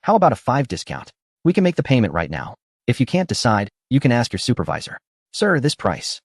How about a 5 discount? We can make the payment right now. If you can't decide, you can ask your supervisor. Sir, this price.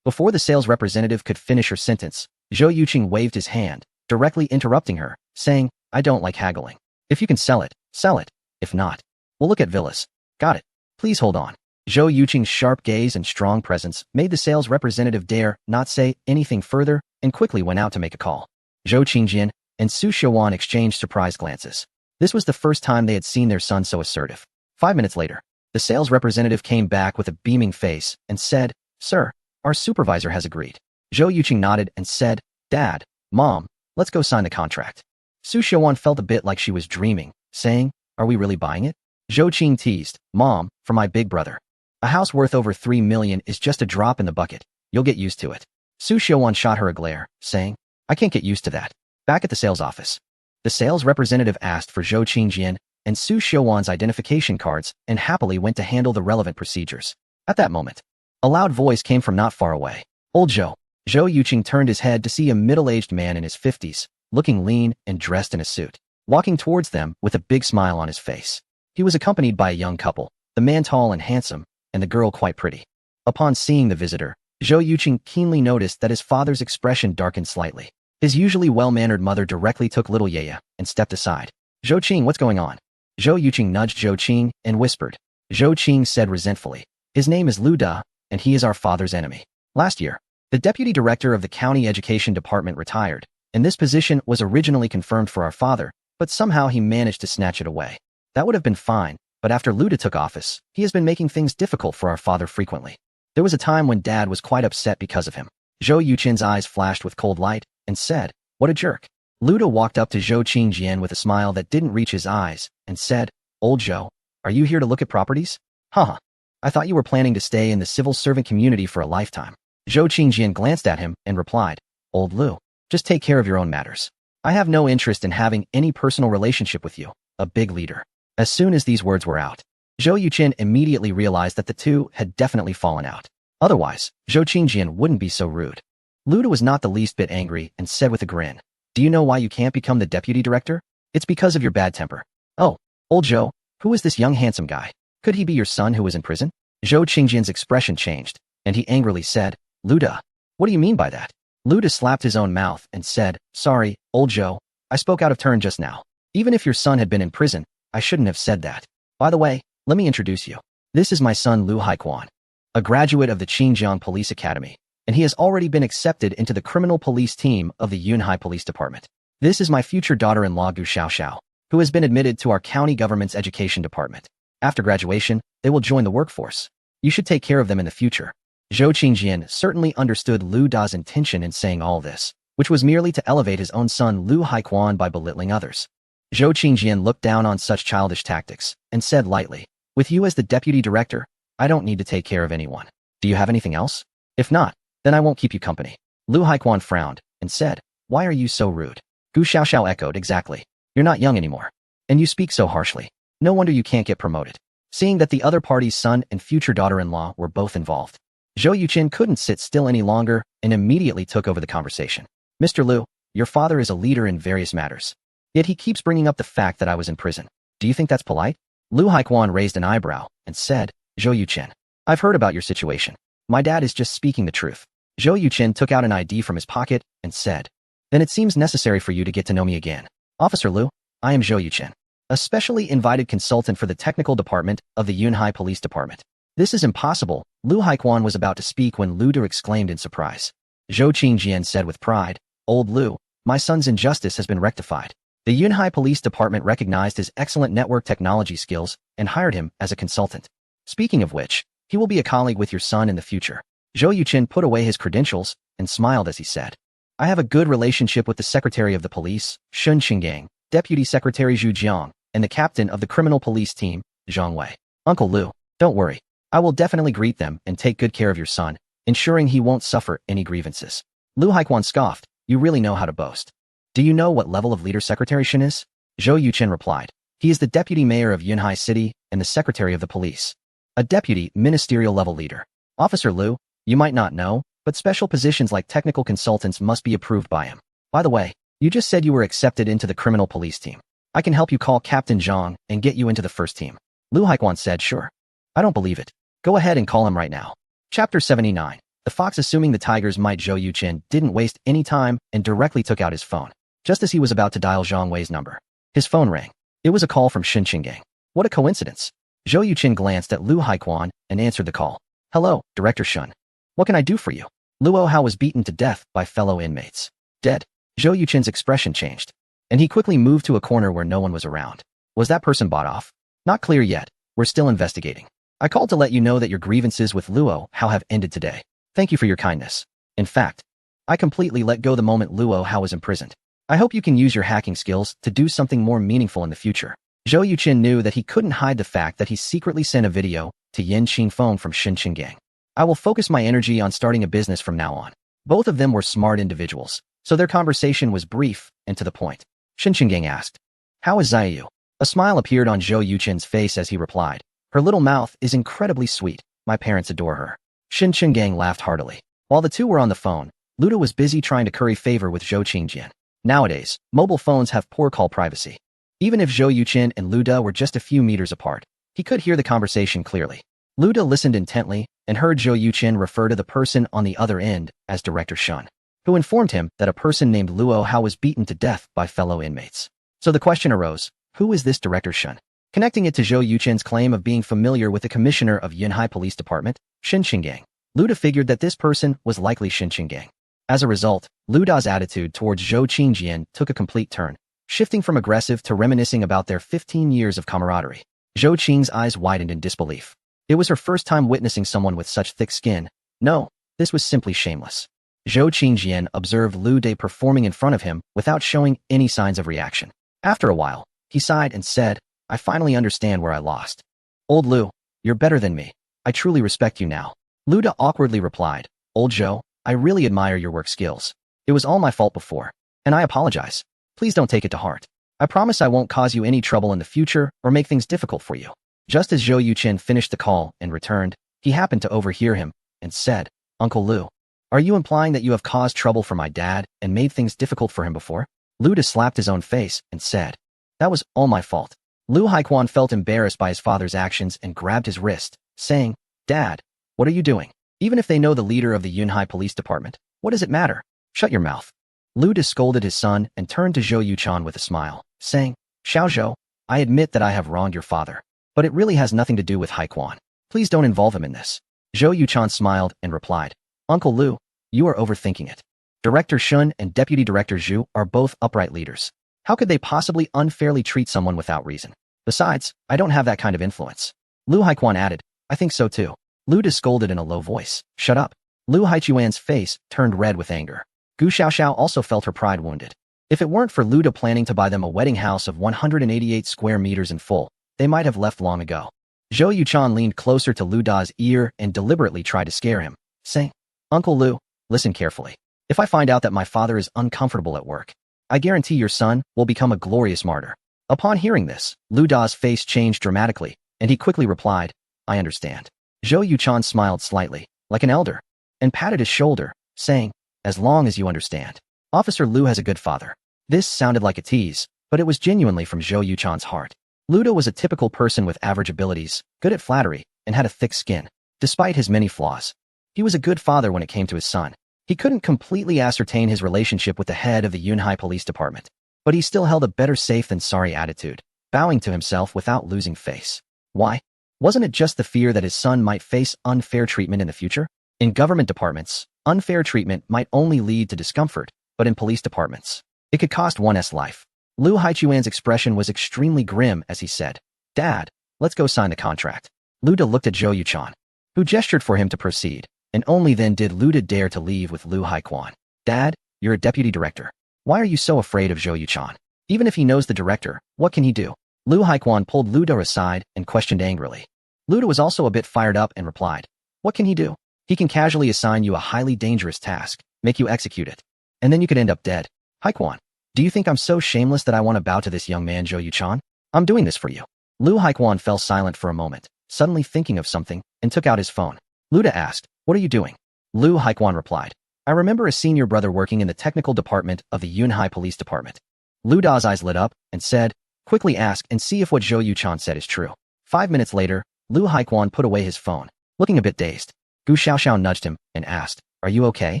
Before the sales representative could finish her sentence, Zhou Yuqing waved his hand, directly interrupting her, saying, I don't like haggling. If you can sell it, sell it. If not, we'll look at villas. Got it. Please hold on. Zhou Yuqing's sharp gaze and strong presence made the sales representative dare not say anything further and quickly went out to make a call. Zhou Qingjian and Su Xiaowan exchanged surprised glances. This was the first time they had seen their son so assertive. 5 minutes later, the sales representative came back with a beaming face and said, Sir, our supervisor has agreed. Zhou Yuqing nodded and said, Dad, Mom, let's go sign the contract. Su Xiaowan felt a bit like she was dreaming, saying, Are we really buying it? Zhou Qing teased, Mom, for my big brother. A house worth over 3 million is just a drop in the bucket. You'll get used to it. Su Xiaowan shot her a glare, saying, I can't get used to that. Back at the sales office, the sales representative asked for Zhou Qingjian and Su Xiaowan's identification cards and happily went to handle the relevant procedures. At that moment, a loud voice came from not far away. Old Zhou. Zhou Yuqing turned his head to see a middle-aged man in his 50s, looking lean and dressed in a suit, walking towards them with a big smile on his face. He was accompanied by a young couple, the man tall and handsome, and the girl quite pretty. Upon seeing the visitor, Zhou Yuqing keenly noticed that his father's expression darkened slightly. His usually well-mannered mother directly took little Yaya and stepped aside. Zhou Qing, what's going on? Zhou Yuqing nudged Zhou Qing and whispered. Zhou Qing said resentfully, His name is Lu Da, and he is our father's enemy. Last year, the deputy director of the county education department retired, and this position was originally confirmed for our father, but somehow he managed to snatch it away. That would have been fine, but after Lu Da took office, he has been making things difficult for our father frequently. There was a time when Dad was quite upset because of him. Zhou Yuqing's eyes flashed with cold light and said, What a jerk. Lu Da walked up to Zhou Qingjian with a smile that didn't reach his eyes and said, Old Zhou, are you here to look at properties? Haha. I thought you were planning to stay in the civil servant community for a lifetime. Zhou Qingjian glanced at him and replied, Old Lu, just take care of your own matters. I have no interest in having any personal relationship with you, a big leader. As soon as these words were out, Zhou Yuqing immediately realized that the two had definitely fallen out. Otherwise, Zhou Qingjian wouldn't be so rude. Lu Da was not the least bit angry and said with a grin, Do you know why you can't become the deputy director? It's because of your bad temper. Oh, Old Zhou, who is this young handsome guy? Could he be your son who is in prison? Zhou Qingjian's expression changed, and he angrily said, Lu Da, what do you mean by that? Lu Da slapped his own mouth and said, Sorry, Old Zhou, I spoke out of turn just now. Even if your son had been in prison, I shouldn't have said that. By the way, let me introduce you. This is my son Lu Haiquan, a graduate of the Qingjiang Police Academy, and he has already been accepted into the criminal police team of the Yunhai Police Department. This is my future daughter-in-law Gu Xiaoxiao, who has been admitted to our county government's education department. After graduation, they will join the workforce. You should take care of them in the future. Zhou Qingjian certainly understood Lu Da's intention in saying all this, which was merely to elevate his own son Lu Haiquan by belittling others. Zhou Qingjian looked down on such childish tactics and said lightly, With you as the deputy director, I don't need to take care of anyone. Do you have anything else? If not, then I won't keep you company. Lu Haiquan frowned and said, Why are you so rude? Gu Xiaoxiao echoed, Exactly. You're not young anymore. And you speak so harshly. No wonder you can't get promoted. Seeing that the other party's son and future daughter-in-law were both involved, Zhou Yuqing couldn't sit still any longer and immediately took over the conversation. Mr. Lu, your father is a leader in various matters. Yet he keeps bringing up the fact that I was in prison. Do you think that's polite? Lu Haiquan raised an eyebrow and said, Zhou Yuqing, I've heard about your situation. My dad is just speaking the truth. Zhou Yuqing took out an ID from his pocket and said, Then it seems necessary for you to get to know me again. Officer Lu, I am Zhou Yuqing, a specially invited consultant for the technical department of the Yunhai Police Department. This is impossible. Lu Haiquan was about to speak when Lu Da exclaimed in surprise. Zhou Qingjian said with pride, Old Lu, my son's injustice has been rectified. The Yunhai Police Department recognized his excellent network technology skills and hired him as a consultant. Speaking of which, he will be a colleague with your son in the future. Zhou Yuqing put away his credentials and smiled as he said, I have a good relationship with the Secretary of the Police, Shun Qinggang, Deputy Secretary Zhu Jiang, and the captain of the criminal police team, Zhang Wei. Uncle Lu, don't worry. I will definitely greet them and take good care of your son, ensuring he won't suffer any grievances. Lu Haiquan scoffed, You really know how to boast. Do you know what level of leader Secretary Shen is? Zhou Yuqing replied, He is the deputy mayor of Yunhai City and the secretary of the police. A deputy ministerial level leader. Officer Lu, you might not know, but special positions like technical consultants must be approved by him. By the way, you just said you were accepted into the criminal police team. I can help you call Captain Zhang and get you into the first team. Lu Haiquan said, sure. I don't believe it. Go ahead and call him right now. Chapter 79. The fox, assuming the tiger's might, Zhou Yuqin didn't waste any time and directly took out his phone. Just as he was about to dial Zhang Wei's number, his phone rang. It was a call from Shen Qinggang. What a coincidence. Zhou Yuqin glanced at Lu Haiquan and answered the call. Hello, Director Shun. What can I do for you? Luo Hao was beaten to death by fellow inmates. Dead. Zhou Yuqin's expression changed, and he quickly moved to a corner where no one was around. Was that person bought off? Not clear yet. We're still investigating. I called to let you know that your grievances with Luo Hao have ended today. Thank you for your kindness. In fact, I completely let go the moment Luo Hao was imprisoned. I hope you can use your hacking skills to do something more meaningful in the future. Zhou Yuqin knew that he couldn't hide the fact that he secretly sent a video to Yin Qingfeng from Shen Qinggang. I will focus my energy on starting a business from now on. Both of them were smart individuals, so their conversation was brief and to the point. Shen Qinggang asked, how is Xiaoyu? A smile appeared on Zhou Yuqin's face as he replied, her little mouth is incredibly sweet. My parents adore her. Shen Qinggang laughed heartily. While the two were on the phone, Luda was busy trying to curry favor with Zhou Qingjian. Nowadays, mobile phones have poor call privacy. Even if Zhou Yuqin and Luda were just a few meters apart, he could hear the conversation clearly. Luda listened intently and heard Zhou Yuqin refer to the person on the other end as Director Shun, who informed him that a person named Luo Hao was beaten to death by fellow inmates. So the question arose, who is this Director Shun? Connecting it to Zhou Yuqin's claim of being familiar with the commissioner of Yunhai Police Department, Shen Qinggang, Luda figured that this person was likely Shen Qinggang. As a result, Luda's attitude towards Zhou Qingjian took a complete turn, shifting from aggressive to reminiscing about their 15 years of camaraderie. Zhou Qing's eyes widened in disbelief. It was her first time witnessing someone with such thick skin. No, this was simply shameless. Zhou Qingjian observed Lu De performing in front of him without showing any signs of reaction. After a while, he sighed and said, I finally understand where I lost. Old Lu, you're better than me. I truly respect you now. Luda awkwardly replied, Old Zhou, I really admire your work skills. It was all my fault before, and I apologize. Please don't take it to heart. I promise I won't cause you any trouble in the future or make things difficult for you. Just as Zhou Yuqin finished the call and returned, he happened to overhear him and said, Uncle Lu, are you implying that you have caused trouble for my dad and made things difficult for him before? Luda slapped his own face and said, that was all my fault. Lu Haiquan felt embarrassed by his father's actions and grabbed his wrist, saying, Dad, what are you doing? Even if they know the leader of the Yunhai Police Department, what does it matter? Shut your mouth. Luda scolded his son and turned to Zhou Yuqin with a smile, saying, Xiao Zhou, I admit that I have wronged your father, but it really has nothing to do with Haiquan. Please don't involve him in this. Zhou Yuqin smiled and replied, Uncle Lu, you are overthinking it. Director Shun and Deputy Director Zhu are both upright leaders. How could they possibly unfairly treat someone without reason? Besides, I don't have that kind of influence. Lu Haiquan added, I think so too. Luda scolded in a low voice, shut up. Lu Haiquan's face turned red with anger. Gu Xiaoxiao also felt her pride wounded. If it weren't for Luda planning to buy them a wedding house of 188 square meters in full, they might have left long ago. Zhou Yuqin leaned closer to Luda's ear and deliberately tried to scare him, saying, Uncle Lu, listen carefully. If I find out that my father is uncomfortable at work, I guarantee your son will become a glorious martyr. Upon hearing this, Luda's face changed dramatically, and he quickly replied, I understand. Zhou Yuqin smiled slightly, like an elder, and patted his shoulder, saying, as long as you understand. Officer Lu has a good father. This sounded like a tease, but it was genuinely from Zhou Yuqin's heart. Luda was a typical person with average abilities, good at flattery, and had a thick skin. Despite his many flaws, he was a good father when it came to his son. He couldn't completely ascertain his relationship with the head of the Yunhai Police Department, but he still held a better safe than sorry attitude, bowing to himself without losing face. Why? Wasn't it just the fear that his son might face unfair treatment in the future? In government departments, unfair treatment might only lead to discomfort, but in police departments, it could cost one's life. Lu Haiquan's expression was extremely grim as he said, Dad, let's go sign the contract. Luda looked at Zhou Yuqin, who gestured for him to proceed, and only then did Luda dare to leave with Lu Haiquan. Dad, you're a deputy director. Why are you so afraid of Zhou Yuqin? Even if he knows the director, what can he do? Lu Haiquan pulled Luda aside and questioned angrily. Luda was also a bit fired up and replied, what can he do? He can casually assign you a highly dangerous task, make you execute it, and then you could end up dead. Haiquan, do you think I'm so shameless that I want to bow to this young man Zhou Yuqin? I'm doing this for you. Lu Haiquan fell silent for a moment, suddenly thinking of something, and took out his phone. Luda asked, what are you doing? Lu Haiquan replied, I remember a senior brother working in the technical department of the Yunhai Police Department. Luda's eyes lit up and said, Quickly ask and see if what Zhou Yuchan said is true. 5 minutes later, Lu Haiquan put away his phone, looking a bit dazed. Gu Xiaoxiao nudged him and asked, "Are you okay?"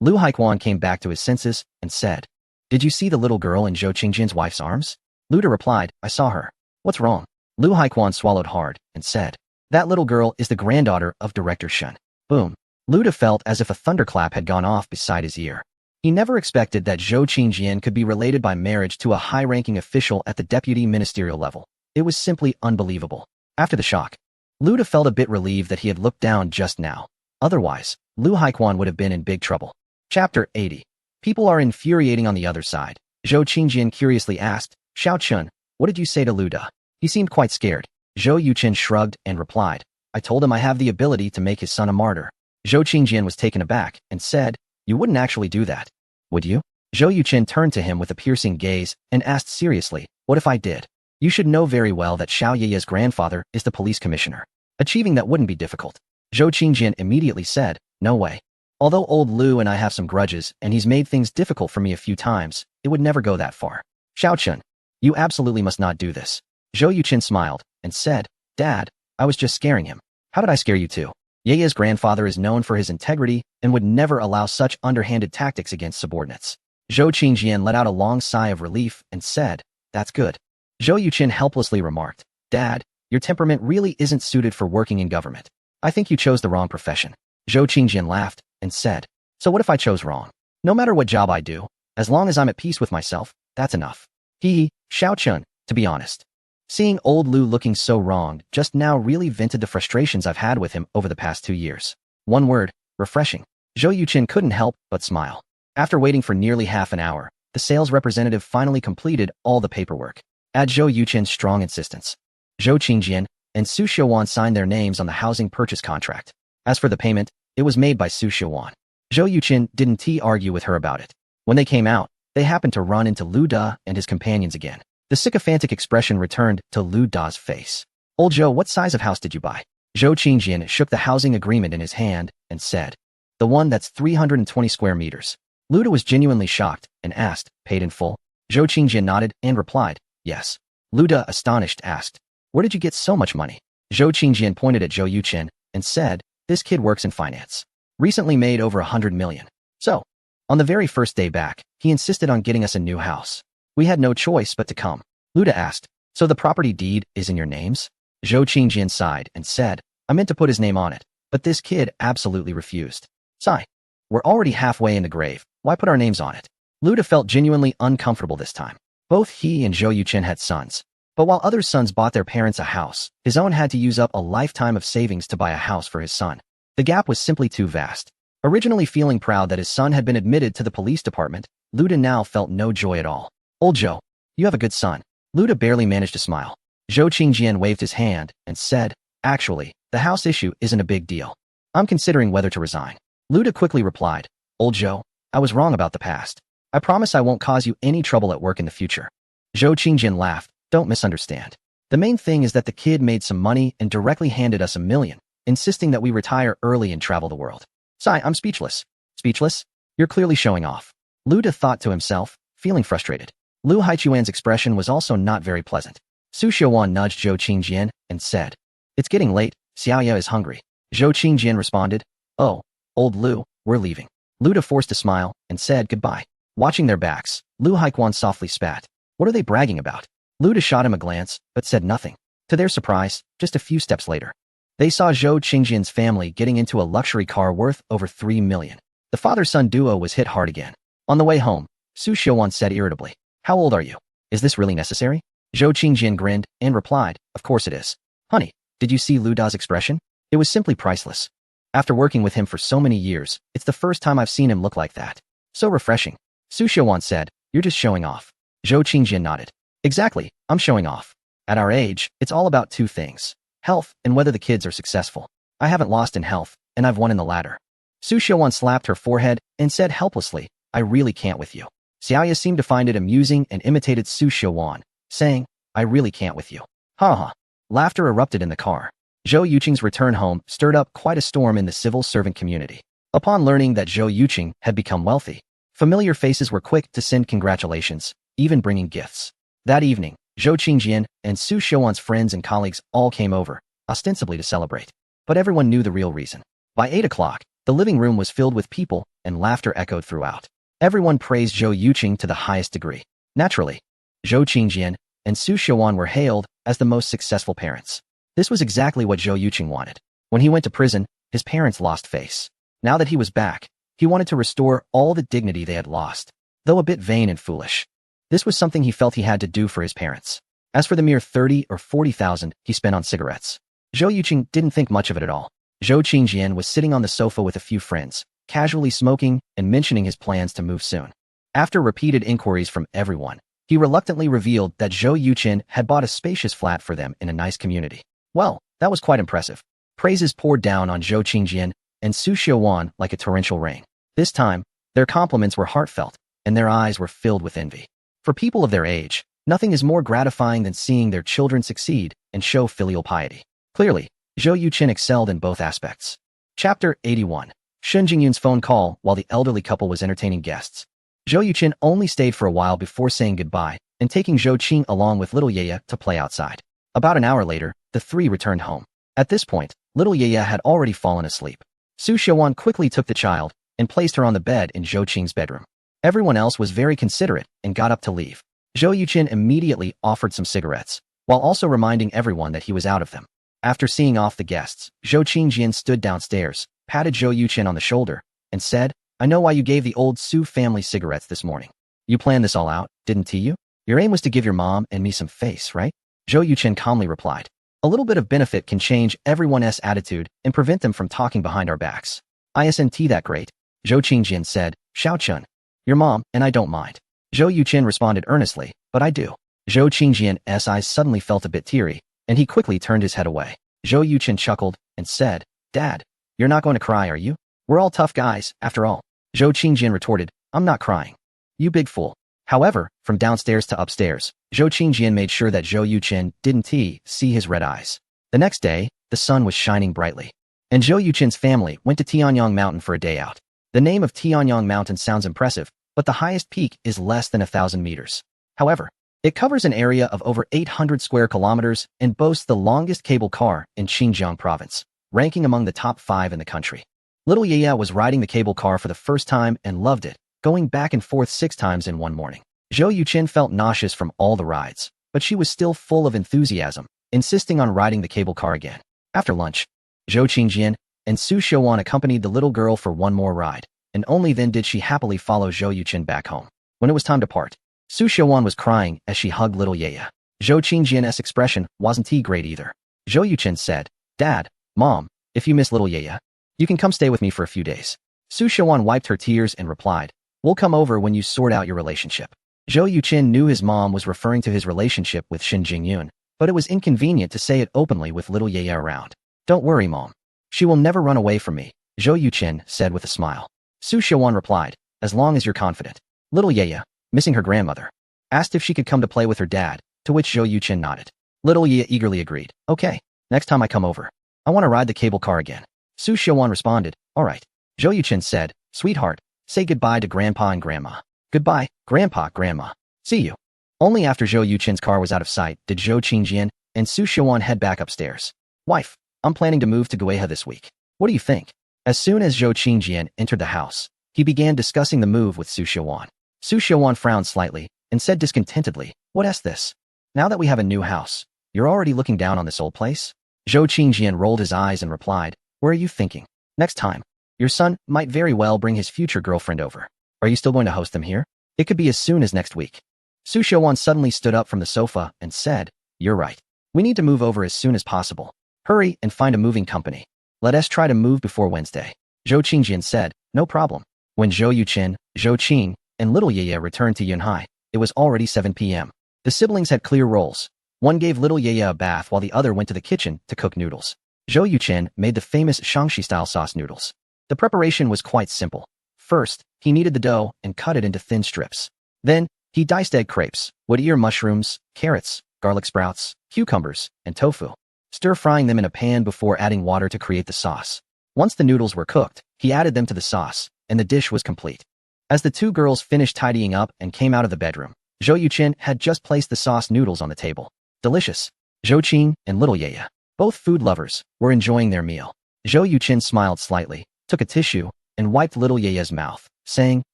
Lu Haiquan came back to his senses and said, "Did you see the little girl in Zhou Qingjian's wife's arms?" Luda replied, "I saw her." "What's wrong?" Lu Haiquan swallowed hard and said, "That little girl is the granddaughter of Director Shen." Boom. Luda felt as if a thunderclap had gone off beside his ear. He never expected that Zhou Qingjian could be related by marriage to a high-ranking official at the deputy ministerial level. It was simply unbelievable. After the shock, Luda felt a bit relieved that he had looked down just now. Otherwise, Lu Haiquan would have been in big trouble. Chapter 80. People are infuriating on the other side. Zhou Qingjian curiously asked, "Xiao Chun, what did you say to Luda?" He seemed quite scared. Zhou Yuqin shrugged and replied, "I told him I have the ability to make his son a martyr." Zhou Qingjian was taken aback and said, "You wouldn't actually do that, would you?" Zhou Yuqin turned to him with a piercing gaze and asked seriously, "What if I did?" "You should know very well that Xiao Yeye's grandfather is the police commissioner. Achieving that wouldn't be difficult." Zhou Qingjian immediately said, "No way. Although old Lu and I have some grudges and he's made things difficult for me a few times, it would never go that far." "Xiao Chun, you absolutely must not do this." Zhou Yuqin smiled and said, "Dad, I was just scaring him." "How did I scare you too?" Yeye's grandfather is known for his integrity and would never allow such underhanded tactics against subordinates. Zhou Qingjian let out a long sigh of relief and said, "That's good." Zhou Yuqin helplessly remarked, "Dad, your temperament really isn't suited for working in government. I think you chose the wrong profession." Zhou Qingjian laughed and said, "So what if I chose wrong? No matter what job I do, as long as I'm at peace with myself, that's enough." Hee, Xiao Chun, to be honest. Seeing old Lu looking so wronged just now really vented the frustrations I've had with him over the past 2 years. One word, refreshing. Zhou Yuqin couldn't help but smile. After waiting for nearly half an hour, the sales representative finally completed all the paperwork. At Zhou Yuqin's strong insistence, Zhou Qingjian and Su Xiuwan signed their names on the housing purchase contract. As for the payment, it was made by Su Xiuwan. Zhou Yuqin didn't argue with her about it. When they came out, they happened to run into Lu Da and his companions again. The sycophantic expression returned to Lu Da's face. "Old Zhou, what size of house did you buy?" Zhou Qingjian shook the housing agreement in his hand and said, "The one that's 320 square meters." Lu Da was genuinely shocked and asked, "Paid in full?" Zhou Qingjian nodded and replied, "Yes." Lu Da, astonished, asked, "Where did you get so much money?" Zhou Qingjian pointed at Zhou Yuqin and said, "This kid works in finance. Recently made over 100 million. So, on the very first day back, he insisted on getting us a new house. We had no choice but to come." Lu Da asked, "So the property deed is in your names?" Zhou Qingjian sighed and said, "I meant to put his name on it, but this kid absolutely refused." "Sigh. We're already halfway in the grave. Why put our names on it?" Lu Da felt genuinely uncomfortable this time. Both he and Zhou Yuqin had sons. But while other sons bought their parents a house, his own had to use up a lifetime of savings to buy a house for his son. The gap was simply too vast. Originally feeling proud that his son had been admitted to the police department, Lu Da now felt no joy at all. "Old Zhou, you have a good son." Lu Da barely managed to smile. Zhou Qingjian waved his hand and said, "Actually, the house issue isn't a big deal. I'm considering whether to resign." Lu Da quickly replied, "Old Zhou, I was wrong about the past. I promise I won't cause you any trouble at work in the future." Zhou Qingjian laughed, "Don't misunderstand. The main thing is that the kid made some money and directly handed us $1 million, insisting that we retire early and travel the world." "Sigh, I'm speechless." "Speechless? You're clearly showing off." Lu Da thought to himself, feeling frustrated. Lu Haichuan's expression was also not very pleasant. Su Xiuwan nudged Zhou Qingjian and said, "It's getting late, Xiaoya is hungry." Zhou Qingjian responded, "Oh, old Lu, we're leaving." Lu Da forced a smile and said goodbye. Watching their backs, Lu Haiquan softly spat. What are they bragging about? Lu Da shot him a glance, but said nothing. To their surprise, just a few steps later, they saw Zhou Qingjian's family getting into a luxury car worth over 3 million. The father-son duo was hit hard again. On the way home, Su Xiuwan said irritably, "How old are you? Is this really necessary?" Zhou Qingjian grinned and replied, "Of course it is." "Honey, did you see Lu Da's expression? It was simply priceless. After working with him for so many years, it's the first time I've seen him look like that. So refreshing." Su Xiuwan said, "You're just showing off." Zhou Qingjian nodded. "Exactly, I'm showing off. At our age, it's all about 2 things. Health and whether the kids are successful. I haven't lost in health, and I've won in the latter." Su Xiuwan slapped her forehead and said helplessly, "I really can't with you." Xiaoya seemed to find it amusing and imitated Su Xiuwan, saying, "I really can't with you." Ha ha. Laughter erupted in the car. Zhou Yuqing's return home stirred up quite a storm in the civil servant community. Upon learning that Zhou Yuqing had become wealthy, familiar faces were quick to send congratulations, even bringing gifts. That evening, Zhou Qingjian and Su Xiaowan's friends and colleagues all came over, ostensibly to celebrate. But everyone knew the real reason. By 8 o'clock, the living room was filled with people, and laughter echoed throughout. Everyone praised Zhou Yuqing to the highest degree. Naturally, Zhou Qingjian and Su Xiaowan were hailed as the most successful parents. This was exactly what Zhou Yuqing wanted. When he went to prison, his parents lost face. Now that he was back, he wanted to restore all the dignity they had lost, though a bit vain and foolish. This was something he felt he had to do for his parents. As for the mere 30 or 40,000 he spent on cigarettes, Zhou Yuqing didn't think much of it at all. Zhou Qingjian was sitting on the sofa with a few friends, casually smoking and mentioning his plans to move soon. After repeated inquiries from everyone, he reluctantly revealed that Zhou Yuqing had bought a spacious flat for them in a nice community. Well, that was quite impressive. Praises poured down on Zhou Qingjian and Su Xiaowan like a torrential rain. This time, their compliments were heartfelt, and their eyes were filled with envy. For people of their age, nothing is more gratifying than seeing their children succeed and show filial piety. Clearly, Zhou Yuqing excelled in both aspects. Chapter 81. Shen Jingyun's phone call while the elderly couple was entertaining guests. Zhou Yuqing only stayed for a while before saying goodbye and taking Zhou Qing along with little Yaya to play outside. About an hour later, the three returned home. At this point, little Yaya had already fallen asleep. Su Xiaowan quickly took the child and placed her on the bed in Zhou Qing's bedroom. Everyone else was very considerate and got up to leave. Zhou Yuqing immediately offered some cigarettes, while also reminding everyone that he was out of them. After seeing off the guests, Zhou Qingjian stood downstairs, patted Zhou Yuqing on the shoulder, and said, "I know why you gave the old Su family cigarettes this morning. You planned this all out, didn't you? Your aim was to give your mom and me some face, right?" Zhou Yuqing calmly replied. "A little bit of benefit can change everyone's attitude and prevent them from talking behind our backs. Isn't that great?" Zhou Qingjian said, "Xiaochun, your mom and I don't mind." Zhou Yuqing responded earnestly, "But I do." Zhou Qingjian's eyes suddenly felt a bit teary, and he quickly turned his head away. Zhou Yuqing chuckled and said, "Dad, you're not going to cry, are you? We're all tough guys, after all." Zhou Qingjian retorted, "I'm not crying. You big fool." However, from downstairs to upstairs, Zhou Qingjian made sure that Zhou Yuqing didn't see his red eyes. The next day, the sun was shining brightly, and Zhou Yuqing's family went to Tianyang Mountain for a day out. The name of Tianyang Mountain sounds impressive, but the highest peak is less than 1,000 meters. However, it covers an area of over 800 square kilometers and boasts the longest cable car in Xinjiang province, ranking among the top 5 in the country. Little Yaya was riding the cable car for the first time and loved it, going back and forth 6 times in one morning. Zhou Yuqing felt nauseous from all the rides, but she was still full of enthusiasm, insisting on riding the cable car again. After lunch, Zhou Qingjian and Su Xiaowan accompanied the little girl for one more ride, and only then did she happily follow Zhou Yuqing back home. When it was time to part, Su Xiaowan was crying as she hugged little Yaya. Zhou Qingjian's expression wasn't great either. Zhou Yuqing said, "Dad, Mom, if you miss little Yaya, you can come stay with me for a few days." Su Xiaowan wiped her tears and replied, "We'll come over when you sort out your relationship." Zhou Yuqing knew his mom was referring to his relationship with Shen Jingyun, but it was inconvenient to say it openly with little Yaya around. "Don't worry, Mom. She will never run away from me," Zhou Yuqing said with a smile. Su Xiaowan replied, "As long as you're confident." Little Yaya, missing her grandmother, asked if she could come to play with her dad, to which Zhou Yuqing nodded. Little Yaya eagerly agreed. "Okay, next time I come over, I want to ride the cable car again." Su Xiaowan responded, "All right." Zhou Yuqing said, "Sweetheart, say goodbye to Grandpa and Grandma." "Goodbye, Grandpa, Grandma. See you." Only after Zhou Yuqing's car was out of sight did Zhou Qingjian and Su Xiaowan head back upstairs. "Wife, I'm planning to move to Guihe this week. What do you think?" As soon as Zhou Qingjian entered the house, he began discussing the move with Su Xiaowan. Su Xiaowan frowned slightly and said discontentedly, "What's this? Now that we have a new house, you're already looking down on this old place?" Zhou Qingjian rolled his eyes and replied, "Where are you thinking? Next time, your son might very well bring his future girlfriend over. Are you still going to host them here? It could be as soon as next week." Su Xiaowan suddenly stood up from the sofa and said, "You're right. We need to move over as soon as possible. Hurry and find a moving company. Let us try to move before Wednesday." Zhou Qingjian said, "No problem." When Zhou Yuqing, Zhou Qing, and little Yaya returned to Yunhai, it was already 7 p.m. The siblings had clear roles. One gave little Yaya a bath while the other went to the kitchen to cook noodles. Zhou Yuqing made the famous Shaanxi-style sauce noodles. The preparation was quite simple. First, he kneaded the dough and cut it into thin strips. Then, he diced egg crepes, wood ear mushrooms, carrots, garlic sprouts, cucumbers, and tofu, stir-frying them in a pan before adding water to create the sauce. Once the noodles were cooked, he added them to the sauce, and the dish was complete. As the two girls finished tidying up and came out of the bedroom, Zhou Yuqin had just placed the sauce noodles on the table. Delicious. Zhou Qing and little Yaya, both food lovers, were enjoying their meal. Zhou Yuqin smiled slightly, took a tissue, and wiped little Yaya's mouth, saying,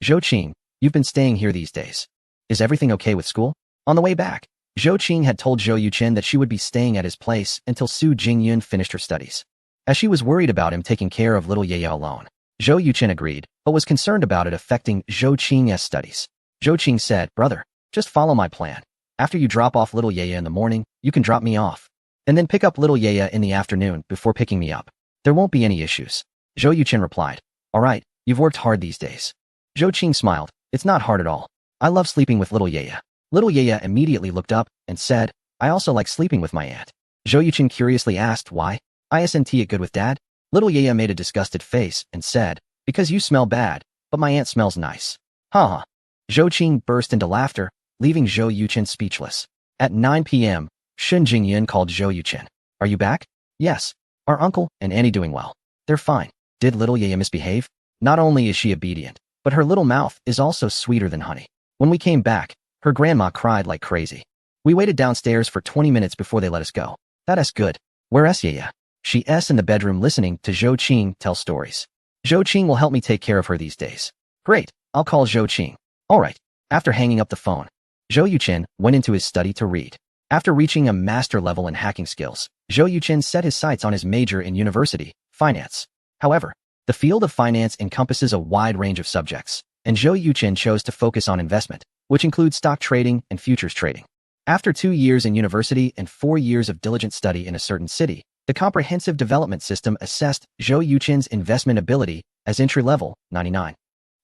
Zhou Qing, you've been staying here these days. Is everything okay with school? On the way back, Zhou Qing had told Zhou Yuqin that she would be staying at his place until Su Jingyun finished her studies, as she was worried about him taking care of little Yaya alone. Zhou Yuqin agreed, but was concerned about it affecting Zhou Qing's studies. Zhou Qing said, Brother, just follow my plan. After you drop off little Yaya in the morning, you can drop me off, and then pick up little Yaya in the afternoon before picking me up. There won't be any issues. Zhou Yuqin replied, All right, you've worked hard these days. Zhou Qing smiled, It's not hard at all. I love sleeping with little Yaya. Little Yaya immediately looked up and said, I also like sleeping with my aunt. Zhou Yuqin curiously asked why. Isn't it good with dad? Little Yaya made a disgusted face and said, Because you smell bad, but my aunt smells nice. Haha. Zhou Qing burst into laughter, leaving Zhou Yuqin speechless. At 9 p.m., Shun Jingyun called Zhou Yuqin. Are you back? Yes. Are uncle and auntie doing well? They're fine. Did little Yaya misbehave? Not only is she obedient, but her little mouth is also sweeter than honey. When we came back, her grandma cried like crazy. We waited downstairs for 20 minutes before they let us go. That's good. Where's Yaya? She's in the bedroom listening to Zhou Qing tell stories. Zhou Qing will help me take care of her these days. Great. I'll call Zhou Qing. All right. After hanging up the phone, Zhou Yuqin went into his study to read. After reaching a master level in hacking skills, Zhou Yuqin set his sights on his major in university, finance. However, the field of finance encompasses a wide range of subjects, and Zhou Yuqin chose to focus on investment, which includes stock trading and futures trading. After 2 years in university and 4 years of diligent study in a certain city, the comprehensive development system assessed Zhou Yuqin's investment ability as entry-level, 99.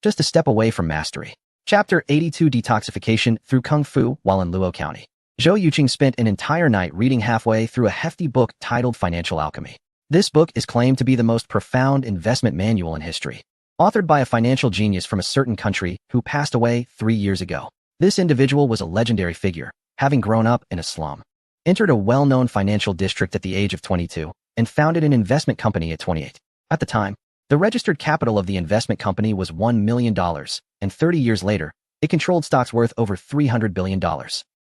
Just a step away from mastery. Chapter 82 Detoxification through Kung Fu while in Luo County. Zhou Yuqing spent an entire night reading halfway through a hefty book titled Financial Alchemy. This book is claimed to be the most profound investment manual in history. Authored by a financial genius from a certain country who passed away 3 years ago. This individual was a legendary figure, having grown up in a slum. Entered a well-known financial district at the age of 22, and founded an investment company at 28. At the time, the registered capital of the investment company was $1 million, and 30 years later, it controlled stocks worth over $300 billion,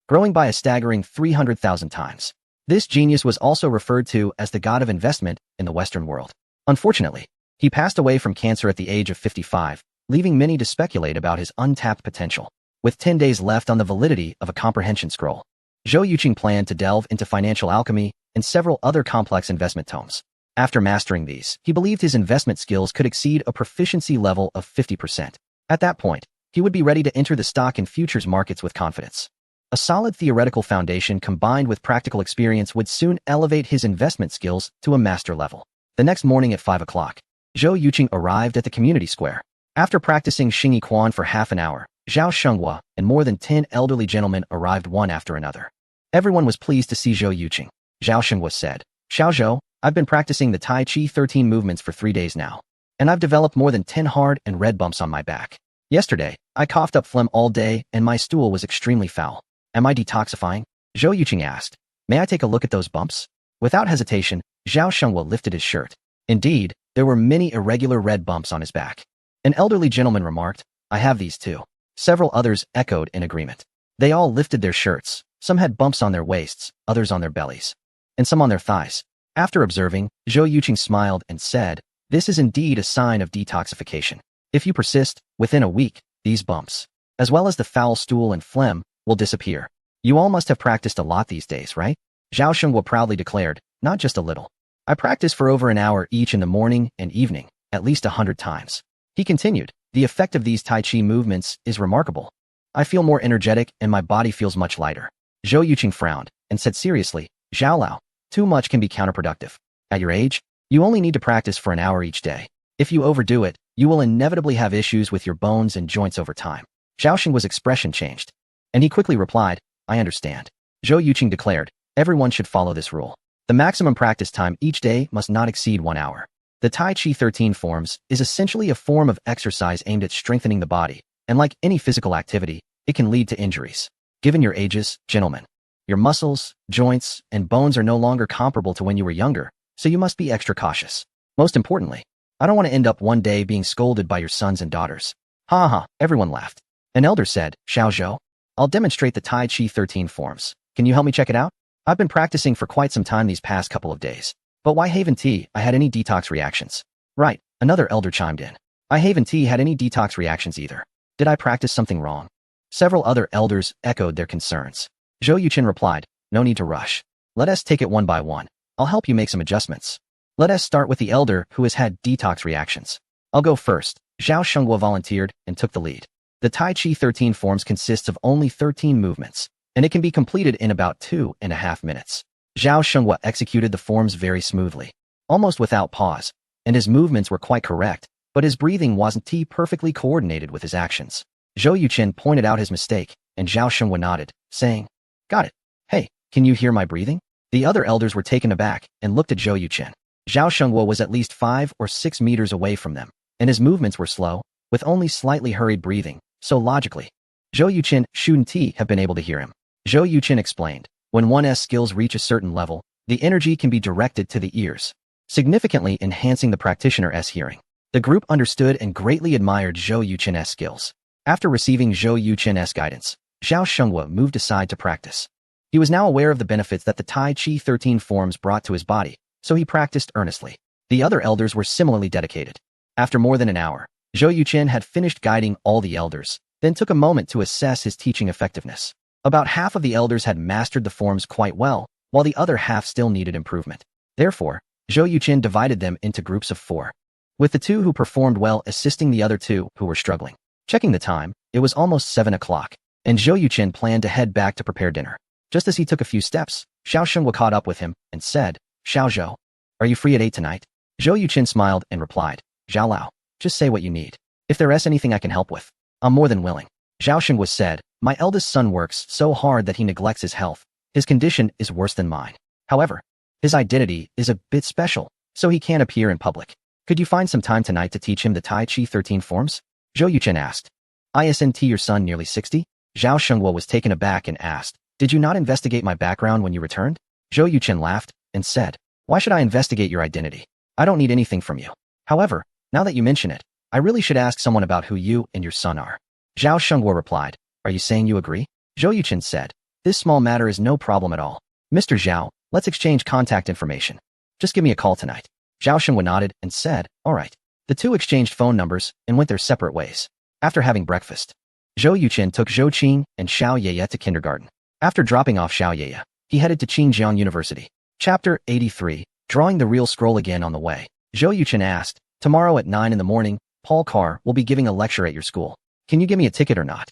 growing by a staggering 300,000 times. This genius was also referred to as the god of investment in the Western world. Unfortunately, he passed away from cancer at the age of 55, leaving many to speculate about his untapped potential. With 10 days left on the validity of a comprehension scroll, Zhou Yuqing planned to delve into financial alchemy and several other complex investment tomes. After mastering these, he believed his investment skills could exceed a proficiency level of 50%. At that point, he would be ready to enter the stock and futures markets with confidence. A solid theoretical foundation combined with practical experience would soon elevate his investment skills to a master level. The next morning at 5 o'clock, Zhou Yuqing arrived at the community square. After practicing Xingyi Quan for half an hour, Zhao Shenghua and more than 10 elderly gentlemen arrived one after another. Everyone was pleased to see Zhou Yuqing. Zhao Shenghua said, Xiao Zhou, I've been practicing the Tai Chi 13 movements for 3 days now, and I've developed more than 10 hard and red bumps on my back. Yesterday, I coughed up phlegm all day and my stool was extremely foul. Am I detoxifying? Zhou Yuqing asked. May I take a look at those bumps? Without hesitation, Zhao Shenghua lifted his shirt. Indeed, there were many irregular red bumps on his back. An elderly gentleman remarked, I have these too. Several others echoed in agreement. They all lifted their shirts. Some had bumps on their waists, others on their bellies, and some on their thighs. After observing, Zhou Yuqing smiled and said, This is indeed a sign of detoxification. If you persist, within a week, these bumps, as well as the foul stool and phlegm, will disappear. You all must have practiced a lot these days, right? Zhao Shenghua proudly declared, Not just a little. I practice for over an hour each in the morning and evening, at least 100 times. He continued, The effect of these Tai Chi movements is remarkable. I feel more energetic and my body feels much lighter. Zhou Yuqing frowned and said seriously, Zhao Lao, too much can be counterproductive. At your age, you only need to practice for an hour each day. If you overdo it, you will inevitably have issues with your bones and joints over time. Zhao Shenhua's expression changed, and he quickly replied, I understand. Zhou Yuqing declared, everyone should follow this rule. The maximum practice time each day must not exceed 1 hour. The Tai Chi 13 forms is essentially a form of exercise aimed at strengthening the body, and like any physical activity, it can lead to injuries. Given your ages, gentlemen, your muscles, joints, and bones are no longer comparable to when you were younger, so you must be extra cautious. Most importantly, I don't want to end up one day being scolded by your sons and daughters. Ha ha, everyone laughed. An elder said, Xiao Zhou, I'll demonstrate the Tai Chi 13 forms. Can you help me check it out? I've been practicing for quite some time these past couple of days. But why haven't I had any detox reactions? Right, another elder chimed in. I haven't had any detox reactions either. Did I practice something wrong? Several other elders echoed their concerns. Zhou Yuqin replied, no need to rush. Let us take it one by one. I'll help you make some adjustments. Let us start with the elder who has had detox reactions. I'll go first. Zhao Shenghua volunteered and took the lead. The Tai Chi 13 forms consists of only 13 movements, and it can be completed in about 2.5 minutes. Zhao Shenghua executed the forms very smoothly, almost without pause, and his movements were quite correct, but his breathing wasn't perfectly coordinated with his actions. Zhou Yuqin pointed out his mistake, and Zhao Shenghua nodded, saying, got it. Hey, can you hear my breathing? The other elders were taken aback and looked at Zhou Yuqin. Zhao Shenghua was at least 5 or 6 meters away from them, and his movements were slow, with only slightly hurried breathing, so logically, Zhou Yuqin shouldn't have been able to hear him. Zhou Yuqin explained, when one's skills reach a certain level, the energy can be directed to the ears, significantly enhancing the practitioner's hearing. The group understood and greatly admired Zhou Yuqin's skills. After receiving Zhou Yuqin's guidance, Zhao Shenghua moved aside to practice. He was now aware of the benefits that the Tai Chi 13 forms brought to his body, so he practiced earnestly. The other elders were similarly dedicated. After more than an hour, Zhou Yuqin had finished guiding all the elders, then took a moment to assess his teaching effectiveness. About half of the elders had mastered the forms quite well, while the other half still needed improvement. Therefore, Zhou Yuqin divided them into groups of 4, with the 2 who performed well assisting the other 2 who were struggling. Checking the time, it was almost 7 o'clock, and Zhou Yuqin planned to head back to prepare dinner. Just as he took a few steps, Xiao Shenghua caught up with him and said, Xiao Zhou, are you free at 8 tonight? Zhou Yuqin smiled and replied, Zhao Lao, just say what you need. If there is anything I can help with, I'm more than willing. Xiao Shenghua said, my eldest son works so hard that he neglects his health. His condition is worse than mine. However, his identity is a bit special, so he can't appear in public. Could you find some time tonight to teach him the Tai Chi 13 forms? Zhou Yuqin asked. Isn't your son nearly 60? Zhao Shenghua was taken aback and asked, did you not investigate my background when you returned? Zhou Yuqin laughed and said, why should I investigate your identity? I don't need anything from you. However, now that you mention it, I really should ask someone about who you and your son are. Zhao Shenghua replied, are you saying you agree? Zhou Yuqin said, this small matter is no problem at all. Mr. Zhao, let's exchange contact information. Just give me a call tonight. Zhao Shenghua nodded and said, all right. The 2 exchanged phone numbers and went their separate ways. After having breakfast, Zhou Yuqin took Zhou Qing and Xiao Yeye to kindergarten. After dropping off Xiao Yeye, he headed to Qingjiang University. Chapter 83, Drawing the Real Scroll again on the way. Zhou Yuqin asked, tomorrow at 9 in the morning, Paul Carr will be giving a lecture at your school. Can you give me a ticket or not?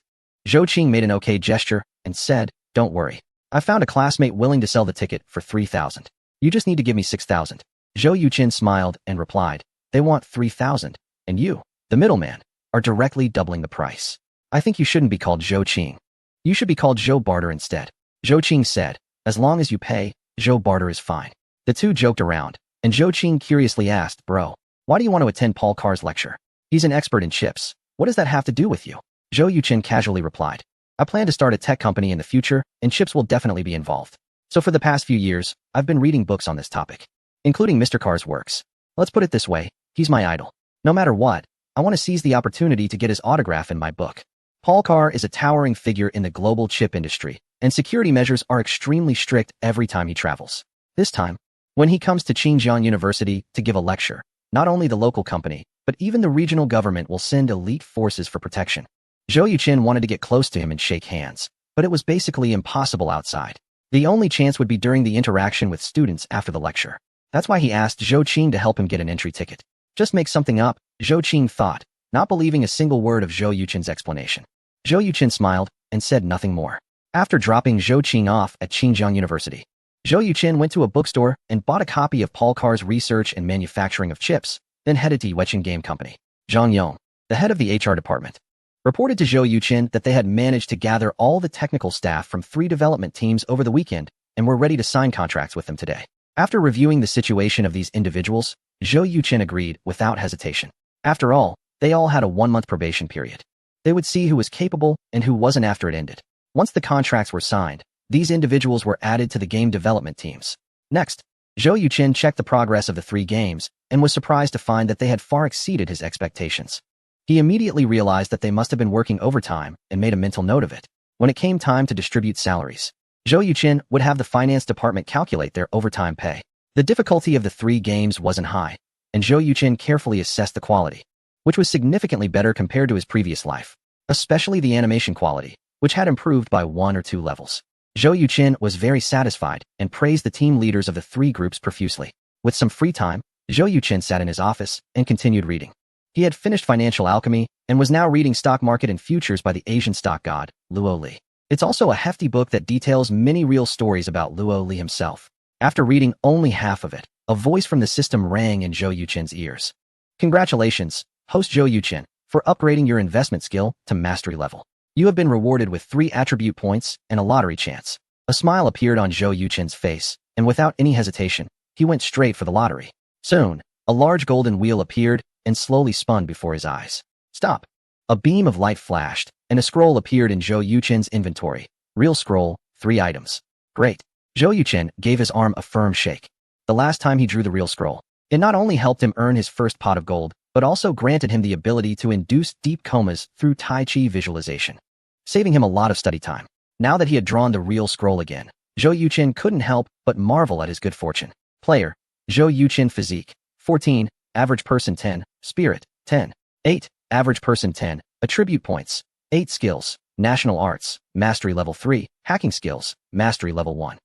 Zhou Qing made an okay gesture and said, don't worry. I found a classmate willing to sell the ticket for 3,000. You just need to give me 6,000. Zhou Yuqin smiled and replied, they want 3,000, and you, the middleman, are directly doubling the price. I think you shouldn't be called Zhou Qing. You should be called Zhou Barter instead. Zhou Qing said, as long as you pay, Zhou Barter is fine. The 2 joked around, and Zhou Qing curiously asked, bro, why do you want to attend Paul Carr's lecture? He's an expert in chips. What does that have to do with you? Zhou Yuqin casually replied, I plan to start a tech company in the future, and chips will definitely be involved. So for the past few years, I've been reading books on this topic, including Mr. Carr's works. Let's put it this way, he's my idol. No matter what, I want to seize the opportunity to get his autograph in my book. Paul Carr is a towering figure in the global chip industry, and security measures are extremely strict every time he travels. This time, when he comes to Qingjiang University to give a lecture, not only the local company, but even the regional government will send elite forces for protection. Zhou Yuqin wanted to get close to him and shake hands, but it was basically impossible outside. The only chance would be during the interaction with students after the lecture. That's why he asked Zhou Qing to help him get an entry ticket. Just make something up, Zhou Qing thought, not believing a single word of Zhou Yuqin's explanation. Zhou Yuqin smiled and said nothing more. After dropping Zhou Qing off at Qingjiang University, Zhou Yuqin went to a bookstore and bought a copy of Paul Carr's Research and Manufacturing of Chips, then headed to Yueqing Game Company. Zhang Yong, the head of the HR department, reported to Zhou Yuqin that they had managed to gather all the technical staff from 3 development teams over the weekend and were ready to sign contracts with them today. After reviewing the situation of these individuals, Zhou Yuqin agreed without hesitation. After all, they all had a 1-month probation period. They would see who was capable and who wasn't after it ended. Once the contracts were signed, these individuals were added to the game development teams. Next, Zhou Yuqin checked the progress of the 3 games and was surprised to find that they had far exceeded his expectations. He immediately realized that they must have been working overtime and made a mental note of it. When it came time to distribute salaries, Zhou Yuqin would have the finance department calculate their overtime pay. The difficulty of the 3 games wasn't high, and Zhou Yuqin carefully assessed the quality, which was significantly better compared to his previous life, especially the animation quality, which had improved by 1 or 2 levels. Zhou Yuqin was very satisfied and praised the team leaders of the 3 groups profusely. With some free time, Zhou Yuqin sat in his office and continued reading. He had finished Financial Alchemy and was now reading Stock Market and Futures by the Asian stock god, Luo Li. It's also a hefty book that details many real stories about Luo Li himself. After reading only half of it, a voice from the system rang in Zhou Yuqin's ears. Congratulations, host Zhou Yuqin, for upgrading your investment skill to mastery level. You have been rewarded with 3 attribute points and a lottery chance. A smile appeared on Zhou Yuqin's face, and without any hesitation, he went straight for the lottery. Soon, a large golden wheel appeared and slowly spun before his eyes. Stop! A beam of light flashed, and a scroll appeared in Zhou Yuqin's inventory. Real scroll, 3 items. Great. Zhou Yuqin gave his arm a firm shake. The last time he drew the real scroll, it not only helped him earn his first pot of gold, but also granted him the ability to induce deep comas through Tai Chi visualization, saving him a lot of study time. Now that he had drawn the real scroll again, Zhou Yuqin couldn't help but marvel at his good fortune. Player, Zhou Yuqin Physique, 14, Average Person 10, Spirit, 10, 8, Average Person 10, Attribute Points, 8 Skills, National Arts, Mastery Level 3, Hacking Skills, Mastery Level 1.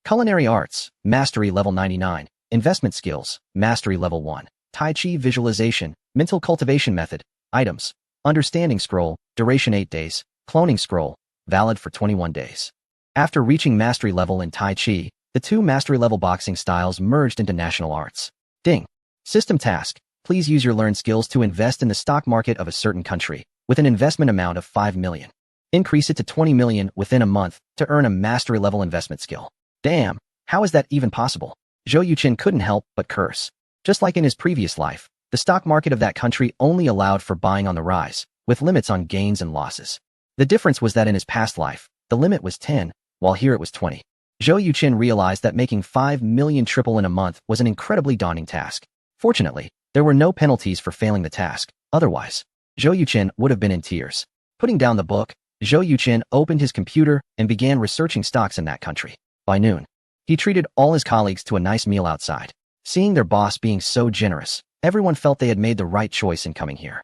Culinary Arts, Mastery Level 99, Investment Skills, Mastery Level 1, Tai Chi Visualization, Mental Cultivation Method, Items, Understanding Scroll, Duration 8 days, Cloning Scroll, valid for 21 days. After reaching Mastery Level in Tai Chi, the 2 Mastery Level boxing styles merged into National Arts. Ding! System task. Please use your learned skills to invest in the stock market of a certain country, with an investment amount of 5 million. Increase it to 20 million within a month to earn a Mastery Level investment skill. Damn, how is that even possible? Zhou Yuqin couldn't help but curse. Just like in his previous life, the stock market of that country only allowed for buying on the rise, with limits on gains and losses. The difference was that in his past life, the limit was 10, while here it was 20. Zhou Yuqin realized that making 5 million triple in a month was an incredibly daunting task. Fortunately, there were no penalties for failing the task. Otherwise, Zhou Yuqin would have been in tears. Putting down the book, Zhou Yuqin opened his computer and began researching stocks in that country. By noon, he treated all his colleagues to a nice meal outside. Seeing their boss being so generous, everyone felt they had made the right choice in coming here.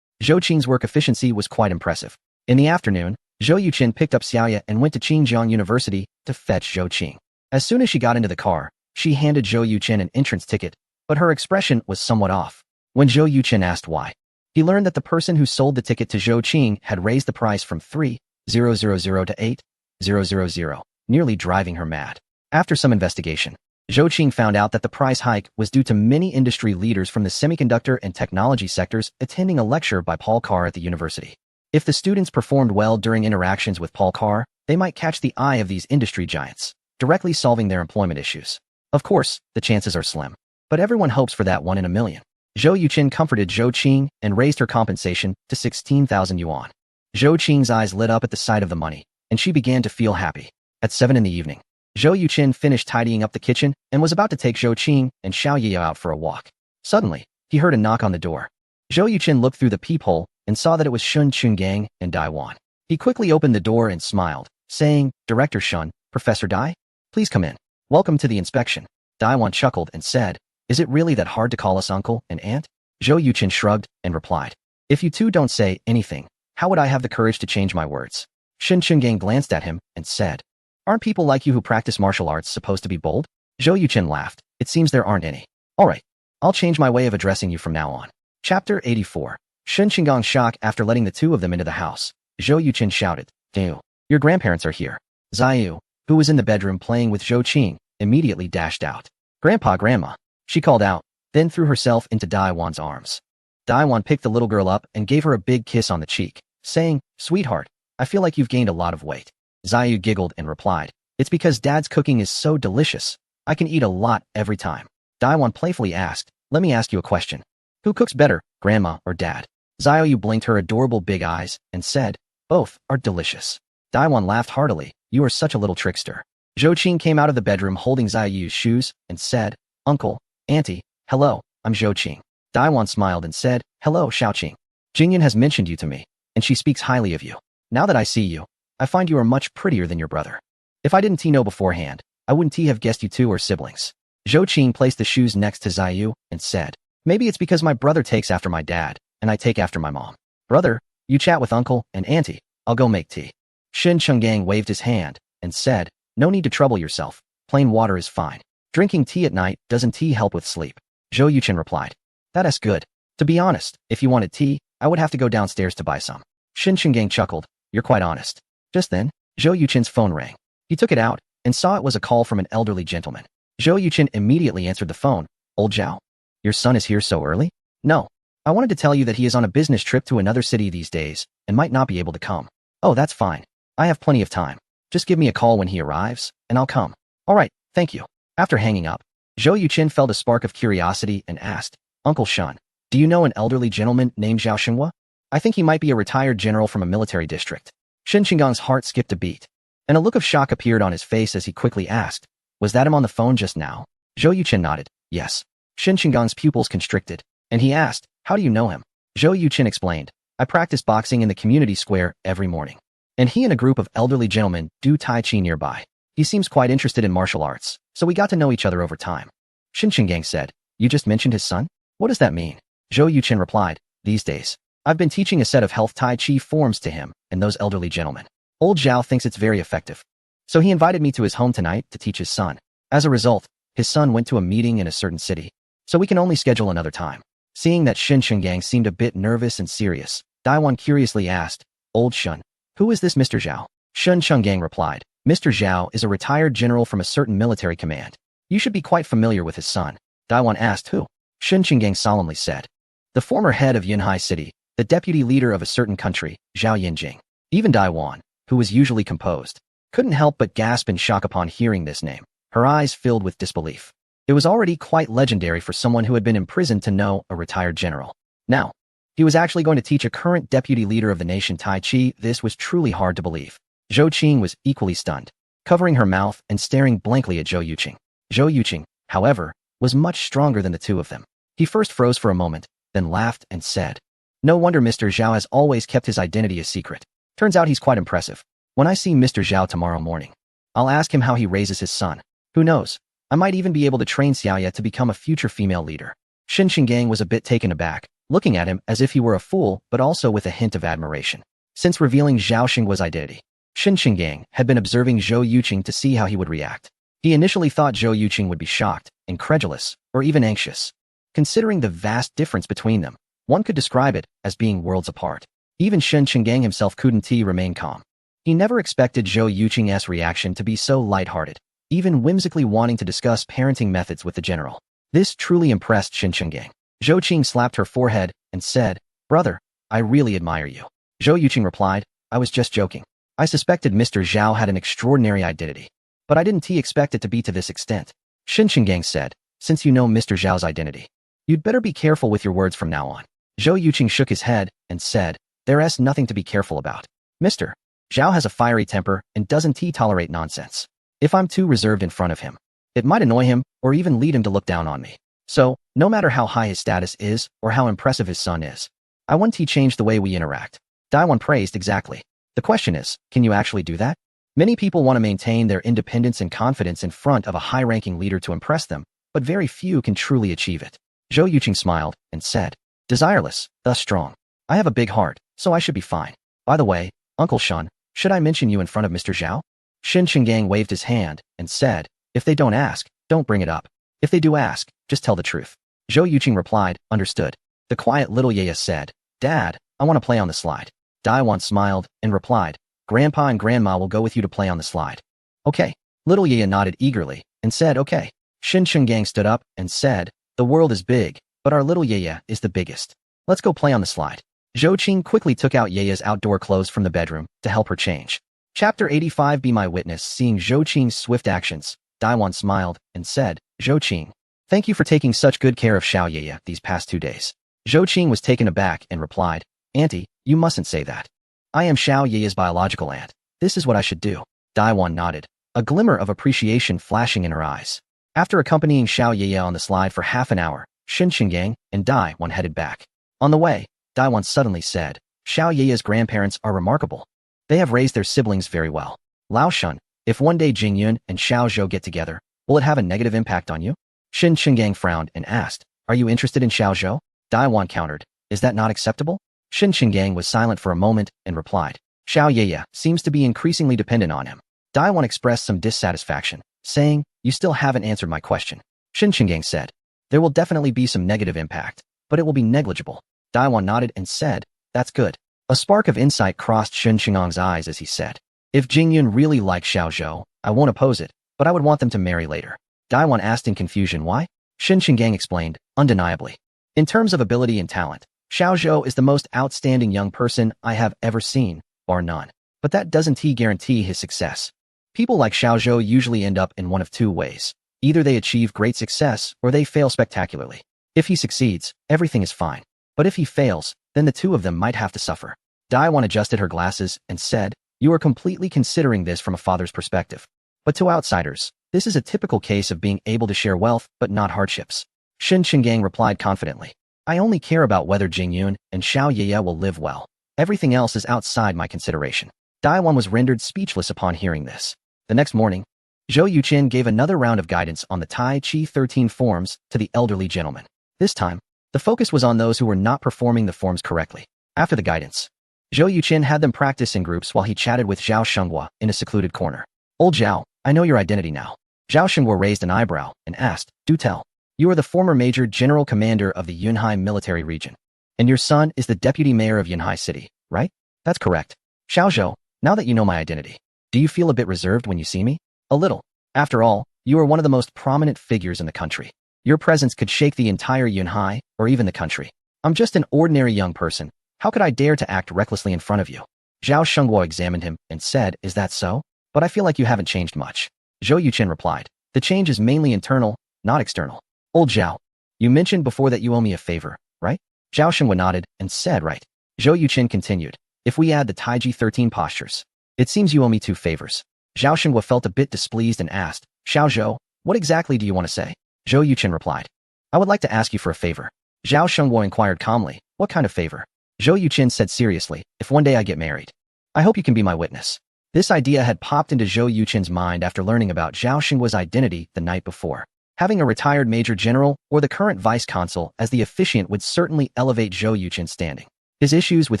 Zhou Qing's work efficiency was quite impressive. In the afternoon, Zhou Yuqin picked up Xiaoya and went to Qingjiang University to fetch Zhou Qing. As soon as she got into the car, she handed Zhou Yuqin an entrance ticket, but her expression was somewhat off. When Zhou Yuqin asked why, he learned that the person who sold the ticket to Zhou Qing had raised the price from 3,000 to 8,000, nearly driving her mad. After some investigation, Zhou Qing found out that the price hike was due to many industry leaders from the semiconductor and technology sectors attending a lecture by Paul Carr at the university. If the students performed well during interactions with Paul Carr, they might catch the eye of these industry giants, directly solving their employment issues. Of course, the chances are slim, but everyone hopes for that 1 in a million. Zhou Yuqin comforted Zhou Qing and raised her compensation to 16,000 yuan. Zhou Qing's eyes lit up at the sight of the money, and she began to feel happy. At 7 in the evening, Zhou Yuqin finished tidying up the kitchen and was about to take Zhou Qing and Xiao Yi out for a walk. Suddenly, he heard a knock on the door. Zhou Yuqin looked through the peephole and saw that it was Shun Chungang and Dai Wan. He quickly opened the door and smiled, saying, "Director Shun, Professor Dai? Please come in. Welcome to the inspection." Dai Wan chuckled and said, "Is it really that hard to call us uncle and aunt?" Zhou Yuqin shrugged and replied, "If you two don't say anything, how would I have the courage to change my words?" Shun Chungang glanced at him and said, "Aren't people like you who practice martial arts supposed to be bold?" Zhou Yuqin laughed. "It seems there aren't any. All right, I'll change my way of addressing you from now on." Chapter 84. Shun Qinggang's shock after letting the two of them into the house. Zhou Yuqin shouted, "Dao, your grandparents are here." Ziyu, who was in the bedroom playing with Zhou Qing, immediately dashed out. "Grandpa, Grandma," she called out, then threw herself into Dai Wan's arms. Dai Wan picked the little girl up and gave her a big kiss on the cheek, saying, "Sweetheart, I feel like you've gained a lot of weight." Ziyu giggled and replied, "It's because Dad's cooking is so delicious. I can eat a lot every time." Dai Wan playfully asked, "Let me ask you a question. Who cooks better, Grandma or Dad?" Ziyu blinked her adorable big eyes and said, "Both are delicious." Dai Wan laughed heartily. "You are such a little trickster." Zhou Qing came out of the bedroom holding Ziyu's shoes and said, "Uncle, Auntie, hello, I'm Zhou Qing." Dai Wan smiled and said, "Hello, Xiao Qing. Jingyan has mentioned you to me, and she speaks highly of you. Now that I see you, I find you are much prettier than your brother. If I didn't know beforehand, I wouldn't have guessed you two are siblings. Zhou Qing placed the shoes next to Ziyu and said, maybe it's because my brother takes after my dad, and I take after my mom. Brother, you chat with uncle and auntie. I'll go make tea. Shen Chenggang waved his hand and said, no need to trouble yourself. Plain water is fine. Drinking tea at night doesn't help with sleep. Zhou Yuchen replied, that's good. To be honest, if you wanted tea, I would have to go downstairs to buy some. Shen Chenggang chuckled, you're quite honest. Just then, Zhou Yuchen's phone rang. He took it out and saw it was a call from an elderly gentleman. Zhou Yuchen immediately answered the phone. Old Zhao, your son is here so early? No. I wanted to tell you that he is on a business trip to another city these days and might not be able to come. Oh, that's fine. I have plenty of time. Just give me a call when he arrives, and I'll come. All right, thank you. After hanging up, Zhou Yuchen felt a spark of curiosity and asked, Uncle Shun, do you know an elderly gentleman named Zhao Xinhua? I think he might be a retired general from a military district. Shen Qinggang's heart skipped a beat, and a look of shock appeared on his face as he quickly asked, was that him on the phone just now? Zhou Yuchen nodded, yes. Shen Qinggang's pupils constricted, and he asked, how do you know him? Zhou Yuchen explained, I practice boxing in the community square every morning. And he and a group of elderly gentlemen do Tai Chi nearby. He seems quite interested in martial arts, so we got to know each other over time. Shen Qinggang said, you just mentioned his son? What does that mean? Zhou Yuchen replied, these days, I've been teaching a set of health Tai Chi forms to him and those elderly gentlemen. Old Zhao thinks it's very effective. So he invited me to his home tonight to teach his son. As a result, his son went to a meeting in a certain city. So we can only schedule another time. Seeing that Shen Qinggang seemed a bit nervous and serious, Daiwan curiously asked, Old Shun, who is this Mr. Zhao? Shen Qinggang replied, Mr. Zhao is a retired general from a certain military command. You should be quite familiar with his son. Daiwan asked who? Shen Qinggang solemnly said, the former head of Yunhai City, the deputy leader of a certain country, Zhao Yinjing. Even Daiwan, who was usually composed, couldn't help but gasp in shock upon hearing this name. Her eyes filled with disbelief. It was already quite legendary for someone who had been imprisoned to know a retired general. Now, he was actually going to teach a current deputy leader of the nation Tai Chi. This was truly hard to believe. Zhou Qing was equally stunned, covering her mouth and staring blankly at Zhou Yuqing. Zhou Yuqing, however, was much stronger than the two of them. He first froze for a moment, then laughed and said, no wonder Mr. Zhao has always kept his identity a secret. Turns out he's quite impressive. When I see Mr. Zhao tomorrow morning, I'll ask him how he raises his son. Who knows? I might even be able to train Xiaoya to become a future female leader. Shen Qinggang was a bit taken aback, looking at him as if he were a fool, but also with a hint of admiration. Since revealing Zhao Xinghua's identity, Shen Qinggang had been observing Zhou Yuqing to see how he would react. He initially thought Zhou Yuqing would be shocked, incredulous, or even anxious. Considering the vast difference between them, one could describe it as being worlds apart. Even Shen Qinggang himself couldn't remain calm. He never expected Zhou Yuqing's reaction to be so lighthearted, even whimsically wanting to discuss parenting methods with the general. This truly impressed Shen Qinggang. Zhou Qing slapped her forehead and said, brother, I really admire you. Zhou Yuqing replied, I was just joking. I suspected Mr. Zhao had an extraordinary identity, but I didn't expect it to be to this extent. Shen Qinggang said, since you know Mr. Zhao's identity, you'd better be careful with your words from now on. Zhou Yuqing shook his head and said, there's nothing to be careful about. Mr. Zhao has a fiery temper and doesn't tolerate nonsense. If I'm too reserved in front of him, it might annoy him or even lead him to look down on me. So, no matter how high his status is or how impressive his son is, I want to change the way we interact. Daiwan praised exactly. The question is, can you actually do that? Many people want to maintain their independence and confidence in front of a high-ranking leader to impress them, but very few can truly achieve it. Zhou Yuqing smiled and said, desireless, thus strong. I have a big heart, so I should be fine. By the way, Uncle Shun, should I mention you in front of Mr. Zhao? Shen Qinggang waved his hand and said, if they don't ask, don't bring it up. If they do ask, just tell the truth. Zhou Yuqing replied, understood. The quiet little Yaya said, Dad, I want to play on the slide. Daiwan smiled and replied, Grandpa and Grandma will go with you to play on the slide. Okay. Little Yaya nodded eagerly and said, okay. Shen Qinggang stood up and said, the world is big, but our little Yaya is the biggest. Let's go play on the slide. Zhou Qing quickly took out Yaya's outdoor clothes from the bedroom to help her change. Chapter 85. Be my witness. Seeing Zhou Qing's swift actions, Daiwan smiled and said, Zhou Qing, thank you for taking such good care of Xiao Yaya these past 2 days. Zhou Qing was taken aback and replied, Auntie, you mustn't say that. I am Xiao Yaya's biological aunt. This is what I should do. Daiwan nodded, a glimmer of appreciation flashing in her eyes. After accompanying Xiao Yaya on the slide for half an hour, Shen Qinggang and Daiwan headed back. On the way, Daiwan suddenly said, Xiao Yaya's grandparents are remarkable. They have raised their siblings very well. Lao Shun, if one day Jingyun and Xiao Zhou get together, will it have a negative impact on you? Shen Qinggang frowned and asked, are you interested in Xiao Zhou? Daiwan countered, is that not acceptable? Shen Qinggang was silent for a moment and replied, Xiao Yeye seems to be increasingly dependent on him. Daiwan expressed some dissatisfaction, saying, you still haven't answered my question. Shen Qinggang said, there will definitely be some negative impact, but it will be negligible. Daiwan nodded and said, that's good. A spark of insight crossed Shen Qinggang's eyes as he said, if Jingyun really likes Xiao Zhou, I won't oppose it, but I would want them to marry later. Daiwan asked in confusion why? Shen Qinggang explained, undeniably. In terms of ability and talent, Xiao Zhou is the most outstanding young person I have ever seen, bar none. But that doesn't guarantee his success. People like Xiao Zhou usually end up in one of two ways. Either they achieve great success or they fail spectacularly. If he succeeds, everything is fine. But if he fails, then the two of them might have to suffer. Daiwan adjusted her glasses and said, you are completely considering this from a father's perspective. But to outsiders, this is a typical case of being able to share wealth but not hardships. Shen Qinggang replied confidently, I only care about whether Jingyun and Xiao Yeye will live well. Everything else is outside my consideration. Daiwan was rendered speechless upon hearing this. The next morning, Zhou Yuqin gave another round of guidance on the Tai Chi 13 forms to the elderly gentleman. This time, the focus was on those who were not performing the forms correctly. After the guidance, Zhou Yuqin had them practice in groups while he chatted with Zhao Shenghua in a secluded corner. Old Zhao, I know your identity now. Zhao Shenghua raised an eyebrow and asked, do tell. You are the former Major General Commander of the Yunhai military region. And your son is the Deputy Mayor of Yunhai City, right? That's correct. Xiao Zhou, now that you know my identity, do you feel a bit reserved when you see me? A little. After all, you are one of the most prominent figures in the country. Your presence could shake the entire Yunhai or even the country. I'm just an ordinary young person. How could I dare to act recklessly in front of you? Zhao Shenghua examined him and said, is that so? But I feel like you haven't changed much. Zhou Yuqin replied, the change is mainly internal, not external. Old Zhao, you mentioned before that you owe me a favor, right? Zhao Shenghua nodded and said, right. Zhou Yuqin continued, if we add the Taiji 13 postures, it seems you owe me 2 favors. Zhao Shenghua felt a bit displeased and asked, Xiao Zhou, what exactly do you want to say? Zhou Yuqin replied, I would like to ask you for a favor. Zhao Shenghua inquired calmly, what kind of favor? Zhou Yuqin said seriously, if one day I get married, I hope you can be my witness. This idea had popped into Zhou Yuqin's mind after learning about Zhao Shenghua's identity the night before. Having a retired major general or the current vice consul as the officiant would certainly elevate Zhou Yuqin's standing. His issues with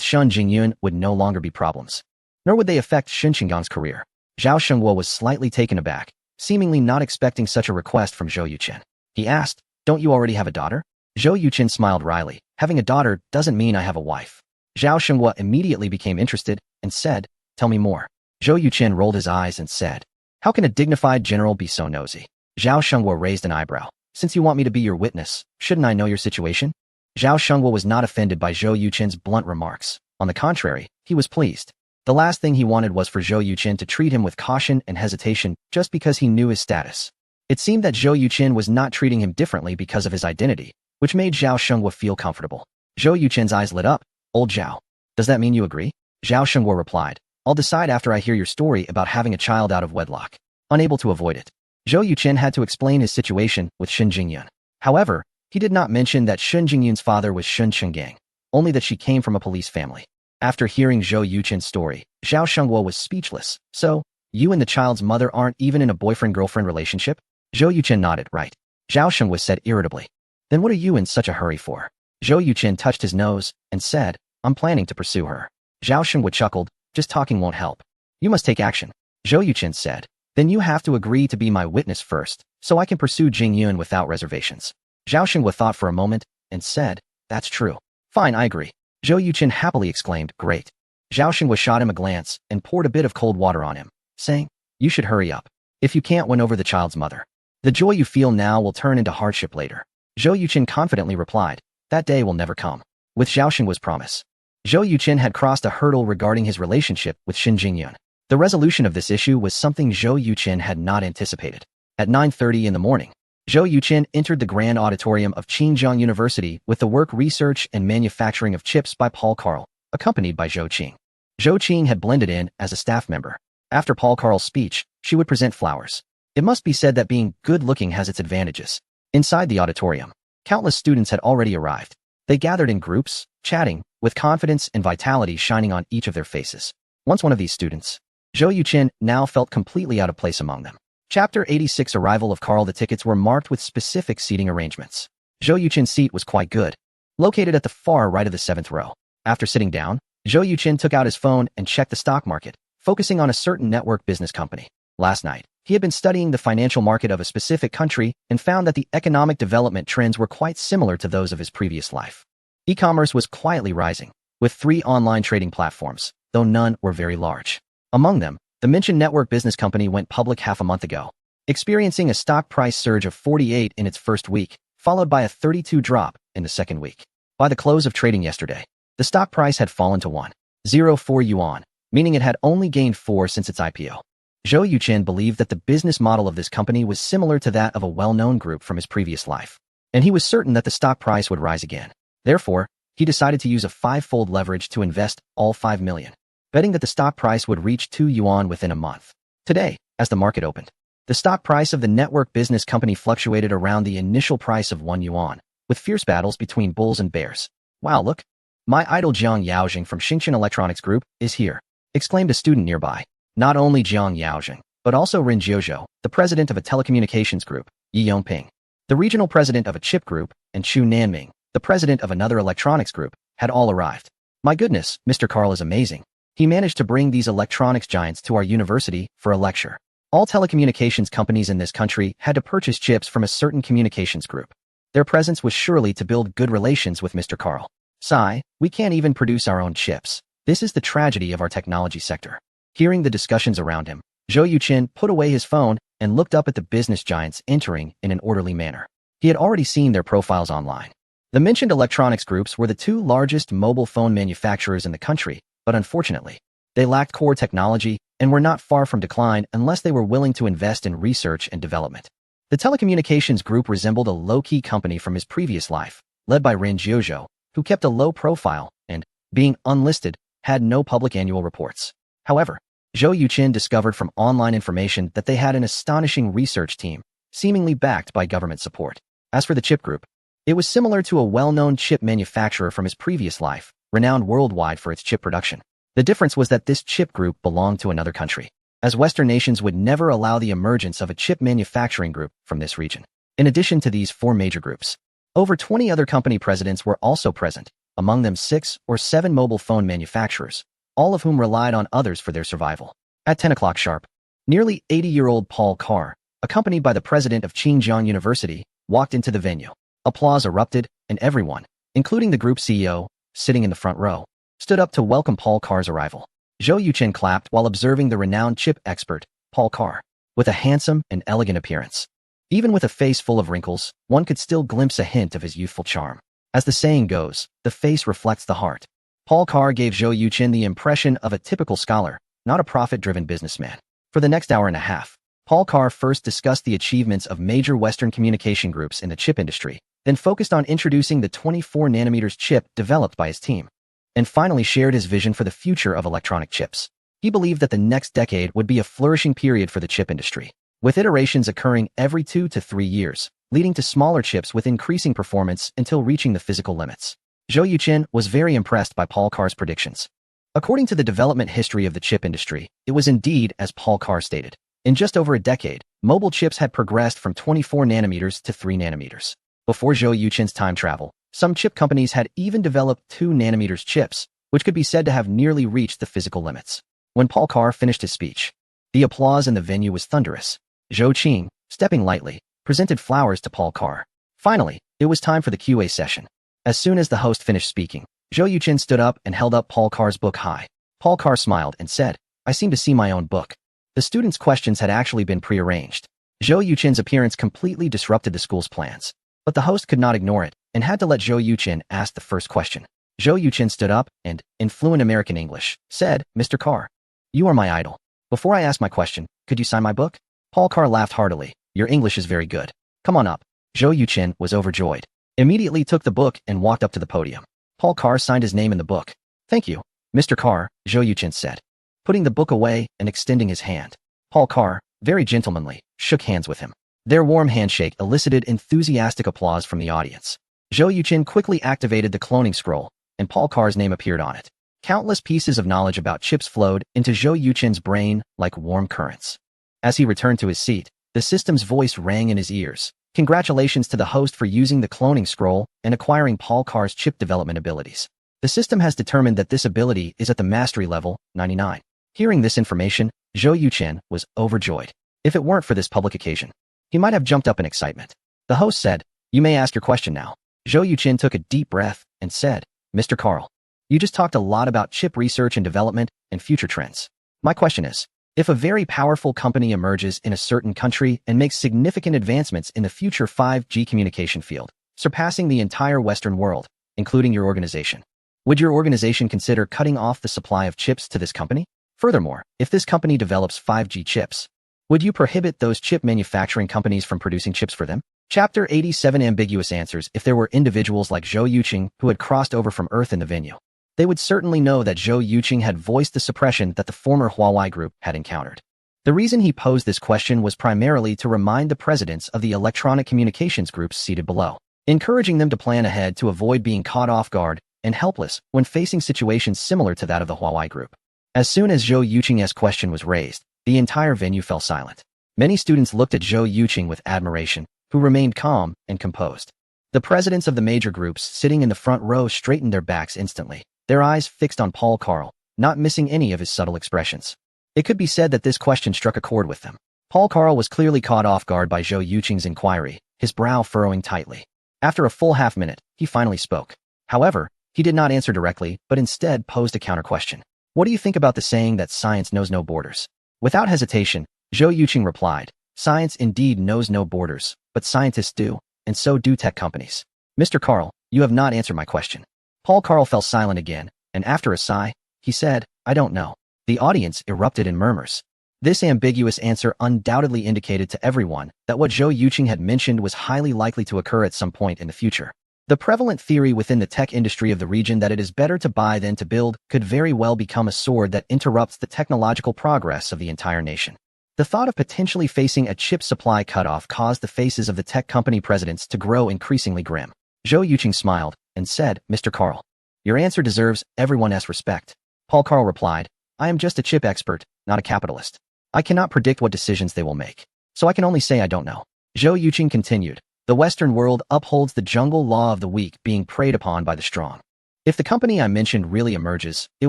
Shun Jingyun would no longer be problems, nor would they affect Shen Qinggang's career. Zhao Shenghua was slightly taken aback, seemingly not expecting such a request from Zhou Yuqin. He asked, don't you already have a daughter? Zhou Yuqin smiled wryly, having a daughter doesn't mean I have a wife. Zhao Shenghua immediately became interested and said, tell me more. Zhou Yuqin rolled his eyes and said, how can a dignified general be so nosy? Zhao Shenghua raised an eyebrow. Since you want me to be your witness, shouldn't I know your situation? Zhao Shenghua was not offended by Zhou Yuqin's blunt remarks. On the contrary, he was pleased. The last thing he wanted was for Zhou Yuqin to treat him with caution and hesitation just because he knew his status. It seemed that Zhou Yuqin was not treating him differently because of his identity, which made Zhao Shenghua feel comfortable. Zhou Yuqin's eyes lit up. Old Zhao, does that mean you agree? Zhao Shenghua replied, I'll decide after I hear your story about having a child out of wedlock. Unable to avoid it, Zhou Yuqin had to explain his situation with Shen Jingyun. However, he did not mention that Shen Jingyun's father was Shen Qinggang, only that she came from a police family. After hearing Zhou Yuqin's story, Zhao Shenghua was speechless. So, you and the child's mother aren't even in a boyfriend-girlfriend relationship? Zhou Yuqin nodded, right. Zhao Shenghua said irritably. Then what are you in such a hurry for? Zhou Yuqin touched his nose and said, I'm planning to pursue her. Zhao Shenghua chuckled, just talking won't help. You must take action. Zhou Yuqin said, then you have to agree to be my witness first, so I can pursue Jingyun without reservations. Zhao Shenghua thought for a moment and said, that's true. Fine, I agree. Zhou Yuqin happily exclaimed, great. Zhao Shenghua shot him a glance and poured a bit of cold water on him, saying, you should hurry up. If you can't win over the child's mother, the joy you feel now will turn into hardship later. Zhou Yuqin confidently replied, that day will never come. With Zhao Shenhua's promise, Zhou Yuqin had crossed a hurdle regarding his relationship with Shen Jingyun. The resolution of this issue was something Zhou Yuqin had not anticipated. At 9:30 in the morning, Zhou Yuqin entered the grand auditorium of Qinjiang University with the work Research and Manufacturing of Chips by Paul Karl, accompanied by Zhou Qing. Zhou Qing had blended in as a staff member. After Paul Karl's speech, she would present flowers. It must be said that being good-looking has its advantages. Inside the auditorium, countless students had already arrived. They gathered in groups, chatting, with confidence and vitality shining on each of their faces. Once one of these students, Zhou Yuqin now felt completely out of place among them. Chapter 86 Arrival of Carl. The tickets were marked with specific seating arrangements. Zhou Yuqin's seat was quite good, located at the far right of the 7th row. After sitting down, Zhou Yuqin took out his phone and checked the stock market, focusing on a certain network business company. Last night, he had been studying the financial market of a specific country and found that the economic development trends were quite similar to those of his previous life. E-commerce was quietly rising, with 3 online trading platforms, though none were very large. Among them, the mentioned network business company went public half a month ago, experiencing a stock price surge of 48 in its first week, followed by a 32 drop in the second week. By the close of trading yesterday, the stock price had fallen to 104 yuan, meaning it had only gained 4 since its IPO. Zhou Yuqin believed that the business model of this company was similar to that of a well-known group from his previous life, and he was certain that the stock price would rise again. Therefore, he decided to use a 5-fold leverage to invest all 5 million, betting that the stock price would reach 2 yuan within a month. Today, as the market opened, the stock price of the network business company fluctuated around the initial price of 1 yuan, with fierce battles between bulls and bears. "Wow, look! My idol Jiang Yaojing from Xingchen Electronics Group is here," exclaimed a student nearby. Not only Jiang Yaojing, but also Ren Jiuzhou, the president of a telecommunications group, Yi Yongping, the regional president of a chip group, and Chu Nanming, the president of another electronics group, had all arrived. "My goodness, Mr. Carl is amazing. He managed to bring these electronics giants to our university for a lecture." All telecommunications companies in this country had to purchase chips from a certain communications group. Their presence was surely to build good relations with Mr. Carl. "Sigh, we can't even produce our own chips. This is the tragedy of our technology sector." Hearing the discussions around him, Zhou Yuqin put away his phone and looked up at the business giants entering in an orderly manner. He had already seen their profiles online. The mentioned electronics groups were the 2 largest mobile phone manufacturers in the country, but unfortunately, they lacked core technology and were not far from decline unless they were willing to invest in research and development. The telecommunications group resembled a low-key company from his previous life, led by Ren Jiuzhou, who kept a low profile and, being unlisted, had no public annual reports. However, Zhou Yuqin discovered from online information that they had an astonishing research team, seemingly backed by government support. As for the chip group, it was similar to a well-known chip manufacturer from his previous life, renowned worldwide for its chip production. The difference was that this chip group belonged to another country, as Western nations would never allow the emergence of a chip manufacturing group from this region. In addition to these 4 major groups, over 20 other company presidents were also present, among them 6 or 7 mobile phone manufacturers, all of whom relied on others for their survival. At 10 o'clock sharp, nearly 80-year-old Paul Carr, accompanied by the president of Qinjiang University, walked into the venue. Applause erupted, and everyone, including the group CEO, sitting in the front row, stood up to welcome Paul Carr's arrival. Zhou Yuqin clapped while observing the renowned chip expert, Paul Carr, with a handsome and elegant appearance. Even with a face full of wrinkles, one could still glimpse a hint of his youthful charm. As the saying goes, the face reflects the heart. Paul Carr gave Zhou Yuqin the impression of a typical scholar, not a profit-driven businessman. For the next hour and a half, Paul Carr first discussed the achievements of major Western communication groups in the chip industry, then focused on introducing the 24nm chip developed by his team, and finally shared his vision for the future of electronic chips. He believed that the next decade would be a flourishing period for the chip industry, with iterations occurring every 2 to 3 years, leading to smaller chips with increasing performance until reaching the physical limits. Zhou Yuqin was very impressed by Paul Carr's predictions. According to the development history of the chip industry, it was indeed as Paul Carr stated. In just over a decade, mobile chips had progressed from 24 nanometers to 3 nanometers. Before Zhou Yuqin's time travel, some chip companies had even developed 2 nanometers chips, which could be said to have nearly reached the physical limits. When Paul Carr finished his speech, the applause in the venue was thunderous. Zhou Qing, stepping lightly, presented flowers to Paul Carr. Finally, it was time for the QA session. As soon as the host finished speaking, Zhou Yuqin stood up and held up Paul Carr's book high. Paul Carr smiled and said, "I seem to see my own book." The students' questions had actually been prearranged. Zhou Yuqin's appearance completely disrupted the school's plans, but the host could not ignore it and had to let Zhou Yuqin ask the first question. Zhou Yuqin stood up and, in fluent American English, said, "Mr. Carr, you are my idol. Before I ask my question, could you sign my book?" Paul Carr laughed heartily. "Your English is very good. Come on up." Zhou Yuqin was overjoyed, immediately took the book and walked up to the podium. Paul Carr signed his name in the book. "Thank you, Mr. Carr," Zhou Yuqin said, putting the book away and extending his hand. Paul Carr, very gentlemanly, shook hands with him. Their warm handshake elicited enthusiastic applause from the audience. Zhou Yuqin quickly activated the cloning scroll, and Paul Carr's name appeared on it. Countless pieces of knowledge about chips flowed into Zhou Yuqin's brain like warm currents. As he returned to his seat, the system's voice rang in his ears. Congratulations to the host for using the cloning scroll and acquiring Paul Carr's chip development abilities. The system has determined that this ability is at the mastery level, 99. Hearing this information, Zhou Yuqin was overjoyed. If it weren't for this public occasion, he might have jumped up in excitement. The host said, "You may ask your question now." Zhou Yuqin took a deep breath and said, "Mr. Carl, you just talked a lot about chip research and development and future trends. My question is, if a very powerful company emerges in a certain country and makes significant advancements in the future 5G communication field, surpassing the entire Western world, including your organization, would your organization consider cutting off the supply of chips to this company? Furthermore, if this company develops 5G chips, would you prohibit those chip manufacturing companies from producing chips for them?" Chapter 87 Ambiguous Answers. If there were individuals like Zhou Yuqing who had crossed over from Earth in the venue, they would certainly know that Zhou Yuqing had voiced the suppression that the former Huawei group had encountered. The reason he posed this question was primarily to remind the presidents of the electronic communications groups seated below, encouraging them to plan ahead to avoid being caught off guard and helpless when facing situations similar to that of the Huawei group. As soon as Zhou Yuqing's question was raised, the entire venue fell silent. Many students looked at Zhou Yuqing with admiration, who remained calm and composed. The presidents of the major groups sitting in the front row straightened their backs instantly, their eyes fixed on Paul Carl, not missing any of his subtle expressions. It could be said that this question struck a chord with them. Paul Carl was clearly caught off guard by Zhou Yuqing's inquiry, his brow furrowing tightly. After a full half-minute, he finally spoke. However, he did not answer directly, but instead posed a counter-question. "What do you think about the saying that science knows no borders?" Without hesitation, Zhou Yuqing replied, "Science indeed knows no borders, but scientists do, and so do tech companies." "Mr. Carl, you have not answered my question." Paul Carl fell silent again, and after a sigh, he said, "I don't know." The audience erupted in murmurs. This ambiguous answer undoubtedly indicated to everyone that what Zhou Yuqing had mentioned was highly likely to occur at some point in the future. The prevalent theory within the tech industry of the region that it is better to buy than to build could very well become a sword that interrupts the technological progress of the entire nation. The thought of potentially facing a chip supply cutoff caused the faces of the tech company presidents to grow increasingly grim. Zhou Yuqing smiled and said, "Mr. Carl, your answer deserves everyone's respect." Paul Carl replied, "I am just a chip expert, not a capitalist. I cannot predict what decisions they will make, so I can only say I don't know." Zhou Yuqing continued, "The Western world upholds the jungle law of the weak being preyed upon by the strong. If the company I mentioned really emerges, it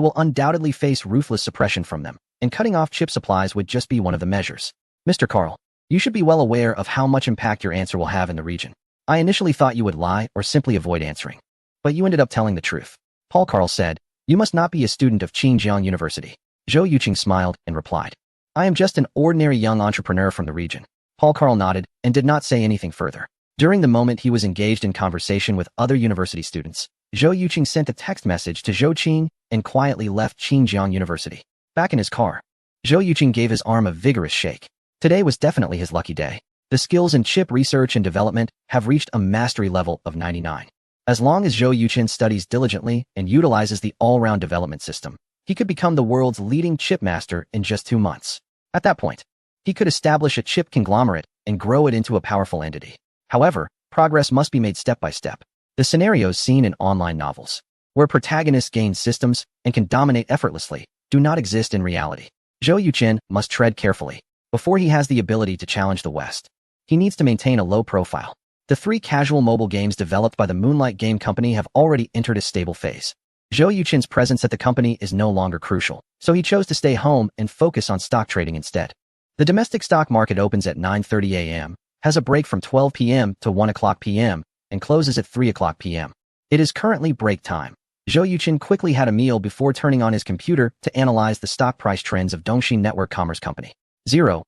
will undoubtedly face ruthless suppression from them, and cutting off chip supplies would just be one of the measures. Mr. Carl, you should be well aware of how much impact your answer will have in the region. I initially thought you would lie or simply avoid answering, but you ended up telling the truth." Paul Carl said, "You must not be a student of Xinjiang University." Zhou Yuqing smiled and replied, "I am just an ordinary young entrepreneur from the region." Paul Carl nodded and did not say anything further. During the moment he was engaged in conversation with other university students, Zhou Yuqing sent a text message to Zhou Qing and quietly left Xinjiang University. Back in his car, Zhou Yuqing gave his arm a vigorous shake. Today was definitely his lucky day. The skills in chip research and development have reached a mastery level of 99. As long as Zhou Yuqing studies diligently and utilizes the all-round development system, he could become the world's leading chip master in just 2 months. At that point, he could establish a chip conglomerate and grow it into a powerful entity. However, progress must be made step by step. The scenarios seen in online novels, where protagonists gain systems and can dominate effortlessly, do not exist in reality. Zhou Yuqin must tread carefully. Before he has the ability to challenge the West, he needs to maintain a low profile. The 3 casual mobile games developed by the Moonlight Game Company have already entered a stable phase. Zhou Yuqin's presence at the company is no longer crucial, so he chose to stay home and focus on stock trading instead. The domestic stock market opens at 9:30 a.m., has a break from 12 p.m. to 1 o'clock p.m., and closes at 3 o'clock p.m. It is currently break time. Zhou Yuqin quickly had a meal before turning on his computer to analyze the stock price trends of Dongxin Network Commerce Company.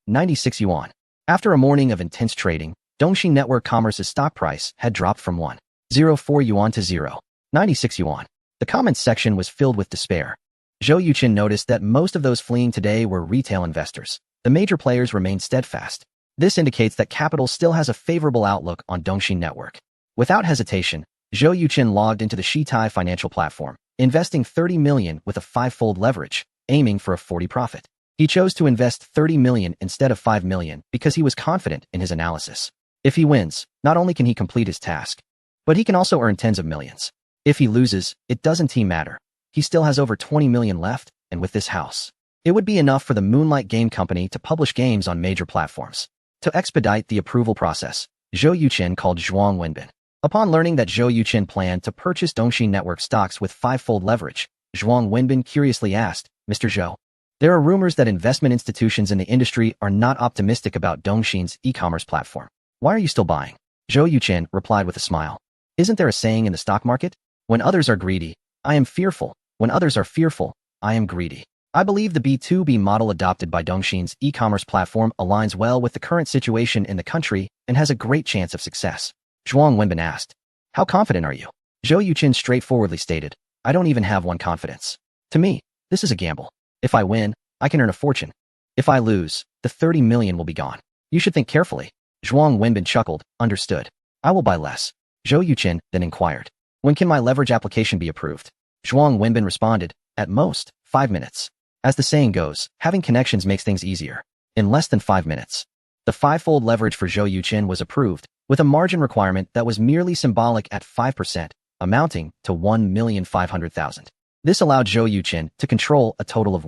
96 yuan. After a morning of intense trading, Dongxin Network Commerce's stock price had dropped from 104 yuan to 96 yuan. The comments section was filled with despair. Zhou Yuqin noticed that most of those fleeing today were retail investors. The major players remained steadfast. This indicates that capital still has a favorable outlook on Dongxin Network. Without hesitation, Zhou Yuqin logged into the Shitai financial platform, investing 30 million with a 5-fold leverage, aiming for a 40 profit. He chose to invest 30 million instead of 5 million because he was confident in his analysis. If he wins, not only can he complete his task, but he can also earn tens of millions. If he loses, it doesn't matter. He still has over 20 million left, and with this house, it would be enough for the Moonlight Game Company to publish games on major platforms. To expedite the approval process, Zhou Yuqin called Zhuang Wenbin. Upon learning that Zhou Yuqin planned to purchase Dongxin Network stocks with five-fold leverage, Zhuang Wenbin curiously asked, Mr. Zhou, there are rumors that investment institutions in the industry are not optimistic about Dongxin's e-commerce platform. Why are you still buying? Zhou Yuqin replied with a smile. Isn't there a saying in the stock market? When others are greedy, I am fearful. When others are fearful, I am greedy. I believe the B2B model adopted by Dongxin's e-commerce platform aligns well with the current situation in the country and has a great chance of success. Zhuang Wenbin asked, how confident are you? Zhou Yuqin straightforwardly stated, I don't even have one confidence. To me, this is a gamble. If I win, I can earn a fortune. If I lose, the 30 million will be gone. You should think carefully. Zhuang Wenbin chuckled, understood. I will buy less. Zhou Yuqin then inquired, when can my leverage application be approved? Zhuang Wenbin responded, at most, 5 minutes. As the saying goes, having connections makes things easier. In less than 5 minutes, the five-fold leverage for Zhou Yuqin was approved, with a margin requirement that was merely symbolic at 5%, amounting to 1,500,000. This allowed Zhou Yuqin to control a total of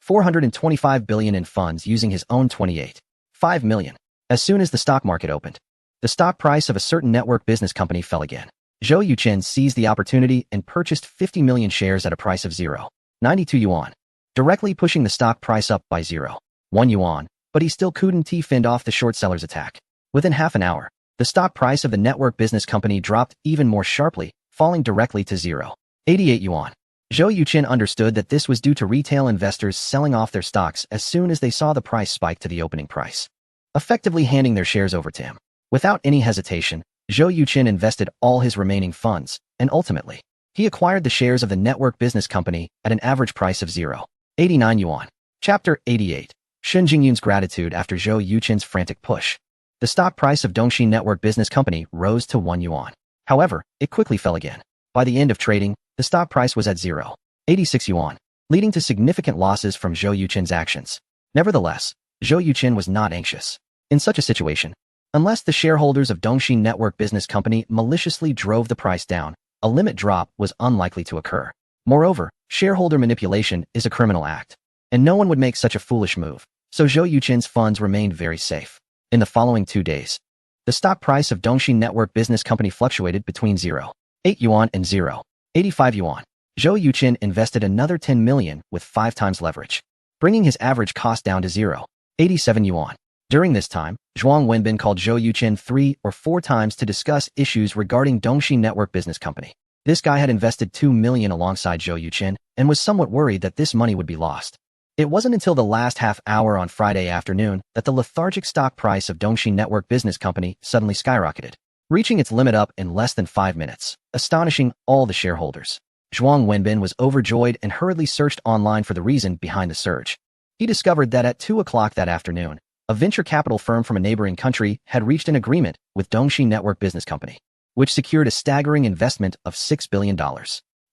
425 billion in funds using his own 28.5 million. As soon as the stock market opened, the stock price of a certain network business company fell again. Zhou Yuqin seized the opportunity and purchased 50 million shares at a price of 0.92 yuan, directly pushing the stock price up by 0.1 yuan, but he still couldn't fend off the short sellers' attack. Within half an hour, the stock price of the network business company dropped even more sharply, falling directly to 0.88 yuan. Zhou Yuqin understood that this was due to retail investors selling off their stocks as soon as they saw the price spike to the opening price, effectively handing their shares over to him. Without any hesitation, Zhou Yuqin invested all his remaining funds, and ultimately, he acquired the shares of the network business company at an average price of 0.89 yuan. Chapter 88. Shen Jingyun's gratitude after Zhou Yuqin's frantic push. The stock price of Dongxin Network Business Company rose to 1 yuan. However, it quickly fell again. By the end of trading, the stock price was at 0.86 yuan, leading to significant losses from Zhou Yuqin's actions. Nevertheless, Zhou Yuqin was not anxious. In such a situation, unless the shareholders of Dongxin Network Business Company maliciously drove the price down, a limit drop was unlikely to occur. Moreover, shareholder manipulation is a criminal act, and no one would make such a foolish move, so Zhou Yuqin's funds remained very safe. In the following 2 days, the stock price of Dongxin Network Business Company fluctuated between 0.8 yuan and 0.85 yuan. Zhou Yuqin invested another 10 million with 5 times leverage, bringing his average cost down to 0.87 yuan. During this time, Zhuang Wenbin called Zhou Yuqin 3 or 4 times to discuss issues regarding Dongxin Network Business Company. This guy had invested 2 million alongside Zhou Yuqin and was somewhat worried that this money would be lost. It wasn't until the last half hour on Friday afternoon that the lethargic stock price of Dongxin Network Business Company suddenly skyrocketed, reaching its limit up in less than 5 minutes, astonishing all the shareholders. Zhuang Wenbin was overjoyed and hurriedly searched online for the reason behind the surge. He discovered that at 2 o'clock that afternoon, a venture capital firm from a neighboring country had reached an agreement with Dongxin Network Business Company, which secured a staggering investment of $6 billion.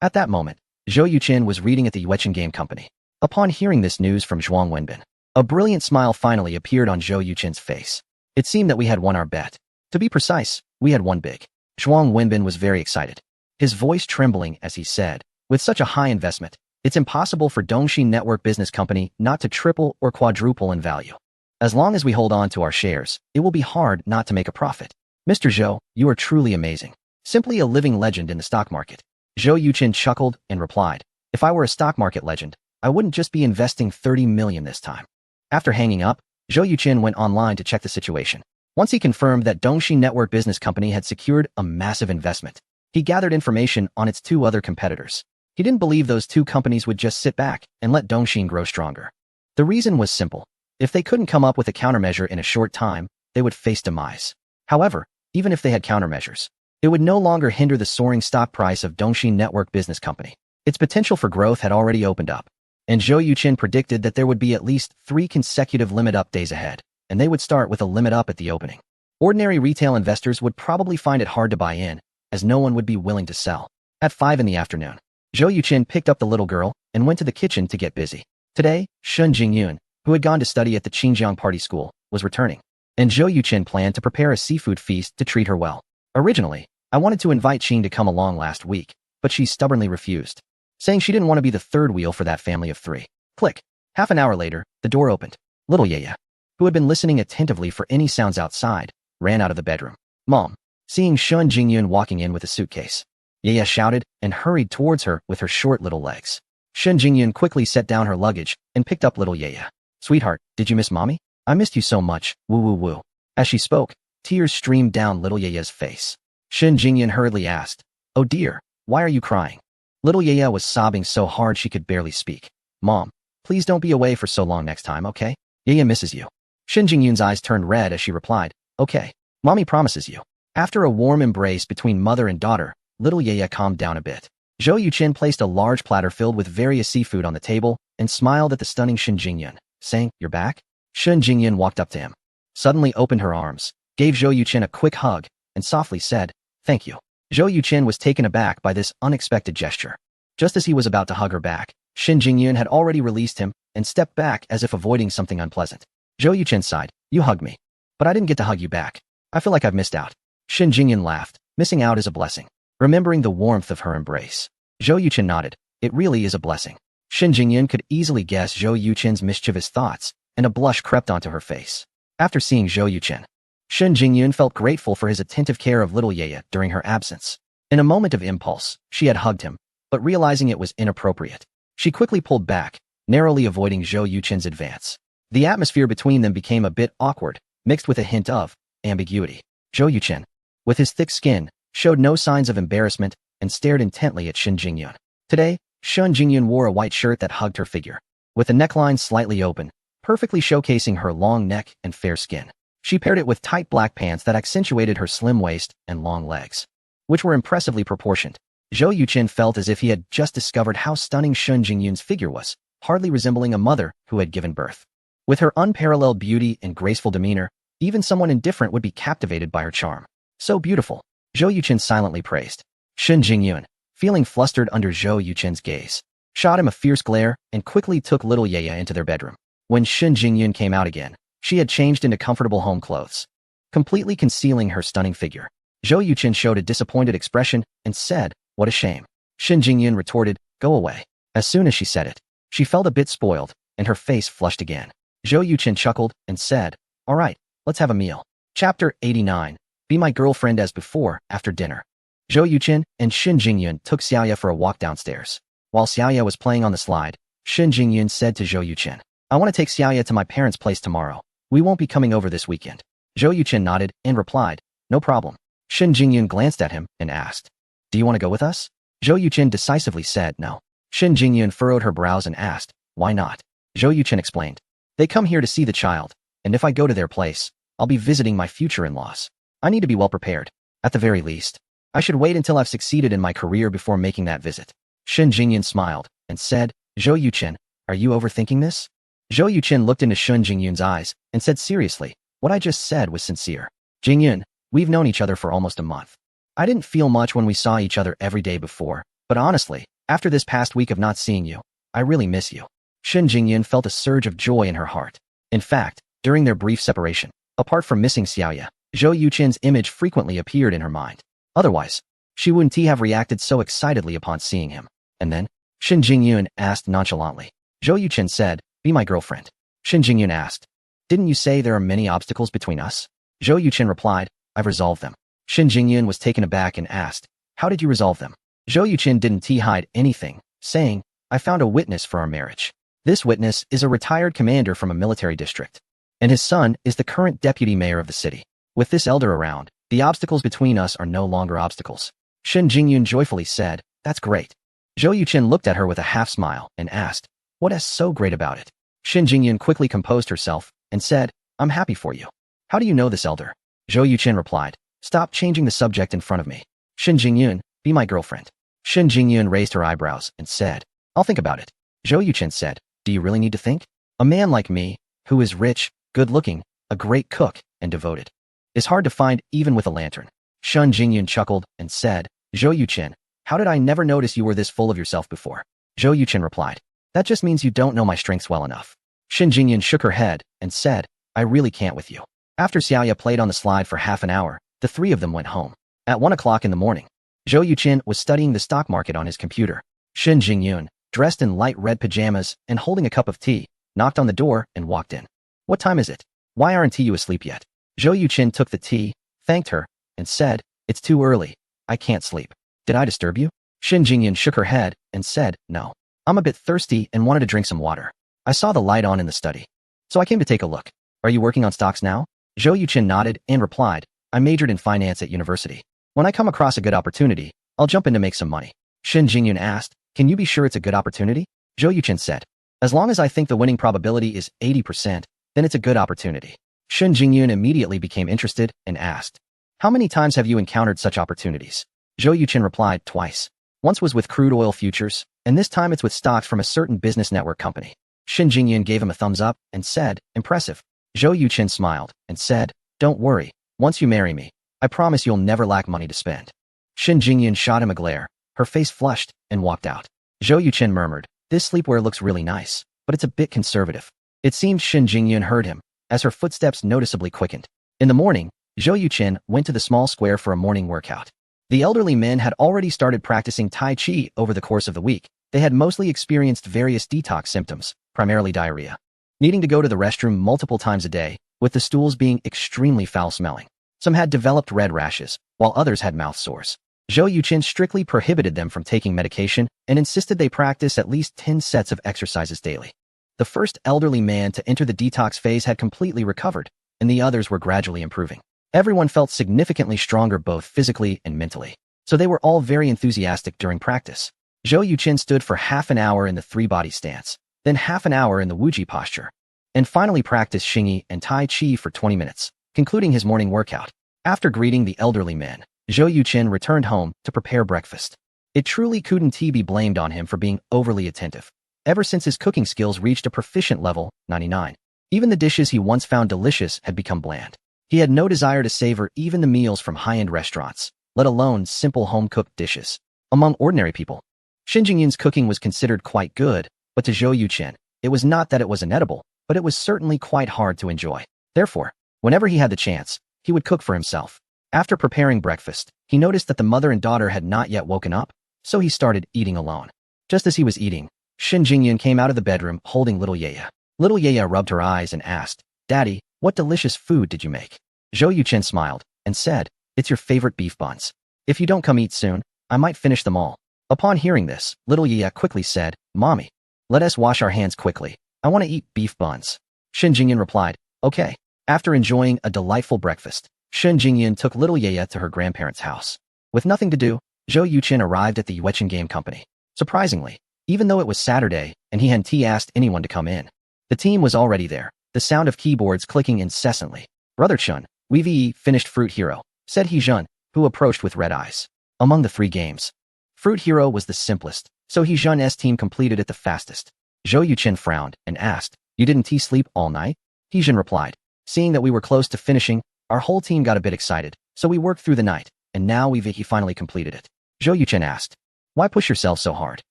At that moment, Zhou Yuqin was reading at the Yueqin Game Company. Upon hearing this news from Zhuang Wenbin, a brilliant smile finally appeared on Zhou Yuqin's face. It seemed that we had won our bet. To be precise, we had won big. Zhuang Wenbin was very excited, his voice trembling as he said, with such a high investment, it's impossible for Dongxin Network Business Company not to triple or quadruple in value. As long as we hold on to our shares, it will be hard not to make a profit. Mr. Zhou, you are truly amazing. Simply a living legend in the stock market. Zhou Yuqin chuckled and replied, if I were a stock market legend, I wouldn't just be investing 30 million this time. After hanging up, Zhou Yuqin went online to check the situation. Once he confirmed that Dongxin Network Business Company had secured a massive investment, he gathered information on its 2 other competitors. He didn't believe those 2 companies would just sit back and let Dongxin grow stronger. The reason was simple. If they couldn't come up with a countermeasure in a short time, they would face demise. However, even if they had countermeasures, it would no longer hinder the soaring stock price of Dongxin Network Business Company. Its potential for growth had already opened up, and Zhou Yuqin predicted that there would be at least 3 consecutive limit-up days ahead, and they would start with a limit-up at the opening. Ordinary retail investors would probably find it hard to buy in, as no one would be willing to sell. At 5 in the afternoon, Zhou Yuqin picked up the little girl and went to the kitchen to get busy. Today, Shen Jingyun, who had gone to study at the Qingjiang Party School, was returning, and Zhou Yuqin planned to prepare a seafood feast to treat her well. Originally, I wanted to invite Qing to come along last week, but she stubbornly refused. saying she didn't want to be the third wheel for that family of three. Click. Half an hour later, the door opened. Little Yaya, who had been listening attentively for any sounds outside, ran out of the bedroom. Mom, seeing Shun Jingyun walking in with a suitcase. Yaya shouted and hurried towards her with her short little legs. Shun Jingyun quickly set down her luggage and picked up little Yaya. Sweetheart, did you miss mommy? I missed you so much, woo woo woo. As she spoke, tears streamed down little Yaya's face. Shun Jingyun hurriedly asked, oh dear, why are you crying? Little Yaya was sobbing so hard she could barely speak. Mom, please don't be away for so long next time, okay? Yaya misses you. Shun Jingyun's eyes turned red as she replied, okay, mommy promises you. After a warm embrace between mother and daughter, little Yaya calmed down a bit. Zhou Yuqin placed a large platter filled with various seafood on the table and smiled at the stunning Shun Jingyun, saying, you're back? Shun Jingyun walked up to him, suddenly opened her arms, gave Zhou Yuqin a quick hug, and softly said, thank you. Zhou Yuqin was taken aback by this unexpected gesture. Just as he was about to hug her back, Shun Jingyun had already released him and stepped back as if avoiding something unpleasant. Zhou Yuqin sighed, you hugged me, but I didn't get to hug you back. I feel like I've missed out. Shun Jingyun laughed, missing out is a blessing. Remembering the warmth of her embrace, Zhou Yuqin nodded, it really is a blessing. Shun Jingyun could easily guess Zhou Yuqin's mischievous thoughts, and a blush crept onto her face. After seeing Zhou Yuqin, Shun Jingyun felt grateful for his attentive care of little Yaya during her absence. In a moment of impulse, she had hugged him, but realizing it was inappropriate, she quickly pulled back, narrowly avoiding Zhou Yuqin's advance. The atmosphere between them became a bit awkward, mixed with a hint of ambiguity. Zhou Yuqin, with his thick skin, showed no signs of embarrassment and stared intently at Shun Jingyun. Today, Shun Jingyun wore a white shirt that hugged her figure, with the neckline slightly open, perfectly showcasing her long neck and fair skin. She paired it with tight black pants that accentuated her slim waist and long legs, which were impressively proportioned. Zhou Yuqin felt as if he had just discovered how stunning Shun Jingyun's figure was, hardly resembling a mother who had given birth. With her unparalleled beauty and graceful demeanor, even someone indifferent would be captivated by her charm. So beautiful, Zhou Yuqin silently praised. Shun Jingyun, feeling flustered under Zhou Yuqin's gaze, shot him a fierce glare and quickly took little Yaya into their bedroom. When Shun Jingyun came out again, she had changed into comfortable home clothes, completely concealing her stunning figure. Zhou Yuqin showed a disappointed expression and said, what a shame. Shun Jingyun retorted, go away. As soon as she said it, she felt a bit spoiled, and her face flushed again. Zhou Yuqin chuckled and said, all right, let's have a meal. Chapter 89. Be my girlfriend as before, after dinner. Zhou Yuqin and Shun Jingyun took Xiaoya for a walk downstairs. While Xiaoya was playing on the slide, Shun Jingyun said to Zhou Yuqin, I want to take Xiaoya to my parents' place tomorrow. We won't be coming over this weekend. Zhou Yuqin nodded and replied, no problem. Shun Jingyun glanced at him and asked, do you want to go with us? Zhou Yuqin decisively said no. Shun Jingyun furrowed her brows and asked, why not? Zhou Yuqin explained, they come here to see the child, and if I go to their place, I'll be visiting my future in-laws. I need to be well prepared. At the very least, I should wait until I've succeeded in my career before making that visit. Shun Jingyun smiled and said, Zhou Yuqin, are you overthinking this? Zhou Yuqin looked into Shun Jingyun's eyes and said seriously, what I just said was sincere. Jingyun, we've known each other for almost a month. I didn't feel much when we saw each other every day before, but honestly, after this past week of not seeing you, I really miss you. Shun Jingyun felt a surge of joy in her heart. In fact, during their brief separation, apart from missing Xiaoya, Zhou Yuqin's image frequently appeared in her mind. Otherwise, she wouldn't have reacted so excitedly upon seeing him. And then, Shun Jingyun asked nonchalantly. Zhou Yuqin said, be my girlfriend. Shun Jingyun asked, didn't you say there are many obstacles between us? Zhou Yuqin replied, I've resolved them. Shun Jingyun was taken aback and asked, how did you resolve them? Zhou Yuqin didn't hide anything, saying, I found a witness for our marriage. This witness is a retired commander from a military district, and his son is the current deputy mayor of the city. With this elder around, the obstacles between us are no longer obstacles. Shun Jingyun joyfully said, that's great. Zhou Yuqin looked at her with a half-smile and asked, what is so great about it? Shun Jingyun quickly composed herself and said, I'm happy for you. How do you know this elder? Zhou Yuqin replied, stop changing the subject in front of me. Shun Jingyun, be my girlfriend. Shun Jingyun raised her eyebrows and said, I'll think about it. Zhou Yuqin said, do you really need to think? A man like me, who is rich, good-looking, a great cook, and devoted, is hard to find even with a lantern. Shun Jingyun chuckled and said, Zhou Yuqin, how did I never notice you were this full of yourself before? Zhou Yuqin replied, that just means you don't know my strengths well enough. Shun Jingyun shook her head and said, I really can't with you. After Xiaoya played on the slide for half an hour, the three of them went home. At 1 o'clock in the morning, Zhou Yuqin was studying the stock market on his computer. Shin Jingyun, dressed in light red pajamas and holding a cup of tea, knocked on the door and walked in. What time is it? Why aren't you asleep yet? Zhou Yuqin took the tea, thanked her, and said, it's too early. I can't sleep. Did I disturb you? Shin Jingyun shook her head and said, no. I'm a bit thirsty and wanted to drink some water. I saw the light on in the study, so I came to take a look. Are you working on stocks now? Zhou Yuqin nodded and replied, I majored in finance at university. When I come across a good opportunity, I'll jump in to make some money. Shin Jingyun asked, can you be sure it's a good opportunity? Zhou Yuqin said, as long as I think the winning probability is 80%, then it's a good opportunity. Shin Jingyun immediately became interested and asked, how many times have you encountered such opportunities? Zhou Yuqin replied, twice. Once was with crude oil futures, and this time it's with stocks from a certain business network company. Shin Jingyun gave him a thumbs up and said, impressive. Zhou Yuqin smiled and said, don't worry, once you marry me, I promise you'll never lack money to spend. Shin Jingyun shot him a glare, her face flushed, and walked out. Zhou Yuqin murmured, this sleepwear looks really nice, but it's a bit conservative. It seemed Shin Jingyun heard him, as her footsteps noticeably quickened. In the morning, Zhou Yuqin went to the small square for a morning workout. The elderly men had already started practicing Tai Chi over the course of the week. They had mostly experienced various detox symptoms, primarily diarrhea, needing to go to the restroom multiple times a day, with the stools being extremely foul-smelling. Some had developed red rashes, while others had mouth sores. Zhou Yuqin strictly prohibited them from taking medication and insisted they practice at least 10 sets of exercises daily. The first elderly man to enter the detox phase had completely recovered, and the others were gradually improving. Everyone felt significantly stronger both physically and mentally, so they were all very enthusiastic during practice. Zhou Yuqin stood for half an hour in the three-body stance, then half an hour in the Wuji posture, and finally practiced Xingyi and Tai Chi for 20 minutes, concluding his morning workout. After greeting the elderly men, Zhou Yuqin returned home to prepare breakfast. It truly couldn't be blamed on him for being overly attentive. Ever since his cooking skills reached a proficient level, 99, even the dishes he once found delicious had become bland. He had no desire to savor even the meals from high-end restaurants, let alone simple home-cooked dishes. Among ordinary people, Shin Jingyun's cooking was considered quite good, but to Zhou Yuqin, it was not that it was inedible, but it was certainly quite hard to enjoy. Therefore, whenever he had the chance, he would cook for himself. After preparing breakfast, he noticed that the mother and daughter had not yet woken up, so he started eating alone. Just as he was eating, Shin Jingyun came out of the bedroom holding little Yeya. Little Yeya rubbed her eyes and asked, Daddy, what delicious food did you make? Zhou Yuqin smiled and said, it's your favorite beef buns. If you don't come eat soon, I might finish them all. Upon hearing this, little Yeya quickly said, Mommy, let us wash our hands quickly. I want to eat beef buns. Shin Jingyun replied, okay. After enjoying a delightful breakfast, Shin Jingyun took little Yeya to her grandparents' house. With nothing to do, Zhou Yuqin arrived at the Yueqin Game Company. Surprisingly, even though it was Saturday and he hadn't asked anyone to come in, the team was already there, the sound of keyboards clicking incessantly. Brother Chun, we've finished Fruit Hero, said He-jun, who approached with red eyes. Among the 3 games, Fruit Hero was the simplest, so He-jun's team completed it the fastest. Zhou Yuqin frowned and asked, you didn't sleep all night? He-jun replied, seeing that we were close to finishing, our whole team got a bit excited, so we worked through the night, and now he finally completed it. Zhou Yuqin asked, why push yourself so hard?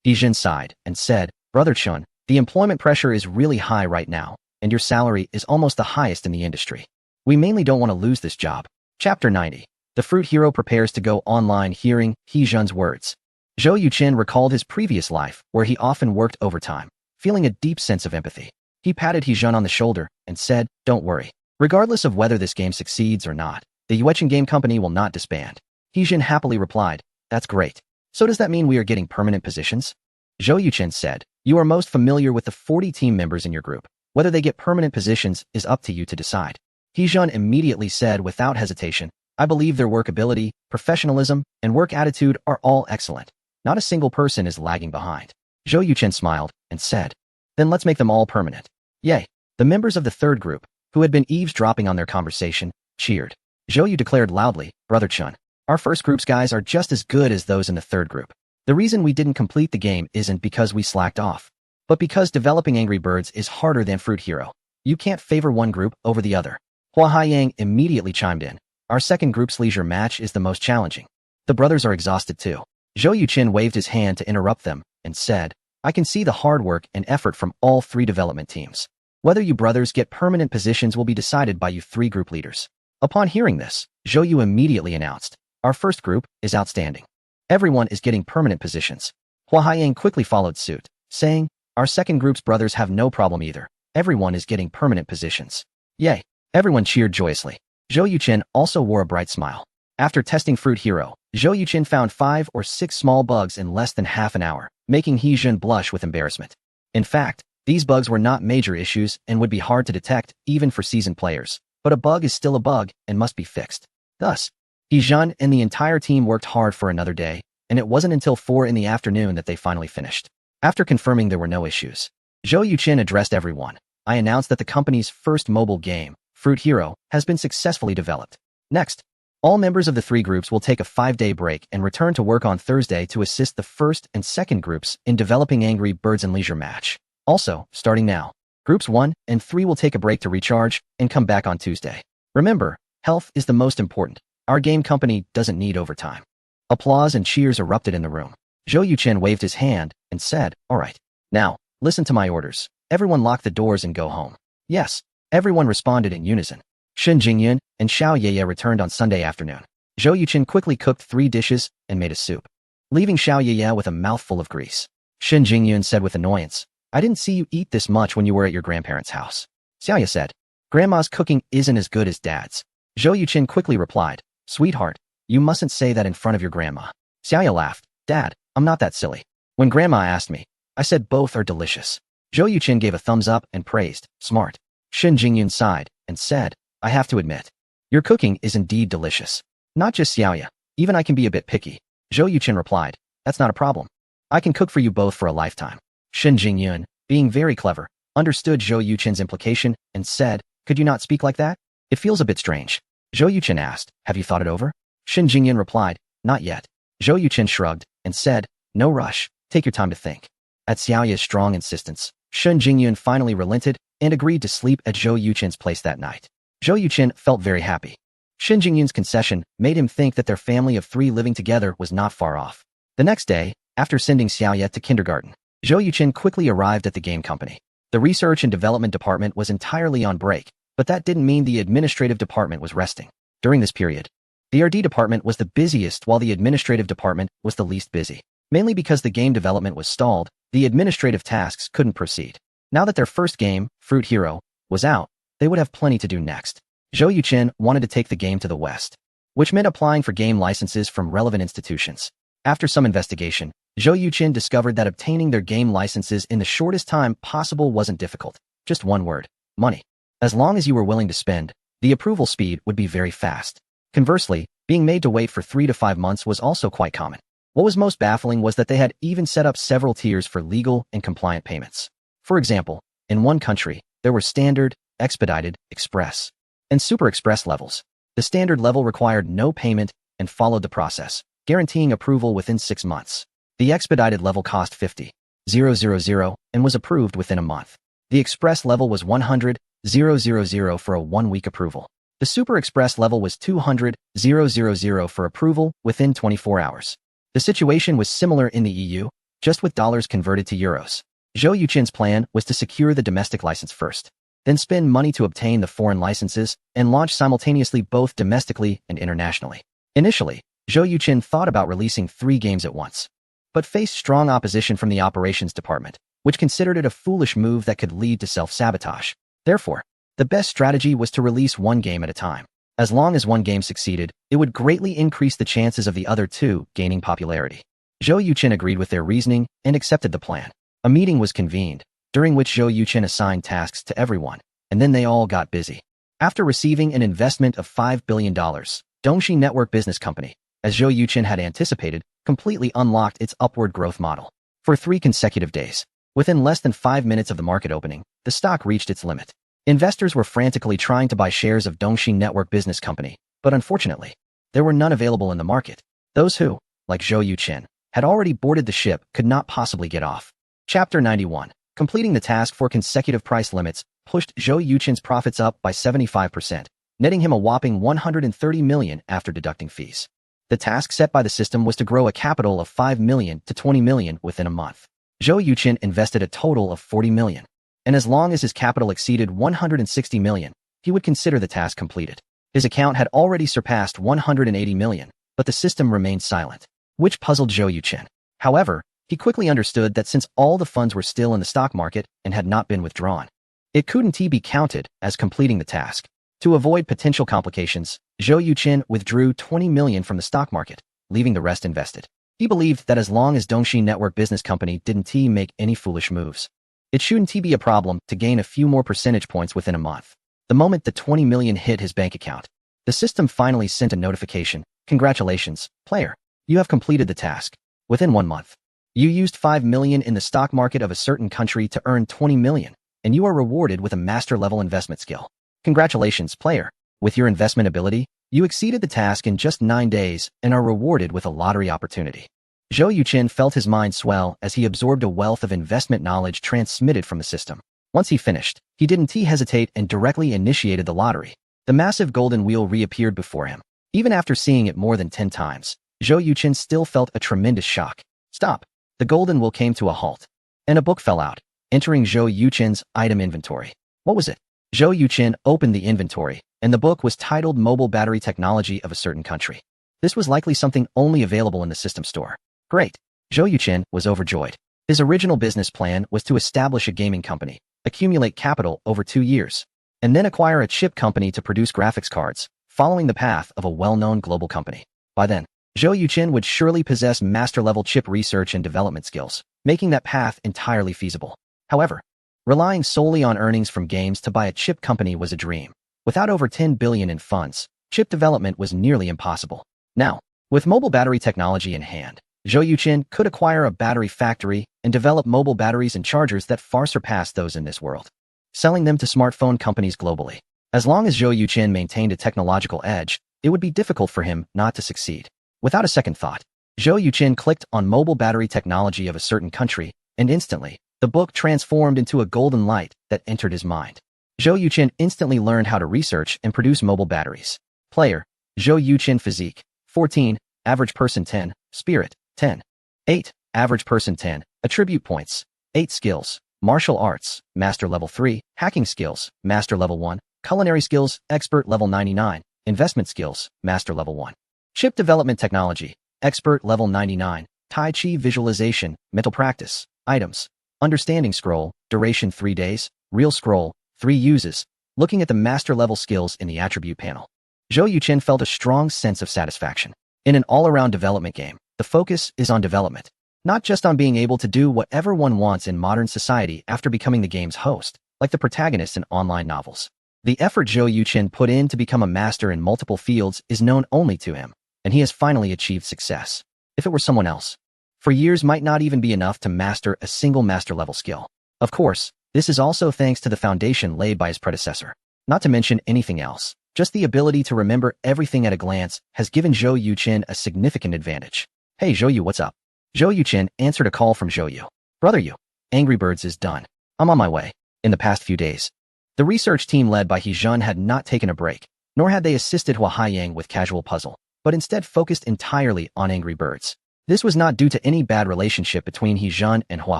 He-jun sighed and said, Brother Chun, the employment pressure is really high right now, and your salary is almost the highest in the industry. We mainly don't want to lose this job. Chapter 90. The Fruit Hero prepares to go online. Hearing He-jun's words, Zhou Yuqin recalled his previous life, where he often worked overtime, feeling a deep sense of empathy. He patted He-jun on the shoulder and said, don't worry. Regardless of whether this game succeeds or not, the Yueqin Game Company will not disband. He-jun happily replied, that's great. So does that mean we are getting permanent positions? Zhou Yuqin said, you are most familiar with the 40 team members in your group. Whether they get permanent positions is up to you to decide. He-jun immediately said without hesitation, I believe their work ability, professionalism, and work attitude are all excellent. Not a single person is lagging behind. Zhou Yuqin smiled and said, then let's make them all permanent. Yay! The members of the third group, who had been eavesdropping on their conversation, cheered. Zhou Yu declared loudly, Brother Chun, our first group's guys are just as good as those in the third group. The reason we didn't complete the game isn't because we slacked off, but because developing Angry Birds is harder than Fruit Hero. You can't favor one group over the other. Hua Haiyang immediately chimed in. Our second group's leisure match is the most challenging. The brothers are exhausted too. Zhou Yuqin waved his hand to interrupt them and said, I can see the hard work and effort from all 3 development teams. Whether you brothers get permanent positions will be decided by you 3 group leaders. Upon hearing this, Zhou Yu immediately announced, our first group is outstanding. Everyone is getting permanent positions. Hua Haiyang quickly followed suit, saying, our second group's brothers have no problem either. Everyone is getting permanent positions. Yay! Everyone cheered joyously. Zhou Yuqin also wore a bright smile. After testing Fruit Hero, Zhou Yuqin found 5 or 6 small bugs in less than half an hour, making He Jun blush with embarrassment. In fact, these bugs were not major issues and would be hard to detect even for seasoned players, but a bug is still a bug and must be fixed. Thus, He Jun and the entire team worked hard for another day, and it wasn't until 4 in the afternoon that they finally finished. After confirming there were no issues, Zhou Yuqin addressed everyone. I announced that the company's first mobile game, Fruit Hero, has been successfully developed. Next, all members of the 3 groups will take a 5-day break and return to work on Thursday to assist the first and second groups in developing Angry Birds and Leisure Match. Also, starting now, groups 1 and 3 will take a break to recharge and come back on Tuesday. Remember, health is the most important. Our game company doesn't need overtime. Applause and cheers erupted in the room. Zhou Yuqin waved his hand and said, all right. Now, listen to my orders. Everyone lock the doors and go home. Yes. Everyone responded in unison. Shen Jingyun and Xiao Yeye returned on Sunday afternoon. Zhou Yuqin quickly cooked 3 dishes and made a soup, leaving Xiao Yeye with a mouthful of grease. Shen Jingyun said with annoyance, I didn't see you eat this much when you were at your grandparents' house. Xiao Ye said, Grandma's cooking isn't as good as Dad's. Zhou Yuqin quickly replied, Sweetheart, you mustn't say that in front of your grandma. Xiao Ye laughed, Dad, I'm not that silly. When Grandma asked me, I said both are delicious. Zhou Yuqin gave a thumbs up and praised, smart. Shen Jingyun sighed and said, I have to admit, your cooking is indeed delicious. Not just Xiao Ye, even I can be a bit picky. Zhou Yuqin replied, that's not a problem. I can cook for you both for a lifetime. Shen Jingyun, being very clever, understood Zhou Yuqin's implication and said, could you not speak like that? It feels a bit strange. Zhou Yuqin asked, have you thought it over? Shen Jingyun replied, not yet. Zhou Yuqin shrugged and said, no rush, take your time to think. At Xiao Ye's strong insistence, Shen Jingyun finally relented and agreed to sleep at Zhou Yuqin's place that night. Zhou Yuqin felt very happy. Shen Jingyun's concession made him think that their family of 3 living together was not far off. The next day, after sending Xiao Ye to kindergarten, Zhou Yuqin quickly arrived at the game company. The research and development department was entirely on break, but that didn't mean the administrative department was resting. During this period, the RD department was the busiest while the administrative department was the least busy. Mainly because the game development was stalled, the administrative tasks couldn't proceed. Now that their first game, Fruit Hero, was out, they would have plenty to do next. Zhou Yuqin wanted to take the game to the West, which meant applying for game licenses from relevant institutions. After some investigation, Zhou Yuqin discovered that obtaining their game licenses in the shortest time possible wasn't difficult. Just one word, money. As long as you were willing to spend, the approval speed would be very fast. Conversely, being made to wait for 3 to 5 months was also quite common. What was most baffling was that they had even set up several tiers for legal and compliant payments. For example, in one country, there were standard, expedited, express, and super express levels. The standard level required no payment and followed the process, guaranteeing approval within 6 months. The expedited level cost 50,000 and was approved within a month. The express level was 100,000 for a 1-week approval. The super express level was 200,000 for approval within 24 hours. The situation was similar in the EU, just with dollars converted to euros. Zhou Yuqin's plan was to secure the domestic license first, then spend money to obtain the foreign licenses and launch simultaneously both domestically and internationally. Initially, Zhou Yuqin thought about releasing 3 games at once, but faced strong opposition from the operations department, which considered it a foolish move that could lead to self-sabotage. Therefore, the best strategy was to release 1 game at a time. As long as 1 game succeeded, it would greatly increase the chances of the other 2 gaining popularity. Zhou Yuqin agreed with their reasoning and accepted the plan. A meeting was convened, during which Zhou Yuqin assigned tasks to everyone, and then they all got busy. After receiving an investment of $5 billion, Dongxi Network Business Company, as Zhou Yuqin had anticipated, completely unlocked its upward growth model. For 3 consecutive days, within less than 5 minutes of the market opening, the stock reached its limit. Investors were frantically trying to buy shares of Dongxi Network Business Company, but unfortunately, there were none available in the market. Those who, like Zhou Yuqin, had already boarded the ship could not possibly get off. Chapter 91. Completing the task for consecutive price limits pushed Zhou Yuqin's profits up by 75%, netting him a whopping 130 million after deducting fees. The task set by the system was to grow a capital of 5 million to 20 million within a month. Zhou Yuqin invested a total of 40 million. And as long as his capital exceeded 160 million, he would consider the task completed. His account had already surpassed 180 million, but the system remained silent, which puzzled Zhou Yuqin. However, He quickly understood that since all the funds were still in the stock market and had not been withdrawn, it couldn't be counted as completing the task. To avoid potential complications, Zhou Yuqin withdrew 20 million from the stock market, leaving the rest invested. He believed that as long as Dongxi Network Business Company didn't make any foolish moves, it shouldn't be a problem to gain a few more percentage points within a month. The moment the 20 million hit his bank account, the system finally sent a notification. Congratulations, player. You have completed the task. Within 1 month, you used 5 million in the stock market of a certain country to earn 20 million, and you are rewarded with a master-level investment skill. Congratulations, player. With your investment ability, you exceeded the task in just 9 days and are rewarded with a lottery opportunity. Zhou Yuqin felt his mind swell as he absorbed a wealth of investment knowledge transmitted from the system. Once he finished, he didn't hesitate and directly initiated the lottery. The massive golden wheel reappeared before him. Even after seeing it more than 10 times, Zhou Yuqin still felt a tremendous shock. Stop! The golden wheel came to a halt, and a book fell out, entering Zhou Yuqin's item inventory. What was it? Zhou Yuqin opened the inventory, and the book was titled Mobile Battery Technology of a Certain Country. This was likely something only available in the system store. Great! Zhou Yuqin was overjoyed. His original business plan was to establish a gaming company, accumulate capital over 2 years, and then acquire a chip company to produce graphics cards, following the path of a well-known global company. By then, Zhou Yuqin would surely possess master-level chip research and development skills, making that path entirely feasible. However, relying solely on earnings from games to buy a chip company was a dream. Without over 10 billion in funds, chip development was nearly impossible. Now, with mobile battery technology in hand, Zhou Yuqin could acquire a battery factory and develop mobile batteries and chargers that far surpass those in this world, selling them to smartphone companies globally. As long as Zhou Yuqin maintained a technological edge, it would be difficult for him not to succeed. Without a second thought, Zhou Yuqin clicked on mobile battery technology of a certain country, and instantly, the book transformed into a golden light that entered his mind. Zhou Yuqin instantly learned how to research and produce mobile batteries. Player, Zhou Yuqin Physique, 14, Average Person 10, Spirit, 10. 8. Average Person 10, Attribute Points, 8 Skills, Martial Arts, Master Level 3, Hacking Skills, Master Level 1, Culinary Skills, Expert Level 99, Investment Skills, Master Level 1. Chip Development Technology, Expert Level 99, Tai Chi Visualization, Mental Practice, Items, Understanding Scroll, Duration 3 days, Real Scroll, 3 uses. Looking at the Master Level skills in the Attribute panel, Zhou Yuqin felt a strong sense of satisfaction. In an all-around development game, the focus is on development, not just on being able to do whatever one wants in modern society after becoming the game's host, like the protagonists in online novels. The effort Zhou Yuqin put in to become a master in multiple fields is known only to him, and he has finally achieved success. If it were someone else, for years might not even be enough to master a single master-level skill. Of course, this is also thanks to the foundation laid by his predecessor. Not to mention anything else, just the ability to remember everything at a glance has given Zhou Yuqin a significant advantage. Hey Zhou Yu, what's up? Zhou Yuqin answered a call from Zhou Yu. Brother Yu, Angry Birds is done. I'm on my way. In the past few days, the research team led by He Zhen had not taken a break, nor had they assisted Hua Haiyang with Casual Puzzle, but instead focused entirely on Angry Birds. This was not due to any bad relationship between He Zhen and Hua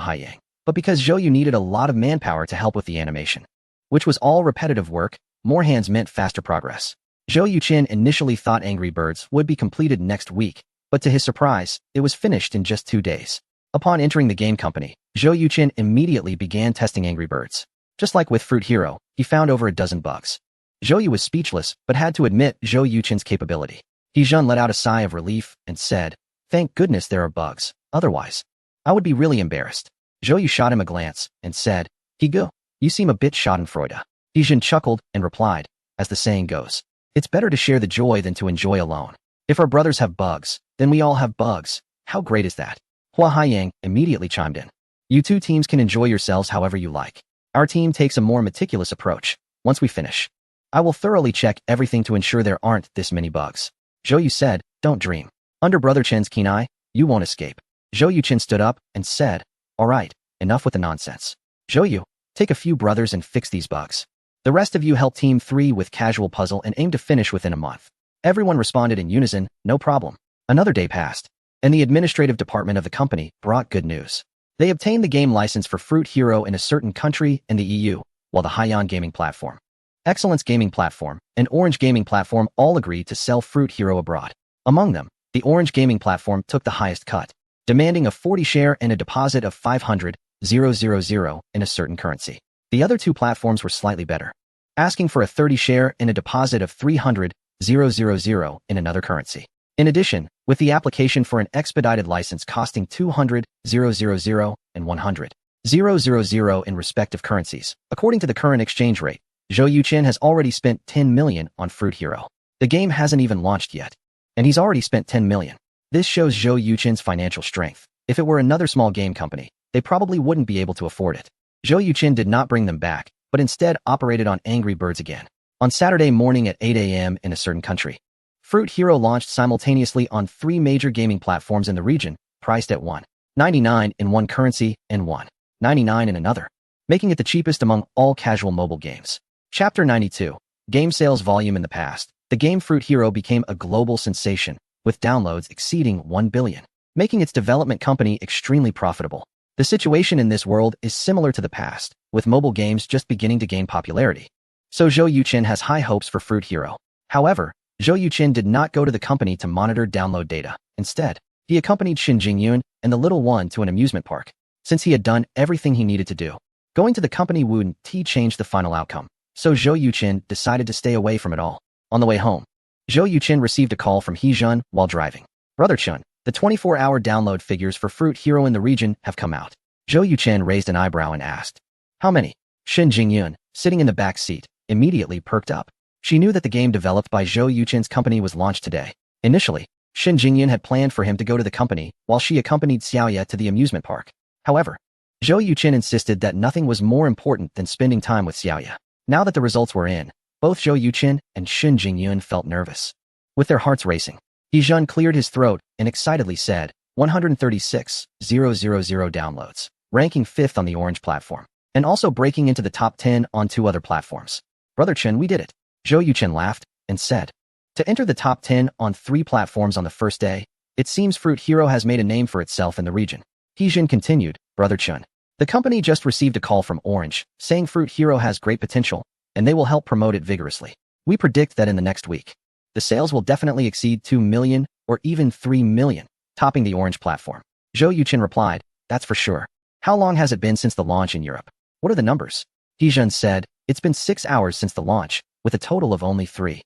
Haiyang, but because Zhou Yu needed a lot of manpower to help with the animation, which was all repetitive work. More hands meant faster progress. Zhou Yuqin initially thought Angry Birds would be completed next week, but to his surprise, it was finished in just 2 days. Upon entering the game company, Zhou Yuqin immediately began testing Angry Birds. Just like with Fruit Hero, he found over a dozen bugs. Zhou Yu was speechless, but had to admit Zhou Yuqin's capability. He Zhen let out a sigh of relief and said, "Thank goodness there are bugs, otherwise, I would be really embarrassed." Zhou Yu shot him a glance and said, "He Gu, you seem a bit schadenfreude." He Zhen chuckled and replied, as the saying goes, "It's better to share the joy than to enjoy alone. If our brothers have bugs, then we all have bugs. How great is that?" Hua Haiyang immediately chimed in. "You two teams can enjoy yourselves however you like. Our team takes a more meticulous approach. Once we finish, I will thoroughly check everything to ensure there aren't this many bugs." Zhou Yu said, "Don't dream. Under Brother Chen's keen eye, you won't escape." Zhou Yuqin stood up and said, "All right, enough with the nonsense. Zhou Yu, take a few brothers and fix these bugs. The rest of you help Team 3 with Casual Puzzle and aim to finish within a month." Everyone responded in unison, "No problem." Another day passed, and the administrative department of the company brought good news. They obtained the game license for Fruit Hero in a certain country in the EU, while the Haiyan Gaming Platform, Excellence Gaming Platform, and Orange Gaming Platform all agreed to sell Fruit Hero abroad. Among them, the Orange Gaming Platform took the highest cut, demanding a 40 share and a deposit of 500,000 in a certain currency. The other two platforms were slightly better, asking for a 30 share and a deposit of 300,000 in another currency. In addition, with the application for an expedited license costing 200,000 and 100,000 in respective currencies. According to the current exchange rate, Zhou Yuqin has already spent 10 million on Fruit Hero. The game hasn't even launched yet, and he's already spent 10 million. This shows Zhou Yuqin's financial strength. If it were another small game company, they probably wouldn't be able to afford it. Zhou Yuqin did not bring them back, but instead operated on Angry Birds again. On Saturday morning at 8 a.m. in a certain country, Fruit Hero launched simultaneously on 3 major gaming platforms in the region, priced at $1.99 in one currency and $1.99 in another, making it the cheapest among all casual mobile games. Chapter 92. Game sales volume in the past. The game Fruit Hero became a global sensation, with downloads exceeding 1 billion, making its development company extremely profitable. The situation in this world is similar to the past, with mobile games just beginning to gain popularity. So Zhou Yuqin has high hopes for Fruit Hero. However, Zhou Yuqin did not go to the company to monitor download data. Instead, he accompanied Shen Jingyun and the little one to an amusement park, since he had done everything he needed to do. Going to the company wouldn't change the final outcome, so Zhou Yuqin decided to stay away from it all. On the way home, Zhou Yuqin received a call from He Jun while driving. Brother Chun, the 24-hour download figures for Fruit Hero in the region have come out. Zhou Yuqin raised an eyebrow and asked, "How many?" Shen Jingyun, sitting in the back seat, immediately perked up. She knew that the game developed by Zhou Yuqin's company was launched today. Initially, Shen Jingyun had planned for him to go to the company while she accompanied Xiaoya to the amusement park. However, Zhou Yuqin insisted that nothing was more important than spending time with Xiaoya. Now that the results were in, both Zhou Yuqin and Shen Jingyun felt nervous. With their hearts racing, He Jun cleared his throat and excitedly said, 136,000 downloads, ranking 5th on the Orange platform, and also breaking into the top 10 on 2 other platforms. Brother Chen, we did it. Zhou Yuqin laughed and said, to enter the top 10 on 3 platforms on the first day, it seems Fruit Hero has made a name for itself in the region. He Jun continued, Brother Chen, the company just received a call from Orange, saying Fruit Hero has great potential, and they will help promote it vigorously. We predict that in the next week, the sales will definitely exceed 2 million or even 3 million, topping the Orange platform. Zhou Yuqin replied, that's for sure. How long has it been since the launch in Europe? What are the numbers? He Jun said, it's been 6 hours since the launch, with a total of only 3,000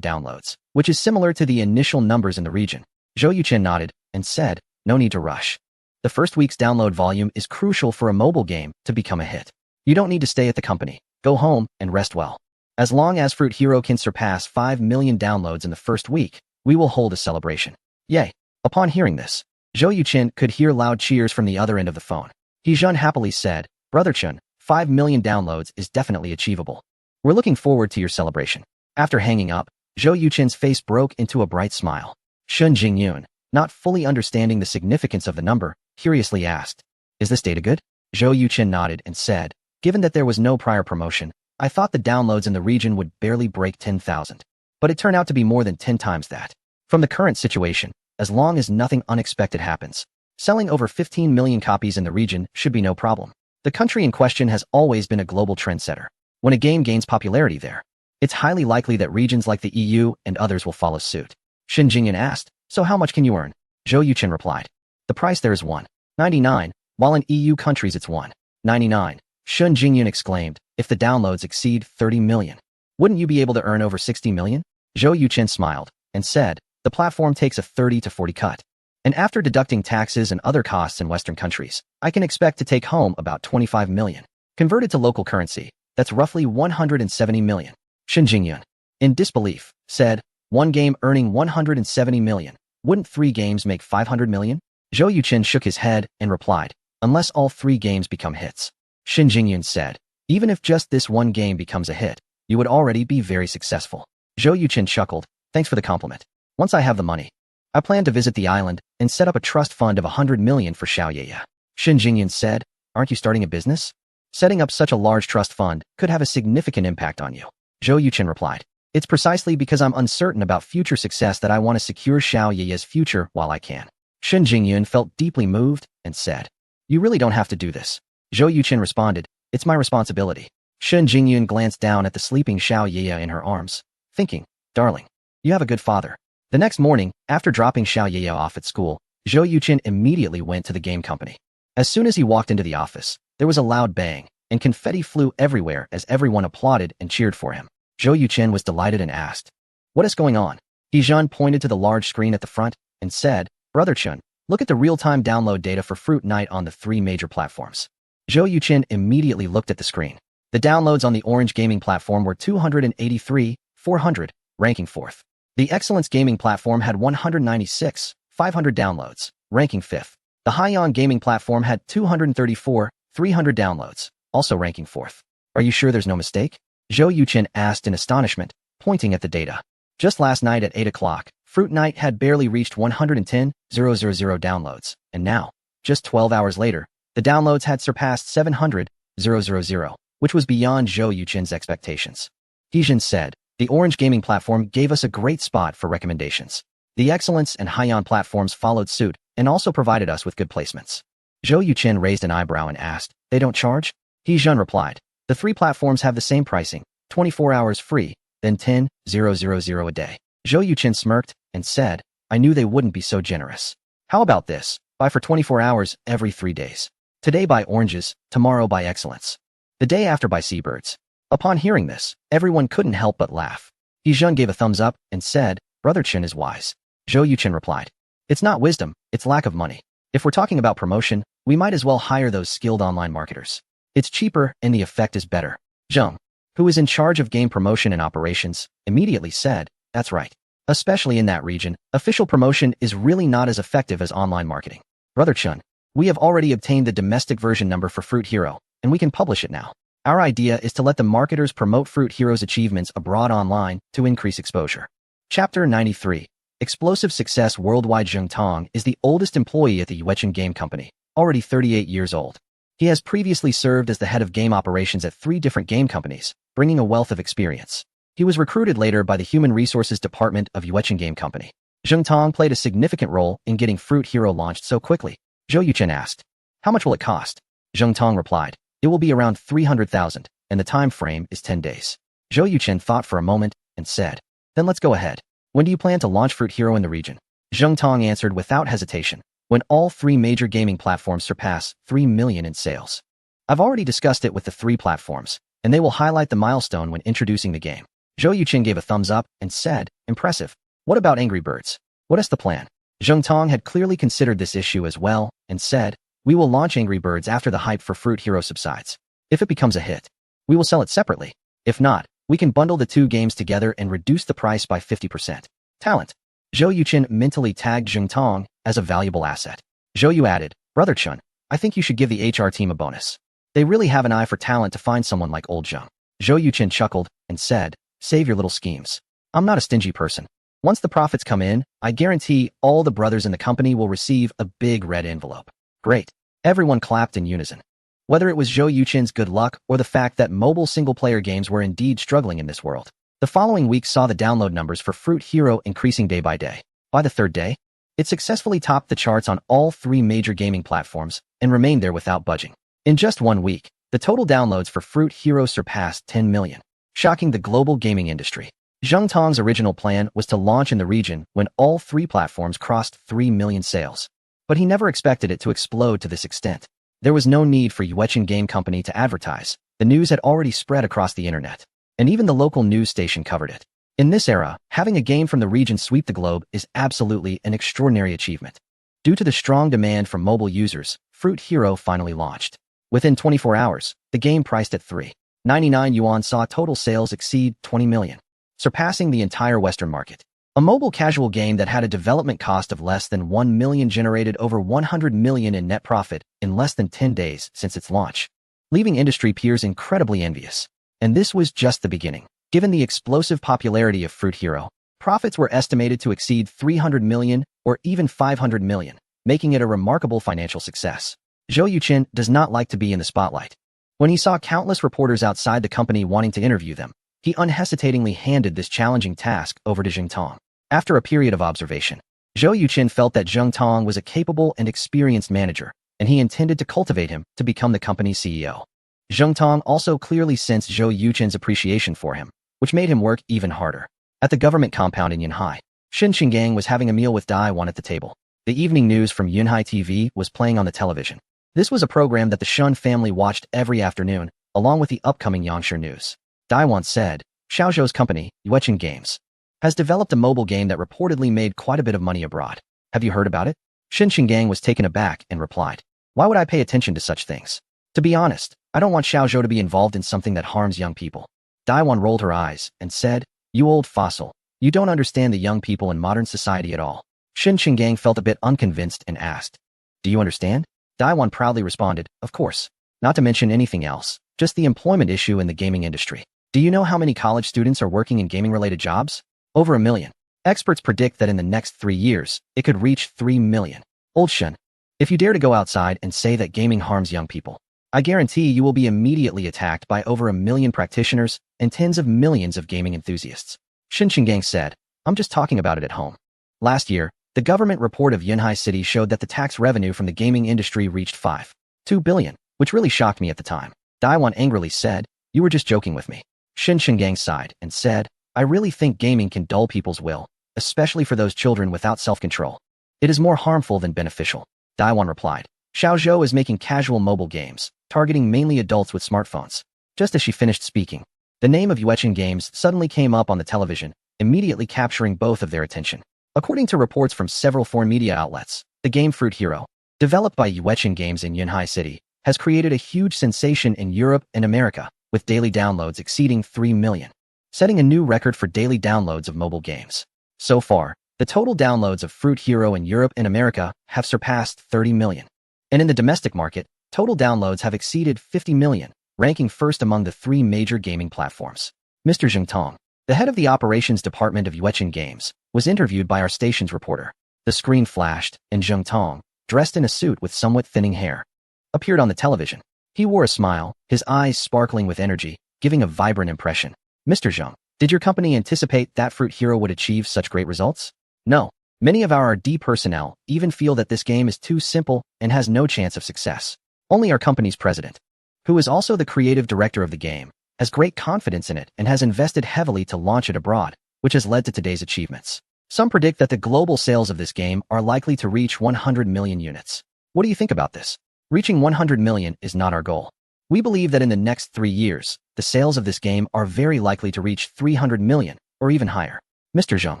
downloads, which is similar to the initial numbers in the region. Zhou Yuqin nodded and said, no need to rush. The first week's download volume is crucial for a mobile game to become a hit. You don't need to stay at the company. Go home and rest well. As long as Fruit Hero can surpass 5 million downloads in the first week, we will hold a celebration. Yay! Upon hearing this, Zhou Yuqin could hear loud cheers from the other end of the phone. He Jun happily said, Brother Chun, 5 million downloads is definitely achievable. We're looking forward to your celebration. After hanging up, Zhou Yuqin's face broke into a bright smile. Shen Jingyun, not fully understanding the significance of the number, curiously asked, is this data good? Zhou Yuqin nodded and said, given that there was no prior promotion, I thought the downloads in the region would barely break 10,000. But it turned out to be more than 10 times that. From the current situation, as long as nothing unexpected happens, selling over 15 million copies in the region should be no problem. The country in question has always been a global trendsetter. When a game gains popularity there, it's highly likely that regions like the EU and others will follow suit. Shen Jingyun asked, so how much can you earn? Zhou Yuqin replied, the price there is $1.99, while in EU countries it's $1.99. Shen Jingyun exclaimed, if the downloads exceed 30 million, wouldn't you be able to earn over 60 million? Zhou Yuqin smiled and said, the platform takes a 30 to 40 cut. And after deducting taxes and other costs in Western countries, I can expect to take home about 25 million. Converted to local currency, that's roughly 170 million. Shen Jingyun, in disbelief, said, one game earning 170 million. Wouldn't 3 games make 500 million? Zhou Yuqin shook his head and replied, unless all 3 games become hits. Shen Jingyun said, even if just this one game becomes a hit, you would already be very successful. Zhou Yuqin chuckled, thanks for the compliment. Once I have the money, I plan to visit the island and set up a trust fund of 100 million for Xiaoya. Shen Jingyun said, aren't you starting a business? Setting up such a large trust fund could have a significant impact on you. Zhou Yuqin replied, it's precisely because I'm uncertain about future success that I want to secure Xiaoya's future while I can. Shen Jingyun felt deeply moved and said, you really don't have to do this. Zhou Yuqin responded, it's my responsibility. Shen Jingyun glanced down at the sleeping Xiaoya in her arms, thinking, darling, you have a good father. The next morning, after dropping Xiaoya off at school, Zhou Yuqin immediately went to the game company. As soon as he walked into the office, there was a loud bang, and confetti flew everywhere as everyone applauded and cheered for him. Zhou Yuqin was delighted and asked, "What is going on?" He Zhan pointed to the large screen at the front and said, "Brother Chun, look at the real-time download data for Fruit Night on the 3 major platforms." Zhou Yuqin immediately looked at the screen. The downloads on the Orange Gaming platform were 283,400, ranking 4th. The Excellence Gaming platform had 196,500 downloads, ranking 5th. The Haiyan Gaming platform had 234,300 downloads, also ranking 4th. "Are you sure there's no mistake?" Zhou Yuqin asked in astonishment, pointing at the data. Just last night at 8 o'clock, Fruit Night had barely reached 110,000 downloads, and now, just 12 hours later, the downloads had surpassed 700,000, which was beyond Zhou Yuqin's expectations. He Zhan said, "The Orange Gaming platform gave us a great spot for recommendations. The Excellence and Haiyan platforms followed suit and also provided us with good placements." Zhou Yuqin raised an eyebrow and asked, "They don't charge?" He Zhan replied, "The 3 platforms have the same pricing, 24 hours free, then 10,000 a day." Zhou Yuqin smirked and said, "I knew they wouldn't be so generous. How about this? Buy for 24 hours every 3 days. Today buy oranges, tomorrow buy Excellence. The day after buy seabirds." Upon hearing this, everyone couldn't help but laugh. He Zhan gave a thumbs up and said, "Brother Chen is wise." Zhou Yuqin replied, "It's not wisdom, it's lack of money. If we're talking about promotion, we might as well hire those skilled online marketers. It's cheaper and the effect is better." Zheng, who was in charge of game promotion and operations, immediately said, "That's right. Especially in that region, official promotion is really not as effective as online marketing. Brother Chun, we have already obtained the domestic version number for Fruit Hero, and we can publish it now. Our idea is to let the marketers promote Fruit Hero's achievements abroad online to increase exposure." Chapter 93. Explosive Success Worldwide. Zheng Tong is the oldest employee at the Yuechen Game Company, already 38 years old. He has previously served as the head of game operations at 3 different game companies, bringing a wealth of experience. He was recruited later by the Human Resources Department of Yuechen Game Company. Zheng Tong played a significant role in getting Fruit Hero launched so quickly. Zhou Yuqin asked, "How much will it cost?" Zheng Tong replied, "It will be around 300,000, and the time frame is 10 days. Zhou Yuqin thought for a moment and said, "Then let's go ahead. When do you plan to launch Fruit Hero in the region?" Zheng Tong answered without hesitation, "When all 3 major gaming platforms surpass 3 million in sales. I've already discussed it with the 3 platforms, and they will highlight the milestone when introducing the game." Zhou Yuqin gave a thumbs up and said, "Impressive. What about Angry Birds? What is the plan?" Zheng Tong had clearly considered this issue as well and said, "We will launch Angry Birds after the hype for Fruit Hero subsides. If it becomes a hit, we will sell it separately. If not, we can bundle the 2 games together and reduce the price by 50%. Talent." Zhou Yuqin mentally tagged Zheng Tong as a valuable asset. Zhou Yu added, "Brother Chun, I think you should give the HR team a bonus. They really have an eye for talent to find someone like old Zheng." Zhou Yuqin chuckled and said, "Save your little schemes. I'm not a stingy person. Once the profits come in, I guarantee all the brothers in the company will receive a big red envelope." Great. Everyone clapped in unison. Whether it was Zhou Yuqin's good luck or the fact that mobile single-player games were indeed struggling in this world, the following week saw the download numbers for Fruit Hero increasing day by day. By the 3rd day, it successfully topped the charts on all 3 major gaming platforms and remained there without budging. In just 1 week, the total downloads for Fruit Hero surpassed 10 million, shocking the global gaming industry. Zheng Tong's original plan was to launch in the region when all 3 platforms crossed 3 million sales, but he never expected it to explode to this extent. There was no need for Yuechen Game Company to advertise. The news had already spread across the internet, and even the local news station covered it. In this era, having a game from the region sweep the globe is absolutely an extraordinary achievement. Due to the strong demand from mobile users, Fruit Hero finally launched. Within 24 hours, the game priced at 399 yuan saw total sales exceed 20 million, surpassing the entire Western market. A mobile casual game that had a development cost of less than 1 million generated over 100 million in net profit in less than 10 days since its launch, leaving industry peers incredibly envious. And this was just the beginning. Given the explosive popularity of Fruit Hero, profits were estimated to exceed 300 million or even 500 million, making it a remarkable financial success. Zhou Yuqin does not like to be in the spotlight. When he saw countless reporters outside the company wanting to interview them, he unhesitatingly handed this challenging task over to Zheng Tong. After a period of observation, Zhou Yuqin felt that Zheng Tong was a capable and experienced manager, and he intended to cultivate him to become the company's CEO. Zheng Tong also clearly sensed Zhou Yuqin's appreciation for him, which made him work even harder. At the government compound in Yanhai, Shin Qinggang was having a meal with Dai Wan at the table. The evening news from Yunhai TV was playing on the television. This was a program that the Shun family watched every afternoon, along with the upcoming Yangshi news. Daiwan said, Xiaozhou's company, Yuechen Games, has developed a mobile game that reportedly made quite a bit of money abroad. Have you heard about it? Shin Qinggang was taken aback and replied, why would I pay attention to such things? To be honest, I don't want Xiaozhou to be involved in something that harms young people. Daiwan rolled her eyes and said, you old fossil, you don't understand the young people in modern society at all. Shin Qinggang felt a bit unconvinced and asked, do you understand? Daiwan proudly responded, of course. Not to mention anything else, just the employment issue in the gaming industry. Do you know how many college students are working in gaming-related jobs? Over 1 million. Experts predict that in the next 3 years, it could reach 3 million. Old Shun, if you dare to go outside and say that gaming harms young people, I guarantee you will be immediately attacked by over 1 million practitioners and tens of millions of gaming enthusiasts. Shin Qinggang said, I'm just talking about it at home. Last year, the government report of Yunhai City showed that the tax revenue from the gaming industry reached 5.2 billion, which really shocked me at the time. Daiwan angrily said, you were just joking with me. Shin Qinggang sighed and said, I really think gaming can dull people's will, especially for those children without self-control. It is more harmful than beneficial. Daiwan replied, Xiaozhou is making casual mobile games, targeting mainly adults with smartphones. Just as she finished speaking, the name of Yuechen Games suddenly came up on the television, immediately capturing both of their attention. According to reports from several foreign media outlets, the game Fruit Hero, developed by Yuechen Games in Yunhai City, has created a huge sensation in Europe and America, with daily downloads exceeding 3 million, setting a new record for daily downloads of mobile games. So far, the total downloads of Fruit Hero in Europe and America have surpassed 30 million. And in the domestic market, total downloads have exceeded 50 million, ranking first among the 3 major gaming platforms. Mr. Zheng Tong, the head of the operations department of Yuechen Games, was interviewed by our station's reporter. The screen flashed, and Zheng Tong, dressed in a suit with somewhat thinning hair, appeared on the television. He wore a smile, his eyes sparkling with energy, giving a vibrant impression. Mr. Zheng, did your company anticipate that Fruit Hero would achieve such great results? No. Many of our R&D personnel even feel that this game is too simple and has no chance of success. Only our company's president, who is also the creative director of the game, has great confidence in it and has invested heavily to launch it abroad, which has led to today's achievements. Some predict that the global sales of this game are likely to reach 100 million units. What do you think about this? Reaching 100 million is not our goal. We believe that in the next 3 years, the sales of this game are very likely to reach 300 million, or even higher. Mr. Zheng,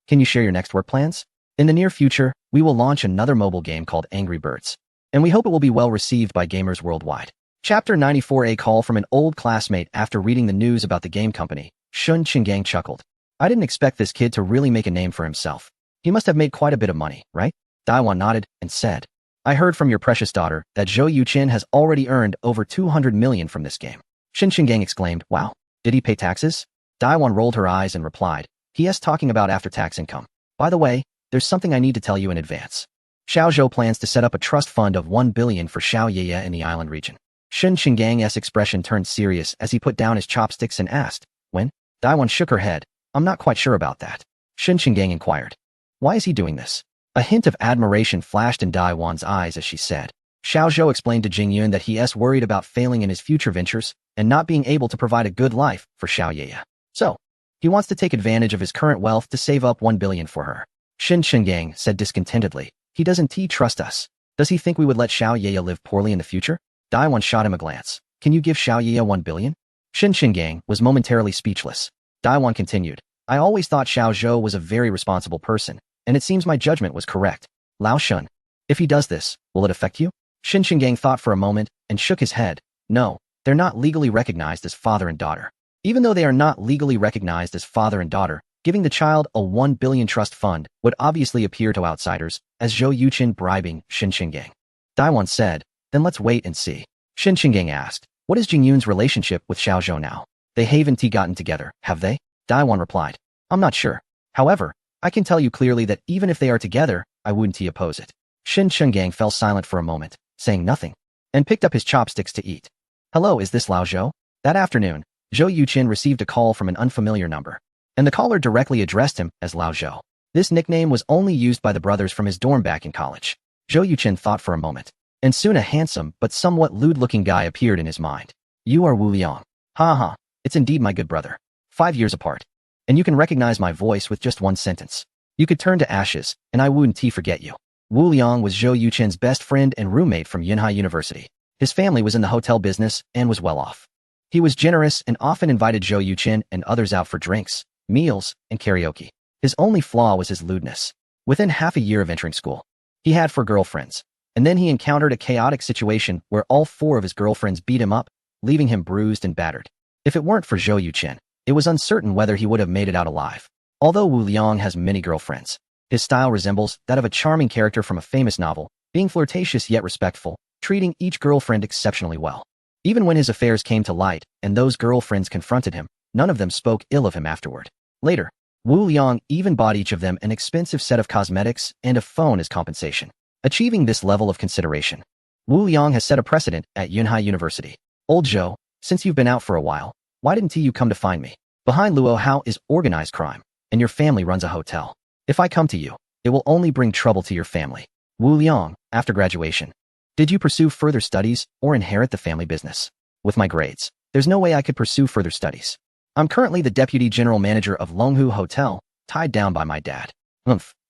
can you share your next work plans? In the near future, we will launch another mobile game called Angry Birds, and we hope it will be well received by gamers worldwide. Chapter 94. A call from an old classmate. After reading the news about the game company, Shin Qinggang chuckled. I didn't expect this kid to really make a name for himself. He must have made quite a bit of money, right? Daiwan nodded and said, I heard from your precious daughter that Zhou Yuqin has already earned over 200 million from this game. Shin Qinggang exclaimed, wow, did he pay taxes? Daiwan rolled her eyes and replied, he is talking about after-tax income. By the way, there's something I need to tell you in advance. Xiaozhou plans to set up a trust fund of 1 billion for Xiaoyeye in the island region. Shin Qinggang's expression turned serious as he put down his chopsticks and asked, when? Daiwan shook her head. I'm not quite sure about that. Shin Qinggang inquired. Why is he doing this? A hint of admiration flashed in Daiwan's eyes as she said. Xiaozhou explained to Jingyun that he is worried about failing in his future ventures and not being able to provide a good life for Xiaoyeye. So, he wants to take advantage of his current wealth to save up 1 billion for her. Shin Qinggang said discontentedly, he doesn't trust us. Does he think we would let Xiaoyeye live poorly in the future? Daiwan shot him a glance. Can you give Xiaoyeye 1 billion? Shin Qinggang was momentarily speechless. Daiwan continued, I always thought Xiaozhou was a very responsible person, and it seems my judgment was correct. Lao Shun, if he does this, will it affect you? Shin Qinggang thought for a moment and shook his head. No, they're not legally recognized as father and daughter. Even though they are not legally recognized as father and daughter, giving the child a 1 billion trust fund would obviously appear to outsiders as Zhou Yuqin bribing Shin Qinggang. Daiwan said, then let's wait and see. Shin Qinggang asked, what is Jingyun's relationship with Xiaozhou now? They haven't gotten together, have they? Daiwan replied, I'm not sure. However, I can tell you clearly that even if they are together, I wouldn't oppose it. Shin Qinggang fell silent for a moment, saying nothing, and picked up his chopsticks to eat. Hello, is this Lao Zhou? That afternoon, Zhou Yuqin received a call from an unfamiliar number, and the caller directly addressed him as Lao Zhou. This nickname was only used by the brothers from his dorm back in college. Zhou Yuqin thought for a moment, and soon a handsome but somewhat lewd-looking guy appeared in his mind. You are Wu Liang. Ha ha, it's indeed my good brother. 5 years apart. And you can recognize my voice with just one sentence. You could turn to ashes, and I wouldn't forget you. Wu Liang was Zhou Yuchen's best friend and roommate from Yunhai University. His family was in the hotel business and was well off. He was generous and often invited Zhou Yuchen and others out for drinks, meals, and karaoke. His only flaw was his lewdness. Within half a year of entering school, he had 4 girlfriends, and then he encountered a chaotic situation where all 4 of his girlfriends beat him up, leaving him bruised and battered. If it weren't for Zhou Yuchen, it was uncertain whether he would have made it out alive. Although Wu Liang has many girlfriends, his style resembles that of a charming character from a famous novel, being flirtatious yet respectful, treating each girlfriend exceptionally well. Even when his affairs came to light and those girlfriends confronted him, none of them spoke ill of him afterward. Later, Wu Liang even bought each of them an expensive set of cosmetics and a phone as compensation. Achieving this level of consideration, Wu Liang has set a precedent at Yunhai University. Old Zhou, since you've been out for a while, why didn't you come to find me? Behind Luo Hao is organized crime, and your family runs a hotel. If I come to you, it will only bring trouble to your family. Wu Liang, after graduation, did you pursue further studies or inherit the family business? With my grades, there's no way I could pursue further studies. I'm currently the deputy general manager of Longhu Hotel, tied down by my dad.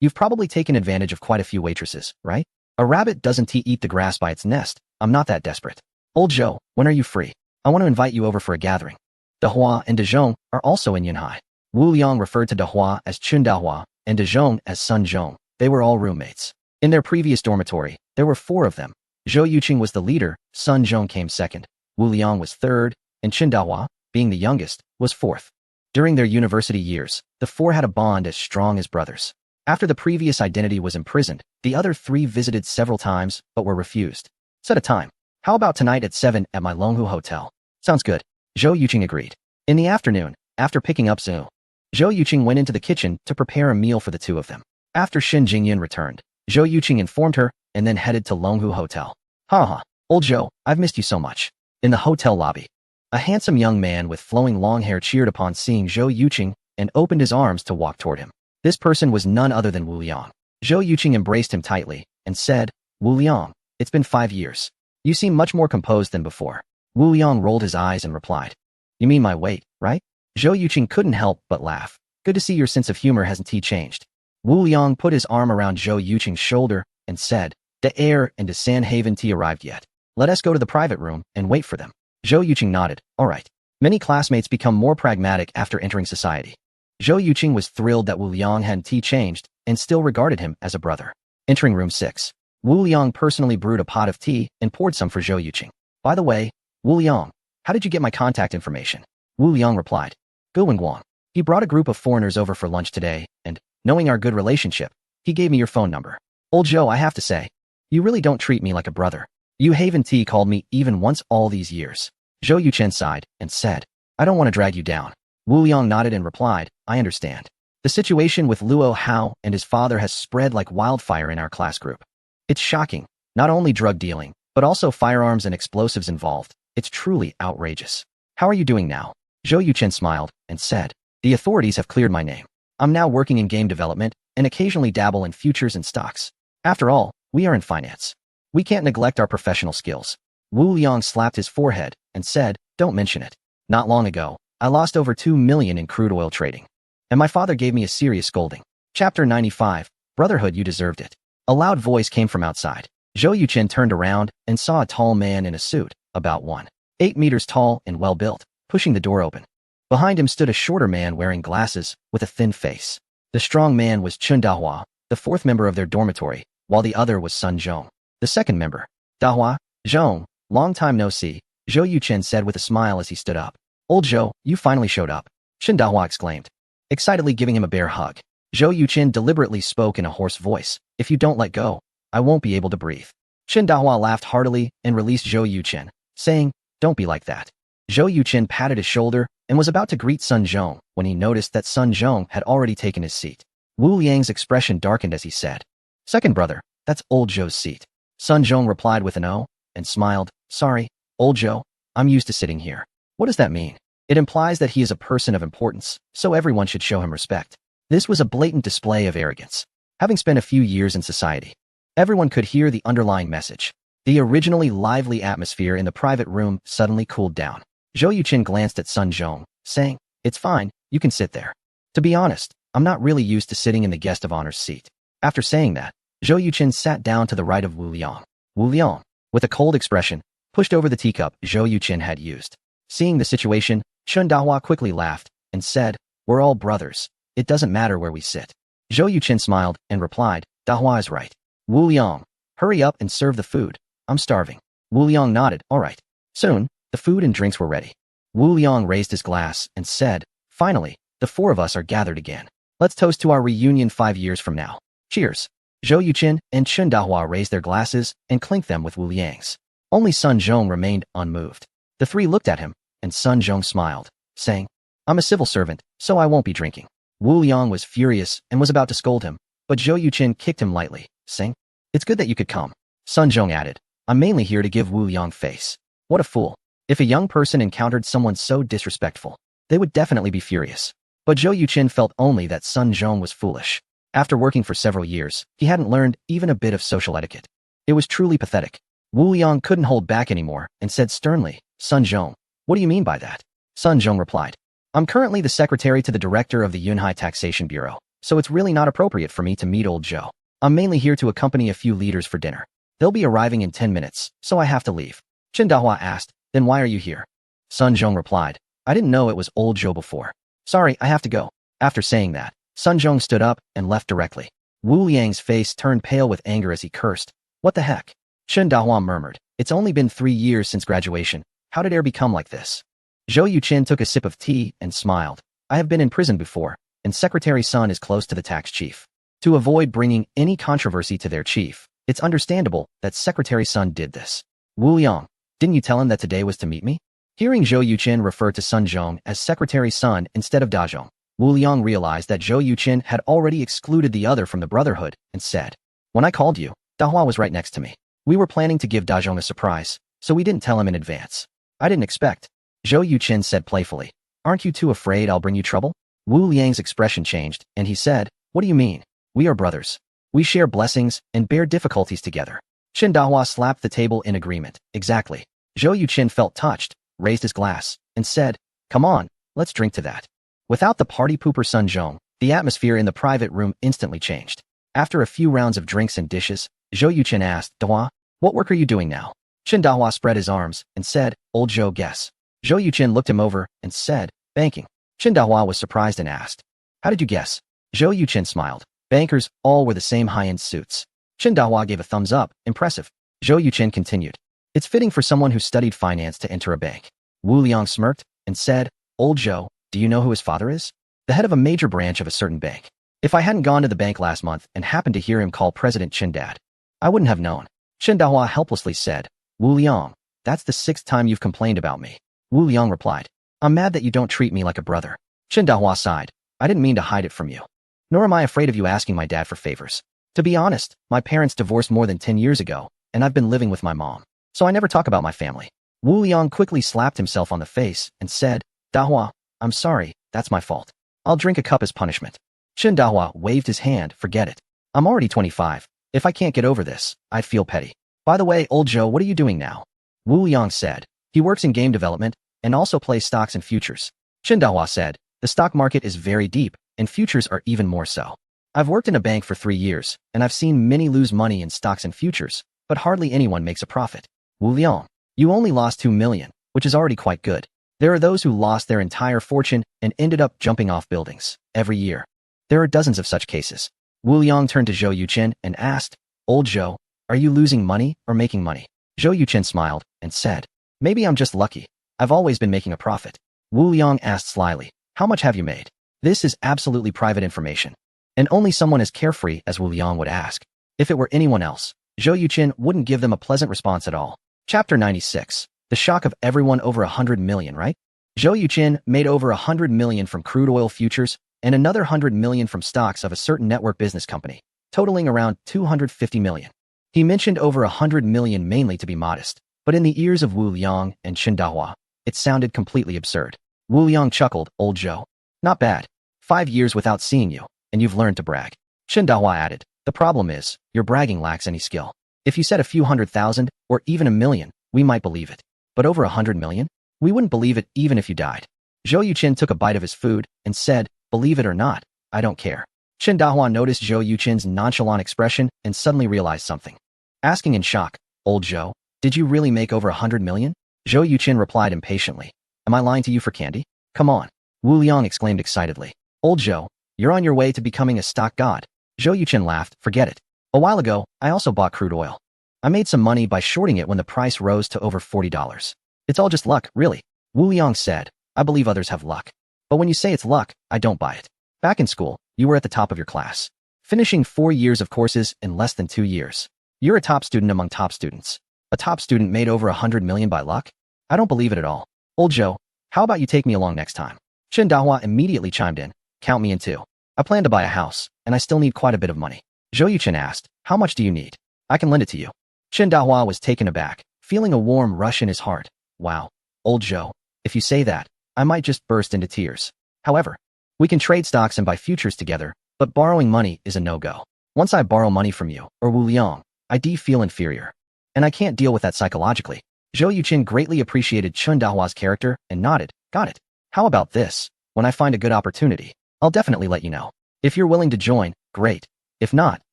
You've probably taken advantage of quite a few waitresses, right? A rabbit doesn't eat the grass by its nest. I'm not that desperate. Old Zhou, when are you free? I want to invite you over for a gathering. Dahua and Dezhong are also in Yunhai. Wu Liang referred to Dahua as Chun Dahua and Dezhong as Sun Zhong. They were all roommates. In their previous dormitory, there were 4 of them. Zhou Yuqing was the leader, Sun Zhong came second, Wu Liang was third, and Chun Dahua, being the youngest, was fourth. During their university years, the 4 had a bond as strong as brothers. After the previous identity was imprisoned, the other 3 visited several times but were refused. Set a time. How about tonight at 7 at my Longhu Hotel? Sounds good. Zhou Yuqing agreed. In the afternoon, after picking up Zhou Yuqing went into the kitchen to prepare a meal for the 2 of them. After Shen Jingyan returned, Zhou Yuqing informed her and then headed to Longhu Hotel. Haha, old Zhou, I've missed you so much. In the hotel lobby, a handsome young man with flowing long hair cheered upon seeing Zhou Yuqing and opened his arms to walk toward him. This person was none other than Wu Liang. Zhou Yuqing embraced him tightly and said, Wu Liang, it's been 5 years. You seem much more composed than before. Wu Liang rolled his eyes and replied, You mean my weight, right? Zhou Yuqing couldn't help but laugh. Good to see your sense of humor hasn't changed. Wu Liang put his arm around Zhou Yuqing's shoulder and said, The heir and the Sandhaven tea arrived yet. Let us go to the private room and wait for them. Zhou Yuqing nodded. All right. Many classmates become more pragmatic after entering society. Zhou Yuqing was thrilled that Wu Liang hadn't changed and still regarded him as a brother. Entering room 6, Wu Liang personally brewed a pot of tea and poured some for Zhou Yuqing. By the way, Wu Liang, how did you get my contact information? Wu Liang replied, Guwen Guang. He brought a group of foreigners over for lunch today, and, knowing our good relationship, he gave me your phone number. Old Zhou, I have to say, you really don't treat me like a brother. You haven't called me even once all these years. Zhou Yuchen sighed and said, I don't want to drag you down. Wu Liang nodded and replied, I understand. The situation with Luo Hao and his father has spread like wildfire in our class group. It's shocking, not only drug dealing, but also firearms and explosives involved. It's truly outrageous. How are you doing now? Zhou Yuchen smiled and said, The authorities have cleared my name. I'm now working in game development and occasionally dabble in futures and stocks. After all, we are in finance. We can't neglect our professional skills. Wu Liang slapped his forehead and said, Don't mention it. Not long ago, I lost over 2 million in crude oil trading. And my father gave me a serious scolding. Chapter 95, Brotherhood, you deserved it. A loud voice came from outside. Zhou Yuchen turned around and saw a tall man in a suit, about 1.8 meters tall and well-built, pushing the door open. Behind him stood a shorter man wearing glasses with a thin face. The strong man was Chun Dahua, the 4th member of their dormitory, while the other was Sun Zhong, the 2nd member. Dahua, Zhong, long time no see, Zhou Yuchen said with a smile as he stood up. Old Zhou, you finally showed up. Chun Dahua exclaimed, excitedly giving him a bear hug. Zhou Yuchen deliberately spoke in a hoarse voice. If you don't let go, I won't be able to breathe. Chun Dahua laughed heartily and released Zhou Yuchen, saying, Don't be like that. Zhou Yuchen patted his shoulder and was about to greet Sun Zhong when he noticed that Sun Zhong had already taken his seat. Wu Liang's expression darkened as he said, Second brother, that's old Zhou's seat. Sun Zhong replied with an O and smiled, Sorry, old Zhou, I'm used to sitting here. What does that mean? It implies that he is a person of importance, so everyone should show him respect. This was a blatant display of arrogance. Having spent a few years in society, everyone could hear the underlying message. The originally lively atmosphere in the private room suddenly cooled down. Zhou Yuchen glanced at Sun Zhong, saying, It's fine, you can sit there. To be honest, I'm not really used to sitting in the guest of honor's seat. After saying that, Zhou Yuqin sat down to the right of Wu Liang. Wu Liang, with a cold expression, pushed over the teacup Zhou Yuqin had used. Seeing the situation, Chen Dahua quickly laughed and said, "We're all brothers. It doesn't matter where we sit." Zhou Yuqin smiled and replied, "Dahua is right. Wu Liang, hurry up and serve the food. I'm starving." Wu Liang nodded, "All right." Soon, the food and drinks were ready. Wu Liang raised his glass and said, "Finally, the four of us are gathered again. Let's toast to our reunion 5 years from now. Cheers." Zhou Yuqin and Chen Dahua raised their glasses and clinked them with Wu Liang's. Only Sun Zhong remained unmoved. The three looked at him, and Sun Zhong smiled, saying, "I'm a civil servant, so I won't be drinking." Wu Liang was furious and was about to scold him, but Zhou Yuqin kicked him lightly, saying, "It's good that you could come." Sun Zhong added, "I'm mainly here to give Wu Liang face." What a fool. If a young person encountered someone so disrespectful, they would definitely be furious. But Zhou Yuqin felt only that Sun Zhong was foolish. After working for several years, he hadn't learned even a bit of social etiquette. It was truly pathetic. Wu Liang couldn't hold back anymore and said sternly, "Sun Zhong, what do you mean by that?" Sun Zhong replied, "I'm currently the secretary to the director of the Yunhai Taxation Bureau, so it's really not appropriate for me to meet old Zhou. I'm mainly here to accompany a few leaders for dinner. They'll be arriving in 10 minutes, so I have to leave." Chen Dahua asked, "Then why are you here?" Sun Zhong replied, "I didn't know it was old Zhou before. Sorry, I have to go." After saying that, Sun Zhong stood up and left directly. Wu Liang's face turned pale with anger as he cursed. "What the heck?" Chen Dahua murmured, "It's only been 3 years since graduation. How did air become like this?" Zhou Yuqin took a sip of tea and smiled. "I have been in prison before, and Secretary Sun is close to the tax chief. To avoid bringing any controversy to their chief, it's understandable that Secretary Sun did this." "Wu Liang, didn't you tell him that today was to meet me?" Hearing Zhou Yuqin refer to Sun Zhong as Secretary Sun instead of Da Zhong, Wu Liang realized that Zhou Yuqin had already excluded the other from the brotherhood and said, "When I called you, Dahua was right next to me. We were planning to give Da Zhong a surprise, so we didn't tell him in advance. I didn't expect." Zhou Yuqin said playfully, "Aren't you too afraid I'll bring you trouble?" Wu Liang's expression changed, and he said, "What do you mean? We are brothers. We share blessings and bear difficulties together." Chen Dahua slapped the table in agreement. "Exactly." Zhou Yuqin felt touched, raised his glass, and said, "Come on, let's drink to that." Without the party pooper Sun Zhong, the atmosphere in the private room instantly changed. After a few rounds of drinks and dishes, Zhou Yuqin asked, "Dahua, what work are you doing now?" Chen Dahua spread his arms and said, "Old Zhou, guess." Zhou Yuqin looked him over and said, "Banking." Chen Dahua was surprised and asked, "How did you guess?" Zhou Yuqin smiled. Bankers all wore the same high-end suits. Chen Dahua gave a thumbs up, impressive. Zhou Yuqin continued, "It's fitting for someone who studied finance to enter a bank." Wu Liang smirked and said, "Old Zhou, do you know who his father is?" "The head of a major branch of a certain bank. If I hadn't gone to the bank last month and happened to hear him call President Chen Dad, I wouldn't have known." Chen Dahua helplessly said, "Wu Liang, that's the 6th time you've complained about me." Wu Liang replied, "I'm mad that you don't treat me like a brother." Chen Dahua sighed, "I didn't mean to hide it from you. Nor am I afraid of you asking my dad for favors. To be honest, my parents divorced more than 10 years ago, and I've been living with my mom, so I never talk about my family." Wu Liang quickly slapped himself on the face and said, "Dahua, I'm sorry, that's my fault. I'll drink a cup as punishment." Chen Dahua waved his hand, "Forget it. I'm already 25. If I can't get over this, I'd feel petty. By the way, old Zhou, what are you doing now?" Wu Liang said, "He works in game development and also plays stocks and futures." Chen Dahua said, "The stock market is very deep, and futures are even more so. I've worked in a bank for 3 years, and I've seen many lose money in stocks and futures, but hardly anyone makes a profit." "Wu Liang, you only lost 2 million, which is already quite good. There are those who lost their entire fortune and ended up jumping off buildings every year. There are dozens of such cases." Wu Liang turned to Zhou Yuqin and asked, "Old Zhou, are you losing money or making money?" Zhou Yuqin smiled and said, "Maybe I'm just lucky. I've always been making a profit." Wu Liang asked slyly, "How much have you made?" This is absolutely private information, and only someone as carefree as Wu Liang would ask. If it were anyone else, Zhou Yuqin wouldn't give them a pleasant response at all. Chapter 96. The shock of everyone over 100 million, right? Zhou Yuqin made over 100 million from crude oil futures and another 100 million from stocks of a certain network business company, totaling around 250 million. He mentioned over 100 million mainly to be modest, but in the ears of Wu Liang and Chen Dahua, it sounded completely absurd. Wu Liang chuckled, "Old Zhou, not bad. 5 years without seeing you, and you've learned to brag." Chen Dahua added, "The problem is, your bragging lacks any skill. If you said a few 100,000 or even 1,000,000, we might believe it. But over 100 million? We wouldn't believe it even if you died." Zhou Yuqin took a bite of his food and said, "Believe it or not, I don't care. Chen Dahua noticed Zhou Yuchen's nonchalant expression and suddenly realized something. Asking in shock, "Old Zhou, did you really make over 100 million?" Zhou Yuchen replied impatiently, "Am I lying to you for candy? Come on." Wu Liang exclaimed excitedly, "Old Zhou, you're on your way to becoming a stock god." Zhou Yuchen laughed, "Forget it. A while ago, I also bought crude oil. I made some money by shorting it when the price rose to over $40. It's all just luck, really." Wu Liang said, "I believe others have luck. But when you say it's luck, I don't buy it. Back in school, you were at the top of your class, finishing 4 years of courses in less than 2 years. You're a top student among top students. A top student made over 100 million by luck? I don't believe it at all. Old Zhou, how about you take me along next time?" Chen Dahua immediately chimed in, "Count me in too. I plan to buy a house, and I still need quite a bit of money." Zhou Yuchen asked, "How much do you need? I can lend it to you." Chen Dahua was taken aback, feeling a warm rush in his heart. "Wow, Old Zhou, if you say that, I might just burst into tears. However, we can trade stocks and buy futures together, but borrowing money is a no-go. Once I borrow money from you, or Wu Liang, I feel inferior. And I can't deal with that psychologically." Zhou Yuchen greatly appreciated Chen Dahua's character and nodded, "Got it. How about this? When I find a good opportunity, I'll definitely let you know. If you're willing to join, great. If not,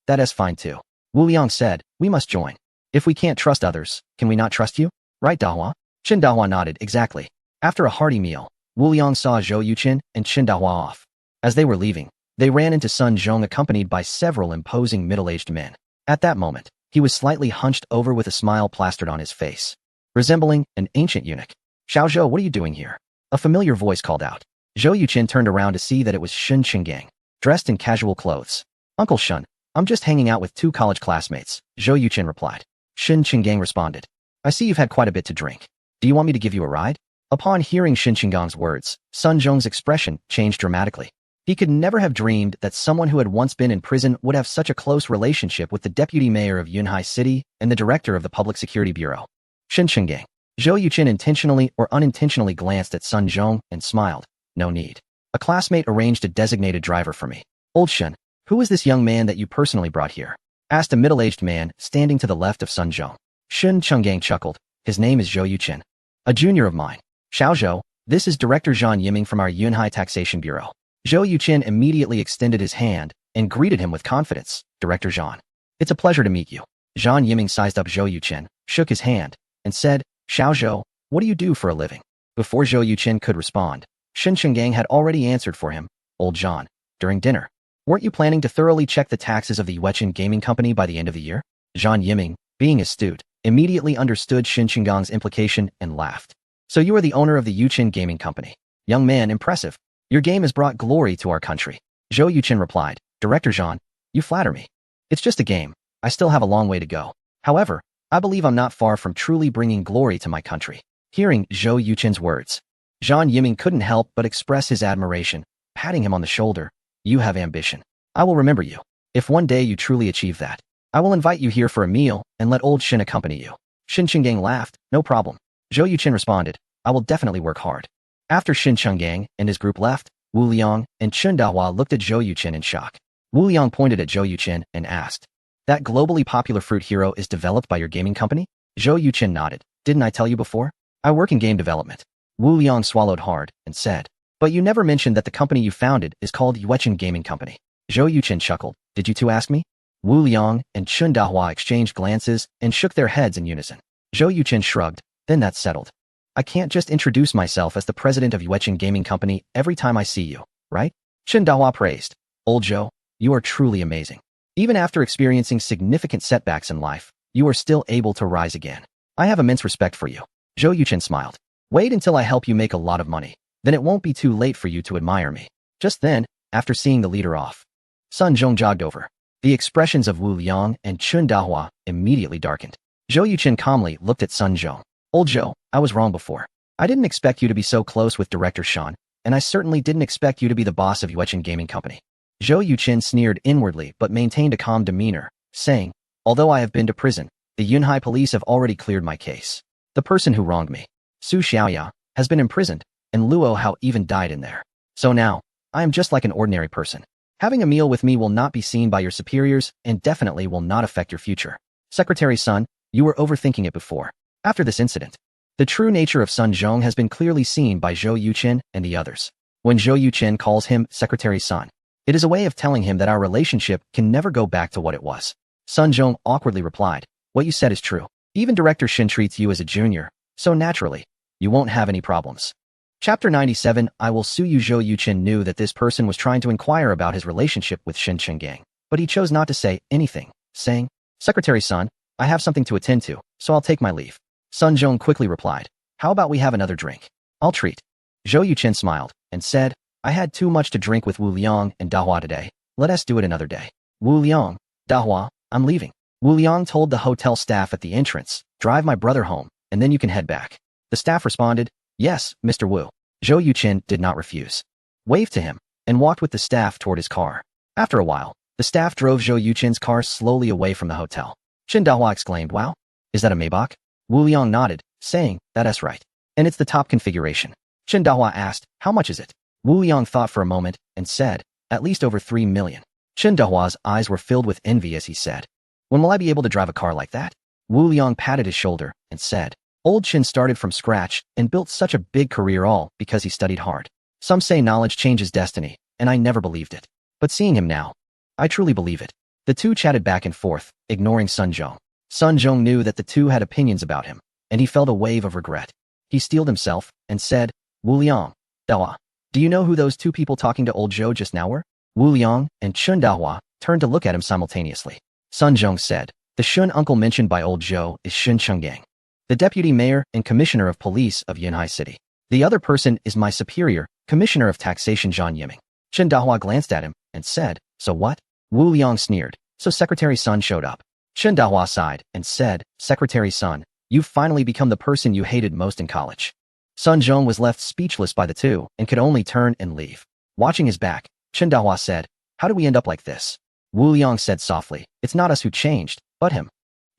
that is fine too." Wu Liang said, "We must join. If we can't trust others, can we not trust you? Right, Dahua?" Chen Dahua nodded, "Exactly." After a hearty meal, Wu Liang saw Zhou Yuchen and Chen Dahua off. As they were leaving, they ran into Sun Zhong accompanied by several imposing middle-aged men. At that moment, he was slightly hunched over with a smile plastered on his face, resembling an ancient eunuch. "Xiao Zhou, what are you doing here?" A familiar voice called out. Zhou Yuchen turned around to see that it was Shun Qinggang, dressed in casual clothes. "Uncle Shun, I'm just hanging out with 2 college classmates," Zhou Yuchen replied. Shun Qinggang responded, "I see you've had quite a bit to drink. Do you want me to give you a ride?" Upon hearing Shun Qinggang's words, Sun Zhong's expression changed dramatically. He could never have dreamed that someone who had once been in prison would have such a close relationship with the deputy mayor of Yunhai City and the director of the Public Security Bureau. Shun Qinggang. Zhou Yuchen intentionally or unintentionally glanced at Sun Zhong and smiled. "No need. A classmate arranged a designated driver for me." "Old Shun, who is this young man that you personally brought here?" asked a middle-aged man standing to the left of Sun Zhong. Shun Qinggang chuckled. "His name is Zhou Yuchen, a junior of mine. Xiao Zhou, this is Director Zhang Yiming from our Yunhai Taxation Bureau." Zhou Yuchen immediately extended his hand and greeted him with confidence. "Director Zhang, it's a pleasure to meet you." Zhang Yiming sized up Zhou Yuchen, shook his hand, and said, "Xiao Zhou, what do you do for a living?" Before Zhou Yuchen could respond, Shun Qinggang had already answered for him. "Old Zhang, during dinner, weren't you planning to thoroughly check the taxes of the Yuechen Gaming Company by the end of the year?" Zhang Yiming, being astute, immediately understood Shun Qinggang's implication and laughed. "So you are the owner of the Yuechen Gaming Company. Young man, impressive. Your game has brought glory to our country." Zhou Yuchen replied, "Director Zhang, you flatter me. It's just a game. I still have a long way to go. However, I believe I'm not far from truly bringing glory to my country." Hearing Zhou Yuchen's words, Zhang Yiming couldn't help but express his admiration, patting him on the shoulder. "You have ambition. I will remember you. If one day you truly achieve that, I will invite you here for a meal and let old Shin accompany you." Shun Qinggang laughed. "No problem." Zhou Yuchen responded, "I will definitely work hard." After Shun Qinggang and his group left, Wu Liang and Chen Dahua looked at Zhou Yuchen in shock. Wu Liang pointed at Zhou Yuchen and asked, "That globally popular fruit hero is developed by your gaming company?" Zhou Yuchen nodded. "Didn't I tell you before? I work in game development." Wu Liang swallowed hard and said, "But you never mentioned that the company you founded is called Yuechen Gaming Company." Zhou Yuchen chuckled. "Did you two ask me?" Wu Liang and Chen Dahua exchanged glances and shook their heads in unison. Zhou Yuchen shrugged. "Then that's settled. I can't just introduce myself as the president of Yuechen Gaming Company every time I see you, right?" Chen Dahua praised. "Old Zhou, you are truly amazing. Even after experiencing significant setbacks in life, you are still able to rise again. I have immense respect for you." Zhou Yuchen smiled. "Wait until I help you make a lot of money. Then it won't be too late for you to admire me." Just then, after seeing the leader off, Sun Zhong jogged over. The expressions of Wu Liang and Chen Dahua immediately darkened. Zhou Yuchen calmly looked at Sun Zhong. "Old Zhou, I was wrong before. I didn't expect you to be so close with Director Shan, and I certainly didn't expect you to be the boss of Yuechen Gaming Company." Zhou Yuchen sneered inwardly but maintained a calm demeanor, saying, "Although I have been to prison, the Yunhai police have already cleared my case. The person who wronged me, Su Xiaoya, has been imprisoned, and Luo Hao even died in there. So now, I am just like an ordinary person. Having a meal with me will not be seen by your superiors and definitely will not affect your future. Secretary Sun, you were overthinking it before." After this incident, the true nature of Sun Zhong has been clearly seen by Zhou Yuchen and the others. When Zhou Yuchen calls him Secretary Sun, It is a way of telling him that our relationship can never go back to what it was. Sun Zhong awkwardly replied, what you said is true. Even Director Shin treats you as a junior, so naturally, you won't have any problems. Chapter 97 I will sue you. Zhou Yuqin knew that this person was trying to inquire about his relationship with Shin Chenggang, but he chose not to say anything, saying, Secretary Sun, I have something to attend to, so I'll take my leave. Sun Zhong quickly replied, how about we have another drink? I'll treat. Zhou Yuqin smiled and said, I had too much to drink with Wu Liang and Dahua today. Let us do it another day. Wu Liang, Dahua, I'm leaving. Wu Liang told the hotel staff at the entrance, drive my brother home, and then you can head back. The staff responded, yes, Mr. Wu. Zhou Yuqin did not refuse. Waved to him, and walked with the staff toward his car. After a while, the staff drove Zhou Yuqin's car slowly away from the hotel. Chen Dahua exclaimed, wow, is that a Maybach? Wu Liang nodded, saying, that's right. And it's the top configuration. Chen Dahua asked, how much is it? Wu Liang thought for a moment, and said, at least over 3 million. Chen Dahua's eyes were filled with envy as he said, when will I be able to drive a car like that? Wu Liang patted his shoulder, and said, old Chen started from scratch and built such a big career all because he studied hard. Some say knowledge changes destiny, and I never believed it. But seeing him now, I truly believe it. The two chatted back and forth, ignoring Sun Zhong. Sun Zhong knew that the two had opinions about him, and he felt a wave of regret. He steeled himself and said, Wu Liang, Dahua, do you know who those two people talking to old Zhou just now were? Wu Liang and Chen Dahua turned to look at him simultaneously. Sun Zhong said, the Shun uncle mentioned by old Zhou is Shin Chenggang, the deputy mayor and commissioner of police of Yunhai City. The other person is my superior, commissioner of taxation Zhang Yiming. Chen Dahua glanced at him and said, so what? Wu Liang sneered, so Secretary Sun showed up. Chen Dahua sighed and said, Secretary Sun, you've finally become the person you hated most in college. Sun Zhong was left speechless by the two and could only turn and leave. Watching his back, Chen Dahua said, how do we end up like this? Wu Liang said softly, it's not us who changed, but him.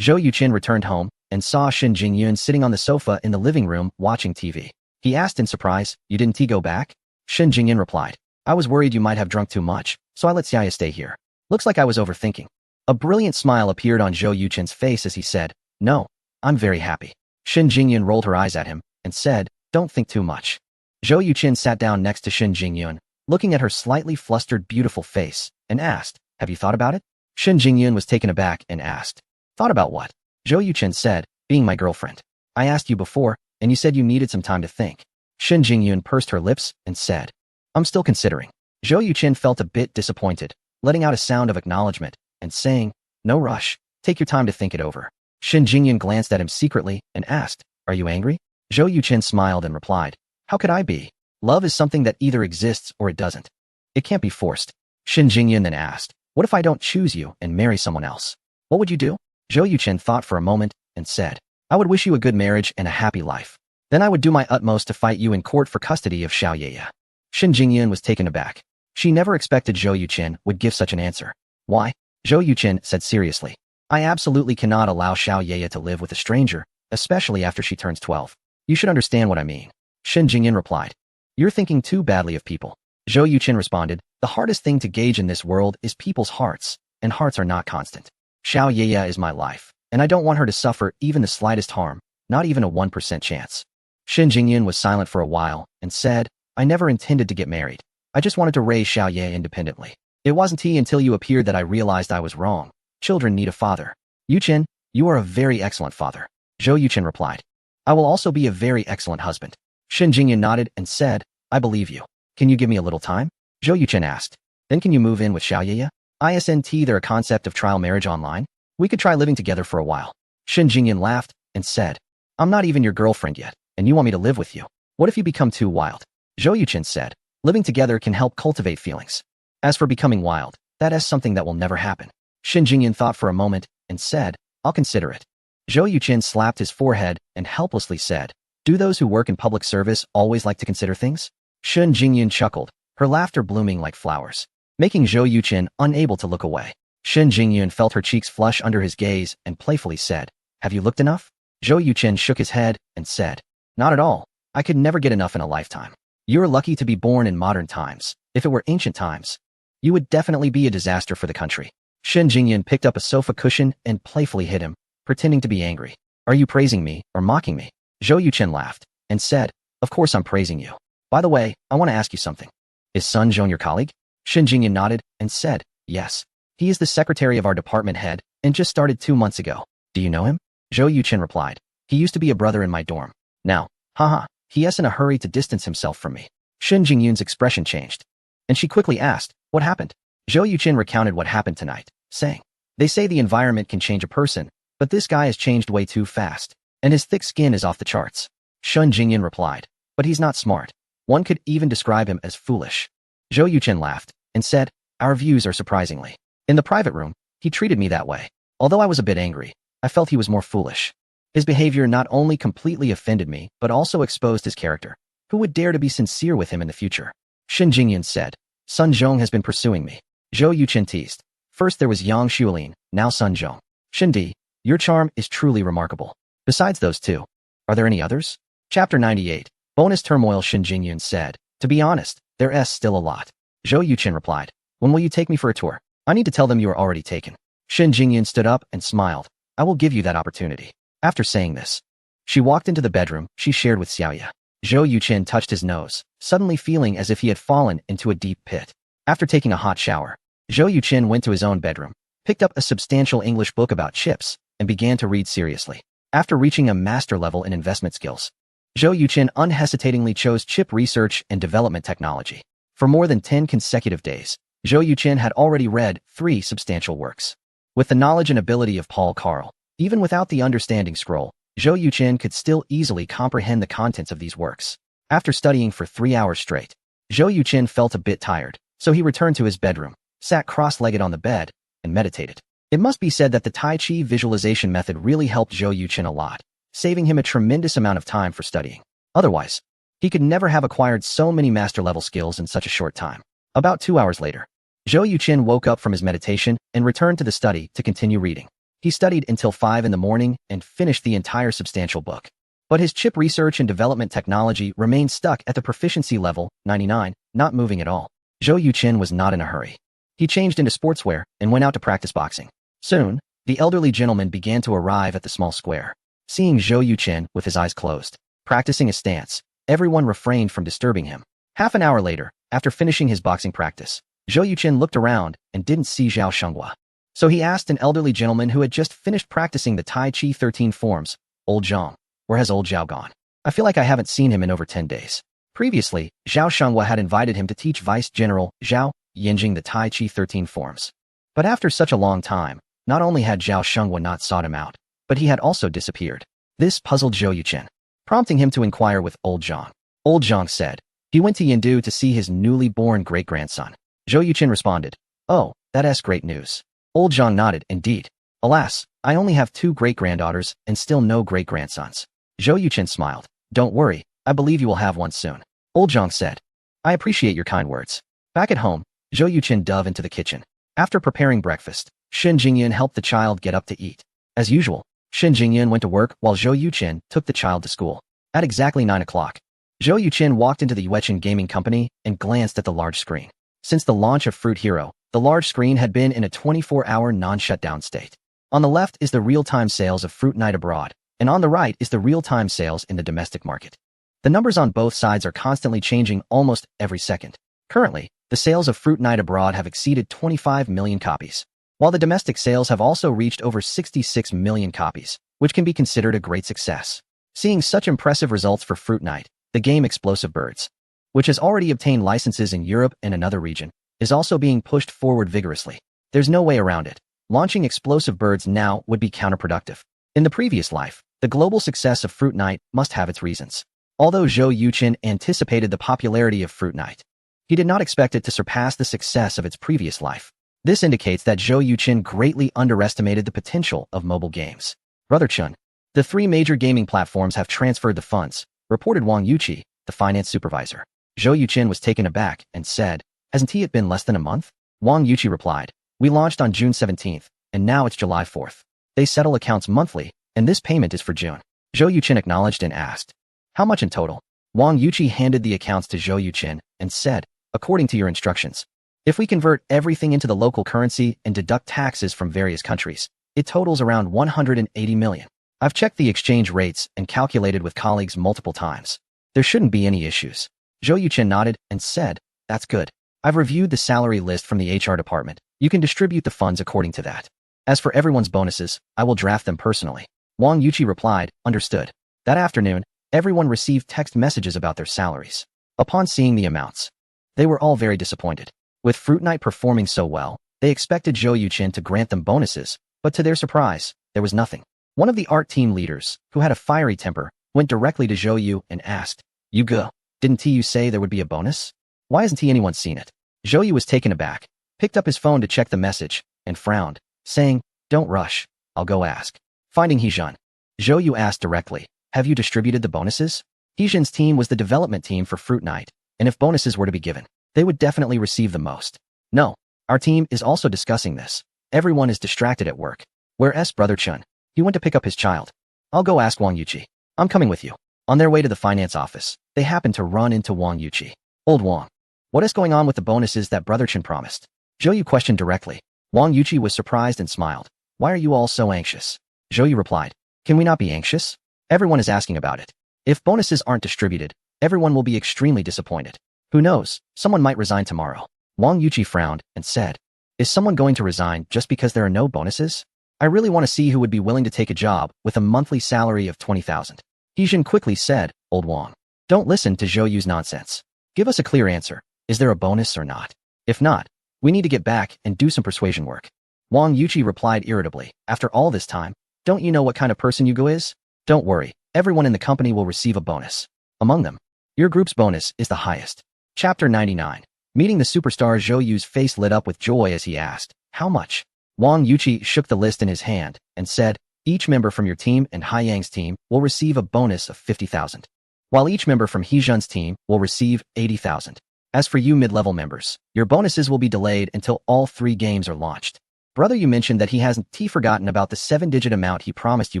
Zhou Yuqin returned home and saw Shin Jingyun sitting on the sofa in the living room watching TV. He asked in surprise, you didn't go back? Shin Jingyun replied, I was worried you might have drunk too much, so I let Xiaya stay here. Looks like I was overthinking. A brilliant smile appeared on Zhou Yuqin's face as he said, no, I'm very happy. Shin Jingyun rolled her eyes at him and said, don't think too much. Zhou Yuqin sat down next to Shin Jingyun, looking at her slightly flustered beautiful face, and asked, have you thought about it? Shin Jingyun was taken aback and asked, thought about what? Zhou Yuqin said, being my girlfriend. I asked you before, and you said you needed some time to think. Shin Jingyun pursed her lips and said, I'm still considering. Zhou Yuqin felt a bit disappointed, letting out a sound of acknowledgement, and saying, no rush, take your time to think it over. Shin Jingyun glanced at him secretly and asked, are you angry? Zhou Yuqin smiled and replied, how could I be? Love is something that either exists or it doesn't. It can't be forced. Shin Jingyun then asked, what if I don't choose you and marry someone else? What would you do? Zhou Yuqin thought for a moment and said, I would wish you a good marriage and a happy life. Then I would do my utmost to fight you in court for custody of Xiao Yeye. Shin Jingyun was taken aback. She never expected Zhou Yuqin would give such an answer. Why? Zhou Yuqin said seriously, I absolutely cannot allow Xiao Yeye to live with a stranger, especially after she turns 12. You should understand what I mean. Shin Jingyun replied, you're thinking too badly of people. Zhou Yuqin responded, the hardest thing to gauge in this world is people's hearts, and hearts are not constant. Xiao Yeye is my life, and I don't want her to suffer even the slightest harm, not even a 1% chance. Shin Jingyun was silent for a while and said, I never intended to get married. I just wanted to raise Xiao Yeye independently. It wasn't until you appeared that I realized I was wrong. Children need a father. Yuqin, you are a very excellent father. Zhou Yuqin replied, I will also be a very excellent husband. Shin Jingyun nodded and said, I believe you. Can you give me a little time? Zhou Yuqin asked, then can you move in with Xiao Yeye? Isn't there a concept of trial marriage online? We could try living together for a while. Shin Jingyun laughed and said, I'm not even your girlfriend yet, and you want me to live with you. What if you become too wild? Zhou Yuqin said, living together can help cultivate feelings. As for becoming wild, that is something that will never happen. Shin Jingyun thought for a moment and said, I'll consider it. Zhou Yuqin slapped his forehead and helplessly said, do those who work in public service always like to consider things? Shin Jingyun chuckled, her laughter blooming like flowers, making Zhou Yuqin unable to look away. Shin Jingyun felt her cheeks flush under his gaze and playfully said, have you looked enough? Zhou Yuqin shook his head and said, not at all. I could never get enough in a lifetime. You're lucky to be born in modern times. If it were ancient times, you would definitely be a disaster for the country. Shin Jingyun picked up a sofa cushion and playfully hit him, pretending to be angry. Are you praising me or mocking me? Zhou Yuqin laughed and said, of course I'm praising you. By the way, I want to ask you something. Is Sun Zhong your colleague? Shen Jingyan nodded and said, yes. He is the secretary of our department head and just started 2 months ago. Do you know him? Zhou Yuchen replied. He used to be a brother in my dorm. Now, haha, he is in a hurry to distance himself from me. Shen Jingyun's expression changed, and she quickly asked, what happened? Zhou Yuchen recounted what happened tonight, saying, they say the environment can change a person, but this guy has changed way too fast, and his thick skin is off the charts. Shen Jingyun replied, but he's not smart. One could even describe him as foolish. Zhou Yuchen laughed and said, our views are surprisingly. In the private room, he treated me that way. Although I was a bit angry, I felt he was more foolish. His behavior not only completely offended me, but also exposed his character. Who would dare to be sincere with him in the future? Shen Jingyun said, Sun Zhong has been pursuing me. Zhou Yuchen teased. First there was Yang Xuelin, now Sun Zhong. Shen Di, your charm is truly remarkable. Besides those two, are there any others? Chapter 98. Bonus turmoil. Shen Jingyun said, to be honest, there's still a lot. Zhou Yuchen replied, when will you take me for a tour? I need to tell them you are already taken. Shen Jingyun stood up and smiled. I will give you that opportunity. After saying this, she walked into the bedroom she shared with Xiaoya. Zhou Yuchen touched his nose, suddenly feeling as if he had fallen into a deep pit. After taking a hot shower, Zhou Yuchen went to his own bedroom, picked up a substantial English book about chips, and began to read seriously. After reaching a master level in investment skills, Zhou Yuchen unhesitatingly chose chip research and development technology. For more than 10 consecutive days, Zhou Yuchen had already read 3 substantial works. With the knowledge and ability of Paul Karl, even without the understanding scroll, Zhou Yuchen could still easily comprehend the contents of these works. After studying for 3 hours straight, Zhou Yuchen felt a bit tired, so he returned to his bedroom, sat cross-legged on the bed, and meditated. It must be said that the Tai Chi visualization method really helped Zhou Yuchen a lot, saving him a tremendous amount of time for studying. Otherwise, he could never have acquired so many master-level skills in such a short time. About 2 hours later, Zhou Yuchen woke up from his meditation and returned to the study to continue reading. He studied until 5 in the morning and finished the entire substantial book. But his chip research and development technology remained stuck at the proficiency level 99, not moving at all. Zhou Yuchen was not in a hurry. He changed into sportswear and went out to practice boxing. Soon, the elderly gentleman began to arrive at the small square. Seeing Zhou Yuchen with his eyes closed, practicing a stance, everyone refrained from disturbing him. Half an hour later, after finishing his boxing practice, Zhou Yuchen looked around and didn't see Zhao Shenghua. So he asked an elderly gentleman who had just finished practicing the Tai Chi 13 forms, Old Zhang, where has Old Zhao gone? I feel like I haven't seen him in over 10 days. Previously, Zhao Shenghua had invited him to teach Vice General Zhao Yinjing the Tai Chi 13 forms. But after such a long time, not only had Zhao Shenghua not sought him out, but he had also disappeared. This puzzled Zhou Yuchen, prompting him to inquire with Old Zhang. Old Zhang said, he went to Yindu to see his newly born great-grandson. Zhou Yuchen responded, oh, that's great news. Old Zhang nodded, indeed. Alas, I only have 2 great-granddaughters and still no great-grandsons. Zhou Yuchen smiled. Don't worry, I believe you will have one soon. Old Zhang said, I appreciate your kind words. Back at home, Zhou Yuchen dove into the kitchen. After preparing breakfast, Shen Jingyun helped the child get up to eat. As usual, Shen Jingyun went to work while Zhou Yuchen took the child to school. At exactly 9 o'clock, Zhou Yuchen walked into the Yuechen Gaming Company and glanced at the large screen. Since the launch of Fruit Hero, the large screen had been in a 24-hour non-shutdown state. On the left is the real-time sales of Fruit Night abroad, and on the right is the real-time sales in the domestic market. The numbers on both sides are constantly changing almost every second. Currently, the sales of Fruit Night abroad have exceeded 25 million copies, while the domestic sales have also reached over 66 million copies, which can be considered a great success. Seeing such impressive results for Fruit Night, the game Explosive Birds, which has already obtained licenses in Europe and another region, is also being pushed forward vigorously. There's no way around it. Launching Explosive Birds now would be counterproductive. In the previous life, the global success of Fruit Night must have its reasons. Although Zhou Yuchen anticipated the popularity of Fruit Night, he did not expect it to surpass the success of its previous life. This indicates that Zhou Yuchen greatly underestimated the potential of mobile games. Brother Chun, the 3 major gaming platforms have transferred the funds, reported Wang Yuqi, the finance supervisor. Zhou Yuchen was taken aback and said, hasn't it been less than a month? Wang Yuqi replied, we launched on June 17th, and now it's July 4th. They settle accounts monthly, and this payment is for June. Zhou Yuchen acknowledged and asked, how much in total? Wang Yuqi handed the accounts to Zhou Yuchen and said, according to your instructions, if we convert everything into the local currency and deduct taxes from various countries, it totals around 180 million. I've checked the exchange rates and calculated with colleagues multiple times. There shouldn't be any issues. Zhou Yuchen nodded and said, that's good. I've reviewed the salary list from the HR department. You can distribute the funds according to that. As for everyone's bonuses, I will draft them personally. Wang Yuqi replied, understood. That afternoon, everyone received text messages about their salaries. Upon seeing the amounts, they were all very disappointed. With Fruit Night performing so well, they expected Zhou Yuqin to grant them bonuses, but to their surprise, there was nothing. One of the art team leaders, who had a fiery temper, went directly to Zhou Yu and asked, "You go. Didn't you say there would be a bonus? Why hasn't anyone seen it?" Zhou Yu was taken aback, picked up his phone to check the message, and frowned, saying, "Don't rush, I'll go ask." Finding Hijun, Zhou Yu asked directly, "Have you distributed the bonuses?" Hijun's team was the development team for Fruit Night, and if bonuses were to be given, they would definitely receive the most. "No, our team is also discussing this. Everyone is distracted at work. Where's Brother Chun? He went to pick up his child. I'll go ask Wang Yuqi. I'm coming with you." On their way to the finance office, they happened to run into Wang Yuqi. "Old Wang, what is going on with the bonuses that Brother Chun promised?" Zhou Yu questioned directly. Wang Yuqi was surprised and smiled. "Why are you all so anxious?" Zhou Yu replied, "Can we not be anxious? Everyone is asking about it. If bonuses aren't distributed, everyone will be extremely disappointed. Who knows, someone might resign tomorrow." Wang Yuqi frowned and said, "Is someone going to resign just because there are no bonuses? I really want to see who would be willing to take a job with a monthly salary of 20,000. Hijun quickly said, "Old Wang, don't listen to Zhou Yu's nonsense. Give us a clear answer. Is there a bonus or not? If not, we need to get back and do some persuasion work." Wang Yuqi replied irritably, "After all this time, don't you know what kind of person Yugo is? Don't worry, everyone in the company will receive a bonus. Among them, your group's bonus is the highest." Chapter 99. Meeting the superstar, Zhou Yu's face lit up with joy as he asked, "How much?" Wang Yuqi shook the list in his hand and said, "Each member from your team and Haiyang's team will receive a bonus of 50,000, while each member from Hijun's team will receive 80,000. As for you mid-level members, your bonuses will be delayed until all 3 games are launched." "Brother, you mentioned that he hasn't forgotten about the 7-digit amount he promised you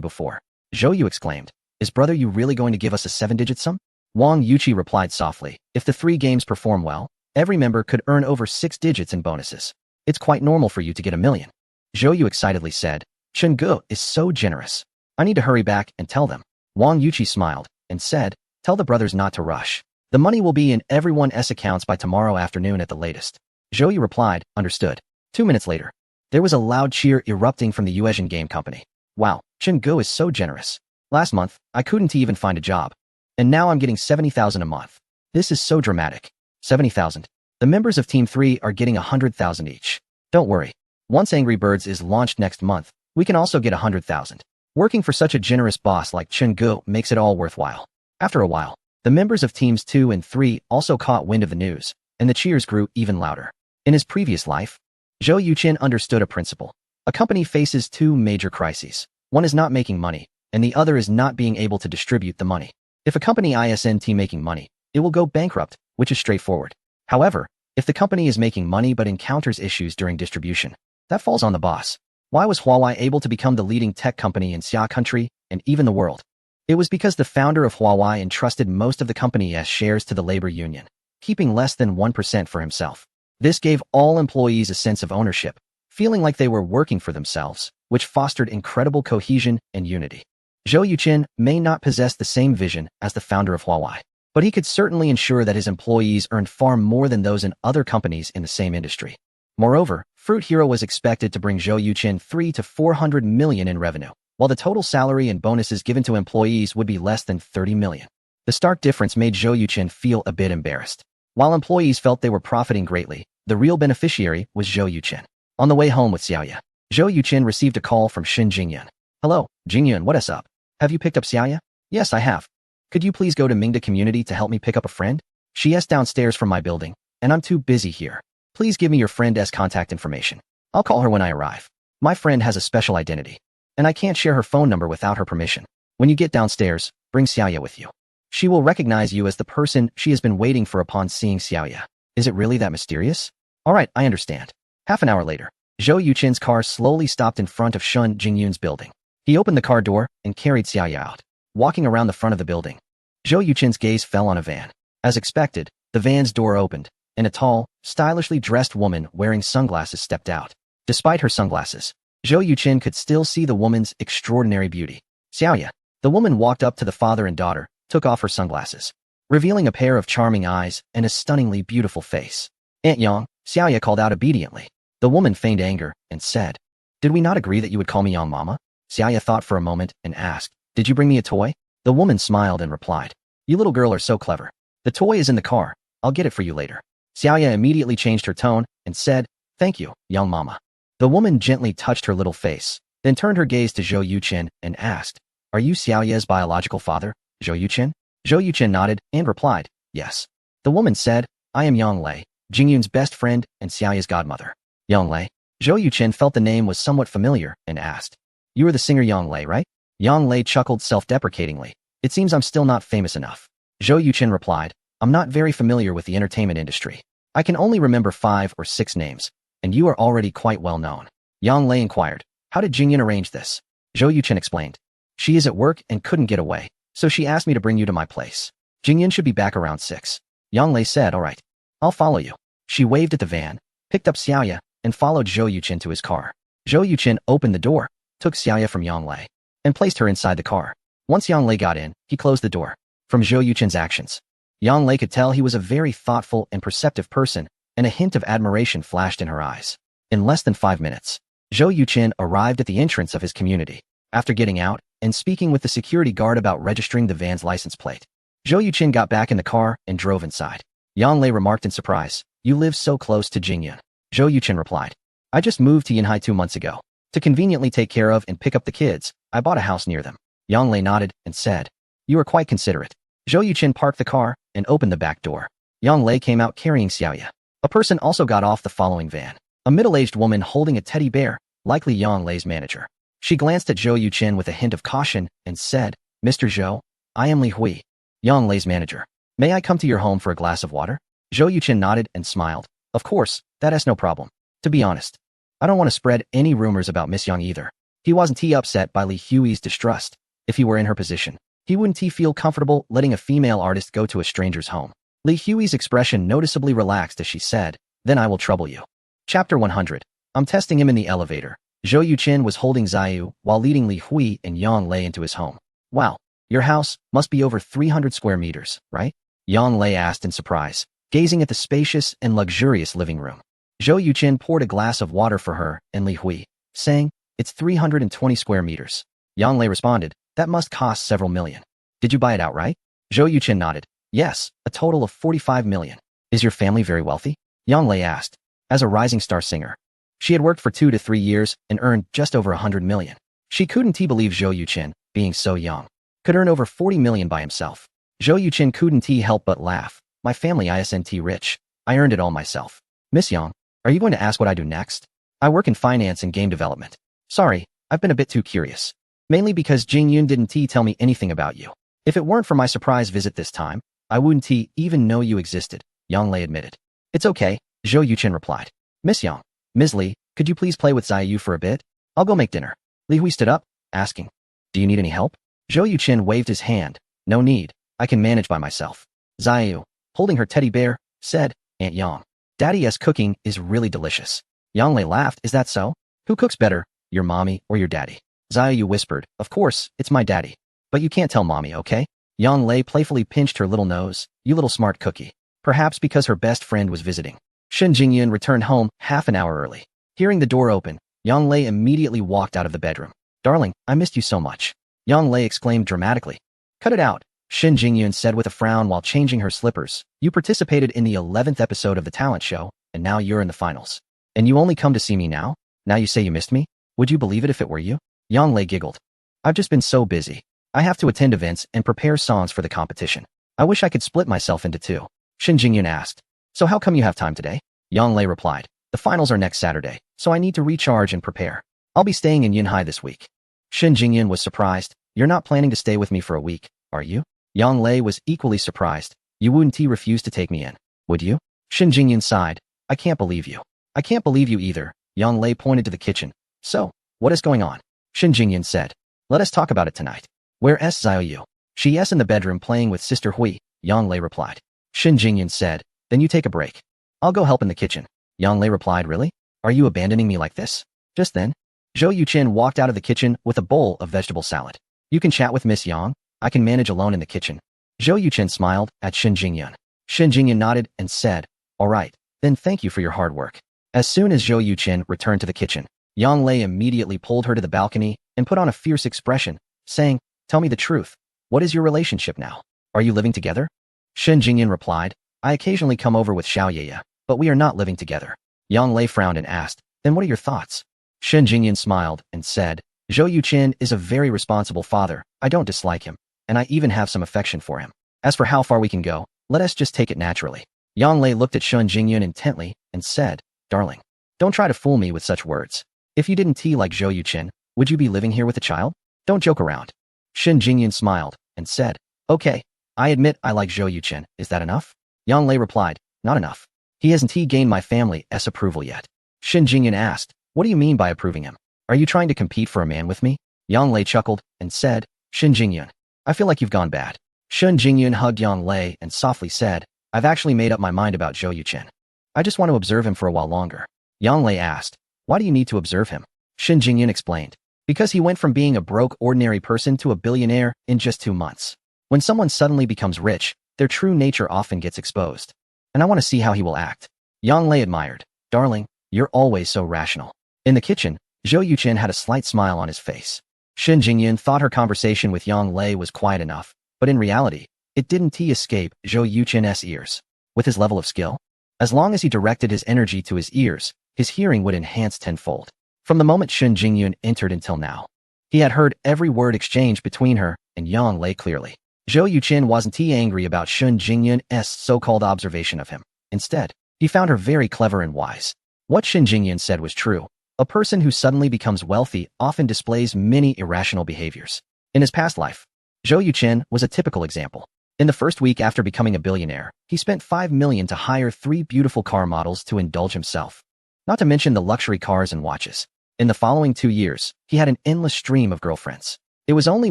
before." Zhou Yu exclaimed, "Is Brother you really going to give us a 7-digit sum?" Wang Yuqi replied softly, "If the 3 games perform well, every member could earn over 6 digits in bonuses. It's quite normal for you to get 1,000,000. Zhou Yu excitedly said, "Chen Ge is so generous. I need to hurry back and tell them." Wang Yuqi smiled and said, "Tell the brothers not to rush. The money will be in everyone's accounts by tomorrow afternoon at the latest." Zhou Yu replied, "Understood." 2 minutes later, there was a loud cheer erupting from the Yuezhan Game Company. "Wow, Chen Ge is so generous. Last month, I couldn't even find a job. And now I'm getting 70,000 a month. This is so dramatic. 70,000. The members of Team 3 are getting 100,000 each. Don't worry. Once Angry Birds is launched next month, we can also get 100,000. Working for such a generous boss like Chen Ge makes it all worthwhile." After a while, the members of Teams 2 and 3 also caught wind of the news, and the cheers grew even louder. In his previous life, Zhou Yuqin understood a principle. A company faces 2 major crises. One is not making money, and the other is not being able to distribute the money. If a company isn't making money, it will go bankrupt, which is straightforward. However, if the company is making money but encounters issues during distribution, that falls on the boss. Why was Huawei able to become the leading tech company in Xia country and even the world? It was because the founder of Huawei entrusted most of the company's shares to the labor union, keeping less than 1% for himself. This gave all employees a sense of ownership, feeling like they were working for themselves, which fostered incredible cohesion and unity. Zhou Yuqin may not possess the same vision as the founder of Huawei, but he could certainly ensure that his employees earned far more than those in other companies in the same industry. Moreover, Fruit Hero was expected to bring Zhou Yuqin 300 to 400 million in revenue, while the total salary and bonuses given to employees would be less than 30 million. The stark difference made Zhou Yuqin feel a bit embarrassed. While employees felt they were profiting greatly, the real beneficiary was Zhou Yuqin. On the way home with Xiaoya, Zhou Yuqin received a call from Shin Jingyun. "Hello, Jingyun, what is up? Have you picked up Xiaoya?" "Yes, I have. Could you please go to Mingda Community to help me pick up a friend? She is downstairs from my building, and I'm too busy here. Please give me your friend's contact information. I'll call her when I arrive. My friend has a special identity, and I can't share her phone number without her permission. When you get downstairs, bring Xiaoya with you. She will recognize you as the person she has been waiting for upon seeing Xiaoya. Is it really that mysterious?" "All right, I understand." Half an hour later, Zhou Yuqin's car slowly stopped in front of Shun Jingyun's building. He opened the car door and carried Xiaoya out, walking around the front of the building. Zhou Yuqin's gaze fell on a van. As expected, the van's door opened, and a tall, stylishly dressed woman wearing sunglasses stepped out. Despite her sunglasses, Zhou Yuqin could still see the woman's extraordinary beauty. "Xiaoya." The woman walked up to the father and daughter, took off her sunglasses, revealing a pair of charming eyes and a stunningly beautiful face. Aunt Yang, Xiaoya called out obediently. The woman feigned anger and said, "Did we not agree that you would call me Yang Mama?" Xiaoya thought for a moment and asked, "Did you bring me a toy?" The woman smiled and replied, "You little girl are so clever. The toy is in the car. I'll get it for you later." Xiaoya immediately changed her tone and said, "Thank you, Yang Mama." The woman gently touched her little face, then turned her gaze to Zhou Yuqin and asked, "Are you Xiaoya's biological father, Zhou Yuqin?" Zhou Yuqin nodded and replied, "Yes." The woman said, "I am Yang Lei, Jingyun's best friend and Xiaoya's godmother." Yang Lei. Zhou Yuqin felt the name was somewhat familiar and asked, "You are the singer Yang Lei, right?" Yang Lei chuckled self-deprecatingly. "It seems I'm still not famous enough." Zhou Yuqin replied, "I'm not very familiar with the entertainment industry. I can only remember 5 or 6 names, and you are already quite well known." Yang Lei inquired, "How did Jingyun arrange this?" Zhou Yuqin explained, "She is at work and couldn't get away, so she asked me to bring you to my place. Jingyun should be back around 6. Yang Lei said, "All right, I'll follow you." She waved at the van, picked up Xiaoya, and followed Zhou Yuqin to his car. Zhou Yuqin opened the door, took Xiaoya from Yang Lei, and placed her inside the car. Once Yang Lei got in, he closed the door. From Zhou Yuqin's actions, Yang Lei could tell he was a very thoughtful and perceptive person, and a hint of admiration flashed in her eyes. In less than 5 minutes, Zhou Yuqin arrived at the entrance of his community. After getting out and speaking with the security guard about registering the van's license plate, Zhou Yuqin got back in the car and drove inside. Yang Lei remarked in surprise, "You live so close to Jingyun." Zhou Yuqin replied, "I just moved to Yinhai 2 months ago. To conveniently take care of and pick up the kids, I bought a house near them." Yang Lei nodded and said, "You are quite considerate." Zhou Yuqin parked the car and opened the back door. Yang Lei came out carrying Xiaoya. A person also got off the following van. A middle-aged woman holding a teddy bear, likely Yang Lei's manager. She glanced at Zhou Yuqin with a hint of caution and said, "Mr. Zhou, I am Li Hui, Yang Lei's manager. May I come to your home for a glass of water?" Zhou Yuqin nodded and smiled. "Of course, that is no problem. To be honest, I don't want to spread any rumors about Miss Yang either." He wasn't upset by Li Hui's distrust. If he were in her position, he wouldn't feel comfortable letting a female artist go to a stranger's home. Li Hui's expression noticeably relaxed as she said, "Then I will trouble you." Chapter 100. I'm testing him in the elevator. Zhou Yuqin was holding Xiaoyu while leading Li Hui and Yang Lei into his home. "Wow, your house must be over 300 square meters, right?" Yang Lei asked in surprise, gazing at the spacious and luxurious living room. Zhou Yuqin poured a glass of water for her and Li Hui, saying, "It's 320 square meters." Yang Lei responded, "That must cost several million. Did you buy it outright?" Zhou Yuqin nodded. "Yes, a total of 45 million. Is your family very wealthy?" Yang Lei asked. As a rising star singer, she had worked for 2 to 3 years and earned just over 100 million. She couldn't believe Zhou Yuqin, being so young, could earn over 40 million by himself. Zhou Yuqin couldn't help but laugh. "My family isn't rich. I earned it all myself." "Miss Yang, are you going to ask what I do next?" "I work in finance and game development." "Sorry, I've been a bit too curious. Mainly because Jingyun didn't tell me anything about you. If it weren't for my surprise visit this time, I wouldn't even know you existed," Yang Lei admitted. "It's okay," Zhou Yuqin replied. "Miss Yang, Ms. Li, could you please play with Xiaoyu for a bit? I'll go make dinner." Li Hui stood up, asking, "Do you need any help?" Zhou Yuqin waved his hand. "No need, I can manage by myself." Xiaoyu, holding her teddy bear, said, "Aunt Yang, Daddy's cooking is really delicious." Yang Lei laughed. "Is that so? Who cooks better, your mommy or your daddy?" Xiaoyu whispered, "Of course, it's my daddy. But you can't tell mommy, okay?" Yang Lei playfully pinched her little nose. "You little smart cookie." Perhaps because her best friend was visiting, Shen Jingyun returned home half an hour early. Hearing the door open, Yang Lei immediately walked out of the bedroom. "Darling, I missed you so much," Yang Lei exclaimed dramatically. "Cut it out," Shen Jingyun said with a frown while changing her slippers. "You participated in the 11th episode of the talent show, and now you're in the finals. And you only come to see me now? Now you say you missed me? Would you believe it if it were you?" Yang Lei giggled. "I've just been so busy. I have to attend events and prepare songs for the competition. I wish I could split myself into 2. Shen Jingyun asked. "So how come you have time today?" Yang Lei replied. "The finals are next Saturday, so I need to recharge and prepare. I'll be staying in Yinhai this week." Shen Jingyun was surprised. "You're not planning to stay with me for a week, are you?" Yang Lei was equally surprised. "You wouldn't refuse to take me in, would you?" Shen Jingyun sighed. "I can't believe you." "I can't believe you either." Yang Lei pointed to the kitchen. "So, what is going on?" Shen Jingyun said. "Let us talk about it tonight." "Where is Xiaoyu?" "She is in the bedroom playing with Sister Hui," Yang Lei replied. Shen Jingyun said. "Then you take a break. I'll go help in the kitchen." Yang Lei replied. "Really? Are you abandoning me like this?" Just then, Zhou Yuqin walked out of the kitchen with a bowl of vegetable salad. "You can chat with Miss Yang. I can manage alone in the kitchen." Zhou Yuqin smiled at Shen Jingyun. Shen Jingyun nodded and said, "All right, Then thank you for your hard work. As soon as Zhou Yuqin returned to the kitchen, Yang Lei immediately pulled her to the balcony and put on a fierce expression, saying, "Tell me the truth. What is your relationship now? Are you living together?" Shen Jingyan replied, "I occasionally come over with Xiao Yeye, but we are not living together." Yang Lei frowned and asked, "Then what are your thoughts?" Shen Jingyan smiled and said, "Zhou Yuqin is a very responsible father. I don't dislike him, and I even have some affection for him. As for how far we can go, let us just take it naturally." Yang Lei looked at Shen Jingyan intently and said, "Darling, don't try to fool me with such words. If you didn't tea like Zhou Yuqin, would you be living here with a child? Don't joke around." Shen Jingyan smiled and said, "Okay, I admit I like Zhou Yuqin. Is that enough?" Yang Lei replied, "Not enough. He hasn't gained my family's approval yet." Shen Jingyan asked, "What do you mean by approving him? Are you trying to compete for a man with me?" Yang Lei chuckled and said, "Shen Jingyan, I feel like you've gone bad." Shen Jingyan hugged Yang Lei and softly said, "I've actually made up my mind about Zhou Yuqin. I just want to observe him for a while longer." Yang Lei asked, "Why do you need to observe him?" Shen Jingyan explained, "Because he went from being a broke ordinary person to a billionaire in just 2 months. When someone suddenly becomes rich, their true nature often gets exposed. And I want to see how he will act." Yang Lei admired, "Darling, you're always so rational." In the kitchen, Zhou Yuqin had a slight smile on his face. Shen Jingyan thought her conversation with Yang Lei was quiet enough, but in reality, it didn't escape Zhou Yuqin's ears. With his level of skill, as long as he directed his energy to his ears, his hearing would enhance tenfold. From the moment Shen Jingyan entered until now, he had heard every word exchanged between her and Yang Lei clearly. Zhou Yuqin wasn't angry about Shen Jingyan's so-called observation of him. Instead, he found her very clever and wise. What Shen Jingyan said was true. A person who suddenly becomes wealthy often displays many irrational behaviors. In his past life, Zhou Yuqin was a typical example. In the first week after becoming a billionaire, he spent 5 million to hire 3 beautiful car models to indulge himself. Not to mention the luxury cars and watches. In the following 2 years, he had an endless stream of girlfriends. It was only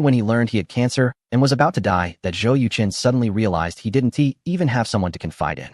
when he learned he had cancer and was about to die that Zhou Yuqin suddenly realized he didn't even have someone to confide in.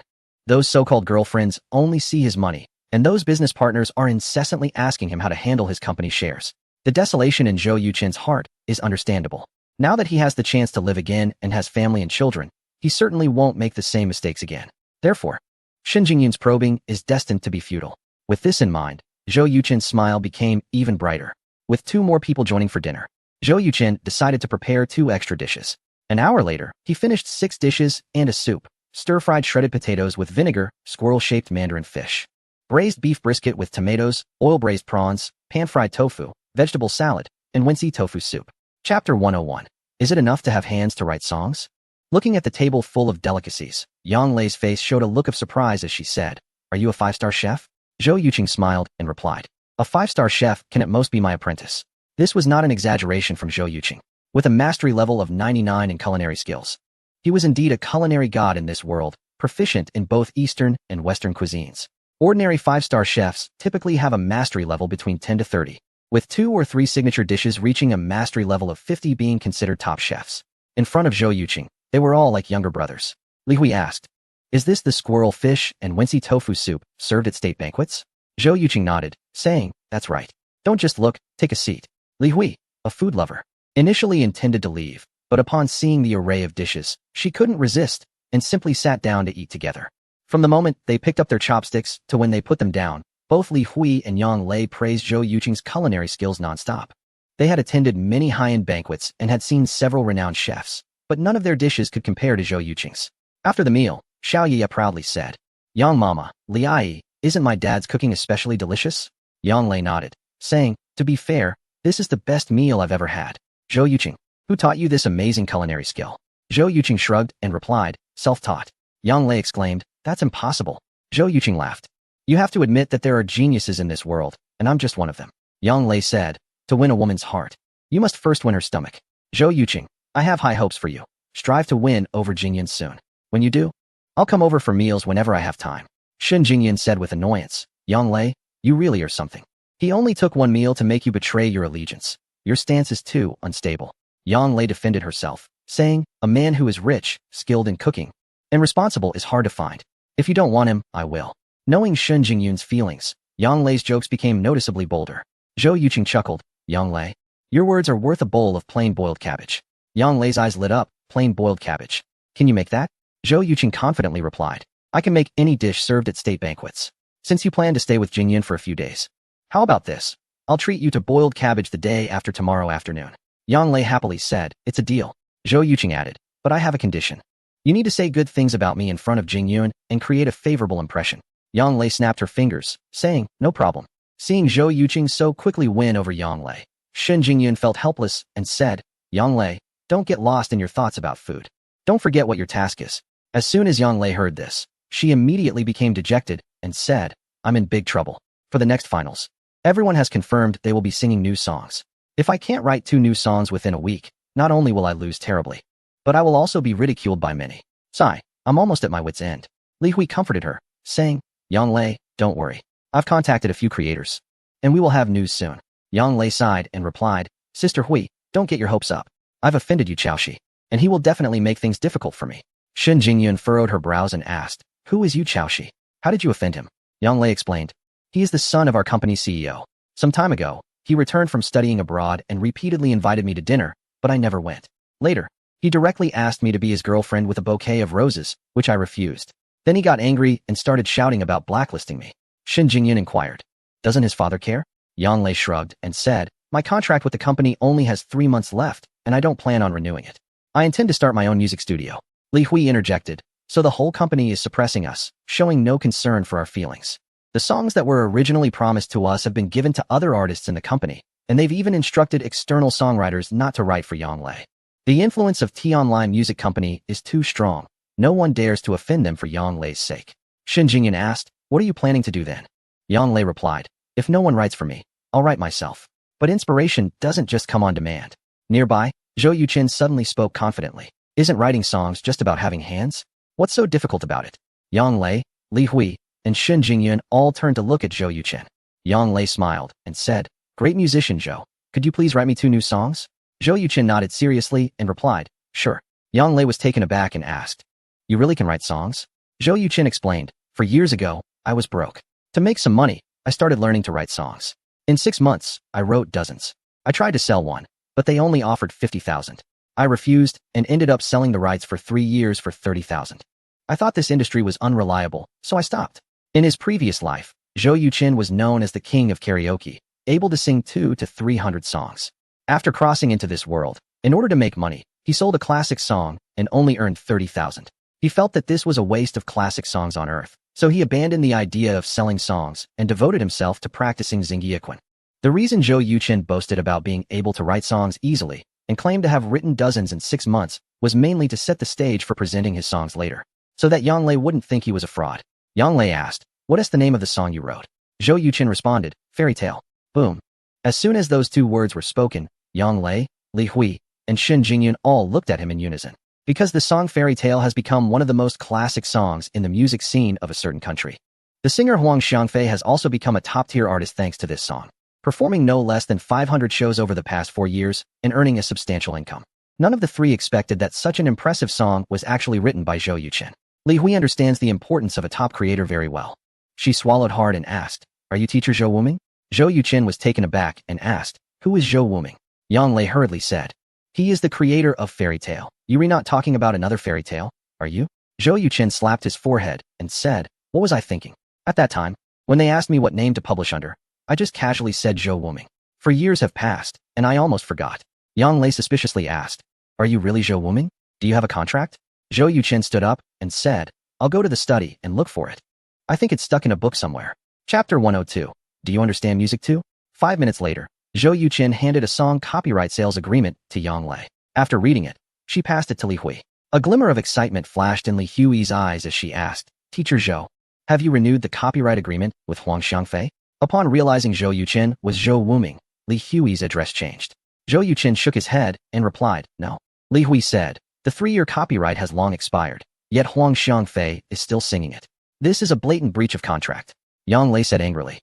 Those so-called girlfriends only see his money, and those business partners are incessantly asking him how to handle his company shares. The desolation in Zhou Yuqin's heart is understandable. Now that he has the chance to live again and has family and children, he certainly won't make the same mistakes again. Therefore, Shen Jingyan's probing is destined to be futile. With this in mind, Zhou Yuqin's smile became even brighter. With 2 more people joining for dinner, Zhou Yuqin decided to prepare 2 extra dishes. An hour later, he finished 6 dishes and a soup, stir-fried shredded potatoes with vinegar, squirrel-shaped mandarin fish, braised beef brisket with tomatoes, oil-braised prawns, pan-fried tofu, vegetable salad, and Wensi tofu soup. Chapter 101. Is it enough to have hands to write songs? Looking at the table full of delicacies, Yang Lei's face showed a look of surprise as she said, "Are you a 5-star chef?" Zhou Yuqin smiled and replied, "A 5-star chef can at most be my apprentice." This was not an exaggeration from Zhou Yuqin. With a mastery level of 99 in culinary skills, he was indeed a culinary god in this world, proficient in both Eastern and Western cuisines. Ordinary 5-star chefs typically have a mastery level between 10 to 30, with 2 or 3 signature dishes reaching a mastery level of 50 being considered top chefs. In front of Zhou Yuqin, they were all like younger brothers. Li Hui asked, "Is this the squirrel fish and Wensi tofu soup served at state banquets?" Zhou Yuqin nodded, saying, "That's right. Don't just look, take a seat." Li Hui, a food lover, initially intended to leave, but upon seeing the array of dishes, she couldn't resist and simply sat down to eat together. From the moment they picked up their chopsticks to when they put them down, both Li Hui and Yang Lei praised Zhou Yuqing's culinary skills nonstop. They had attended many high-end banquets and had seen several renowned chefs, but none of their dishes could compare to Zhou Yuqing's. After the meal, Xiao Yeye proudly said, "Yang Mama, Li Ai, isn't my dad's cooking especially delicious?" Yang Lei nodded, saying, "To be fair, this is the best meal I've ever had." Zhou Yuqing, who taught you this amazing culinary skill? Zhou Yuqing shrugged and replied, "Self-taught." Yang Lei exclaimed, "That's impossible." Zhou Yuqing laughed. "You have to admit that there are geniuses in this world, and I'm just one of them." Yang Lei said, "To win a woman's heart, you must first win her stomach." Zhou Yuqing, I have high hopes for you. Strive to win over Jingyan soon. When you do, I'll come over for meals whenever I have time. Shen Jingyan said with annoyance, "Yang Lei, you really are something. He only took 1 meal to make you betray your allegiance. Your stance is too unstable." Yang Lei defended herself, saying, "A man who is rich, skilled in cooking, and responsible is hard to find. If you don't want him, I will." Knowing Shen Jingyun's feelings, Yang Lei's jokes became noticeably bolder. Zhou Yuqing chuckled, "Yang Lei, your words are worth a bowl of plain boiled cabbage." Yang Lei's eyes lit up, "Plain boiled cabbage. Can you make that?" Zhou Yuqing confidently replied, I can make any dish served at state banquets. Since you plan to stay with Jingyun for a few days. How about this? I'll treat you to boiled cabbage the day after tomorrow afternoon. Yang Lei happily said, it's a deal. Zhou Yuqing added, but I have a condition. You need to say good things about me in front of Jingyun and create a favorable impression. Yang Lei snapped her fingers, saying, no problem. Seeing Zhou Yuqing so quickly win over Yang Lei, Shen Jingyun felt helpless and said, Yang Lei, don't get lost in your thoughts about food. Don't forget what your task is. As soon as Yang Lei heard this, she immediately became dejected and said, I'm in big trouble. For the next finals, everyone has confirmed they will be singing new songs. If I can't write 2 new songs within a week, not only will I lose terribly, but I will also be ridiculed by many. Sigh, I'm almost at my wit's end. Li Hui comforted her, saying, Yang Lei, don't worry. I've contacted a few creators, and we will have news soon. Yang Lei sighed and replied, Sister Hui, don't get your hopes up. I've offended Yu Chaoxi, and he will definitely make things difficult for me. Shen Jingyun furrowed her brows and asked, who is Yu Chaoxi? How did you offend him? Yang Lei explained, he is the son of our company's CEO. Some time ago, he returned from studying abroad and repeatedly invited me to dinner, but I never went. Later, he directly asked me to be his girlfriend with a bouquet of roses, which I refused. Then he got angry and started shouting about blacklisting me. Shen Jingyun inquired, doesn't his father care? Yang Lei shrugged and said, my contract with the company only has 3 months left, and I don't plan on renewing it. I intend to start my own music studio. Li Hui interjected, so the whole company is suppressing us, showing no concern for our feelings. The songs that were originally promised to us have been given to other artists in the company, and they've even instructed external songwriters not to write for Yang Lei. The influence of T-Online Music Company is too strong. No one dares to offend them for Yang Lei's sake. Shen Jingyun asked, what are you planning to do then? Yang Lei replied, if no one writes for me, I'll write myself. But inspiration doesn't just come on demand. Nearby, Zhou Yuqing suddenly spoke confidently. Isn't writing songs just about having hands? What's so difficult about it? Yang Lei, Li Hui, and Shen Jingyun all turned to look at Zhou Yuqing. Yang Lei smiled and said, great musician Zhou, could you please write me 2 new songs? Zhou Yuqing nodded seriously and replied, sure. Yang Lei was taken aback and asked, you really can write songs? Zhou Yuqing explained, for years ago, I was broke. To make some money, I started learning to write songs. In 6 months, I wrote dozens. I tried to sell one, but they only offered 50,000. I refused and ended up selling the rights for 3 years for 30,000. I thought this industry was unreliable, so I stopped. In his previous life, Zhou Yuqing was known as the king of karaoke, able to sing 200 to 300 songs. After crossing into this world, in order to make money, he sold a classic song and only earned 30,000. He felt that this was a waste of classic songs on earth, so he abandoned the idea of selling songs and devoted himself to practicing Xingyiquan. The reason Zhou Yuqing boasted about being able to write songs easily and claimed to have written dozens in 6 months was mainly to set the stage for presenting his songs later, so that Yang Lei wouldn't think he was a fraud. Yang Lei asked, what is the name of the song you wrote? Zhou Yuqing responded, Fairy Tale. Boom. As soon as those 2 words were spoken, Yang Lei, Li Hui, and Shen Jingyun all looked at him in unison. Because the song Fairy Tale has become one of the most classic songs in the music scene of a certain country. The singer Huang Xiangfei has also become a top-tier artist thanks to this song, performing no less than 500 shows over the past 4 years and earning a substantial income. None of the 3 expected that such an impressive song was actually written by Zhou Yuqing. Li Hui understands the importance of a top creator very well. She swallowed hard and asked, are you teacher Zhou Wuming? Zhou Yuqing was taken aback and asked, who is Zhou Wuming? Yang Lei hurriedly said, he is the creator of Fairy Tale. You're not talking about another fairy tale, are you? Zhou Yuqing slapped his forehead and said, what was I thinking? At that time, when they asked me what name to publish under, I just casually said Zhou Wuming. For years have passed, and I almost forgot. Yang Lei suspiciously asked, are you really Zhou Wuming? Do you have a contract? Zhou Yuqing stood up and said, I'll go to the study and look for it. I think it's stuck in a book somewhere. Chapter 102. Do you understand music too? 5 minutes later, Zhou Yuqing handed a song copyright sales agreement to Yang Lei. After reading it, she passed it to Li Hui. A glimmer of excitement flashed in Li Hui's eyes as she asked, Teacher Zhou, have you renewed the copyright agreement with Huang Xiangfei? Upon realizing Zhou Yuqing was Zhou Wuming, Li Hui's address changed. Zhou Yuqing shook his head and replied, no. Li Hui said, the 3-year copyright has long expired, yet Huang Xiangfei is still singing it. This is a blatant breach of contract. Yang Lei said angrily.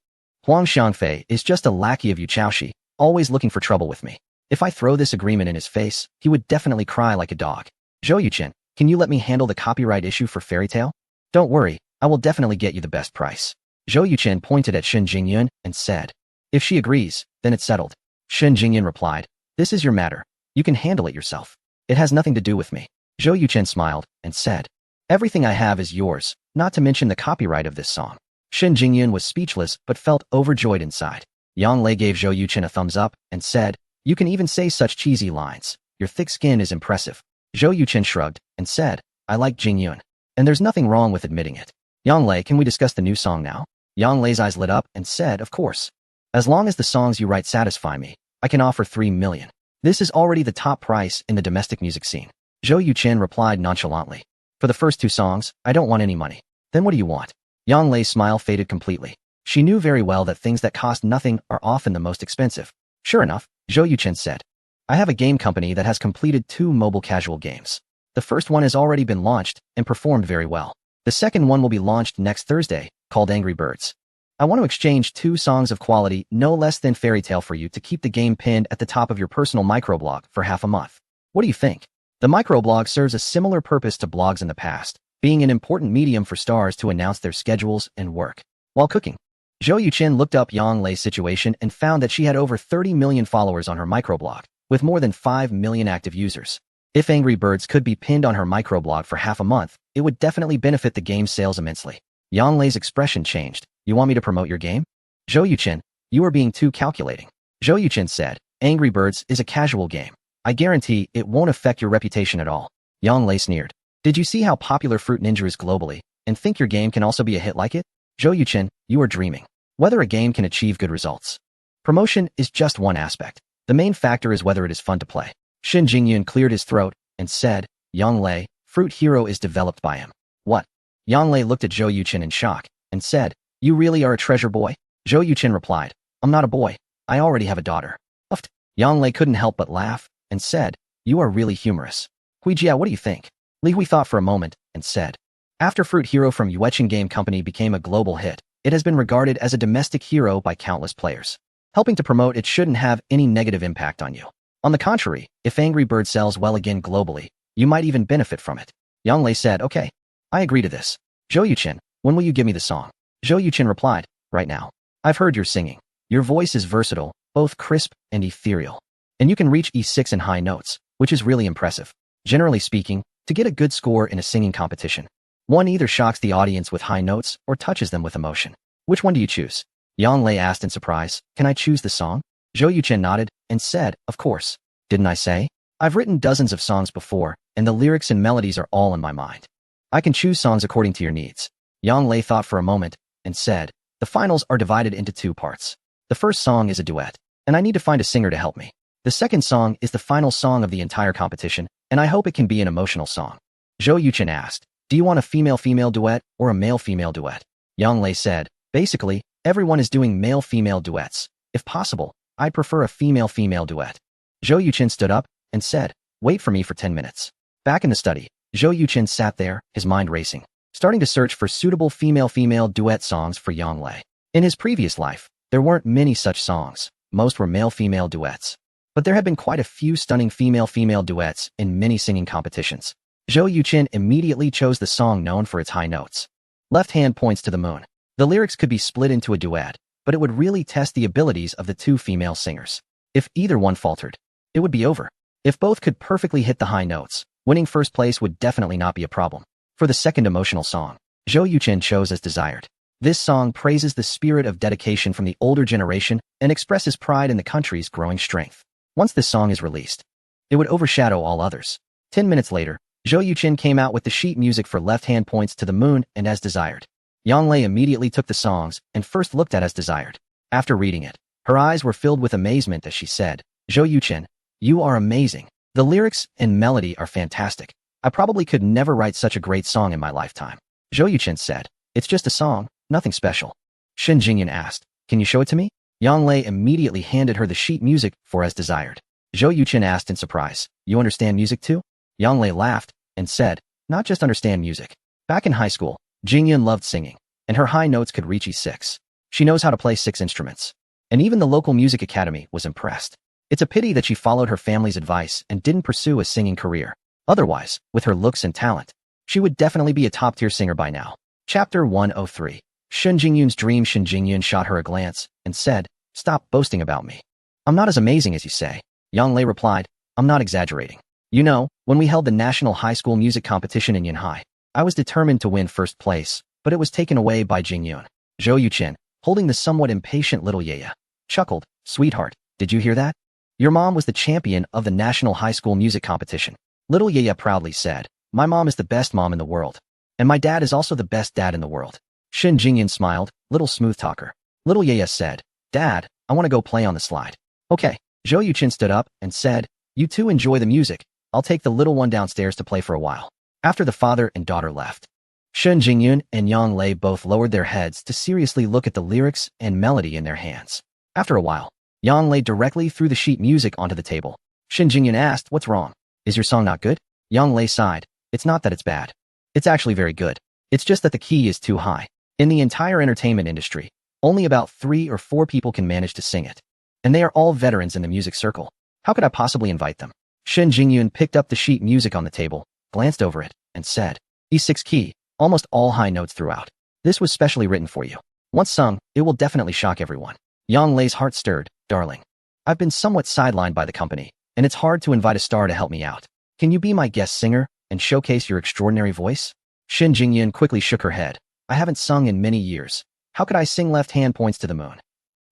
Huang Xiangfei is just a lackey of Yu Chaoxi, always looking for trouble with me. If I throw this agreement in his face, he would definitely cry like a dog. Zhou Yuqing, can you let me handle the copyright issue for Fairy Tale? Don't worry, I will definitely get you the best price. Zhou Yuqing pointed at Shen Jingyun and said, if she agrees, then it's settled. Shen Jingyun replied, this is your matter. You can handle it yourself. It has nothing to do with me. Zhou Yuqing smiled and said, everything I have is yours, not to mention the copyright of this song. Shin Jingyun was speechless but felt overjoyed inside. Yang Lei gave Zhou Yuchen a thumbs up and said, "You can even say such cheesy lines. Your thick skin is impressive." Zhou Yuchen shrugged and said, "I like Jingyun. And there's nothing wrong with admitting it. Yang Lei, can we discuss the new song now?" Yang Lei's eyes lit up and said, "Of course. As long as the songs you write satisfy me, I can offer 3 million. This is already the top price in the domestic music scene." Zhou Yuchen replied nonchalantly, "For the first 2 songs, I don't want any money." "Then what do you want?" Yang Lei's smile faded completely. She knew very well that things that cost nothing are often the most expensive. Sure enough, Zhou Yuchen said, "I have a game company that has completed 2 mobile casual games. The first one has already been launched and performed very well. The second one will be launched next Thursday, called Angry Birds. I want to exchange 2 songs of quality no less than Fairy Tale for you to keep the game pinned at the top of your personal microblog for half a month. What do you think?" The microblog serves a similar purpose to blogs in the past, being an important medium for stars to announce their schedules and work while cooking. Zhou Yuchen looked up Yang Lei's situation and found that she had over 30 million followers on her microblog, with more than 5 million active users. If Angry Birds could be pinned on her microblog for half a month, it would definitely benefit the game's sales immensely. Yang Lei's expression changed. "You want me to promote your game?" "Zhou Yuchen, you are being too calculating." Zhou Yuchen said, "Angry Birds is a casual game. I guarantee it won't affect your reputation at all." Yang Lei sneered. "Did you see how popular Fruit Ninja is globally, and think your game can also be a hit like it?" "Zhou Yuchen, you are dreaming. Whether a game can achieve good results. Promotion is just one aspect. The main factor is whether it is fun to play." Shin Jingyun cleared his throat and said, "Yang Lei, Fruit Hero is developed by him." "What?" Yang Lei looked at Zhou Yuchen in shock and said, "You really are a treasure boy?" Zhou Yuchen replied, "I'm not a boy. I already have a daughter." Uffed. Yang Lei couldn't help but laugh and said, "You are really humorous." "Hui Jia, what do you think?" Li Hui thought for a moment and said, "After Fruit Hero from Yueqing Game Company became a global hit, it has been regarded as a domestic hero by countless players. Helping to promote it shouldn't have any negative impact on you. On the contrary, if Angry Bird sells well again globally, you might even benefit from it." Yang Lei said, "Okay, I agree to this. Zhou Yuchen, when will you give me the song?" Zhou Yuchen replied, "Right now. I've heard your singing. Your voice is versatile, both crisp and ethereal. And you can reach E6 in high notes, which is really impressive. Generally speaking, to get a good score in a singing competition, one either shocks the audience with high notes or touches them with emotion. Which one do you choose?" Yang Lei asked in surprise, "Can I choose the song?" Zhou Yuchen nodded and said, "Of course. Didn't I say? I've written dozens of songs before, and the lyrics and melodies are all in my mind. I can choose songs according to your needs." Yang Lei thought for a moment and said, "The finals are divided into 2 parts. The first song is a duet, and I need to find a singer to help me. The second song is the final song of the entire competition, and I hope it can be an emotional song." Zhou Yuchen asked, "Do you want a female-female duet or a male-female duet?" Yang Lei said, "Basically, everyone is doing male-female duets. If possible, I'd prefer a female-female duet." Zhou Yuchen stood up and said, "Wait for me for 10 minutes." Back in the study, Zhou Yuchen sat there, his mind racing, starting to search for suitable female-female duet songs for Yang Lei. In his previous life, there weren't many such songs. Most were male-female duets. But there had been quite a few stunning female-female duets in many singing competitions. Zhou Yuchen immediately chose the song known for its high notes. "Left Hand Points to the Moon." The lyrics could be split into a duet, but it would really test the abilities of the 2 female singers. If either one faltered, it would be over. If both could perfectly hit the high notes, winning first place would definitely not be a problem. For the second emotional song, Zhou Yuchen chose As Desired. This song praises the spirit of dedication from the older generation and expresses pride in the country's growing strength. Once this song is released, it would overshadow all others. 10 minutes later, Zhou Yuchen came out with the sheet music for Left Hand Points to the Moon and As Desired. Yang Lei immediately took the songs and first looked at As Desired. After reading it, her eyes were filled with amazement as she said, "Zhou Yuchen, you are amazing. The lyrics and melody are fantastic. I probably could never write such a great song in my lifetime." Zhou Yuchen said, "It's just a song, nothing special." Shin Jingyun asked, "Can you show it to me?" Yang Lei immediately handed her the sheet music for As Desired. Zhou Yuchen asked in surprise, "You understand music too?" Yang Lei laughed and said, "Not just understand music. Back in high school, Jingyun loved singing, and her high notes could reach E6. She knows how to play 6 instruments. And even the local music academy was impressed. It's a pity that she followed her family's advice and didn't pursue a singing career. Otherwise, with her looks and talent, she would definitely be a top-tier singer by now." Chapter 103. Shin Jingyun's dream. Shin Jingyun shot her a glance and said, "Stop boasting about me. I'm not as amazing as you say." Yang Lei replied, "I'm not exaggerating. You know, when we held the National High School Music Competition in Yanhai, I was determined to win first place, but it was taken away by Jingyun. Zhou Yuqin, holding the somewhat impatient little Ye, chuckled, "Sweetheart, did you hear that? Your mom was the champion of the National High School Music Competition." Little Ye proudly said, "My mom is the best mom in the world. And my dad is also the best dad in the world." Shen Jingyun smiled, little smooth talker. Little Ye said, "Dad, I want to go play on the slide." "Okay." Zhou Yuqin stood up and said, "You two enjoy the music. I'll take the little one downstairs to play for a while." After the father and daughter left, Shen Jingyun and Yang Lei both lowered their heads to seriously look at the lyrics and melody in their hands. After a while, Yang Lei directly threw the sheet music onto the table. Shen Jingyun asked, "What's wrong? Is your song not good?" Yang Lei sighed, "It's not that it's bad. It's actually very good. It's just that the key is too high. In the entire entertainment industry, only about 3 or 4 people can manage to sing it. And they are all veterans in the music circle. How could I possibly invite them?" Shen Jingyun picked up the sheet music on the table, glanced over it, and said, "E6 key, almost all high notes throughout. This was specially written for you. Once sung, it will definitely shock everyone." Yang Lei's heart stirred. "Darling, I've been somewhat sidelined by the company, and it's hard to invite a star to help me out. Can you be my guest singer and showcase your extraordinary voice?" Shen Jingyun quickly shook her head. "I haven't sung in many years. How could I sing Left Hand Points to the Moon?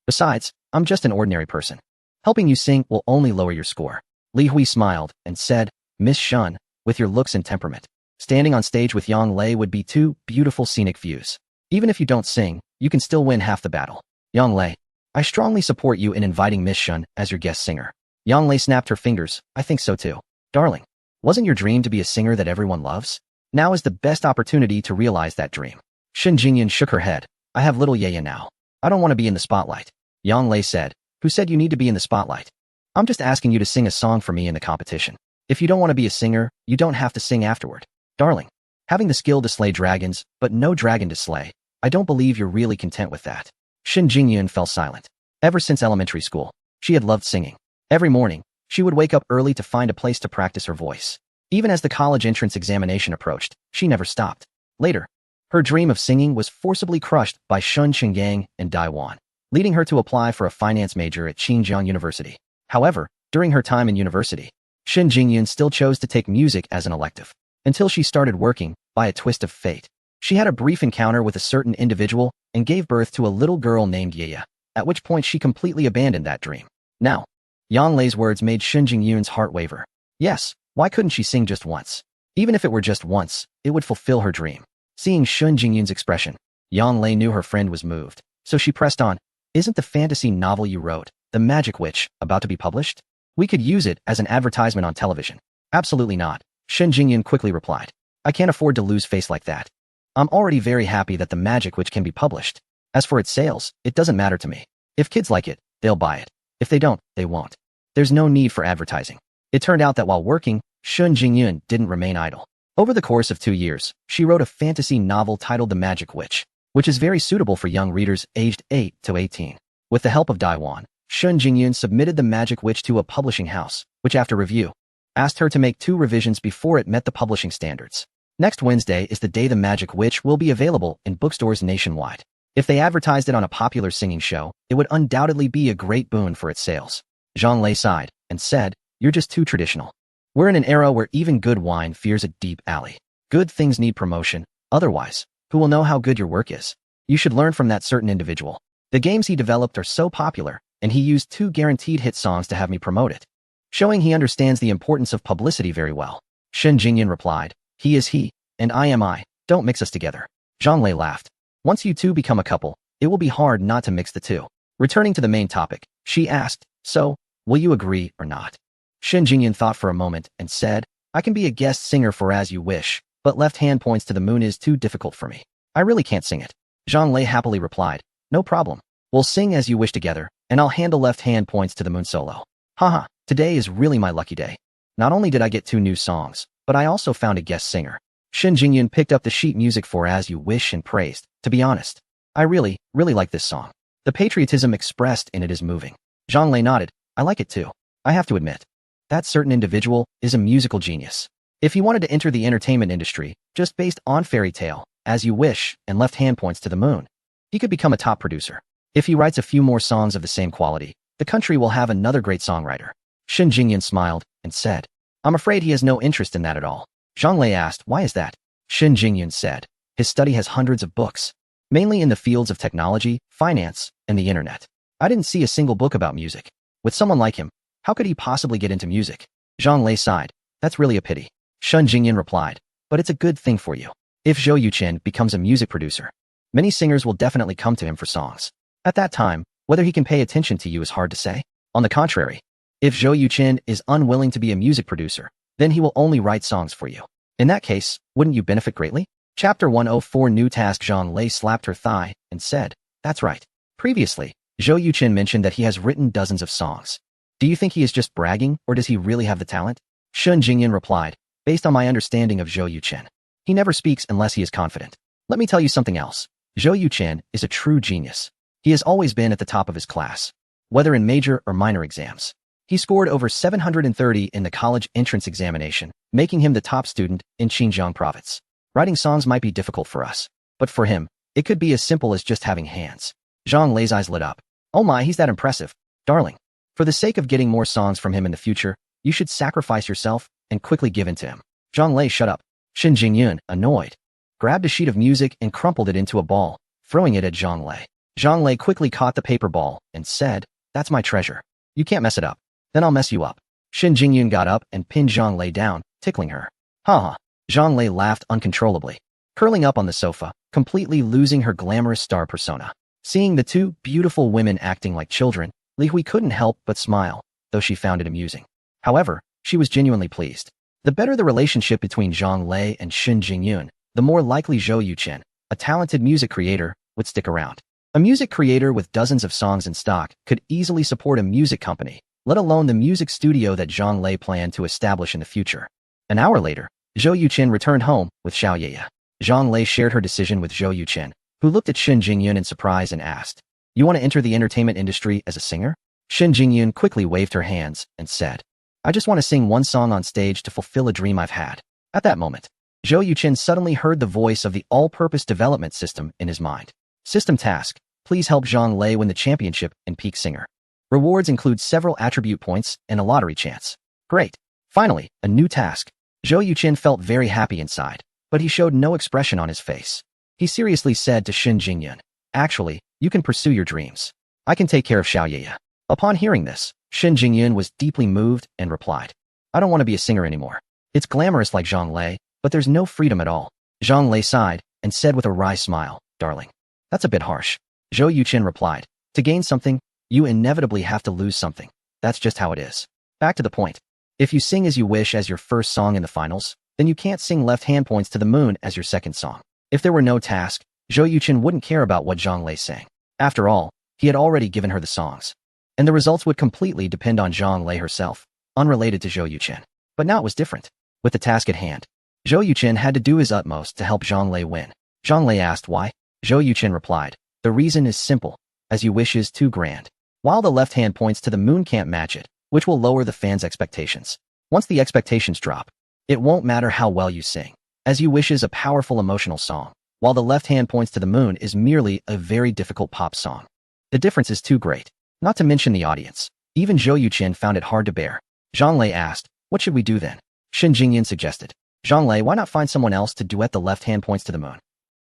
Besides, I'm just an ordinary person. Helping you sing will only lower your score." Li Hui smiled and said, "Miss Shun, with your looks and temperament, standing on stage with Yang Lei would be 2 beautiful scenic views. Even if you don't sing, you can still win half the battle. Yang Lei, I strongly support you in inviting Miss Shun as your guest singer." Yang Lei snapped her fingers. "I think so too. Darling, wasn't your dream to be a singer that everyone loves? Now is the best opportunity to realize that dream." Shen Jingyun shook her head. "I have little Ye now. I don't want to be in the spotlight." Yang Lei said, "Who said you need to be in the spotlight? I'm just asking you to sing a song for me in the competition. If you don't want to be a singer, you don't have to sing afterward. Darling, having the skill to slay dragons, but no dragon to slay, I don't believe you're really content with that." Shen Jingyun fell silent. Ever since elementary school, she had loved singing. Every morning, she would wake up early to find a place to practice her voice. Even as the college entrance examination approached, she never stopped. Later, her dream of singing was forcibly crushed by Shun Qinggang and Dai Wan, leading her to apply for a finance major at Xinjiang University. However, during her time in university, Shen Jingyun still chose to take music as an elective, until she started working, by a twist of fate. She had a brief encounter with a certain individual and gave birth to a little girl named Yeya, at which point she completely abandoned that dream. Now, Yang Lei's words made Shen Jingyun's heart waver. Yes, why couldn't she sing just once? Even if it were just once, it would fulfill her dream. Seeing Shen Jingyun's expression, Yang Lei knew her friend was moved, so she pressed on. "Isn't the fantasy novel you wrote, The Magic Witch, about to be published? We could use it as an advertisement on television." "Absolutely not," Shen Jingyun quickly replied. "I can't afford to lose face like that. I'm already very happy that The Magic Witch can be published. As for its sales, it doesn't matter to me. If kids like it, they'll buy it. If they don't, they won't. There's no need for advertising." It turned out that while working, Shen Jingyun didn't remain idle. Over the course of 2 years, she wrote a fantasy novel titled The Magic Witch, which is very suitable for young readers aged 8 to 18. With the help of Dai Wan, Shen Jingyun submitted The Magic Witch to a publishing house, which after review, asked her to make 2 revisions before it met the publishing standards. Next Wednesday is the day The Magic Witch will be available in bookstores nationwide. If they advertised it on a popular singing show, it would undoubtedly be a great boon for its sales. Zhang Lei sighed and said, "You're just too traditional. We're in an era where even good wine fears a deep alley. Good things need promotion. Otherwise, who will know how good your work is? You should learn from that certain individual. The games he developed are so popular, and he used 2 guaranteed hit songs to have me promote it, showing he understands the importance of publicity very well." Shen Jingyun replied, "He is he, and I am I. Don't mix us together." Zhang Lei laughed. "Once you two become a couple, it will be hard not to mix the two." Returning to the main topic, she asked, "So, will you agree or not?" Shen Jingyun thought for a moment and said, "I can be a guest singer for As You Wish, but Left Hand Points to the Moon is too difficult for me. I really can't sing it." Zhang Lei happily replied, "No problem. We'll sing As You Wish together, and I'll handle Left Hand Points to the Moon solo. Haha, today is really my lucky day. Not only did I get 2 new songs, but I also found a guest singer." Shen Jingyun picked up the sheet music for As You Wish and praised, "To be honest, I really like this song. The patriotism expressed in it is moving." Zhang Lei nodded, "I like it too. I have to admit, that certain individual is a musical genius. If he wanted to enter the entertainment industry, just based on Fairy Tale, As You Wish, and Left Hand Points to the Moon, he could become a top producer. If he writes a few more songs of the same quality, the country will have another great songwriter." Shen Jingyun smiled and said, "I'm afraid he has no interest in that at all." Zhang Lei asked, "Why is that?" Shin Jingyun said. His study has hundreds of books, mainly in the fields of technology, finance, and the internet. I didn't see a single book about music. With someone like him, how could he possibly get into music? Zhang Lei sighed. That's really a pity. Shin Jingyun replied. But it's a good thing for you. If Zhou Yuchen becomes a music producer, many singers will definitely come to him for songs. At that time, whether he can pay attention to you is hard to say. On the contrary, if Zhou Yuchen is unwilling to be a music producer, then he will only write songs for you. In that case, wouldn't you benefit greatly? Chapter 104 New Task. Zhang Lei slapped her thigh and said, That's right. Previously, Zhou Yuchen mentioned that he has written dozens of songs. Do you think he is just bragging, or does he really have the talent? Shin Jingyun replied, Based on my understanding of Zhou Yuchen, he never speaks unless he is confident. Let me tell you something else. Zhou Yuchen is a true genius. He has always been at the top of his class, whether in major or minor exams. He scored over 730 in the college entrance examination, making him the top student in Xinjiang province. Writing songs might be difficult for us, but for him, it could be as simple as just having hands. Zhang Lei's eyes lit up. Oh my, he's that impressive. Darling, for the sake of getting more songs from him in the future, you should sacrifice yourself and quickly give in to him. Zhang Lei shut up. Shin Jingyun, annoyed, grabbed a sheet of music and crumpled it into a ball, throwing it at Zhang Lei. Zhang Lei quickly caught the paper ball and said, That's my treasure. You can't mess it up. Then I'll mess you up. Shin Jingyun got up and pinned Zhang Lei down, tickling her. Ha ha. Zhang Lei laughed uncontrollably, curling up on the sofa, completely losing her glamorous star persona. Seeing the two beautiful women acting like children, Li Hui couldn't help but smile, though she found it amusing. However, she was genuinely pleased. The better the relationship between Zhang Lei and Shin Jingyun, the more likely Zhou Yuchen, a talented music creator, would stick around. A music creator with dozens of songs in stock could easily support a music company, let alone the music studio that Zhang Lei planned to establish in the future. An hour later, Zhou Yuchen returned home with Xiao Yeye. Zhang Lei shared her decision with Zhou Yuchen, who looked at Shin Jingyun in surprise and asked, You want to enter the entertainment industry as a singer? Shin Jingyun quickly waved her hands and said, I just want to sing one song on stage to fulfill a dream I've had. At that moment, Zhou Yuchen suddenly heard the voice of the all-purpose development system in his mind. System task, please help Zhang Lei win the championship in Peak Singer. Rewards include several attribute points and a lottery chance. Great. Finally, a new task. Zhou Yuchen felt very happy inside, but he showed no expression on his face. He seriously said to Shin Jingyun, Actually, you can pursue your dreams. I can take care of Xiao Yeye. Upon hearing this, Shin Jingyun was deeply moved and replied, I don't want to be a singer anymore. It's glamorous like Zhang Lei, but there's no freedom at all. Zhang Lei sighed and said with a wry smile, Darling, that's a bit harsh. Zhou Yuchen replied, To gain something, you inevitably have to lose something. That's just how it is. Back to the point. If you sing As You Wish as your first song in the finals, then you can't sing Left Hand Points to the Moon as your second song. If there were no task, Zhou Yuchen wouldn't care about what Zhang Lei sang. After all, he had already given her the songs. And the results would completely depend on Zhang Lei herself, unrelated to Zhou Yuchen. But now it was different. With the task at hand, Zhou Yuchen had to do his utmost to help Zhang Lei win. Zhang Lei asked why. Zhou Yuchen replied, The reason is simple. As You Wish is too grand. While the Left Hand Points to the Moon can't match it, which will lower the fans' expectations. Once the expectations drop, it won't matter how well you sing. As You Wish is a powerful emotional song, while the Left Hand Points to the Moon is merely a very difficult pop song. The difference is too great. Not to mention the audience. Even Zhou Yuchen found it hard to bear. Zhang Lei asked, What should we do then? Shin Jingyun suggested. Zhang Lei, why not find someone else to duet the Left Hand Points to the Moon?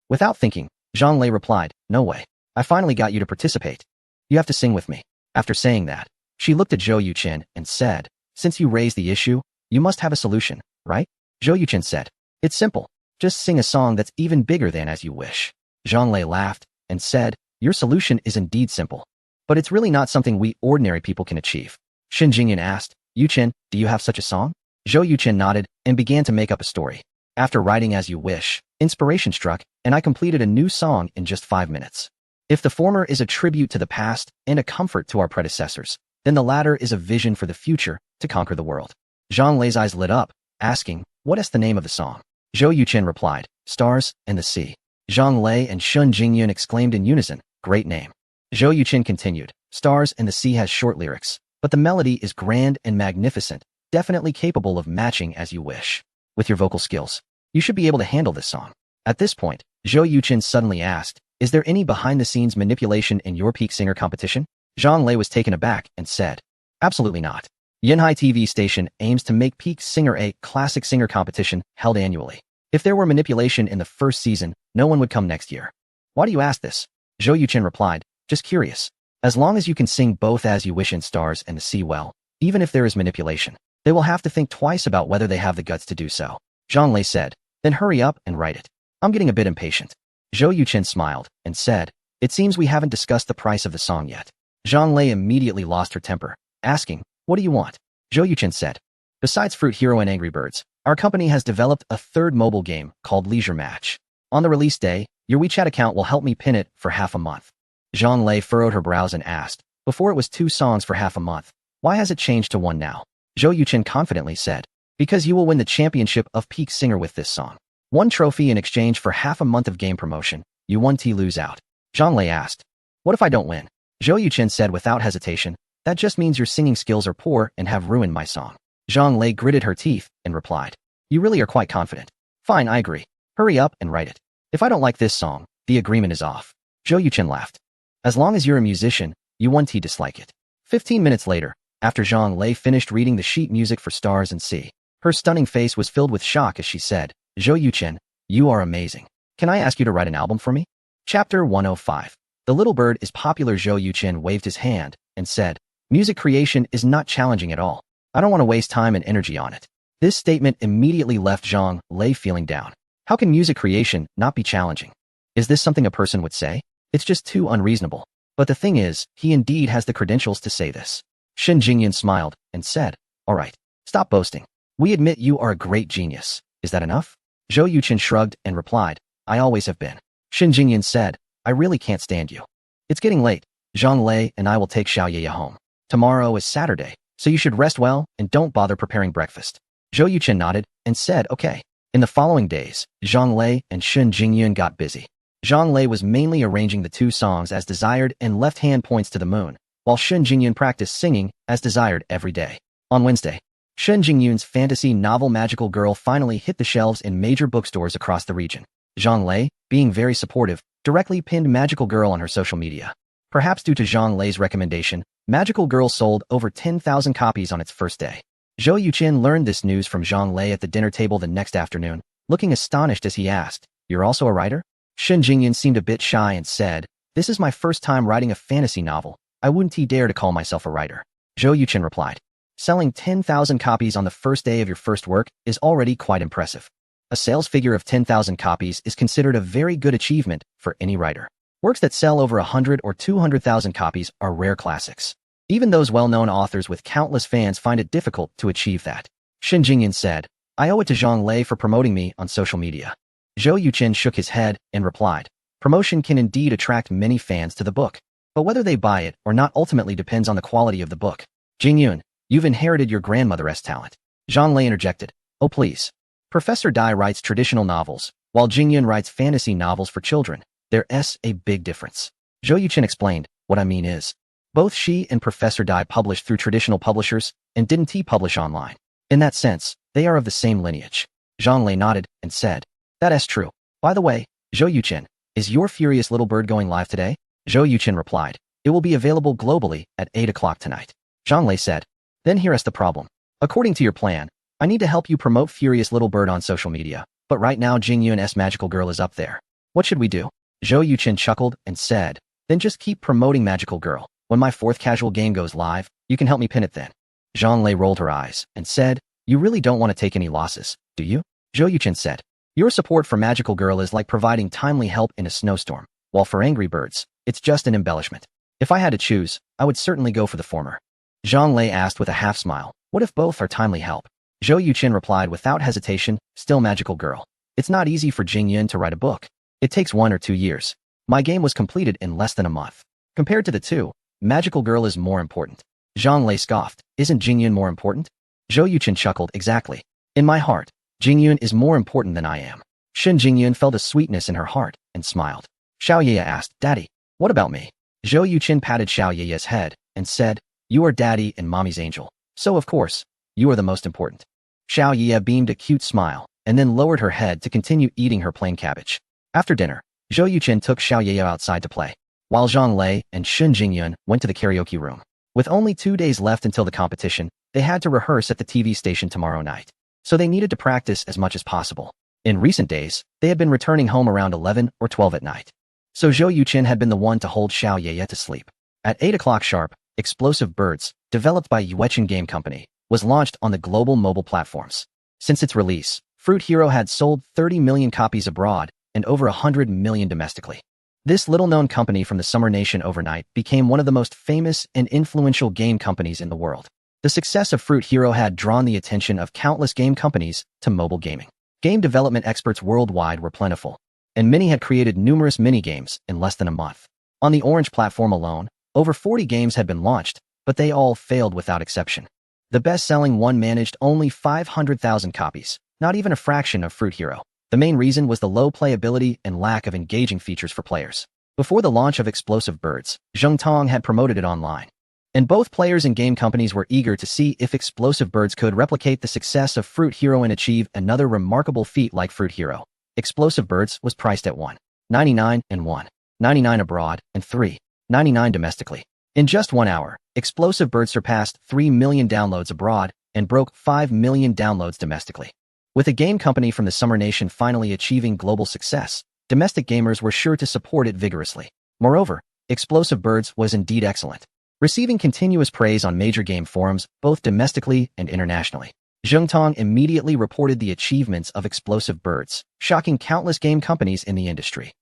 Without thinking, Zhang Lei replied, No way. I finally got you to participate. You have to sing with me. After saying that, she looked at Zhou Yuchen and said, Since you raised the issue, you must have a solution, right? Zhou Yuchen said, It's simple. Just sing a song that's even bigger than As You Wish. Zhang Lei laughed and said, Your solution is indeed simple. But it's really not something we ordinary people can achieve. Shin Jingyun asked, Yuchen, do you have such a song? Zhou Yuchen nodded and began to make up a story. After writing As You Wish, inspiration struck, and I completed a new song in just 5 minutes. If the former is a tribute to the past and a comfort to our predecessors, then the latter is a vision for the future to conquer the world. Zhang Lei's eyes lit up, asking, What is the name of the song? Zhou Yuchen replied, Stars and the Sea. Zhang Lei and Shin Jingyun exclaimed in unison, Great name. Zhou Yuchen continued, Stars and the Sea has short lyrics, but the melody is grand and magnificent, definitely capable of matching As You Wish. With your vocal skills, you should be able to handle this song. At this point, Zhou Yuchen suddenly asked, Is there any behind-the-scenes manipulation in your Peak Singer competition? Zhang Lei was taken aback and said, Absolutely not. Yanhai TV station aims to make Peak Singer a classic singer competition held annually. If there were manipulation in the first season, no one would come next year. Why do you ask this? Zhou Yuqin replied, just curious. As long as you can sing both As You Wish in Stars and The Sea well, even if there is manipulation, they will have to think twice about whether they have the guts to do so. Zhang Lei said, then hurry up and write it. I'm getting a bit impatient. Zhou Yuqin smiled and said, it seems we haven't discussed the price of the song yet. Zhang Lei immediately lost her temper, asking, what do you want? Zhou Yuqin said, besides Fruit Hero and Angry Birds, our company has developed a third mobile game called Leisure Match. On the release day, your WeChat account will help me pin it for half a month. Zhang Lei furrowed her brows and asked, before it was 2 songs for half a month. Why has it changed to 1 now? Zhou Yuqin confidently said, because you will win the championship of Peak Singer with this song. 1 trophy in exchange for half a month of game promotion. You 1T lose out. Zhang Lei asked, what if I don't win? Zhou Yuqin said without hesitation, that just means your singing skills are poor and have ruined my song. Zhang Lei gritted her teeth and replied, you really are quite confident. Fine, I agree. Hurry up and write it. If I don't like this song, the agreement is off. Zhou Yuqin laughed. As long as you're a musician, you 1T dislike it. 15 minutes later, after Zhang Lei finished reading the sheet music for Stars and Sea, her stunning face was filled with shock as she said, Zhou Yuqin, you are amazing. Can I ask you to write an album for me? Chapter 105. The Little Bird is popular. Zhou Yuqin waved his hand and said, music creation is not challenging at all. I don't want to waste time and energy on it. This statement immediately left Zhang Lei feeling down. How can music creation not be challenging? Is this something a person would say? It's just too unreasonable. But the thing is, he indeed has the credentials to say this. Shen Jingyan smiled and said, all right, stop boasting. We admit you are a great genius. Is that enough? Zhou Yuqin shrugged and replied, I always have been. Shen Jingyan said, I really can't stand you. It's getting late. Zhang Lei and I will take Xiaoyeye home. Tomorrow is Saturday, so you should rest well and don't bother preparing breakfast. Zhou Yuqin nodded and said, okay. In the following days, Zhang Lei and Shen Jingyun got busy. Zhang Lei was mainly arranging the 2 songs as desired and left hand points to the moon, while Shen Jingyun practiced singing as desired every day. On Wednesday, Shen Jingyun's fantasy novel Magical Girl finally hit the shelves in major bookstores across the region. Zhang Lei, being very supportive, directly pinned Magical Girl on her social media. Perhaps due to Zhang Lei's recommendation, Magical Girl sold over 10,000 copies on its first day. Zhou Yuqin learned this news from Zhang Lei at the dinner table the next afternoon, looking astonished as he asked, you're also a writer? Shen Jingyan seemed a bit shy and said, this is my first time writing a fantasy novel. I wouldn't dare to call myself a writer. Zhou Yuqin replied, selling 10,000 copies on the first day of your first work is already quite impressive. A sales figure of 10,000 copies is considered a very good achievement for any writer. Works that sell over 100 or 200,000 copies are rare classics. Even those well-known authors with countless fans find it difficult to achieve that. Shen Jingyan said, I owe it to Zhang Lei for promoting me on social media. Zhou Yuqin shook his head and replied, promotion can indeed attract many fans to the book, but whether they buy it or not ultimately depends on the quality of the book. Jingyun, you've inherited your grandmother's talent. Zhang Lei interjected, oh please. Professor Dai writes traditional novels, while Jingyun writes fantasy novels for children. There's a big difference. Zhou Yuqin explained, what I mean is, both she and Professor Dai published through traditional publishers and didn't publish online. In that sense, they are of the same lineage. Zhang Lei nodded and said, that's true. By the way, Zhou Yuqin, is your Furious Little Bird going live today? Zhou Yuqin replied, it will be available globally at 8 o'clock tonight. Zhang Lei said, then here's the problem. According to your plan, I need to help you promote Furious Little Bird on social media, but right now Jingyun's Magical Girl is up there. What should we do? Zhou Yuqin chuckled and said, then just keep promoting Magical Girl. When my 4th casual game goes live, you can help me pin it then. Zhang Lei rolled her eyes and said, you really don't want to take any losses, do you? Zhou Yuqin said, your support for Magical Girl is like providing timely help in a snowstorm, while for Angry Birds, it's just an embellishment. If I had to choose, I would certainly go for the former. Zhang Lei asked with a half smile, what if both are timely help? Zhou Yuqin replied without hesitation, still Magical Girl. It's not easy for Jingyun to write a book. It takes 1 or 2 years. My game was completed in less than a month. Compared to the 2, Magical Girl is more important. Zhang Lei scoffed, isn't Jingyun more important? Zhou Yuqin chuckled, exactly. In my heart, Jingyun is more important than I am. Shen Jingyun felt a sweetness in her heart and smiled. Xiaoyeye asked, Daddy, what about me? Zhou Yuqin patted Xiaoyeye's head and said, you are Daddy and Mommy's angel. So of course, you are the most important. Xiaoyeye beamed a cute smile and then lowered her head to continue eating her plain cabbage. After dinner, Zhou Yuqin took Xiaoyeye outside to play, while Zhang Lei and Shen Jingyun went to the karaoke room. With only 2 days left until the competition, they had to rehearse at the TV station tomorrow night, so they needed to practice as much as possible. In recent days, they had been returning home around 11 or 12 at night. So Zhou Yuqin had been the one to hold Xiao Yeye to sleep. At 8 o'clock sharp, Explosive Birds, developed by Yueqin Game Company, was launched on the global mobile platforms. Since its release, Fruit Hero had sold 30 million copies abroad and over 100 million domestically. This little-known company from the Summer Nation overnight became one of the most famous and influential game companies in the world. The success of Fruit Hero had drawn the attention of countless game companies to mobile gaming. Game development experts worldwide were plentiful, and many had created numerous mini-games in less than a month. On the Orange platform alone, over 40 games had been launched, but they all failed without exception. The best-selling one managed only 500,000 copies, not even a fraction of Fruit Hero. The main reason was the low playability and lack of engaging features for players. Before the launch of Explosive Birds, Zheng Tong had promoted it online. And both players and game companies were eager to see if Explosive Birds could replicate the success of Fruit Hero and achieve another remarkable feat like Fruit Hero. Explosive Birds was priced at $1.99 and $1.99 abroad and $3.99 domestically. In just 1 hour, Explosive Birds surpassed 3 million downloads abroad and broke 5 million downloads domestically. With a game company from the Summer Nation finally achieving global success, domestic gamers were sure to support it vigorously. Moreover, Explosive Birds was indeed excellent, receiving continuous praise on major game forums both domestically and internationally. Zheng Tong immediately reported the achievements of Explosive Birds, shocking countless game companies in the industry.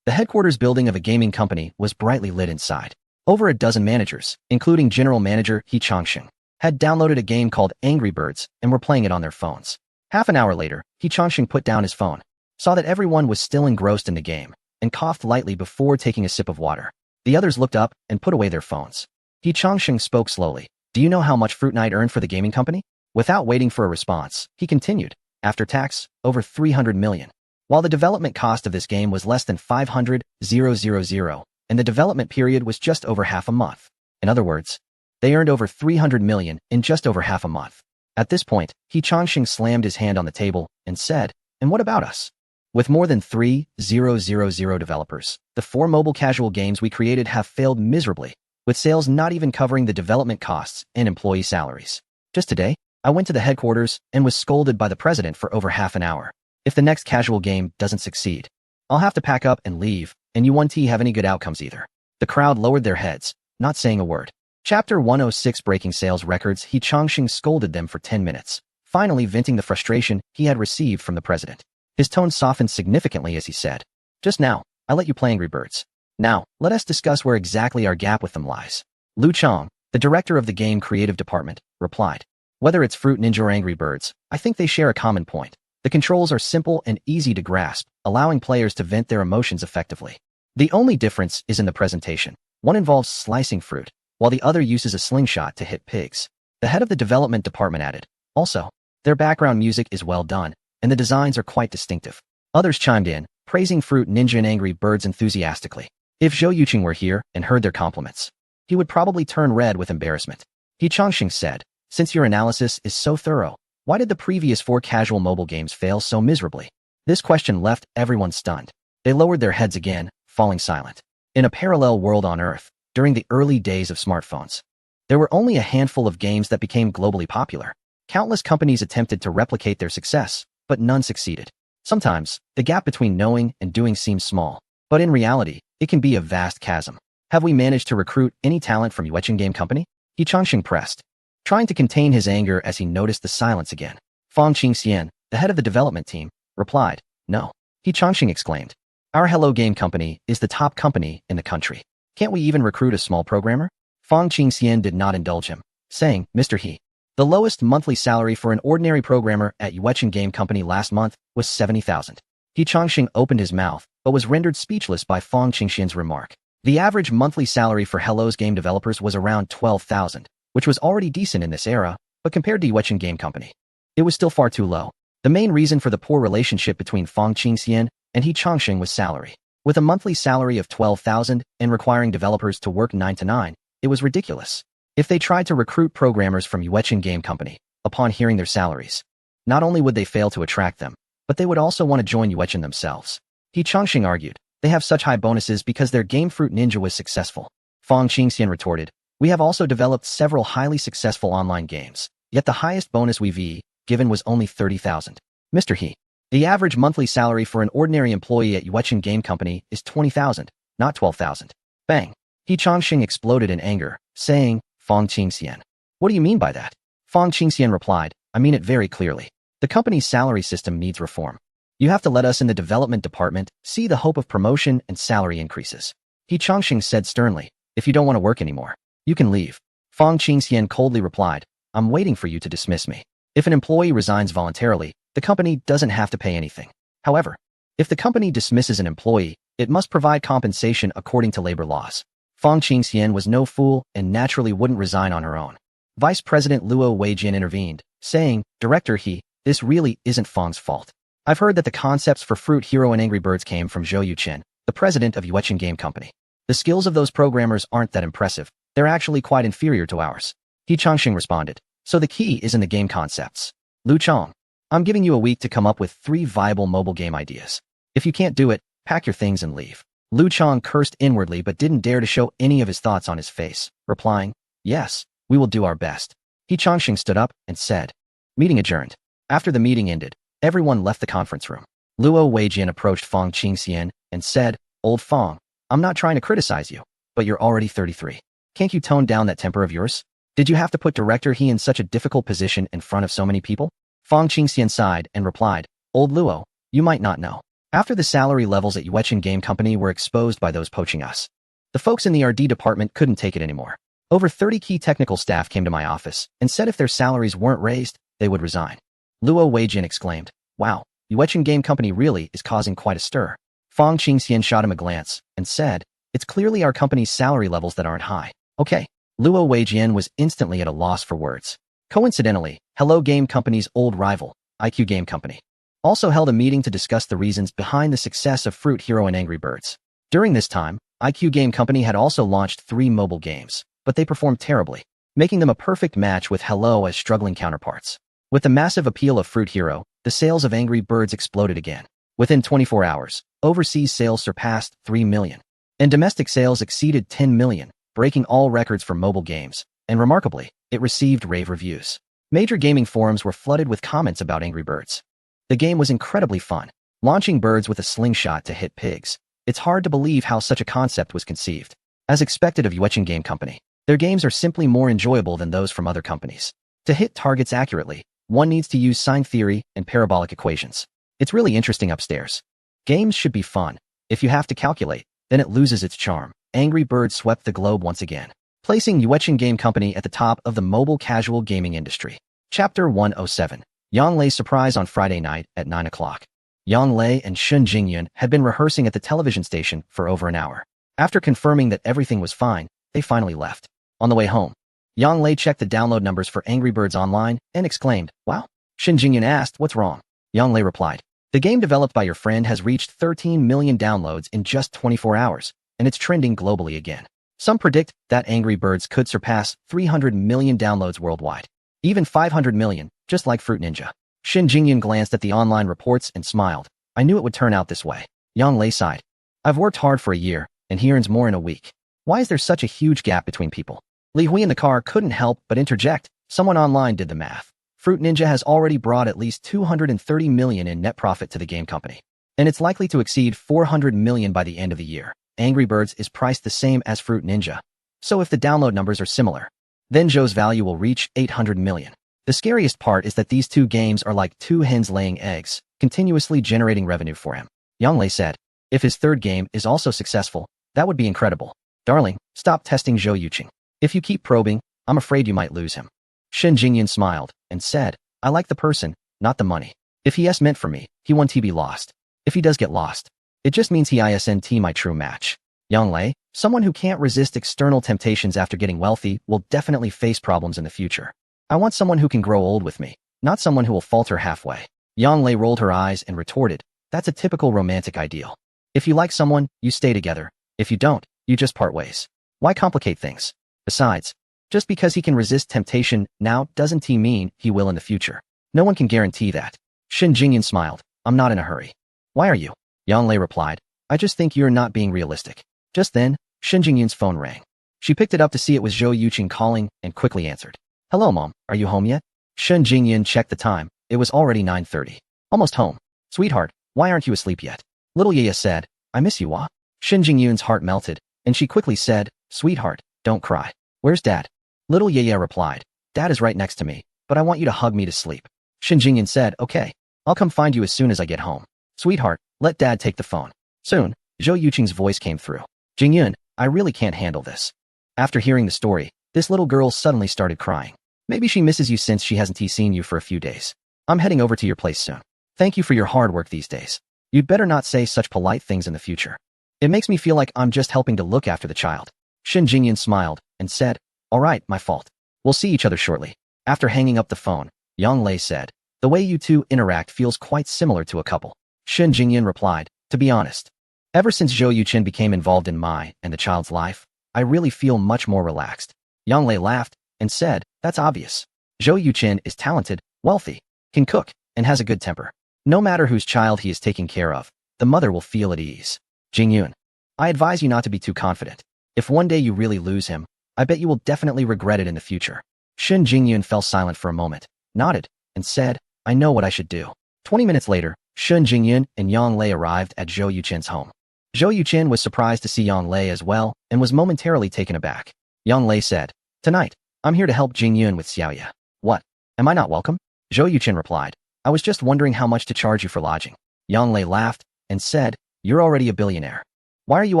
The headquarters building of a gaming company was brightly lit inside. Over a dozen managers, including General Manager He Changxing, had downloaded a game called Angry Birds and were playing it on their phones. Half an hour later, He Changxing put down his phone, saw that everyone was still engrossed in the game, and coughed lightly before taking a sip of water. The others looked up and put away their phones. He Changxing spoke slowly. Do you know how much Fruit Night earned for the gaming company? Without waiting for a response, he continued. After tax, over 300 million. While the development cost of this game was less than 500,000, and the development period was just over half a month. In other words, they earned over 300 million in just over half a month. At this point, He Changxing slammed his hand on the table and said, and what about us? With more than 3,000 developers, the 4 mobile casual games we created have failed miserably, with sales not even covering the development costs and employee salaries. Just today, I went to the headquarters and was scolded by the president for over half an hour. If the next casual game doesn't succeed, I'll have to pack up and leave, and you won't have any good outcomes either. The crowd lowered their heads, not saying a word. Chapter 106 Breaking Sales Records. He Changxing scolded them for 10 minutes, finally venting the frustration he had received from the president. His tone softened significantly as he said, just now, I let you play Angry Birds. Now, let us discuss where exactly our gap with them lies. Lu Chong, the director of the game creative department, replied. Whether it's Fruit Ninja or Angry Birds, I think they share a common point. The controls are simple and easy to grasp, allowing players to vent their emotions effectively. The only difference is in the presentation. One involves slicing fruit, while the other uses a slingshot to hit pigs. The head of the development department added. Also, their background music is well done, and the designs are quite distinctive. Others chimed in, praising Fruit Ninja and Angry Birds enthusiastically. If Zhou Yuqing were here and heard their compliments, he would probably turn red with embarrassment. He Changxing said, since your analysis is so thorough, why did the previous 4 casual mobile games fail so miserably? This question left everyone stunned. They lowered their heads again, falling silent. In a parallel world on Earth, during the early days of smartphones, there were only a handful of games that became globally popular. Countless companies attempted to replicate their success, but none succeeded. Sometimes, the gap between knowing and doing seems small, but in reality, it can be a vast chasm. Have we managed to recruit any talent from Yueqin Game Company? He Changxing pressed, trying to contain his anger as he noticed the silence again. Fang Qingxian, the head of the development team, replied, no. He Changxing exclaimed, our Hello Game Company is the top company in the country. Can't we even recruit a small programmer? Fang Qingxian did not indulge him, saying, Mr. He, the lowest monthly salary for an ordinary programmer at Yueqin Game Company last month was 70,000. He Changxing opened his mouth, but was rendered speechless by Fang Qingxian's remark. The average monthly salary for Hello's game developers was around 12,000, which was already decent in this era, but compared to Yueqin Game Company, it was still far too low. The main reason for the poor relationship between Fang Qingxian and He Changxing was salary. With a monthly salary of 12,000 and requiring developers to work 9 to 9, it was ridiculous. If they tried to recruit programmers from Yueqin Game Company, upon hearing their salaries, not only would they fail to attract them, but they would also want to join Yueqin themselves. He Changxing argued, they have such high bonuses because their game Fruit Ninja was successful. Fang Qingxian retorted, we have also developed several highly successful online games, yet the highest bonus we've given was only 30,000. Mr. He, The average monthly salary for an ordinary employee at Yuechen Game Company is 20,000, not 12,000. Bang. He Chongqing exploded in anger, saying, Fong Qingxian. What do you mean by that? Fong Qingxian replied, I mean it very clearly. The company's salary system needs reform. You have to let us in the development department see the hope of promotion and salary increases. He Chongqing said sternly, if you don't want to work anymore, you can leave. Fong Qingxian coldly replied, I'm waiting for you to dismiss me. If an employee resigns voluntarily, the company doesn't have to pay anything. However, if the company dismisses an employee, it must provide compensation according to labor laws. Fong Qingxian was no fool and naturally wouldn't resign on her own. Vice President Luo Weijin intervened, saying, Director He, this really isn't Fong's fault. I've heard that the concepts for Fruit Hero and Angry Birds came from Zhou Yuqin, the president of Yuechen Game Company. The skills of those programmers aren't that impressive. They're actually quite inferior to ours. He Chongqing responded, so the key is in the game concepts. Lu Chong, I'm giving you a week to come up with 3 viable mobile game ideas. If you can't do it, pack your things and leave. Lu Chong cursed inwardly but didn't dare to show any of his thoughts on his face, replying, yes, we will do our best. He Chongqing stood up and said, meeting adjourned. After the meeting ended, everyone left the conference room. Luo Weijin approached Fong Qingxian and said, Old Fong, I'm not trying to criticize you, but you're already 33. Can't you tone down that temper of yours? Did you have to put Director He in such a difficult position in front of so many people? Fong Qingxian sighed and replied, Old Luo, you might not know. After the salary levels at Yuechen Game Company were exposed by those poaching us, the folks in the RD department couldn't take it anymore. Over 30 key technical staff came to my office and said if their salaries weren't raised, they would resign. Luo Weijin exclaimed, wow, Yuechen Game Company really is causing quite a stir. Fong Qingxian shot him a glance and said, it's clearly our company's salary levels that aren't high. Okay. Luo Weijin was instantly at a loss for words. Coincidentally, Hello Game Company's old rival, IQ Game Company, also held a meeting to discuss the reasons behind the success of Fruit Hero and Angry Birds. During this time, IQ Game Company had also launched 3 mobile games, but they performed terribly, making them a perfect match with Hello as struggling counterparts. With the massive appeal of Fruit Hero, the sales of Angry Birds exploded again. Within 24 hours, overseas sales surpassed 3 million, and domestic sales exceeded 10 million, breaking all records for mobile games, and remarkably, it received rave reviews. Major gaming forums were flooded with comments about Angry Birds. The game was incredibly fun, launching birds with a slingshot to hit pigs. It's hard to believe how such a concept was conceived. As expected of Yuechen Game Company, their games are simply more enjoyable than those from other companies. To hit targets accurately, one needs to use sign theory and parabolic equations. It's really interesting upstairs. Games should be fun. If you have to calculate, then it loses its charm. Angry Birds swept the globe once again, placing Yuechen Game Company at the top of the mobile casual gaming industry. Chapter 107. Yang Lei's surprise on Friday night at 9 o'clock. Yang Lei and Shun Jingyun had been rehearsing at the television station for over an hour. After confirming that everything was fine, they finally left. On the way home, Yang Lei checked the download numbers for Angry Birds Online and exclaimed, wow. Shun Jingyun asked, what's wrong? Yang Lei replied, the game developed by your friend has reached 13 million downloads in just 24 hours, and it's trending globally again. Some predict that Angry Birds could surpass 300 million downloads worldwide. Even 500 million, just like Fruit Ninja. Shin Jingyun glanced at the online reports and smiled. I knew it would turn out this way. Yang Lei sighed. I've worked hard for a year, and he earns more in a week. Why is there such a huge gap between people? Li Hui in the car couldn't help but interject. Someone online did the math. Fruit Ninja has already brought at least 230 million in net profit to the game company, and it's likely to exceed 400 million by the end of the year. Angry Birds is priced the same as Fruit Ninja, so if the download numbers are similar, then Zhou's value will reach 800 million. The scariest part is that these two games are like two hens laying eggs, continuously generating revenue for him. Yang Lei said, if his third game is also successful, that would be incredible. Darling, stop testing Zhou Yuqing. If you keep probing, I'm afraid you might lose him. Shen Jingyan smiled and said, I like the person, not the money. If he is meant for me, he won't be lost. If he does get lost, it just means he isn't my true match. Yang Lei, someone who can't resist external temptations after getting wealthy, will definitely face problems in the future. I want someone who can grow old with me, not someone who will falter halfway. Yang Lei rolled her eyes and retorted, that's a typical romantic ideal. If you like someone, you stay together. If you don't, you just part ways. Why complicate things? Besides, just because he can resist temptation now doesn't mean he will in the future. No one can guarantee that. Shin Jingyan smiled. I'm not in a hurry. Why are you? Yang Lei replied, I just think you're not being realistic. Just then, Shin Jingyan's phone rang. She picked it up to see it was Zhou Yuqing calling and quickly answered. Hello, Mom. Are you home yet? Shin Jingyan checked the time. It was already 9:30. Almost home. Sweetheart, why aren't you asleep yet? Little Yaya said, I miss you, Wa. Shin Jingyun's heart melted, and she quickly said, Sweetheart, don't cry. Where's Dad? Little Yaya replied, Dad is right next to me, but I want you to hug me to sleep. Shin Jingyun said, okay. I'll come find you as soon as I get home. Sweetheart, let Dad take the phone. Soon, Zhou Yuqing's voice came through. Jingyun, I really can't handle this. After hearing the story, this little girl suddenly started crying. Maybe she misses you since she hasn't seen you for a few days. I'm heading over to your place soon. Thank you for your hard work these days. You'd better not say such polite things in the future. It makes me feel like I'm just helping to look after the child. Shin Jingyun smiled and said, all right, my fault. We'll see each other shortly. After hanging up the phone, Yang Lei said, the way you two interact feels quite similar to a couple. Shin Jingyun replied, to be honest, ever since Zhou Yuqing became involved in my and the child's life, I really feel much more relaxed. Yang Lei laughed and said, that's obvious. Zhou Yuqing is talented, wealthy, can cook, and has a good temper. No matter whose child he is taking care of, the mother will feel at ease. Jingyun, I advise you not to be too confident. If one day you really lose him, I bet you will definitely regret it in the future. Shin Jingyun fell silent for a moment, nodded, and said, I know what I should do. 20 minutes later, Shin Jingyun and Yang Lei arrived at Zhou Yuqing's home. Zhou Yuqing was surprised to see Yang Lei as well and was momentarily taken aback. Yang Lei said, tonight, I'm here to help Jingyun with Xiaoya. What? Am I not welcome? Zhou Yuqing replied, I was just wondering how much to charge you for lodging. Yang Lei laughed and said, you're already a billionaire. Why are you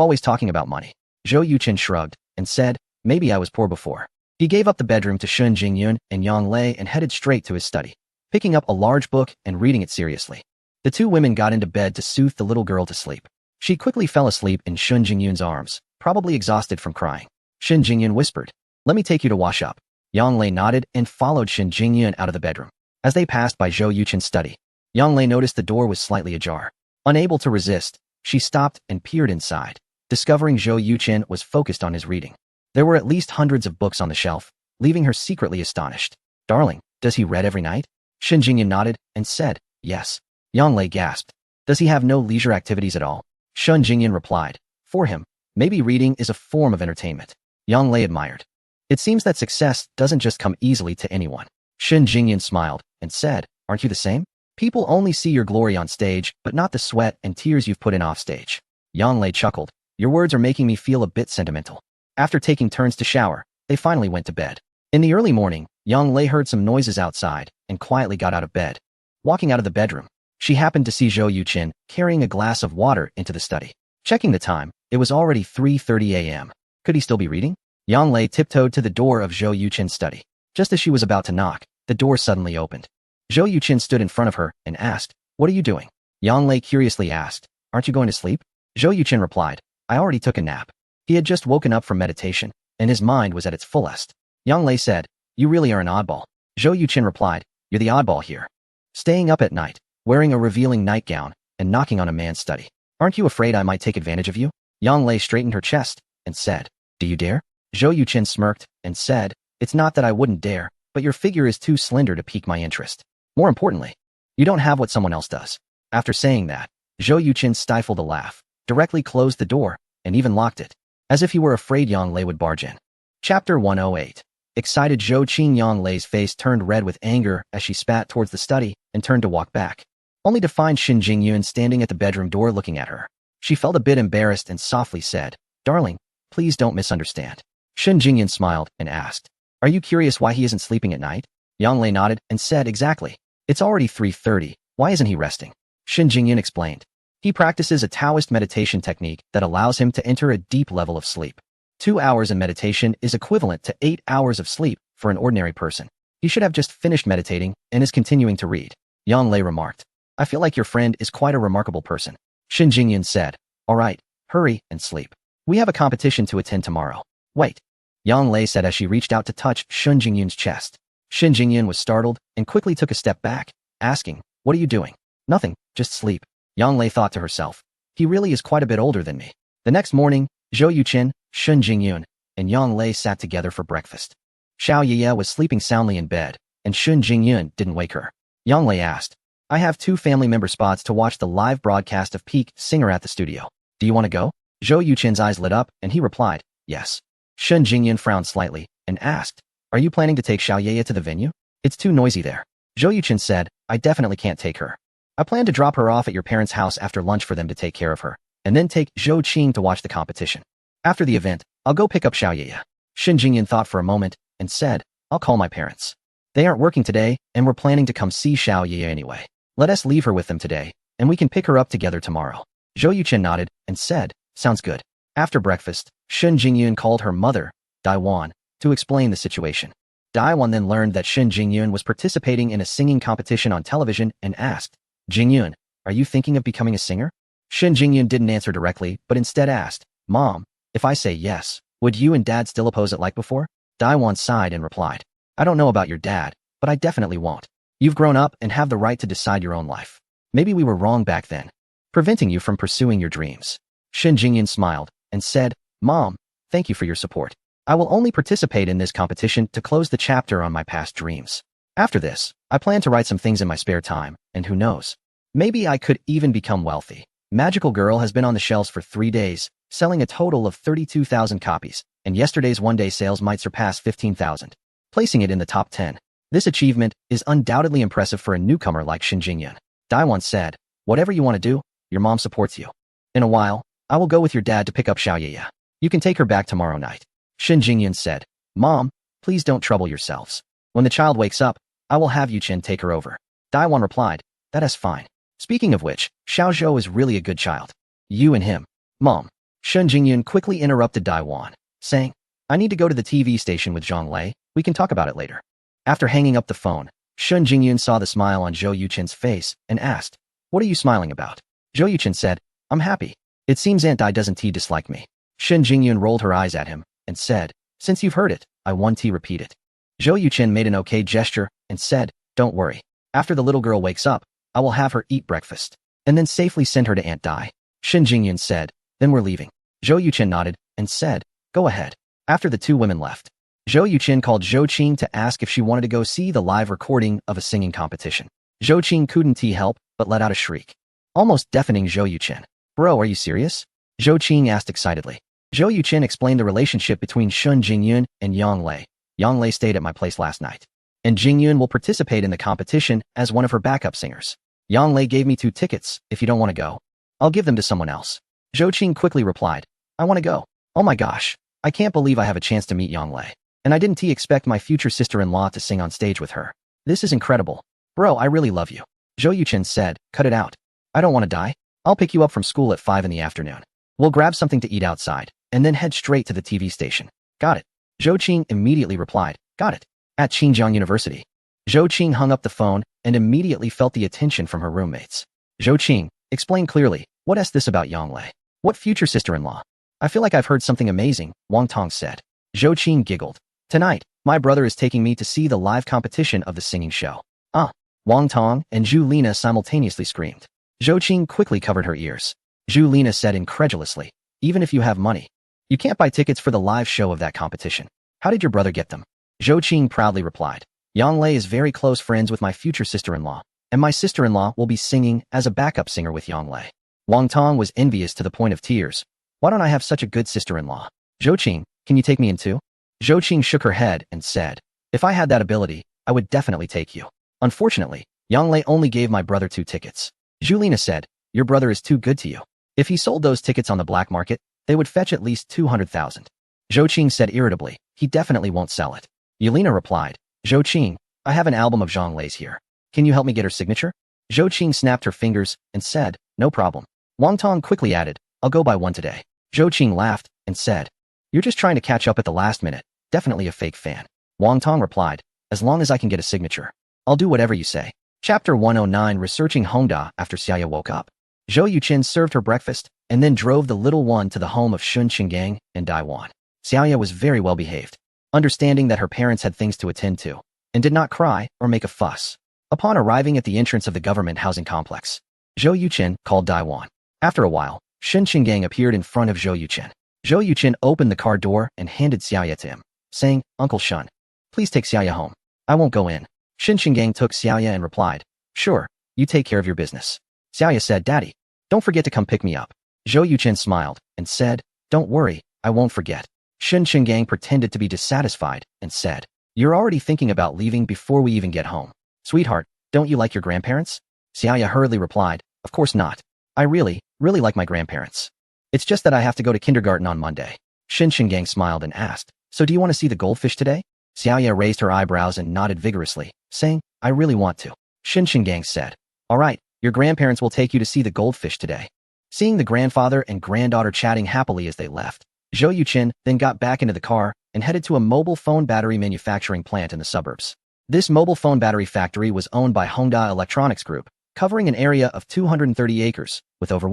always talking about money? Zhou Yuqing shrugged and said, maybe I was poor before. He gave up the bedroom to Shin Jingyun and Yang Lei and headed straight to his study, picking up a large book and reading it seriously. The two women got into bed to soothe the little girl to sleep. She quickly fell asleep in Shin Jingyun's arms, probably exhausted from crying. Shin Jingyun whispered, let me take you to wash up. Yang Lei nodded and followed Shin Jingyun out of the bedroom. As they passed by Zhou Yuqing's study, Yang Lei noticed the door was slightly ajar. Unable to resist, she stopped and peered inside, discovering Zhou Yuqing was focused on his reading. There were at least hundreds of books on the shelf, leaving her secretly astonished. Darling, does he read every night? Shin Jingyun nodded and said, yes. Yang Lei gasped. Does he have no leisure activities at all? Shin Jingyun replied, for him, maybe reading is a form of entertainment. Yang Lei admired. It seems that success doesn't just come easily to anyone. Shin Jingyun smiled and said, aren't you the same? People only see your glory on stage, but not the sweat and tears you've put in off stage. Yang Lei chuckled. Your words are making me feel a bit sentimental. After taking turns to shower, they finally went to bed. In the early morning, Yang Lei heard some noises outside and quietly got out of bed. Walking out of the bedroom, she happened to see Zhou Yuqing carrying a glass of water into the study. Checking the time, it was already 3:30 a.m. Could he still be reading? Yang Lei tiptoed to the door of Zhou Yuqing's study. Just as she was about to knock, the door suddenly opened. Zhou Yuqing stood in front of her and asked, what are you doing? Yang Lei curiously asked, aren't you going to sleep? Zhou Yuqing replied, I already took a nap. He had just woken up from meditation, and his mind was at its fullest. Yang Lei said, you really are an oddball. Zhou Yuqing replied, you're the oddball here. Staying up at night, wearing a revealing nightgown, and knocking on a man's study. Aren't you afraid I might take advantage of you? Yang Lei straightened her chest and said, do you dare? Zhou Yuqing smirked and said, it's not that I wouldn't dare, but your figure is too slender to pique my interest. More importantly, you don't have what someone else does. After saying that, Zhou Yuqing stifled a laugh, directly closed the door, and even locked it, as if he were afraid Yang Lei would barge in. Chapter 108. Excited Zhou Qing. Yang Lei's face turned red with anger as she spat towards the study and turned to walk back, only to find Shin Jingyun standing at the bedroom door looking at her. She felt a bit embarrassed and softly said, darling, please don't misunderstand. Shin Jingyun smiled and asked, are you curious why he isn't sleeping at night? Yang Lei nodded and said, exactly. It's already 3:30. Why isn't he resting? Shin Jingyun explained. He practices a Taoist meditation technique that allows him to enter a deep level of sleep. 2 hours in meditation is equivalent to 8 hours of sleep for an ordinary person. He should have just finished meditating and is continuing to read. Yang Lei remarked. I feel like your friend is quite a remarkable person. Shin Jingyun said, all right, hurry and sleep. We have a competition to attend tomorrow. Wait. Yang Lei said as she reached out to touch Shin Jingyun's chest. Shin Jingyun was startled and quickly took a step back, asking, what are you doing? Nothing, just sleep. Yang Lei thought to herself, he really is quite a bit older than me. The next morning, Zhou Yuqing, Shin Jingyun, and Yang Lei sat together for breakfast. Xiao Yiye was sleeping soundly in bed, and Shin Jingyun didn't wake her. Yang Lei asked, I have 2 family member spots to watch the live broadcast of Peak Singer at the studio. Do you want to go? Zhou Yuqing's eyes lit up, and he replied, yes. Shin Jingyun frowned slightly and asked, are you planning to take Xiao Yiye to the venue? It's too noisy there. Zhou Yuqing said, I definitely can't take her. I plan to drop her off at your parents' house after lunch for them to take care of her, and then take Zhou Qing to watch the competition. After the event, I'll go pick up Xiaoye. Shen Jingyan thought for a moment and said, I'll call my parents. They aren't working today, and we're planning to come see Xiaoye anyway. Let us leave her with them today, and we can pick her up together tomorrow. Zhou Yuchen nodded and said, sounds good. After breakfast, Shen Jingyun called her mother, Daiwan, to explain the situation. Daiwan then learned that Shen Jingyun was participating in a singing competition on television and asked, Jingyun, are you thinking of becoming a singer? Shen Jingyun didn't answer directly, but instead asked, Mom, if I say yes, would you and Dad still oppose it like before? Daiwan sighed and replied, I don't know about your dad, but I definitely won't. You've grown up and have the right to decide your own life. Maybe we were wrong back then, preventing you from pursuing your dreams. Shen Jingyun smiled and said, Mom, thank you for your support. I will only participate in this competition to close the chapter on my past dreams. After this, I plan to write some things in my spare time, and who knows? Maybe I could even become wealthy. Magical Girl has been on the shelves for 3 days, selling a total of 32,000 copies, and yesterday's one-day sales might surpass 15,000, placing it in the top 10. This achievement is undoubtedly impressive for a newcomer like Shen Jingyun. Daiwan said, whatever you want to do, your mom supports you. In a while, I will go with your dad to pick up Xiaoye. You can take her back tomorrow night. Shen Jingyun said, Mom, please don't trouble yourselves. When the child wakes up, I will have Yuchen take her over. Daiwan replied, that is fine. Speaking of which, Xiao Zhou is really a good child. You and him. Mom. Shen Jingyun quickly interrupted Daiwan, saying, I need to go to the TV station with Zhang Lei. We can talk about it later. After hanging up the phone, Shen Jingyun saw the smile on Zhou Yuchen's face and asked, what are you smiling about? Zhou Yuchen said, I'm happy. It seems Aunt Dai doesn't dislike me. Shen Jingyun rolled her eyes at him and said, since you've heard it, I want to repeat it. Zhou Yuchen made an okay gesture and said, don't worry. After the little girl wakes up, I will have her eat breakfast, and then safely send her to Aunt Dai. Shen Jingyun said, then we're leaving. Zhou Yuchen nodded and said, go ahead. After the two women left, Zhou Yuchen called Zhou Qing to ask if she wanted to go see the live recording of a singing competition. Zhou Qing couldn't help but let out a shriek, almost deafening Zhou Yuchen. Bro, are you serious? Zhou Qing asked excitedly. Zhou Yuchen explained the relationship between Shen Jingyun and Yang Lei. Yang Lei stayed at my place last night, and Jingyun will participate in the competition as one of her backup singers. Yang Lei gave me 2 tickets. If you don't want to go, I'll give them to someone else. Zhou Qing quickly replied, I want to go. Oh my gosh, I can't believe I have a chance to meet Yang Lei. And I didn't expect my future sister-in-law to sing on stage with her. This is incredible. Bro, I really love you. Zhou Yuchen said, cut it out. I don't want to die. I'll pick you up from school at 5 in the afternoon. We'll grab something to eat outside, and then head straight to the TV station. Got it. Zhou Qing immediately replied, got it. At Xinjiang University. Zhou Qing hung up the phone and immediately felt the attention from her roommates. Zhou Qing, explain clearly, what is this about Yang Lei? What future sister-in-law? I feel like I've heard something amazing, Wang Tong said. Zhou Qing giggled. Tonight, my brother is taking me to see the live competition of the singing show. Ah! Wang Tong and Zhu Lina simultaneously screamed. Zhou Qing quickly covered her ears. Zhu Lina said incredulously, even if you have money, you can't buy tickets for the live show of that competition. How did your brother get them? Zhou Qing proudly replied, Yang Lei is very close friends with my future sister-in-law, and my sister-in-law will be singing as a backup singer with Yang Lei. Wang Tong was envious to the point of tears. Why don't I have such a good sister-in-law? Zhou Qing, can you take me in too? Zhou Qing shook her head and said, if I had that ability, I would definitely take you. Unfortunately, Yang Lei only gave my brother 2 tickets. Zhu Lina said, your brother is too good to you. If he sold those tickets on the black market, they would fetch at least 200,000. Zhou Qing said irritably, he definitely won't sell it. Yelena replied, Zhou Qing, I have an album of Zhang Lei's here. Can you help me get her signature? Zhou Qing snapped her fingers and said, no problem. Wang Tong quickly added, I'll go buy one today. Zhou Qing laughed and said, you're just trying to catch up at the last minute, definitely a fake fan. Wang Tong replied, as long as I can get a signature, I'll do whatever you say. Chapter 109 Researching Hongda. After Xiaoye woke up, Zhou Yuchen served her breakfast and then drove the little one to the home of Shun Qinggang and Daiwan. Xiaoye was very well behaved, understanding that her parents had things to attend to, and did not cry or make a fuss. Upon arriving at the entrance of the government housing complex, Zhou Yuchen called Daiwan. After a while, Shun Qinggang appeared in front of Zhou Yuchen. Zhou Yuchen opened the car door and handed Xiaoye to him, saying, Uncle Shun, please take Xiaoye home. I won't go in. Shun Qinggang took Xiaoye and replied, sure, you take care of your business. Xiaoye said, Daddy, don't forget to come pick me up. Zhou Yuchen smiled and said, don't worry, I won't forget. Shun Qinggang pretended to be dissatisfied and said, you're already thinking about leaving before we even get home. Sweetheart, don't you like your grandparents? Xiaoya hurriedly replied, "Of course not. I really like my grandparents. It's just that I have to go to kindergarten on Monday." Shin Shingang smiled and asked, "So do you want to see the goldfish today?" Xiaoya raised her eyebrows and nodded vigorously, saying, "I really want to." Shin Shingang said, "All right, your grandparents will take you to see the goldfish today." Seeing the grandfather and granddaughter chatting happily as they left, Zhou Yuqin then got back into the car and headed to a mobile phone battery manufacturing plant in the suburbs. This mobile phone battery factory was owned by Hongda Electronics Group, covering an area of 230 acres, with over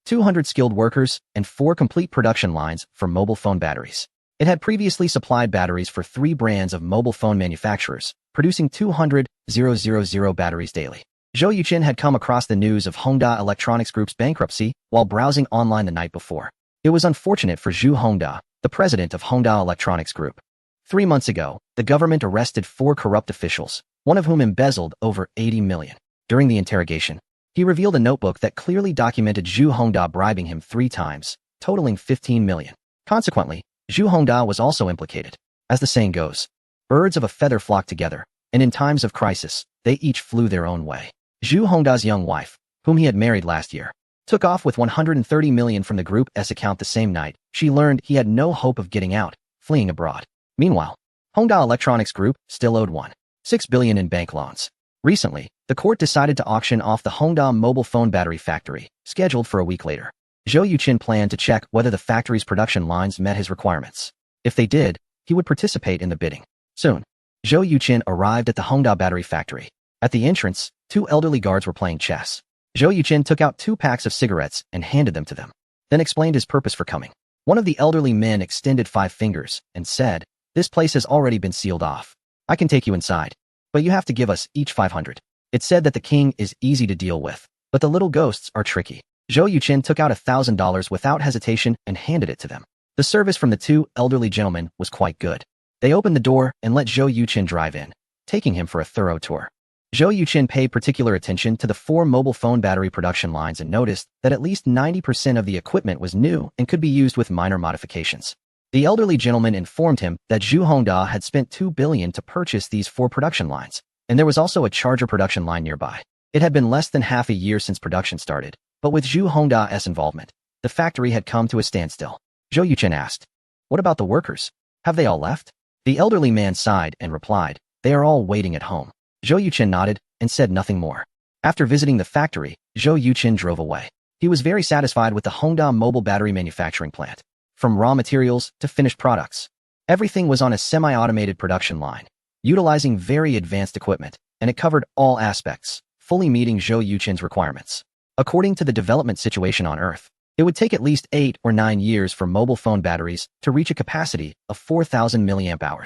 200 skilled workers and 4 complete production lines for mobile phone batteries. It had previously supplied batteries for 3 brands of mobile phone manufacturers, producing 200,000 batteries daily. Zhou Yuqin had come across the news of Hongda Electronics Group's bankruptcy while browsing online the night before. It was unfortunate for Zhu Hongda, the president of Hongda Electronics Group. 3 months ago, the government arrested 4 corrupt officials, one of whom embezzled over 80 million. During the interrogation, he revealed a notebook that clearly documented Zhu Hongda bribing him 3 times, totaling 15 million. Consequently, Zhu Hongda was also implicated. As the saying goes, birds of a feather flock together, and in times of crisis, they each flew their own way. Zhu Hongda's young wife, whom he had married last year, took off with 130 million from the group's account the same night. She learned he had no hope of getting out, fleeing abroad. Meanwhile, Hongda Electronics Group still owed 1.6 billion in bank loans. Recently, the court decided to auction off the Hongda mobile phone battery factory, scheduled for a week later. Zhou Yuqin planned to check whether the factory's production lines met his requirements. If they did, he would participate in the bidding. Soon, Zhou Yuqin arrived at the Hongda battery factory. At the entrance, 2 elderly guards were playing chess. Zhou Yuqin took out 2 packs of cigarettes and handed them to them, then explained his purpose for coming. One of the elderly men extended 5 fingers and said, "This place has already been sealed off. I can take you inside, but you have to give us each 500. It said that the king is easy to deal with, but the little ghosts are tricky." Zhou Yuqin took out $1,000 without hesitation and handed it to them. The service from the 2 elderly gentlemen was quite good. They opened the door and let Zhou Yuqin drive in, taking him for a thorough tour. Zhou Yuqin paid particular attention to the 4 mobile phone battery production lines and noticed that at least 90% of the equipment was new and could be used with minor modifications. The elderly gentleman informed him that Zhu Hongda had spent 2 billion to purchase these 4 production lines, and there was also a charger production line nearby. It had been less than half a year since production started, but with Zhu Hongda's involvement, the factory had come to a standstill. Zhou Yuqin asked, "What about the workers? Have they all left?" The elderly man sighed and replied, "They are all waiting at home." Zhou Yuqin nodded and said nothing more. After visiting the factory, Zhou Yuqin drove away. He was very satisfied with the Hongda mobile battery manufacturing plant. From raw materials to finished products, everything was on a semi-automated production line, utilizing very advanced equipment, and it covered all aspects, fully meeting Zhou Yuqin's requirements. According to the development situation on Earth, it would take at least 8 or 9 years for mobile phone batteries to reach a capacity of 4,000 mAh.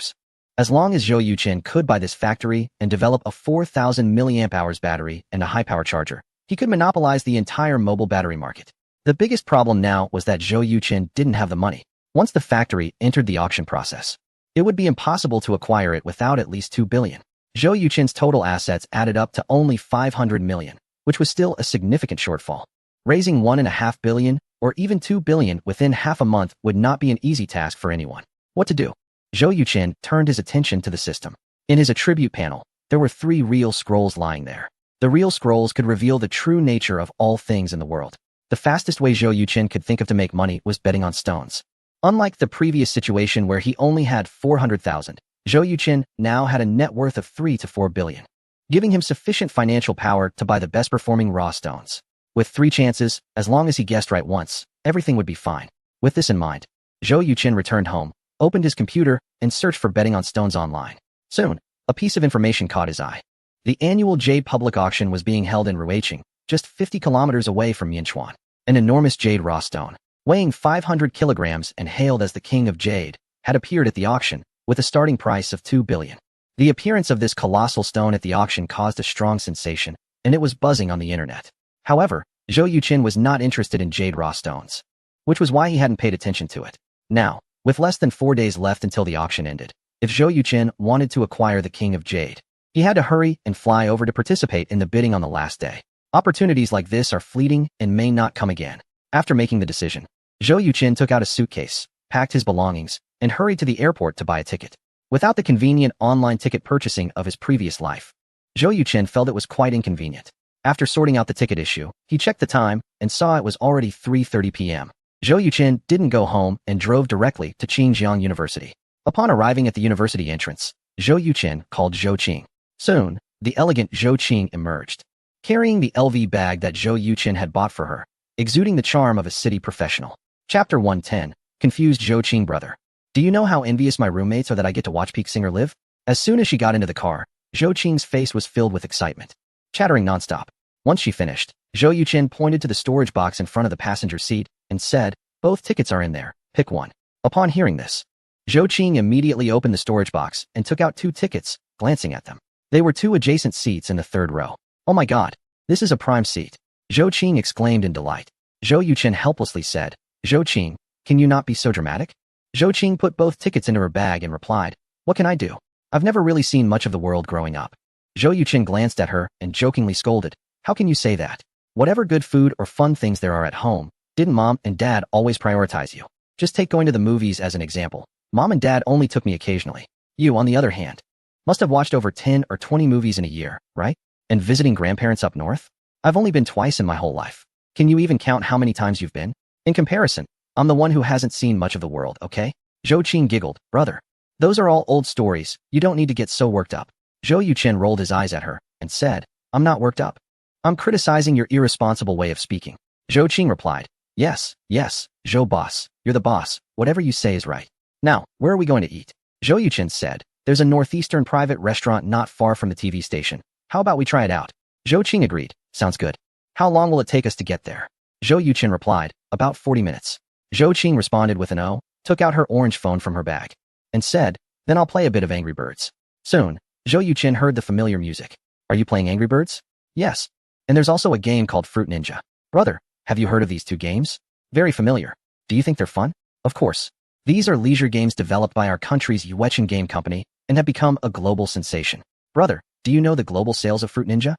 As long as Zhou Yuqin could buy this factory and develop a 4,000 mAh battery and a high-power charger, he could monopolize the entire mobile battery market. The biggest problem now was that Zhou Yuqin didn't have the money. Once the factory entered the auction process, it would be impossible to acquire it without at least 2 billion. Zhou Yuqin's total assets added up to only 500 million, which was still a significant shortfall. Raising 1.5 billion or even 2 billion within half a month would not be an easy task for anyone. What to do? Zhou Yuqin turned his attention to the system. In his attribute panel, there were 3 real scrolls lying there. The real scrolls could reveal the true nature of all things in the world. The fastest way Zhou Yuqin could think of to make money was betting on stones. Unlike the previous situation where he only had 400,000, Zhou Yuqin now had a net worth of 3 to 4 billion, giving him sufficient financial power to buy the best-performing raw stones. With 3 chances, as long as he guessed right once, everything would be fine. With this in mind, Zhou Yuqin returned home, opened his computer, and searched for betting on stones online. Soon, a piece of information caught his eye. The annual jade public auction was being held in Ruiqing, just 50 kilometers away from Yinchuan. An enormous jade raw stone, weighing 500 kilograms and hailed as the king of jade, had appeared at the auction, with a starting price of 2 billion. The appearance of this colossal stone at the auction caused a strong sensation, and it was buzzing on the internet. However, Zhou Yuqin was not interested in jade raw stones, which was why he hadn't paid attention to it. Now, with less than 4 days left until the auction ended, if Zhou Yuqin wanted to acquire the king of jade, he had to hurry and fly over to participate in the bidding on the last day. Opportunities like this are fleeting and may not come again. After making the decision, Zhou Yuqin took out a suitcase, packed his belongings, and hurried to the airport to buy a ticket. Without the convenient online ticket purchasing of his previous life, Zhou Yuqin felt it was quite inconvenient. After sorting out the ticket issue, he checked the time and saw it was already 3:30 p.m. Zhou Yuqin didn't go home and drove directly to Qingjiang University. Upon arriving at the university entrance, Zhou Yuqin called Zhou Qing. Soon, the elegant Zhou Qing emerged, carrying the LV bag that Zhou Yuqin had bought for her, exuding the charm of a city professional. Chapter 110, Confused Zhou Qing Brother. Do you know how envious my roommates are that I get to watch Peak Singer live? As soon as she got into the car, Zhou Qing's face was filled with excitement, chattering nonstop. Once she finished, Zhou Yuqin pointed to the storage box in front of the passenger seat and said, "Both tickets are in there, pick one." Upon hearing this, Zhou Qing immediately opened the storage box and took out 2 tickets, glancing at them. They were 2 adjacent seats in the 3rd row. "Oh my god, this is a prime seat," Zhou Qing exclaimed in delight. Zhou Yuqin helplessly said, "Zhou Qing, can you not be so dramatic?" Zhou Qing put both tickets into her bag and replied, "What can I do? I've never really seen much of the world growing up." Zhou Yuqin glanced at her and jokingly scolded, "How can you say that? Whatever good food or fun things there are at home, didn't mom and dad always prioritize you? Just take going to the movies as an example. Mom and dad only took me occasionally. You, on the other hand, must have watched over 10 or 20 movies in a year, right? And visiting grandparents up north? I've only been twice in my whole life. Can you even count how many times you've been? In comparison, I'm the one who hasn't seen much of the world, okay?" Zhou Qing giggled, "Brother, those are all old stories. You don't need to get so worked up." Zhou Yuqin rolled his eyes at her and said, "I'm not worked up. I'm criticizing your irresponsible way of speaking." Zhou Qing replied, Yes, Zhou boss, you're the boss. Whatever you say is right. Now, where are we going to eat?" Zhou Yuqin said, "There's a northeastern private restaurant not far from the TV station. How about we try it out?" Zhou Qing agreed, "Sounds good. How long will it take us to get there?" Zhou Yuqin replied, "About 40 minutes. Zhou Qing responded with an O, took out her orange phone from her bag, and said, "Then I'll play a bit of Angry Birds." Soon, Zhou Yuqin heard the familiar music. "Are you playing Angry Birds?" "Yes. And there's also a game called Fruit Ninja." "Brother, have you heard of these 2 games? Very familiar. Do you think they're fun?" "Of course. These are leisure games developed by our country's Yueqin Game Company and have become a global sensation." "Brother, do you know the global sales of Fruit Ninja?"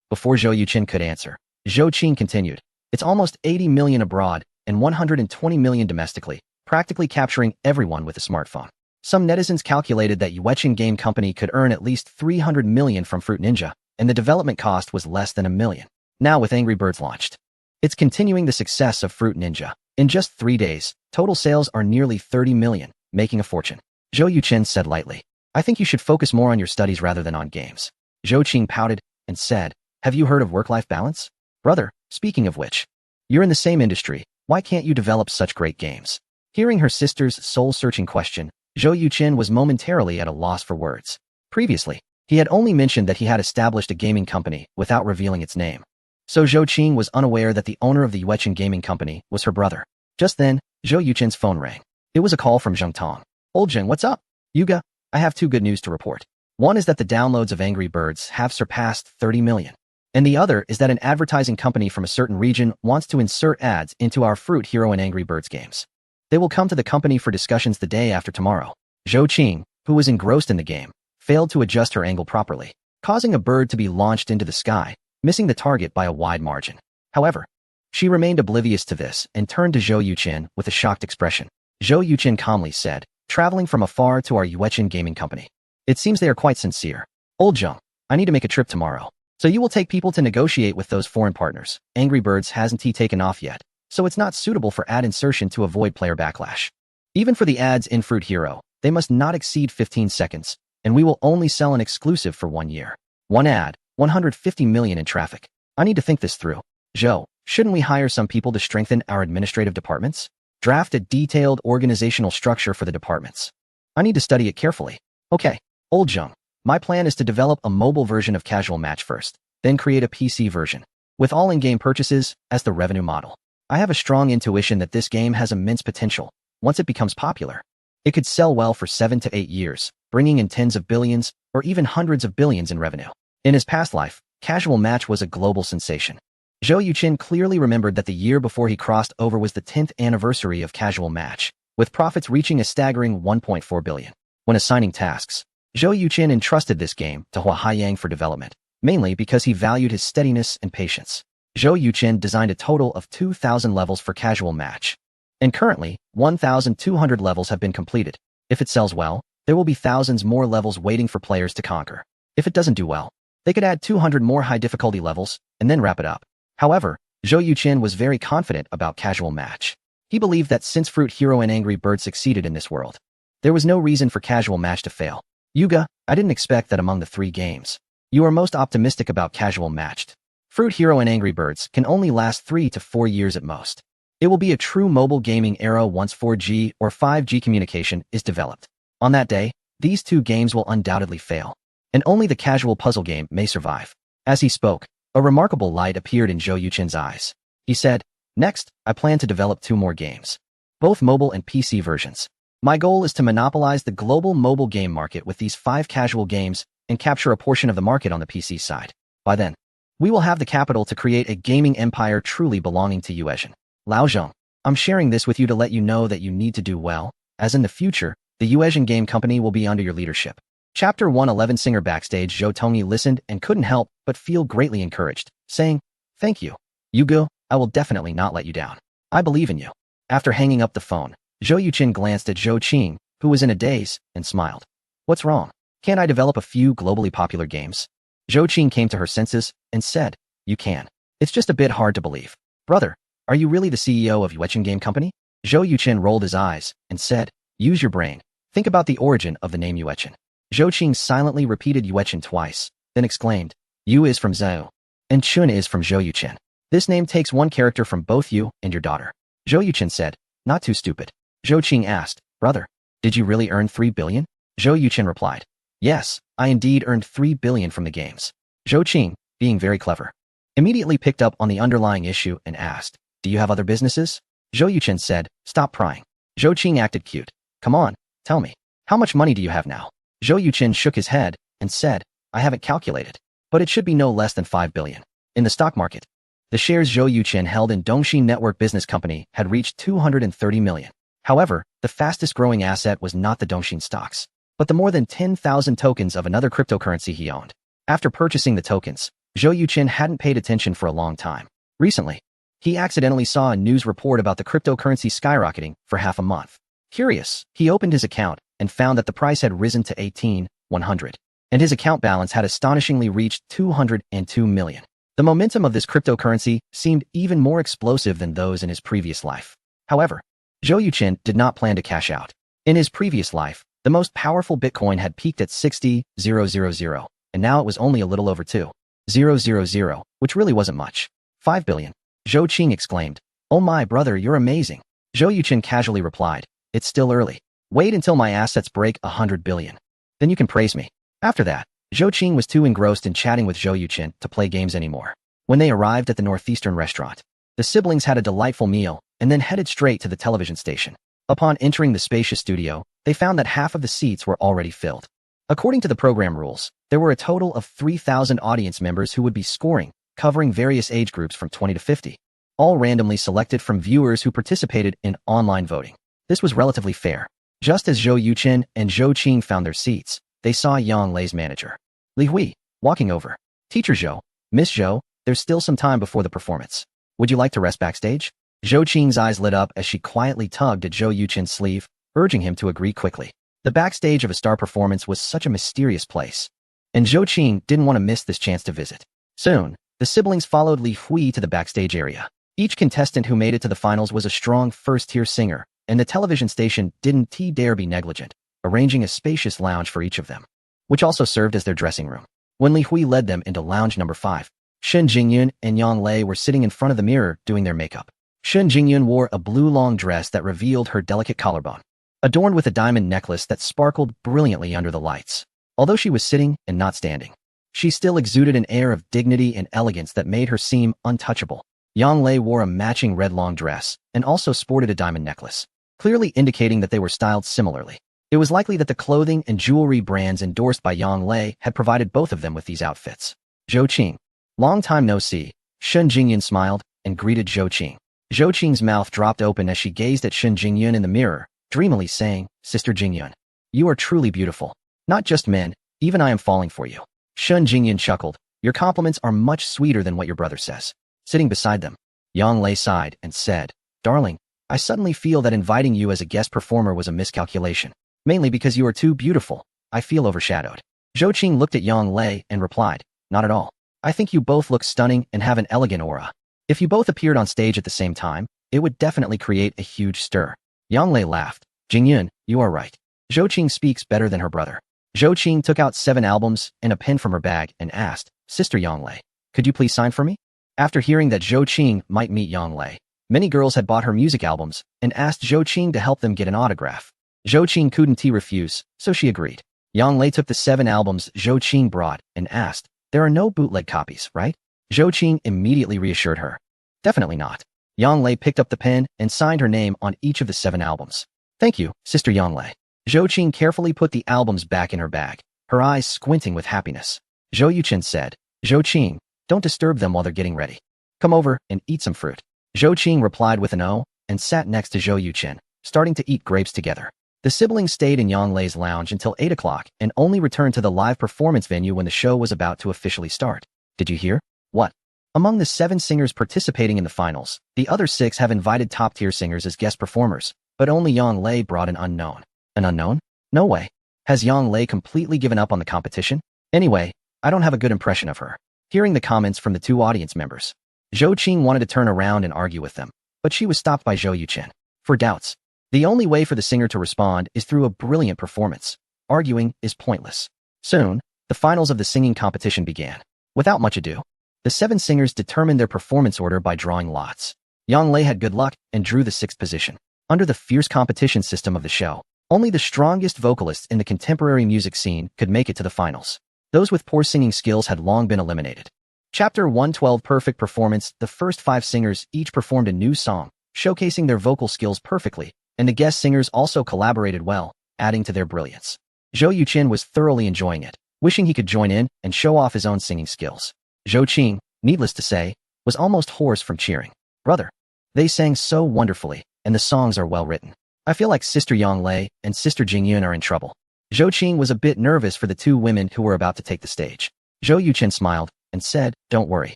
Before Zhou Yuqin could answer, Zhou Qing continued, "It's almost 80 million abroad and 120 million domestically, practically capturing everyone with a smartphone. Some netizens calculated that Yueqin Game Company could earn at least 300 million from Fruit Ninja, and the development cost was less than 1 million. Now with Angry Birds launched, it's continuing the success of Fruit Ninja. In just 3 days, total sales are nearly 30 million, making a fortune." Zhou Yuqin said lightly, "I think you should focus more on your studies rather than on games." Zhou Qing pouted and said, "Have you heard of work-life balance?" "Brother, speaking of which, you're in the same industry. Why can't you develop such great games?" Hearing her sister's soul-searching question, Zhou Yuqin was momentarily at a loss for words. Previously, he had only mentioned that he had established a gaming company without revealing its name. So Zhou Qing was unaware that the owner of the Yueqin Gaming Company was her brother. Just then, Zhou Yuqin's phone rang. It was a call from Zheng Tong. "Old Zheng, what's up?" "Yuga, I have 2 good news to report. One is that the downloads of Angry Birds have surpassed 30 million. And the other is that an advertising company from a certain region wants to insert ads into our Fruit Hero and Angry Birds games. They will come to the company for discussions the day after tomorrow." Zhou Qing, who was engrossed in the game, failed to adjust her angle properly, causing a bird to be launched into the sky, missing the target by a wide margin. However, she remained oblivious to this and turned to Zhou Yuqin with a shocked expression. Zhou Yuqin calmly said, "Traveling from afar to our Yueqin Gaming Company. It seems they are quite sincere. Old Zheng, I need to make a trip tomorrow. So you will take people to negotiate with those foreign partners. Angry Birds hasn't taken off yet, so it's not suitable for ad insertion to avoid player backlash. Even for the ads in Fruit Hero, they must not exceed 15 seconds, and we will only sell an exclusive for 1 year. One ad, 150 million in traffic. I need to think this through. Zhou, shouldn't we hire some people to strengthen our administrative departments? Draft a detailed organizational structure for the departments. I need to study it carefully." "Okay, Old Zheng, my plan is to develop a mobile version of Casual Match first, then create a PC version, with all in-game purchases as the revenue model. I have a strong intuition that this game has immense potential. Once it becomes popular, it could sell well for 7 to 8 years, bringing in tens of billions or even hundreds of billions in revenue." In his past life, Casual Match was a global sensation. Zhou Yuqin clearly remembered that the year before he crossed over was the 10th anniversary of Casual Match, with profits reaching a staggering 1.4 billion. When assigning tasks, Zhou Yuqin entrusted this game to Hua Haiyang for development, mainly because he valued his steadiness and patience. Zhou Yuqin designed a total of 2,000 levels for Casual Match, and currently, 1,200 levels have been completed. If it sells well, there will be thousands more levels waiting for players to conquer. If it doesn't do well, They could add 200 more high difficulty levels and then wrap it up. However, Zhou Yuqin was very confident about casual match. He believed that since Fruit Hero and Angry Bird succeeded in this world, there was no reason for casual match to fail. Yuga, I didn't expect that among the 3 games, you are most optimistic about casual matched. Fruit Hero and Angry Birds can only last 3 to 4 years at most. It will be a true mobile gaming era once 4G or 5G communication is developed. On that day, these 2 games will undoubtedly fail, and only the casual puzzle game may survive. As he spoke, a remarkable light appeared in Zhou Yuqin's eyes. He said, next, I plan to develop 2 more games, both mobile and PC versions. My goal is to monopolize the global mobile game market with these 5 casual games and capture a portion of the market on the PC side. By then, we will have the capital to create a gaming empire truly belonging to Yuezhen. Lao Zhong, I'm sharing this with you to let you know that you need to do well, as in the future, the Yuezhen Game Company will be under your leadership. Chapter 111. Singer backstage. Zhou Tongyi listened and couldn't help but feel greatly encouraged, saying, thank you. Yugo, I will definitely not let you down. I believe in you. After hanging up the phone, Zhou Yuqin glanced at Zhou Qing, who was in a daze, and smiled. What's wrong? Can't I develop a few globally popular games? Zhou Qing came to her senses and said, you can. It's just a bit hard to believe. Brother, are you really the CEO of Yuezhen Game Company? Zhou Yuqin rolled his eyes and said, use your brain. Think about the origin of the name Yuezhen. Zhou Qing silently repeated Yuezhen twice, then exclaimed, Yu is from Zhou, and Chun is from Zhou Yuqin. This name takes 1 character from both you and your daughter. Zhou Yuqin said, not too stupid. Zhou Qing asked, brother, did you really earn 3 billion? Zhou Yuqin replied, yes, I indeed earned 3 billion from the games. Zhou Qing, being very clever, immediately picked up on the underlying issue and asked, do you have other businesses? Zhou Yuqin said, stop prying. Zhou Qing acted cute. Come on, tell me. How much money do you have now? Zhou Yuqin shook his head and said, I haven't calculated, but it should be no less than 5 billion. In the stock market, the shares Zhou Yuqin held in Dongxi Network Business Company had reached 230 million. However, the fastest growing asset was not the Dongxi stocks, but the more than 10,000 tokens of another cryptocurrency he owned. After purchasing the tokens, Zhou Yuqin hadn't paid attention for a long time. Recently, he accidentally saw a news report about the cryptocurrency skyrocketing for half a month. Curious, he opened his account and found that the price had risen to 18,100, and his account balance had astonishingly reached 202 million. The momentum of this cryptocurrency seemed even more explosive than those in his previous life. However, Zhou Yuqin did not plan to cash out. In his previous life, the most powerful Bitcoin had peaked at 60,000, and now it was only a little over 2,000, which really wasn't much. 5 billion. Zhou Qing exclaimed, oh my brother, you're amazing. Zhou Yuqin casually replied, it's still early. Wait until my assets break 100 billion. Then you can praise me. After that, Zhou Qing was too engrossed in chatting with Zhou Yuqin to play games anymore. When they arrived at the Northeastern restaurant, the siblings had a delightful meal and then headed straight to the television station. Upon entering the spacious studio, they found that half of the seats were already filled. According to the program rules, there were a total of 3,000 audience members who would be scoring, covering various age groups from 20 to 50, all randomly selected from viewers who participated in online voting. This was relatively fair. Just as Zhou Yuqin and Zhou Qing found their seats, they saw Yang Lei's manager, Li Hui, walking over. Teacher Zhou, Miss Zhou, there's still some time before the performance. Would you like to rest backstage? Zhou Qing's eyes lit up as she quietly tugged at Zhou Yuqin's sleeve, urging him to agree quickly. The backstage of a star performance was such a mysterious place, and Zhou Qing didn't want to miss this chance to visit. Soon, the siblings followed Li Hui to the backstage area. Each contestant who made it to the finals was a strong first-tier singer, and the television station didn't dare be negligent, arranging a spacious lounge for each of them, which also served as their dressing room. When Li Hui led them into lounge number 5, Shen Jingyun and Yang Lei were sitting in front of the mirror doing their makeup. Shen Jingyun wore a blue long dress that revealed her delicate collarbone, adorned with a diamond necklace that sparkled brilliantly under the lights. Although she was sitting and not standing, she still exuded an air of dignity and elegance that made her seem untouchable. Yang Lei wore a matching red long dress and also sported a diamond necklace, clearly indicating that they were styled similarly. It was likely that the clothing and jewelry brands endorsed by Yang Lei had provided both of them with these outfits. Zhou Qing. Long time no see. Shen Jingyun smiled and greeted Zhou Qing. Zhou Qing's mouth dropped open as she gazed at Shen Jingyun in the mirror, dreamily saying, Sister Jingyun, you are truly beautiful. Not just men, even I am falling for you. Shen Jingyun chuckled. Your compliments are much sweeter than what your brother says. Sitting beside them, Yang Lei sighed and said, Darling, I suddenly feel that inviting you as a guest performer was a miscalculation. Mainly because you are too beautiful, I feel overshadowed. Zhou Qing looked at Yang Lei and replied, Not at all. I think you both look stunning and have an elegant aura. If you both appeared on stage at the same time, it would definitely create a huge stir. Yang Lei laughed. Jingyun, you are right. Zhou Qing speaks better than her brother. Zhou Qing took out 7 albums and a pen from her bag and asked, Sister Yang Lei, could you please sign for me? After hearing that Zhou Qing might meet Yang Lei, many girls had bought her music albums and asked Zhou Qing to help them get an autograph. Zhou Qing couldn't refuse, so she agreed. Yang Lei took the 7 albums Zhou Qing brought and asked, there are no bootleg copies, right? Zhou Qing immediately reassured her. Definitely not. Yang Lei picked up the pen and signed her name on each of the 7 albums. Thank you, Sister Yang Lei. Zhou Qing carefully put the albums back in her bag, her eyes squinting with happiness. Zhou Yuchen said, Zhou Qing, don't disturb them while they're getting ready. Come over and eat some fruit. Zhou Qing replied with an O and sat next to Zhou Yuchen, starting to eat grapes together. The siblings stayed in Yang Lei's lounge until 8 o'clock and only returned to the live performance venue when the show was about to officially start. Did you hear? What? Among the 7 singers participating in the finals, the other 6 have invited top-tier singers as guest performers, but only Yang Lei brought an unknown. An unknown? No way. Has Yang Lei completely given up on the competition? Anyway, I don't have a good impression of her. Hearing the comments from the 2 audience members, Zhou Qing wanted to turn around and argue with them, but she was stopped by Zhou Yuchen. For doubts, the only way for the singer to respond is through a brilliant performance. Arguing is pointless. Soon, the finals of the singing competition began. Without much ado, the 7 singers determined their performance order by drawing lots. Yang Lei had good luck and drew the 6th position. Under the fierce competition system of the show, only the strongest vocalists in the contemporary music scene could make it to the finals. Those with poor singing skills had long been eliminated. Chapter 112 Perfect Performance. The first 5 singers each performed a new song, showcasing their vocal skills perfectly, and the guest singers also collaborated well, adding to their brilliance. Zhou Yuchen was thoroughly enjoying it, wishing he could join in and show off his own singing skills. Zhou Qing, needless to say, was almost hoarse from cheering. Brother, they sang so wonderfully, and the songs are well written. I feel like Sister Yang Lei and Sister Jingyun are in trouble. Zhou Qing was a bit nervous for the 2 women who were about to take the stage. Zhou Yuchen smiled and said, don't worry.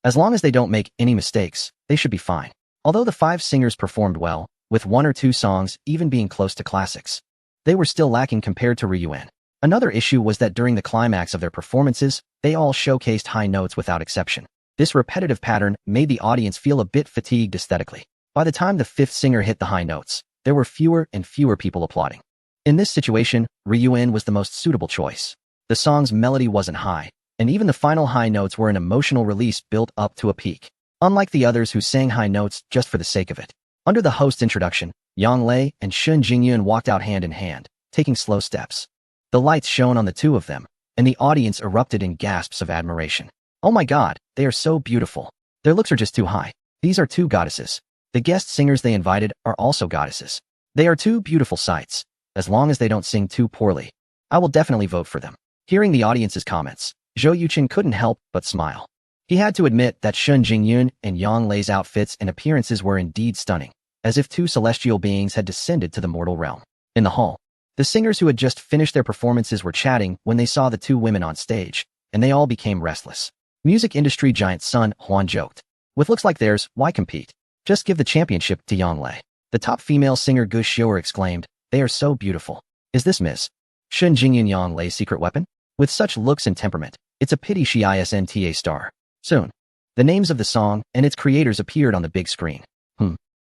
As long as they don't make any mistakes, they should be fine. Although the 5 singers performed well, with 1 or 2 songs even being close to classics, they were still lacking compared to Ryuan. Another issue was that during the climax of their performances, they all showcased high notes without exception. This repetitive pattern made the audience feel a bit fatigued aesthetically. By the time the 5th singer hit the high notes, there were fewer and fewer people applauding. In this situation, Ryuan was the most suitable choice. The song's melody wasn't high, and even the final high notes were an emotional release built up to a peak. Unlike the others who sang high notes just for the sake of it. Under the host's introduction, Yang Lei and Shun Jingyun walked out hand in hand, taking slow steps. The lights shone on the 2 of them, and the audience erupted in gasps of admiration. Oh my god, they are so beautiful. Their looks are just too high. These are 2 goddesses. The guest singers they invited are also goddesses. They are 2 beautiful sights. As long as they don't sing too poorly, I will definitely vote for them. Hearing the audience's comments, Zhou Yuchen couldn't help but smile. He had to admit that Shun Jingyun and Yang Lei's outfits and appearances were indeed stunning, as if 2 celestial beings had descended to the mortal realm. In the hall, the singers who had just finished their performances were chatting when they saw the 2 women on stage, and they all became restless. Music industry giant Sun Huan joked, with looks like theirs, why compete? Just give the championship to Yang Lei. The top female singer Gu Xiuer exclaimed, they are so beautiful. Is this Miss Shun Jingyun Yang Lei's secret weapon? With such looks and temperament, it's a pity she isn't a star. Soon, the names of the song and its creators appeared on the big screen.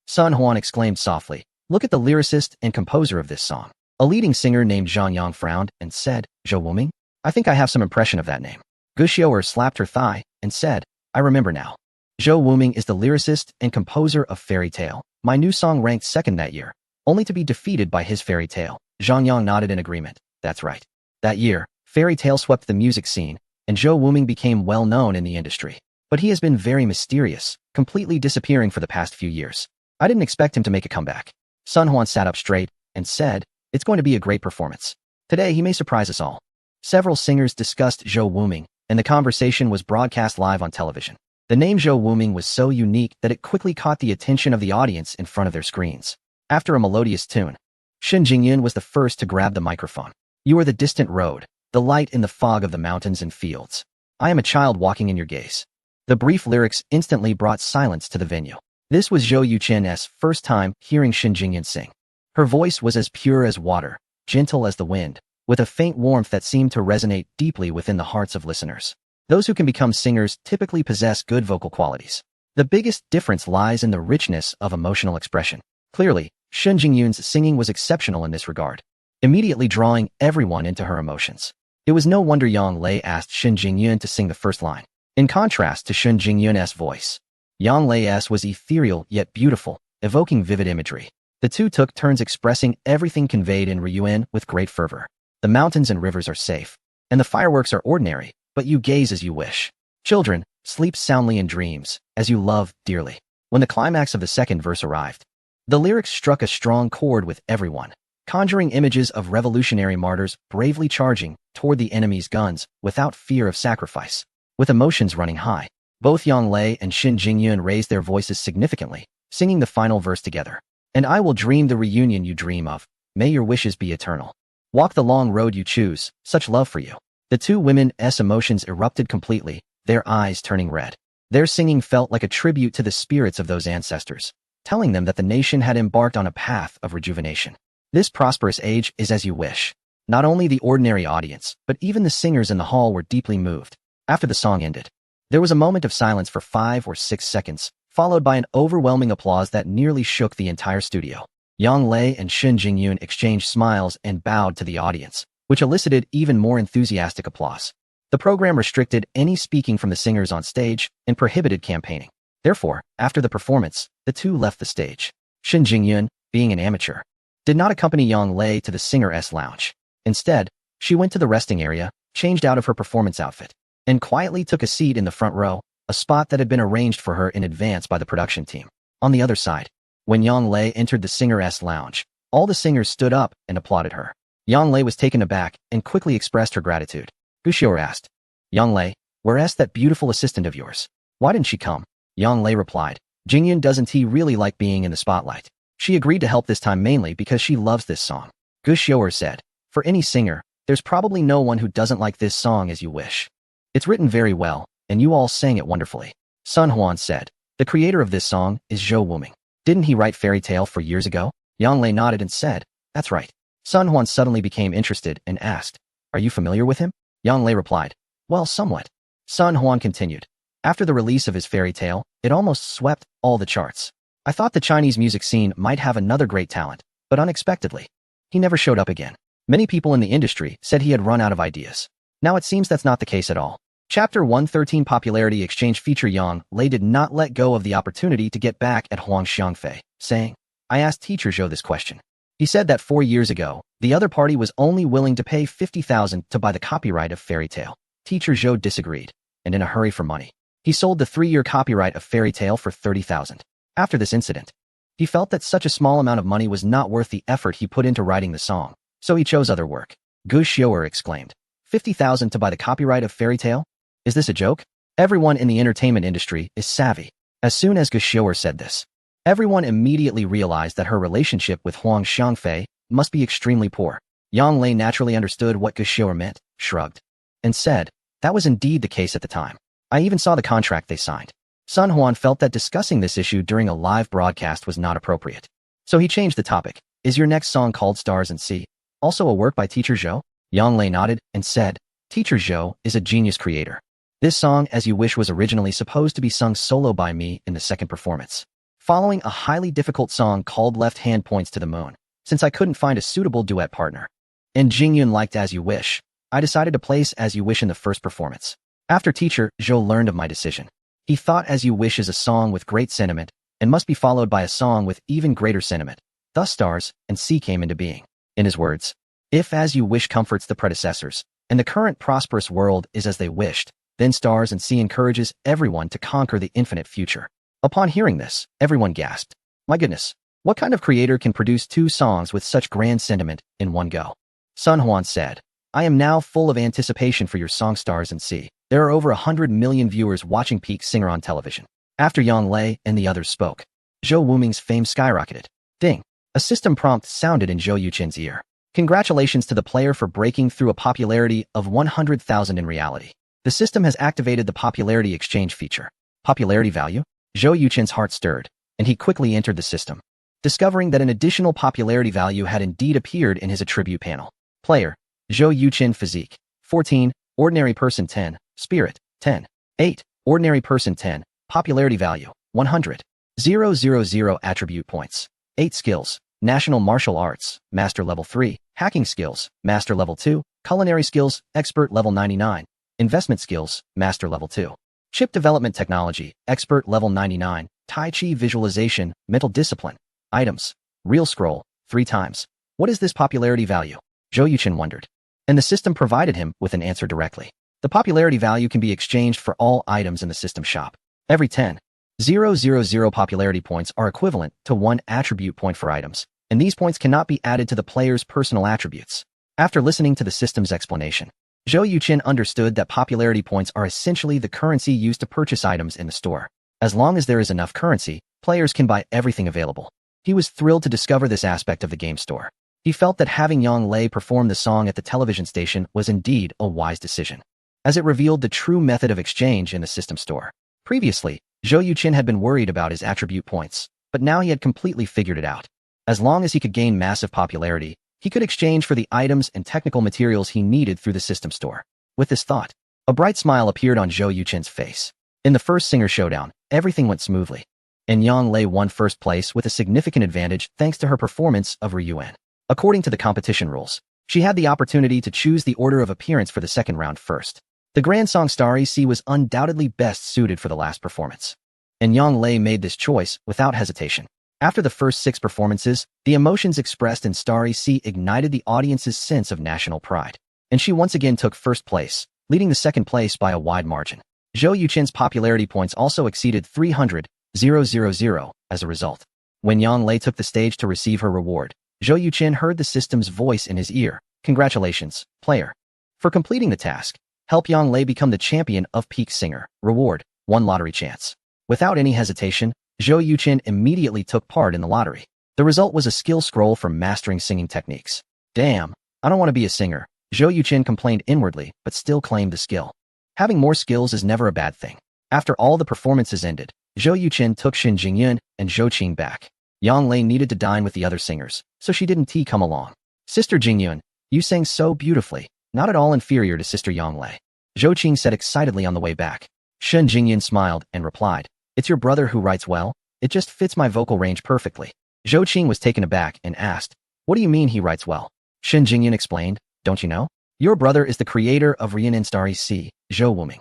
Sun Huan exclaimed softly, look at the lyricist and composer of this song. A leading singer named Zhang Yang frowned and said, Zhou Wuming? I think I have some impression of that name. Gu Xiuer slapped her thigh and said, I remember now. Zhou Wuming is the lyricist and composer of Fairy Tale. My new song ranked 2nd that year, only to be defeated by his Fairy Tale. Zhang Yang nodded in agreement. That's right. That year, Fairy Tale swept the music scene, and Zhou Wuming became well known in the industry. But he has been very mysterious, completely disappearing for the past few years. I didn't expect him to make a comeback. Sun Huan sat up straight and said, it's going to be a great performance. Today he may surprise us all. Several singers discussed Zhou Wuming, and the conversation was broadcast live on television. The name Zhou Wuming was so unique that it quickly caught the attention of the audience in front of their screens. After a melodious tune, Shun Jingyun was the first to grab the microphone. You are the distant road, the light in the fog of the mountains and fields. I am a child walking in your gaze. The brief lyrics instantly brought silence to the venue. This was Zhou Yuchen's first time hearing Shun Jingyun sing. Her voice was as pure as water, gentle as the wind, with a faint warmth that seemed to resonate deeply within the hearts of listeners. Those who can become singers typically possess good vocal qualities. The biggest difference lies in the richness of emotional expression. Clearly, Shun Jingyun's singing was exceptional in this regard, immediately drawing everyone into her emotions. It was no wonder Yang Lei asked Shun Jingyun to sing the first line. In contrast to Shun Jingyun's voice, Yang Lei's was ethereal yet beautiful, evoking vivid imagery. The two took turns expressing everything conveyed in Ryuan with great fervor. The mountains and rivers are safe, and the fireworks are ordinary, but you gaze as you wish. Children, sleep soundly in dreams, as you love dearly. When the climax of the second verse arrived, the lyrics struck a strong chord with everyone, conjuring images of revolutionary martyrs bravely charging toward the enemy's guns without fear of sacrifice. With emotions running high, both Yang Lei and Shun Jingyun raised their voices significantly, singing the final verse together. And I will dream the reunion you dream of. May your wishes be eternal. Walk the long road you choose, such love for you. The two women's emotions erupted completely, their eyes turning red. Their singing felt like a tribute to the spirits of those ancestors, telling them that the nation had embarked on a path of rejuvenation. This prosperous age is as you wish. Not only the ordinary audience, but even the singers in the hall were deeply moved. After the song ended, there was a moment of silence for 5 or 6 seconds, followed by an overwhelming applause that nearly shook the entire studio. Yang Lei and Shun Jingyun exchanged smiles and bowed to the audience, which elicited even more enthusiastic applause. The program restricted any speaking from the singers on stage and prohibited campaigning. Therefore, after the performance, the two left the stage. Shun Jingyun, being an amateur, did not accompany Yang Lei to the singer's lounge. Instead, she went to the resting area, changed out of her performance outfit, and quietly took a seat in the front row, a spot that had been arranged for her in advance by the production team. On the other side, when Yang Lei entered the singer's lounge, all the singers stood up and applauded her. Yang Lei was taken aback and quickly expressed her gratitude. Gu Xiaoer asked, Yang Lei, where's that beautiful assistant of yours? Why didn't she come? Yang Lei replied, Jingyun doesn't he really like being in the spotlight? She agreed to help this time mainly because she loves this song. Gu Xiaoer said, for any singer, there's probably no one who doesn't like this song as you wish. It's written very well, and you all sang it wonderfully. Sun Huan said, the creator of this song is Zhou Wuming. Didn't he write Fairy Tale 4 years ago? Yang Lei nodded and said, that's right. Sun Huan suddenly became interested and asked, are you familiar with him? Yang Lei replied, well, somewhat. Sun Huan continued, after the release of his Fairy Tale, it almost swept all the charts. I thought the Chinese music scene might have another great talent, but unexpectedly, he never showed up again. Many people in the industry said he had run out of ideas. Now it seems that's not the case at all. Chapter 113 Popularity Exchange feature Yang Lei did not let go of the opportunity to get back at Huang Xiangfei, saying, I asked Teacher Zhou this question. He said that 4 years ago, the other party was only willing to pay 50,000 to buy the copyright of Fairy Tale. Teacher Zhou disagreed, and in a hurry for money, he sold the 3-year copyright of Fairy Tale for 30,000. After this incident, he felt that such a small amount of money was not worth the effort he put into writing the song, so he chose other work. Gu Xiaoer exclaimed, 50,000 to buy the copyright of Fairy Tale? Is this a joke? Everyone in the entertainment industry is savvy. As soon as Gu Xiaoer said this, everyone immediately realized that her relationship with Huang Xiangfei must be extremely poor. Yang Lei naturally understood what Gu Xiaoer meant, shrugged, and said, that was indeed the case at the time. I even saw the contract they signed. Sun Huan felt that discussing this issue during a live broadcast was not appropriate. So he changed the topic. Is your next song called Stars and Sea also a work by Teacher Zhou? Yang Lei nodded and said, Teacher Zhou is a genius creator. This song, As You Wish, was originally supposed to be sung solo by me in the second performance, following a highly difficult song called Left Hand Points to the Moon, since I couldn't find a suitable duet partner. And Jingyun liked As You Wish. I decided to place As You Wish in the first performance. After Teacher Zhou learned of my decision, he thought As You Wish is a song with great sentiment and must be followed by a song with even greater sentiment. Thus Stars and Sea came into being. In his words, if As You Wish comforts the predecessors, and the current prosperous world is as they wished, then Stars and Sea encourages everyone to conquer the infinite future. Upon hearing this, everyone gasped. My goodness, what kind of creator can produce 2 songs with such grand sentiment in one go? Sun Huan said, I am now full of anticipation for your song Stars and Sea. There are over 100 million viewers watching Peak Singer on television. After Yang Lei and the others spoke, Zhou Wuming's fame skyrocketed. Ding! A system prompt sounded in Zhou Yuqin's ear. Congratulations to the player for breaking through a popularity of 100,000 in reality. The system has activated the popularity exchange feature. Popularity value? Zhou Yuqin's heart stirred, and he quickly entered the system, discovering that an additional popularity value had indeed appeared in his attribute panel. Player, Zhou Yuqin Physique, 14, Ordinary Person 10, Spirit, 10. 8. Ordinary person 10. Popularity value 100. 000 attribute points. 8 skills. National martial arts, master level 3. Hacking skills, master level 2. Culinary skills, expert level 99. Investment skills, master level 2. Chip development technology, expert level 99. Tai Chi visualization, mental discipline. Items. Real scroll, 3 times. What is this popularity value? Zhou Yuqin wondered. And the system provided him with an answer directly. The popularity value can be exchanged for all items in the system shop. Every 10,000 popularity points are equivalent to 1 attribute point for items, and these points cannot be added to the player's personal attributes. After listening to the system's explanation, Zhou Yuqin understood that popularity points are essentially the currency used to purchase items in the store. As long as there is enough currency, players can buy everything available. He was thrilled to discover this aspect of the game store. He felt that having Yang Lei perform the song at the television station was indeed a wise decision, as it revealed the true method of exchange in the system store. Previously, Zhou Yuqin had been worried about his attribute points, but now he had completely figured it out. As long as he could gain massive popularity, he could exchange for the items and technical materials he needed through the system store. With this thought, a bright smile appeared on Zhou Yuqin's face. In the first singer showdown, everything went smoothly, and Yang Lei won first place with a significant advantage thanks to her performance of Ryuan. According to the competition rules, she had the opportunity to choose the order of appearance for the second round first. The grand song Starry Sea was undoubtedly best suited for the last performance, and Yang Lei made this choice without hesitation. After the first 6 performances, the emotions expressed in Starry Sea ignited the audience's sense of national pride, and she once again took first place, leading the second place by a wide margin. Zhou Yuqin's popularity points also exceeded 300,000 as a result. When Yang Lei took the stage to receive her reward, Zhou Yuqin heard the system's voice in his ear. Congratulations, player. For completing the task, help Yang Lei become the champion of Peak Singer. Reward, 1 lottery chance. Without any hesitation, Zhou Yuqin immediately took part in the lottery. The result was a skill scroll for mastering singing techniques. Damn, I don't want to be a singer, Zhou Yuqin complained inwardly, but still claimed the skill. Having more skills is never a bad thing. After all the performances ended, Zhou Yuqin took Shen Jingyun and Zhou Qing back. Yang Lei needed to dine with the other singers, so she didn't come along. Sister Jingyun, you sang so beautifully, not at all inferior to Sister Yang Lei, Zhou Qing said excitedly on the way back. Shen Jingyun smiled and replied, it's your brother who writes well, it just fits my vocal range perfectly. Zhou Qing was taken aback and asked, what do you mean he writes well? Shen Jingyun explained, don't you know? Your brother is the creator of Rian and Starry Sea, Zhou Wuming.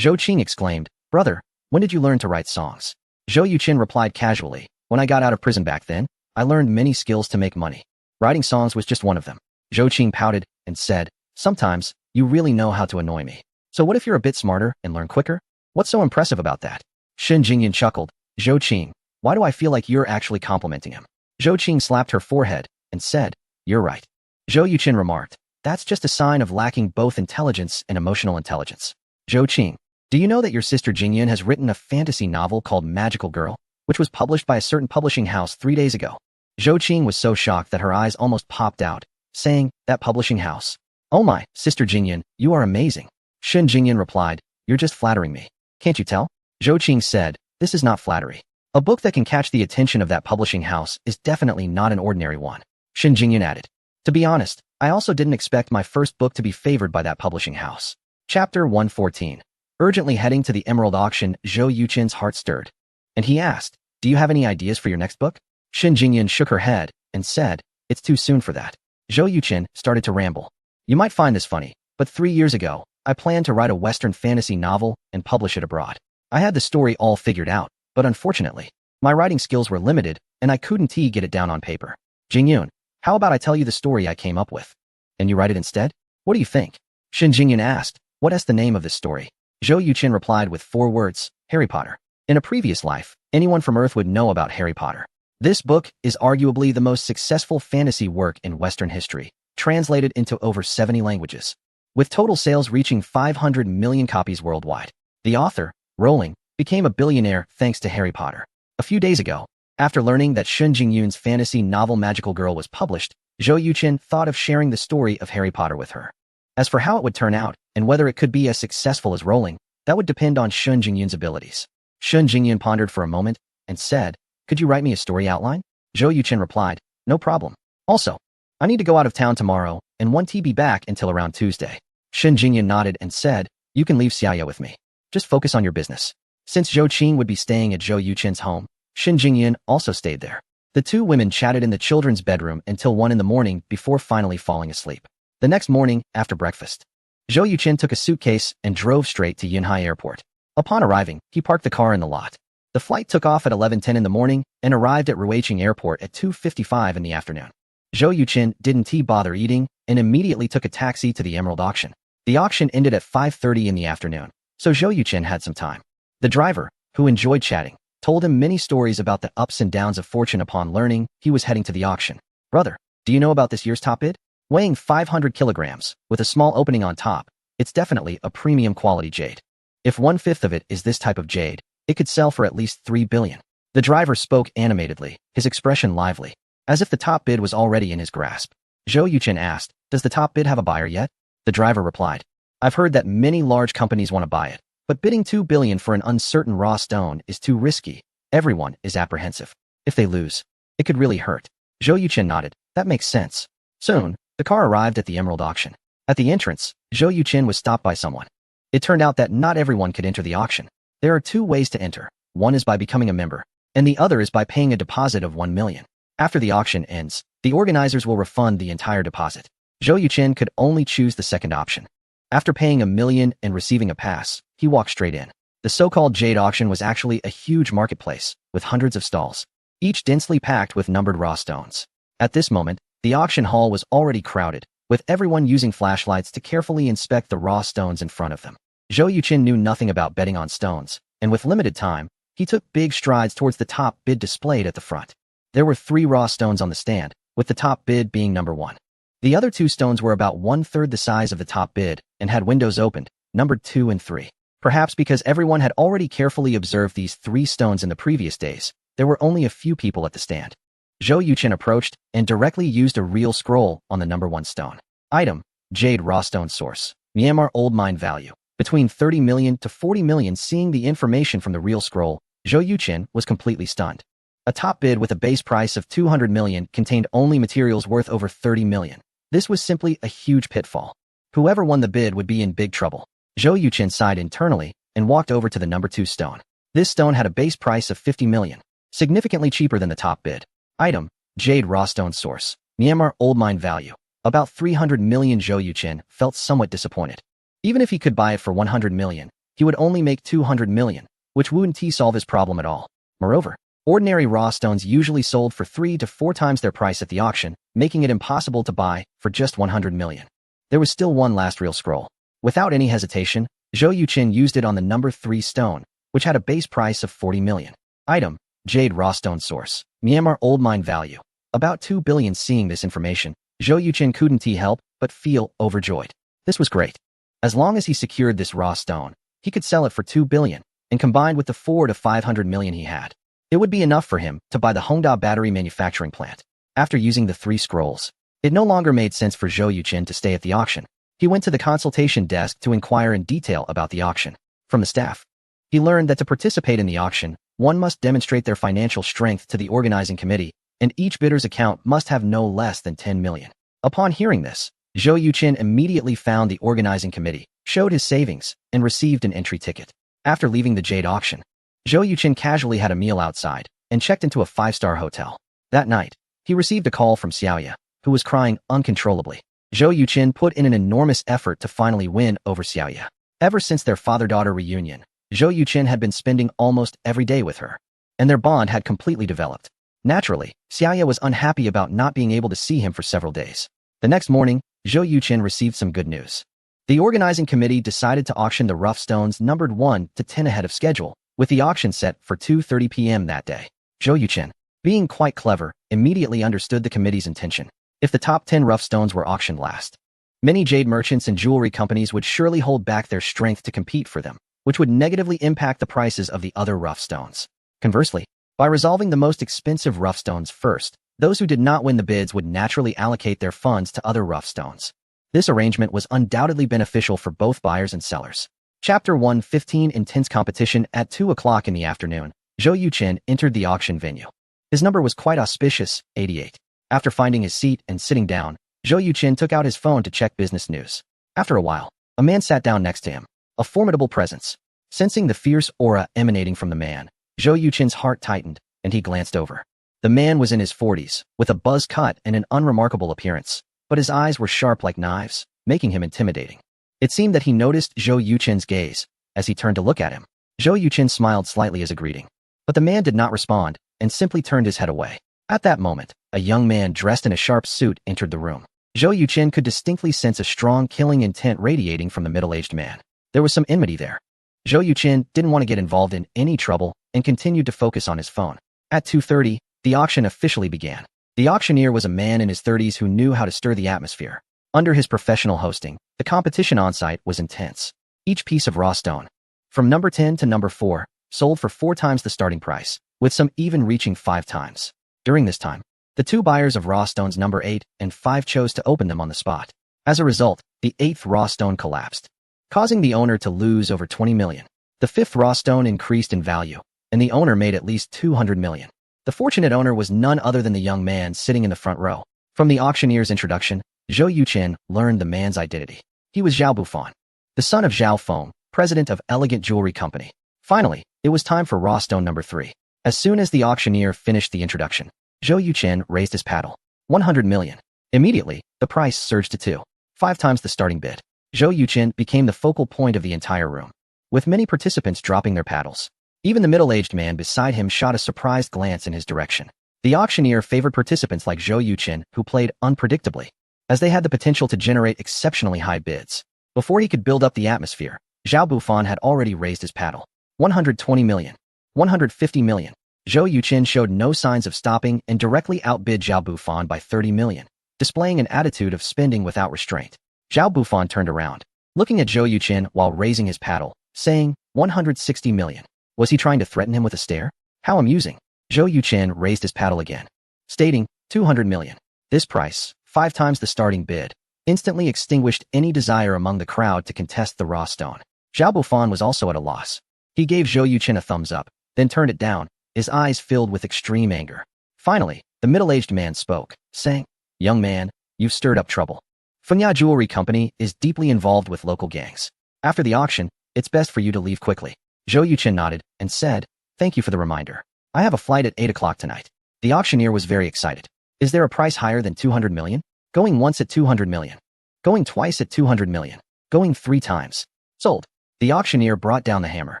Zhou Qing exclaimed, brother, when did you learn to write songs? Zhou Yuqin replied casually, when I got out of prison back then, I learned many skills to make money. Writing songs was just one of them. Zhou Qing pouted and said, sometimes, you really know how to annoy me. So what if you're a bit smarter and learn quicker? What's so impressive about that? Shen Jingyun chuckled, Zhou Qing, why do I feel like you're actually complimenting him? Zhou Qing slapped her forehead and said, you're right. Zhou Yuqin remarked, that's just a sign of lacking both intelligence and emotional intelligence. Zhou Qing, do you know that your sister Jingyun has written a fantasy novel called Magical Girl, which was published by a certain publishing house 3 days ago? Zhou Qing was so shocked that her eyes almost popped out, saying, that publishing house. Oh my, Sister Jingyun, you are amazing. Shen Jingyun replied, you're just flattering me. Can't you tell? Zhou Qing said, this is not flattery. A book that can catch the attention of that publishing house is definitely not an ordinary one. Shen Jingyun added, to be honest, I also didn't expect my first book to be favored by that publishing house. Chapter 114. Urgently heading to the Emerald Auction, Zhou Yuqin's heart stirred, and he asked, do you have any ideas for your next book? Shen Jingyun shook her head and said, it's too soon for that. Zhou Yuqin started to ramble. You might find this funny, but 3 years ago, I planned to write a Western fantasy novel and publish it abroad. I had the story all figured out, but unfortunately, my writing skills were limited and I couldn't get it down on paper. Jingyun, how about I tell you the story I came up with, and you write it instead? What do you think? Shen Jingyun asked, what is the name of this story? Zhou Yuqin replied with 4 words, Harry Potter. In a previous life, anyone from Earth would know about Harry Potter. This book is arguably the most successful fantasy work in Western history, translated into over 70 languages, with total sales reaching 500 million copies worldwide. The author, Rowling, became a billionaire thanks to Harry Potter. A few days ago, after learning that Shen Jingyun's fantasy novel Magical Girl was published, Zhou Yuqin thought of sharing the story of Harry Potter with her. As for how it would turn out, and whether it could be as successful as Rowling, that would depend on Shen Jingyun's abilities. Shen Jingyun pondered for a moment and said, could you write me a story outline? Zhou Yuqin replied, no problem. Also, I need to go out of town tomorrow and won't be back until around Tuesday. Shen Jingyun nodded and said, You can leave Xiaoya with me. Just focus on your business. Since Zhou Qing would be staying at Zhou Yuchen's home, Xin Jingyan also stayed there. The two women chatted in the children's bedroom until 1 in the morning before finally falling asleep. The next morning, after breakfast, Zhou Yuchen took a suitcase and drove straight to Yunhai Airport. Upon arriving, he parked the car in the lot. The flight took off at 11:10 in the morning and arrived at Ruiqing Airport at 2:55 in the afternoon. Zhou Yuchen didn't bother eating and immediately took a taxi to the Emerald Auction. The auction ended at 5:30 in the afternoon, so Zhou Yuchen had some time. The driver, who enjoyed chatting, told him many stories about the ups and downs of fortune upon learning he was heading to the auction. Brother, do you know about this year's top bid? Weighing 500 kilograms, with a small opening on top, it's definitely a premium quality jade. If 1/5 of it is this type of jade, it could sell for at least 3 billion. The driver spoke animatedly, his expression lively, as if the top bid was already in his grasp. Zhou Yuchen asked, does the top bid have a buyer yet? The driver replied, I've heard that many large companies want to buy it, but bidding 2 billion for an uncertain raw stone is too risky. Everyone is apprehensive. If they lose, it could really hurt. Zhou Yuchen nodded, that makes sense. Soon, the car arrived at the Emerald Auction. At the entrance, Zhou Yuchen was stopped by someone. It turned out that not everyone could enter the auction. There are 2 ways to enter. One is by becoming a member, and the other is by paying a deposit of 1 million. After the auction ends, the organizers will refund the entire deposit. Zhou Yuchen could only choose the second option. After paying 1 million and receiving a pass, he walked straight in. The so-called jade auction was actually a huge marketplace, with hundreds of stalls, each densely packed with numbered raw stones. At this moment, the auction hall was already crowded, with everyone using flashlights to carefully inspect the raw stones in front of them. Zhou Yuchen knew nothing about betting on stones, and with limited time, he took big strides towards the top bid displayed at the front. There were 3 raw stones on the stand, with the top bid being number 1. The other 2 stones were about 1/3 the size of the top bid and had windows opened, numbered 2 and 3. Perhaps because everyone had already carefully observed these 3 stones in the previous days, there were only a few people at the stand. Zhou Yuchen approached and directly used a real scroll on the number 1 stone. Item, Jade Raw Stone Source, Myanmar Old Mine Value, between 30 million to 40 million. Seeing the information from the real scroll, Zhou Yuchen was completely stunned. A top bid with a base price of 200 million contained only materials worth over 30 million. This was simply a huge pitfall. Whoever won the bid would be in big trouble. Zhou Yuchen sighed internally and walked over to the number 2 stone. This stone had a base price of 50 million, significantly cheaper than the top bid. Item, Jade Raw Stone Source, Myanmar Old Mine Value, about 300 million. Zhou Yuchen felt somewhat disappointed. Even if he could buy it for 100 million, he would only make 200 million, which wouldn't solve his problem at all. Moreover, ordinary raw stones usually sold for 3 to 4 times their price at the auction, making it impossible to buy for just 100 million. There was still one last real scroll. Without any hesitation, Zhou Yuchen used it on the number 3 stone, which had a base price of 40 million. Item, Jade Raw Stone Source, Myanmar Old Mine Value, about 2 billion. Seeing this information, Zhou Yuchen couldn't help but feel overjoyed. This was great. As long as he secured this raw stone, he could sell it for 2 billion, and combined with the 4 to 500 million he had, it would be enough for him to buy the Hongda battery manufacturing plant. After using the 3 scrolls, it no longer made sense for Zhou Yuchen to stay at the auction. He went to the consultation desk to inquire in detail about the auction. From the staff, he learned that to participate in the auction, one must demonstrate their financial strength to the organizing committee, and each bidder's account must have no less than 10 million. Upon hearing this, Zhou Yuchen immediately found the organizing committee, showed his savings, and received an entry ticket. After leaving the jade auction, Zhou Yuchen casually had a meal outside and checked into a 5-star hotel. That night, he received a call from Xiaoya, who was crying uncontrollably. Zhou Yuchen put in an enormous effort to finally win over Xiaoya. Ever since their father-daughter reunion, Zhou Yuchen had been spending almost every day with her, and their bond had completely developed. Naturally, Xiaoya was unhappy about not being able to see him for several days. The next morning, Zhou Yuchen received some good news. The organizing committee decided to auction the rough stones numbered 1 to 10 ahead of schedule, with the auction set for 2:30 p.m. that day. Zhou Yuchen, being quite clever, immediately understood the committee's intention. If the top 10 rough stones were auctioned last, many jade merchants and jewelry companies would surely hold back their strength to compete for them, which would negatively impact the prices of the other rough stones. Conversely, by resolving the most expensive rough stones first, those who did not win the bids would naturally allocate their funds to other rough stones. This arrangement was undoubtedly beneficial for both buyers and sellers. Chapter 1:15 Intense competition. At 2 o'clock in the afternoon, Zhou Yuchen entered the auction venue. His number was quite auspicious, 88. After finding his seat and sitting down, Zhou Yuchen took out his phone to check business news. After a while, a man sat down next to him. a formidable presence. Sensing the fierce aura emanating from the man, Zhou Yuqin's heart tightened, and he glanced over. The man was in his 40s, with a buzz cut and an unremarkable appearance, but his eyes were sharp like knives, making him intimidating. It seemed that he noticed Zhou Yuqin's gaze as he turned to look at him. Zhou Yuqin smiled slightly as a greeting, but the man did not respond and simply turned his head away. At that moment, a young man dressed in a sharp suit entered the room. Zhou Yuqin could distinctly sense a strong killing intent radiating from the middle-aged man. There was some enmity there. Zhou Yuqin didn't want to get involved in any trouble and continued to focus on his phone. At 2:30, the auction officially began. The auctioneer was a man in his 30s who knew how to stir the atmosphere. Under his professional hosting, the competition on-site was intense. Each piece of raw stone, from number 10 to number 4, sold for 4 times the starting price, with some even reaching 5 times. During this time, the 2 buyers of raw stones number 8 and 5 chose to open them on the spot. As a result, the 8th raw stone collapsed, causing the owner to lose over 20 million. The 5th raw stone increased in value, and the owner made at least 200 million. The fortunate owner was none other than the young man sitting in the front row. From the auctioneer's introduction, Zhou Yuqin learned the man's identity. He was Zhao Bufan, the son of Zhao Feng, president of Elegant Jewelry Company. Finally, it was time for raw stone number 3. As soon as the auctioneer finished the introduction, Zhou Yuqin raised his paddle. 100 million. Immediately, the price surged to 2.5 times the starting bid. Zhou Yuqin became the focal point of the entire room, with many participants dropping their paddles. Even the middle-aged man beside him shot a surprised glance in his direction. The auctioneer favored participants like Zhou Yuqin who played unpredictably, as they had the potential to generate exceptionally high bids. Before he could build up the atmosphere, Zhao Bufan had already raised his paddle. 120 million. 150 million. Zhou Yuqin showed no signs of stopping and directly outbid Zhao Bufan by 30 million, displaying an attitude of spending without restraint. Zhao Bufan turned around, looking at Zhou Yuqin while raising his paddle, saying, 160 million. Was he trying to threaten him with a stare? How amusing. Zhou Yuqin raised his paddle again, stating, 200 million. This price, 5 times the starting bid, instantly extinguished any desire among the crowd to contest the raw stone. Zhao Bufan was also at a loss. He gave Zhou Yuqin a thumbs up, then turned it down, his eyes filled with extreme anger. Finally, the middle-aged man spoke, saying, Young man, you've stirred up trouble. Fengya Jewelry Company is deeply involved with local gangs. After the auction, it's best for you to leave quickly. Zhou Yuqin nodded and said, Thank you for the reminder. I have a flight at 8 o'clock tonight. The auctioneer was very excited. Is there a price higher than 200 million? Going once at 200 million. Going twice at 200 million. Going 3 times. Sold. The auctioneer brought down the hammer.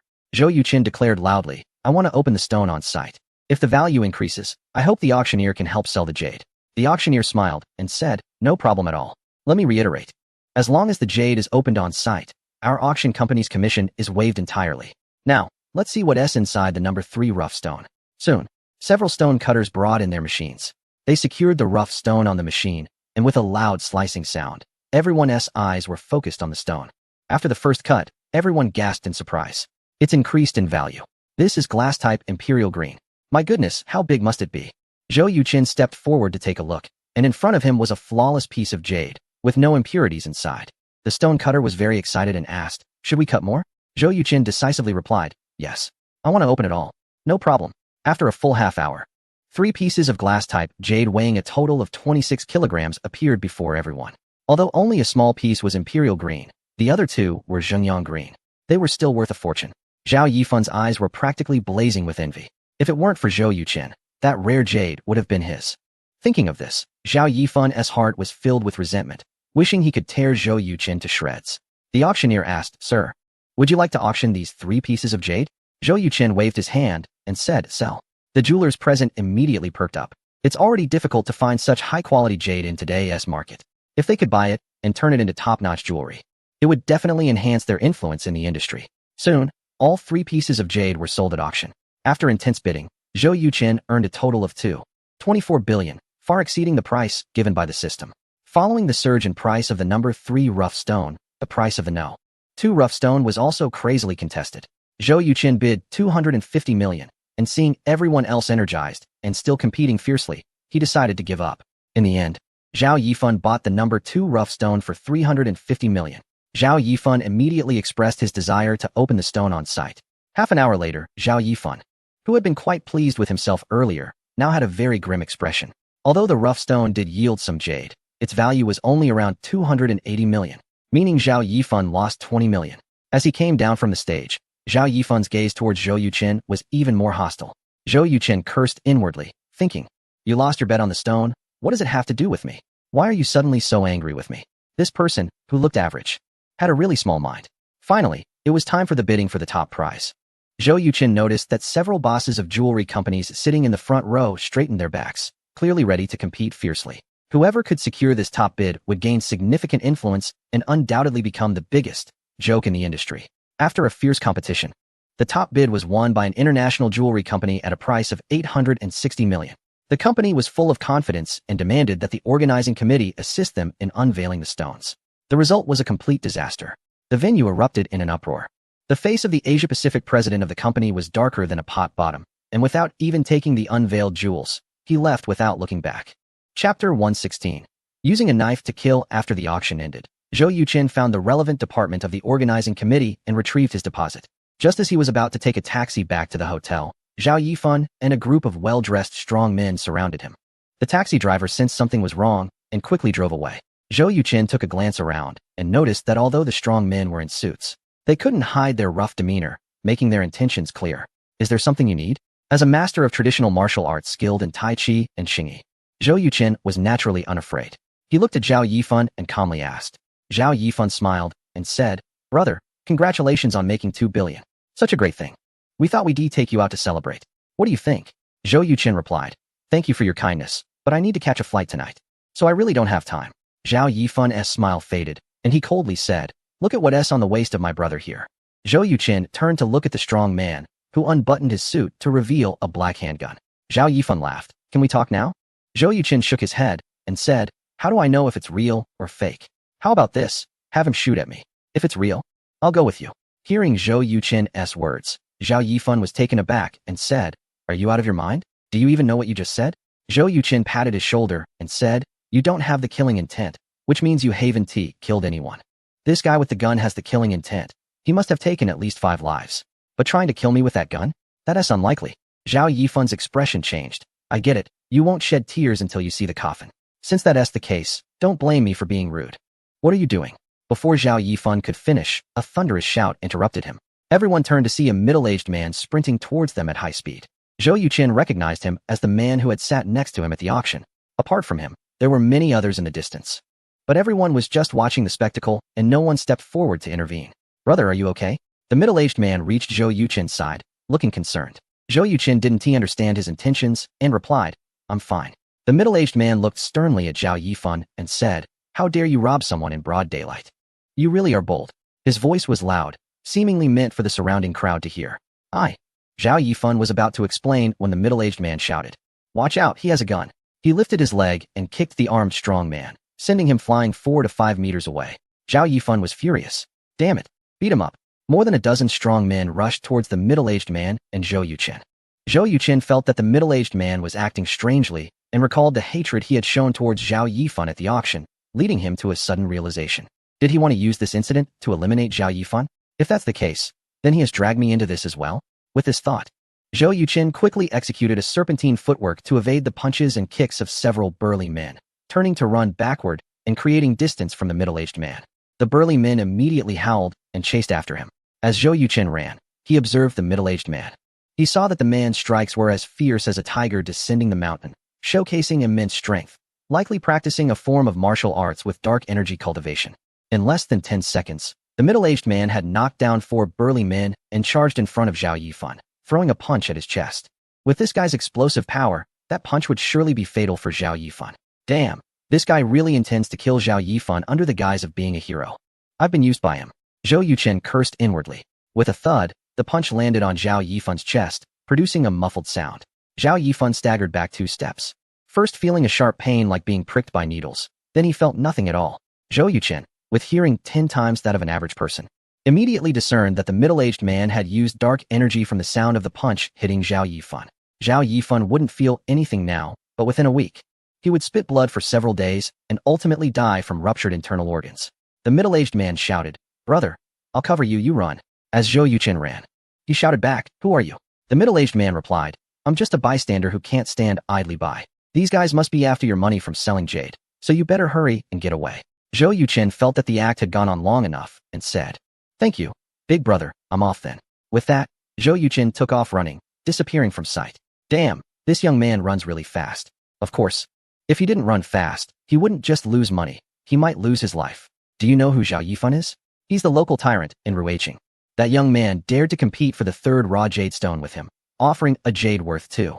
Zhou Yuqin declared loudly, I want to open the stone on site. If the value increases, I hope the auctioneer can help sell the jade. The auctioneer smiled and said, No problem at all. Let me reiterate. As long as the jade is opened on site, our auction company's commission is waived entirely. Now, let's see what's inside the number 3 rough stone. Soon, several stone cutters brought in their machines. They secured the rough stone on the machine, and with a loud slicing sound, everyone's eyes were focused on the stone. After the first cut, everyone gasped in surprise. It's increased in value. This is glass-type Imperial Green. My goodness, how big must it be? Zhou Yuqin stepped forward to take a look, and in front of him was a flawless piece of jade, with no impurities inside. The stone cutter was very excited and asked, Should we cut more? Zhou Yuqin decisively replied, Yes. I want to open it all. No problem. After a full half hour, 3 pieces of glass-type jade weighing a total of 26 kilograms appeared before everyone. Although only a small piece was Imperial Green, the other 2 were Zhengyang Green. They were still worth a fortune. Zhao Yifan's eyes were practically blazing with envy. If it weren't for Zhou Yuqin, that rare jade would have been his. Thinking of this, Zhao Yifan's heart was filled with resentment, wishing he could tear Zhou Yuqin to shreds. The auctioneer asked, Sir, would you like to auction these 3 pieces of jade? Zhou Yuqin waved his hand and said, Sell. The jewelers present immediately perked up. It's already difficult to find such high-quality jade in today's market. If they could buy it and turn it into top-notch jewelry, it would definitely enhance their influence in the industry. Soon, all 3 pieces of jade were sold at auction. After intense bidding, Zhou Yuqin earned a total of 2.24 billion, far exceeding the price given by the system. Following the surge in price of the number 3 rough stone, the price of the no. 2 rough stone was also crazily contested. Zhou Yuqin bid 250 million, and seeing everyone else energized and still competing fiercely, he decided to give up. In the end, Zhao Yifan bought the number 2 rough stone for 350 million. Zhao Yifan immediately expressed his desire to open the stone on site. Half an hour later, Zhao Yifan, who had been quite pleased with himself earlier, now had a very grim expression. Although the rough stone did yield some jade, its value was only around 280 million, meaning Zhao Yifan lost 20 million. As he came down from the stage, Zhao Yifan's gaze towards Zhou Yuqin was even more hostile. Zhou Yuqin cursed inwardly, thinking, "You lost your bet on the stone? What does it have to do with me? Why are you suddenly so angry with me?" This person, who looked average, had a really small mind. Finally, it was time for the bidding for the top prize. Zhou Yuqin noticed that several bosses of jewelry companies sitting in the front row straightened their backs, clearly ready to compete fiercely. Whoever could secure this top bid would gain significant influence and undoubtedly become the biggest joke in the industry. After a fierce competition, the top bid was won by an international jewelry company at a price of 860 million. The company was full of confidence and demanded that the organizing committee assist them in unveiling the stones. The result was a complete disaster. The venue erupted in an uproar. The face of the Asia-Pacific president of the company was darker than a pot bottom, and without even taking the unveiled jewels, he left without looking back. Chapter 116. Using a knife to kill after the auction ended, Zhou Yuqin found the relevant department of the organizing committee and retrieved his deposit. Just as he was about to take a taxi back to the hotel, Zhao Yifan and a group of well-dressed strong men surrounded him. The taxi driver sensed something was wrong and quickly drove away. Zhou Yuqin took a glance around and noticed that although the strong men were in suits, they couldn't hide their rough demeanor, making their intentions clear. "Is there something you need?" As a master of traditional martial arts skilled in Tai Chi and Xingyi, Zhou Yuqin was naturally unafraid. He looked at Zhao Yifan and calmly asked. Zhao Yifan smiled and said, "Brother, congratulations on making 2 billion. Such a great thing. We thought we'd take you out to celebrate. What do you think?" Zhou Yuqin replied, "Thank you for your kindness, but I need to catch a flight tonight, so I really don't have time." Zhao Yifan's smile faded, and he coldly said, "Look at what's on the waist of my brother here." Zhou Yuqin turned to look at the strong man, who unbuttoned his suit to reveal a black handgun. Zhao Yifan laughed. "Can we talk now?" Zhou Yuqin shook his head and said, "How do I know if it's real or fake? How about this? Have him shoot at me. If it's real, I'll go with you." Hearing Zhou Yuqin's words, Zhao Yifan was taken aback and said, "Are you out of your mind? Do you even know what you just said?" Zhou Yuqin patted his shoulder and said, "You don't have the killing intent, which means you haven't killed anyone. This guy with the gun has the killing intent. He must have taken at least 5 lives. But trying to kill me with that gun? That's unlikely." Zhao Yifan's expression changed. "I get it. You won't shed tears until you see the coffin. Since that's the case, don't blame me for being rude. What are you doing?" Before Zhao Yifan could finish, a thunderous shout interrupted him. Everyone turned to see a middle-aged man sprinting towards them at high speed. Zhou Yuqin recognized him as the man who had sat next to him at the auction. Apart from him, there were many others in the distance. But everyone was just watching the spectacle, and no one stepped forward to intervene. "Brother, are you okay?" The middle-aged man reached Zhou Yuqin's side, looking concerned. Zhou Yuqin didn't understand his intentions and replied, "I'm fine." The middle-aged man looked sternly at Zhao Yifan and said, "How dare you rob someone in broad daylight? You really are bold." His voice was loud, seemingly meant for the surrounding crowd to hear. "I." Zhao Yifan was about to explain when the middle-aged man shouted, "Watch out, he has a gun." He lifted his leg and kicked the armed strong man, sending him flying 4 to 5 meters away. Zhao Yifan was furious. "Damn it, beat him up." More than a dozen strong men rushed towards the middle-aged man and Zhou Yuqin. Zhou Yuqin felt that the middle-aged man was acting strangely and recalled the hatred he had shown towards Zhao Yifan at the auction, leading him to a sudden realization. Did he want to use this incident to eliminate Zhao Yifan? If that's the case, then he has dragged me into this as well? With this thought, Zhou Yuqin quickly executed a serpentine footwork to evade the punches and kicks of several burly men, turning to run backward and creating distance from the middle-aged man. The burly men immediately howled and chased after him. As Zhou Yuqin ran, he observed the middle-aged man. He saw that the man's strikes were as fierce as a tiger descending the mountain, showcasing immense strength, likely practicing a form of martial arts with dark energy cultivation. In less than 10 seconds, the middle-aged man had knocked down 4 burly men and charged in front of Zhao Yifan, throwing a punch at his chest. With this guy's explosive power, that punch would surely be fatal for Zhao Yifan. Damn, this guy really intends to kill Zhao Yifan under the guise of being a hero. I've been used by him. Zhou Yuqin cursed inwardly. With a thud, the punch landed on Zhao Yifan's chest, producing a muffled sound. Zhao Yifan staggered back 2 steps, first feeling a sharp pain like being pricked by needles. Then he felt nothing at all. Zhou Yuqin, with hearing 10 times that of an average person, immediately discerned that the middle-aged man had used dark energy from the sound of the punch hitting Zhao Yifan. Zhao Yifan wouldn't feel anything now, but within a week, he would spit blood for several days and ultimately die from ruptured internal organs. The middle-aged man shouted, "Brother, I'll cover you, you run." As Zhou Yuqin ran, he shouted back, "Who are you?" The middle-aged man replied, "I'm just a bystander who can't stand idly by. These guys must be after your money from selling jade, so you better hurry and get away." Zhou Yuqin felt that the act had gone on long enough and said, "Thank you. Big brother, I'm off then. With that, Zhou Yuqin took off running, disappearing from sight. Damn, this young man runs really fast. Of course, if he didn't run fast, he wouldn't just lose money, he might lose his life. Do you know who Zhao Yifan is? He's the local tyrant in Ruiqing. That young man dared to compete for the third raw jade stone with him, offering a jade worth 2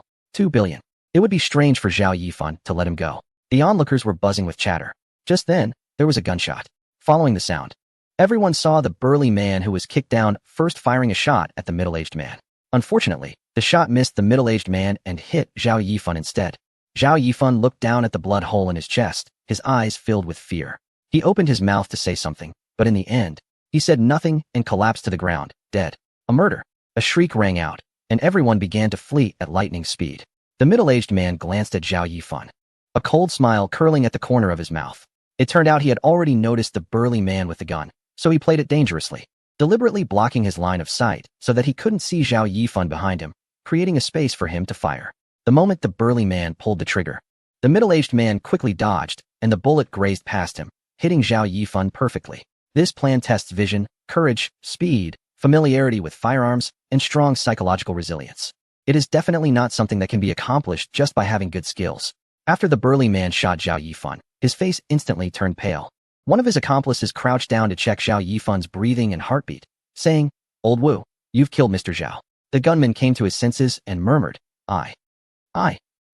billion. It would be strange for Zhao Yifan to let him go. The onlookers were buzzing with chatter. Just then, there was a gunshot. Following the sound, everyone saw the burly man who was kicked down first firing a shot at the middle-aged man. Unfortunately, the shot missed the middle-aged man and hit Zhao Yifan instead. Zhao Yifan looked down at the blood hole in his chest, his eyes filled with fear. He opened his mouth to say something, but in the end, he said nothing and collapsed to the ground, dead. A murder. A shriek rang out, and everyone began to flee at lightning speed. The middle-aged man glanced at Zhao Yifan, a cold smile curling at the corner of his mouth. It turned out he had already noticed the burly man with the gun, so he played it dangerously, deliberately blocking his line of sight so that he couldn't see Zhao Yifan behind him, creating a space for him to fire. The moment the burly man pulled the trigger, the middle-aged man quickly dodged, and the bullet grazed past him, hitting Zhao Yifan perfectly. This plan tests vision, courage, speed, familiarity with firearms, and strong psychological resilience. It is definitely not something that can be accomplished just by having good skills. After the burly man shot Zhao Yifan, his face instantly turned pale. One of his accomplices crouched down to check Zhao Yifan's breathing and heartbeat, saying, "Old Wu, you've killed Mr. Zhao." The gunman came to his senses and murmured, I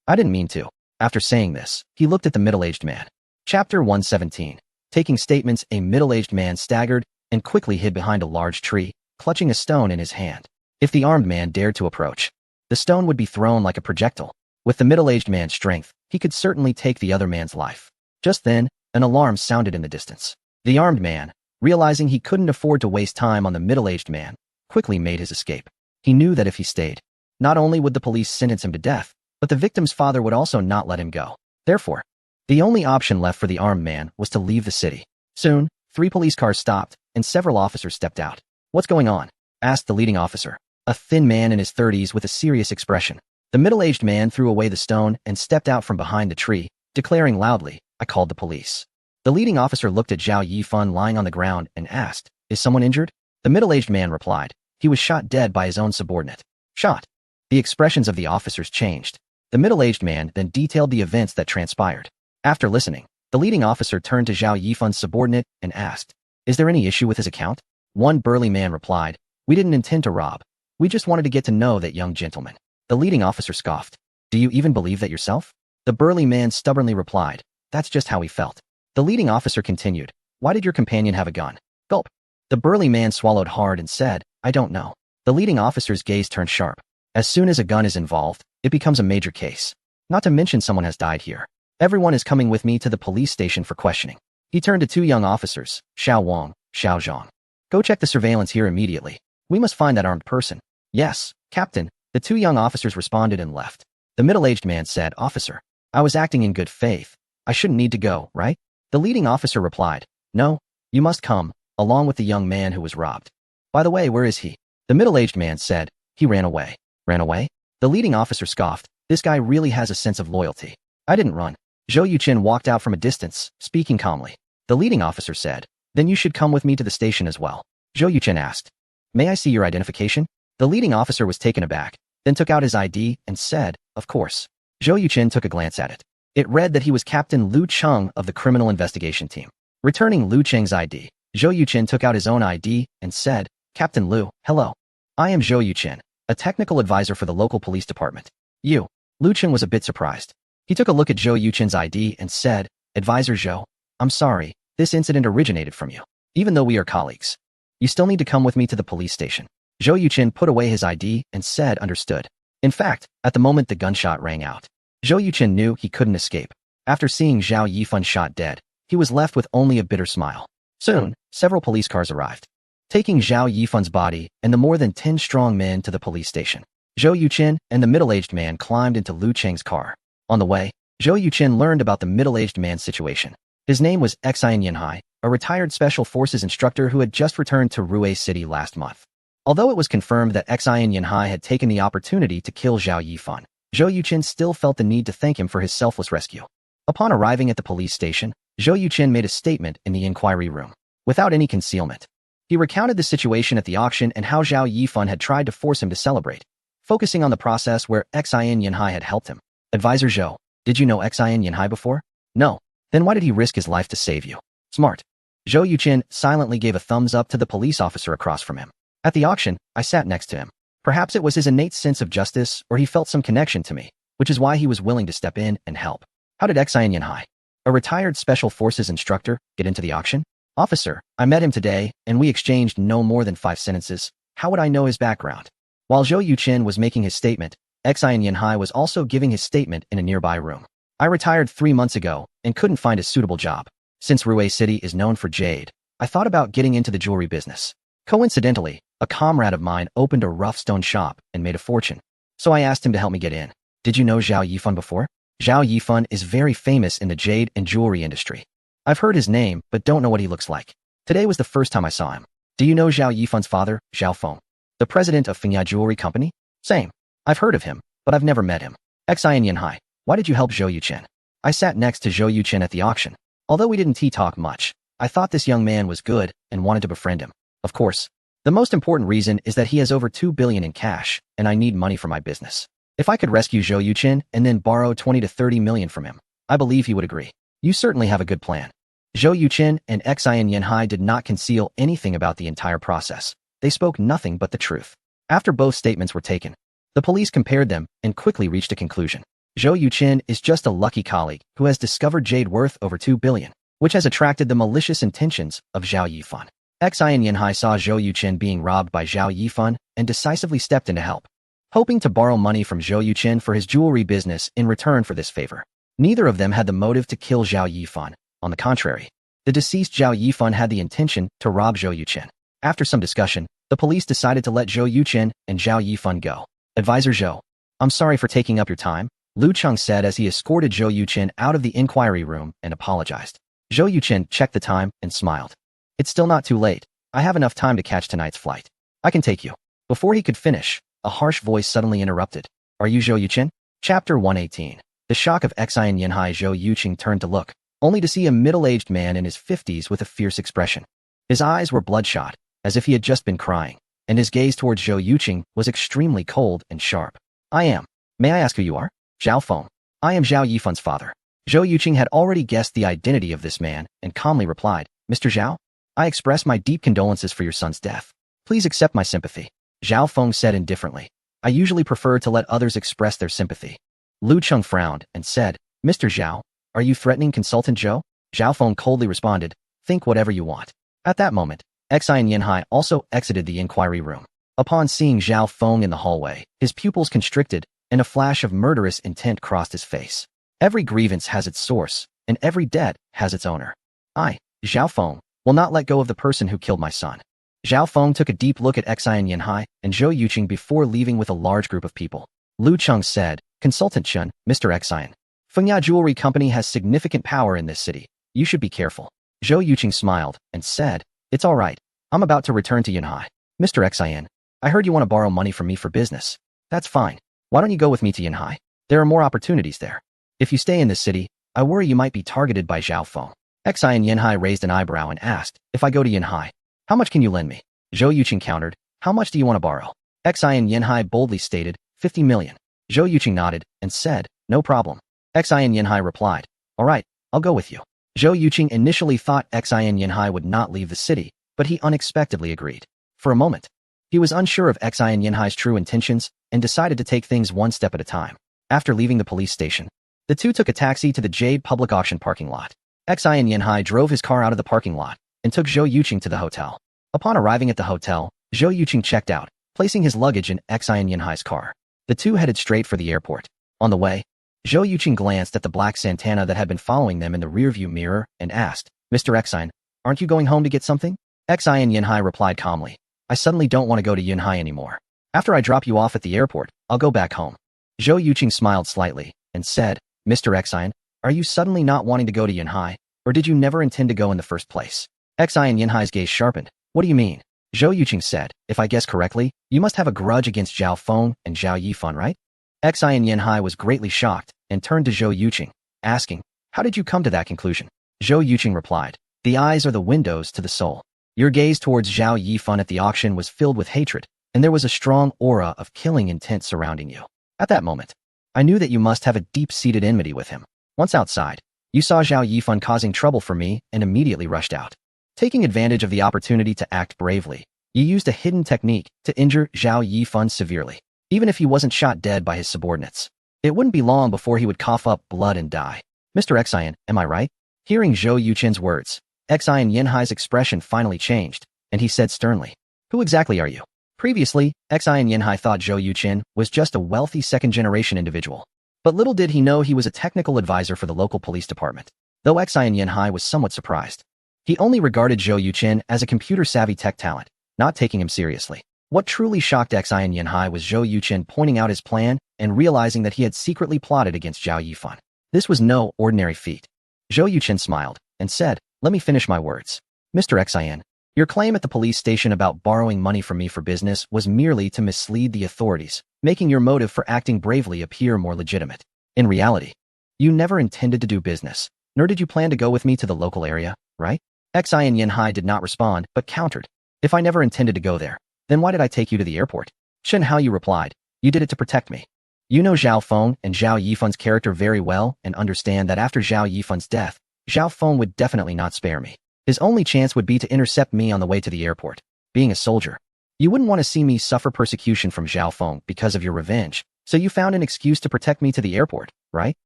didn't mean to." After saying this, he looked at the middle-aged man. Chapter 117. Taking statements, a middle-aged man staggered and quickly hid behind a large tree, clutching a stone in his hand. If the armed man dared to approach, the stone would be thrown like a projectile. With the middle-aged man's strength, he could certainly take the other man's life. Just then, an alarm sounded in the distance. The armed man, realizing he couldn't afford to waste time on the middle-aged man, quickly made his escape. He knew that if he stayed, not only would the police sentence him to death, but the victim's father would also not let him go. Therefore, the only option left for the armed man was to leave the city. Soon, 3 police cars stopped, and several officers stepped out. "What's going on?" asked the leading officer, a thin man in his 30s with a serious expression. The middle-aged man threw away the stone and stepped out from behind the tree, declaring loudly, "I called the police." The leading officer looked at Zhao Yifan lying on the ground and asked, "Is someone injured?" The middle-aged man replied, "He was shot dead by his own subordinate." Shot. The expressions of the officers changed. The middle-aged man then detailed the events that transpired. After listening, the leading officer turned to Zhao Yifan's subordinate and asked, "Is there any issue with his account?" One burly man replied, "We didn't intend to rob. We just wanted to get to know that young gentleman." The leading officer scoffed. "Do you even believe that yourself?" The burly man stubbornly replied, "That's just how he felt." The leading officer continued, "Why did your companion have a gun?" Gulp. The burly man swallowed hard and said, "I don't know." The leading officer's gaze turned sharp. As soon as a gun is involved, it becomes a major case. Not to mention someone has died here. Everyone is coming with me to the police station for questioning. He turned to 2 young officers, Xiao Wang, Xiao Zhang. "Go check the surveillance here immediately. We must find that armed person." "Yes, Captain." The 2 young officers responded and left. The middle-aged man said, "Officer, I was acting in good faith. I shouldn't need to go, right?" The leading officer replied, "No, you must come, along with the young man who was robbed." "By the way, where is he?" The middle-aged man said, "He ran away." "Ran away?" The leading officer scoffed. "This guy really has a sense of loyalty." "I didn't run." Zhou Yuqin walked out from a distance, speaking calmly. The leading officer said, "Then you should come with me to the station as well." Zhou Yuqin asked, "May I see your identification?" The leading officer was taken aback, then took out his ID and said, "Of course." Zhou Yuqin took a glance at it. It read that he was Captain Lu Cheng of the Criminal Investigation Team. Returning Lu Cheng's ID, Zhou Yuqin took out his own ID and said, "Captain Lu, hello. I am Zhou Yuqin, a technical advisor for the local police department." "You?" Lu Cheng was a bit surprised. He took a look at Zhou Yuqin's ID and said, "Advisor Zhou, I'm sorry, this incident originated from you. Even though we are colleagues, you still need to come with me to the police station." Zhou Yuqin put away his ID and said, "Understood." In fact, at the moment the gunshot rang out, Zhou Yuqin knew he couldn't escape. After seeing Zhao Yifan shot dead, he was left with only a bitter smile. Soon, several police cars arrived, taking Zhao Yifan's body and the more than 10 strong men to the police station. Zhou Yuqin and the middle-aged man climbed into Lu Cheng's car. On the way, Zhou Yuqin learned about the middle-aged man's situation. His name was Xian Yanhai, a retired special forces instructor who had just returned to Ruwei City last month. Although it was confirmed that Xian Yanhai had taken the opportunity to kill Zhao Yifan, Zhou Yuqin still felt the need to thank him for his selfless rescue. Upon arriving at the police station, Zhou Yuqin made a statement in the inquiry room. Without any concealment, He recounted the situation at the auction and how Zhao Yifan had tried to force him to celebrate, focusing on the process where Xian Yanhai had helped him. Advisor Zhou, did you know Xian Yanhai before? No. Then why did he risk his life to save you? Smart. Zhou Yuqin silently gave a thumbs up to the police officer across from him. At the auction, I sat next to him. Perhaps it was his innate sense of justice or he felt some connection to me, which is why he was willing to step in and help. How did Xian Yanhai, a retired Special Forces instructor, get into the auction? Officer, I met him today, and we exchanged no more than 5 sentences. How would I know his background? While Zhou Yuqin was making his statement, Xian Yanhai was also giving his statement in a nearby room. I retired 3 months ago and couldn't find a suitable job. Since Ruwei City is known for jade, I thought about getting into the jewelry business. Coincidentally, a comrade of mine opened a rough stone shop and made a fortune. So I asked him to help me get in. Did you know Zhao Yifan before? Zhao Yifan is very famous in the jade and jewelry industry. I've heard his name, but don't know what he looks like. Today was the first time I saw him. Do you know Zhao Yifan's father, Zhao Feng, the president of Fengya Jewelry Company? Same. I've heard of him, but I've never met him. Xian Yanhai, why did you help Zhou Yuqin? I sat next to Zhou Yuqin at the auction. Although we didn't talk much, I thought this young man was good and wanted to befriend him. Of course, the most important reason is that he has over 2 billion in cash, and I need money for my business. If I could rescue Zhou Yuqin and then borrow 20 to 30 million from him, I believe he would agree. You certainly have a good plan. Zhou Yuqin and Xian Yanhai did not conceal anything about the entire process. They spoke nothing but the truth. After both statements were taken, the police compared them and quickly reached a conclusion. Zhou Yuqin is just a lucky colleague who has discovered jade worth over 2 billion, which has attracted the malicious intentions of Zhao Yifan. Xian Yanhai saw Zhou Yuqin being robbed by Zhao Yifan and decisively stepped in to help, hoping to borrow money from Zhou Yuqin for his jewelry business in return for this favor. Neither of them had the motive to kill Zhao Yifan. On the contrary, the deceased Zhao Yifan had the intention to rob Zhou Yuqin. After some discussion, the police decided to let Zhou Yuqin and Zhao Yifan go. Advisor Zhou, I'm sorry for taking up your time, Lu Cheng said as he escorted Zhou Yuqin out of the inquiry room and apologized. Zhou Yuqin checked the time and smiled. It's still not too late. I have enough time to catch tonight's flight. I can take you. Before he could finish, a harsh voice suddenly interrupted. Are you Zhou Yuqin? Chapter 118. The shock of Xian Yanhai. Zhou Yuqin turned to look, only to see a middle-aged man in his 50s with a fierce expression. His eyes were bloodshot, as if he had just been crying, and his gaze towards Zhou Yuqin was extremely cold and sharp. May I ask who you are? Zhao Feng. I am Zhao Yifan's father. Zhou Yuqin had already guessed the identity of this man and calmly replied, Mr. Zhao? I express my deep condolences for your son's death. Please accept my sympathy. Zhao Feng said indifferently. I usually prefer to let others express their sympathy. Lu Cheng frowned and said, Mr. Zhao, are you threatening Consultant Zhou? Zhao Feng coldly responded, think whatever you want. At that moment, Xian Yanhai also exited the inquiry room. Upon seeing Zhao Feng in the hallway, his pupils constricted and a flash of murderous intent crossed his face. Every grievance has its source, and every debt has its owner. I, Zhao Feng, will not let go of the person who killed my son. Zhao Feng took a deep look at Xian Yanhai and Zhou Yuqin before leaving with a large group of people. Lu Cheng said, Consultant Chen, Mr. Xian. Fengya Jewelry Company has significant power in this city. You should be careful. Zhou Yuqin smiled and said, It's all right. I'm about to return to Yanhai. Mr. Xian, I heard you want to borrow money from me for business. That's fine. Why don't you go with me to Yanhai? There are more opportunities there. If you stay in this city, I worry you might be targeted by Zhao Feng. Xian Yanhai raised an eyebrow and asked, If I go to Yanhai, how much can you lend me? Zhou Yuqin countered, How much do you want to borrow? Xian Yanhai boldly stated, 50 million. Zhou Yuqin nodded and said, No problem. Xian Yanhai replied, All right, I'll go with you. Zhou Yuqin initially thought Xian Yanhai would not leave the city, but he unexpectedly agreed. For a moment, he was unsure of Xian Yanhai's true intentions and decided to take things one step at a time. After leaving the police station, the two took a taxi to the Jade public auction parking lot. Xian Yanhai drove his car out of the parking lot and took Zhou Yuqin to the hotel. Upon arriving at the hotel, Zhou Yuqin checked out, placing his luggage in Xian Yanhai's car. The two headed straight for the airport. On the way, Zhou Yuqin glanced at the black Santana that had been following them in the rearview mirror and asked, Mr. Xian, aren't you going home to get something? Xian Yanhai replied calmly, I suddenly don't want to go to Yanhai anymore. After I drop you off at the airport, I'll go back home. Zhou Yuqin smiled slightly and said, Mr. Xian, are you suddenly not wanting to go to Yanhai, or did you never intend to go in the first place? Xian Yanhai's gaze sharpened. What do you mean? Zhou Yuqin said, If I guess correctly, you must have a grudge against Zhao Feng and Zhao Yifan, right? Xian Yanhai was greatly shocked and turned to Zhou Yuqin, asking, How did you come to that conclusion? Zhou Yuqin replied, The eyes are the windows to the soul. Your gaze towards Zhao Yifan at the auction was filled with hatred, and there was a strong aura of killing intent surrounding you. At that moment, I knew that you must have a deep-seated enmity with him. Once outside, you saw Zhao Yifan causing trouble for me and immediately rushed out. Taking advantage of the opportunity to act bravely, you used a hidden technique to injure Zhao Yifan severely. Even if he wasn't shot dead by his subordinates, it wouldn't be long before he would cough up blood and die. Mr. Xian, am I right? Hearing Zhou Yuchen's words, Xian Yanhai's expression finally changed, and he said sternly, "Who exactly are you?" Previously, Xian Yanhai thought Zhou Yuchen was just a wealthy second-generation individual. But little did he know he was a technical advisor for the local police department. Though Xian Yanhai was somewhat surprised, he only regarded Zhou Yuchen as a computer-savvy tech talent, not taking him seriously. What truly shocked Xian Yanhai was Zhou Yuchen pointing out his plan and realizing that he had secretly plotted against Zhao Yifan. This was no ordinary feat. Zhou Yuchen smiled and said, "Let me finish my words. Mr. Xian, your claim at the police station about borrowing money from me for business was merely to mislead the authorities, making your motive for acting bravely appear more legitimate. In reality, you never intended to do business, nor did you plan to go with me to the local area, right?" Xian Yanhai did not respond, but countered, "If I never intended to go there, then why did I take you to the airport?" Shen Haoyu replied, "You did it to protect me. You know Zhao Feng and Zhao Yifan's character very well and understand that after Zhao Yifan's death, Zhao Feng would definitely not spare me. His only chance would be to intercept me on the way to the airport. Being a soldier, you wouldn't want to see me suffer persecution from Zhao Feng because of your revenge, so you found an excuse to protect me to the airport, right?"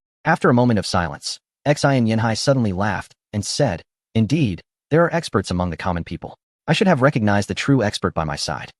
After a moment of silence, Xian Yanhai suddenly laughed and said, "Indeed, there are experts among the common people. I should have recognized the true expert by my side."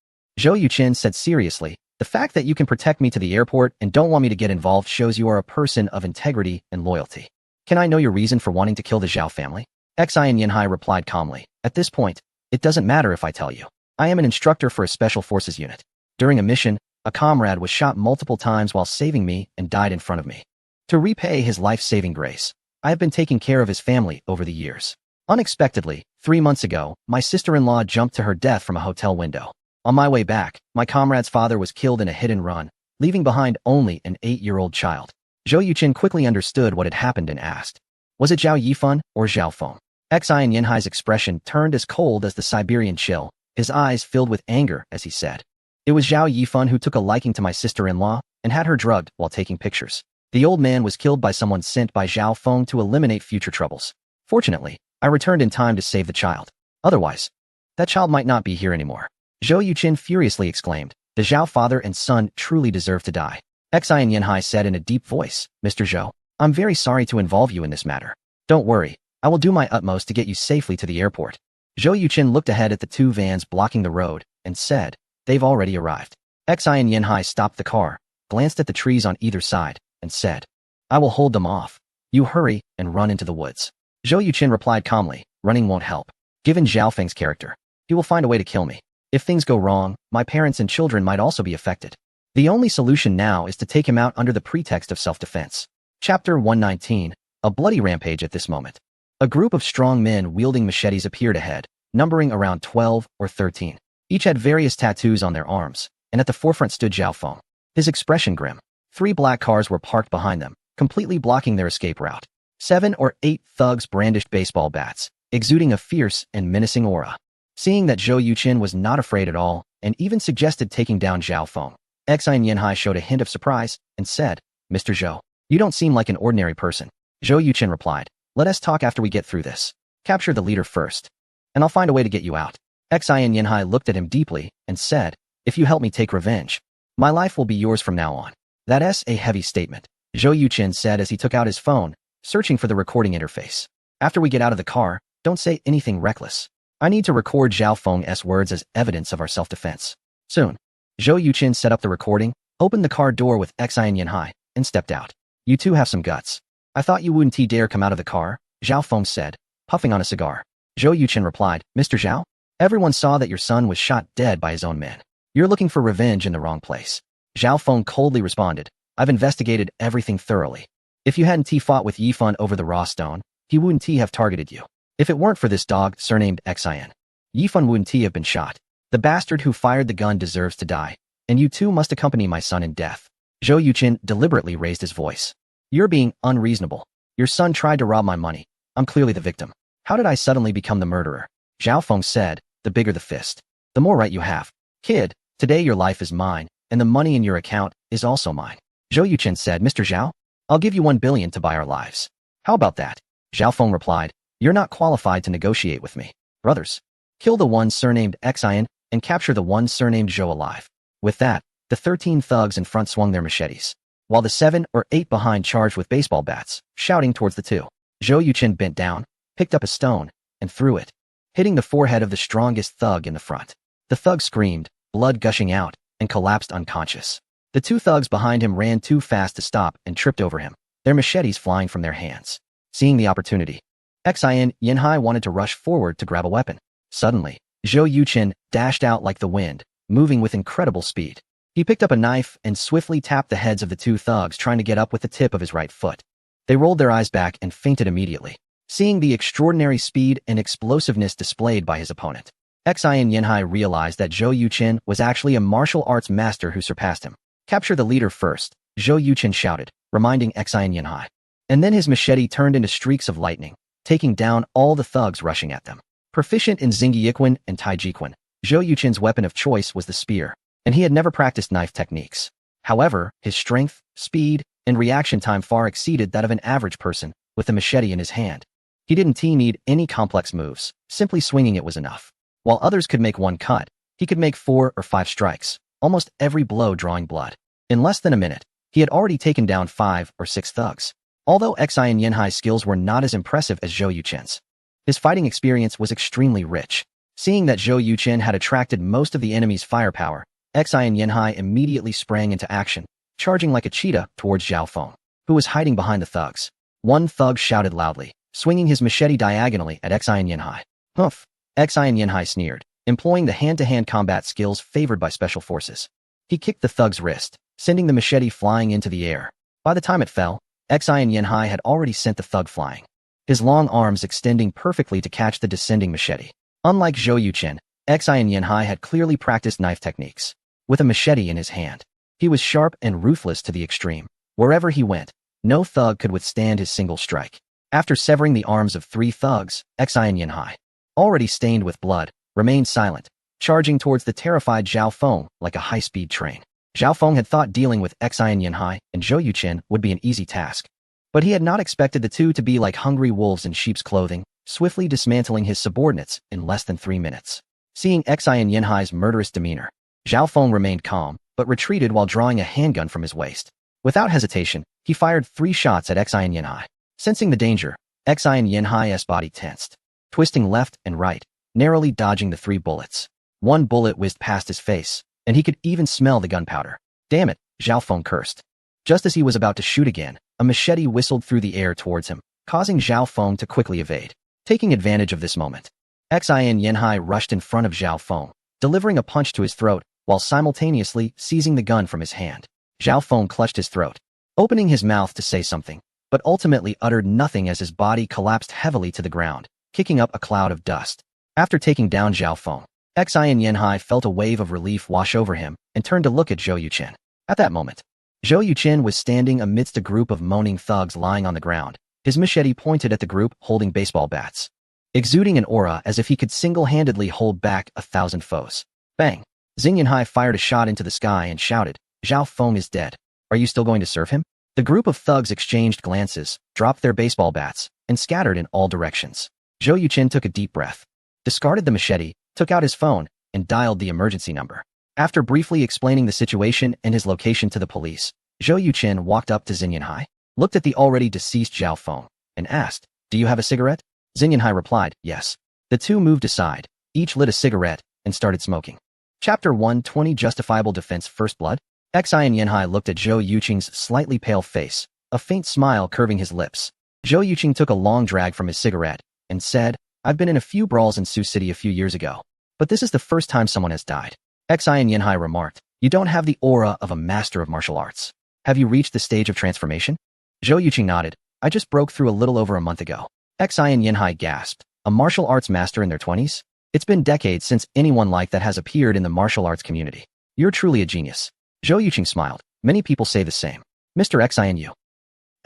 Zhou Yuchen said seriously, "The fact that you can protect me to the airport and don't want me to get involved shows you are a person of integrity and loyalty. Can I know your reason for wanting to kill the Zhao family?" Xian Yanhai replied calmly, "At this point, it doesn't matter if I tell you. I am an instructor for a special forces unit. During a mission, a comrade was shot multiple times while saving me and died in front of me. To repay his life-saving grace, I have been taking care of his family over the years. Unexpectedly, 3 months ago, my sister-in-law jumped to her death from a hotel window. On my way back, my comrade's father was killed in a hit-and-run, leaving behind only an 8-year-old child." Zhou Yuchen quickly understood what had happened and asked, "Was it Zhao Yifan or Zhao Feng?" Xian Yanhai's expression turned as cold as the Siberian chill, his eyes filled with anger as he said, "It was Zhao Yifan who took a liking to my sister-in-law and had her drugged while taking pictures. The old man was killed by someone sent by Zhao Feng to eliminate future troubles. Fortunately, I returned in time to save the child. Otherwise, that child might not be here anymore." Zhou Yuchen furiously exclaimed, "The Zhao father and son truly deserve to die." Xian Yanhai said in a deep voice, "Mr. Zhou, I'm very sorry to involve you in this matter. Don't worry, I will do my utmost to get you safely to the airport." Zhou Yuchen looked ahead at the 2 vans blocking the road and said, "They've already arrived." Xian Yanhai stopped the car, glanced at the trees on either side, and said, "I will hold them off. You hurry and run into the woods." Zhou Yuchen replied calmly, "Running won't help. Given Zhao Feng's character, he will find a way to kill me. If things go wrong, my parents and children might also be affected. The only solution now is to take him out under the pretext of self-defense." Chapter 119, a bloody rampage. At this moment, a group of strong men wielding machetes appeared ahead, numbering around 12 or 13. Each had various tattoos on their arms, and at the forefront stood Zhao Feng, his expression grim. 3 black cars were parked behind them, completely blocking their escape route. 7 or 8 thugs brandished baseball bats, exuding a fierce and menacing aura. Seeing that Zhou Yuchen was not afraid at all, and even suggested taking down Zhao Feng, Xian Yanhai showed a hint of surprise and said, "Mr. Zhou, you don't seem like an ordinary person." Zhou Yuchen replied, "Let us talk after we get through this. Capture the leader first, and I'll find a way to get you out." Xian Yanhai looked at him deeply and said, "If you help me take revenge, my life will be yours from now on." "That's a heavy statement," Zhou Yuchen said as he took out his phone, searching for the recording interface. "After we get out of the car, don't say anything reckless. I need to record Zhao Feng's words as evidence of our self-defense." Soon, Zhou Yuchen set up the recording, opened the car door with Xian Yanhai, and stepped out. "You two have some guts. I thought you wouldn't dare come out of the car," Zhao Feng said, puffing on a cigar. Zhou Yuchen replied, "Mr. Zhao, everyone saw that your son was shot dead by his own men. You're looking for revenge in the wrong place." Zhao Feng coldly responded, "I've investigated everything thoroughly. If you hadn't fought with Yifan over the raw stone, he wouldn't have targeted you. If it weren't for this dog surnamed Xian, Yifan wouldn't have been shot. The bastard who fired the gun deserves to die, and you two must accompany my son in death." Zhou Yuchen deliberately raised his voice. "You're being unreasonable. Your son tried to rob my money. I'm clearly the victim. How did I suddenly become the murderer?" Zhao Feng said, the bigger the fist. The more right you have. Kid, today your life is mine, and the money in your account is also mine. Zhou Yuchen said, Mr. Zhao, I'll give you 1 billion to buy our lives. How about that? Zhao Feng replied, you're not qualified to negotiate with me. Brothers, kill the one surnamed Xian and capture the one surnamed Zhou alive. With that, the 13 thugs in front swung their machetes, while the 7 or 8 behind charged with baseball bats, shouting towards the two. Zhou Yuchen bent down, picked up a stone, and threw it, hitting the forehead of the strongest thug in the front. The thug screamed, blood gushing out, and collapsed unconscious. The 2 thugs behind him ran too fast to stop and tripped over him, their machetes flying from their hands. Seeing the opportunity, Xian Yanhai wanted to rush forward to grab a weapon. Suddenly, Zhou Yuchen dashed out like the wind, moving with incredible speed. He picked up a knife and swiftly tapped the heads of the 2 thugs trying to get up with the tip of his right foot. They rolled their eyes back and fainted immediately, seeing the extraordinary speed and explosiveness displayed by his opponent. Xian Yanhai realized that Zhou Yuchen was actually a martial arts master who surpassed him. Capture the leader first, Zhou Yuchen shouted, reminding Xian Yanhai. And then his machete turned into streaks of lightning, taking down all the thugs rushing at them. Proficient in Xingyiquan and Taijiquan, Zhou Yuchen's weapon of choice was the spear, and he had never practiced knife techniques. However, his strength, speed, and reaction time far exceeded that of an average person with a machete in his hand. He didn't need any complex moves, simply swinging it was enough. While others could make 1 cut, he could make 4 or 5 strikes, almost every blow drawing blood. In less than a minute, he had already taken down 5 or 6 thugs. Although Xian Yanhai's skills were not as impressive as Zhou Yuchen's, his fighting experience was extremely rich. Seeing that Zhou Yuchen had attracted most of the enemy's firepower, Xian Yanhai immediately sprang into action, charging like a cheetah towards Zhao Feng, who was hiding behind the thugs. One thug shouted loudly, swinging his machete diagonally at Xian Yanhai. Humph! Xian Yanhai sneered, employing the hand-to-hand combat skills favored by special forces. He kicked the thug's wrist, sending the machete flying into the air. By the time it fell, Xian Yanhai had already sent the thug flying, his long arms extending perfectly to catch the descending machete. Unlike Zhou Yuchen, Xian Yanhai had clearly practiced knife techniques. With a machete in his hand, he was sharp and ruthless to the extreme. Wherever he went, no thug could withstand his single strike. After severing the arms of 3 thugs, Xian Yanhai, already stained with blood, remained silent, charging towards the terrified Zhao Feng like a high-speed train. Zhao Feng had thought dealing with Xian Yanhai and Zhou Yuchen would be an easy task, but he had not expected the two to be like hungry wolves in sheep's clothing, swiftly dismantling his subordinates in less than 3 minutes. Seeing Xian Yanhai's murderous demeanor, Zhao Feng remained calm, but retreated while drawing a handgun from his waist. Without hesitation, he fired 3 shots at Xian Yanhai. Sensing the danger, Xian Yanhai's body tensed, twisting left and right, narrowly dodging the 3 bullets. 1 bullet whizzed past his face, and he could even smell the gunpowder. Damn it, Zhao Feng cursed. Just as he was about to shoot again, a machete whistled through the air towards him, causing Zhao Feng to quickly evade. Taking advantage of this moment, Xian Yanhai rushed in front of Zhao Feng, delivering a punch to his throat while simultaneously seizing the gun from his hand. Zhao Feng clutched his throat, opening his mouth to say something, but ultimately uttered nothing as his body collapsed heavily to the ground, kicking up a cloud of dust. After taking down Zhao Feng, Xian Yanhai felt a wave of relief wash over him and turned to look at Zhou Yuchen. At that moment, Zhou Yuchen was standing amidst a group of moaning thugs lying on the ground, his machete pointed at the group holding baseball bats, exuding an aura as if he could single-handedly hold back 1,000 foes. Bang! Xing Yanhai fired a shot into the sky and shouted, Zhao Feng is dead. Are you still going to serve him? The group of thugs exchanged glances, dropped their baseball bats, and scattered in all directions. Zhou Yuchen took a deep breath, discarded the machete, took out his phone, and dialed the emergency number. After briefly explaining the situation and his location to the police, Zhou Yuchen walked up to Xing Yanhai, looked at the already deceased Zhao Feng, and asked, Do you have a cigarette? Xing Yanhai replied, Yes. The two moved aside, each lit a cigarette, and started smoking. Chapter 120 Justifiable Defense First Blood? Xian Yanhai looked at Zhou Yucheng's slightly pale face, a faint smile curving his lips. Zhou Yucheng took a long drag from his cigarette, and said, I've been in a few brawls in Sioux City a few years ago, but this is the first time someone has died. Xian Yanhai remarked, You don't have the aura of a master of martial arts. Have you reached the stage of transformation? Zhou Yucheng nodded, I just broke through a little over a month ago. Xian Yanhai gasped, a martial arts master in their 20s? It's been decades since anyone like that has appeared in the martial arts community. You're truly a genius. Zhou Yucheng smiled. Many people say the same. Mr. Xian Yu.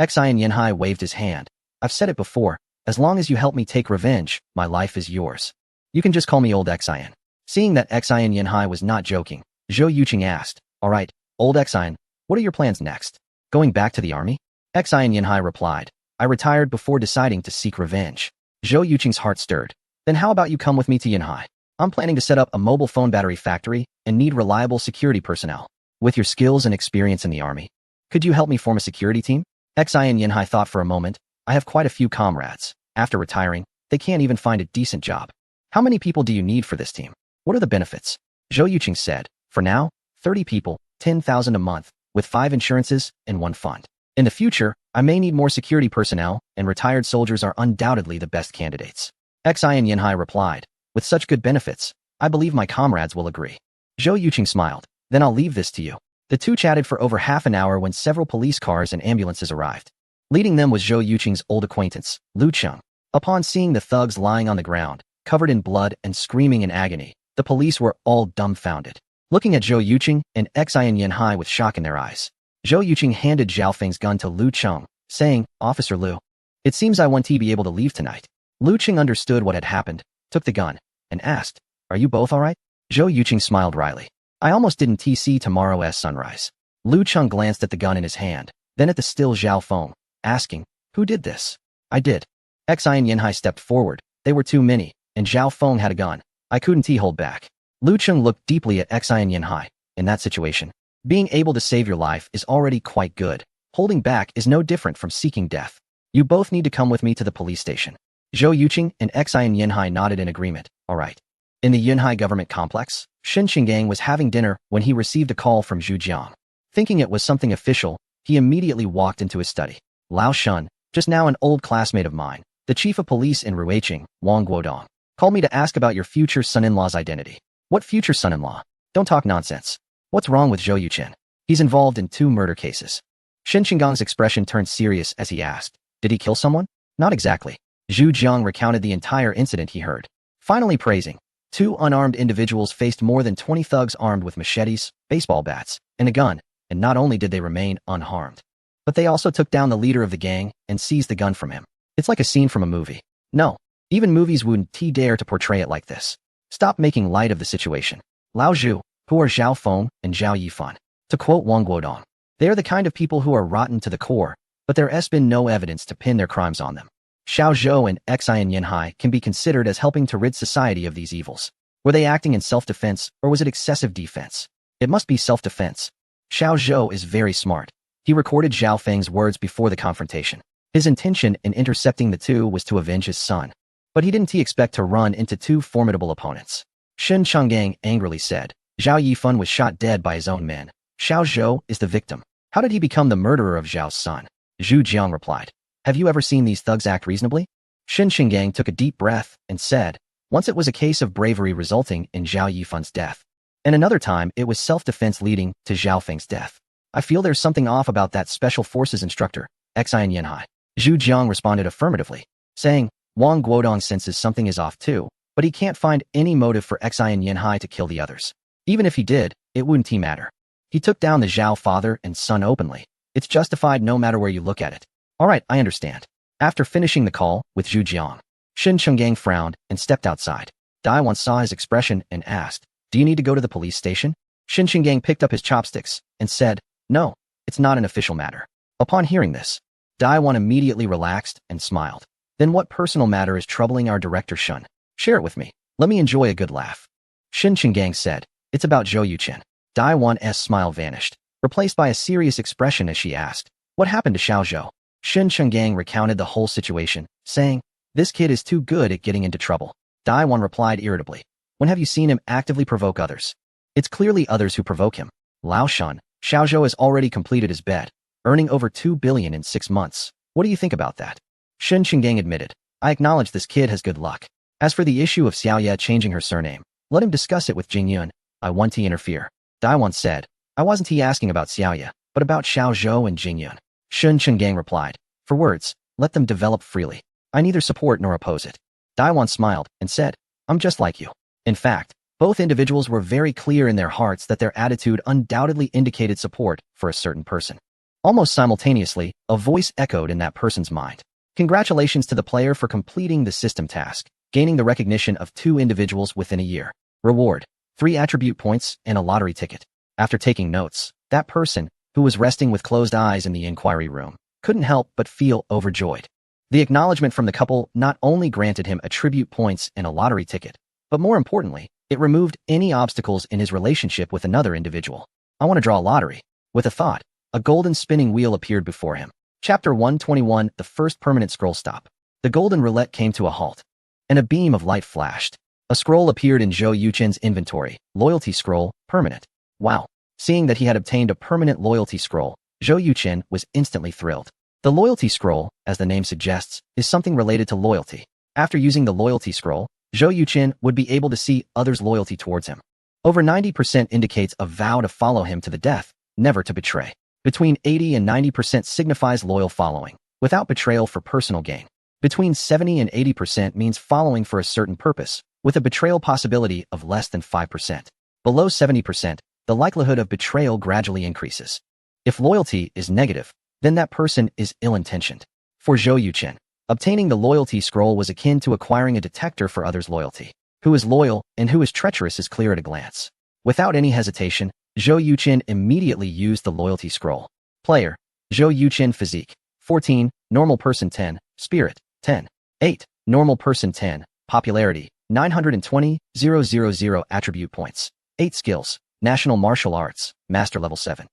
Xian Yanhai waved his hand. I've said it before, as long as you help me take revenge, my life is yours. You can just call me Old Xian. Seeing that Xian Yanhai was not joking, Zhou Yuqing asked, all right, Old Xian, what are your plans next? Going back to the army? Xian Yanhai replied, I retired before deciding to seek revenge. Zhou Yuqing's heart stirred. Then how about you come with me to Yanhai? I'm planning to set up a mobile phone battery factory and need reliable security personnel. With your skills and experience in the army, could you help me form a security team? Xian Yanhai thought for a moment. I have quite a few comrades. After retiring, they can't even find a decent job. How many people do you need for this team? What are the benefits? Zhou Yuqing said, for now, 30 people, 10,000 a month, with 5 insurances and 1 fund. In the future, I may need more security personnel, and retired soldiers are undoubtedly the best candidates. Xian Yanhai replied, with such good benefits, I believe my comrades will agree. Zhou Yuqing smiled, then I'll leave this to you. The two chatted for over half an hour when several police cars and ambulances arrived. Leading them was Zhou Yuqing's old acquaintance, Lu Cheng. Upon seeing the thugs lying on the ground, covered in blood and screaming in agony, the police were all dumbfounded, looking at Zhou Yuqing and Xian Yanhai with shock in their eyes. Zhou Yuqing handed Zhao Feng's gun to Lu Cheng, saying, Officer Lu, it seems I want to be able to leave tonight. Lu Cheng understood what had happened, took the gun, and asked, are you both all right? Zhou Yuqing smiled wryly. I almost didn't see tomorrow's sunrise. Lu Cheng glanced at the gun in his hand, then at the still Zhao Feng, asking, who did this? I did. Xian Yanhai stepped forward. They were too many, and Zhao Feng had a gun. I couldn't hold back. Lu Cheng looked deeply at Xian Yanhai. In that situation, being able to save your life is already quite good. Holding back is no different from seeking death. You both need to come with me to the police station. Zhou Yuqing and Xian Yanhai nodded in agreement. All right. In the Yunhai government complex, Shen Qinggang was having dinner when he received a call from Zhu Jiang. Thinking it was something official, he immediately walked into his study. Lao Shun, just now an old classmate of mine, the chief of police in Ruiqing, Wang Guodong, called me to ask about your future son-in-law's identity. What future son-in-law? Don't talk nonsense. What's wrong with Zhou Yuqing? He's involved in 2 murder cases. Shen Qinggang's expression turned serious as he asked, did he kill someone? Not exactly. Zhu Jiang recounted the entire incident he heard, finally praising. 2 unarmed individuals faced more than 20 thugs armed with machetes, baseball bats, and a gun, and not only did they remain unharmed, but they also took down the leader of the gang and seized the gun from him. It's like a scene from a movie. No, even movies wouldn't dare to portray it like this. Stop making light of the situation. Lao Zhu, who are Zhao Feng and Zhao Yifan. To quote Wang Guodong, they are the kind of people who are rotten to the core, but there has been no evidence to pin their crimes on them. Xiao Zhou and Xian Yanhai can be considered as helping to rid society of these evils. Were they acting in self-defense, or was it excessive defense? It must be self-defense. Xiao Zhou is very smart. He recorded Zhao Feng's words before the confrontation. His intention in intercepting the two was to avenge his son. But he didn't expect to run into 2 formidable opponents. Shen Qinggang angrily said, Zhao Yifan was shot dead by his own men. Xiao Zhou is the victim. How did he become the murderer of Zhao's son? Zhu Jiang replied, have you ever seen these thugs act reasonably? Shen Qinggang took a deep breath and said, once it was a case of bravery resulting in Zhao Yifan's death, and another time it was self-defense leading to Zhao Feng's death. I feel there's something off about that special forces instructor, Xian Yanhai. Zhu Jiang responded affirmatively, saying, Wang Guodong senses something is off too, but he can't find any motive for Xian Yanhai to kill the others. Even if he did, it wouldn't matter. He took down the Zhao father and son openly. It's justified no matter where you look at it. All right, I understand. After finishing the call with Zhu Jiang, Shen Qinggang frowned and stepped outside. Daiwan saw his expression and asked, do you need to go to the police station? Shen Qinggang picked up his chopsticks and said, no, it's not an official matter. Upon hearing this, Daiwan immediately relaxed and smiled. Then what personal matter is troubling our director Shun? Share it with me. Let me enjoy a good laugh. Shen Qinggang said, it's about Zhou Yuqing. Daiwan's smile vanished, replaced by a serious expression as she asked, what happened to Xiao Zhou? Shen Qinggang recounted the whole situation, saying, this kid is too good at getting into trouble. Daiwan replied irritably, when have you seen him actively provoke others? It's clearly others who provoke him. Lao Shun, Xiao Zhou has already completed his bet, earning over 2 billion in 6 months. What do you think about that? Shen Qinggang admitted, I acknowledge this kid has good luck. As for the issue of Xiaoye changing her surname, let him discuss it with Jingyun. I want to interfere. Daiwan said, I wasn't asking about Xiaoye, but about Xiao Zhou and Jingyun. Shen Qinggang replied, for words, let them develop freely. I neither support nor oppose it. Daiwan smiled and said, I'm just like you. In fact, both individuals were very clear in their hearts that their attitude undoubtedly indicated support for a certain person. Almost simultaneously, a voice echoed in that person's mind. Congratulations to the player for completing the system task. gaining the recognition of 2 individuals within a year. Reward: 3 attribute points and a lottery ticket. After taking notes, that person, who was resting with closed eyes in the inquiry room, couldn't help but feel overjoyed. The acknowledgement from the couple not only granted him attribute points and a lottery ticket, but more importantly, it removed any obstacles in his relationship with another individual. I want to draw a lottery. With a thought, a golden spinning wheel appeared before him. Chapter 121, the first permanent scroll stop. The golden roulette came to a halt, and a beam of light flashed. A scroll appeared in Zhou Yuchen's inventory. Loyalty scroll, permanent. Wow. Seeing that he had obtained a permanent loyalty scroll, Zhou Yuchen was instantly thrilled. The loyalty scroll, as the name suggests, is something related to loyalty. After using the loyalty scroll, Zhou Yuchen would be able to see others' loyalty towards him. Over 90% indicates a vow to follow him to the death, never to betray. Between 80 and 90% signifies loyal following, without betrayal for personal gain. Between 70 and 80% means following for a certain purpose, with a betrayal possibility of less than 5%. Below 70%, the likelihood of betrayal gradually increases. If loyalty is negative, then that person is ill-intentioned. For Zhou Yuchen, obtaining the loyalty scroll was akin to acquiring a detector for others' loyalty. Who is loyal and who is treacherous is clear at a glance. Without any hesitation, Zhou Yuchen immediately used the loyalty scroll. Player: Zhou Yuchen. Physique: 14, normal person 10, spirit 10, 8, normal person 10, popularity 920,000 attribute points, 8 skills: national martial arts, master level 7.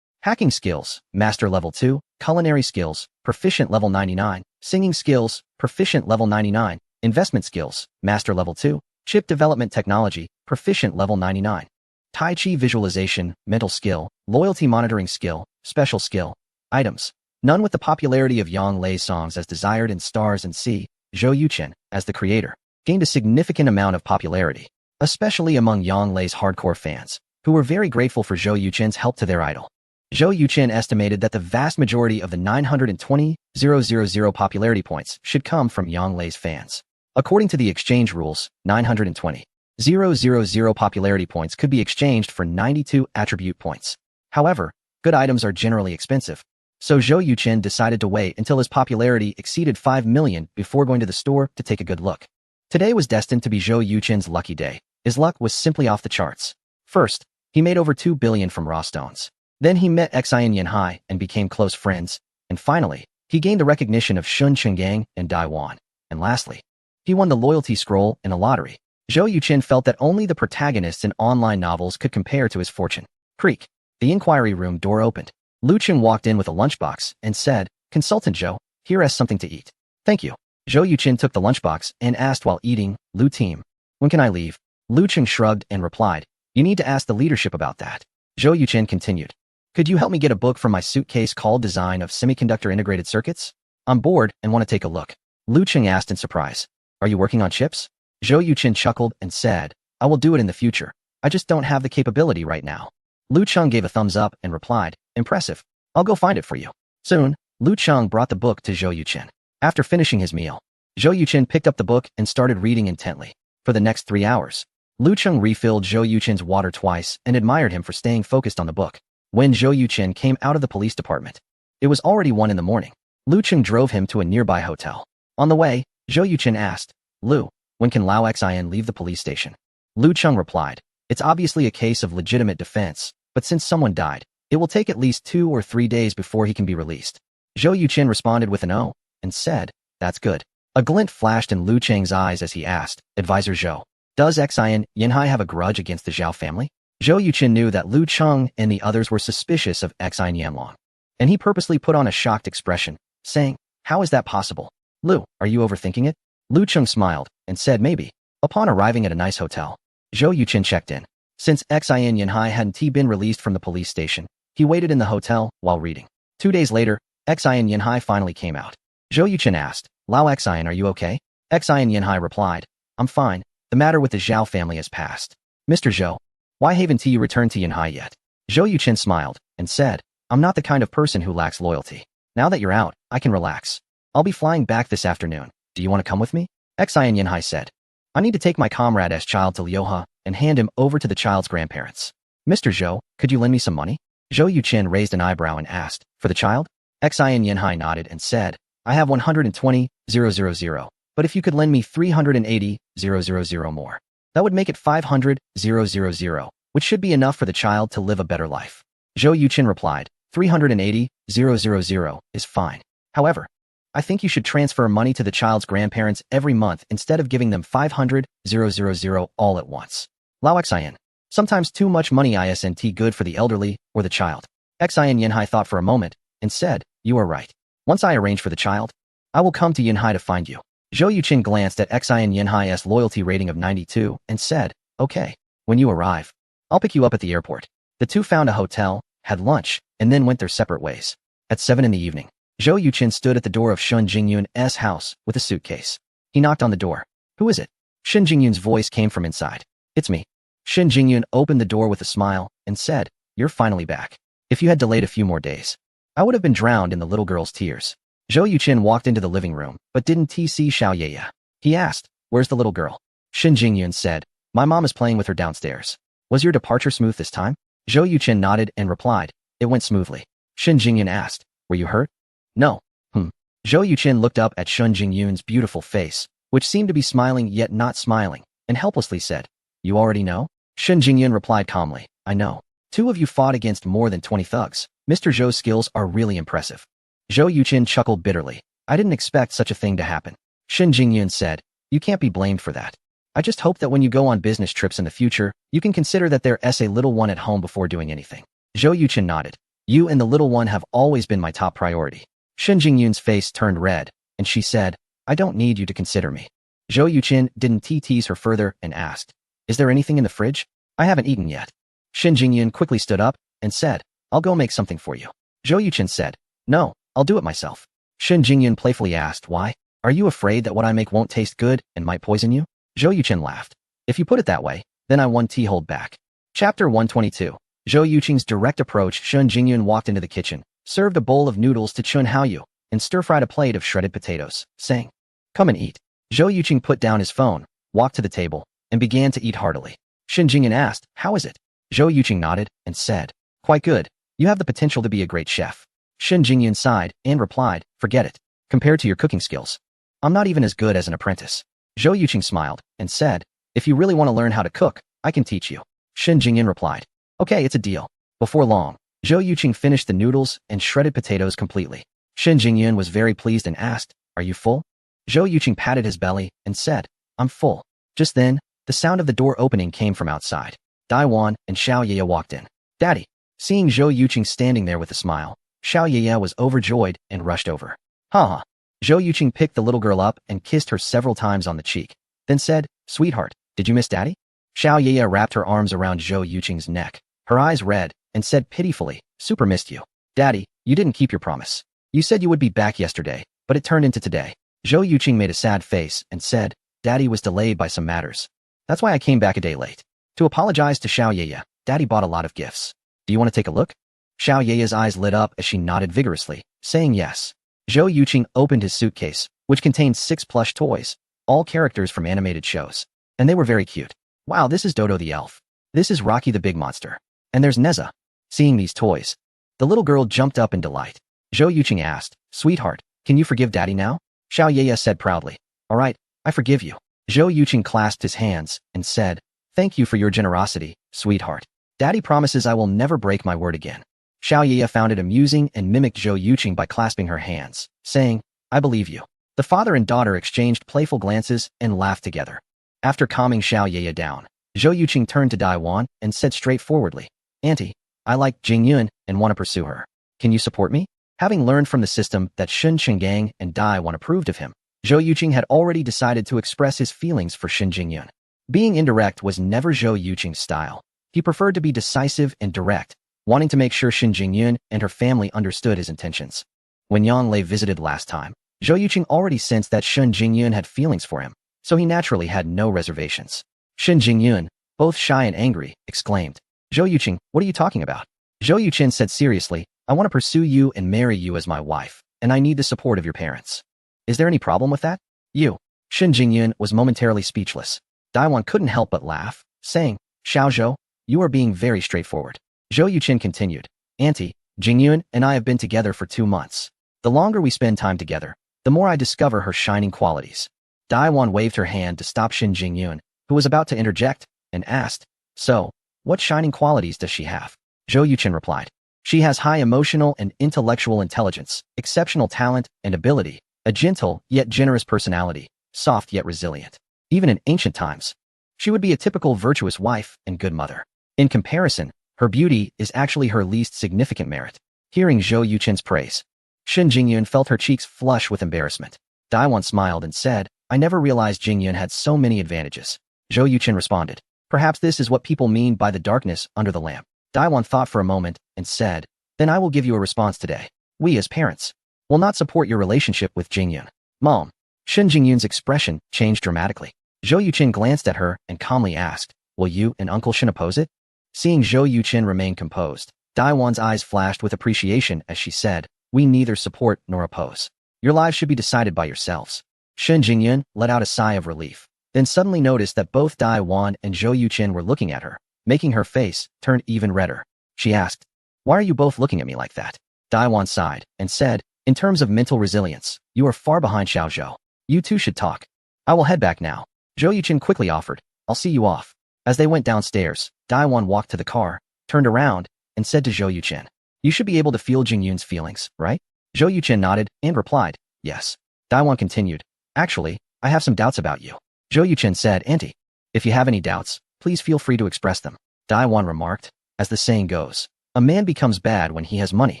Hacking skills, master level 2, culinary skills, proficient level 99, singing skills, proficient level 99, investment skills, master level 2, chip development technology, proficient level 99. Tai Chi visualization, mental skill, loyalty monitoring skill, special skill. Items: none with the popularity of Yang Lei's songs as desired in Stars and Sea. Zhou Yuchen, as the creator, gained a significant amount of popularity, especially among Yang Lei's hardcore fans, who were very grateful for Zhou Yuchen's help to their idol. Zhou Yuchen estimated that the vast majority of the 920,000 popularity points should come from Yang Lei's fans. According to the exchange rules, 920,000 popularity points could be exchanged for 92 attribute points. However, good items are generally expensive, so Zhou Yuchen decided to wait until his popularity exceeded 5 million before going to the store to take a good look. Today was destined to be Zhou Yuchen's lucky day. His luck was simply off the charts. First, he made over 2 billion from raw stones. Then he met Xian Yanhai and became close friends. And finally, he gained the recognition of Shun Chenggang and Dai Wan. And lastly, he won the loyalty scroll in a lottery. Zhou Yuchen felt that only the protagonists in online novels could compare to his fortune. Creak. The inquiry room door opened. Lu Cheng walked in with a lunchbox and said, "Consultant Zhou, here has something to eat." "Thank you." Zhou Yuchen took the lunchbox and asked while eating, "Lu team, when can I leave?" Lu Cheng shrugged and replied, "You need to ask the leadership about that." Zhou Yuchen continued, "Could you help me get a book from my suitcase called Design of Semiconductor Integrated Circuits? I'm bored and want to take a look." Lu Cheng asked in surprise, "Are you working on chips?" Zhou Yuchen chuckled and said, "I will do it in the future. I just don't have the capability right now." Lu Cheng gave a thumbs up and replied, "Impressive. I'll go find it for you." Soon, Lu Cheng brought the book to Zhou Yuchen. After finishing his meal, Zhou Yuchen picked up the book and started reading intently. For the next 3 hours, Lu Cheng refilled Zhou Yuchen's water twice and admired him for staying focused on the book. When Zhou Yuchen came out of the police department, it was already 1 in the morning. Lu Cheng drove him to a nearby hotel. On the way, Zhou Yuchen asked, "Lu, when can Lao Xian leave the police station?" Lu Cheng replied, "It's obviously a case of legitimate defense, but since someone died, it will take at least 2 or 3 days before he can be released." Zhou Yuchen responded with an "Oh," and said, "That's good." A glint flashed in Lu Cheng's eyes as he asked, "Advisor Zhou, does Xian Yanhai have a grudge against the Zhao family?" Zhou Yuchen knew that Lu Cheng and the others were suspicious of Xian Yanlong, and he purposely put on a shocked expression, saying, "How is that possible? Lu, are you overthinking it?" Lu Cheng smiled and said maybe. Upon arriving at a nice hotel, Zhou Yuchen checked in. Since Xian Yanhai hadn't been released from the police station, he waited in the hotel while reading. 2 days later, Xian Yanhai finally came out. Zhou Yuchen asked, "Lao Xian, are you okay?" Xian Yanhai replied, "I'm fine. The matter with the Zhao family has passed." "Mr. Zhou, why haven't you returned to Yanhai yet?" Zhou Yuchen smiled and said, "I'm not the kind of person who lacks loyalty. Now that you're out, I can relax. I'll be flying back this afternoon. Do you want to come with me?" Xian Yanhai said, "I need to take my comrade's child to Liuhe and hand him over to the child's grandparents." "Mr. Zhou, could you lend me some money?" Zhou Yuchen raised an eyebrow and asked, "For the child?" Xian Yanhai nodded and said, "I have 120,000. But if you could lend me 380,000 more, that would make it 500,000, which should be enough for the child to live a better life. Zhou Yuqin replied, 380,000 is fine. However, I think you should transfer money to the child's grandparents every month instead of giving them 500,000 all at once. Lao Xian. Sometimes too much money isn't good for the elderly or the child. Xian Yanhai thought for a moment and said, you are right. Once I arrange for the child, I will come to Yanhai to find you. Zhou Yuqin glanced at Xian Yanhai's loyalty rating of 92 and said, okay, when you arrive, I'll pick you up at the airport. The two found a hotel, had lunch, and then went their separate ways. At 7 in the evening, Zhou Yuqin stood at the door of Shun Jingyun's house with a suitcase. He knocked on the door. Who is it? Shun Jingyun's voice came from inside. It's me. Shun Jingyun opened the door with a smile and said, you're finally back. If you had delayed a few more days, I would have been drowned in the little girl's tears. Zhou Yuqin walked into the living room, but didn't see Xiao Yeye. He asked, where's the little girl? Shun Jingyun said, my mom is playing with her downstairs. Was your departure smooth this time? Zhou Yuqin nodded and replied, it went smoothly. Shun Jingyun asked, were you hurt? No. Zhou Yuqin looked up at Shun Jingyun's beautiful face, which seemed to be smiling yet not smiling, and helplessly said, you already know? Shun Jingyun replied calmly, I know. 2 of you fought against more than 20 thugs. Mr. Zhou's skills are really impressive. Zhou Yuqin chuckled bitterly. I didn't expect such a thing to happen. Shun Jingyun said, you can't be blamed for that. I just hope that when you go on business trips in the future, you can consider that there's a little one at home before doing anything. Zhou Yuqin nodded. You and the little one have always been my top priority. Shun Jingyun's face turned red, and she said, I don't need you to consider me. Zhou Yuqin didn't tease her further and asked, is there anything in the fridge? I haven't eaten yet. Shun Jingyun quickly stood up and said, I'll go make something for you. Zhou Yuqin said, no, I'll do it myself. Shun Jingyun playfully asked, why? Are you afraid that what I make won't taste good and might poison you? Zhou Yuqin laughed. If you put it that way, then I won't hold back. Chapter 122. Zhou Yuqing's direct approach. Shun Jingyun walked into the kitchen, served a bowl of noodles to Chun Haoyu, and stir-fried a plate of shredded potatoes, saying, come and eat. Zhou Yuqing put down his phone, walked to the table, and began to eat heartily. Shun Jingyun asked, how is it? Zhou Yuqing nodded and said, quite good. You have the potential to be a great chef. Shun Jingyun sighed and replied, forget it. Compared to your cooking skills, I'm not even as good as an apprentice. Zhou Yuqing smiled and said, if you really want to learn how to cook, I can teach you. Shun Jingyun replied, okay, it's a deal. Before long, Zhou Yuqing finished the noodles and shredded potatoes completely. Shun Jingyun was very pleased and asked, are you full? Zhou Yuqing patted his belly and said, I'm full. Just then, the sound of the door opening came from outside. Daiwan and Xiao Yeye walked in. Daddy. Seeing Zhou Yuqing standing there with a smile, Xiao Yeye was overjoyed and rushed over. Ha. Zhou Yuqing picked the little girl up and kissed her several times on the cheek, then said, sweetheart, did you miss Daddy? Xiao Yeye wrapped her arms around Zhou Yuqing's neck, her eyes red, and said pitifully, super missed you. Daddy, you didn't keep your promise. You said you would be back yesterday, but it turned into today. Zhou Yuqing made a sad face and said, Daddy was delayed by some matters. That's why I came back a day late. To apologize to Xiao Yeye, Daddy bought a lot of gifts. Do you want to take a look? Xiao Yeye's eyes lit up as she nodded vigorously, saying yes. Zhou Yuqing opened his suitcase, which contained 6 plush toys, all characters from animated shows. And they were very cute. Wow, this is Dodo the elf. This is Rocky the big monster. And there's Neza. Seeing these toys, the little girl jumped up in delight. Zhou Yuqing asked, sweetheart, can you forgive Daddy now? Xiao Yeye said proudly, all right, I forgive you. Zhou Yuqing clasped his hands and said, thank you for your generosity, sweetheart. Daddy promises I will never break my word again. Xiao Yeye found it amusing and mimicked Zhou Yuqing by clasping her hands, saying, I believe you. The father and daughter exchanged playful glances and laughed together. After calming Xiao Yeye down, Zhou Yuqing turned to Daiwan and said straightforwardly, Auntie, I like Jingyun and want to pursue her. Can you support me? Having learned from the system that Shun Qinggang and Daiwan approved of him, Zhou Yuqing had already decided to express his feelings for Shun Jingyun. Being indirect was never Zhou Yuqing's style. He preferred to be decisive and direct, wanting to make sure Shun Jingyun and her family understood his intentions. When Yang Lei visited last time, Zhou Yuqing already sensed that Shun Jingyun had feelings for him, so he naturally had no reservations. Shun Jingyun, both shy and angry, exclaimed, Zhou Yuqing, what are you talking about? Zhou Yuqing said seriously, I want to pursue you and marry you as my wife, and I need the support of your parents. Is there any problem with that? You. Shun Jingyun was momentarily speechless. Daiwan couldn't help but laugh, saying, Xiao Zhou, you are being very straightforward. Zhou Yuqing continued, Auntie, Jingyun and I have been together for 2 months. The longer we spend time together, the more I discover her shining qualities. Daiwan waved her hand to stop Shin Jingyun, who was about to interject, and asked, "So, what shining qualities does she have?" Zhou Yuchen replied, "She has high emotional and intellectual intelligence, exceptional talent and ability, a gentle yet generous personality, soft yet resilient. Even in ancient times, she would be a typical virtuous wife and good mother. In comparison, her beauty is actually her least significant merit." Hearing Zhou Yuchen's praise, Shin Jingyun felt her cheeks flush with embarrassment. Daiwan smiled and said, "I never realized Jingyun had so many advantages." Zhou Yuchen responded, "Perhaps this is what people mean by the darkness under the lamp." Daiwan thought for a moment and said, "Then I will give you a response today. We as parents will not support your relationship with Jingyun." "Mom." Shin Jingyun's expression changed dramatically. Zhou Yuchen glanced at her and calmly asked, "Will you and Uncle Shin oppose it?" Seeing Zhou Yuchen remain composed, Daiwan's eyes flashed with appreciation as she said, "We neither support nor oppose. Your lives should be decided by yourselves." Shin Jingyun let out a sigh of relief, then suddenly noticed that both Daiwan and Zhou Yuchen were looking at her, making her face turn even redder. She asked, "Why are you both looking at me like that?" Daiwan sighed and said, "In terms of mental resilience, you are far behind Xiao Zhou. You two should talk. I will head back now." Zhou Yuchen quickly offered, "I'll see you off." As they went downstairs, Daiwan walked to the car, turned around, and said to Zhou Yuchen, "You should be able to feel Jingyun's feelings, right?" Zhou Yuchen nodded and replied, "Yes." Daiwan continued, "Actually, I have some doubts about you." Zhou Yuchen said, "Auntie, if you have any doubts, please feel free to express them." Daiwan remarked, "As the saying goes, a man becomes bad when he has money,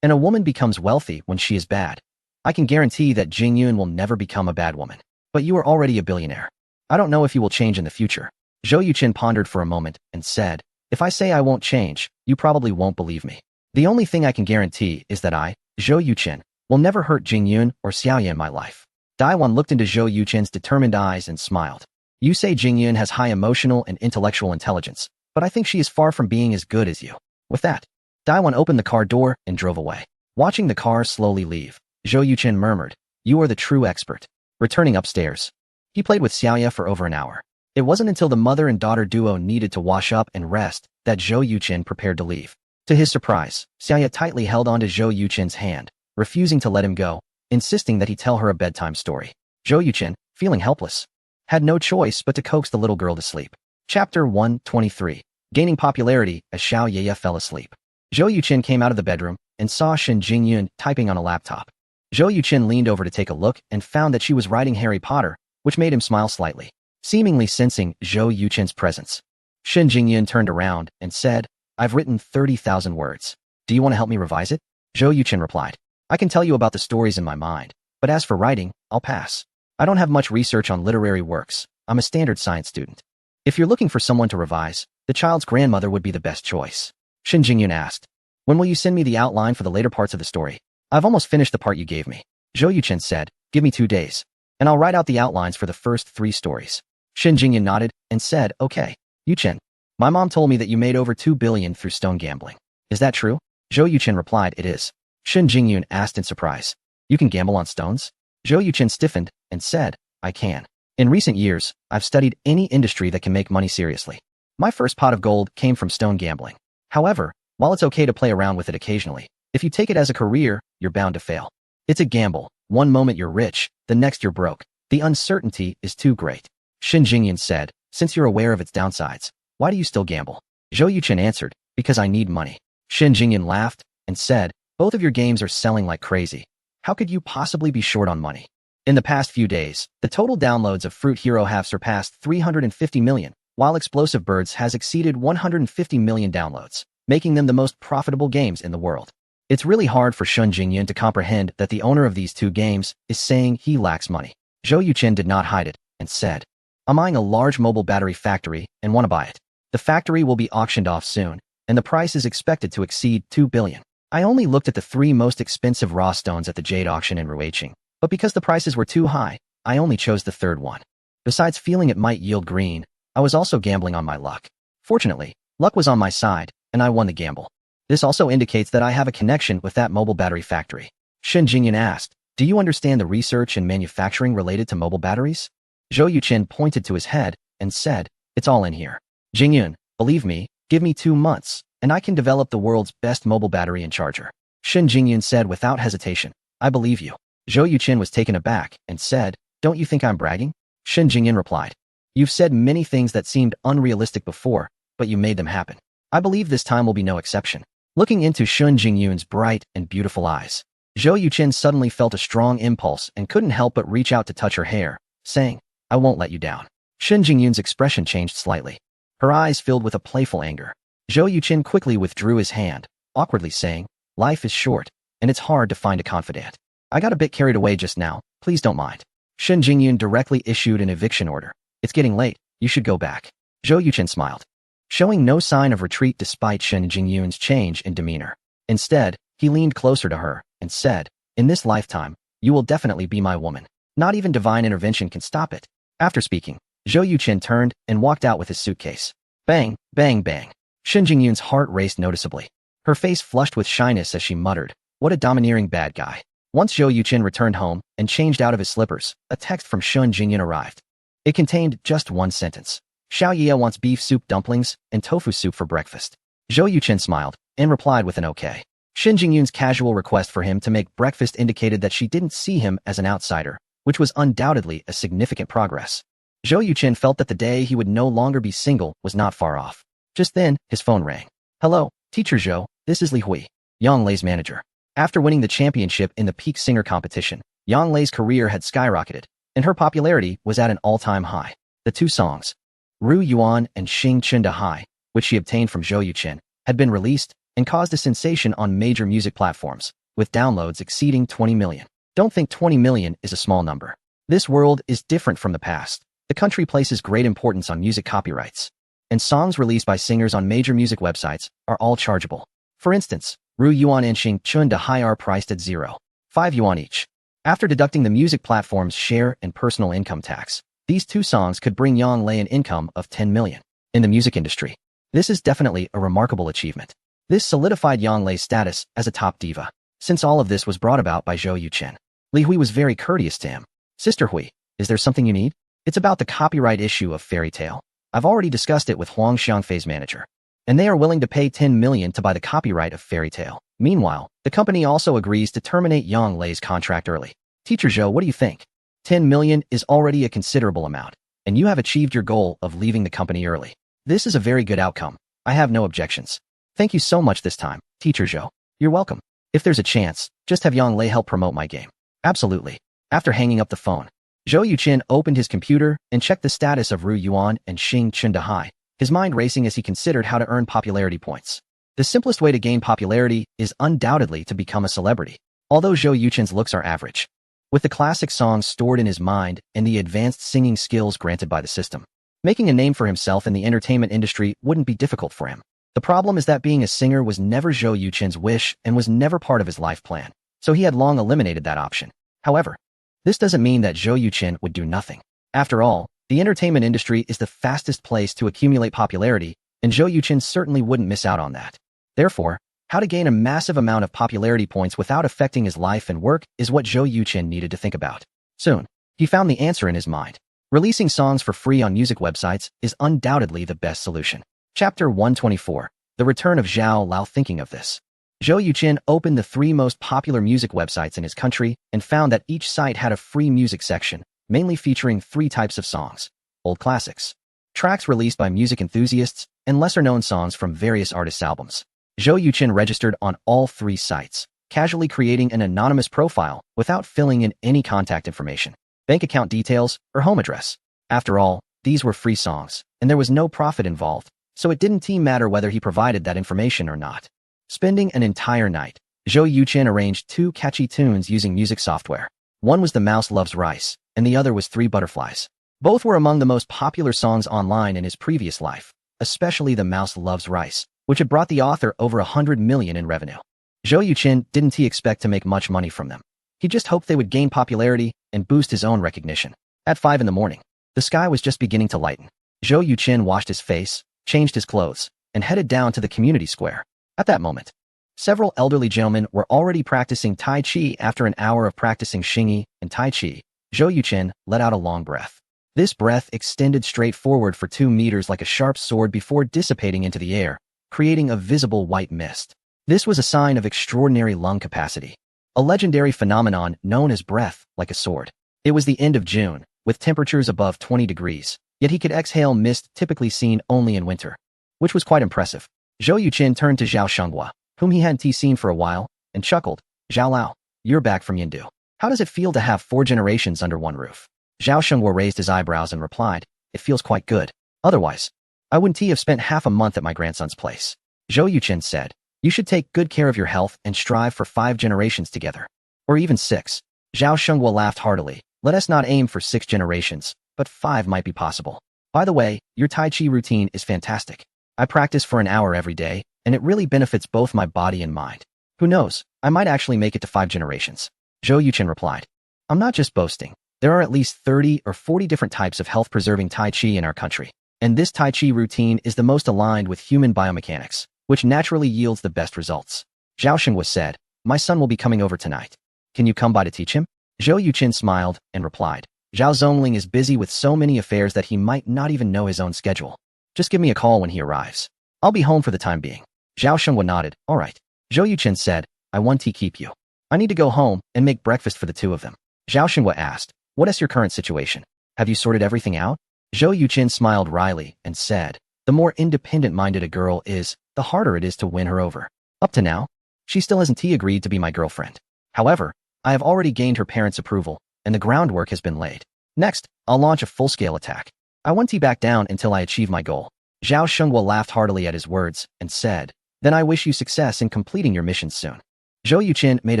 and a woman becomes wealthy when she is bad. I can guarantee that Jingyun will never become a bad woman. But you are already a billionaire. I don't know if you will change in the future." Zhou Yuchen pondered for a moment and said, "If I say I won't change, you probably won't believe me. The only thing I can guarantee is that I, Zhou Yuchen, will never hurt Jingyun or Xiaoye in my life." Daiwan looked into Zhou Yuchen's determined eyes and smiled. "You say Jingyun has high emotional and intellectual intelligence, but I think she is far from being as good as you." With that, Daiwan opened the car door and drove away. Watching the car slowly leave, Zhou Yuchen murmured, "You are the true expert." Returning upstairs, he played with Xiaoye for over an hour. It wasn't until the mother and daughter duo needed to wash up and rest that Zhou Yuchen prepared to leave. To his surprise, Xiaoye tightly held onto Zhou Yuchen's hand, refusing to let him go, insisting that he tell her a bedtime story. Zhou Yuchen, feeling helpless, had no choice but to coax the little girl to sleep. Chapter 123. Gaining popularity as Xiaoye fell asleep. Zhou Yuchen came out of the bedroom and saw Shin Jingyun typing on a laptop. Zhou Yuchen leaned over to take a look and found that she was writing Harry Potter, which made him smile slightly, seemingly sensing Zhou Yuchen's presence. Shin Jingyun turned around and said, "I've written 30,000 words. Do you want to help me revise it?" Zhou Yuchen replied, "I can tell you about the stories in my mind, but as for writing, I'll pass. I don't have much research on literary works. I'm a standard science student. If you're looking for someone to revise, the child's grandmother would be the best choice." Shin Jingyun asked, "When will you send me the outline for the later parts of the story? I've almost finished the part you gave me." Zhou Yuchen said, "Give me 2 days, and I'll write out the outlines for the first 3 stories." Shin Jingyun nodded and said, "Okay. Yuchen, my mom told me that you made over 2 billion through stone gambling. Is that true?" Zhou Yuchen replied, "It is." Shin Jingyun asked in surprise, "You can gamble on stones?" Zhou Yuchen stiffened and said, "I can. In recent years, I've studied any industry that can make money seriously. My first pot of gold came from stone gambling. However, while it's okay to play around with it occasionally, if you take it as a career, you're bound to fail. It's a gamble. One moment you're rich, the next you're broke. The uncertainty is too great." Shin Jingyun said, "Since you're aware of its downsides, why do you still gamble?" Zhou Yuchen answered, "Because I need money." Shin Jingyun laughed and said, "Both of your games are selling like crazy. How could you possibly be short on money?" In the past few days, the total downloads of Fruit Hero have surpassed 350 million, while Explosive Birds has exceeded 150 million downloads, making them the most profitable games in the world. It's really hard for Shin Jingyun to comprehend that the owner of these 2 games is saying he lacks money. Zhou Yuchen did not hide it and said, "I'm eyeing a large mobile battery factory and want to buy it. The factory will be auctioned off soon, and the price is expected to exceed 2 billion. I only looked at the 3 most expensive raw stones at the Jade auction in Ruiqing, but because the prices were too high, I only chose the 3rd one. Besides feeling it might yield green, I was also gambling on my luck. Fortunately, luck was on my side, and I won the gamble. This also indicates that I have a connection with that mobile battery factory." Shin Jingyun asked, "Do you understand the research and manufacturing related to mobile batteries?" Zhou Yuchen pointed to his head and said, "It's all in here. Jingyun, believe me, give me 2 months, and I can develop the world's best mobile battery and charger." Shin Jingyun said without hesitation, "I believe you." Zhou Yuchen was taken aback and said, "Don't you think I'm bragging?" Shen Jingyan replied. You've said many things that seemed unrealistic before, but you made them happen. I believe this time will be no exception. Looking into Shen Jingyun's bright and beautiful eyes, Zhou Yuqin suddenly felt a strong impulse and couldn't help but reach out to touch her hair, saying, I won't let you down. Shen Jingyun's expression changed slightly. Her eyes filled with a playful anger. Zhou Yuqin quickly withdrew his hand, awkwardly saying, life is short, and it's hard to find a confidant. I got a bit carried away just now, please don't mind. Shen Jingyun directly issued an eviction order. It's getting late, you should go back. Zhou Yuqin smiled, showing no sign of retreat despite Shen Jingyun's change in demeanor. Instead, he leaned closer to her and said, in this lifetime, you will definitely be my woman. Not even divine intervention can stop it. After speaking, Zhou Yuqin turned and walked out with his suitcase. Bang, bang, bang. Shen Jingyun's heart raced noticeably. Her face flushed with shyness as she muttered, what a domineering bad guy. Once Zhou Yuqin returned home and changed out of his slippers, a text from Shen Jingyun arrived. It contained just one sentence. Xiao Yia wants beef soup dumplings and tofu soup for breakfast. Zhou Yuqin smiled and replied with an okay. Shen Jingyun's casual request for him to make breakfast indicated that she didn't see him as an outsider, which was undoubtedly a significant progress. Zhou Yuqin felt that the day he would no longer be single was not far off. Just then, his phone rang. Hello, Teacher Zhou, this is Li Hui, Yang Lei's manager. After winning the championship in the Peak Singer competition, Yang Lei's career had skyrocketed, and her popularity was at an all-time high. The two songs, Ru Yuan and Xing Chen De Hai, which she obtained from Zhou Yuqin, had been released and caused a sensation on major music platforms, with downloads exceeding 20 million. Don't think 20 million is a small number. This world is different from the past. The country places great importance on music copyrights, and songs released by singers on major music websites are all chargeable. For instance, Ru Yuan and Xing Chen De Hai are priced at 0.5 yuan each. After deducting the music platform's share and personal income tax, these two songs could bring Yang Lei an income of 10 million. In the music industry, this is definitely a remarkable achievement. This solidified Yang Lei's status as a top diva. Since all of this was brought about by Zhou Yuqin, Li Hui was very courteous to him. Sister Hui, is there something you need? It's about the copyright issue of Fairy Tale. I've already discussed it with Huang Xiangfei's manager, and they are willing to pay 10 million to buy the copyright of Fairy Tale. Meanwhile, the company also agrees to terminate Yang Lei's contract early. Teacher Zhou, what do you think? 10 million is already a considerable amount, and you have achieved your goal of leaving the company early. This is a very good outcome. I have no objections. Thank you so much this time, Teacher Zhou. You're welcome. If there's a chance, just have Yang Lei help promote my game. Absolutely. After hanging up the phone, Zhou Yuqin opened his computer and checked the status of Ru Yuan and Xing Chen De Hai, his mind racing as he considered how to earn popularity points. The simplest way to gain popularity is undoubtedly to become a celebrity, although Zhou Yuqin's looks are average. With the classic songs stored in his mind and the advanced singing skills granted by the system, making a name for himself in the entertainment industry wouldn't be difficult for him. The problem is that being a singer was never Zhou Yuqin's wish and was never part of his life plan, so he had long eliminated that option. However, this doesn't mean that Zhou Yuqin would do nothing. After all, the entertainment industry is the fastest place to accumulate popularity, and Zhou Yuqin certainly wouldn't miss out on that. Therefore, how to gain a massive amount of popularity points without affecting his life and work is what Zhou Yuqin needed to think about. Soon, he found the answer in his mind. Releasing songs for free on music websites is undoubtedly the best solution. Chapter 124. The Return of Zhao Lao. Thinking of this, Zhou Yuqin opened the 3 most popular music websites in his country and found that each site had a free music section, mainly featuring 3 types of songs: old classics, tracks released by music enthusiasts, and lesser-known songs from various artists' albums. Zhou Yuqin registered on all 3 sites, casually creating an anonymous profile without filling in any contact information, bank account details, or home address. After all, these were free songs, and there was no profit involved, so it didn't matter whether he provided that information or not. Spending an entire night, Zhou Yuqin arranged 2 catchy tunes using music software. One was The Mouse Loves Rice, and the other was 3 Butterflies. Both were among the most popular songs online in his previous life, especially The Mouse Loves Rice, which had brought the author over 100 million in revenue. Zhou Yuqin didn't expect to make much money from them. He just hoped they would gain popularity and boost his own recognition. At 5 in the morning, the sky was just beginning to lighten. Zhou Yuqin washed his face, changed his clothes, and headed down to the community square. At that moment, several elderly gentlemen were already practicing Tai Chi. After an hour of practicing Xingyi and Tai Chi, Zhou Yuqin let out a long breath. This breath extended straight forward for 2 meters like a sharp sword before dissipating into the air, creating a visible white mist. This was a sign of extraordinary lung capacity, a legendary phenomenon known as breath like a sword. It was the end of June, with temperatures above 20 degrees, yet he could exhale mist typically seen only in winter, which was quite impressive. Zhou Yuqin turned to Zhao Shenghua, whom he hadn't seen for a while, and chuckled. Zhao Lao, you're back from Yindu. How does it feel to have 4 generations under one roof? Zhao Shenghua raised his eyebrows and replied, it feels quite good. Otherwise, I wouldn't have spent half a month at my grandson's place. Zhou Yuqin said, you should take good care of your health and strive for 5 generations together. Or even 6. Zhao Shenghua laughed heartily. Let us not aim for 6 generations, but 5 might be possible. By the way, your Tai Chi routine is fantastic. I practice for an hour every day, and it really benefits both my body and mind. Who knows, I might actually make it to 5 generations. Zhou Yuqin replied, I'm not just boasting. There are at least 30 or 40 different types of health-preserving Tai Chi in our country, and this Tai Chi routine is the most aligned with human biomechanics, which naturally yields the best results. Zhao Shenghua said, my son will be coming over tonight. Can you come by to teach him? Zhou Yuqin smiled and replied, Zhao Zongling is busy with so many affairs that he might not even know his own schedule. Just give me a call when he arrives. I'll be home for the time being. Zhao Shenghua nodded. All right. Zhou Yuqin said, I want to keep you. I need to go home and make breakfast for the 2 of them. Zhao Shenghua asked, what is your current situation? Have you sorted everything out? Zhou Yuqin smiled wryly and said, the more independent-minded a girl is, the harder it is to win her over. Up to now, she still hasn't agreed to be my girlfriend. However, I have already gained her parents' approval, and the groundwork has been laid. Next, I'll launch a full-scale attack. I won't back down until I achieve my goal. Zhao Shenghua laughed heartily at his words and said, then I wish you success in completing your mission soon. Zhou Yuqin made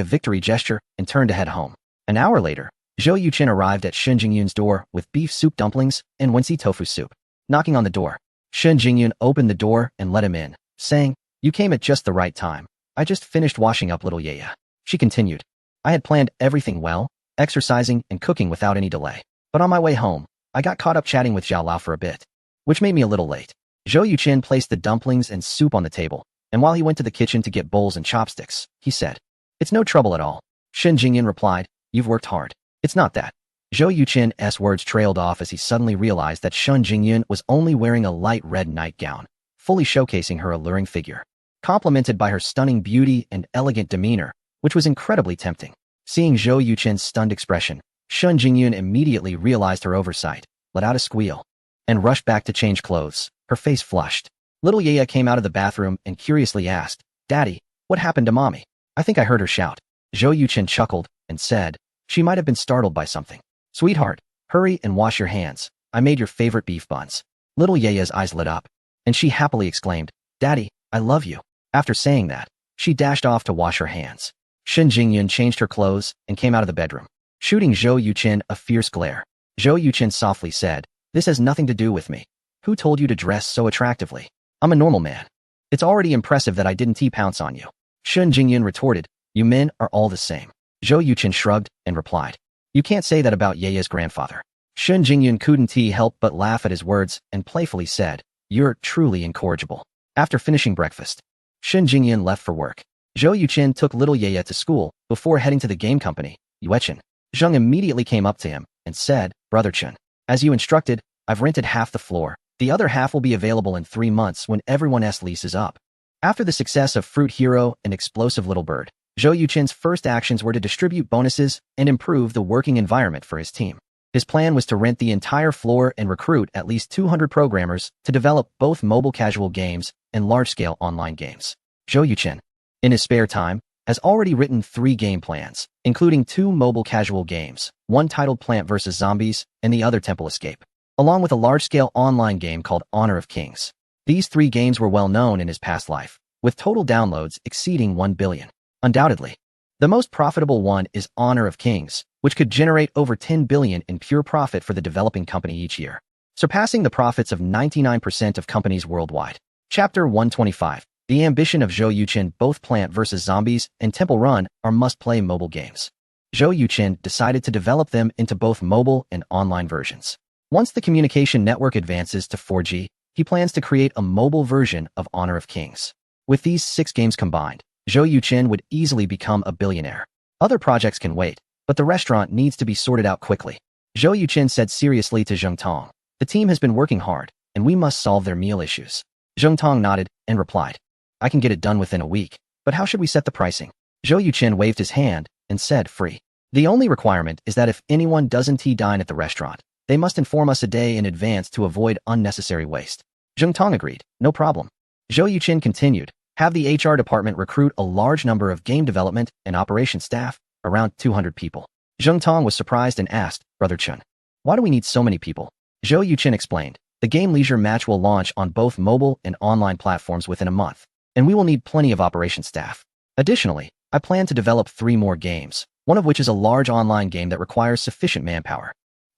a victory gesture and turned to head home. An hour later, Zhou Yuqin arrived at Shen Jingyun's door with beef soup dumplings and Wensi tofu soup. Knocking on the door, Shen Jingyun opened the door and let him in, saying, you came at just the right time. I just finished washing up little Yaya. She continued, I had planned everything well, exercising and cooking without any delay. But on my way home, I got caught up chatting with Zhao Lao for a bit, which made me a little late. Zhou Yuqin placed the dumplings and soup on the table, and while he went to the kitchen to get bowls and chopsticks, he said, it's no trouble at all. Shen Jingyun replied, you've worked hard. It's not that. Zhou Yuqin's words trailed off as he suddenly realized that Shen Jingyun was only wearing a light red nightgown, fully showcasing her alluring figure, complemented by her stunning beauty and elegant demeanor, which was incredibly tempting. Seeing Zhou Yuqin's stunned expression, Shen Jingyun immediately realized her oversight, let out a squeal, and rushed back to change clothes, her face flushed. Little Yaya came out of the bathroom and curiously asked, Daddy, what happened to Mommy? I think I heard her shout. Zhou Yuqin chuckled and said, she might have been startled by something. Sweetheart, hurry and wash your hands. I made your favorite beef buns. Little Yaya's eyes lit up, and she happily exclaimed, Daddy, I love you. After saying that, she dashed off to wash her hands. Shen Jingyun changed her clothes and came out of the bedroom, shooting Zhou Yuqin a fierce glare. Zhou Yuqin softly said, this has nothing to do with me. Who told you to dress so attractively? I'm a normal man. It's already impressive that I didn't pounce on you. Shen Jingyun retorted, you men are all the same. Zhou Yuqin shrugged and replied, you can't say that about Yaya's grandfather. Shen Jingyun couldn't help but laugh at his words and playfully said, you're truly incorrigible. After finishing breakfast, Shen Jingyun left for work. Zhou Yuqin took little Yaya to school before heading to the game company, Yuechen. Zheng immediately came up to him and said, Brother Chen, as you instructed, I've rented half the floor. The other half will be available in 3 months when everyone's lease is up. After the success of Fruit Hero and Explosive Little Bird, Zhou Yuqin's first actions were to distribute bonuses and improve the working environment for his team. His plan was to rent the entire floor and recruit at least 200 programmers to develop both mobile casual games and large-scale online games. Zhou Yuqin, in his spare time, has already written 3 game plans, including 2 mobile casual games, one titled Plant vs. Zombies and the other Temple Escape, along with a large-scale online game called Honor of Kings. These 3 games were well known in his past life, with total downloads exceeding 1 billion. Undoubtedly, the most profitable one is Honor of Kings, which could generate over 10 billion in pure profit for the developing company each year, surpassing the profits of 99% of companies worldwide. Chapter 125. The ambition of Zhou Yuqin. Both Plant vs. Zombies and Temple Run are must-play mobile games. Zhou Yuqin decided to develop them into both mobile and online versions. Once the communication network advances to 4G, he plans to create a mobile version of Honor of Kings. With these 6 games combined, Zhou Yuqin would easily become a billionaire. Other projects can wait, but the restaurant needs to be sorted out quickly. Zhou Yuqin said seriously to Zheng Tong, the team has been working hard, and we must solve their meal issues. Zheng Tong nodded and replied, I can get it done within a week, but how should we set the pricing? Zhou Yuqin waved his hand and said free. The only requirement is that if anyone doesn't dine at the restaurant, They must inform us a day in advance to avoid unnecessary waste. Zheng Tong agreed. No problem. Zhou Yuqin continued. Have the HR department recruit a large number of game development and operation staff, around 200 people. Zheng Tong was surprised and asked, Brother Chun, why do we need so many people? Zhou Yuqin explained. The game Leisure Match will launch on both mobile and online platforms within a month, and we will need plenty of operation staff. Additionally, I plan to develop 3 more games, one of which is a large online game that requires sufficient manpower.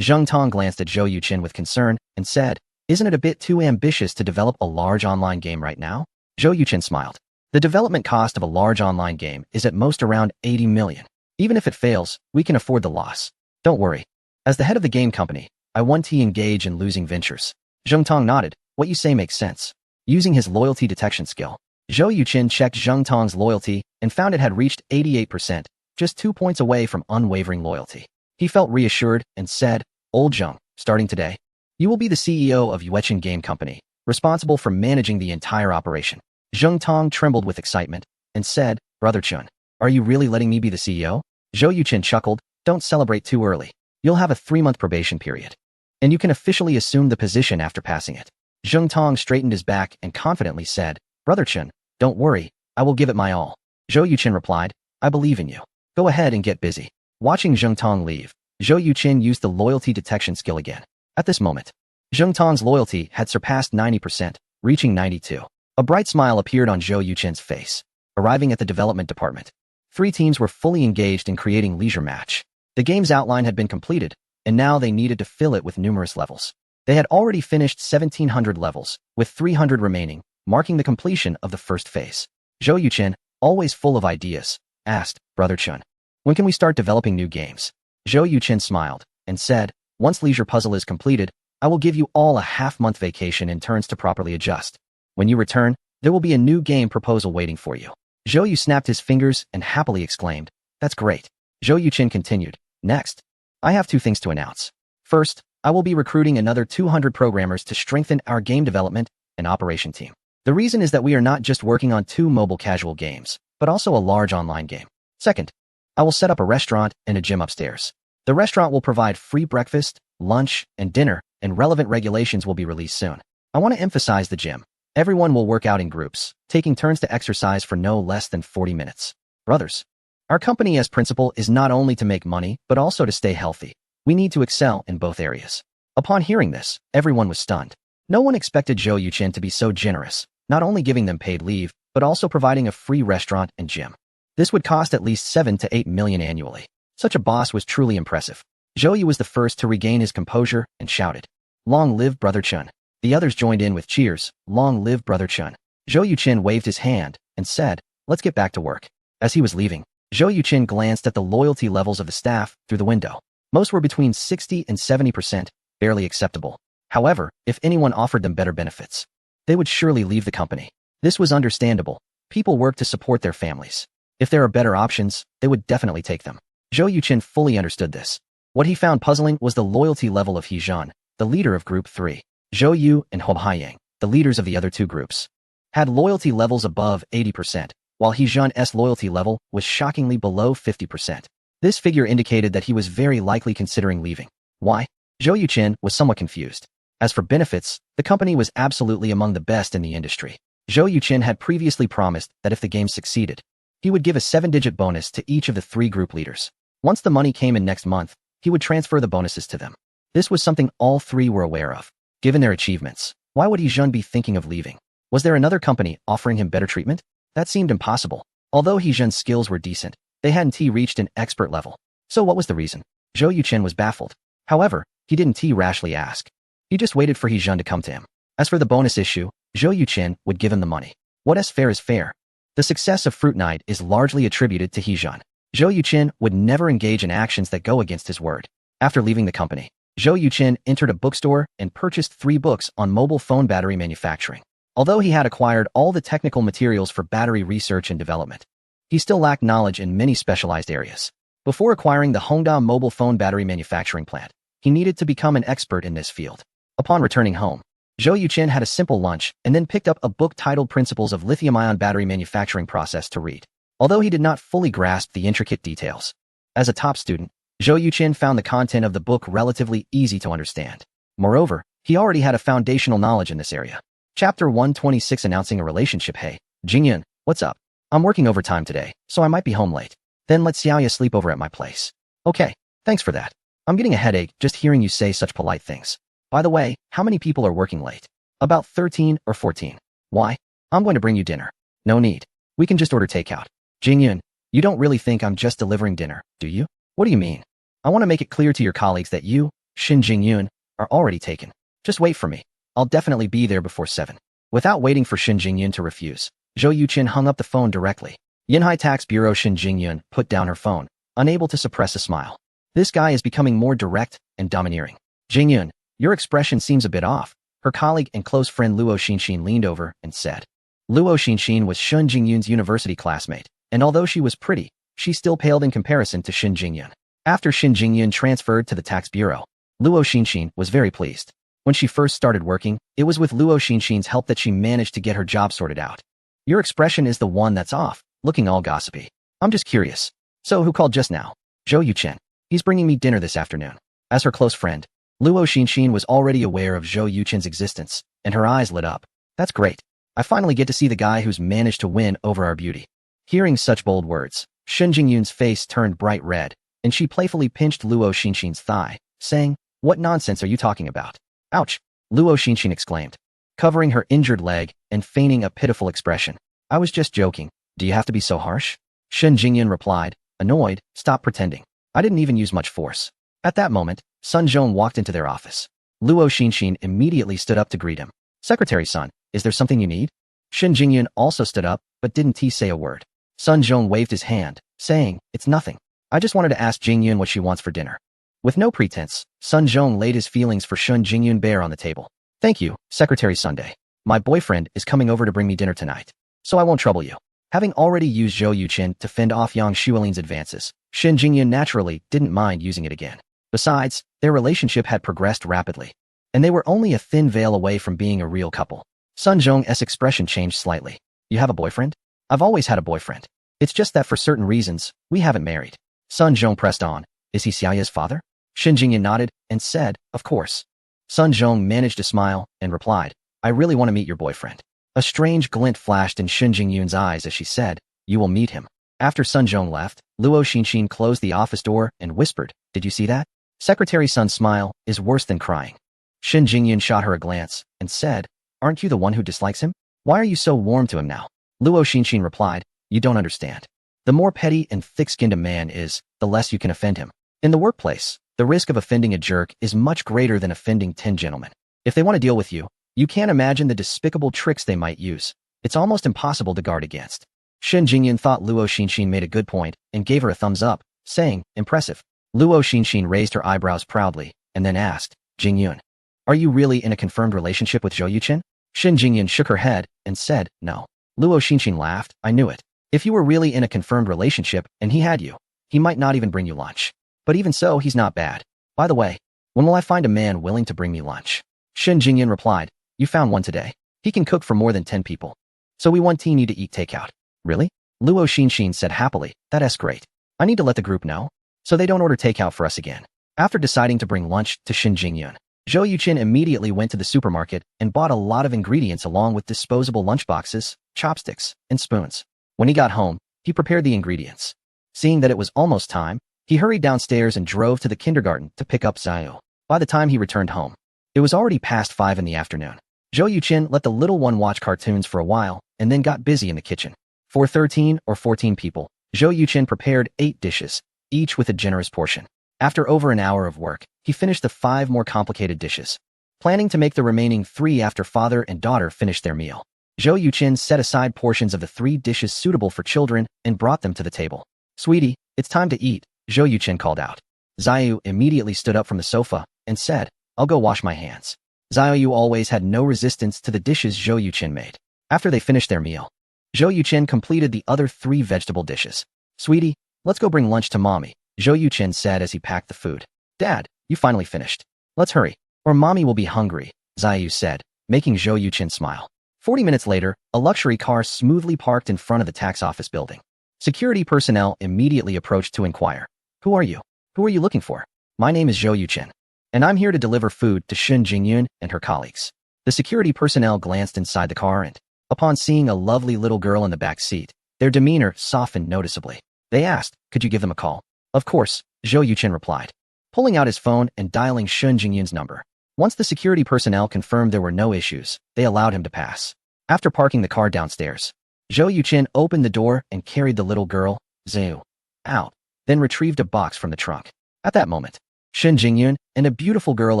Zheng Tong glanced at Zhou Yuqin with concern and said, Isn't it a bit too ambitious to develop a large online game right now? Zhou Yuqin smiled. The development cost of a large online game is at most around 80 million. Even if it fails, we can afford the loss. Don't worry. As the head of the game company, I want to engage in losing ventures. Zheng Tong nodded. What you say makes sense. Using his loyalty detection skill, Zhou Yuqin checked Zheng Tong's loyalty and found it had reached 88%, just 2 points away from unwavering loyalty. He felt reassured and said, Old Zheng, starting today, you will be the CEO of Yueqin Game Company, responsible for managing the entire operation. Zheng Tong trembled with excitement and said, Brother Chun, are you really letting me be the CEO? Zhou Yuqin chuckled. Don't celebrate too early. You'll have a 3-month probation period, and you can officially assume the position after passing it. Zheng Tong straightened his back and confidently said, Brother Chun, don't worry, I will give it my all. Zhou Yuqin replied, I believe in you. Go ahead and get busy. Watching Zheng Tong leave, Zhou Yuqin used the loyalty detection skill again. At this moment, Zheng Tong's loyalty had surpassed 90%, reaching 92. A bright smile appeared on Zhou Yuqin's face. Arriving at the development department, 3 teams were fully engaged in creating Leisure Match. The game's outline had been completed, and now they needed to fill it with numerous levels. They had already finished 1,700 levels, with 300 remaining, marking the completion of the first phase. Zhou Yuqin, always full of ideas, asked, Brother Chun, when can we start developing new games? Zhou Yuqin smiled and said, Once Leisure Puzzle is completed, I will give you all a half-month vacation in turns to properly adjust. When you return, there will be a new game proposal waiting for you. Zhou Yu snapped his fingers and happily exclaimed, That's great. Zhou Yuqin continued, Next, I have 2 things to announce. First, I will be recruiting another 200 programmers to strengthen our game development and operation team. The reason is that we are not just working on 2 mobile casual games, but also a large online game. Second, I will set up a restaurant and a gym upstairs. The restaurant will provide free breakfast, lunch, and dinner, and relevant regulations will be released soon. I want to emphasize the gym. Everyone will work out in groups, taking turns to exercise for no less than 40 minutes. Brothers, our company as principle is not only to make money, but also to stay healthy. We need to excel in both areas. Upon hearing this, everyone was stunned. No one expected Zhou Yuqin to be so generous, not only giving them paid leave, but also providing a free restaurant and gym. This would cost at least 7 to 8 million annually. Such a boss was truly impressive. Zhou Yu was the first to regain his composure and shouted, Long live Brother Chun. The others joined in with cheers, Long live Brother Chun. Zhou Yuqin waved his hand and said, Let's get back to work. As he was leaving, Zhou Yuqin glanced at the loyalty levels of the staff through the window. Most were between 60 and 70%, barely acceptable. However, if anyone offered them better benefits, they would surely leave the company. This was understandable. People work to support their families. If there are better options, they would definitely take them. Zhou Yuqin fully understood this. What he found puzzling was the loyalty level of He Zhan, the leader of Group 3. Zhou Yu and Hou Haiyang, the leaders of the other 2 groups, had loyalty levels above 80%, while He Zhan's loyalty level was shockingly below 50%. This figure indicated that he was very likely considering leaving. Why? Zhou Yuqin was somewhat confused. As for benefits, the company was absolutely among the best in the industry. Zhou Yuqin had previously promised that if the game succeeded, he would give a 7-digit bonus to each of the 3 group leaders. Once the money came in next month, he would transfer the bonuses to them. This was something all 3 were aware of. Given their achievements, why would He Zhan be thinking of leaving? Was there another company offering him better treatment? That seemed impossible. Although He Zhan's skills were decent, they hadn't reached an expert level. So what was the reason? Zhou Yuqin was baffled. However, he didn't rashly ask. He just waited for He Zhan to come to him. As for the bonus issue, Zhou Yuqin would give him the money. What is fair. The success of Fruit Night is largely attributed to He Zhan. Zhou Yuqin would never engage in actions that go against his word. After leaving the company, Zhou Yuqin entered a bookstore and purchased 3 books on mobile phone battery manufacturing. Although he had acquired all the technical materials for battery research and development, he still lacked knowledge in many specialized areas. Before acquiring the Hongda mobile phone battery manufacturing plant, he needed to become an expert in this field. Upon returning home, Zhou Yuqin had a simple lunch and then picked up a book titled Principles of Lithium-Ion Battery Manufacturing Process to read. Although he did not fully grasp the intricate details, as a top student, Zhou Yuqin found the content of the book relatively easy to understand. Moreover, he already had a foundational knowledge in this area. Chapter 126 Announcing a Relationship. Hey, Jingyun, what's up? I'm working overtime today, so I might be home late. Then let Xiaoya sleep over at my place. Okay, thanks for that. I'm getting a headache just hearing you say such polite things. By the way, how many people are working late? About 13 or 14. Why? I'm going to bring you dinner. No need. We can just order takeout. Jingyun, you don't really think I'm just delivering dinner, do you? What do you mean? I want to make it clear to your colleagues that you, Shin Jingyun, are already taken. Just wait for me. I'll definitely be there before 7. Without waiting for Shin Jingyun to refuse, Zhou Yuqin hung up the phone directly. Yinhai Tax Bureau Shin Jingyun put down her phone, unable to suppress a smile. This guy is becoming more direct and domineering. Jingyun, your expression seems a bit off. Her colleague and close friend Luo Xinxin leaned over and said. Luo Xinxin was Shin Jingyun's university classmate, and although she was pretty, she still paled in comparison to Shin Jingyun. After Shin Jingyun transferred to the tax bureau, Luo Xinxin was very pleased. When she first started working, it was with Luo Xinxin's help that she managed to get her job sorted out. Your expression is the one that's off, looking all gossipy. I'm just curious. So who called just now? Zhou Yuqin. He's bringing me dinner this afternoon. As her close friend, Luo Xinxin was already aware of Zhou Yuqin's existence, and her eyes lit up. That's great. I finally get to see the guy who's managed to win over our beauty. Hearing such bold words, Shin Jingyun's face turned bright red, and she playfully pinched Luo Xinxin's thigh, saying, What nonsense are you talking about? Ouch! Luo Xinxin exclaimed, covering her injured leg and feigning a pitiful expression. I was just joking. Do you have to be so harsh? Shin Jingyun replied, annoyed, stop pretending. I didn't even use much force. At that moment, Sun Zhong walked into their office. Luo Xinxin immediately stood up to greet him. Secretary Sun, is there something you need? Shin Jingyun also stood up, but didn't say a word. Sun Zhong waved his hand, saying, It's nothing. I just wanted to ask Jingyun what she wants for dinner. With no pretense, Sun Zhong laid his feelings for Shin Jingyun bare on the table. Thank you, Secretary Sunday. My boyfriend is coming over to bring me dinner tonight, so I won't trouble you. Having already used Zhou Yuqin to fend off Yang Xuelin's advances, Shin Jingyun naturally didn't mind using it again. Besides, their relationship had progressed rapidly, and they were only a thin veil away from being a real couple. Sun Zhong's expression changed slightly. You have a boyfriend? I've always had a boyfriend. It's just that for certain reasons, we haven't married. Sun Zhong pressed on. Is he Xiaoya's father? Shin Jingyun nodded and said, Of course. Sun Zhong managed to smile and replied, I really want to meet your boyfriend. A strange glint flashed in Shin Jingyun's eyes as she said, You will meet him. After Sun Zhong left, Luo Xinxin closed the office door and whispered, Did you see that? Secretary Sun's smile is worse than crying. Shin Jingyun shot her a glance and said, Aren't you the one who dislikes him? Why are you so warm to him now? Luo Xinxin replied, You don't understand. The more petty and thick-skinned a man is, the less you can offend him. In the workplace, the risk of offending a jerk is much greater than offending 10 gentlemen. If they want to deal with you, you can't imagine the despicable tricks they might use. It's almost impossible to guard against. Shin Jingyun thought Luo Xinxin made a good point and gave her a thumbs up, saying, Impressive. Luo Xinxin raised her eyebrows proudly and then asked, Jingyun, are you really in a confirmed relationship with Zhou Yuqin? Shin Jingyun shook her head and said, No. Luo Xinxin laughed, I knew it. If you were really in a confirmed relationship and he had you, he might not even bring you lunch. But even so, he's not bad. By the way, when will I find a man willing to bring me lunch? Shin Jingyun replied, You found one today. He can cook for more than 10 people. So we want you to eat takeout. Really? Luo Xinxin said happily, That's great. I need to let the group know, so they don't order takeout for us again. After deciding to bring lunch to Shin Jingyun, Zhou Yuqin immediately went to the supermarket and bought a lot of ingredients along with disposable lunchboxes, chopsticks, and spoons. When he got home, he prepared the ingredients. Seeing that it was almost time, he hurried downstairs and drove to the kindergarten to pick up Xiao. By the time he returned home, it was already past 5 in the afternoon. Zhou Yuqin let the little one watch cartoons for a while and then got busy in the kitchen. For 13 or 14 people, Zhou Yuqin prepared 8 dishes, each with a generous portion. After over an hour of work, he finished the 5 more complicated dishes, planning to make the remaining 3 after father and daughter finished their meal. Zhou Yuqin set aside portions of the 3 dishes suitable for children and brought them to the table. Sweetie, it's time to eat, Zhou Yuqin called out. Xiaoyu immediately stood up from the sofa and said, I'll go wash my hands. Xiaoyu always had no resistance to the dishes Zhou Yuqin made. After they finished their meal, Zhou Yuqin completed the other 3 vegetable dishes. Sweetie, let's go bring lunch to mommy, Zhou Yuqin said as he packed the food. Dad, you finally finished. Let's hurry, or mommy will be hungry, Xiaoyu said, making Zhou Yuqin smile. 40 minutes later, a luxury car smoothly parked in front of the tax office building. Security personnel immediately approached to inquire, Who are you? Who are you looking for? My name is Zhou Yuchen, and I'm here to deliver food to Shun Jingyun and her colleagues. The security personnel glanced inside the car and, upon seeing a lovely little girl in the back seat, their demeanor softened noticeably. They asked, could you give them a call? Of course, Zhou Yuchen replied, pulling out his phone and dialing Shun Jingyun's number. Once the security personnel confirmed there were no issues, they allowed him to pass. After parking the car downstairs, Zhou Yuchen opened the door and carried the little girl, Zhu, out, then retrieved a box from the trunk. At that moment, Shun Jingyun and a beautiful girl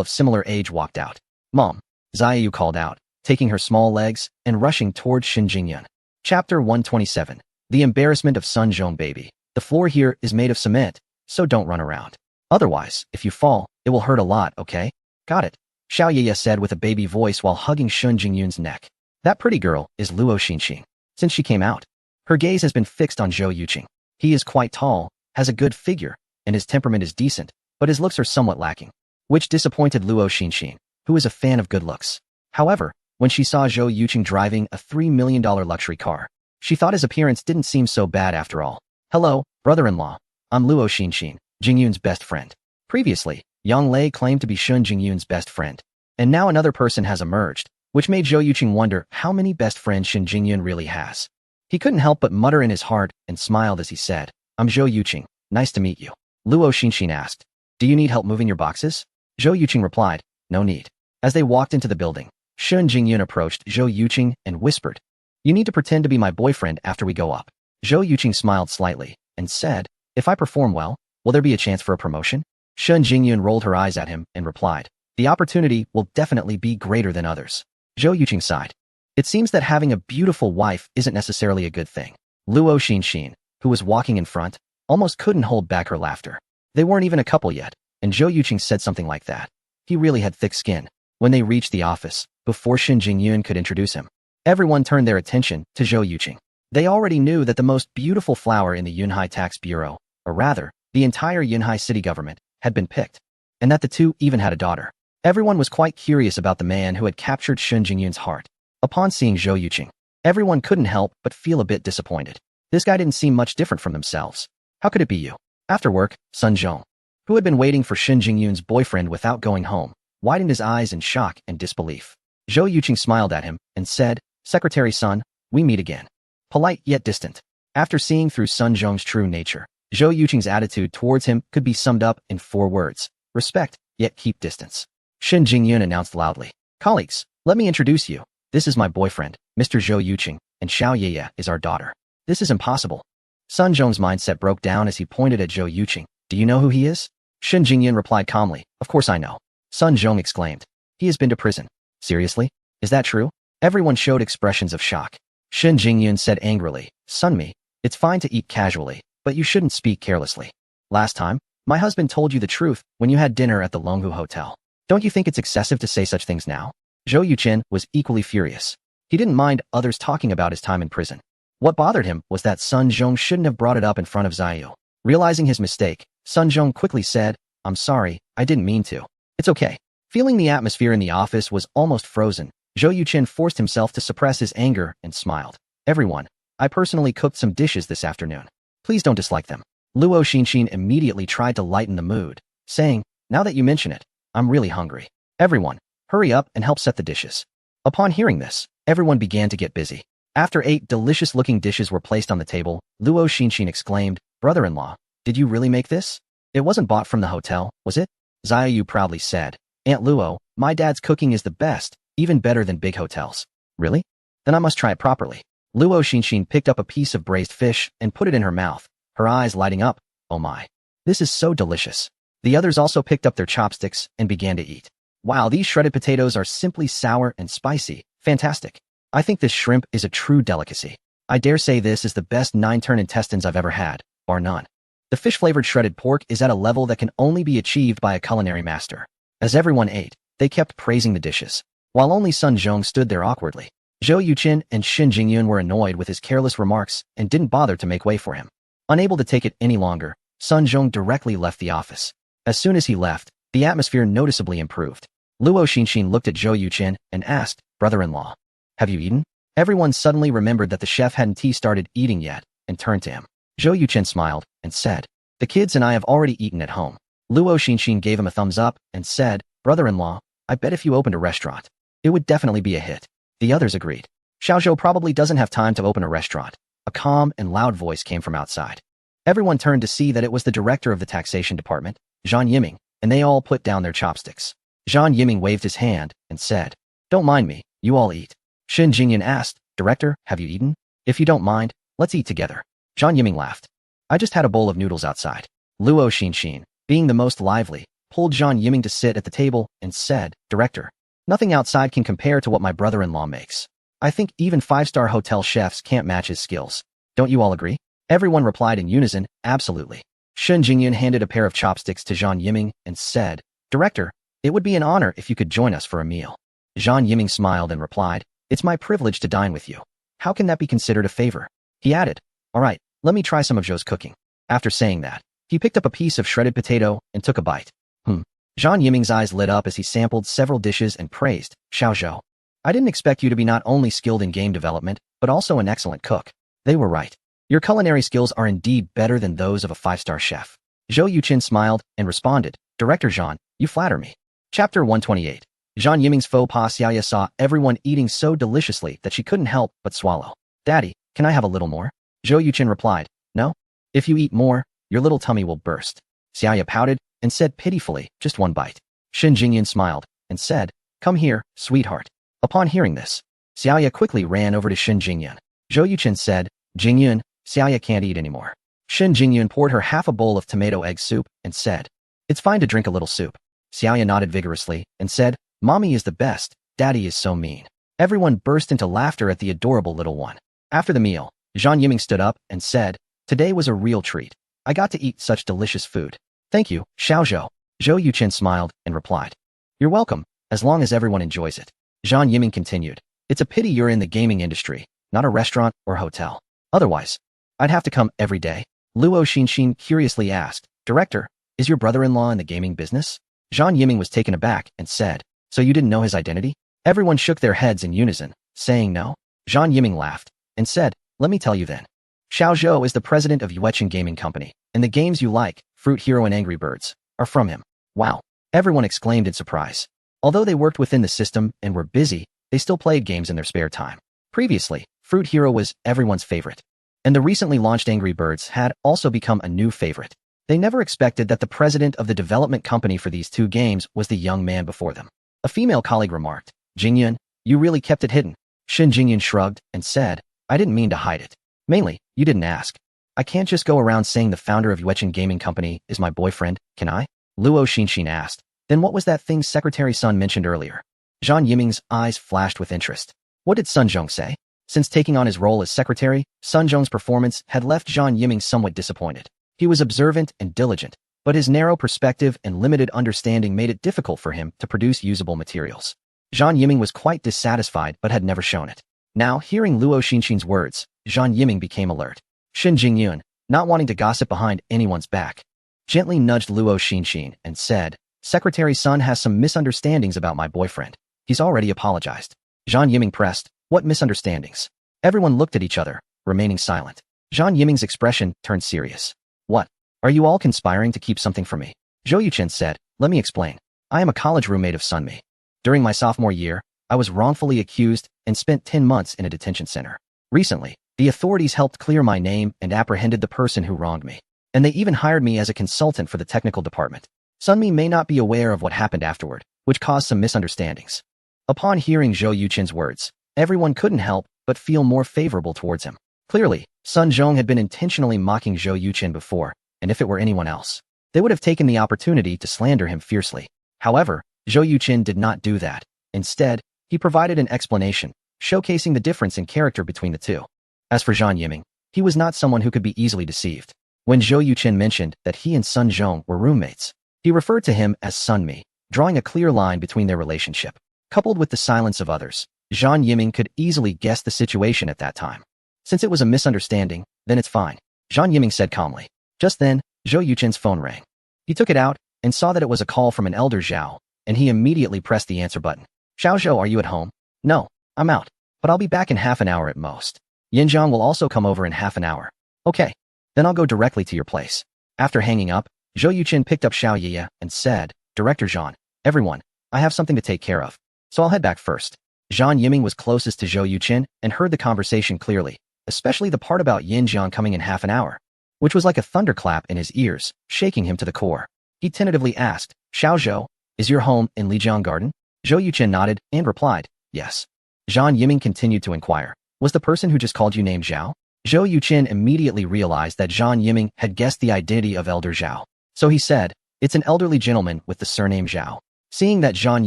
of similar age walked out. Mom, Xiaoyu called out, taking her small legs and rushing towards Shun Jingyun. Chapter 127. The embarrassment of Sun Zhong baby. The floor here is made of cement, so don't run around. Otherwise, if you fall, it will hurt a lot, okay? Got it, Xiao Yeye said with a baby voice while hugging Shun Jingyun's neck. That pretty girl is Luo Xinxin. Since she came out, her gaze has been fixed on Zhou Yuchen. He is quite tall, has a good figure, and his temperament is decent, but his looks are somewhat lacking, which disappointed Luo Xinxin, who is a fan of good looks. However, when she saw Zhou Yuchen driving a $3 million luxury car, she thought his appearance didn't seem so bad after all. Hello, brother-in-law. I'm Luo Xinxin, Jingyun's best friend. Previously, Yang Lei claimed to be Shun Jingyun's best friend, and now another person has emerged, which made Zhou Yuchen wonder how many best friends Shun Jingyun really has. He couldn't help but mutter in his heart and smiled as he said, I'm Zhou Yuchen, nice to meet you. Luo Xinxin asked, do you need help moving your boxes? Zhou Yuchen replied, no need. As they walked into the building, Shun Jingyun approached Zhou Yuchen and whispered, you need to pretend to be my boyfriend after we go up. Zhou Yuchen smiled slightly and said, if I perform well, will there be a chance for a promotion? Shun Jingyun rolled her eyes at him and replied, the opportunity will definitely be greater than others. Zhou Yuchen sighed. It seems that having a beautiful wife isn't necessarily a good thing. Luo Xinxin, who was walking in front, almost couldn't hold back her laughter. They weren't even a couple yet, and Zhou Yuchen said something like that. He really had thick skin. When they reached the office, before Shun Jingyun could introduce him, everyone turned their attention to Zhou Yuchen. They already knew that the most beautiful flower in the Yunhai Tax Bureau, or rather, the entire Yunhai city government, had been picked, and that the two even had a daughter. Everyone was quite curious about the man who had captured Shun Jingyun's heart. Upon seeing Zhou Yuchen, everyone couldn't help but feel a bit disappointed. This guy didn't seem much different from themselves. How could it be you? After work, Sun Zhong, who had been waiting for Shun Jingyun's boyfriend without going home, widened his eyes in shock and disbelief. Zhou Yuchen smiled at him and said, Secretary Sun, we meet again. Polite yet distant. After seeing through Sun Zhong's true nature, Zhou Yuchen's attitude towards him could be summed up in 4 words. Respect, yet keep distance. Shun Jingyun announced loudly. Colleagues, let me introduce you. This is my boyfriend, Mr. Zhou Yuchen, and Xiao Yeye is our daughter. This is impossible. Sun Zhong's mindset broke down as he pointed at Zhou Yuchen. Do you know who he is? Shun Jingyun replied calmly. Of course I know. Sun Zhong exclaimed. He has been to prison. Seriously? Is that true? Everyone showed expressions of shock. Shun Jingyun said angrily, Sunmi, it's fine to eat casually, but you shouldn't speak carelessly. Last time, my husband told you the truth when you had dinner at the Longhu Hotel. Don't you think it's excessive to say such things now? Zhou Yuchen was equally furious. He didn't mind others talking about his time in prison. What bothered him was that Sun Zhong shouldn't have brought it up in front of Xiaoyu. Realizing his mistake, Sun Zhong quickly said, I'm sorry, I didn't mean to. It's okay. Feeling the atmosphere in the office was almost frozen, Zhou Yuchen forced himself to suppress his anger and smiled. Everyone, I personally cooked some dishes this afternoon. Please don't dislike them. Luo Xinxin immediately tried to lighten the mood, saying, now that you mention it, I'm really hungry. Everyone, hurry up and help set the dishes. Upon hearing this, everyone began to get busy. After 8 delicious-looking dishes were placed on the table, Luo Xinxin exclaimed, brother-in-law, did you really make this? It wasn't bought from the hotel, was it? Xiaoyu proudly said, Aunt Luo, my dad's cooking is the best, even better than big hotels. Really? Then I must try it properly. Luo Xinxin picked up a piece of braised fish and put it in her mouth, her eyes lighting up. Oh my. This is so delicious. The others also picked up their chopsticks and began to eat. Wow, these shredded potatoes are simply sour and spicy. Fantastic. I think this shrimp is a true delicacy. I dare say this is the best 9-turn intestines I've ever had, bar none. The fish-flavored shredded pork is at a level that can only be achieved by a culinary master. As everyone ate, they kept praising the dishes, while only Sun Zhong stood there awkwardly. Zhou Yuchen and Shun Jingyun were annoyed with his careless remarks and didn't bother to make way for him. Unable to take it any longer, Sun Zhong directly left the office. As soon as he left, the atmosphere noticeably improved. Luo Xinxin looked at Zhou Yuchen and asked, brother-in-law, have you eaten? Everyone suddenly remembered that the chef hadn't started eating yet and turned to him. Zhou Yuchen smiled and said, The kids and I have already eaten at home. Luo Xinxin gave him a thumbs up and said, brother-in-law, I bet if you opened a restaurant, it would definitely be a hit. The others agreed. Xiaozhou probably doesn't have time to open a restaurant. A calm and loud voice came from outside. Everyone turned to see that it was the director of the taxation department, Zhang Yiming, and they all put down their chopsticks. Zhang Yiming waved his hand and said, don't mind me, you all eat. Shen Jingyan asked, Director, have you eaten? If you don't mind, let's eat together. Zhang Yiming laughed. I just had a bowl of noodles outside. Luo Xinxin, being the most lively, pulled Zhang Yiming to sit at the table and said, Director, nothing outside can compare to what my brother-in-law makes. I think even five-star hotel chefs can't match his skills. Don't you all agree? Everyone replied in unison, absolutely. Shen Jingyan handed a pair of chopsticks to Zhang Yiming and said, Director, it would be an honor if you could join us for a meal. Zhang Yiming smiled and replied, it's my privilege to dine with you. How can that be considered a favor? He added, all right, let me try some of Zhou's cooking. After saying that, he picked up a piece of shredded potato and took a bite. Zhang Yiming's eyes lit up as he sampled several dishes and praised, Xiaozhou. I didn't expect you to be not only skilled in game development, but also an excellent cook. They were right. Your culinary skills are indeed better than those of a five-star chef. Zhou Yuqin smiled and responded, Director Zhang, you flatter me. Chapter 128. Zhang Yiming's faux pas Xiaoya saw everyone eating so deliciously that she couldn't help but swallow. Daddy, can I have a little more? Zhou Yuqin replied, no. If you eat more, your little tummy will burst. Xiaoya pouted and said pitifully, just one bite. Shen Jingyan smiled and said, come here, sweetheart. Upon hearing this, Xiaoya quickly ran over to Shen Jingyan. Zhou Yuqin said, Jingyun, Xiaoya can't eat anymore. Shen Jingyan poured her half a bowl of tomato egg soup and said, it's fine to drink a little soup. Xiaoya nodded vigorously and said, Mommy is the best, Daddy is so mean. Everyone burst into laughter at the adorable little one. After the meal, Zhang Yiming stood up and said, today was a real treat. I got to eat such delicious food. Thank you, Xiaozhou. Zhou Yuqin smiled and replied, you're welcome, as long as everyone enjoys it. Zhang Yiming continued, it's a pity you're in the gaming industry, not a restaurant or hotel. Otherwise, I'd have to come every day. Luo Xinxin curiously asked, Director, is your brother-in-law in the gaming business? Zhang Yiming was taken aback and said, so you didn't know his identity? Everyone shook their heads in unison, saying no. Zhang Yiming laughed and said, let me tell you then. Xiaozhou is the president of Yuechen Gaming Company, and the games you like, Fruit Hero and Angry Birds, are from him. Wow. Everyone exclaimed in surprise. Although they worked within the system and were busy, they still played games in their spare time. Previously, Fruit Hero was everyone's favorite, and the recently launched Angry Birds had also become a new favorite. They never expected that the president of the development company for these two games was the young man before them. A female colleague remarked, Jingyun, you really kept it hidden. Shen Jingyan shrugged and said, I didn't mean to hide it. Mainly, you didn't ask. I can't just go around saying the founder of Yuechen Gaming Company is my boyfriend, can I? Luo Xinxin asked. Then what was that thing Secretary Sun mentioned earlier? Zhang Yiming's eyes flashed with interest. What did Sun Zhong say? Since taking on his role as secretary, Sun Zhong's performance had left Zhang Yiming somewhat disappointed. He was observant and diligent, but his narrow perspective and limited understanding made it difficult for him to produce usable materials. Zhang Yiming was quite dissatisfied but had never shown it. Now, hearing Luo Xinxin's words, Zhang Yiming became alert. Shen Jingyun, not wanting to gossip behind anyone's back, gently nudged Luo Xinxin and said, Secretary Sun has some misunderstandings about my boyfriend. He's already apologized. Zhang Yiming pressed, what misunderstandings? Everyone looked at each other, remaining silent. Zhang Yiming's expression turned serious. What? Are you all conspiring to keep something from me? Zhou Yuqin said, let me explain. I am a college roommate of Sunmi. During my sophomore year, I was wrongfully accused and spent 10 months in a detention center. Recently, the authorities helped clear my name and apprehended the person who wronged me. And they even hired me as a consultant for the technical department. Sunmi may not be aware of what happened afterward, which caused some misunderstandings. Upon hearing Zhou Yuqin's words, everyone couldn't help but feel more favorable towards him. Clearly, Sun Zhong had been intentionally mocking Zhou Yuqin before, and if it were anyone else, they would have taken the opportunity to slander him fiercely. However, Zhou Yuqin did not do that. Instead, he provided an explanation, showcasing the difference in character between the two. As for Zhang Yiming, he was not someone who could be easily deceived. When Zhou Yuqin mentioned that he and Sun Zhong were roommates, he referred to him as Sunmi, drawing a clear line between their relationship. Coupled with the silence of others, Zhang Yiming could easily guess the situation at that time. Since it was a misunderstanding, then it's fine, Zhang Yiming said calmly. Just then, Zhou Yuqin's phone rang. He took it out and saw that it was a call from an elder Zhao, and he immediately pressed the answer button. Xiaozhou, are you at home? No, I'm out, but I'll be back in half an hour at most. Yanjiang will also come over in half an hour. Okay, then I'll go directly to your place. After hanging up, Zhou Yuqin picked up Xiao Yiya and said, Director Zhang, everyone, I have something to take care of, so I'll head back first. Zhang Yiming was closest to Zhou Yuqin and heard the conversation clearly, especially the part about Yin Jiang coming in half an hour, which was like a thunderclap in his ears, shaking him to the core. He tentatively asked, Xiao Zhou, is your home in Lijiang Garden? Zhou Yuqin nodded and replied, yes. Zhang Yiming continued to inquire, was the person who just called you named Zhao? Zhou Yuqin immediately realized that Zhang Yiming had guessed the identity of Elder Zhao. So he said, it's an elderly gentleman with the surname Zhao. Seeing that Zhang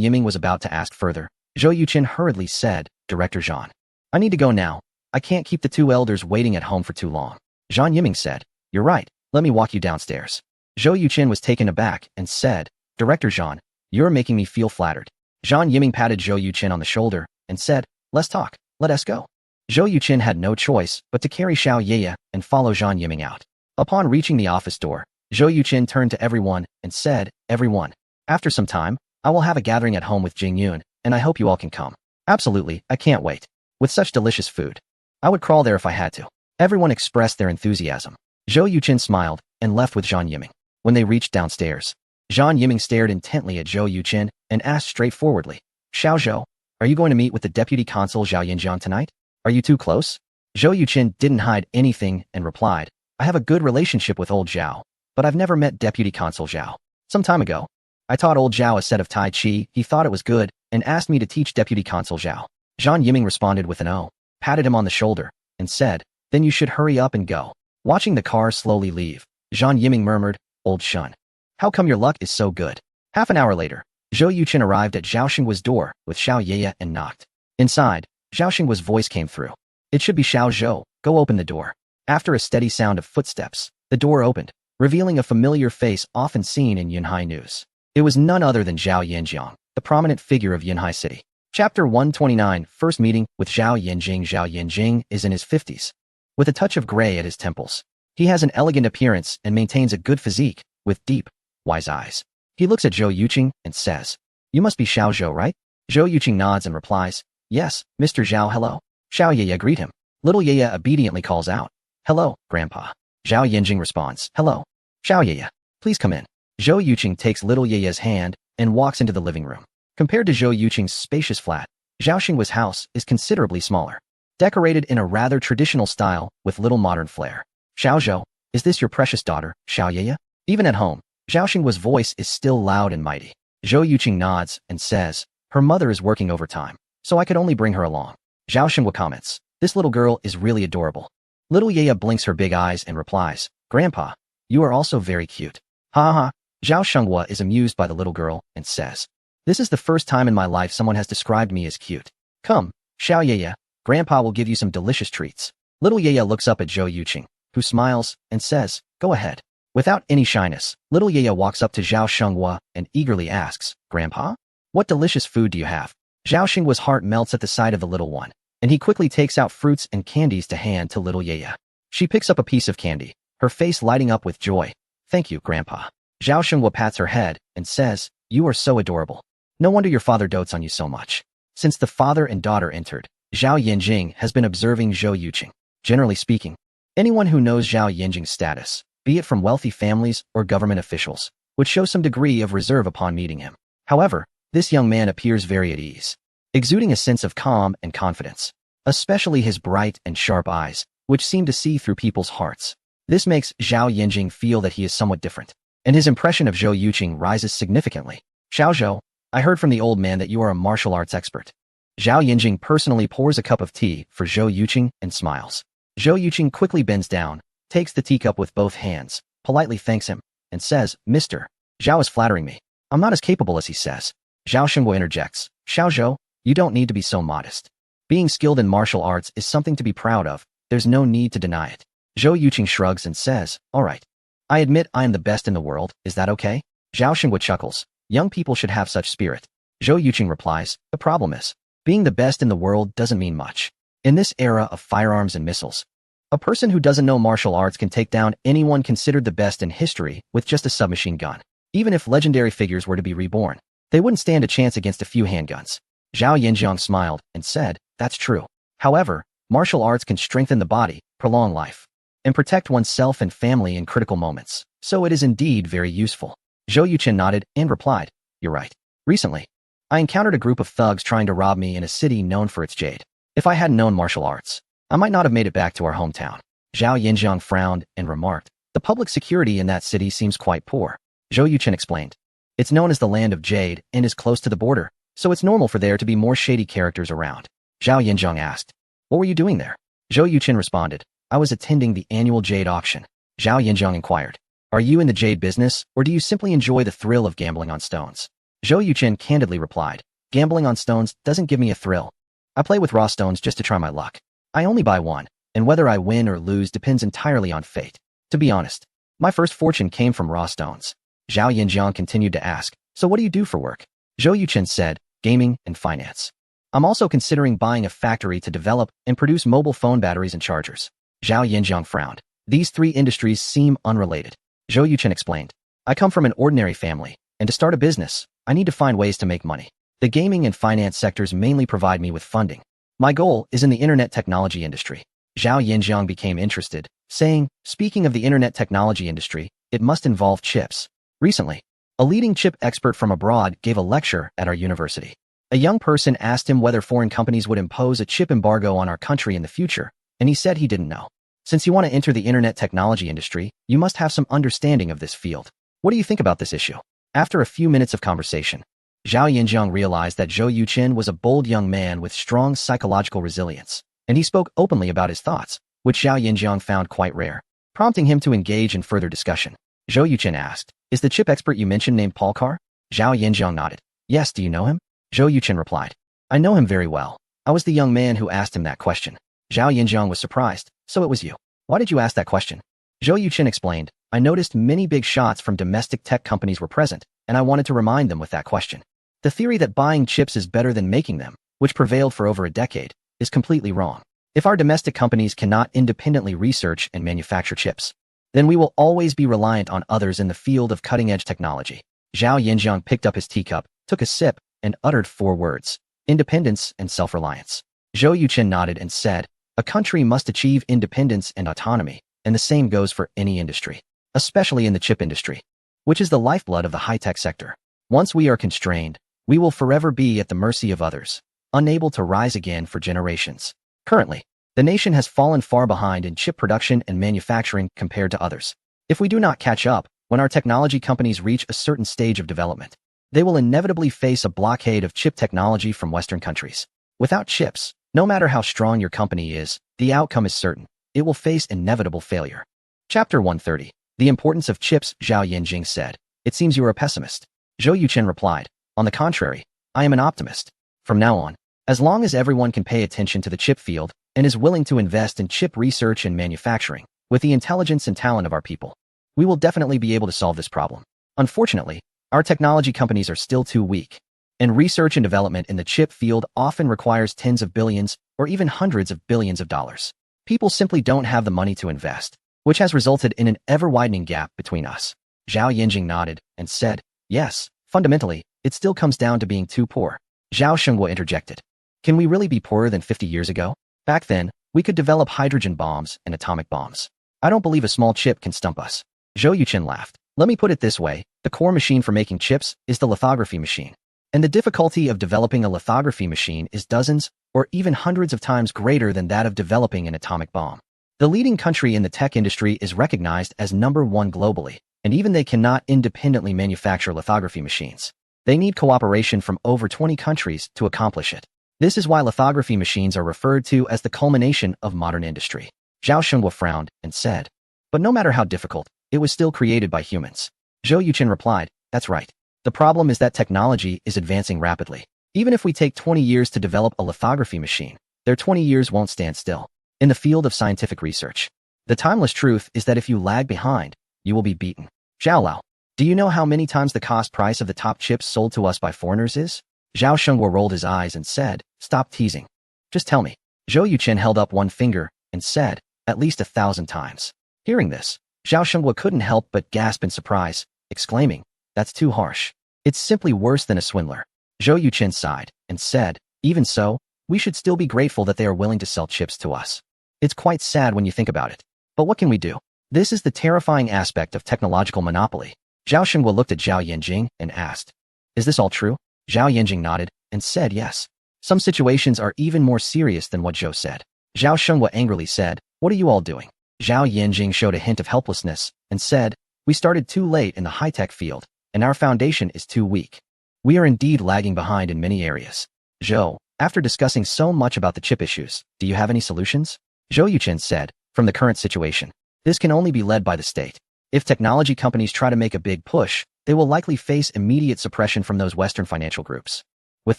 Yiming was about to ask further, Zhou Yuqin hurriedly said, Director Zhang, I need to go now. I can't keep the two elders waiting at home for too long. Zhang Yiming said, you're right, let me walk you downstairs. Zhou Yuqin was taken aback and said, Director Zhang, you're making me feel flattered. Zhang Yiming patted Zhou Yuqin on the shoulder and said, let's talk, let us go. Zhou Yuqin had no choice but to carry Xiao Yiya and follow Zhang Yiming out. Upon reaching the office door, Zhou Yuqin turned to everyone and said, everyone, after some time, I will have a gathering at home with Jing Yun, and I hope you all can come. Absolutely, I can't wait. With such delicious food, I would crawl there if I had to. Everyone expressed their enthusiasm. Zhou Yuqin smiled and left with Zhang Yiming. When they reached downstairs, Zhang Yiming stared intently at Zhou Yuqin and asked straightforwardly, Xiao Zhou, are you going to meet with the Deputy Consul Zhao Yinjiang tonight? Are you too close? Zhou Yuqin didn't hide anything and replied, I have a good relationship with old Zhao, but I've never met Deputy Consul Zhao. Some time ago, I taught old Zhao a set of Tai Chi, he thought it was good, and asked me to teach Deputy Consul Zhao. Zhang Yiming responded with an O, patted him on the shoulder, and said, then you should hurry up and go. Watching the car slowly leave, Zhang Yiming murmured, old Shun. How come your luck is so good? Half an hour later, Zhou Yuqin arrived at Zhao Xinggua's door with Xiao Yiya and knocked. Inside, Zhao Xinggua's voice came through. It should be Xiao Zhou, go open the door. After a steady sound of footsteps, the door opened, revealing a familiar face often seen in Yunhai news. It was none other than Zhao Yinjiang, the prominent figure of Yunhai City. Chapter 129, First Meeting with Zhao Yinjing. Zhao Yinjing is in his 50s, with a touch of gray at his temples. He has an elegant appearance and maintains a good physique, with deep, wise eyes. He looks at Zhou Yuqing and says, you must be Xiao Zhou, right? Zhou Yuqing nods and replies, yes, Mr. Zhao, hello. Xiao Yiya greet him. Little Yiya obediently calls out, hello, Grandpa. Zhao Yinjing responds, hello. Xiao Yiya, please come in. Zhou Yuqing takes little Yiya's hand and walks into the living room. Compared to Zhou Yuqing's spacious flat, Zhao Xinggua's house is considerably smaller, decorated in a rather traditional style with little modern flair. Xiao Zhou, is this your precious daughter, Xiao Yiya? Even at home, Zhao Xinggua's voice is still loud and mighty. Zhou Yuqing nods and says, her mother is working overtime, so I could only bring her along. Zhao Xinggua comments, this little girl is really adorable. Little Yiya blinks her big eyes and replies, Grandpa, you are also very cute. Ha ha. Zhao Xinggua is amused by the little girl and says, this is the first time in my life someone has described me as cute. Come, Xiao Yiya, Grandpa will give you some delicious treats. Little Yiya looks up at Zhou Yuqing, who smiles and says, go ahead. Without any shyness, little Yiya walks up to Zhao Xinggua and eagerly asks, Grandpa, what delicious food do you have? Zhao Xinggua's heart melts at the sight of the little one, and he quickly takes out fruits and candies to hand to little Yiya. She picks up a piece of candy, her face lighting up with joy. Thank you, Grandpa. Zhao Xinggua pats her head and says, you are so adorable. No wonder your father dotes on you so much. Since the father and daughter entered, Zhao Yinjing has been observing Zhou Yuqing. Generally speaking, anyone who knows Zhao Yinjing's status, be it from wealthy families or government officials, would show some degree of reserve upon meeting him. However, this young man appears very at ease, exuding a sense of calm and confidence, especially his bright and sharp eyes, which seem to see through people's hearts. This makes Zhao Yinjing feel that he is somewhat different, and his impression of Zhou Yuqing rises significantly. Xiao Zhou, I heard from the old man that you are a martial arts expert. Zhao Yinjing personally pours a cup of tea for Zhou Yuqing and smiles. Zhou Yuqing quickly bends down, takes the teacup with both hands, politely thanks him, and says, Mr. Zhao is flattering me. I'm not as capable as he says. Zhao Xinggua interjects, Xiao Zhou, you don't need to be so modest. Being skilled in martial arts is something to be proud of. There's no need to deny it. Zhou Yuqing shrugs and says, all right. I admit I am the best in the world, is that okay? Zhao Xinggua chuckles. Young people should have such spirit. Zhou Yuqing replies, the problem is, being the best in the world doesn't mean much. In this era of firearms and missiles, a person who doesn't know martial arts can take down anyone considered the best in history with just a submachine gun. Even if legendary figures were to be reborn, they wouldn't stand a chance against a few handguns. Zhao Yinjiang smiled and said, that's true. However, martial arts can strengthen the body, prolong life, and protect oneself and family in critical moments, so it is indeed very useful. Zhou Yuqin nodded and replied, "You're right. Recently, I encountered a group of thugs trying to rob me in a city known for its jade. If I hadn't known martial arts, I might not have made it back to our hometown." Zhao Yinjiang frowned and remarked, "The public security in that city seems quite poor." Zhou Yuqin explained, "It's known as the Land of Jade and is close to the border, so it's normal for there to be more shady characters around." Zhao Yinjiang asked, "What were you doing there?" Zhou Yuqin responded, "I was attending the annual jade auction." Zhao Yinjiang inquired, "Are you in the jade business, or do you simply enjoy the thrill of gambling on stones?" Zhou Yuqin candidly replied, "Gambling on stones doesn't give me a thrill. I play with raw stones just to try my luck. I only buy one, and whether I win or lose depends entirely on fate. To be honest, my first fortune came from raw stones." Zhao Yinjiang continued to ask, "So what do you do for work?" Zhou Yuqin said, "Gaming and finance. I'm also considering buying a factory to develop and produce mobile phone batteries and chargers." Zhao Yinjiang frowned. These three industries seem unrelated. Zhou Yuqin explained, "I come from an ordinary family, and to start a business, I need to find ways to make money. The gaming and finance sectors mainly provide me with funding. My goal is in the internet technology industry." Zhao Yinjiang became interested, saying, "Speaking of the internet technology industry, it must involve chips." Recently, a leading chip expert from abroad gave a lecture at our university. A young person asked him whether foreign companies would impose a chip embargo on our country in the future, and he said he didn't know. "Since you want to enter the internet technology industry, you must have some understanding of this field. What do you think about this issue?" After a few minutes of conversation, Zhao Yinjiang realized that Zhou Yuqin was a bold young man with strong psychological resilience, and he spoke openly about his thoughts, which Zhao Yinjiang found quite rare, prompting him to engage in further discussion. Zhou Yuqin asked, "Is the chip expert you mentioned named Paul Carr?" Zhao Yinjiang nodded. "Yes, do you know him?" Zhou Yuqin replied, "I know him very well. I was the young man who asked him that question." Zhao Yinjiang was surprised. "So it was you. Why did you ask that question?" Zhou Yuqin explained, "I noticed many big shots from domestic tech companies were present, and I wanted to remind them with that question. The theory that buying chips is better than making them, which prevailed for over a decade, is completely wrong. If our domestic companies cannot independently research and manufacture chips, then we will always be reliant on others in the field of cutting-edge technology." Zhao Yinjiang picked up his teacup, took a sip, and uttered 4 words: independence and self-reliance. Zhou Yuqin nodded and said, "A country must achieve independence and autonomy, and the same goes for any industry, especially in the chip industry, which is the lifeblood of the high-tech sector. Once we are constrained, we will forever be at the mercy of others, unable to rise again for generations." Currently, the nation has fallen far behind in chip production and manufacturing compared to others. If we do not catch up, when our technology companies reach a certain stage of development, they will inevitably face a blockade of chip technology from Western countries. Without chips, no matter how strong your company is, the outcome is certain. It will face inevitable failure. Chapter 130. The Importance of Chips. Zhao Yinjing said, "It seems you are a pessimist." Zhou Yuqin replied, "On the contrary, I am an optimist. From now on, as long as everyone can pay attention to the chip field and is willing to invest in chip research and manufacturing, with the intelligence and talent of our people, we will definitely be able to solve this problem. Unfortunately, our technology companies are still too weak, and research and development in the chip field often requires tens of billions or even hundreds of billions of dollars. People simply don't have the money to invest, which has resulted in an ever-widening gap between us." Zhao Yinjing nodded and said, "Yes, fundamentally, it still comes down to being too poor." Zhao Shengguo interjected, "Can we really be poorer than 50 years ago? Back then, we could develop hydrogen bombs and atomic bombs. I don't believe a small chip can stump us." Zhou Yuqin laughed. "Let me put it this way, the core machine for making chips is the lithography machine. And the difficulty of developing a lithography machine is dozens or even hundreds of times greater than that of developing an atomic bomb. The leading country in the tech industry is recognized as #1 globally, and even they cannot independently manufacture lithography machines. They need cooperation from over 20 countries to accomplish it. This is why lithography machines are referred to as the culmination of modern industry." Zhao Shengguo frowned and said, "But no matter how difficult, it was still created by humans." Zhou Yuqin replied, "That's right. The problem is that technology is advancing rapidly. Even if we take 20 years to develop a lithography machine, their 20 years won't stand still. In the field of scientific research, the timeless truth is that if you lag behind, you will be beaten." "Zhao Lao, do you know how many times the cost price of the top chips sold to us by foreigners is?" Zhao Shengguo rolled his eyes and said, "Stop teasing. Just tell me." Zhou Yuqin held up one finger and said, "At least 1,000 times." Hearing this, Zhao Shengguo couldn't help but gasp in surprise, exclaiming, "That's too harsh. It's simply worse than a swindler." Zhou Yuqin sighed and said, "Even so, we should still be grateful that they are willing to sell chips to us. It's quite sad when you think about it. But what can we do? This is the terrifying aspect of technological monopoly. Zhao Xinhua looked at Zhao Yanjing and asked, "Is this all true?" Zhao Yanjing nodded and said yes. Some situations are even more serious than what Zhou said. Zhao Xinhua angrily said, "What are you all doing?" Zhao Yanjing showed a hint of helplessness and said, "We started too late in the high-tech field, and our foundation is too weak. We are indeed lagging behind in many areas." Zhou, after discussing so much about the chip issues, "Do you have any solutions?" Zhou Yuchen said, "From the current situation, this can only be led by the state. If technology companies try to make a big push, they will likely face immediate suppression from those Western financial groups. With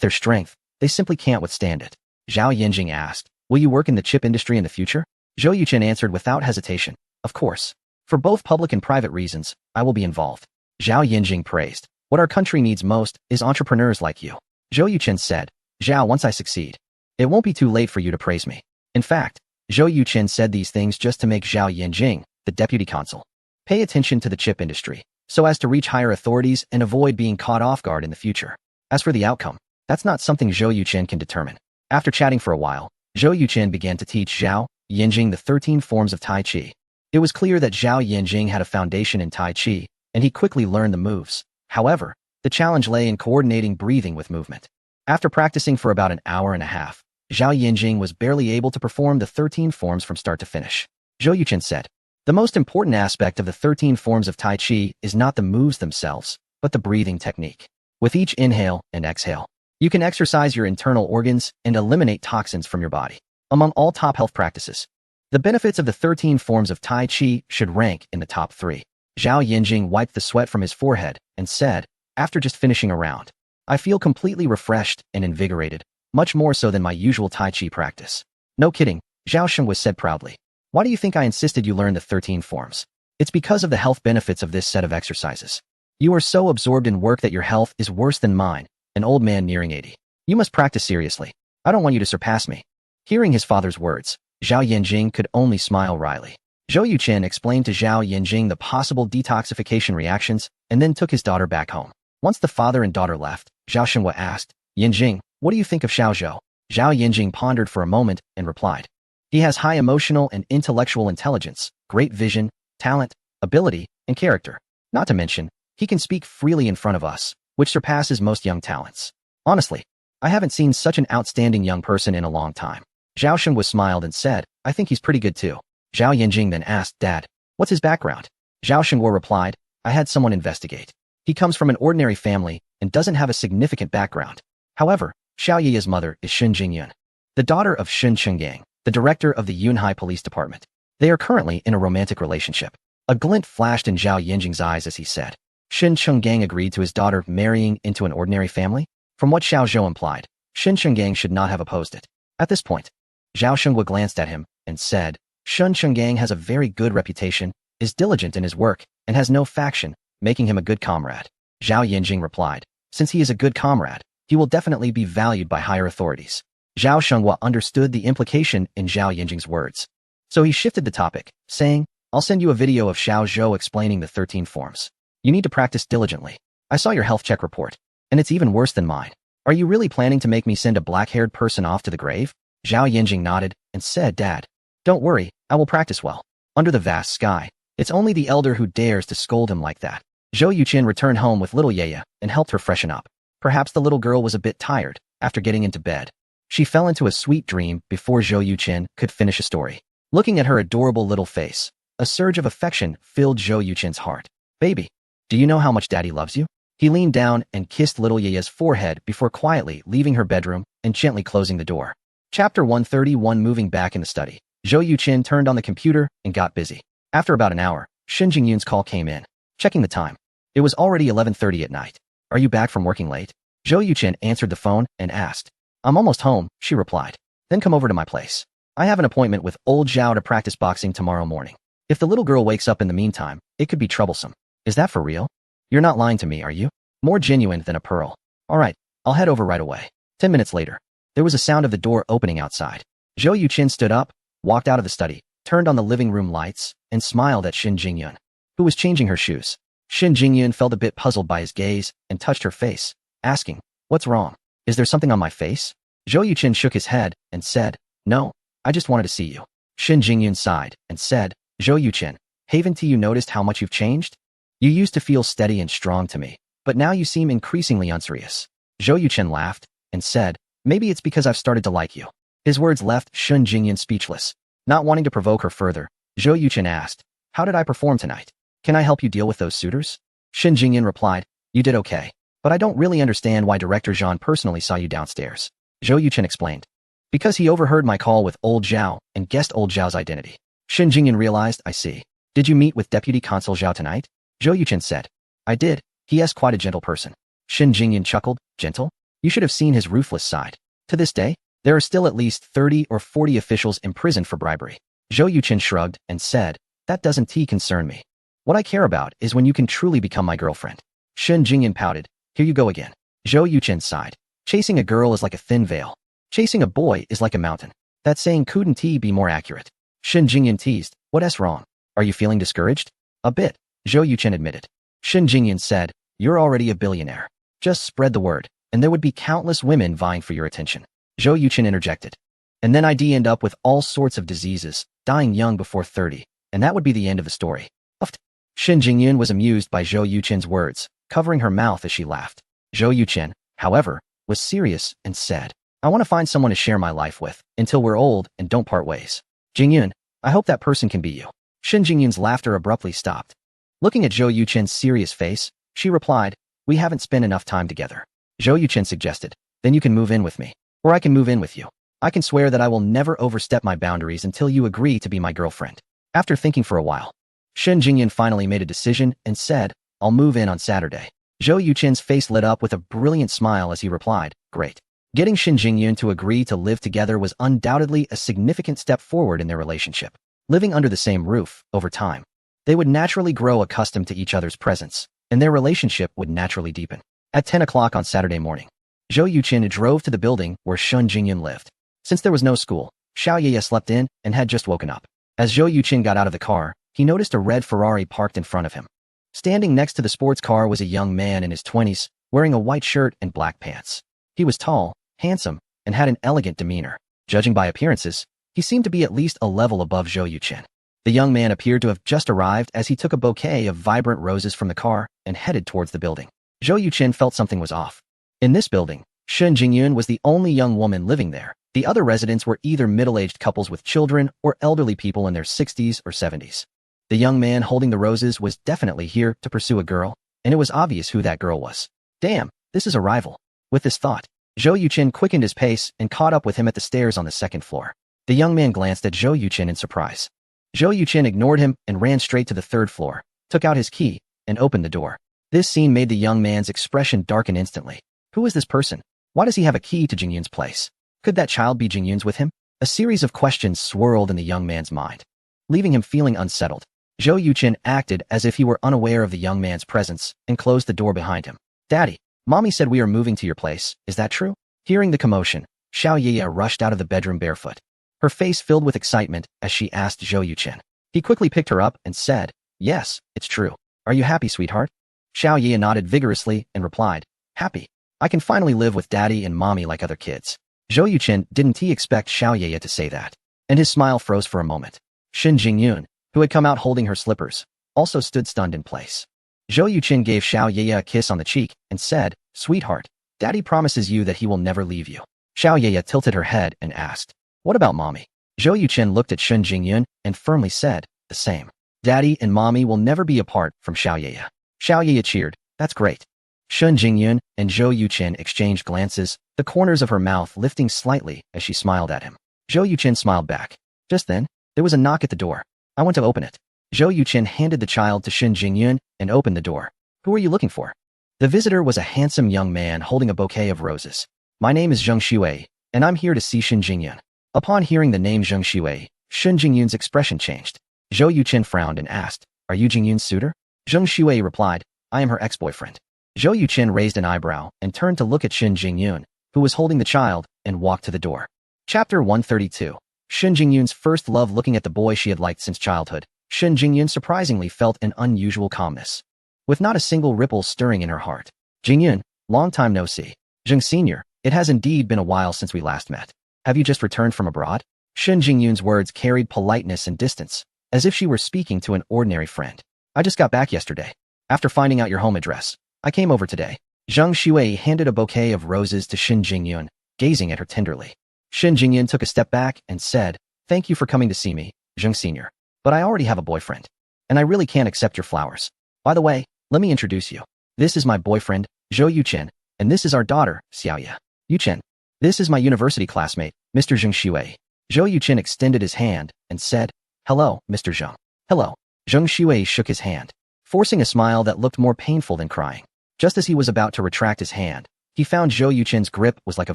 their strength, they simply can't withstand it." Zhao Yanjing asked, "Will you work in the chip industry in the future?" Zhou Yuchen answered without hesitation, "Of course. For both public and private reasons, I will be involved." Zhao Yanjing praised, "What our country needs most is entrepreneurs like you." Zhou Yuchen said, "Zhao, once I succeed, it won't be too late for you to praise me." In fact, Zhou Yuchen said these things just to make Zhao Yanjing, the deputy consul, pay attention to the chip industry, so as to reach higher authorities and avoid being caught off guard in the future. As for the outcome, that's not something Zhou Yuchen can determine. After chatting for a while, Zhou Yuchen began to teach Zhao Yanjing the 13 forms of Tai Chi. It was clear that Zhao Yanjing had a foundation in Tai Chi, and he quickly learned the moves. However, the challenge lay in coordinating breathing with movement. After practicing for about an hour and a half, Zhao Yanjing was barely able to perform the 13 forms from start to finish. Zhou Yuchen said, "The most important aspect of the 13 forms of Tai Chi is not the moves themselves, but the breathing technique. With each inhale and exhale, you can exercise your internal organs and eliminate toxins from your body. Among all top health practices, the benefits of the 13 forms of Tai Chi should rank in the top 3. Zhao Yanjing wiped the sweat from his forehead and said, after just finishing a round, "I feel completely refreshed and invigorated, much more so than my usual Tai Chi practice." "No kidding," Zhao Xinhua said proudly. "Why do you think I insisted you learn the 13 forms?" "It's because of the health benefits of this set of exercises. You are so absorbed in work that your health is worse than mine, an old man nearing 80. You must practice seriously. I don't want you to surpass me." Hearing his father's words, Zhao Yanjing could only smile wryly. Zhou Yuchen explained to Zhao Yanjing the possible detoxification reactions and then took his daughter back home. Once the father and daughter left, Zhao Xinhua asked, "Yanjing, what do you think of Xiao Zhou?" Zhao Yanjing pondered for a moment and replied, "He has high emotional and intellectual intelligence, great vision, talent, ability, and character. Not to mention, he can speak freely in front of us, which surpasses most young talents. Honestly, I haven't seen such an outstanding young person in a long time." Zhao Xinhua smiled and said, "I think he's pretty good too." Zhao Yanjing then asked, "Dad, what's his background?" Zhao Xinhua replied, "I had someone investigate. He comes from an ordinary family and doesn't have a significant background. However, Xiao Yi's mother is Shun Jingyun, the daughter of Shun Chenggang, the director of the Yunhai Police Department. They are currently in a romantic relationship." A glint flashed in Zhao Yanjing's eyes as he said, "Shun Chenggang agreed to his daughter marrying into an ordinary family?" From what Xiao Zhou implied, Shun Chenggang should not have opposed it. At this point, Zhao Xinhua glanced at him and said, "Shun Chenggang has a very good reputation, is diligent in his work, and has no faction, making him a good comrade." Zhao Yanjing replied, "Since he is a good comrade, he will definitely be valued by higher authorities." Zhao Xinhua understood the implication in Zhao Yanjing's words. So he shifted the topic, saying, "I'll send you a video of Xiao Zhou explaining the 13 forms. You need to practice diligently. I saw your health check report, and it's even worse than mine. Are you really planning to make me send a black-haired person off to the grave?" Zhao Yanjing nodded and said, "Dad, don't worry, I will practice well." Under the vast sky, it's only the elder who dares to scold him like that. Zhou Yuchen returned home with little Yeya and helped her freshen up. Perhaps the little girl was a bit tired after getting into bed. She fell into a sweet dream before Zhou Yuchen could finish a story. Looking at her adorable little face, a surge of affection filled Zhou Yuchen's heart. "Baby, do you know how much Daddy loves you?" He leaned down and kissed little Yeya's forehead before quietly leaving her bedroom and gently closing the door. Chapter 131. Moving back in the study, Zhou Yuchen turned on the computer and got busy. After about an hour, Shin Jingyun's call came in. Checking the time, it was already 11:30 at night. "Are you back from working late?" Zhou Yuchen answered the phone and asked. "I'm almost home," she replied. "Then come over to my place. I have an appointment with old Zhao to practice boxing tomorrow morning. If the little girl wakes up in the meantime, it could be troublesome." "Is that for real? You're not lying to me, are you?" "More genuine than a pearl." "All right, I'll head over right away." 10 minutes later, there was a sound of the door opening outside. Zhou Yuchen stood up, walked out of the study, turned on the living room lights, and smiled at Shin Jingyun, who was changing her shoes. Shin Jingyun felt a bit puzzled by his gaze and touched her face, asking, "What's wrong? Is there something on my face?" Zhou Yuchen shook his head and said, "No, I just wanted to see you." Shin Jingyun sighed and said, Zhou Yuqin, haven't you noticed how much you've changed? You used to feel steady and strong to me, but now you seem increasingly unserious. Zhou Yuqin laughed and said, maybe it's because I've started to like you. His words left Shun Jingyan speechless. Not wanting to provoke her further, Zhou Yuqin asked, how did I perform tonight? Can I help you deal with those suitors? Shun Jingyan replied, you did okay, but I don't really understand why Director Zhang personally saw you downstairs. Zhou Yuqin explained, because he overheard my call with Old Zhao and guessed Old Zhao's identity. Shun Jingyan realized, I see. Did you meet with Deputy Consul Zhao tonight? Zhou Yuqin said, I did. He is quite a gentle person. Shun Jingyan chuckled, gentle? You should have seen his ruthless side. To this day, there are still at least 30 or 40 officials imprisoned for bribery. Zhou Yuqin shrugged and said, that doesn't concern me. What I care about is when you can truly become my girlfriend. Shun Jingyan pouted, here you go again. Zhou Yuqin sighed. Chasing a girl is like a thin veil. Chasing a boy is like a mountain. That saying couldn't be more accurate. Shun Jingyan teased, what's wrong? Are you feeling discouraged? A bit, Zhou Yuqin admitted. Shun Jingyan said, you're already a billionaire. Just spread the word, and there would be countless women vying for your attention. Zhou Yuqin interjected. And then I'd end up with all sorts of diseases, dying young before 30, and that would be the end of the story. Uffed. Shun Jingyan was amused by Zhou Yuqin's words, covering her mouth as she laughed. Zhou Yuqin, however, was serious and said, I want to find someone to share my life with, until we're old and don't part ways. Jingyun, I hope that person can be you. Shun Jingyun's laughter abruptly stopped. Looking at Zhou Yuqin's serious face, she replied, we haven't spent enough time together. Zhou Yuqin suggested, then you can move in with me. Or I can move in with you. I can swear that I will never overstep my boundaries until you agree to be my girlfriend. After thinking for a while, Shun Jingyan finally made a decision and said, I'll move in on Saturday. Zhou Yuqin's face lit up with a brilliant smile as he replied, great. Getting Shun Jingyun to agree to live together was undoubtedly a significant step forward in their relationship. Living under the same roof, over time, they would naturally grow accustomed to each other's presence, and their relationship would naturally deepen. At 10 o'clock on Saturday morning, Zhou Yuqin drove to the building where Shun Jingyun lived. Since there was no school, Xiao Yeye slept in and had just woken up. As Zhou Yuqin got out of the car, he noticed a red Ferrari parked in front of him. Standing next to the sports car was a young man in his 20s, wearing a white shirt and black pants. He was tall, handsome, and had an elegant demeanor. Judging by appearances, he seemed to be at least a level above Zhou Yuqin. The young man appeared to have just arrived as he took a bouquet of vibrant roses from the car and headed towards the building. Zhou Yuqin felt something was off. In this building, Shun Jingyun was the only young woman living there. The other residents were either middle-aged couples with children or elderly people in their 60s or 70s. The young man holding the roses was definitely here to pursue a girl, and it was obvious who that girl was. Damn, this is a rival. With this thought, Zhou Yuqin quickened his pace and caught up with him at the stairs on the second floor. The young man glanced at Zhou Yuqin in surprise. Zhou Yuqin ignored him and ran straight to the third floor, took out his key, and opened the door. This scene made the young man's expression darken instantly. Who is this person? Why does he have a key to Jingyun's place? Could that child be Jingyun's with him? A series of questions swirled in the young man's mind, leaving him feeling unsettled. Zhou Yuqin acted as if he were unaware of the young man's presence and closed the door behind him. Daddy, Mommy said we are moving to your place, is that true? Hearing the commotion, Xiao Yeye rushed out of the bedroom barefoot, her face filled with excitement as she asked Zhou Yuqin. He quickly picked her up and said, yes, it's true. Are you happy, sweetheart? Xiao Yeye nodded vigorously and replied, happy. I can finally live with Daddy and Mommy like other kids. Zhou Yuqin didn't expect Xiao Yeye to say that, and his smile froze for a moment. Shun Jingyun, who had come out holding her slippers, also stood stunned in place. Zhou Yuqin gave Xiao Yeye a kiss on the cheek and said, sweetheart, Daddy promises you that he will never leave you. Xiao Yeye tilted her head and asked, what about Mommy? Zhou Yuqin looked at Shun Jingyun and firmly said, the same. Daddy and Mommy will never be apart from Xiao Yeye. Xiao Yeye cheered, that's great. Shun Jingyun and Zhou Yuqin exchanged glances, the corners of her mouth lifting slightly as she smiled at him. Zhou Yuqin smiled back. Just then, there was a knock at the door. I went to open it. Zhou Yuqin handed the child to Shun Jingyun and opened the door. Who are you looking for? The visitor was a handsome young man holding a bouquet of roses. My name is Zheng Shuwei, and I'm here to see Shun Jingyun. Upon hearing the name Zheng Shuwei, Shun Jingyun's expression changed. Zhou Yuqin frowned and asked, are you Jingyun's suitor? Zheng Shuwei replied, I am her ex-boyfriend. Zhou Yuqin raised an eyebrow and turned to look at Shun Jingyun, who was holding the child, and walked to the door. Chapter 132. Shun Jingyun's first love. Looking at the boy she had liked since childhood, Shun Jingyun surprisingly felt an unusual calmness, with not a single ripple stirring in her heart. Jingyun, long time no see. Zheng Senior, it has indeed been a while since we last met. Have you just returned from abroad? Shun Jingyun's words carried politeness and distance, as if she were speaking to an ordinary friend. I just got back yesterday. After finding out your home address, I came over today. Zhang Xuei handed a bouquet of roses to Shen Jingyun, gazing at her tenderly. Shen Jingyun took a step back and said, "Thank you for coming to see me, Zhang Sr. But I already have a boyfriend, and I really can't accept your flowers. By the way, let me introduce you. This is my boyfriend, Zhou Yuchen, and this is our daughter, Xiaoya. Yuchen. This is my university classmate, Mr. Zhang Xuei." Zhou Yuchen extended his hand and said, "Hello, Mr. Zhang." "Hello." Zhang Xuei shook his hand, forcing a smile that looked more painful than crying. Just as he was about to retract his hand, he found Zhou Yuchen's grip was like a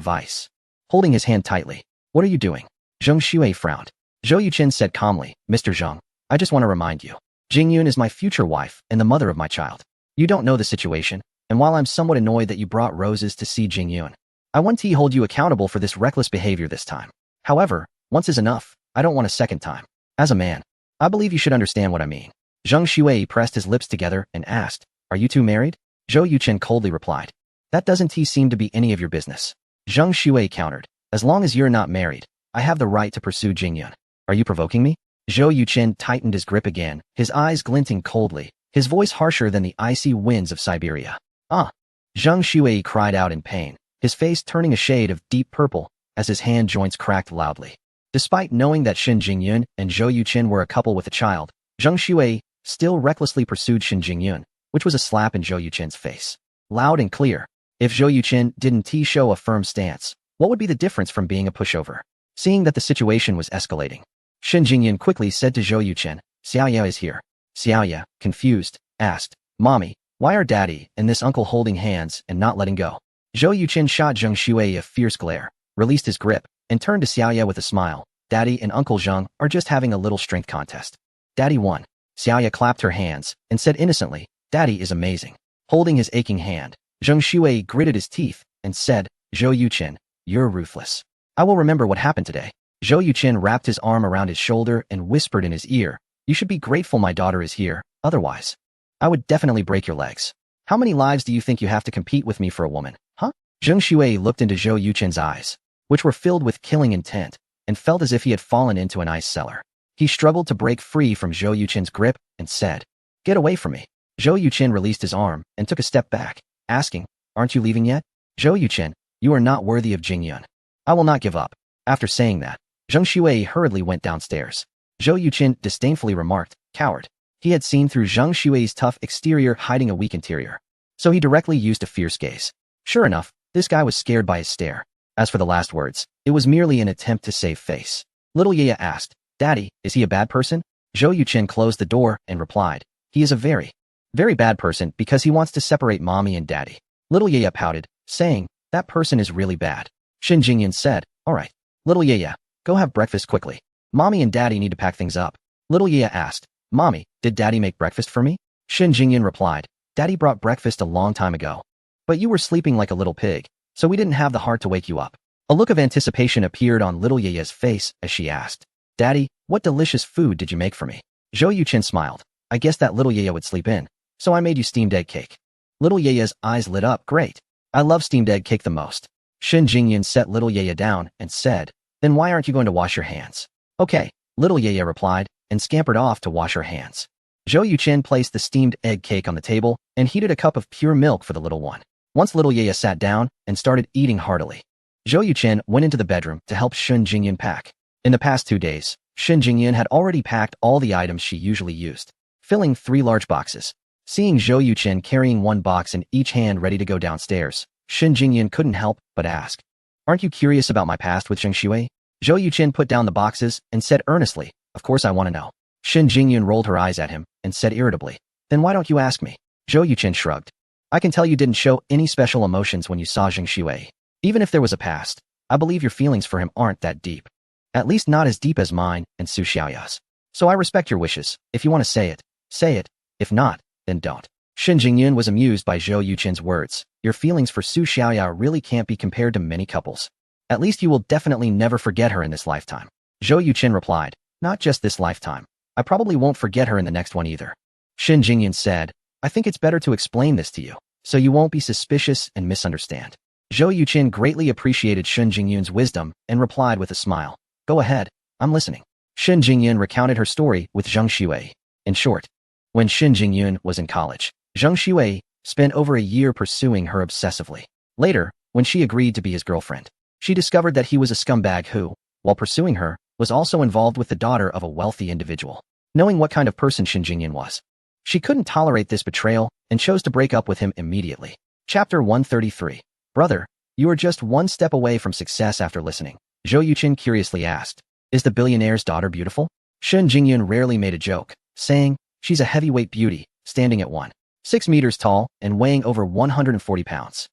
vice, holding his hand tightly. "What are you doing?" Zhang Xuei frowned. Zhou Yuchen said calmly, "Mr. Zhang, I just want to remind you. Jingyun is my future wife and the mother of my child. You don't know the situation, and while I'm somewhat annoyed that you brought roses to see Jingyun, I want to hold you accountable for this reckless behavior this time. However, once is enough. I don't want a second time. As a man, I believe you should understand what I mean." Zhang Xuei pressed his lips together and asked, "Are you two married?" Zhou Yuchen coldly replied, "That doesn't seem to be any of your business." Zhang Xuei countered, "As long as you're not married, I have the right to pursue Jingyun. Are you provoking me?" Zhou Yuchen tightened his grip again, his eyes glinting coldly, his voice harsher than the icy winds of Siberia. "Ah!" Zhang Xuei cried out in pain, his face turning a shade of deep purple as his hand joints cracked loudly. Despite knowing that Shen Jingyun and Zhou Yuchen were a couple with a child, Zhang Xuei still recklessly pursued Shen Jingyun, which was a slap in Zhou Yuchen's face. Loud and clear. If Zhou Yuchen didn't show a firm stance, what would be the difference from being a pushover? Seeing that the situation was escalating, Shen Jingyun quickly said to Zhou Yuchen, "Xiaoya is here." Xiaoya, confused, asked, "Mommy, why are Daddy and this uncle holding hands and not letting go?" Zhou Yuchen shot Zhang Xuei a fierce glare, released his grip, and turned to Xiaoya with a smile. "Daddy and Uncle Zhang are just having a little strength contest." Daddy won. Xiaoya clapped her hands and said innocently, "Daddy is amazing." Holding his aching hand, Zhang Xuei gritted his teeth and said, "Zhou Yuchen, you're ruthless. I will remember what happened today." Zhou Yuchen wrapped his arm around his shoulder and whispered in his ear, "You should be grateful my daughter is here, otherwise, I would definitely break your legs. How many lives do you think you have to compete with me for a woman, huh?" Zhang Xuei looked into Zhou Yuchen's eyes, which were filled with killing intent, and felt as if he had fallen into an ice cellar. He struggled to break free from Zhou Yuchen's grip and said, "Get away from me." Zhou Yuchen released his arm and took a step back, asking, "Aren't you leaving yet?" "Zhou Yuchen, you are not worthy of Jingyun. I will not give up." After saying that, Zhang Xuei hurriedly went downstairs. Zhou Yuchen disdainfully remarked, "Coward." He had seen through Zhang Xuei's tough exterior hiding a weak interior, so he directly used a fierce gaze. Sure enough, this guy was scared by his stare. As for the last words, it was merely an attempt to save face. Little Yeya asked, "Daddy, is he a bad person?" Zhou Yuchen closed the door and replied, "He is a very, very bad person because he wants to separate Mommy and Daddy." Little Yeya pouted, saying, "That person is really bad." Shen Jingyun said, "All right, Little Yeya, go have breakfast quickly. Mommy and Daddy need to pack things up." Little Yeya asked, "Mommy, did Daddy make breakfast for me?" Shen Jingyun replied, "Daddy brought breakfast a long time ago. But you were sleeping like a little pig, so we didn't have the heart to wake you up." A look of anticipation appeared on Little Yeya's face as she asked, "Daddy, what delicious food did you make for me?" Zhou Yuchen smiled, "I guess that Little Yeya would sleep in, so I made you steamed egg cake." Little Yeya's eyes lit up. "Great. I love steamed egg cake the most." Shen Jingyun set Little Yeya down and said, "Then why aren't you going to wash your hands?" "Okay," Little Yeya replied, and scampered off to wash her hands. Zhou Yuchen placed the steamed egg cake on the table and heated a cup of pure milk for the little one. Once Little Yeya sat down and started eating heartily, Zhou Yuchen went into the bedroom to help Shen Jingyun pack. In the past 2 days, Shen Jingyun had already packed all the items she usually used, filling 3 large boxes. Seeing Zhou Yuchen carrying 1 box in each hand ready to go downstairs, Shen Jingyun couldn't help but ask, "Aren't you curious about my past with Zhang Xuei?" Zhou Yuchen put down the boxes and said earnestly, "Of course I want to know." Shen Jingyun rolled her eyes at him and said irritably, "Then why don't you ask me?" Zhou Yuchen shrugged. "I can tell you didn't show any special emotions when you saw Zhang Xuei. Even if there was a past, I believe your feelings for him aren't that deep. At least not as deep as mine and Su Xiaoya's. So I respect your wishes. If you want to say it, say it. If not, then don't." Shen Jingyun was amused by Zhou Yuchen's words. "Your feelings for Su Xiaoya really can't be compared to many couples. At least you will definitely never forget her in this lifetime." Zhou Yuchen replied, "Not just this lifetime. I probably won't forget her in the next one either." Shen Jingyun said, "I think it's better to explain this to you, so you won't be suspicious and misunderstand." Zhou Yuchen greatly appreciated Shen Jingyun's wisdom and replied with a smile, "Go ahead, I'm listening." Shen Jingyun recounted her story with Zheng Xuwei. In short, when Shen Jingyun was in college, Zheng Xuwei spent over a year pursuing her obsessively. Later, when she agreed to be his girlfriend, she discovered that he was a scumbag who, while pursuing her, was also involved with the daughter of a wealthy individual. Knowing what kind of person Shen Jingyun was, she couldn't tolerate this betrayal and chose to break up with him immediately. Chapter 133. Brother, you are just one step away from success after listening. Zhou Yuqin curiously asked, is the billionaire's daughter beautiful? Shen Jingyun rarely made a joke, saying, she's a heavyweight beauty, standing at 1.6 meters tall and weighing over 140 pounds.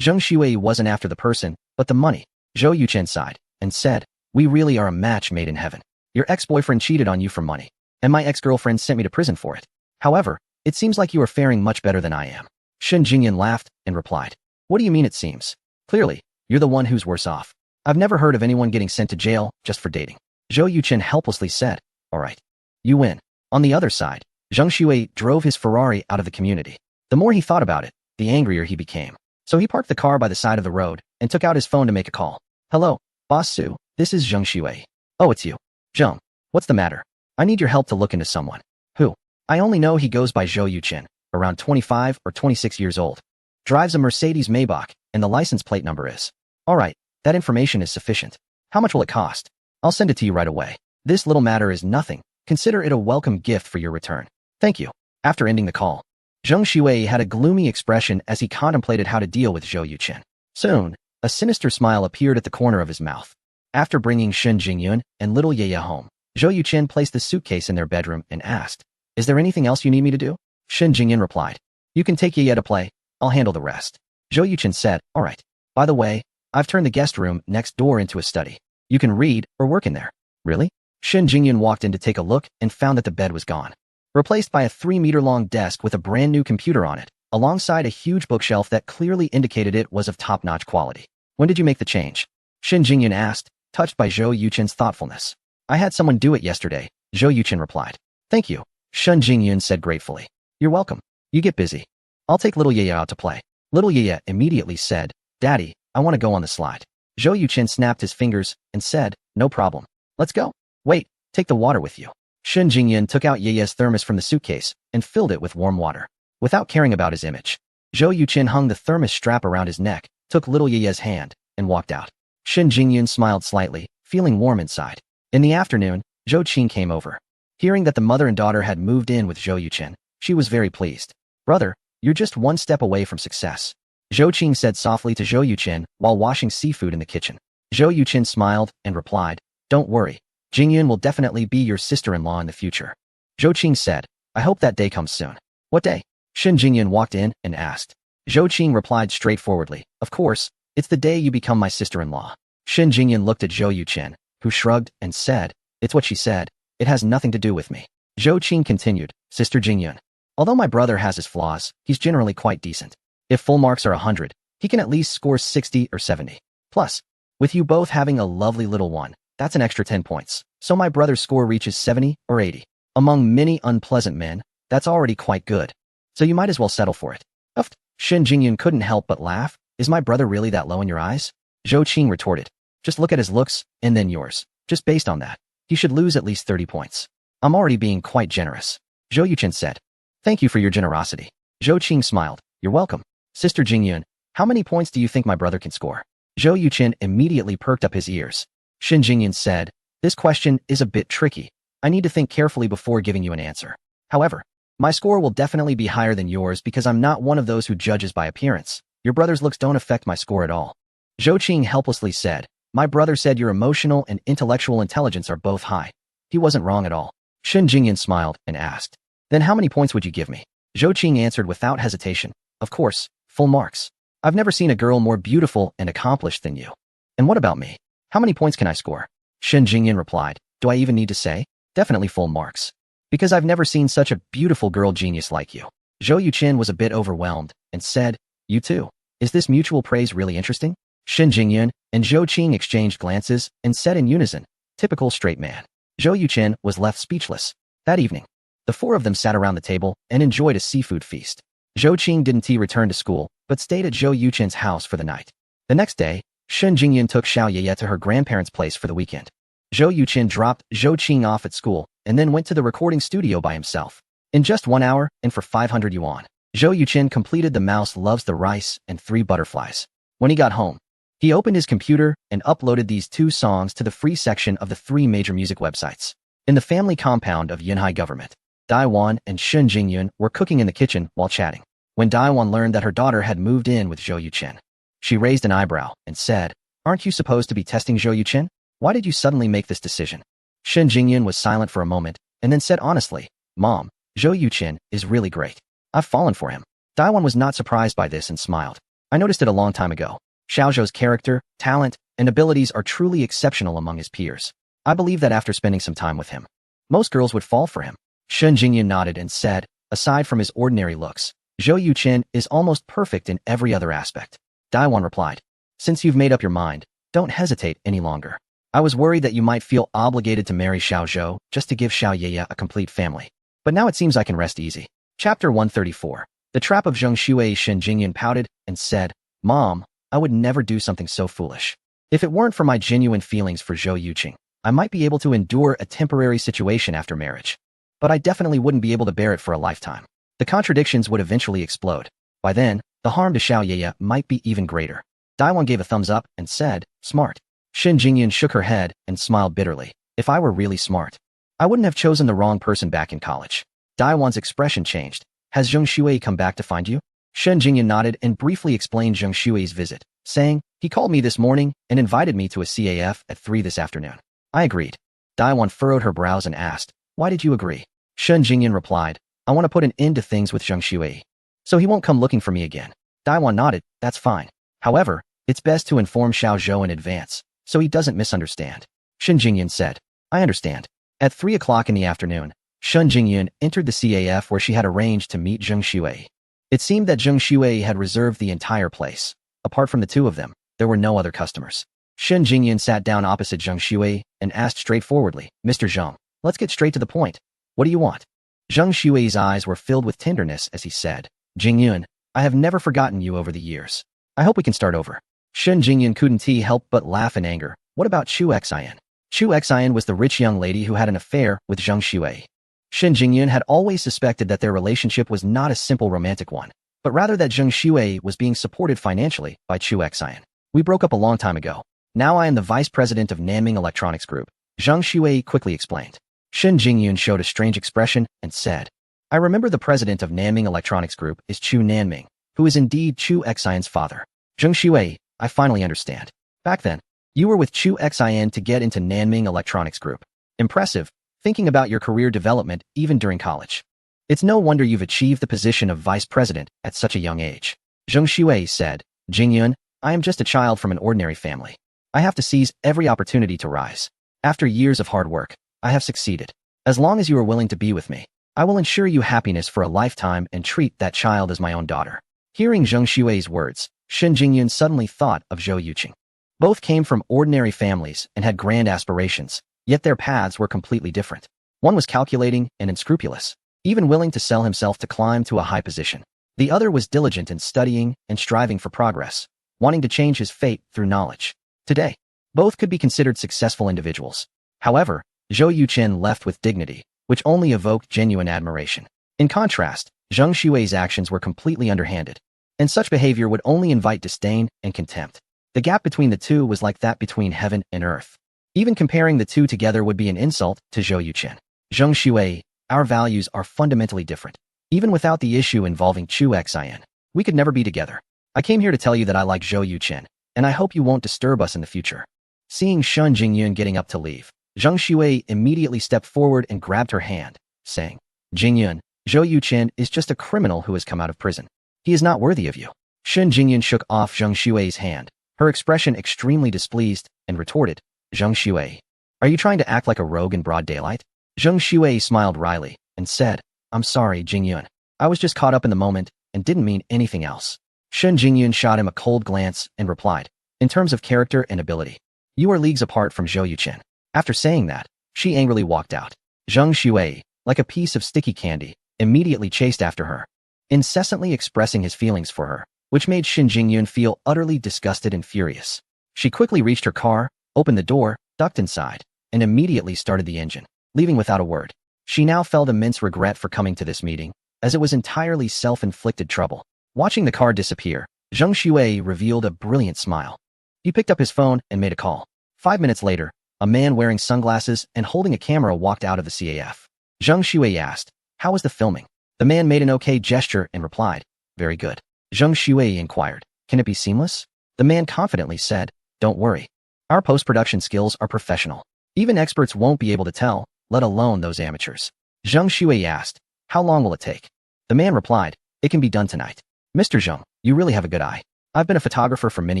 Zheng Xuwei wasn't after the person, but the money. Zhou Yuqin sighed and said, we really are a match made in heaven. Your ex-boyfriend cheated on you for money, and my ex-girlfriend sent me to prison for it. However, it seems like you are faring much better than I am. Shen Jingyun laughed and replied, what do you mean it seems? Clearly, you're the one who's worse off. I've never heard of anyone getting sent to jail just for dating. Zhou Yuqin helplessly said, all right. You win. On the other side, Zheng Xuwei drove his Ferrari out of the community. The more he thought about it, the angrier he became. So he parked the car by the side of the road and took out his phone to make a call. Hello, Boss Su, this is Zheng Xuwei. Oh, it's you. Zheng, what's the matter? I need your help to look into someone. Who? I only know he goes by Zhou Yuqin, around 25 or 26 years old. Drives a Mercedes Maybach, and the license plate number is. All right, that information is sufficient. How much will it cost? I'll send it to you right away. This little matter is nothing. Consider it a welcome gift for your return. Thank you. After ending the call, Zheng Xuwei had a gloomy expression as he contemplated how to deal with Zhou Yuqin. Soon, a sinister smile appeared at the corner of his mouth. After bringing Shen Jingyun and little Ye home, Zhou Yuqin placed the suitcase in their bedroom and asked, is there anything else you need me to do? Shen Jingyun replied, you can take Ye to play. I'll handle the rest. Zhou Yuqin said, all right. By the way, I've turned the guest room next door into a study. You can read or work in there. Really? Shen Jingyun walked in to take a look and found that the bed was gone, replaced by a 3-meter-long desk with a brand new computer on it, alongside a huge bookshelf that clearly indicated it was of top-notch quality. When did you make the change? Shen Jingyun asked, touched by Zhou Yuqin's thoughtfulness. I had someone do it yesterday, Zhou Yuqin replied. Thank you, Shen Jingyun said gratefully. You're welcome. You get busy. I'll take little Ye out to play. Little Ye immediately said, Daddy, I want to go on the slide. Zhou Yuqin snapped his fingers and said, no problem. Let's go. Wait, take the water with you. Shen Jingyun took out Ye's thermos from the suitcase and filled it with warm water. Without caring about his image, Zhou Yuqin hung the thermos strap around his neck, took little Ye's hand, and walked out. Shen Jingyun smiled slightly, feeling warm inside. In the afternoon, Zhou Qing came over. Hearing that the mother and daughter had moved in with Zhou Yuqin, she was very pleased. Brother, you're just one step away from success, Zhou Qing said softly to Zhou Yuqin while washing seafood in the kitchen. Zhou Yuqin smiled and replied, don't worry. Jingyun will definitely be your sister-in-law in the future. Zhou Qing said, I hope that day comes soon. What day? Shen Jingyun walked in and asked. Zhou Qing replied straightforwardly, of course, it's the day you become my sister-in-law. Shen Jingyun looked at Zhou Yuqin, who shrugged and said, it's what she said. It has nothing to do with me. Zhou Qing continued, Sister Jingyun. Although my brother has his flaws, he's generally quite decent. If full marks are 100, he can at least score 60 or 70. Plus, with you both having a lovely little one, that's an extra 10 points. So my brother's score reaches 70 or 80. Among many unpleasant men, that's already quite good. So you might as well settle for it. Uft. Shen Jingyun couldn't help but laugh. Is my brother really that low in your eyes? Zhou Qing retorted. Just look at his looks, and then yours. Just based on that, he should lose at least 30 points. I'm already being quite generous. Zhou Yuqin said. Thank you for your generosity. Zhou Qing smiled. You're welcome. Sister Jingyun, how many points do you think my brother can score? Zhou Yuqin immediately perked up his ears. Shen Jingyun said, this question is a bit tricky. I need to think carefully before giving you an answer. However, my score will definitely be higher than yours because I'm not one of those who judges by appearance. Your brother's looks don't affect my score at all. Zhou Qing helplessly said, my brother said your emotional and intellectual intelligence are both high. He wasn't wrong at all. Shen Jingyun smiled and asked, then how many points would you give me? Zhou Qing answered without hesitation, of course, full marks. I've never seen a girl more beautiful and accomplished than you. And what about me? How many points can I score? Shen Jingyun replied, do I even need to say? Definitely full marks. Because I've never seen such a beautiful girl genius like you. Zhou Yuqin was a bit overwhelmed and said, you too. Is this mutual praise really interesting? Shen Jingyun and Zhou Qing exchanged glances and said in unison, typical straight man. Zhou Yuqin was left speechless. That evening, the four of them sat around the table and enjoyed a seafood feast. Zhou Qing didn't return to school, but stayed at Zhou Yuqin's house for the night. The next day, Shen Jingyun took Xiao Ye to her grandparents' place for the weekend. Zhou Yuqin dropped Zhou Qing off at school and then went to the recording studio by himself. In just 1 hour and for 500 yuan, Zhou Yuqin completed The Mouse Loves the Rice and 3 Butterflies. When he got home, he opened his computer and uploaded these 2 songs to the free section of the 3 major music websites. In the family compound of Yunhai government, Daiwan and Shun Jingyun were cooking in the kitchen while chatting. When Daiwan learned that her daughter had moved in with Zhou Yuqin, she raised an eyebrow and said, "Aren't you supposed to be testing Zhou Yuqin? Why did you suddenly make this decision?" Shun Jingyun was silent for a moment and then said honestly, "Mom, Zhou Yuqin is really great. I've fallen for him." Daiwan was not surprised by this and smiled. "I noticed it a long time ago. Xiao Zhou's character, talent, and abilities are truly exceptional among his peers. I believe that after spending some time with him, most girls would fall for him." Shun Jingyun nodded and said, "Aside from his ordinary looks, Zhou Yuqin is almost perfect in every other aspect." Daiwan replied, "Since you've made up your mind, don't hesitate any longer. I was worried that you might feel obligated to marry Xiao Zhou just to give Xiao Yeye a complete family. But now it seems I can rest easy." Chapter 134. The Trap of Zheng Shuai. Shun Jingyun pouted and said, "Mom, I would never do something so foolish. If it weren't for my genuine feelings for Zhou Yuqing, I might be able to endure a temporary situation after marriage. But I definitely wouldn't be able to bear it for a lifetime. The contradictions would eventually explode. By then, the harm to Xiao Yeye might be even greater." Daiwan gave a thumbs up and said, "Smart." Shun Jingyun shook her head and smiled bitterly. "If I were really smart, I wouldn't have chosen the wrong person back in college." Daiwan's expression changed. "Has Zheng Shuai come back to find you?" Shun Jingyun nodded and briefly explained Zheng Shuai's visit, saying, "He called me this morning and invited me to a CAF at 3 this afternoon." I agreed. Daiwan furrowed her brows and asked, "Why did you agree?" Shun Jingyun replied, "I want to put an end to things with Zheng Shuai, so he won't come looking for me again." Daiwan nodded, "That's fine. However, it's best to inform Xiao Zhou in advance, so he doesn't misunderstand." Shun Jingyun said, "I understand." At 3 o'clock in the afternoon, Shun Jingyun entered the CAF where she had arranged to meet Zheng Shuai. It seemed that Zheng Shuai had reserved the entire place. Apart from the 2 of them, there were no other customers. Shun Jingyun sat down opposite Zheng Shuai and asked straightforwardly, "Mr. Zheng, let's get straight to the point. What do you want?" Zheng Shuai's eyes were filled with tenderness as he said, "Jingyun, I have never forgotten you over the years. I hope we can start over." Shun Jingyun couldn't help but laugh in anger. What about Chu Xian? Chu Xian was the rich young lady who had an affair with Zheng Shuai. Shun Jingyun had always suspected that their relationship was not a simple romantic one, but rather that Zheng Shuai was being supported financially by Chu Xian. "We broke up a long time ago. Now I am the vice president of Nanming Electronics Group," Zheng Shuai quickly explained. Shun Jingyun showed a strange expression and said, "I remember the president of Nanming Electronics Group is Chu Nanming, who is indeed Chu Xian's father." Zheng Shuai, I finally understand. Back then, you were with Chu Xian to get into Nanming Electronics Group. Impressive, thinking about your career development even during college. It's no wonder you've achieved the position of vice president at such a young age." Zheng Shuai said, "Jingyun, I am just a child from an ordinary family. I have to seize every opportunity to rise. After years of hard work, I have succeeded. As long as you are willing to be with me, I will ensure you happiness for a lifetime and treat that child as my own daughter." Hearing Zheng Shuai's words, Shun Jingyun suddenly thought of Zhou Yuqing. Both came from ordinary families and had grand aspirations, yet their paths were completely different. One was calculating and unscrupulous, even willing to sell himself to climb to a high position. The other was diligent in studying and striving for progress, wanting to change his fate through knowledge. Today, both could be considered successful individuals. However, Zhou Yuqin left with dignity, which only evoked genuine admiration. In contrast, Zheng Shuai's actions were completely underhanded, and such behavior would only invite disdain and contempt. The gap between the two was like that between heaven and earth. Even comparing the two together would be an insult to Zhou Yuqin. "Zheng Shuai, our values are fundamentally different. Even without the issue involving Chu Xian, we could never be together. I came here to tell you that I like Zhou Yuqin, and I hope you won't disturb us in the future." Seeing Shun Jingyun getting up to leave, Zheng Shuai immediately stepped forward and grabbed her hand, saying, "Jingyun, Zhou Yuqin is just a criminal who has come out of prison. He is not worthy of you." Shun Jingyun shook off Zheng Shuai's hand, her expression extremely displeased, and retorted, "Zheng Shuai, are you trying to act like a rogue in broad daylight?" Zheng Shuai smiled wryly and said, "I'm sorry, Jingyun. I was just caught up in the moment and didn't mean anything else." Shun Jingyun shot him a cold glance and replied, "In terms of character and ability, you are leagues apart from Zhou Yuqin." After saying that, she angrily walked out. Zheng Shuai, like a piece of sticky candy, immediately chased after her, incessantly expressing his feelings for her, which made Shun Jingyun feel utterly disgusted and furious. She quickly reached her car, opened the door, ducked inside, and immediately started the engine, leaving without a word. She now felt immense regret for coming to this meeting, as it was entirely self-inflicted trouble. Watching the car disappear, Zheng Shuai revealed a brilliant smile. He picked up his phone and made a call. 5 minutes later, a man wearing sunglasses and holding a camera walked out of the CAF. Zheng Shuai asked, "How was the filming?" The man made an okay gesture and replied, "Very good." Zheng Shuai inquired, "Can it be seamless?" The man confidently said, "Don't worry. Our post-production skills are professional. Even experts won't be able to tell, let alone those amateurs." Zheng Shuai asked, "How long will it take?" The man replied, "It can be done tonight." "Mr. Zheng, you really have a good eye. I've been a photographer for many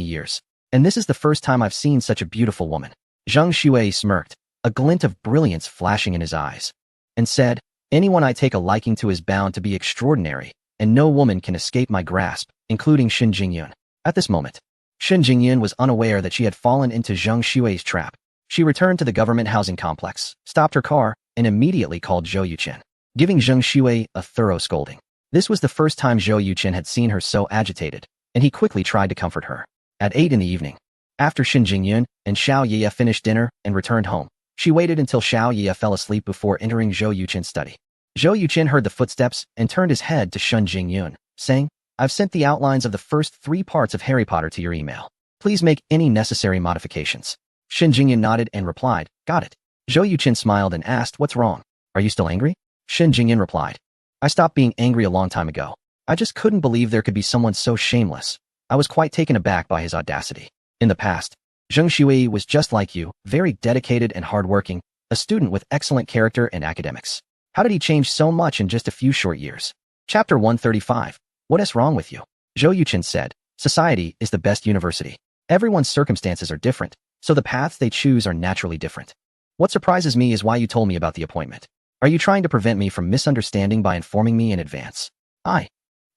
years, and this is the first time I've seen such a beautiful woman." Zheng Shuai smirked, a glint of brilliance flashing in his eyes, and said, "Anyone I take a liking to is bound to be extraordinary, and no woman can escape my grasp, including Shen Jingyun." At this moment, Shen Jingyun was unaware that she had fallen into Zheng Shuai's trap. She returned to the government housing complex, stopped her car, and immediately called Zhou Yuchen, giving Zheng Shuai a thorough scolding. This was the first time Zhou Yuchen had seen her so agitated, and he quickly tried to comfort her. At 8 in the evening, after Shen Jingyun and Xiao Ye finished dinner and returned home, she waited until Xiao Ye fell asleep before entering Zhou Yuchen's study. Zhou Yuchen heard the footsteps and turned his head to Shen Jingyun, saying, "I've sent the outlines of the first 3 parts of Harry Potter to your email. Please make any necessary modifications." Shen Jingyun nodded and replied, "Got it." Zhou Yuchen smiled and asked, "What's wrong? Are you still angry?" Shen Jingyun replied, "I stopped being angry a long time ago. I just couldn't believe there could be someone so shameless. I was quite taken aback by his audacity. In the past, Zheng Shuai was just like you, very dedicated and hardworking, a student with excellent character and academics. How did he change so much in just a few short years?" Chapter 135. What is wrong with you? Zhou Yuchen said, "Society is the best university. Everyone's circumstances are different, so the paths they choose are naturally different. What surprises me is why you told me about the appointment. Are you trying to prevent me from misunderstanding by informing me in advance?"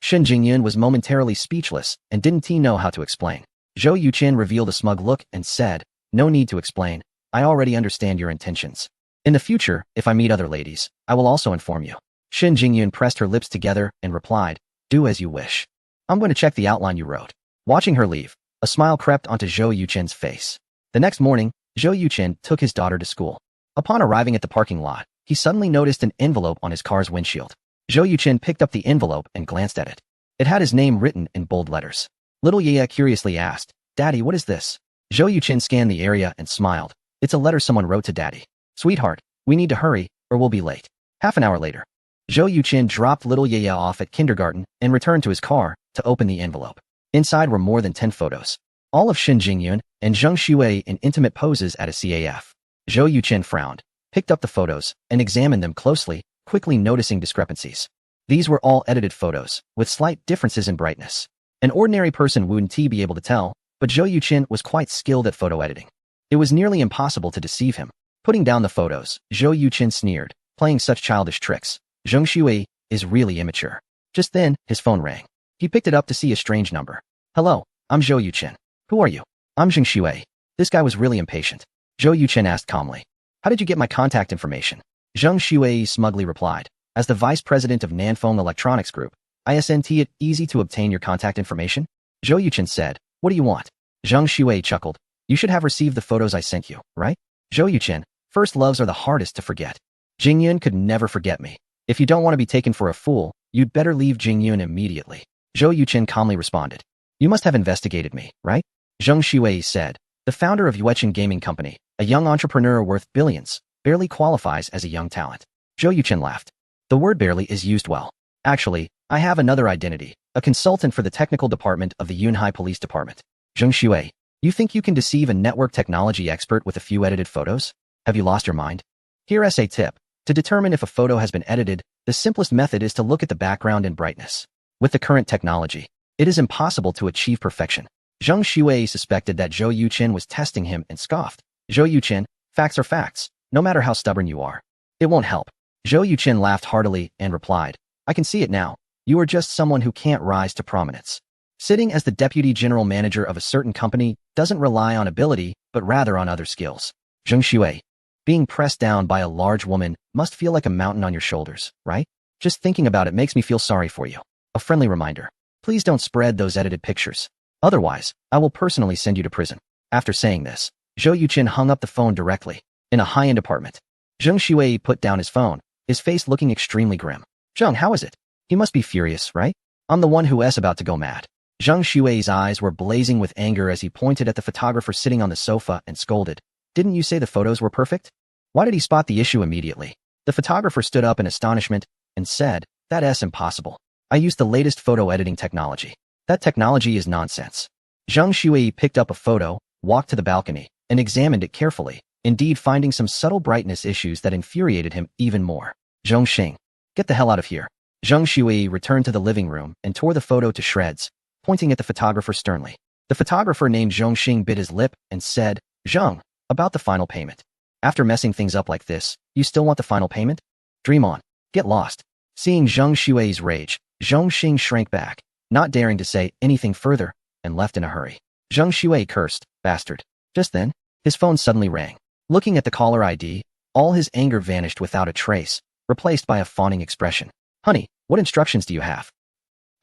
Shen Jingyun was momentarily speechless and didn't know how to explain. Zhou Yuchen revealed a smug look and said, "No need to explain. I already understand your intentions. In the future, if I meet other ladies, I will also inform you." Shen Jingyun pressed her lips together and replied, "Do as you wish. I'm going to check the outline you wrote." Watching her leave, a smile crept onto Zhou Yuchen's face. The next morning, Zhou Yuchen took his daughter to school. Upon arriving at the parking lot, he suddenly noticed an envelope on his car's windshield. Zhou Yuchen picked up the envelope and glanced at it. It had his name written in bold letters. Little Ye curiously asked, "Daddy, what is this?" Zhou Yuchen scanned the area and smiled. "It's a letter someone wrote to Daddy. Sweetheart, we need to hurry, or we'll be late." Half an hour later, Zhou Yuchen dropped little Ye off at kindergarten and returned to his car to open the envelope. Inside were more than 10 photos, all of Shen Jingyun and Zheng Shuai in intimate poses at a CAF. Zhou Yuchen frowned, picked up the photos, and examined them closely, quickly noticing discrepancies. These were all edited photos, with slight differences in brightness. An ordinary person wouldn't be able to tell, but Zhou Yuchen was quite skilled at photo editing. It was nearly impossible to deceive him. Putting down the photos, Zhou Yuchen sneered, "Playing such childish tricks. Zheng Shuai is really immature." Just then, his phone rang. He picked it up to see a strange number. "Hello, I'm Zhou Yuchen. Who are you?" "I'm Zheng Shuai." This guy was really impatient. Zhou Yuchen asked calmly, "How did you get my contact information?" Zheng Shuai smugly replied, "As the vice president of Nanfeng Electronics Group, isn't it easy to obtain your contact information?" Zhou Yuchen said, "What do you want?" Zheng Shuai chuckled, "You should have received the photos I sent you, right?" Zhou Yuchen, first loves are the hardest to forget. Jingyun could never forget me. If you don't want to be taken for a fool, you'd better leave Jingyun immediately. Zhou Yuchen calmly responded, "You must have investigated me, right?" Zheng Shuai said, "The founder of Yuechen Gaming Company, a young entrepreneur worth billions, barely qualifies as a young talent." Zhou Yuchen laughed. The word barely is used well. "Actually, I have another identity, a consultant for the technical department of the Yunhai Police Department." Zheng Shuai, you think you can deceive a network technology expert with a few edited photos? Have you lost your mind? Here's a tip. To determine if a photo has been edited, the simplest method is to look at the background and brightness. With the current technology, it is impossible to achieve perfection. Zheng Shuai suspected that Zhou Yuchen was testing him and scoffed. "Zhou Yuchen, facts are facts, no matter how stubborn you are. It won't help." Zhou Yuchen laughed heartily and replied, "I can see it now. You are just someone who can't rise to prominence. Sitting as the deputy general manager of a certain company doesn't rely on ability, but rather on other skills." Zheng Shuai, being pressed down by a large woman must feel like a mountain on your shoulders, right? Just thinking about it makes me feel sorry for you. A friendly reminder. Please don't spread those edited pictures. Otherwise, I will personally send you to prison. After saying this, Zhou Yuchen hung up the phone directly. in a high-end apartment. Zheng Shuai put down his phone, his face looking extremely grim. Zheng, how is it? He must be furious, right? I'm the one who's about to go mad. Zheng Shuai's eyes were blazing with anger as he pointed at the photographer sitting on the sofa and scolded. Didn't you say the photos were perfect? Why did he spot the issue immediately? The photographer stood up in astonishment and said, That's impossible. I used the latest photo editing technology. That technology is nonsense. Zheng Shuai picked up a photo, walked to the balcony, and examined it carefully, indeed finding some subtle brightness issues that infuriated him even more. Zheng Xing, get the hell out of here. Zheng Shuai returned to the living room and tore the photo to shreds, pointing at the photographer sternly. The photographer named Zheng Xing bit his lip and said, Zheng, about the final payment. After messing things up like this, you still want the final payment? Dream on. Get lost. Seeing Zheng Shuai's rage, Zheng Xing shrank back, not daring to say anything further, and left in a hurry. Zheng Shuai cursed, bastard. Just then, his phone suddenly rang. Looking at the caller ID, all his anger vanished without a trace, replaced by a fawning expression. Honey, what instructions do you have?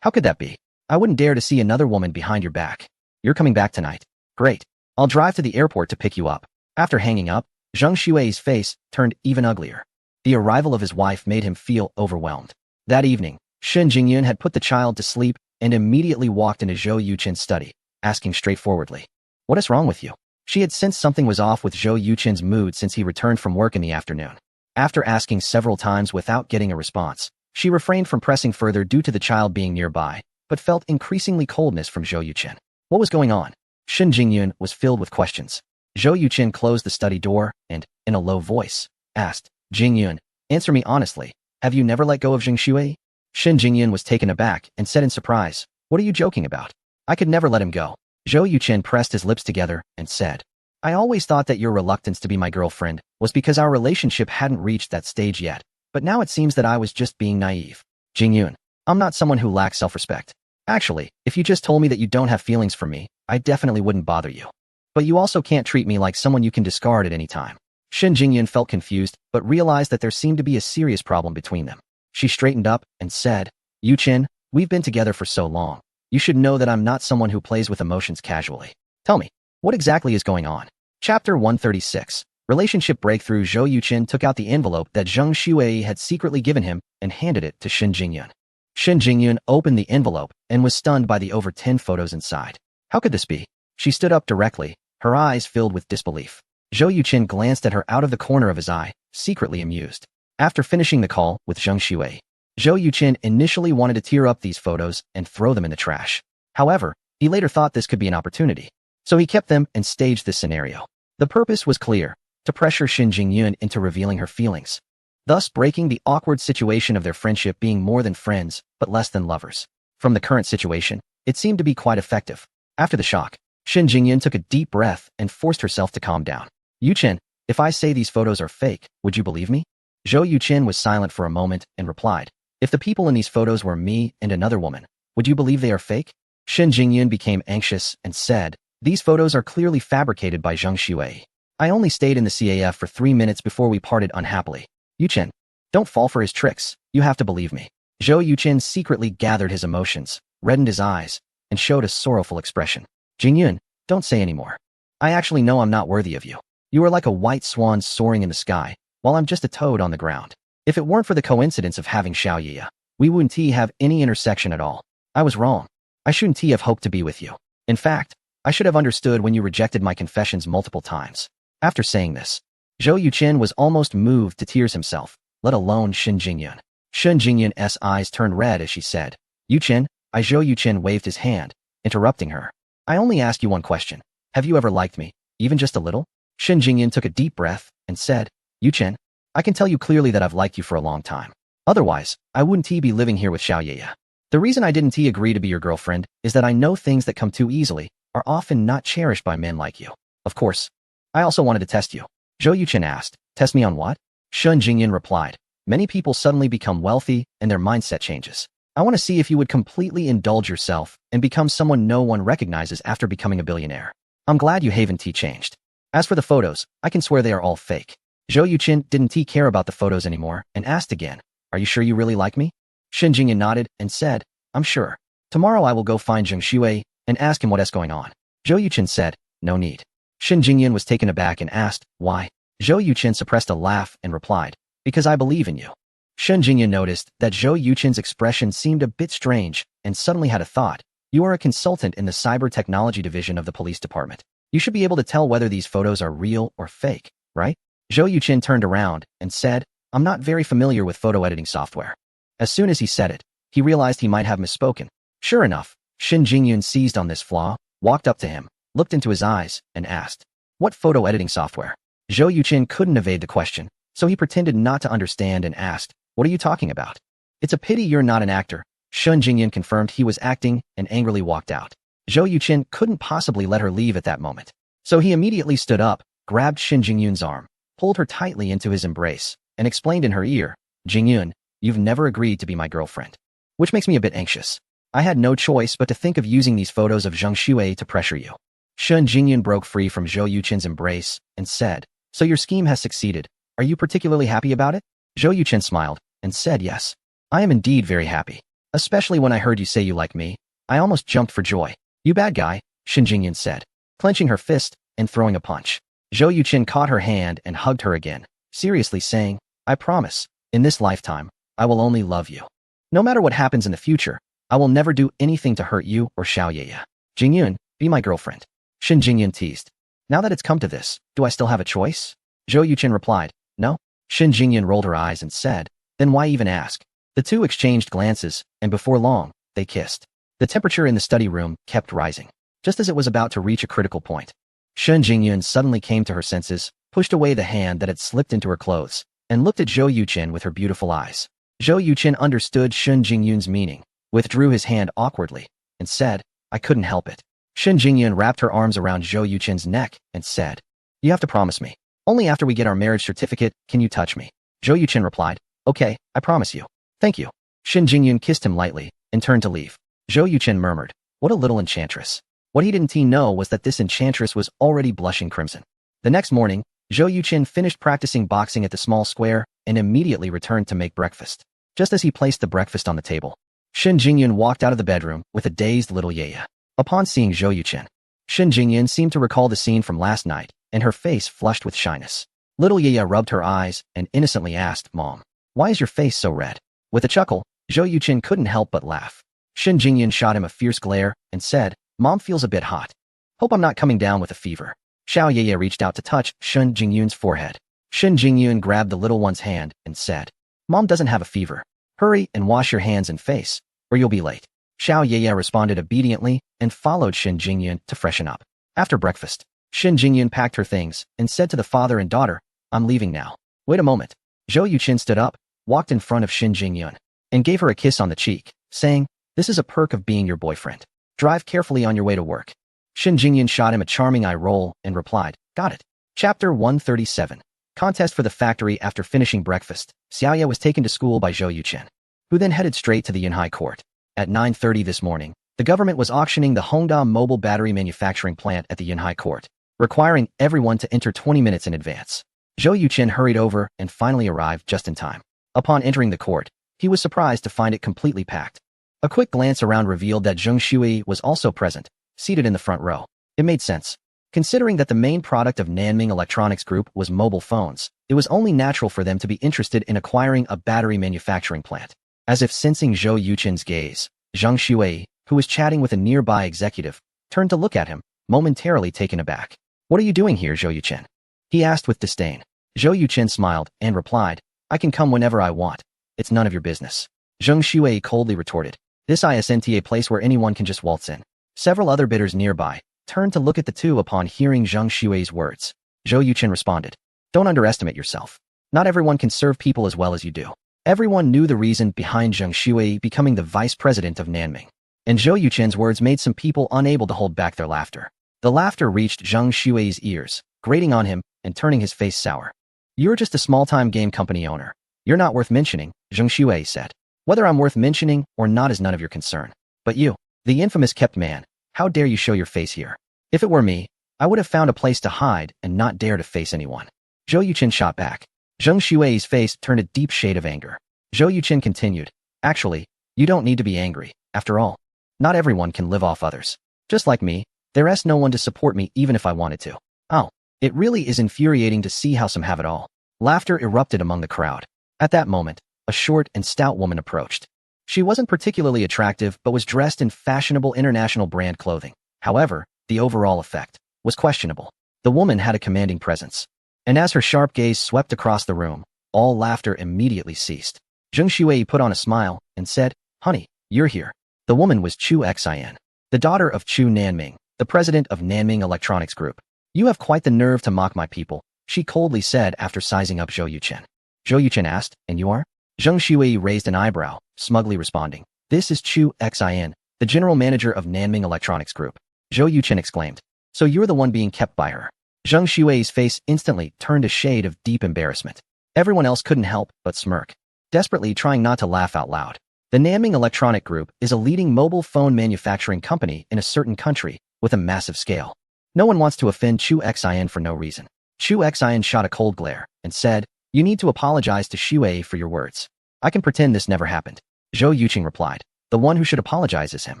How could that be? I wouldn't dare to see another woman behind your back. You're coming back tonight. Great. I'll drive to the airport to pick you up. After hanging up, Zheng Shuai's face turned even uglier. The arrival of his wife made him feel overwhelmed. That evening, Shen Jingyun had put the child to sleep and immediately walked into Zhou Yuchen's study, asking straightforwardly, What is wrong with you? She had sensed something was off with Zhou Yuchen's mood since he returned from work in the afternoon. After asking several times without getting a response, she refrained from pressing further due to the child being nearby, but felt increasingly coldness from Zhou Yuchen. What was going on? Shen Jingyun was filled with questions. Zhou Yuchen closed the study door and, in a low voice, asked, Jingyun, answer me honestly, have you never let go of Zheng Shuai? Shen Jingyun was taken aback and said in surprise, What are you joking about? I could never let him go. Zhou Yuchen pressed his lips together and said, I always thought that your reluctance to be my girlfriend was because our relationship hadn't reached that stage yet, but now it seems that I was just being naive. Jingyun, I'm not someone who lacks self-respect. Actually, if you just told me that you don't have feelings for me, I definitely wouldn't bother you. But you also can't treat me like someone you can discard at any time. Shen Jingyun felt confused, but realized that there seemed to be a serious problem between them. She straightened up and said, Yuchen, we've been together for so long. You should know that I'm not someone who plays with emotions casually. Tell me, what exactly is going on? Chapter 136. Relationship Breakthrough. Zhou Yuchen took out the envelope that Zheng Shuai had secretly given him and handed it to Shen Jingyun. Shen Jingyun opened the envelope and was stunned by the over 10 photos inside. How could this be? She stood up directly, her eyes filled with disbelief. Zhou Yuchen glanced at her out of the corner of his eye, secretly amused. After finishing the call with Zheng Shuai, Zhou Yuchen initially wanted to tear up these photos and throw them in the trash. However, he later thought this could be an opportunity. So he kept them and staged this scenario. The purpose was clear, to pressure Shen Jingyun into revealing her feelings, thus breaking the awkward situation of their friendship being more than friends, but less than lovers. From the current situation, it seemed to be quite effective. After the shock, Shen Jingyun took a deep breath and forced herself to calm down. Yuchen, if I say these photos are fake, would you believe me? Zhou Yuchen was silent for a moment and replied, If the people in these photos were me and another woman, would you believe they are fake? Shen Jingyun became anxious and said, These photos are clearly fabricated by Zheng Shuai. I only stayed in the CAF for 3 minutes before we parted unhappily. Yuchen, don't fall for his tricks, you have to believe me. Zhou Yuchen secretly gathered his emotions, reddened his eyes, and showed a sorrowful expression. Jingyun, don't say anymore. I actually know I'm not worthy of you. You are like a white swan soaring in the sky, while I'm just a toad on the ground. If it weren't for the coincidence of having Xiaoye, we wouldn't have any intersection at all. I was wrong. I shouldn't have hoped to be with you. In fact, I should have understood when you rejected my confessions multiple times. After saying this, Zhou Yuchen was almost moved to tears himself, let alone Shen Jingyun. Shen Jingyun's eyes turned red as she said, Yuchen, Zhou Yuchen waved his hand, interrupting her. I only ask you one question. Have you ever liked me, even just a little? Shen Jingyun took a deep breath and said, Yuchen, I can tell you clearly that I've liked you for a long time. Otherwise, I wouldn't be living here with Xiaoye. The reason I didn't agree to be your girlfriend is that I know things that come too easily are often not cherished by men like you. Of course, I also wanted to test you. Zhou Yuchen asked, Test me on what? Shen Jingyun replied, Many people suddenly become wealthy and their mindset changes. I want to see if you would completely indulge yourself and become someone no one recognizes after becoming a billionaire. I'm glad you haven't changed. As for the photos, I can swear they are all fake. Zhou Yuchen didn't care about the photos anymore and asked again, Are you sure you really like me? Shen Jingyun nodded and said, I'm sure. Tomorrow I will go find Zheng Shuai and ask him what is going on. Zhou Yuchen said, No need. Shen Jingyun was taken aback and asked, Why? Zhou Yuqin suppressed a laugh and replied, because I believe in you. Shen Jingyan noticed that Zhou Yuqin's expression seemed a bit strange and suddenly had a thought. You are a consultant in the cyber technology division of the police department. You should be able to tell whether these photos are real or fake, right? Zhou Yuqin turned around and said, I'm not very familiar with photo editing software. As soon as he said it, he realized he might have misspoken. Sure enough, Shen Jingyun seized on this flaw, walked up to him, looked into his eyes, and asked, what photo editing software? Zhou Yuqin couldn't evade the question, so he pretended not to understand and asked, what are you talking about? It's a pity you're not an actor. Shen Jingyun confirmed he was acting and angrily walked out. Zhou Yuqin couldn't possibly let her leave at that moment. So he immediately stood up, grabbed Shen Jingyun's arm, pulled her tightly into his embrace, and explained in her ear, Jingyun, you've never agreed to be my girlfriend. Which makes me a bit anxious. I had no choice but to think of using these photos of Zhang Xue to pressure you. Shen Jingyun broke free from Zhou Yuqin's embrace and said, so your scheme has succeeded. Are you particularly happy about it? Zhou Yuqin smiled and said, yes. I am indeed very happy. Especially when I heard you say you like me. I almost jumped for joy. You bad guy, Shen Jingyun said, clenching her fist and throwing a punch. Zhou Yuqin caught her hand and hugged her again, seriously saying, I promise, in this lifetime, I will only love you. No matter what happens in the future, I will never do anything to hurt you or Xiao Yeye. Jingyun, be my girlfriend. Shen Jingyun teased. Now that it's come to this, do I still have a choice? Zhou Yuqin replied, no. Shen Jingyun rolled her eyes and said, then why even ask? The two exchanged glances, and before long, they kissed. The temperature in the study room kept rising. Just as it was about to reach a critical point, Shen Jingyun suddenly came to her senses, pushed away the hand that had slipped into her clothes, and looked at Zhou Yuqin with her beautiful eyes. Zhou Yuqin understood Shen Jingyun's meaning, withdrew his hand awkwardly, and said, I couldn't help it. Shen Jingyun wrapped her arms around Zhou Yuqin's neck and said, you have to promise me. Only after we get our marriage certificate can you touch me. Zhou Yuqin replied, okay, I promise you. Thank you. Shen Jingyun kissed him lightly and turned to leave. Zhou Yuqin murmured, what a little enchantress. What he didn't know was that this enchantress was already blushing crimson. The next morning, Zhou Yuqin finished practicing boxing at the small square and immediately returned to make breakfast. Just as he placed the breakfast on the table, Shen Jingyun walked out of the bedroom with a dazed little Yeye. Upon seeing Zhou Yuqin, Shen Jingyun seemed to recall the scene from last night, and her face flushed with shyness. Little Yeye rubbed her eyes and innocently asked, Mom, why is your face so red? With a chuckle, Zhou Yuqin couldn't help but laugh. Shen Jingyun shot him a fierce glare and said, Mom feels a bit hot. Hope I'm not coming down with a fever. Xiao Yeye reached out to touch Shen Jingyun's forehead. Shen Jingyun grabbed the little one's hand and said, Mom doesn't have a fever. Hurry and wash your hands and face, or you'll be late. Xiao Yeye responded obediently and followed Shen Jingyun to freshen up. After breakfast, Shen Jingyun packed her things and said to the father and daughter, I'm leaving now. Wait a moment. Zhou Yuqin stood up, walked in front of Shen Jingyun, and gave her a kiss on the cheek, saying, this is a perk of being your boyfriend. Drive carefully on your way to work. Shen Jingyun shot him a charming eye roll and replied, got it. Chapter 137. Contest for the factory. After finishing breakfast, Xiaoye was taken to school by Zhou Yuqin, who then headed straight to the Yunhai court. At 9:30 this morning, the government was auctioning the Hongda mobile battery manufacturing plant at the Yunhai court, requiring everyone to enter 20 minutes in advance. Zhou Yuqin hurried over and finally arrived just in time. Upon entering the court, he was surprised to find it completely packed. A quick glance around revealed that Zheng Shui was also present, seated in the front row. It made sense. Considering that the main product of Nanming Electronics Group was mobile phones, it was only natural for them to be interested in acquiring a battery manufacturing plant. As if sensing Zhou Yuqin's gaze, Zhang Shui, who was chatting with a nearby executive, turned to look at him, momentarily taken aback. What are you doing here, Zhou Yuqin? He asked with disdain. Zhou Yuqin smiled and replied, I can come whenever I want. It's none of your business. Zheng Shui coldly retorted, this isn't a place where anyone can just waltz in. Several other bidders nearby turned to look at the two upon hearing Zheng Shui's words. Zhou Yuqin responded, don't underestimate yourself. Not everyone can serve people as well as you do. Everyone knew the reason behind Zheng Shui becoming the vice president of Nanming, and Zhou Yuqin's words made some people unable to hold back their laughter. The laughter reached Zheng Shui's ears, grating on him and turning his face sour. You're just a small-time game company owner. You're not worth mentioning, Zheng Shui said. Whether I'm worth mentioning or not is none of your concern. But you, the infamous kept man, how dare you show your face here? If it were me, I would have found a place to hide and not dare to face anyone. Zhou Yuqin shot back. Zheng Shui's face turned a deep shade of anger. Zhou Yuqin continued, actually, you don't need to be angry. After all, not everyone can live off others. Just like me, there's no one to support me even if I wanted to. Oh, It really is infuriating to see how some have it all. Laughter erupted among the crowd. At that moment, a short and stout woman approached. She wasn't particularly attractive but was dressed in fashionable international brand clothing. However, the overall effect was questionable. The woman had a commanding presence. And as her sharp gaze swept across the room, all laughter immediately ceased. Zheng Xuei put on a smile and said, "Honey, you're here." The woman was Chu Xian, the daughter of Chu Nanming, the president of Nanming Electronics Group. "You have quite the nerve to mock my people," she coldly said after sizing up Zhou Yuchen. Zhou Yuchen asked, "And you are?" Zheng Xuei raised an eyebrow, smugly responding, "This is Chu Xian, the general manager of Nanming Electronics Group." Zhou Yuchen exclaimed, "So you're the one being kept by her?" Zheng Xuei's face instantly turned a shade of deep embarrassment. Everyone else couldn't help but smirk, desperately trying not to laugh out loud. The Nanming Electronic Group is a leading mobile phone manufacturing company in a certain country with a massive scale. No one wants to offend Chu Xian for no reason. Chu Xian shot a cold glare and said, "You need to apologize to Xuei for your words. I can pretend this never happened." Zhou Yuqing replied, "The one who should apologize is him.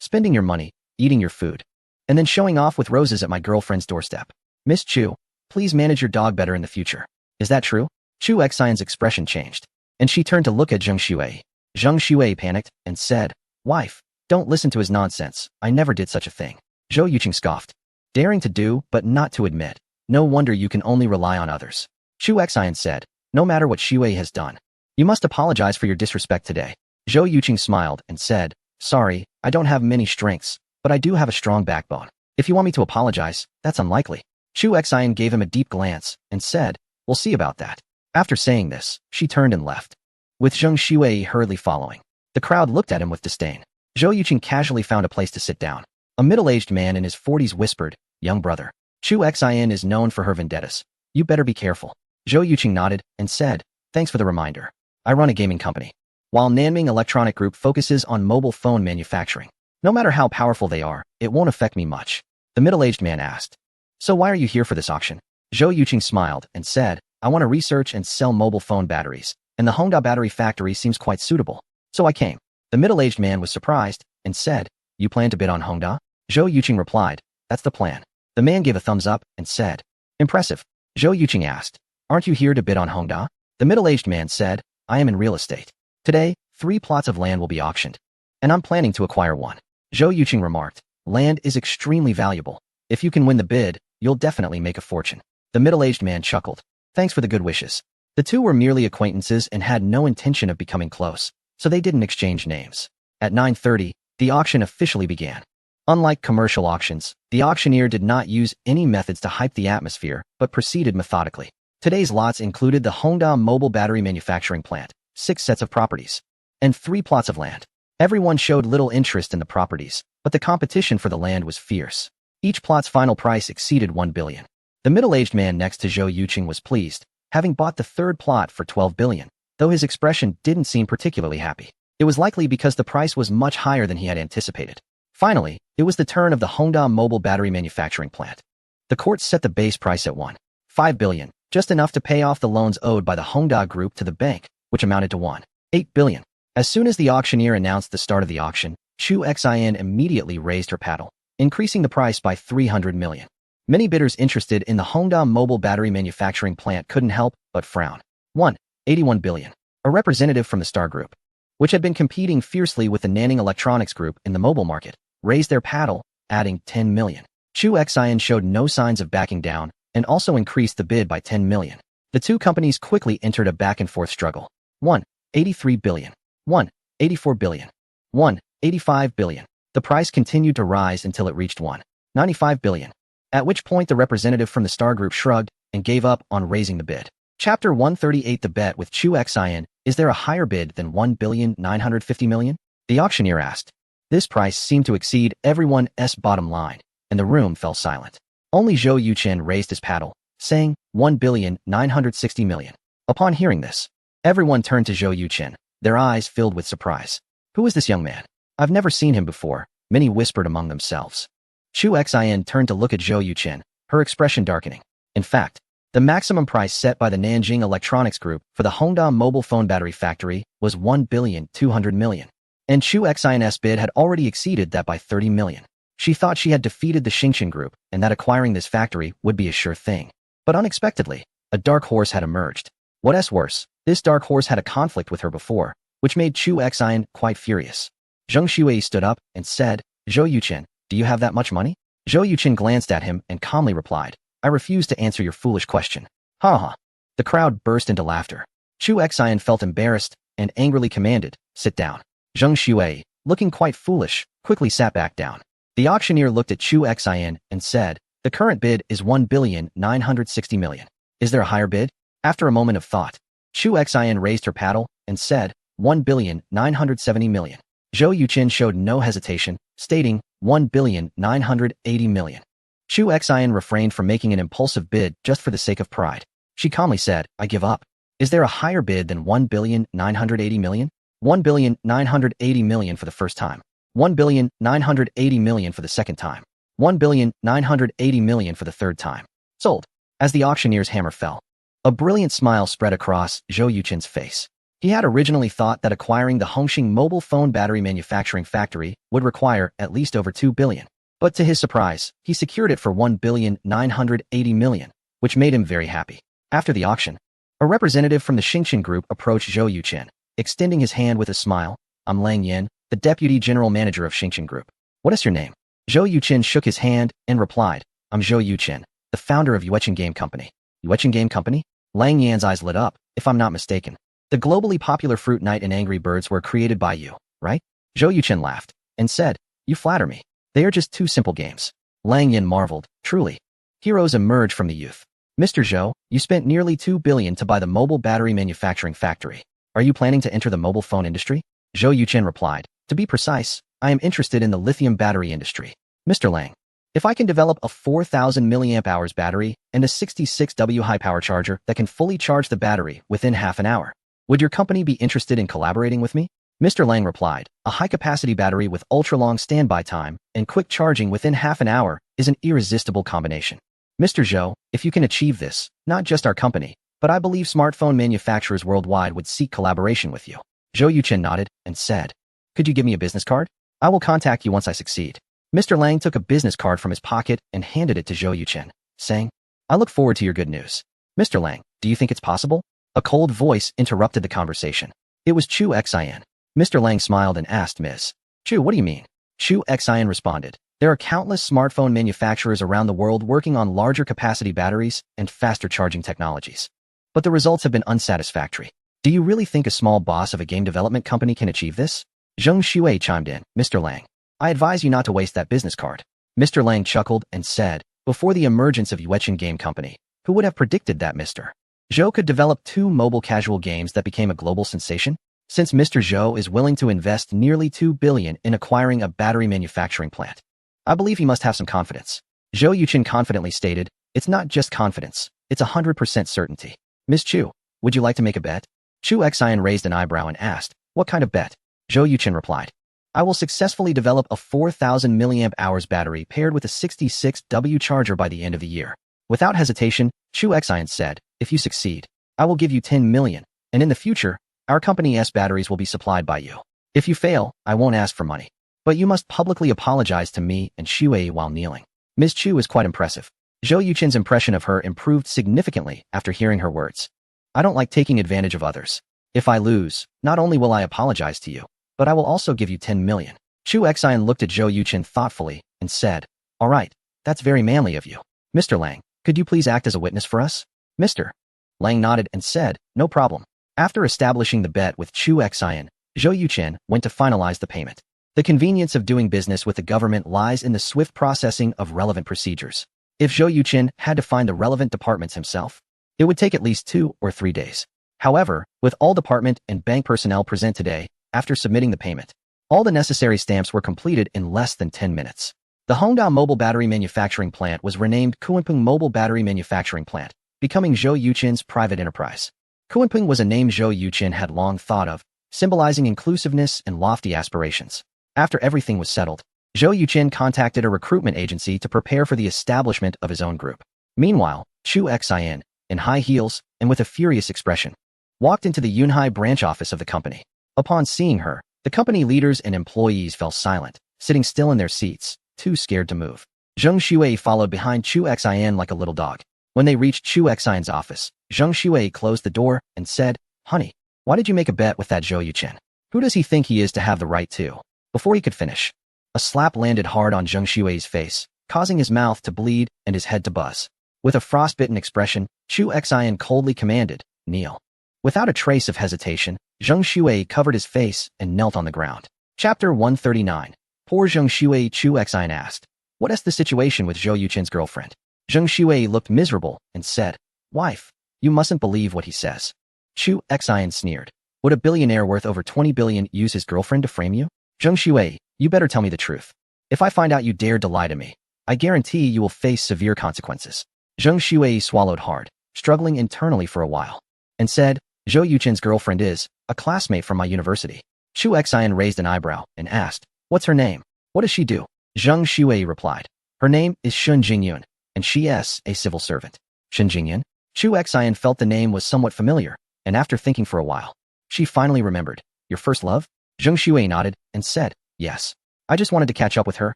Spending your money, eating your food, and then showing off with roses at my girlfriend's doorstep. Miss Chu, please manage your dog better in the future. Is that true?" Chu Xian's expression changed, and she turned to look at Zheng Xuei. Zheng Xuei panicked and said, "Wife, don't listen to his nonsense. I never did such a thing." Zhou Yuqing scoffed. "Daring to do, but not to admit. No wonder you can only rely on others." Chu Xian said, "No matter what Xuei has done, you must apologize for your disrespect today." Zhou Yuqing smiled and said, "Sorry, I don't have many strengths, but I do have a strong backbone. If you want me to apologize, that's unlikely." Chu Xian gave him a deep glance and said, "We'll see about that." After saying this, she turned and left, with Zheng Xuei hurriedly following. The crowd looked at him with disdain. Zhou Yuqing casually found a place to sit down. A middle-aged man in his 40s whispered, "Young brother, Chu Xian is known for her vendettas. You better be careful." Zhou Yuqing nodded and said, "Thanks for the reminder. I run a gaming company, while Nanming Electronic Group focuses on mobile phone manufacturing. No matter how powerful they are, it won't affect me much." The middle-aged man asked, "So why are you here for this auction?" Zhou Yuqing smiled and said, "I want to research and sell mobile phone batteries, and the Hongda battery factory seems quite suitable. So I came." The middle-aged man was surprised and said, "You plan to bid on Hongda?" Zhou Yuqing replied, "That's the plan." The man gave a thumbs up and said, "Impressive." Zhou Yuqing asked, "Aren't you here to bid on Hongda?" The middle-aged man said, "I am in real estate. Today, 3 plots of land will be auctioned, and I'm planning to acquire one." Zhou Yuqing remarked, "Land is extremely valuable. If you can win the bid, you'll definitely make a fortune." The middle-aged man chuckled. "Thanks for the good wishes." The two were merely acquaintances and had no intention of becoming close, so they didn't exchange names. At 9:30, the auction officially began. Unlike commercial auctions, the auctioneer did not use any methods to hype the atmosphere, but proceeded methodically. Today's lots included the Hongda mobile battery manufacturing plant, 6 sets of properties, and 3 plots of land. Everyone showed little interest in the properties, but the competition for the land was fierce. Each plot's final price exceeded 1 billion. The middle-aged man next to Zhou Yuqing was pleased, having bought the 3rd plot for 12 billion, though his expression didn't seem particularly happy. It was likely because the price was much higher than he had anticipated. Finally, it was the turn of the Hongda mobile battery manufacturing plant. The court set the base price at 1.5 billion, just enough to pay off the loans owed by the Hongda Group to the bank, which amounted to 1.8 billion. As soon as the auctioneer announced the start of the auction, Chu Xian immediately raised her paddle, increasing the price by 300 million. Many bidders interested in the Hongda mobile battery manufacturing plant couldn't help but frown. 181 billion. A representative from the Star Group, which had been competing fiercely with the Nanning Electronics Group in the mobile market, raised their paddle, adding 10 million. Chu Xian showed no signs of backing down and also increased the bid by 10 million. The two companies quickly entered a back-and-forth struggle. 183 billion. 184 billion. 185 billion. The price continued to rise until it reached 195 billion. At which point the representative from the Star Group shrugged and gave up on raising the bid. Chapter 138. The bet with Chu Xian. Is there a higher bid than 1,950 million? The auctioneer asked. This price seemed to exceed everyone's bottom line, and the room fell silent. Only Zhou Yuchen raised his paddle, saying 1,960 million. Upon hearing this, everyone turned to Zhou Yuchen, their eyes filled with surprise. Who is this young man? I've never seen him before, many whispered among themselves. Chu Xian turned to look at Zhou Yuchen, her expression darkening. In fact, the maximum price set by the Nanjing Electronics Group for the Hongda mobile phone battery factory was 1,200 million. And Chu Xian's bid had already exceeded that by 30 million. She thought she had defeated the Xingqian Group and that acquiring this factory would be a sure thing. But unexpectedly, a dark horse had emerged. What's worse, this dark horse had a conflict with her before, which made Chu Xian quite furious. Zheng Xuei stood up and said, Zhou Yuqin, do you have that much money? Zhou Yuqin glanced at him and calmly replied, I refuse to answer your foolish question. Ha ha. The crowd burst into laughter. Chu Xian felt embarrassed and angrily commanded, sit down. Zheng Xuei, looking quite foolish, quickly sat back down. The auctioneer looked at Chu Xian and said, the current bid is 1,960 million. Is there a higher bid? After a moment of thought, Chu Xian raised her paddle and said, 1,970 million. Zhou Yuqin showed no hesitation, stating 1,980 million. Chu Xian refrained from making an impulsive bid just for the sake of pride. She calmly said, I give up. Is there a higher bid than 1,980 million? 1,980 million for the first time. 1,980 million for the second time. 1,980 million for the third time. Sold. As the auctioneer's hammer fell, a brilliant smile spread across Zhou Yuqin's face. He had originally thought that acquiring the Hongqing mobile phone battery manufacturing factory would require at least over 2 billion. But to his surprise, he secured it for 1,980 million, which made him very happy. After the auction, a representative from the Xingqian Group approached Zhou Yuqin, extending his hand with a smile. I'm Lang Yin, the Deputy General Manager of Xingqian Group. What is your name? Zhou Yuqin shook his hand and replied, I'm Zhou Yuqin, the founder of Yueqin Game Company. Yueqin Game Company? Lang Yan's eyes lit up, if I'm not mistaken. The globally popular Fruit Knight and Angry Birds were created by you, right? Zhou Yuqin laughed and said, you flatter me. They are just two simple games. Lang Yin marveled, truly. Heroes emerge from the youth. Mr. Zhou, you spent nearly 2 billion to buy the mobile battery manufacturing factory. Are you planning to enter the mobile phone industry? Zhou Yuqin replied, to be precise, I am interested in the lithium battery industry. Mr. Lang, if I can develop a 4,000 mAh battery and a 66W high power charger that can fully charge the battery within half an hour, would your company be interested in collaborating with me? Mr. Lang replied, a high-capacity battery with ultra-long standby time and quick charging within half an hour is an irresistible combination. Mr. Zhou, if you can achieve this, not just our company, but I believe smartphone manufacturers worldwide would seek collaboration with you. Zhou Yuqin nodded and said, could you give me a business card? I will contact you once I succeed. Mr. Lang took a business card from his pocket and handed it to Zhou Yuqin, saying, I look forward to your good news. Mr. Lang, do you think it's possible? A cold voice interrupted the conversation. It was Chu Xian. Mr. Lang smiled and asked Ms. Chu, what do you mean? Chu Xian responded, there are countless smartphone manufacturers around the world working on larger capacity batteries and faster charging technologies. But the results have been unsatisfactory. Do you really think a small boss of a game development company can achieve this? Zheng Xuei chimed in, Mr. Lang, I advise you not to waste that business card. Mr. Lang chuckled and said, before the emergence of Yueqin Game Company, who would have predicted that Mr. Zhou could develop 2 mobile casual games that became a global sensation? Since Mr. Zhou is willing to invest nearly 2 billion in acquiring a battery manufacturing plant, I believe he must have some confidence. Zhou Yuqin confidently stated, it's not just confidence, it's 100% certainty. Ms. Chu, would you like to make a bet? Chu Xian raised an eyebrow and asked, what kind of bet? Zhou Yuqin replied, I will successfully develop a 4,000 mAh battery paired with a 66W charger by the end of the year. Without hesitation, Chu Xian said, if you succeed, I will give you 10 million, and in the future, our company's batteries will be supplied by you. If you fail, I won't ask for money. But you must publicly apologize to me and Xuei while kneeling. Ms. Chu is quite impressive. Zhou Yuqin's impression of her improved significantly after hearing her words. I don't like taking advantage of others. If I lose, not only will I apologize to you, but I will also give you 10 million. Chu Xian looked at Zhou Yuqin thoughtfully and said, all right, that's very manly of you. Mr. Lang, could you please act as a witness for us? Mr. Lang nodded and said, no problem. After establishing the bet with Chu Xian, Zhou Yuqin went to finalize the payment. The convenience of doing business with the government lies in the swift processing of relevant procedures. If Zhou Yuqin had to find the relevant departments himself, it would take at least 2 or 3 days. However, with all department and bank personnel present today, after submitting the payment, all the necessary stamps were completed in less than 10 minutes. The Hongda Mobile Battery Manufacturing Plant was renamed Kunpeng Mobile Battery Manufacturing Plant, becoming Zhou Yuqin's private enterprise. Kunpeng was a name Zhou Yuqin had long thought of, symbolizing inclusiveness and lofty aspirations. After everything was settled, Zhou Yuqin contacted a recruitment agency to prepare for the establishment of his own group. Meanwhile, Chu Xian, in high heels and with a furious expression, walked into the Yunhai branch office of the company. Upon seeing her, the company leaders and employees fell silent, sitting still in their seats, too scared to move. Zheng Shuai followed behind Chu Xian like a little dog. When they reached Chu Xian's office, Zheng Shuai closed the door and said, "Honey, why did you make a bet with that Zhou Yuchen? Who does he think he is to have the right to?" Before he could finish, a slap landed hard on Zheng Shuai's face, causing his mouth to bleed and his head to buzz. With a frostbitten expression, Chu Xian coldly commanded, "Kneel." Without a trace of hesitation, Zheng Shuai covered his face and knelt on the ground. Chapter 139. Poor Zheng Shuai. Chu Xian asked, "What is the situation with Zhou Yuchen's girlfriend?" Zheng Shuai looked miserable and said, "Wife, you mustn't believe what he says." Chu Xian sneered. "Would a billionaire worth over 20 billion use his girlfriend to frame you? Zheng Shuai, you better tell me the truth. If I find out you dared to lie to me, I guarantee you will face severe consequences." Zheng Shuai swallowed hard, struggling internally for a while, and said, "Zhou Yuchen's girlfriend is a classmate from my university." Chu Xian raised an eyebrow and asked, "What's her name? What does she do?" Zheng Shuai replied, "Her name is Shun Jingyun, and she is a civil servant." Shun Jingyun? Chu Xian felt the name was somewhat familiar, and after thinking for a while, she finally remembered. "Your first love?" Zheng Shuai nodded and said, "Yes. I just wanted to catch up with her,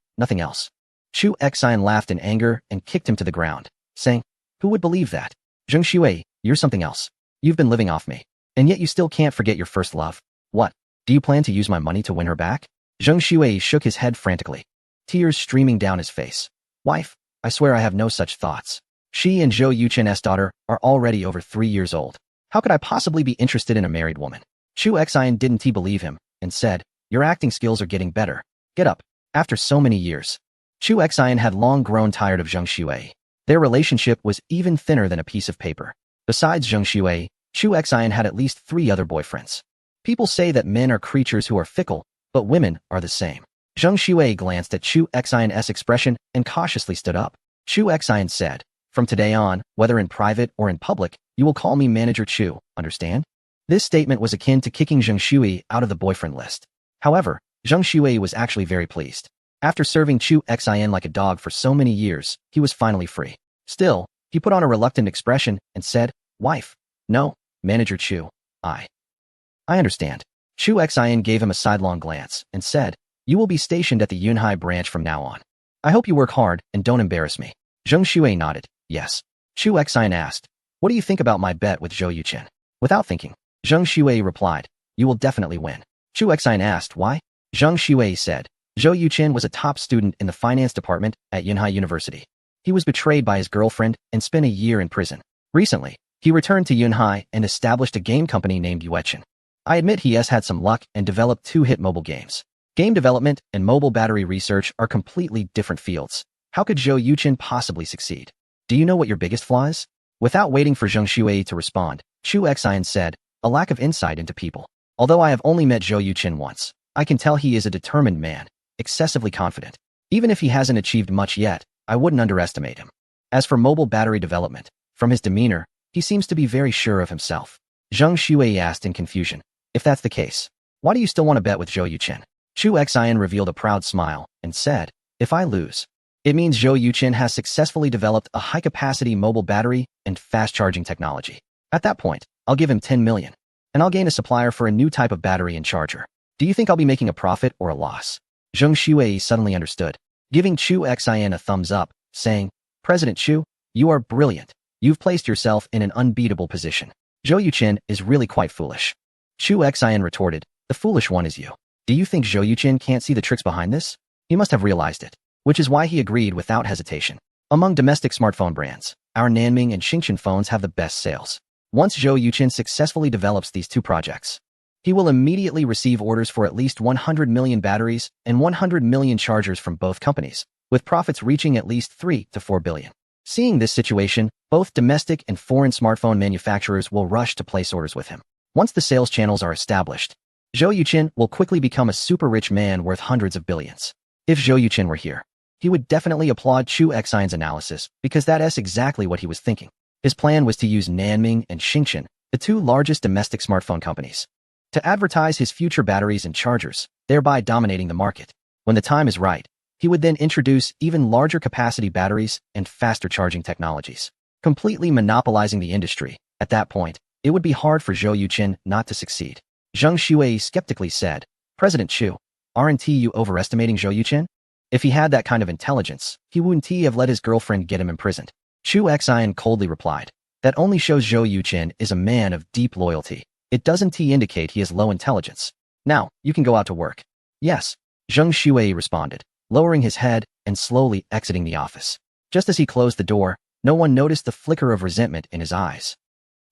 nothing else." Chu Xian laughed in anger and kicked him to the ground, saying, "Who would believe that? Zheng Shuai, you're something else. You've been living off me, and yet you still can't forget your first love. What? Do you plan to use my money to win her back?" Zheng Shuai shook his head frantically, tears streaming down his face. "Wife, I swear I have no such thoughts. She and Zhou Yuchen's daughter are already over 3 years old. How could I possibly be interested in a married woman?" Chu Xian didn't believe him and said, "Your acting skills are getting better. Get up." After so many years, Chu Xian had long grown tired of Zheng Shuai. Their relationship was even thinner than a piece of paper. Besides Zheng Shuai, Chu Xian had at least 3 other boyfriends. People say that men are creatures who are fickle, but women are the same. Zheng Shuai glanced at Chu Xian's expression and cautiously stood up. Chu Xian said, "From today on, whether in private or in public, you will call me Manager Chu, understand?" This statement was akin to kicking Zheng Shuai out of the boyfriend list. However, Zheng Shuai was actually very pleased. After serving Chu Xian like a dog for so many years, he was finally free. Still, he put on a reluctant expression and said, "Wife, no, Manager Chu, I understand." Chu Xian gave him a sidelong glance and said, "You will be stationed at the Yunhai branch from now on. I hope you work hard and don't embarrass me." Zheng Shuai nodded, "Yes." Chu Xian asked, "What do you think about my bet with Zhou Yuchen?" Without thinking, Zheng Shuai replied, "You will definitely win." Chu Xian asked, "Why?" Zheng Shuai said, "Zhou Yuchen was a top student in the finance department at Yunhai University. He was betrayed by his girlfriend and spent a year in prison. Recently, he returned to Yunhai and established a game company named Yuechen. I admit he has had some luck and developed 2 hit mobile games. Game development and mobile battery research are completely different fields. How could Zhou Yuchen possibly succeed? Do you know what your biggest flaw is?" Without waiting for Zheng Shuai to respond, Chu Xian said, "A lack of insight into people. Although I have only met Zhou Yuchen once, I can tell he is a determined man, excessively confident. Even if he hasn't achieved much yet, I wouldn't underestimate him. As for mobile battery development, from his demeanor, he seems to be very sure of himself." Zheng Shuai asked in confusion, "If that's the case, why do you still want to bet with Zhou Yuchen?" Chu Xian revealed a proud smile and said, "If I lose, it means Zhou Yuchen has successfully developed a high-capacity mobile battery and fast-charging technology. At that point, I'll give him 10 million, and I'll gain a supplier for a new type of battery and charger. Do you think I'll be making a profit or a loss?" Zheng Shuai suddenly understood, giving Chu Xian a thumbs up, saying, "President Chu, you are brilliant. You've placed yourself in an unbeatable position. Zhou Yuchen is really quite foolish." Chu Xian retorted, "The foolish one is you. Do you think Zhou Yuchen can't see the tricks behind this? He must have realized it, which is why he agreed without hesitation. Among domestic smartphone brands, our Nanming and Xingchen phones have the best sales. Once Zhou Yuchen successfully develops these 2 projects, he will immediately receive orders for at least 100 million batteries and 100 million chargers from both companies, with profits reaching at least 3 to 4 billion. Seeing this situation, both domestic and foreign smartphone manufacturers will rush to place orders with him. Once the sales channels are established, Zhou Yuchen will quickly become a super rich man worth hundreds of billions. If Zhou Yuchen were here, he would definitely applaud Chu Xian's analysis because that is exactly what he was thinking. His plan was to use Nanming and Xingchen, the 2 largest domestic smartphone companies, to advertise his future batteries and chargers, thereby dominating the market. When the time is right, he would then introduce even larger capacity batteries and faster charging technologies, completely monopolizing the industry. At that point, it would be hard for Zhou Yuchen not to succeed. Zheng Shuai skeptically said, "President Chu, aren't you overestimating Zhou Yuchen? If he had that kind of intelligence, he wouldn't have let his girlfriend get him imprisoned. Chu Xian coldly replied. That only shows Zhou Yuqin is a man of deep loyalty. It doesn't indicate he has low intelligence. Now, you can go out to work. Yes, Zheng Shuai responded, lowering his head and slowly exiting the office. Just as he closed the door, no one noticed the flicker of resentment in his eyes.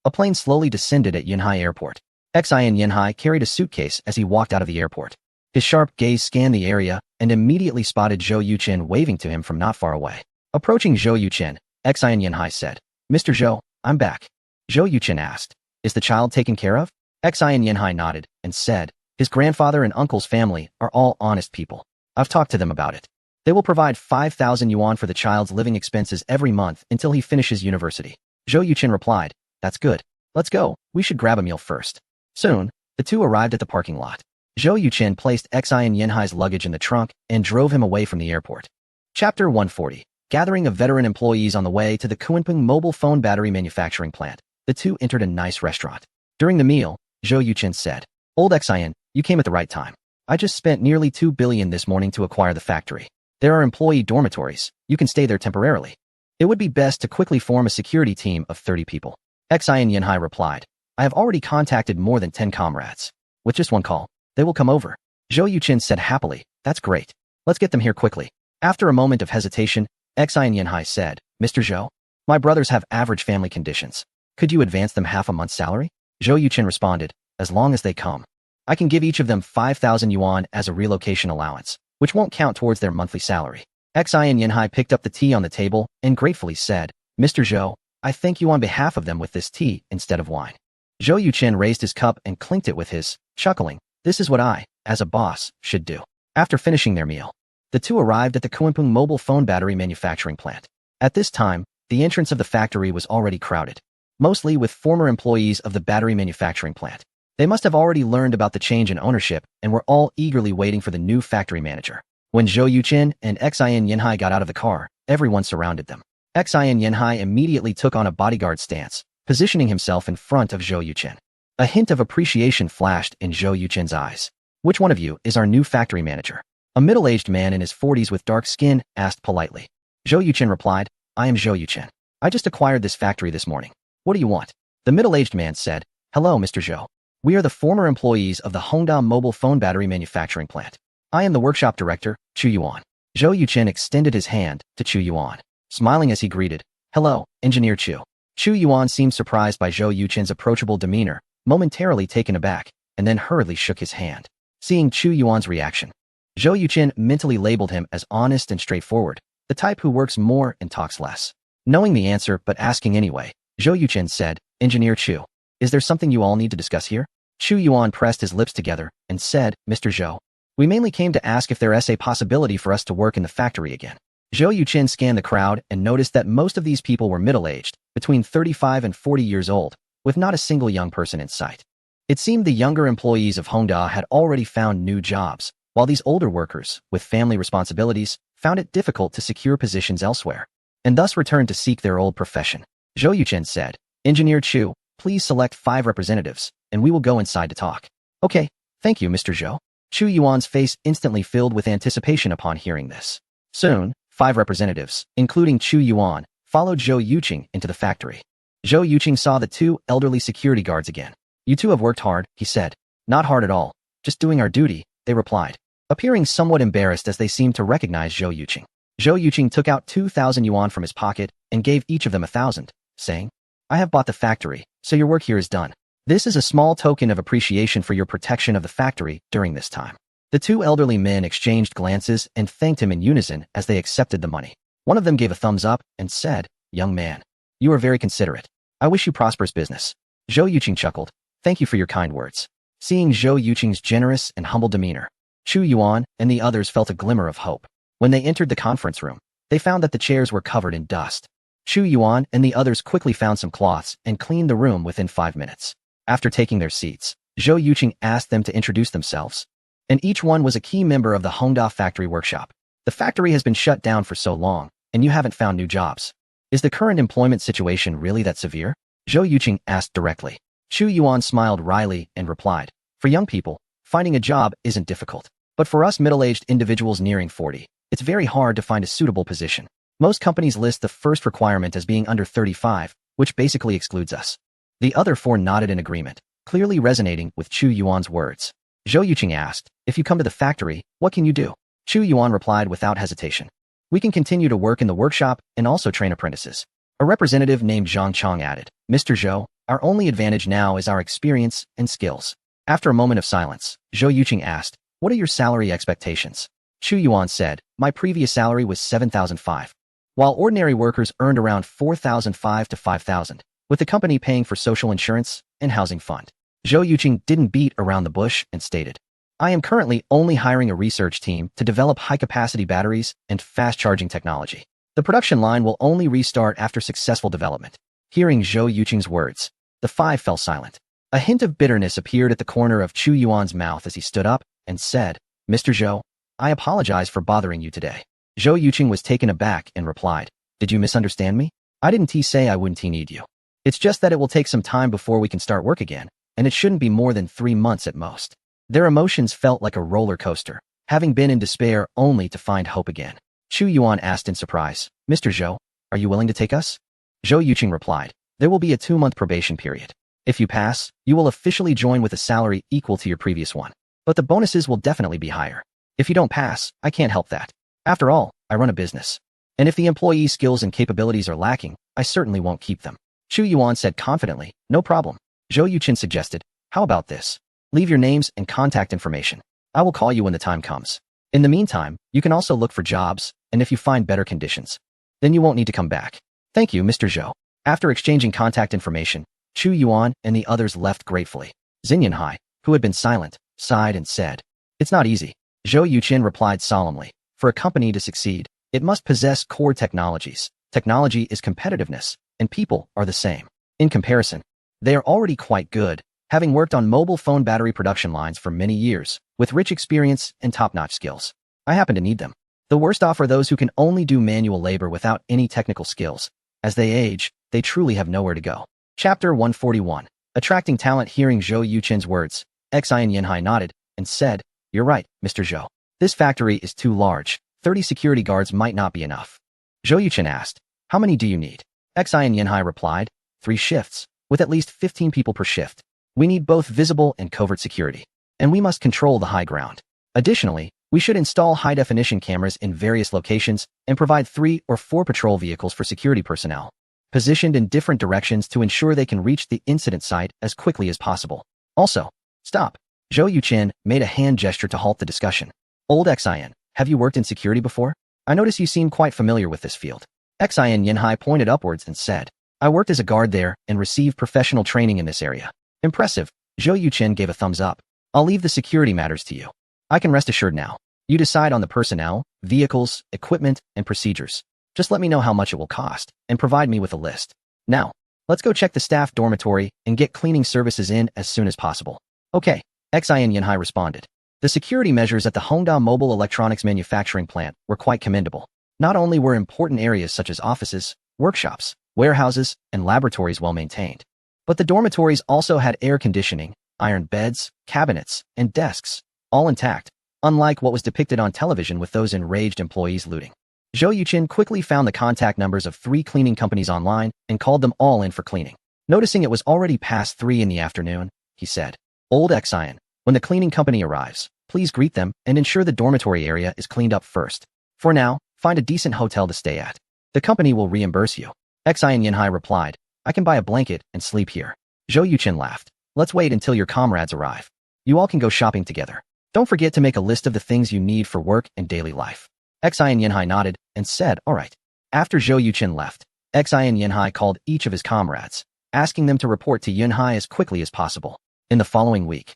A plane slowly descended at Yinhai Airport. Xian Yinhai carried a suitcase as he walked out of the airport. His sharp gaze scanned the area and immediately spotted Zhou Yuqin waving to him from not far away. Approaching Zhou Yuqin, Xian Yinhai said, Mr. Zhou, I'm back. Zhou Yuqin asked, Is the child taken care of? Xian Yinhai nodded and said, His grandfather and uncle's family are all honest people. I've talked to them about it. They will provide 5,000 yuan for the child's living expenses every month until he finishes university. Zhou Yuqin replied, That's good. Let's go. We should grab a meal first. Soon, the two arrived at the parking lot. Zhou Yuqin placed Xian Yinhai's luggage in the trunk and drove him away from the airport. Chapter 140. Gathering of veteran employees on the way to the Kunpeng mobile phone battery manufacturing plant, the two entered a nice restaurant. During the meal, Zhou Yuqin said, Old Xian, you came at the right time. I just spent nearly 2 billion this morning to acquire the factory. There are employee dormitories. You can stay there temporarily. It would be best to quickly form a security team of 30 people. Xian Yinhai replied, I have already contacted more than 10 comrades. With just one call, they will come over. Zhou Yuqin said happily, That's great. Let's get them here quickly. After a moment of hesitation, Xian Yinhai said, Mr. Zhou, my brothers have average family conditions. Could you advance them half a month's salary? Zhou Yuqin responded, As long as they come. I can give each of them 5,000 yuan as a relocation allowance, which won't count towards their monthly salary. Xian Yinhai picked up the tea on the table and gratefully said, Mr. Zhou, I thank you on behalf of them with this tea instead of wine. Zhou Yuqin raised his cup and clinked it with his, chuckling, This is what I, as a boss, should do. After finishing their meal, the two arrived at the Kunpeng mobile phone battery manufacturing plant. At this time, the entrance of the factory was already crowded, mostly with former employees of the battery manufacturing plant. They must have already learned about the change in ownership and were all eagerly waiting for the new factory manager. When Zhou Yuqin and Xian Yinhai got out of the car, everyone surrounded them. Xian Yinhai immediately took on a bodyguard stance, positioning himself in front of Zhou Yuqin. A hint of appreciation flashed in Zhou Yuqin's eyes. Which one of you is our new factory manager? A middle-aged man in his 40s with dark skin asked politely. Zhou Yuqin replied, I am Zhou Yuqin. I just acquired this factory this morning. What do you want? The middle-aged man said, Hello, Mr. Zhou. We are the former employees of the Hongda mobile phone battery manufacturing plant. I am the workshop director, Chu Yuan. Zhou Yuqin extended his hand to Chu Yuan, smiling as he greeted, Hello, Engineer Chu. Chu Yuan seemed surprised by Zhou Yuqin's approachable demeanor, momentarily taken aback, and then hurriedly shook his hand. Seeing Chu Yuan's reaction, Zhou Yuqin mentally labeled him as honest and straightforward, the type who works more and talks less. Knowing the answer but asking anyway, Zhou Yuqin said, Engineer Chu, is there something you all need to discuss here? Chu Yuan pressed his lips together and said, Mr. Zhou, we mainly came to ask if there is a possibility for us to work in the factory again. Zhou Yuqin scanned the crowd and noticed that most of these people were middle-aged, between 35 and 40 years old, with not a single young person in sight. It seemed the younger employees of Hongda had already found new jobs, while these older workers, with family responsibilities, found it difficult to secure positions elsewhere, and thus returned to seek their old profession. Zhou Yuqin said, Engineer Chu, please select 5 representatives, and we will go inside to talk. Okay, thank you, Mr. Zhou. Chu Yuan's face instantly filled with anticipation upon hearing this. Soon, 5 representatives, including Chu Yuan, followed Zhou Yuqing into the factory. Zhou Yuqing saw the 2 elderly security guards again. You two have worked hard, he said. Not hard at all. Just doing our duty, they replied, appearing somewhat embarrassed as they seemed to recognize Zhou Yuqing. Zhou Yuqing took out 2,000 yuan from his pocket and gave each of them 1,000, saying, I have bought the factory, so your work here is done. This is a small token of appreciation for your protection of the factory during this time. The 2 elderly men exchanged glances and thanked him in unison as they accepted the money. One of them gave a thumbs up and said, Young man, you are very considerate. I wish you prosperous business. Zhou Yuqing chuckled, Thank you for your kind words. Seeing Zhou Yuqing's generous and humble demeanor, Chu Yuan and the others felt a glimmer of hope. When they entered the conference room, they found that the chairs were covered in dust. Chu Yuan and the others quickly found some cloths and cleaned the room within 5 minutes. After taking their seats, Zhou Yuqing asked them to introduce themselves, and each one was a key member of the Hongda factory workshop. The factory has been shut down for so long, and you haven't found new jobs. Is the current employment situation really that severe? Zhou Yuqing asked directly. Chu Yuan smiled wryly and replied, For young people, finding a job isn't difficult. But for us middle-aged individuals nearing 40, It's very hard to find a suitable position. Most companies list the first requirement as being under 35, which basically excludes us. The other four nodded in agreement, clearly resonating with Chu Yuan's words. Zhou Yuqing asked, if you come to the factory, what can you do? Chu Yuan replied without hesitation. We can continue to work in the workshop and also train apprentices. A representative named Zhang Chong added, Mr. Zhou, our only advantage now is our experience and skills. After a moment of silence, Zhou Yuqing asked, what are your salary expectations? Chu Yuan said, my previous salary was 7,005. While ordinary workers earned around 4,005 to 5,000, with the company paying for social insurance and housing fund. Zhou Yuqing didn't beat around the bush and stated, I am currently only hiring a research team to develop high-capacity batteries and fast-charging technology. The production line will only restart after successful development. Hearing Zhou Yuqing's words, the five fell silent. A hint of bitterness appeared at the corner of Chu Yuan's mouth as he stood up and said, Mr. Zhou, I apologize for bothering you today. Zhou Yuqing was taken aback and replied, did you misunderstand me? I didn't say I wouldn't need you. It's just that it will take some time before we can start work again, and it shouldn't be more than 3 months at most. Their emotions felt like a roller coaster, having been in despair only to find hope again. Chu Yuan asked in surprise, Mr. Zhou, are you willing to take us? Zhou Yuqing replied, there will be a 2-month probation period. If you pass, you will officially join with a salary equal to your previous one. But the bonuses will definitely be higher. If you don't pass, I can't help that. After all, I run a business. And if the employee's skills and capabilities are lacking, I certainly won't keep them. Chu Yuan said confidently, no problem. Zhou Yuqing suggested, how about this? Leave your names and contact information. I will call you when the time comes. In the meantime, you can also look for jobs, and if you find better conditions, then you won't need to come back. Thank you, Mr. Zhou. After exchanging contact information, Chu Yuan and the others left gratefully. Xin Yanhai, who had been silent, sighed and said, it's not easy. Zhou Yuqing replied solemnly, for a company to succeed, it must possess core technologies. Technology is competitiveness, and people are the same. In comparison, they are already quite good, having worked on mobile phone battery production lines for many years, with rich experience and top-notch skills. I happen to need them. The worst off are those who can only do manual labor without any technical skills. As they age, they truly have nowhere to go. Chapter 141. Attracting talent. Hearing Zhou Yuqing's words, Xian Yanhai nodded and said, you're right, Mr. Zhou. This factory is too large. 30 security guards might not be enough. Zhou Yuqing asked, how many do you need? Xian Yanhai replied, 3 shifts, with at least 15 people per shift. We need both visible and covert security. And we must control the high ground. Additionally, we should install high-definition cameras in various locations and provide 3 or 4 patrol vehicles for security personnel, positioned in different directions to ensure they can reach the incident site as quickly as possible. Also, stop. Zhou Yuqing made a hand gesture to halt the discussion. Old Xian, have you worked in security before? I notice you seem quite familiar with this field. Xian Yanhai pointed upwards and said, I worked as a guard there and received professional training in this area. Impressive. Zhou Yuqing gave a thumbs up. I'll leave the security matters to you. I can rest assured now. You decide on the personnel, vehicles, equipment, and procedures. Just let me know how much it will cost, and provide me with a list. Now, let's go check the staff dormitory and get cleaning services in as soon as possible. Okay, Xian Yanhai responded. The security measures at the Hongda Mobile Electronics Manufacturing Plant were quite commendable. Not only were important areas such as offices, workshops, warehouses, and laboratories well maintained, but the dormitories also had air conditioning, iron beds, cabinets, and desks, all intact, unlike what was depicted on television with those enraged employees looting. Zhou Yuqing quickly found the contact numbers of 3 cleaning companies online and called them all in for cleaning. Noticing it was already past 3 in the afternoon, he said, Old Xian, when the cleaning company arrives, please greet them and ensure the dormitory area is cleaned up first. For now, find a decent hotel to stay at. The company will reimburse you. Xian Yanhai replied, I can buy a blanket and sleep here. Zhou Yuqing laughed. Let's wait until your comrades arrive. You all can go shopping together. Don't forget to make a list of the things you need for work and daily life. Xian Yanhai nodded and said, all right. After Zhou Yuqing left, Xian Yanhai called each of his comrades, asking them to report to Yanhai as quickly as possible. In the following week,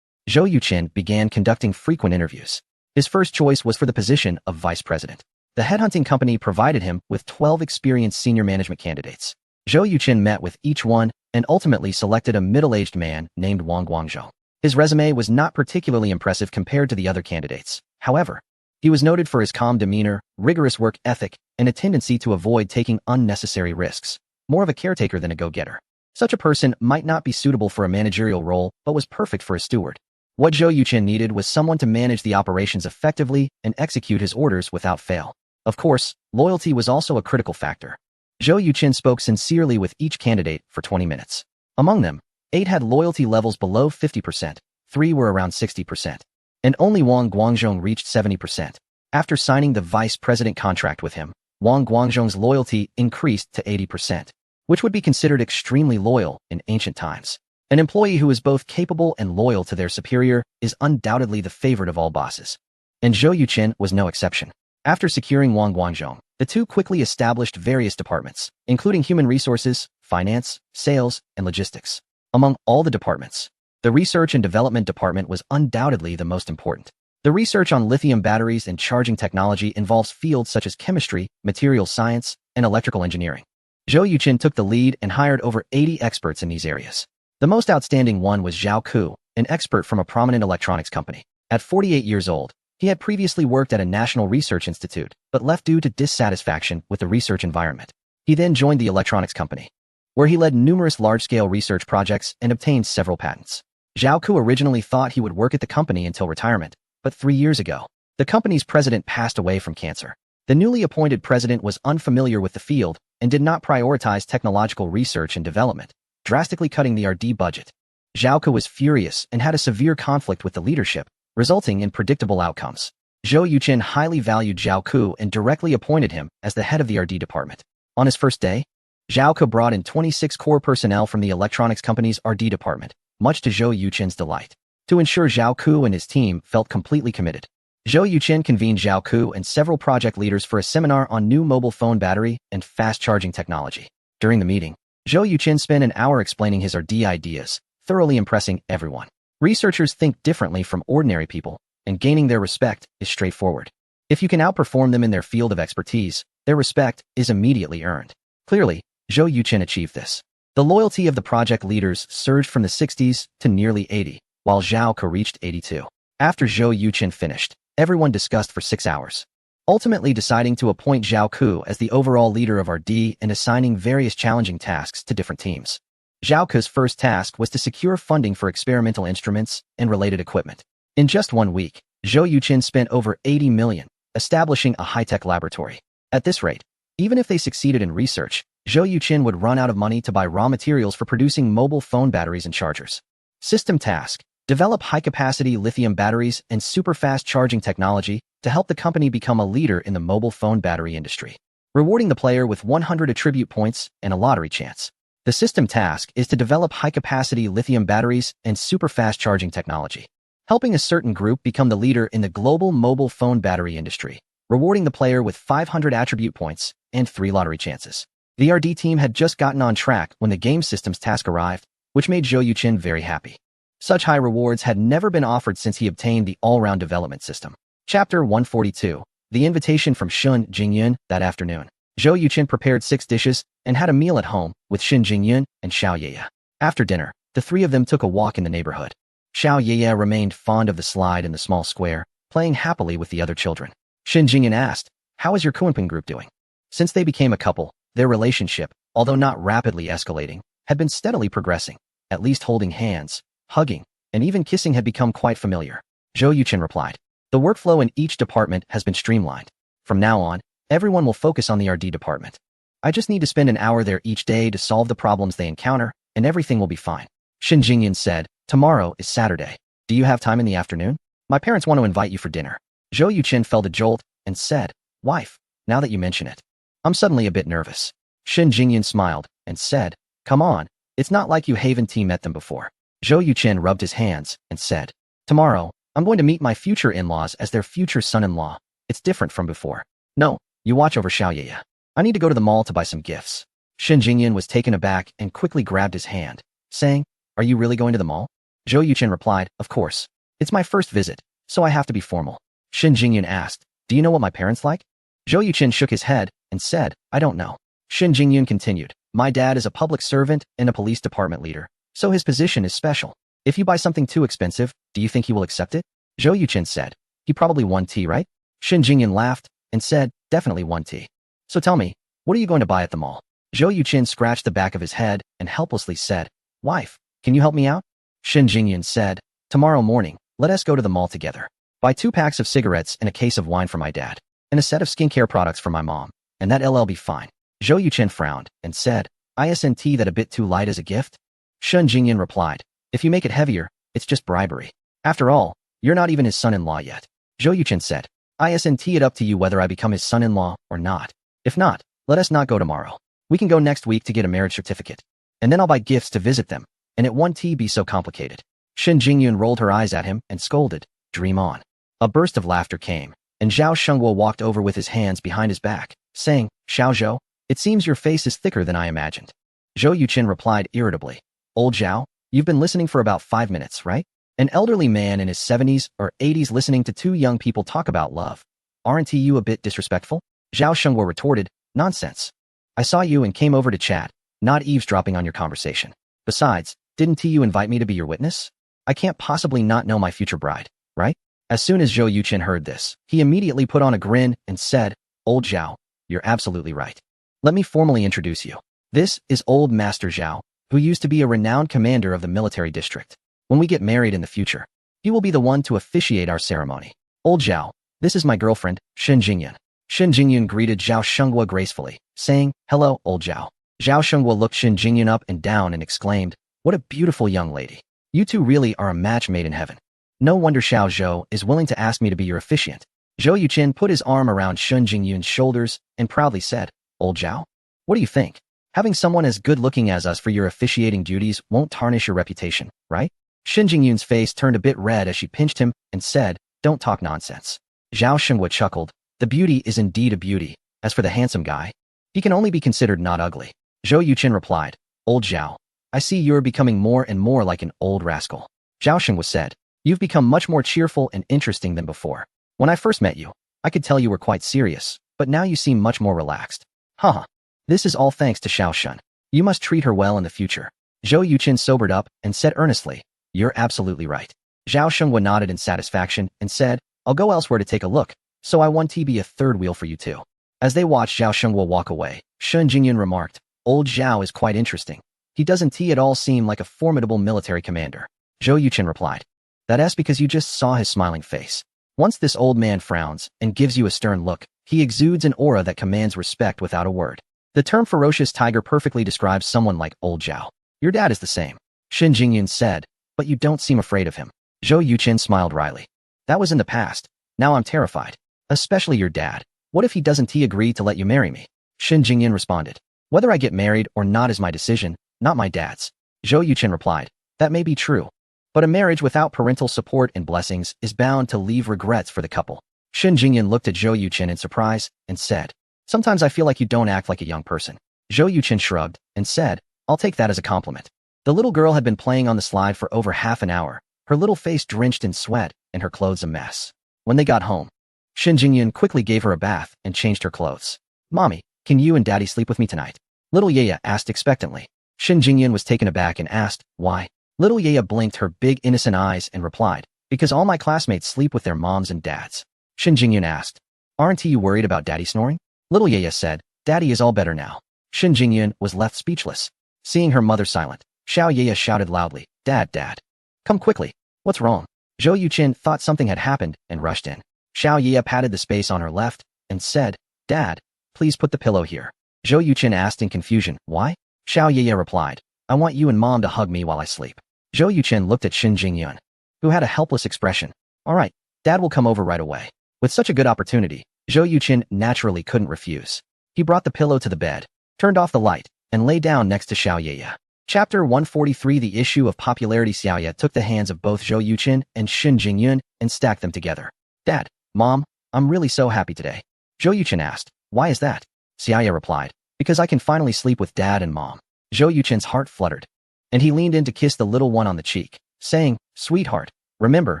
Zhou Yuqing began conducting frequent interviews. His first choice was for the position of vice president. The headhunting company provided him with 12 experienced senior management candidates. Zhou Yuqing met with each one and ultimately selected a middle-aged man named Wang Guangzhou. His resume was not particularly impressive compared to the other candidates. However, he was noted for his calm demeanor, rigorous work ethic, and a tendency to avoid taking unnecessary risks. More of a caretaker than a go-getter. Such a person might not be suitable for a managerial role, but was perfect for a steward. What Zhou Yuqin needed was someone to manage the operations effectively and execute his orders without fail. Of course, loyalty was also a critical factor. Zhou Yuqin spoke sincerely with each candidate for 20 minutes. Among them, 8 had loyalty levels below 50%, 3 were around 60%, and only Wang Guangzhong reached 70%. After signing the vice president contract with him, Wang Guangzhong's loyalty increased to 80%, which would be considered extremely loyal in ancient times. An employee who is both capable and loyal to their superior is undoubtedly the favorite of all bosses. And Zhou Yuqin was no exception. After securing Wang Guangzhong, the two quickly established various departments, including human resources, finance, sales, and logistics. Among all the departments, the research and development department was undoubtedly the most important. The research on lithium batteries and charging technology involves fields such as chemistry, materials science, and electrical engineering. Zhou Yuqin took the lead and hired over 80 experts in these areas. The most outstanding one was Zhao Ku, an expert from a prominent electronics company. At 48 years old, he had previously worked at a national research institute, but left due to dissatisfaction with the research environment. He then joined the electronics company, where he led numerous large-scale research projects and obtained several patents. Zhao Ku originally thought he would work at the company until retirement, but 3 years ago, the company's president passed away from cancer. The newly appointed president was unfamiliar with the field and did not prioritize technological research and development, drastically cutting the R&D budget. Zhao Ku was furious and had a severe conflict with the leadership, resulting in predictable outcomes. Zhou Yuqin highly valued Zhao Ku and directly appointed him as the head of the R&D department. On his first day, Zhao Ku brought in 26 core personnel from the electronics company's R&D department, much to Zhou Yuqin's delight. To ensure Zhao Ku and his team felt completely committed, Zhou Yuqin convened Zhao Ku and several project leaders for a seminar on new mobile phone battery and fast-charging technology. During the meeting, Zhou Yuqin spent an hour explaining his R&D ideas, thoroughly impressing everyone. Researchers think differently from ordinary people, and gaining their respect is straightforward. If you can outperform them in their field of expertise, their respect is immediately earned. Clearly, Zhou Yuqin achieved this. The loyalty of the project leaders surged from the 60s to nearly 80, while Zhao Ku reached 82. After Zhou Yuqin finished, everyone discussed for 6 hours, ultimately deciding to appoint Zhao Ku as the overall leader of R&D and assigning various challenging tasks to different teams. Zhao Ku's first task was to secure funding for experimental instruments and related equipment. In just 1 week, Zhou Yuqin spent over 80 million, establishing a high-tech laboratory. At this rate, even if they succeeded in research, Zhou Yuqin would run out of money to buy raw materials for producing mobile phone batteries and chargers. System task: develop high-capacity lithium batteries and super-fast charging technology to help the company become a leader in the mobile phone battery industry, rewarding the player with 100 attribute points and a lottery chance. The system task is to develop high-capacity lithium batteries and super-fast charging technology, helping a certain group become the leader in the global mobile phone battery industry, rewarding the player with 500 attribute points and 3 lottery chances. The R&D team had just gotten on track when the game systems task arrived, which made Zhou Yuqin very happy. Such high rewards had never been offered since he obtained the all-round development system. Chapter 142. The invitation from Shun Jingyun. That afternoon, Zhou Yuqin prepared 6 dishes and had a meal at home with Shin Jingyun and Xiao Yeye. After dinner, the 3 of them took a walk in the neighborhood. Xiao Yeye remained fond of the slide in the small square, playing happily with the other children. Shin Jingyun asked, "How is your Kunpeng group doing?" Since they became a couple, their relationship, although not rapidly escalating, had been steadily progressing. At least holding hands, hugging, and even kissing had become quite familiar. Zhou Yuqin replied, "The workflow in each department has been streamlined. From now on, everyone will focus on the R&D department. I just need to spend an hour there each day to solve the problems they encounter, and everything will be fine." Shin Jingyun said, "Tomorrow is Saturday. Do you have time in the afternoon? My parents want to invite you for dinner." Zhou Yuqin felt a jolt and said, "Wife, now that you mention it, I'm suddenly a bit nervous." Shin Jingyun smiled and said, "Come on, it's not like you Haven met them before." Zhou Yuqin rubbed his hands and said, "Tomorrow, I'm going to meet my future in-laws as their future son-in-law. It's different from before. No, you watch over Xiao Yeye. I need to go to the mall to buy some gifts." Shin Jingyun was taken aback and quickly grabbed his hand, saying, "Are you really going to the mall?" Zhou Yuqin replied, "Of course. It's my first visit, so I have to be formal." Shin Jingyun asked, "Do you know what my parents like?" Zhou Yuqin shook his head and said, "I don't know." Shin Jingyun continued, "My dad is a public servant and a police department leader, so his position is special. If you buy something too expensive, do you think he will accept it?" Zhou Yuqin said, "He probably won tea, right?" Shin Jingyun laughed and said, "Definitely won tea. So tell me, what are you going to buy at the mall?" Zhou Yuqin scratched the back of his head and helplessly said, "Wife, can you help me out?" Shin Jingyun said, "Tomorrow morning, let us go to the mall together. Buy 2 packs of cigarettes and a case of wine for my dad, and a set of skincare products for my mom, and that'll be fine. Zhou Yuchen frowned and said, isn't that a bit too light as a gift? Shen Jingyan replied, if you make it heavier, it's just bribery. After all, you're not even his son-in-law yet. Zhou Yuchen said, isn't it up to you whether I become his son-in-law or not? If not, let us not go tomorrow. We can go next week to get a marriage certificate. And then I'll buy gifts to visit them, and it won't be so complicated. Shen Jingyun rolled her eyes at him and scolded, dream on. A burst of laughter came, and Zhao Shengguo walked over with his hands behind his back, saying, Xiao Zhou, it seems your face is thicker than I imagined. Zhou Yuchen replied irritably, Old Zhao, you've been listening for about 5 minutes, right? An elderly man in his 70s or 80s listening to 2 young people talk about love. Aren't you a bit disrespectful? Zhao Shengguo retorted, nonsense. I saw you and came over to chat, not eavesdropping on your conversation. Besides, didn't you invite me to be your witness? I can't possibly not know my future bride, right? As soon as Zhou Yuchen heard this, he immediately put on a grin and said, Old Zhao, you're absolutely right. Let me formally introduce you. This is Old Master Zhao, who used to be a renowned commander of the military district. When we get married in the future, he will be the one to officiate our ceremony. Old Zhao, this is my girlfriend, Shen Jingyun. Shen Jingyun greeted Zhao Shengguo gracefully, saying, Hello, Old Zhao. Zhao Shengguo looked Shen Jingyun up and down and exclaimed, What a beautiful young lady. You two really are a match made in heaven. No wonder Xiao Zhou is willing to ask me to be your officiant. Zhou Yuchen put his arm around Shen Jingyun's shoulders and proudly said, Old Zhao, what do you think? Having someone as good-looking as us for your officiating duties won't tarnish your reputation, right? Shen Jingyun's face turned a bit red as she pinched him and said, Don't talk nonsense. Zhao Shengguo chuckled, The beauty is indeed a beauty. As for the handsome guy, he can only be considered not ugly. Zhou Yuchen replied, Old Zhao, I see you're becoming more and more like an old rascal. Zhao Shengguo said, You've become much more cheerful and interesting than before. When I first met you, I could tell you were quite serious, but now you seem much more relaxed. Haha. This is all thanks to Xiao Shun. You must treat her well in the future. Zhou Yuchen sobered up and said earnestly, You're absolutely right. Zhao Shengguo nodded in satisfaction and said, I'll go elsewhere to take a look, so I want to be a third wheel for you too. As they watched Zhao Shengguo walk away, Shen Jingyun remarked, Old Zhao is quite interesting. He doesn't at all seem like a formidable military commander. Zhou Yuchen replied, That's because you just saw his smiling face. Once this old man frowns and gives you a stern look, he exudes an aura that commands respect without a word. The term ferocious tiger perfectly describes someone like Old Zhao. Your dad is the same. Shen Jingyun said, But you don't seem afraid of him. Zhou Yuchen smiled wryly. That was in the past. Now I'm terrified. Especially your dad. What if he doesn't agree to let you marry me? Shen Jingyun responded. Whether I get married or not is my decision, not my dad's. Zhou Yuchen replied. That may be true. But a marriage without parental support and blessings is bound to leave regrets for the couple. Shen Jingyun looked at Zhou Yuchen in surprise and said, Sometimes I feel like you don't act like a young person. Zhou Yuchen shrugged and said, I'll take that as a compliment. The little girl had been playing on the slide for over half an hour, her little face drenched in sweat and her clothes a mess. When they got home, Shen Jingyun quickly gave her a bath and changed her clothes. Mommy, can you and Daddy sleep with me tonight? Little Yeya asked expectantly. Shen Jingyun was taken aback and asked, Why? Little Yeya blinked her big innocent eyes and replied, Because all my classmates sleep with their moms and dads. Shen Jingyun asked, Aren't you worried about Daddy snoring? Little Yeya said, Daddy is all better now. Shen Jingyun was left speechless. Seeing her mother silent, Xiao Yeya shouted loudly, Dad, Dad. Come quickly. What's wrong? Zhou Yuchen thought something had happened and rushed in. Xiao Yeya patted the space on her left and said, Dad, please put the pillow here. Zhou Yuchen asked in confusion, Why? Xiao Yeya replied, I want you and Mom to hug me while I sleep. Zhou Yuchen looked at Shen Jingyun, who had a helpless expression. All right, Dad will come over right away. With such a good opportunity, Zhou Yuchen naturally couldn't refuse. He brought the pillow to the bed, turned off the light, and lay down next to Xiao Yeya. Chapter 143 The issue of popularity. Xiao Ye took the hands of both Zhou Yuchen and Shen Jingyun and stacked them together. Dad, Mom, I'm really so happy today. Zhou Yuchen asked, Why is that? Xiao Ye replied, Because I can finally sleep with Dad and Mom. Zhou Yuchen's heart fluttered, and he leaned in to kiss the little one on the cheek, saying, Sweetheart, remember,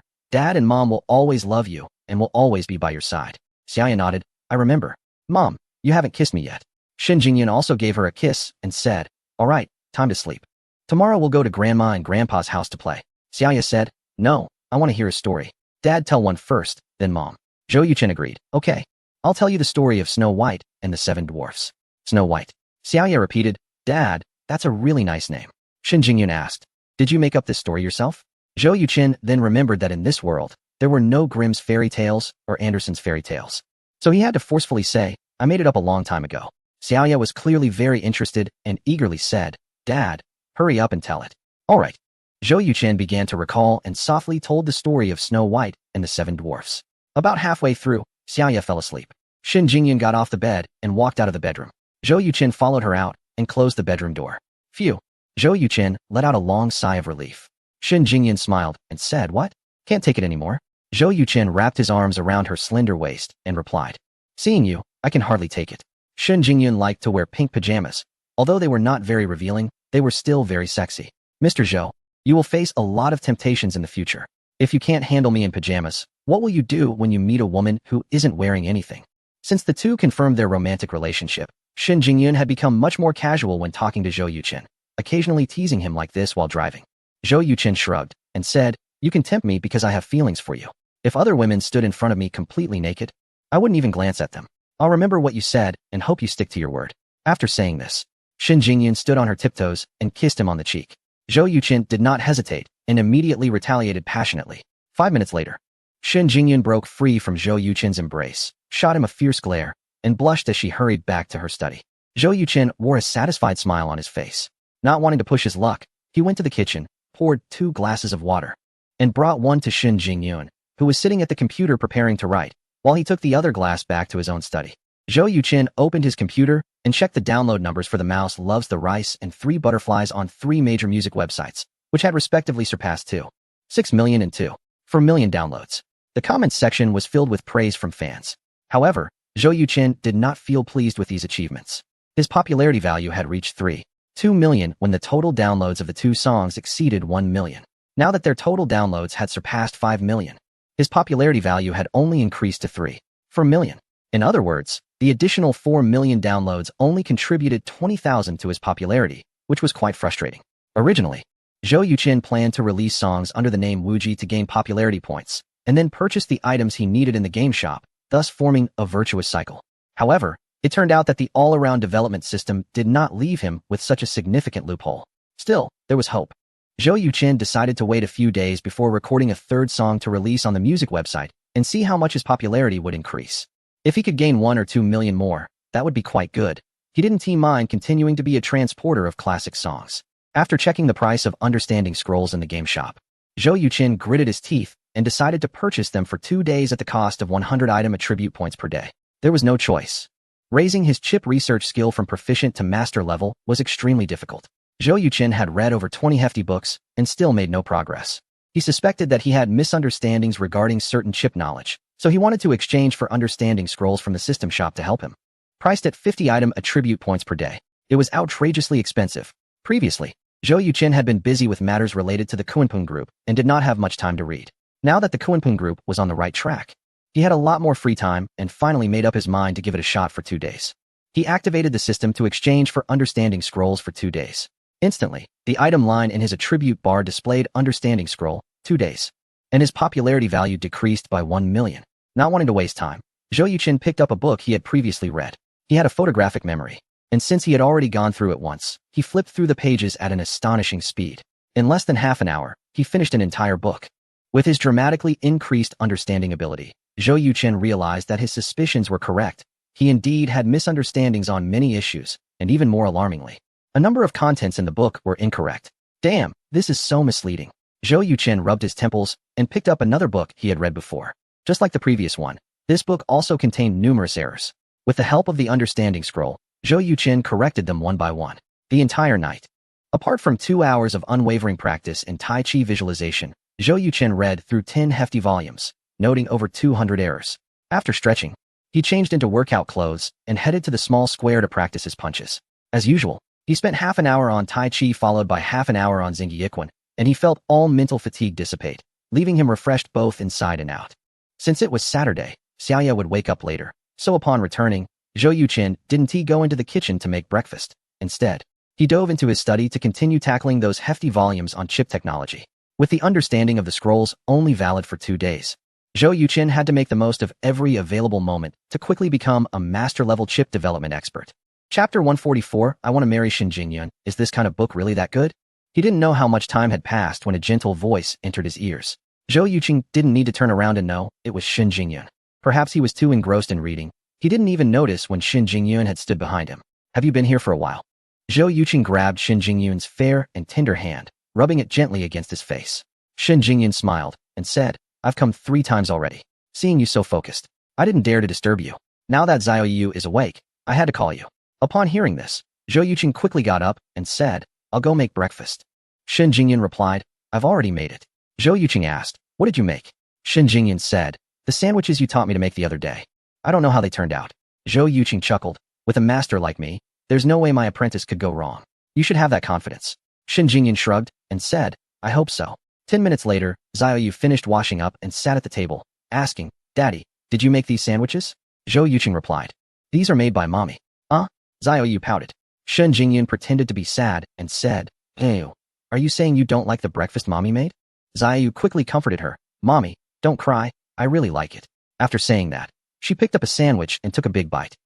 Dad and Mom will always love you and will always be by your side. Xiao Ye nodded, I remember. Mom, you haven't kissed me yet. Shen Jingyun also gave her a kiss and said, All right, time to sleep. Tomorrow we'll go to Grandma and Grandpa's house to play. Xiao Ye said, No, I want to hear a story. Dad, tell one first, then Mom. Zhou Yuchen agreed. Okay, I'll tell you the story of Snow White and the 7 Dwarfs. Snow White. Xiao Ye repeated, Dad, that's a really nice name. Shen Jingyun asked, Did you make up this story yourself? Zhou Yuqin then remembered that in this world, there were no Grimm's fairy tales or Andersen's fairy tales. So he had to forcefully say, I made it up a long time ago. Xiaoya was clearly very interested and eagerly said, Dad, hurry up and tell it. All right. Zhou Yuqin began to recall and softly told the story of Snow White and the Seven Dwarfs. About halfway through, Xiaoya fell asleep. Shen Jingyun got off the bed and walked out of the bedroom. Zhou Yuqin followed her out and closed the bedroom door. Phew. Zhou Yuqin let out a long sigh of relief. Shen Jingyun smiled and said, What? Can't take it anymore? Zhou Yuqin wrapped his arms around her slender waist and replied, Seeing you, I can hardly take it. Shen Jingyun liked to wear pink pajamas. Although they were not very revealing, they were still very sexy. Mr. Zhou, you will face a lot of temptations in the future. If you can't handle me in pajamas, what will you do when you meet a woman who isn't wearing anything? Since the two confirmed their romantic relationship, Shen Jingyun had become much more casual when talking to Zhou Yuqin, occasionally teasing him like this while driving. Zhou Yuqin shrugged and said, You can tempt me because I have feelings for you. If other women stood in front of me completely naked, I wouldn't even glance at them. I'll remember what you said and hope you stick to your word. After saying this, Shen Jingyun stood on her tiptoes and kissed him on the cheek. Zhou Yuqin did not hesitate and immediately retaliated passionately. 5 minutes later, Shen Jingyun broke free from Zhou Yuqin's embrace, shot him a fierce glare, and blushed as she hurried back to her study. Zhou Yuqin wore a satisfied smile on his face. Not wanting to push his luck, he went to the kitchen, poured 2 glasses of water, and brought one to Shen Jingyun, who was sitting at the computer preparing to write, while he took the other glass back to his own study. Zhou Yuqin opened his computer and checked the download numbers for The Mouse Loves the Rice and 3 Butterflies on 3 major music websites, which had respectively surpassed 2.6 million and 2.4 million downloads. The comments section was filled with praise from fans. However, Zhou Yuqin did not feel pleased with these achievements. His popularity value had reached 3.2 million when the total downloads of the 2 songs exceeded 1 million. Now that their total downloads had surpassed 5 million, his popularity value had only increased to 3.4 million. In other words, the additional 4 million downloads only contributed 20,000 to his popularity, which was quite frustrating. Originally, Zhou Yuqin planned to release songs under the name Wuji to gain popularity points, and then purchase the items he needed in the game shop, thus forming a virtuous cycle. However, it turned out that the all-around development system did not leave him with such a significant loophole. Still, there was hope. Zhou Yuqin decided to wait a few days before recording a 3rd song to release on the music website and see how much his popularity would increase. If he could gain 1 or 2 million more, that would be quite good. He didn't mind continuing to be a transporter of classic songs. After checking the price of Understanding Scrolls in the game shop, Zhou Yuqin gritted his teeth and decided to purchase them for 2 days at the cost of 100 item attribute points per day. There was no choice. Raising his chip research skill from proficient to master level was extremely difficult. Zhou Yuqin had read over 20 hefty books and still made no progress. He suspected that he had misunderstandings regarding certain chip knowledge, so he wanted to exchange for Understanding Scrolls from the system shop to help him. Priced at 50 item attribute points per day, it was outrageously expensive. Previously, Zhou Yuqin had been busy with matters related to the Kunpeng Group and did not have much time to read. Now that the Kunpeng Group was on the right track, he had a lot more free time and finally made up his mind to give it a shot for 2 days. He activated the system to exchange for Understanding Scrolls for 2 days. Instantly, the item line in his attribute bar displayed Understanding Scroll, 2 days, and his popularity value decreased by 1 million. Not wanting to waste time, Zhou Yuqin picked up a book he had previously read. He had a photographic memory, and since he had already gone through it once, he flipped through the pages at an astonishing speed. In less than half an hour, he finished an entire book. With his dramatically increased understanding ability, Zhou Yuqin realized that his suspicions were correct. He indeed had misunderstandings on many issues, and even more alarmingly, a number of contents in the book were incorrect. Damn, this is so misleading. Zhou Yuqin rubbed his temples and picked up another book he had read before. Just like the previous one, this book also contained numerous errors. With the help of the Understanding Scroll, Zhou Yuqin corrected them one by one. The entire night. Apart from 2 hours of unwavering practice in Tai Chi visualization, Zhou Yuqin read through 10 hefty volumes, noting over 200 errors. After stretching, he changed into workout clothes and headed to the small square to practice his punches. As usual, he spent half an hour on Tai Chi followed by half an hour on Xingyi Yiquan, and he felt all mental fatigue dissipate, leaving him refreshed both inside and out. Since it was Saturday, Xiaoya would wake up later, so upon returning, Zhou Yuqin didn't go into the kitchen to make breakfast. Instead, he dove into his study to continue tackling those hefty volumes on chip technology. With the understanding of the scrolls only valid for 2 days, Zhou Yuqin had to make the most of every available moment to quickly become a master-level chip development expert. Chapter 144, I Want to Marry Shen Jingyun. Is this kind of book really that good? He didn't know how much time had passed when a gentle voice entered his ears. Zhou Yuqing didn't need to turn around and know it was Shen Jingyun. Perhaps he was too engrossed in reading. He didn't even notice when Shen Jingyun had stood behind him. Have you been here for a while? Zhou Yuqing grabbed Shen Jingyun's fair and tender hand, rubbing it gently against his face. Shen Jingyun smiled and said, I've come 3 times already. Seeing you so focused, I didn't dare to disturb you. Now that Xiao Yu is awake, I had to call you. Upon hearing this, Zhou Yuqing quickly got up and said, I'll go make breakfast. Shen Jingyun replied, I've already made it. Zhou Yuqing asked, what did you make? Shen Jingyun said, the sandwiches you taught me to make the other day. I don't know how they turned out. Zhou Yuqing chuckled, with a master like me, there's no way my apprentice could go wrong. You should have that confidence. Shen Jingyun shrugged and said, I hope so. 10 minutes later, Xiao Yu finished washing up and sat at the table, asking, Daddy, did you make these sandwiches? Zhou Yuqing replied, these are made by Mommy. Xiao Yu pouted. Shen Jingyun pretended to be sad and said, Ew, are you saying you don't like the breakfast Mommy made? Xiao Yu quickly comforted her, Mommy, don't cry, I really like it. After saying that, she picked up a sandwich and took a big bite.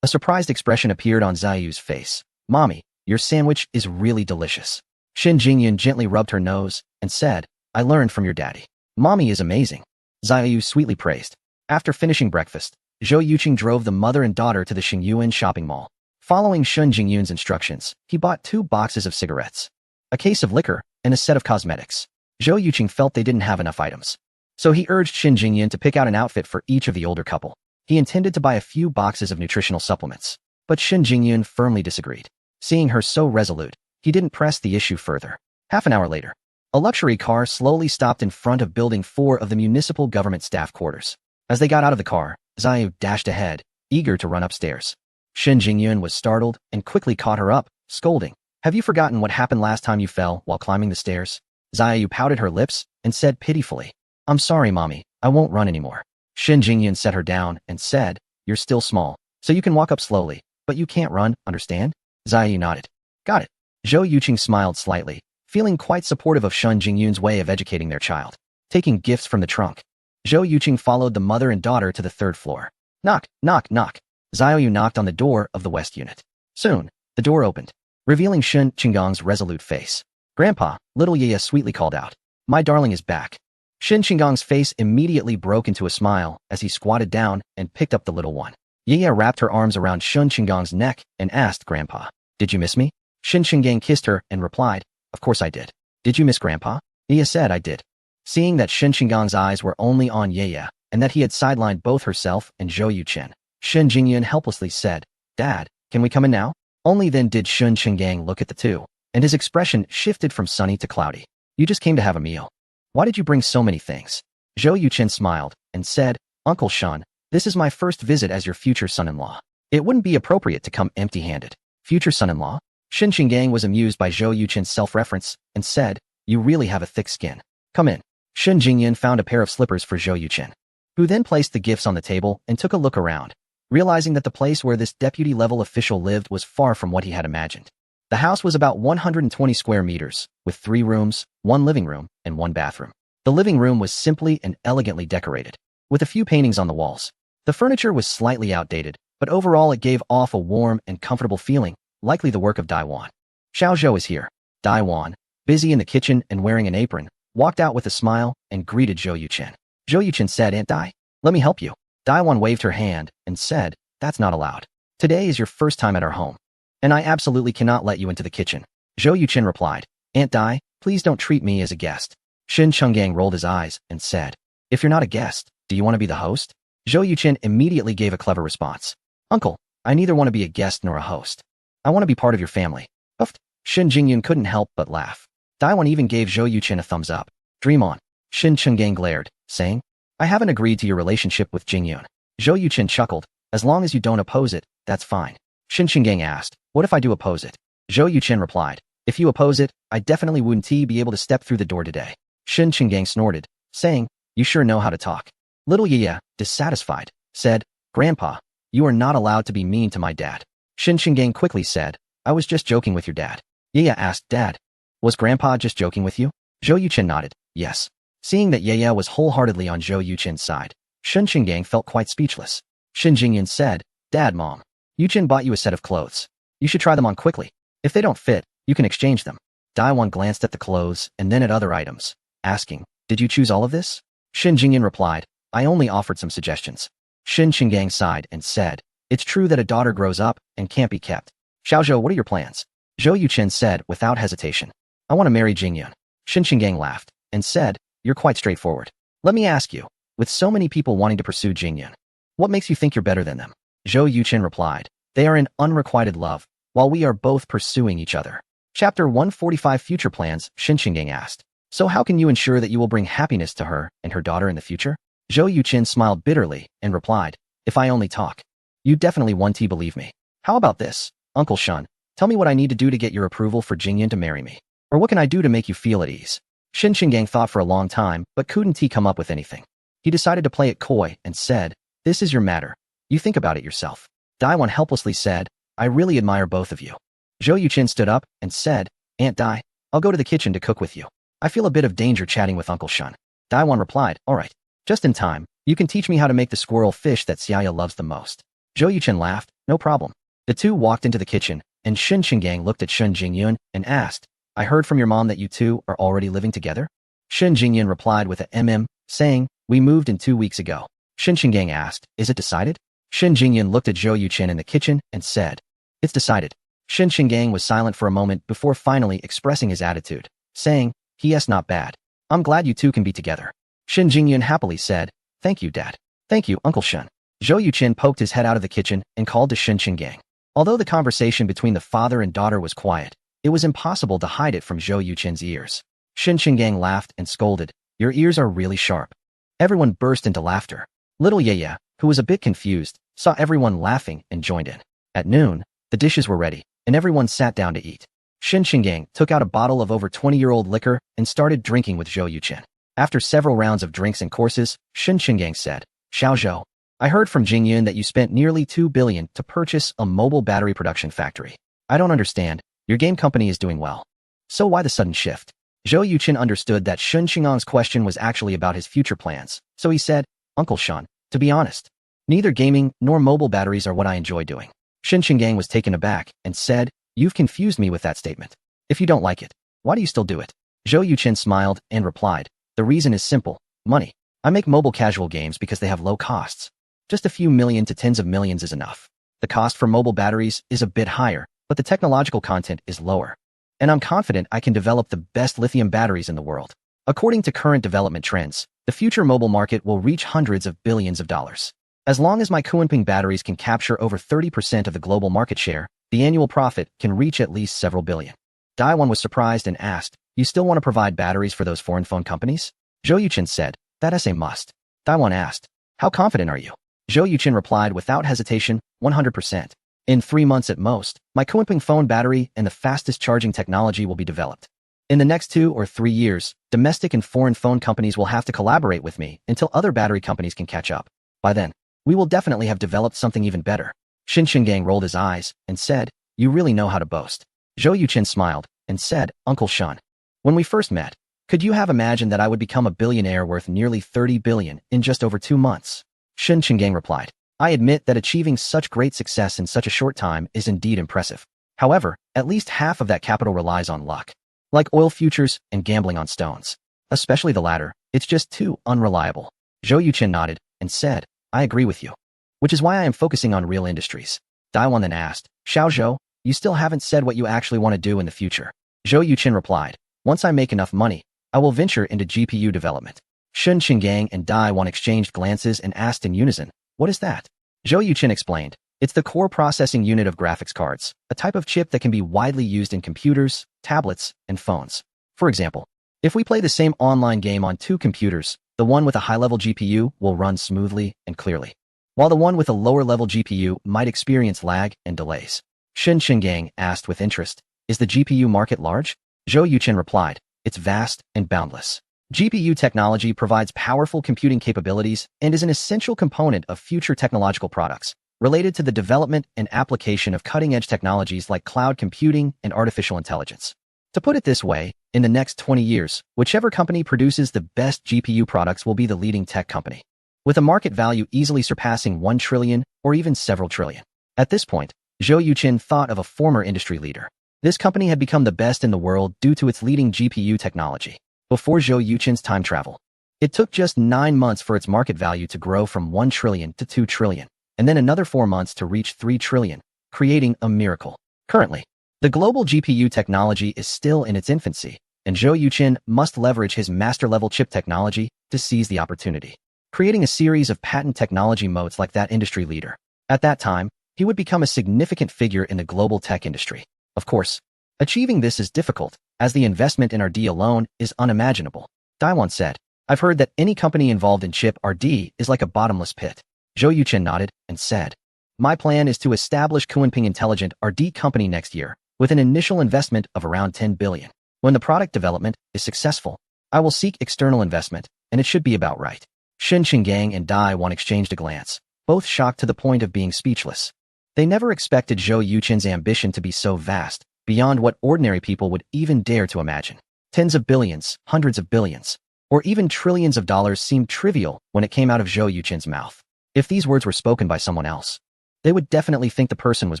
A surprised expression appeared on Xiao Yu's face. Mommy, your sandwich is really delicious. Shen Jingyun gently rubbed her nose and said, I learned from your daddy. Mommy is amazing. Xiao Yu sweetly praised. After finishing breakfast, Zhou Yuqing drove the mother and daughter to the Xingyuan shopping mall. Following Shen Jingyun's instructions, he bought 2 boxes of cigarettes, a case of liquor, and a set of cosmetics. Zhou Yuqing felt they didn't have enough items. So he urged Shen Jingyun to pick out an outfit for each of the older couple. He intended to buy a few boxes of nutritional supplements, but Shen Jingyun firmly disagreed. Seeing her so resolute, he didn't press the issue further. Half an hour later, a luxury car slowly stopped in front of Building 4 of the municipal government staff quarters. As they got out of the car, Xiao Yu dashed ahead, eager to run upstairs. Shen Jingyun was startled and quickly caught her up, scolding, Have you forgotten what happened last time you fell while climbing the stairs? Xiao Yu pouted her lips and said pitifully, I'm sorry, Mommy, I won't run anymore. Shen Jingyun set her down and said, You're still small, so you can walk up slowly, but you can't run, understand? Xiao Yu nodded. Got it. Zhou Yuqing smiled slightly, feeling quite supportive of Shen Jingyun's way of educating their child. Taking gifts from the trunk, Zhou Yuqing followed the mother and daughter to the 3rd floor. Knock, knock, knock. Xiao Yu knocked on the door of the west unit. Soon, the door opened, revealing Shen Qinggong's resolute face. Grandpa, little Yaya sweetly called out. My darling is back. Shen Qinggong's face immediately broke into a smile as he squatted down and picked up the little one. Yaya wrapped her arms around Shen Qinggong's neck and asked Grandpa, Did you miss me? Shen Qinggong kissed her and replied, Of course I did. Did you miss Grandpa? Yaya said I did. Seeing that Shen Qinggong's eyes were only on Yaya, and that he had sidelined both herself and Zhou Yuqing, Shen Jingyun helplessly said, Dad, can we come in now? Only then did Shen Qinggong look at the two, and his expression shifted from sunny to cloudy. You just came to have a meal. Why did you bring so many things? Zhou Yuqing smiled and said, Uncle Shen, this is my first visit as your future son-in-law. It wouldn't be appropriate to come empty-handed. Future son-in-law? Shen Qinggong was amused by Zhou Yuqing's self-reference and said, You really have a thick skin. Come in. Shen Jingyun found a pair of slippers for Zhou Yuqing, who then placed the gifts on the table and took a look around, realizing that the place where this deputy-level official lived was far from what he had imagined. The house was about 120 square meters, with 3 rooms, 1 living room, and 1 bathroom. The living room was simply and elegantly decorated, with a few paintings on the walls. The furniture was slightly outdated, but overall it gave off a warm and comfortable feeling, likely the work of Dai Wan. Xiao Zhou is here. Dai Wan, busy in the kitchen and wearing an apron, walked out with a smile and greeted Zhou Yuqing. Zhou Yuqing said, Aunt Dai, let me help you. Dai Wan waved her hand and said, That's not allowed. Today is your first time at our home, and I absolutely cannot let you into the kitchen. Zhou Yuqing replied, Aunt Dai, please don't treat me as a guest. Shen Qinggong rolled his eyes and said, If you're not a guest, do you want to be the host? Zhou Yuqing immediately gave a clever response. Uncle, I neither want to be a guest nor a host. I want to be part of your family. Uffed. Shen Jingyun couldn't help but laugh. Dai Wan even gave Zhou Yuqing a thumbs up. Dream on. Shen Qinggong glared, saying, I haven't agreed to your relationship with Jingyun. Zhou Yuqing chuckled. As long as you don't oppose it, that's fine. Shen Qinggong asked, What if I do oppose it? Zhou Yuqing replied, If you oppose it, I definitely wouldn't be able to step through the door today. Shen Qinggong snorted, saying, You sure know how to talk. Little Yaya, dissatisfied, said, Grandpa, you are not allowed to be mean to my dad. Shen Qinggong quickly said, I was just joking with your dad. Yaya asked, Dad, was Grandpa just joking with you? Zhou Yuqing nodded, yes. Seeing that Yaya was wholeheartedly on Zhou Yuqing's side, Shen Qinggong felt quite speechless. Shen Jingyun said, Dad, Mom, Yuqing bought you a set of clothes. You should try them on quickly. If they don't fit, you can exchange them. Daiwan glanced at the clothes and then at other items, asking, "Did you choose all of this?" Shen Jingyan replied, "I only offered some suggestions." Shen Qinggang sighed and said, "It's true that a daughter grows up and can't be kept. Xiaozhou, what are your plans?" Zhou Yuchen said without hesitation, "I want to marry Jingyun." Shen Qinggang laughed and said, "You're quite straightforward. Let me ask you, with so many people wanting to pursue Jingyun, what makes you think you're better than them?" Zhou Yuchen replied, "They are in unrequited love, while we are both pursuing each other." Chapter 145 Future Plans, Shen Qinggang asked, "So how can you ensure that you will bring happiness to her and her daughter in the future?" Zhou Yuchen smiled bitterly and replied, "If I only talk, you definitely won't believe me. How about this, Uncle Shun? Tell me what I need to do to get your approval for Jingyun to marry me. Or what can I do to make you feel at ease?" Shen Qinggang thought for a long time, but couldn't come up with anything. He decided to play it coy and said, "This is your matter. You think about it yourself." Daiwan helplessly said, "I really admire both of you." Zhou Yuchen stood up and said, "Aunt Dai, I'll go to the kitchen to cook with you. I feel a bit of danger chatting with Uncle Shun." Daiwan replied, "All right. Just in time. You can teach me how to make the squirrel fish that Xiaya loves the most." Zhou Yuchen laughed, "No problem." The two walked into the kitchen, and Shen Qinggang looked at Shen Jingyun and asked, "I heard from your mom that you two are already living together?" Shen Jingyun replied with a saying, "We moved in 2 weeks ago." Shen Qinggang asked, "Is it decided?" Shen Jingyun looked at Zhou Yuchen in the kitchen and said, "It's decided." Shen Qinggang was silent for a moment before finally expressing his attitude, saying, "P.S. Not bad. I'm glad you two can be together." Shen Jingyun happily said, "Thank you, Dad." "Thank you, Uncle Shun." Zhou Yuchen poked his head out of the kitchen and called to Shen Qinggang. Although the conversation between the father and daughter was quiet, it was impossible to hide it from Zhou Yuchen's ears. Shen Qinggang laughed and scolded, "Your ears are really sharp." Everyone burst into laughter. Little Yaya, who was a bit confused, saw everyone laughing and joined in. At noon, the dishes were ready, and everyone sat down to eat. Shen Qinggang took out a bottle of over 20-year-old liquor and started drinking with Zhou Yuchen. After several rounds of drinks and courses, Shen Qinggang said, "Xiaozhou, I heard from Jingyun that you spent nearly 2 billion to purchase a mobile battery production factory. I don't understand. Your game company is doing well. So why the sudden shift?" Zhou Yuchen understood that Shen Qinggang's question was actually about his future plans, so he said, "Uncle Shun, to be honest, neither gaming nor mobile batteries are what I enjoy doing." Shen Qinggang was taken aback and said, "You've confused me with that statement. If you don't like it, why do you still do it?" Zhou Yuchen smiled and replied, "The reason is simple, money. I make mobile casual games because they have low costs. Just a few million to tens of millions is enough. The cost for mobile batteries is a bit higher, but the technological content is lower. And I'm confident I can develop the best lithium batteries in the world. According to current development trends, the future mobile market will reach hundreds of billions of dollars. As long as my Kunpeng batteries can capture over 30% of the global market share, the annual profit can reach at least several billion." Daiwan was surprised and asked, "You still want to provide batteries for those foreign phone companies?" Zhou Yuchen said, "That is a must." Daiwan asked, "How confident are you?" Zhou Yuchen replied without hesitation, 100%. In 3 months at most, my Kunpeng phone battery and the fastest charging technology will be developed. In the next 2 or 3 years, domestic and foreign phone companies will have to collaborate with me until other battery companies can catch up. By then, we will definitely have developed something even better." Shen Qinggang rolled his eyes and said, "You really know how to boast." Zhou Yuchen smiled and said, "Uncle Shun, when we first met, could you have imagined that I would become a billionaire worth nearly 30 billion in just over 2 months? Shen Qinggang replied, "I admit that achieving such great success in such a short time is indeed impressive. However, at least half of that capital relies on luck. Like oil futures and gambling on stones. Especially the latter, it's just too unreliable." Zhou Yuchen nodded and said, "I agree with you. Which is why I am focusing on real industries." Daiwan then asked, "Xiaozhou, you still haven't said what you actually want to do in the future." Zhou Yuchen replied, "Once I make enough money, I will venture into GPU development." Shen Qinggang and Daiwan exchanged glances and asked in unison, "What is that?" Zhou Yuchen explained, "It's the core processing unit of graphics cards, a type of chip that can be widely used in computers, tablets, and phones. For example, if we play the same online game on 2 computers, the one with a high-level GPU will run smoothly and clearly, while the one with a lower-level GPU might experience lag and delays." Shen Qinggang asked with interest, "Is the GPU market large?" Zhou Yuchen replied, "It's vast and boundless. GPU technology provides powerful computing capabilities and is an essential component of future technological products related to the development and application of cutting-edge technologies like cloud computing and artificial intelligence. To put it this way, in the next 20 years, whichever company produces the best GPU products will be the leading tech company, with a market value easily surpassing 1 trillion or even several trillion." At this point, Zhou Yuchen thought of a former industry leader. This company had become the best in the world due to its leading GPU technology. Before Zhou Yuqin's time travel, it took just 9 months for its market value to grow from 1 trillion to 2 trillion, and then another 4 months to reach 3 trillion, creating a miracle. Currently, the global GPU technology is still in its infancy, and Zhou Yuqin must leverage his master-level chip technology to seize the opportunity, creating a series of patent technology moats like that industry leader. At that time, he would become a significant figure in the global tech industry. Of course, achieving this is difficult, as the investment in R&D alone is unimaginable. Daiwan said, I've heard that any company involved in chip R&D is like a bottomless pit. Zhou Yuqin nodded and said, my plan is to establish Kunpeng Intelligent R&D Company next year, with an initial investment of around 10 billion. When the product development is successful, I will seek external investment, and it should be about right. Shen Qinggang and Daiwan exchanged a glance, both shocked to the point of being speechless. They never expected Zhou Yuqin's ambition to be so vast, beyond what ordinary people would even dare to imagine. Tens of billions, hundreds of billions, or even trillions of dollars seemed trivial when it came out of Zhou Yuqin's mouth. If these words were spoken by someone else, they would definitely think the person was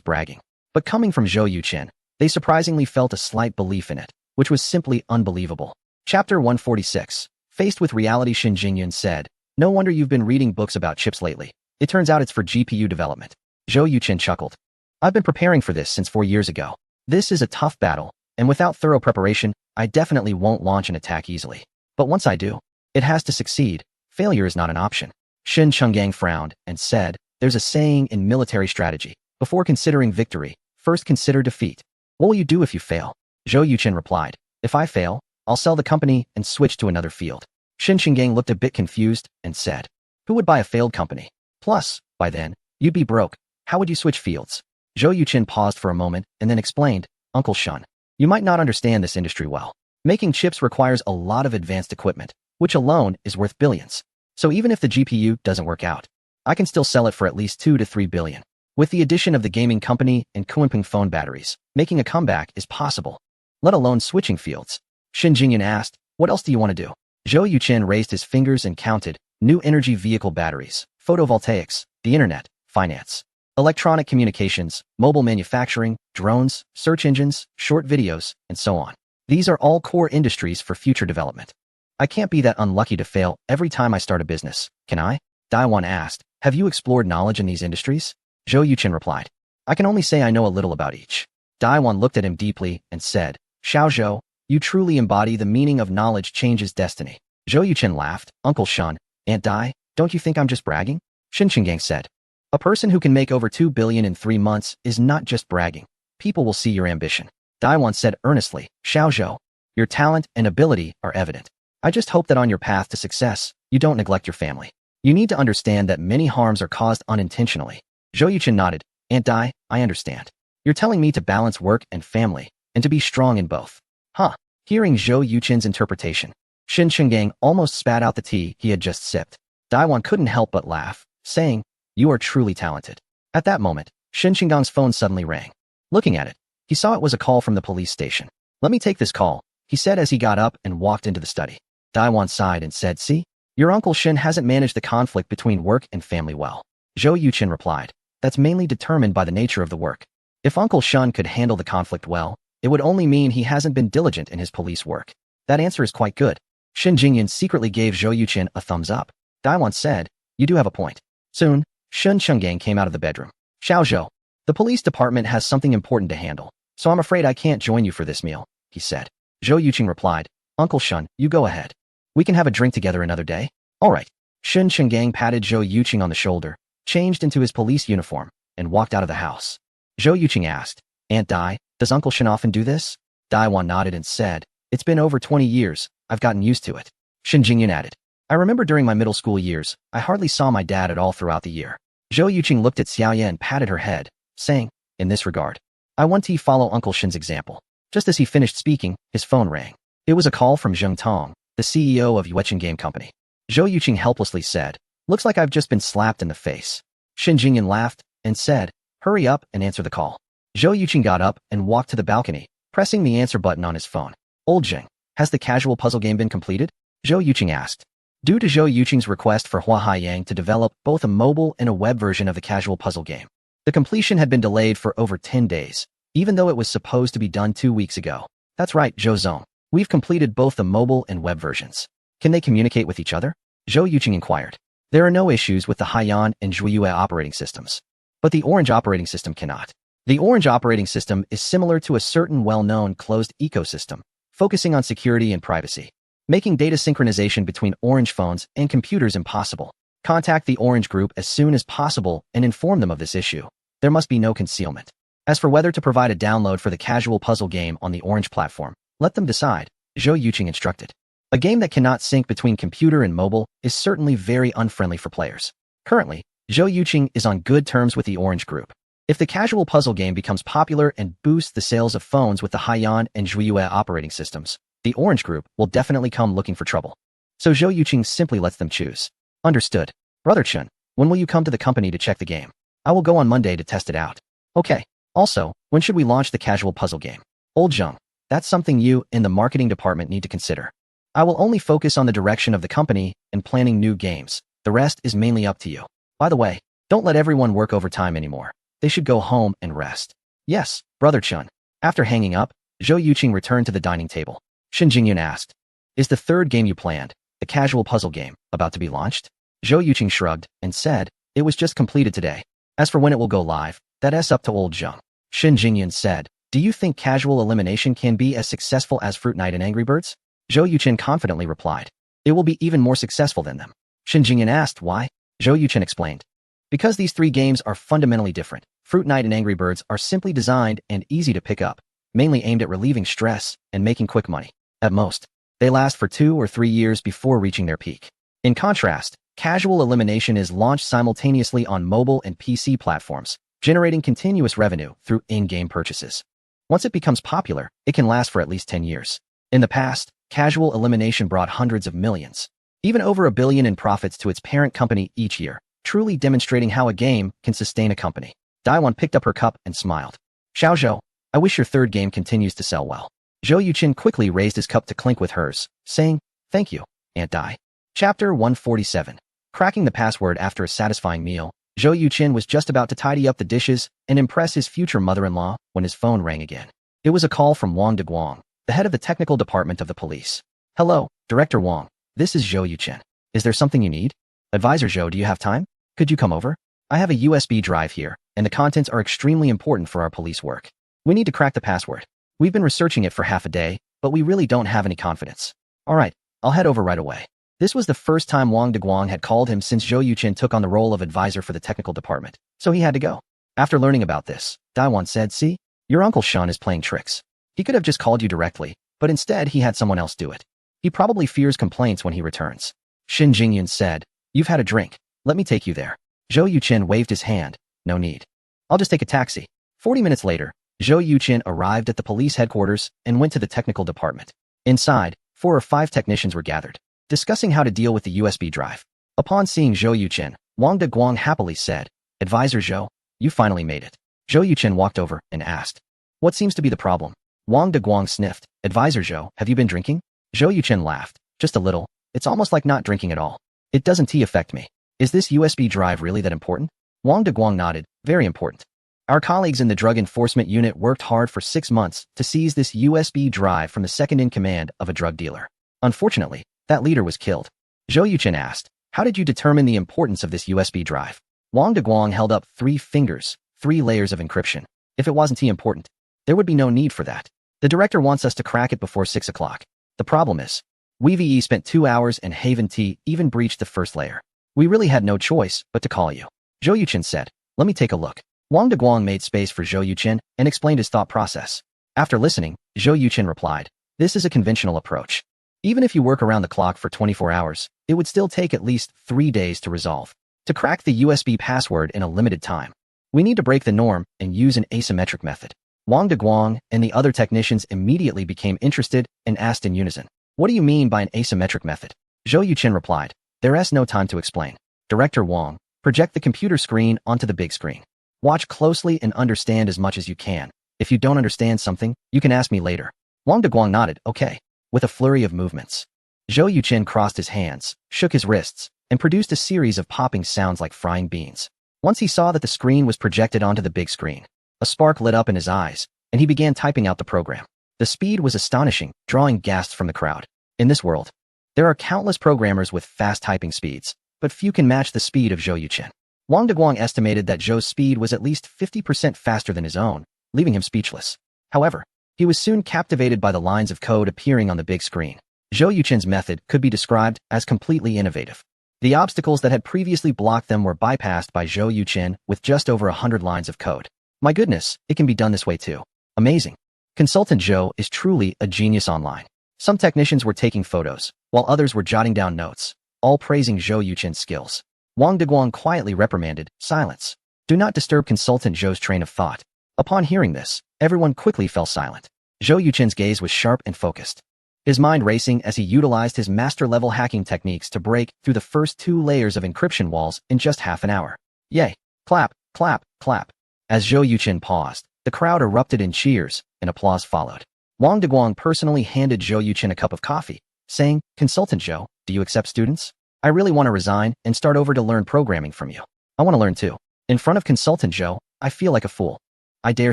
bragging. But coming from Zhou Yuqin, they surprisingly felt a slight belief in it, which was simply unbelievable. Chapter 146. Faced with reality, Shen Jingyun said, no wonder you've been reading books about chips lately. It turns out it's for GPU development. Zhou Yuqin chuckled. I've been preparing for this since 4 years ago. This is a tough battle, and without thorough preparation, I definitely won't launch an attack easily. But once I do, it has to succeed. Failure is not an option. Shen Qinggang frowned and said, there's a saying in military strategy, before considering victory, first consider defeat. What will you do if you fail? Zhou Yuqin replied, if I fail, I'll sell the company and switch to another field. Shen Qinggang looked a bit confused and said, who would buy a failed company? Plus, by then, you'd be broke. How would you switch fields? Zhou Yuqin paused for a moment and then explained, Uncle Shen, you might not understand this industry well. Making chips requires a lot of advanced equipment, which alone is worth billions. So even if the GPU doesn't work out, I can still sell it for at least 2 to 3 billion. With the addition of the gaming company and Kunpeng phone batteries, making a comeback is possible, let alone switching fields. Shen Jingyun asked, what else do you want to do? Zhou Yuqin raised his fingers and counted, new energy vehicle batteries, photovoltaics, the internet, finance, electronic communications, mobile manufacturing, drones, search engines, short videos, and so on. These are all core industries for future development. I can't be that unlucky to fail every time I start a business, can I? Daiwan asked, have you explored knowledge in these industries? Zhou Yuqin replied, I can only say I know a little about each. Daiwan looked at him deeply and said, Xiao Zhou, you truly embody the meaning of knowledge changes destiny. Zhou Yuqin laughed, Uncle Shen, Aunt Dai, don't you think I'm just bragging? Shen Qinggang said, a person who can make over 2 billion in 3 months is not just bragging. People will see your ambition. Daiwan said earnestly, Xiao Zhou, your talent and ability are evident. I just hope that on your path to success, you don't neglect your family. You need to understand that many harms are caused unintentionally. Zhou Yuqin nodded, Aunt Dai, I understand. You're telling me to balance work and family, and to be strong in both. Huh. Hearing Zhou Yuqin's interpretation, Shen Qinggang almost spat out the tea he had just sipped. Daiwan couldn't help but laugh, saying, you are truly talented. At that moment, Shen Qinggang's phone suddenly rang. Looking at it, he saw it was a call from the police station. Let me take this call, he said as he got up and walked into the study. Daiwan sighed and said, see, your Uncle Shen hasn't managed the conflict between work and family well. Zhou Yuqin replied, that's mainly determined by the nature of the work. If Uncle Shen could handle the conflict well, it would only mean he hasn't been diligent in his police work. That answer is quite good. Shen Jingyun secretly gave Zhou Yuqin a thumbs up. Daiwan said, you do have a point. Soon, Shen Qinggang came out of the bedroom. Xiao Zhou, the police department has something important to handle, so I'm afraid I can't join you for this meal, he said. Zhou Yuqin replied, Uncle Shen, you go ahead. We can have a drink together another day. All right. Shen Qinggang patted Zhou Yuqin on the shoulder, changed into his police uniform, and walked out of the house. Zhou Yuqin asked, Aunt Dai, does Uncle Shen often do this? Daiwan nodded and said, it's been over 20 years, I've gotten used to it. Shen Jingyun added, I remember during my middle school years, I hardly saw my dad at all throughout the year. Zhou Yuqin looked at Xiaoye and patted her head, saying, in this regard, I want to follow Uncle Shen's example. Just as he finished speaking, his phone rang. It was a call from Zheng Tong, the CEO of Yuechen Game Company. Zhou Yuqin helplessly said, looks like I've just been slapped in the face. Shen Jingyun laughed and said, hurry up and answer the call. Zhou Yuqin got up and walked to the balcony, pressing the answer button on his phone. Old Zheng, has the casual puzzle game been completed? Zhou Yuqin asked. Due to Zhou Yuqin's request for Hua Haiyang to develop both a mobile and a web version of the casual puzzle game, the completion had been delayed for over 10 days, even though it was supposed to be done 2 weeks ago. That's right, Zhou Zong. We've completed both the mobile and web versions. Can they communicate with each other? Zhou Yuqing inquired. There are no issues with the Haiyan and Zhuiyue operating systems. But the Orange operating system cannot. The Orange operating system is similar to a certain well-known closed ecosystem, focusing on security and privacy, making data synchronization between Orange phones and computers impossible. Contact the Orange Group as soon as possible and inform them of this issue. There must be no concealment. As for whether to provide a download for the casual puzzle game on the Orange platform, let them decide, Zhou Yuqing instructed. A game that cannot sync between computer and mobile is certainly very unfriendly for players. Currently, Zhou Yuqing is on good terms with the Orange Group. If the casual puzzle game becomes popular and boosts the sales of phones with the Haiyan and Zhuiyue operating systems, the Orange Group will definitely come looking for trouble. So Zhou Yuqing simply lets them choose. Understood. Brother Chun, when will you come to the company to check the game? I will go on Monday to test it out. Okay. Also, when should we launch the casual puzzle game? Old Zheng, that's something you and the marketing department need to consider. I will only focus on the direction of the company and planning new games. The rest is mainly up to you. By the way, don't let everyone work overtime anymore. They should go home and rest. Yes, Brother Chun. After hanging up, Zhou Yuqing returned to the dining table. Shen Jingyun asked, is the third game you planned, the casual puzzle game, about to be launched? Zhou Yuqing shrugged and said, it was just completed today. As for when it will go live, that's up to old Zheng. Shen Jingyun said, do you think casual elimination can be as successful as Fruit Night and Angry Birds? Zhou Yuqing confidently replied, it will be even more successful than them. Shen Jingyun asked why. Zhou Yuqing explained, because these three games are fundamentally different. Fruit Night and Angry Birds are simply designed and easy to pick up, mainly aimed at relieving stress and making quick money. At most, they last for 2 or 3 years before reaching their peak. In contrast, casual elimination is launched simultaneously on mobile and PC platforms, generating continuous revenue through in-game purchases. Once it becomes popular, it can last for at least 10 years. In the past, casual elimination brought hundreds of millions, even over $1 billion in profits to its parent company each year, truly demonstrating how a game can sustain a company. Daiwan picked up her cup and smiled. Xiaozhou, I wish your third game continues to sell well. Zhou Yuqing quickly raised his cup to clink with hers, saying, thank you, Aunt Dai. Chapter 147. Cracking the password after a satisfying meal, Zhou Yuqing was just about to tidy up the dishes and impress his future mother-in-law when his phone rang again. It was a call from Wang Deguang, the head of the technical department of the police. Hello, Director Wang. This is Zhou Yuqing. Is there something you need? Advisor Zhou, do you have time? Could you come over? I have a USB drive here, and the contents are extremely important for our police work. We need to crack the password. We've been researching it for half a day, but we really don't have any confidence. All right, I'll head over right away. This was the first time Wang Deguang had called him since Zhou Yuqing took on the role of advisor for the technical department, so he had to go. After learning about this, Daiwan said, see, your Uncle Sean is playing tricks. He could have just called you directly, but instead he had someone else do it. He probably fears complaints when he returns. Shen Jingyun said, you've had a drink. Let me take you there. Zhou Yuqing waved his hand. No need. I'll just take a taxi. 40 minutes later, Zhou Yuqing arrived at the police headquarters and went to the technical department. Inside, 4 or 5 technicians were gathered, discussing how to deal with the USB drive. Upon seeing Zhou Yuqing, Wang Deguang happily said, Advisor Zhou, you finally made it. Zhou Yuqing walked over and asked, what seems to be the problem? Wang Deguang sniffed. Advisor Zhou, have you been drinking? Zhou Yuqing laughed. Just a little. It's almost like not drinking at all. It doesn't affect me. Is this USB drive really that important? Wang Deguang nodded. Very important. Our colleagues in the Drug Enforcement Unit worked hard for 6 months to seize this USB drive from the second-in-command of a drug dealer. Unfortunately, that leader was killed. Zhou Yuqing asked, how did you determine the importance of this USB drive? Wang Deguang held up 3 fingers, 3 layers of encryption. If it wasn't important, there would be no need for that. The director wants us to crack it before 6 o'clock. The problem is, we spent 2 hours and Haven T even breached the first layer. We really had no choice but to call you. Zhou Yuqing said, let me take a look. Wang Deguang made space for Zhou Yuqing and explained his thought process. After listening, Zhou Yuqing replied, this is a conventional approach. Even if you work around the clock for 24 hours, it would still take at least 3 days to resolve. To crack the USB password in a limited time, we need to break the norm and use an asymmetric method. Wang Deguang and the other technicians immediately became interested and asked in unison, what do you mean by an asymmetric method? Zhou Yuqing replied, there's no time to explain. Director Wang, project the computer screen onto the big screen. Watch closely and understand as much as you can. If you don't understand something, you can ask me later. Wang Deguang nodded, okay. With a flurry of movements, Zhou Yuqing crossed his hands, shook his wrists, and produced a series of popping sounds like frying beans. Once he saw that the screen was projected onto the big screen, a spark lit up in his eyes, and he began typing out the program. The speed was astonishing, drawing gasps from the crowd. In this world, there are countless programmers with fast typing speeds, but few can match the speed of Zhou Yuchen. Wang Deguang estimated that Zhou's speed was at least 50% faster than his own, leaving him speechless. However, he was soon captivated by the lines of code appearing on the big screen. Zhou Yuchen's method could be described as completely innovative. The obstacles that had previously blocked them were bypassed by Zhou Yuchen with just over 100 lines of code. My goodness, it can be done this way too. Amazing. Consultant Zhou is truly a genius online. Some technicians were taking photos, while others were jotting down notes, all praising Zhou Yuchen's skills. Wang Deguang quietly reprimanded, "Silence. Do not disturb Consultant Zhou's train of thought." Upon hearing this, everyone quickly fell silent. Zhou Yuchen's gaze was sharp and focused, his mind racing as he utilized his master-level hacking techniques to break through the first 2 layers of encryption walls in just half an hour. Yay! Clap, clap, clap. As Zhou Yuchen paused, the crowd erupted in cheers, and applause followed. Wang Deguang personally handed Zhou Yuchen a cup of coffee, saying, "Consultant Zhou, do you accept students? I really want to resign and start over to learn programming from you. I want to learn too." In front of Consultant Zhou, I feel like a fool. I dare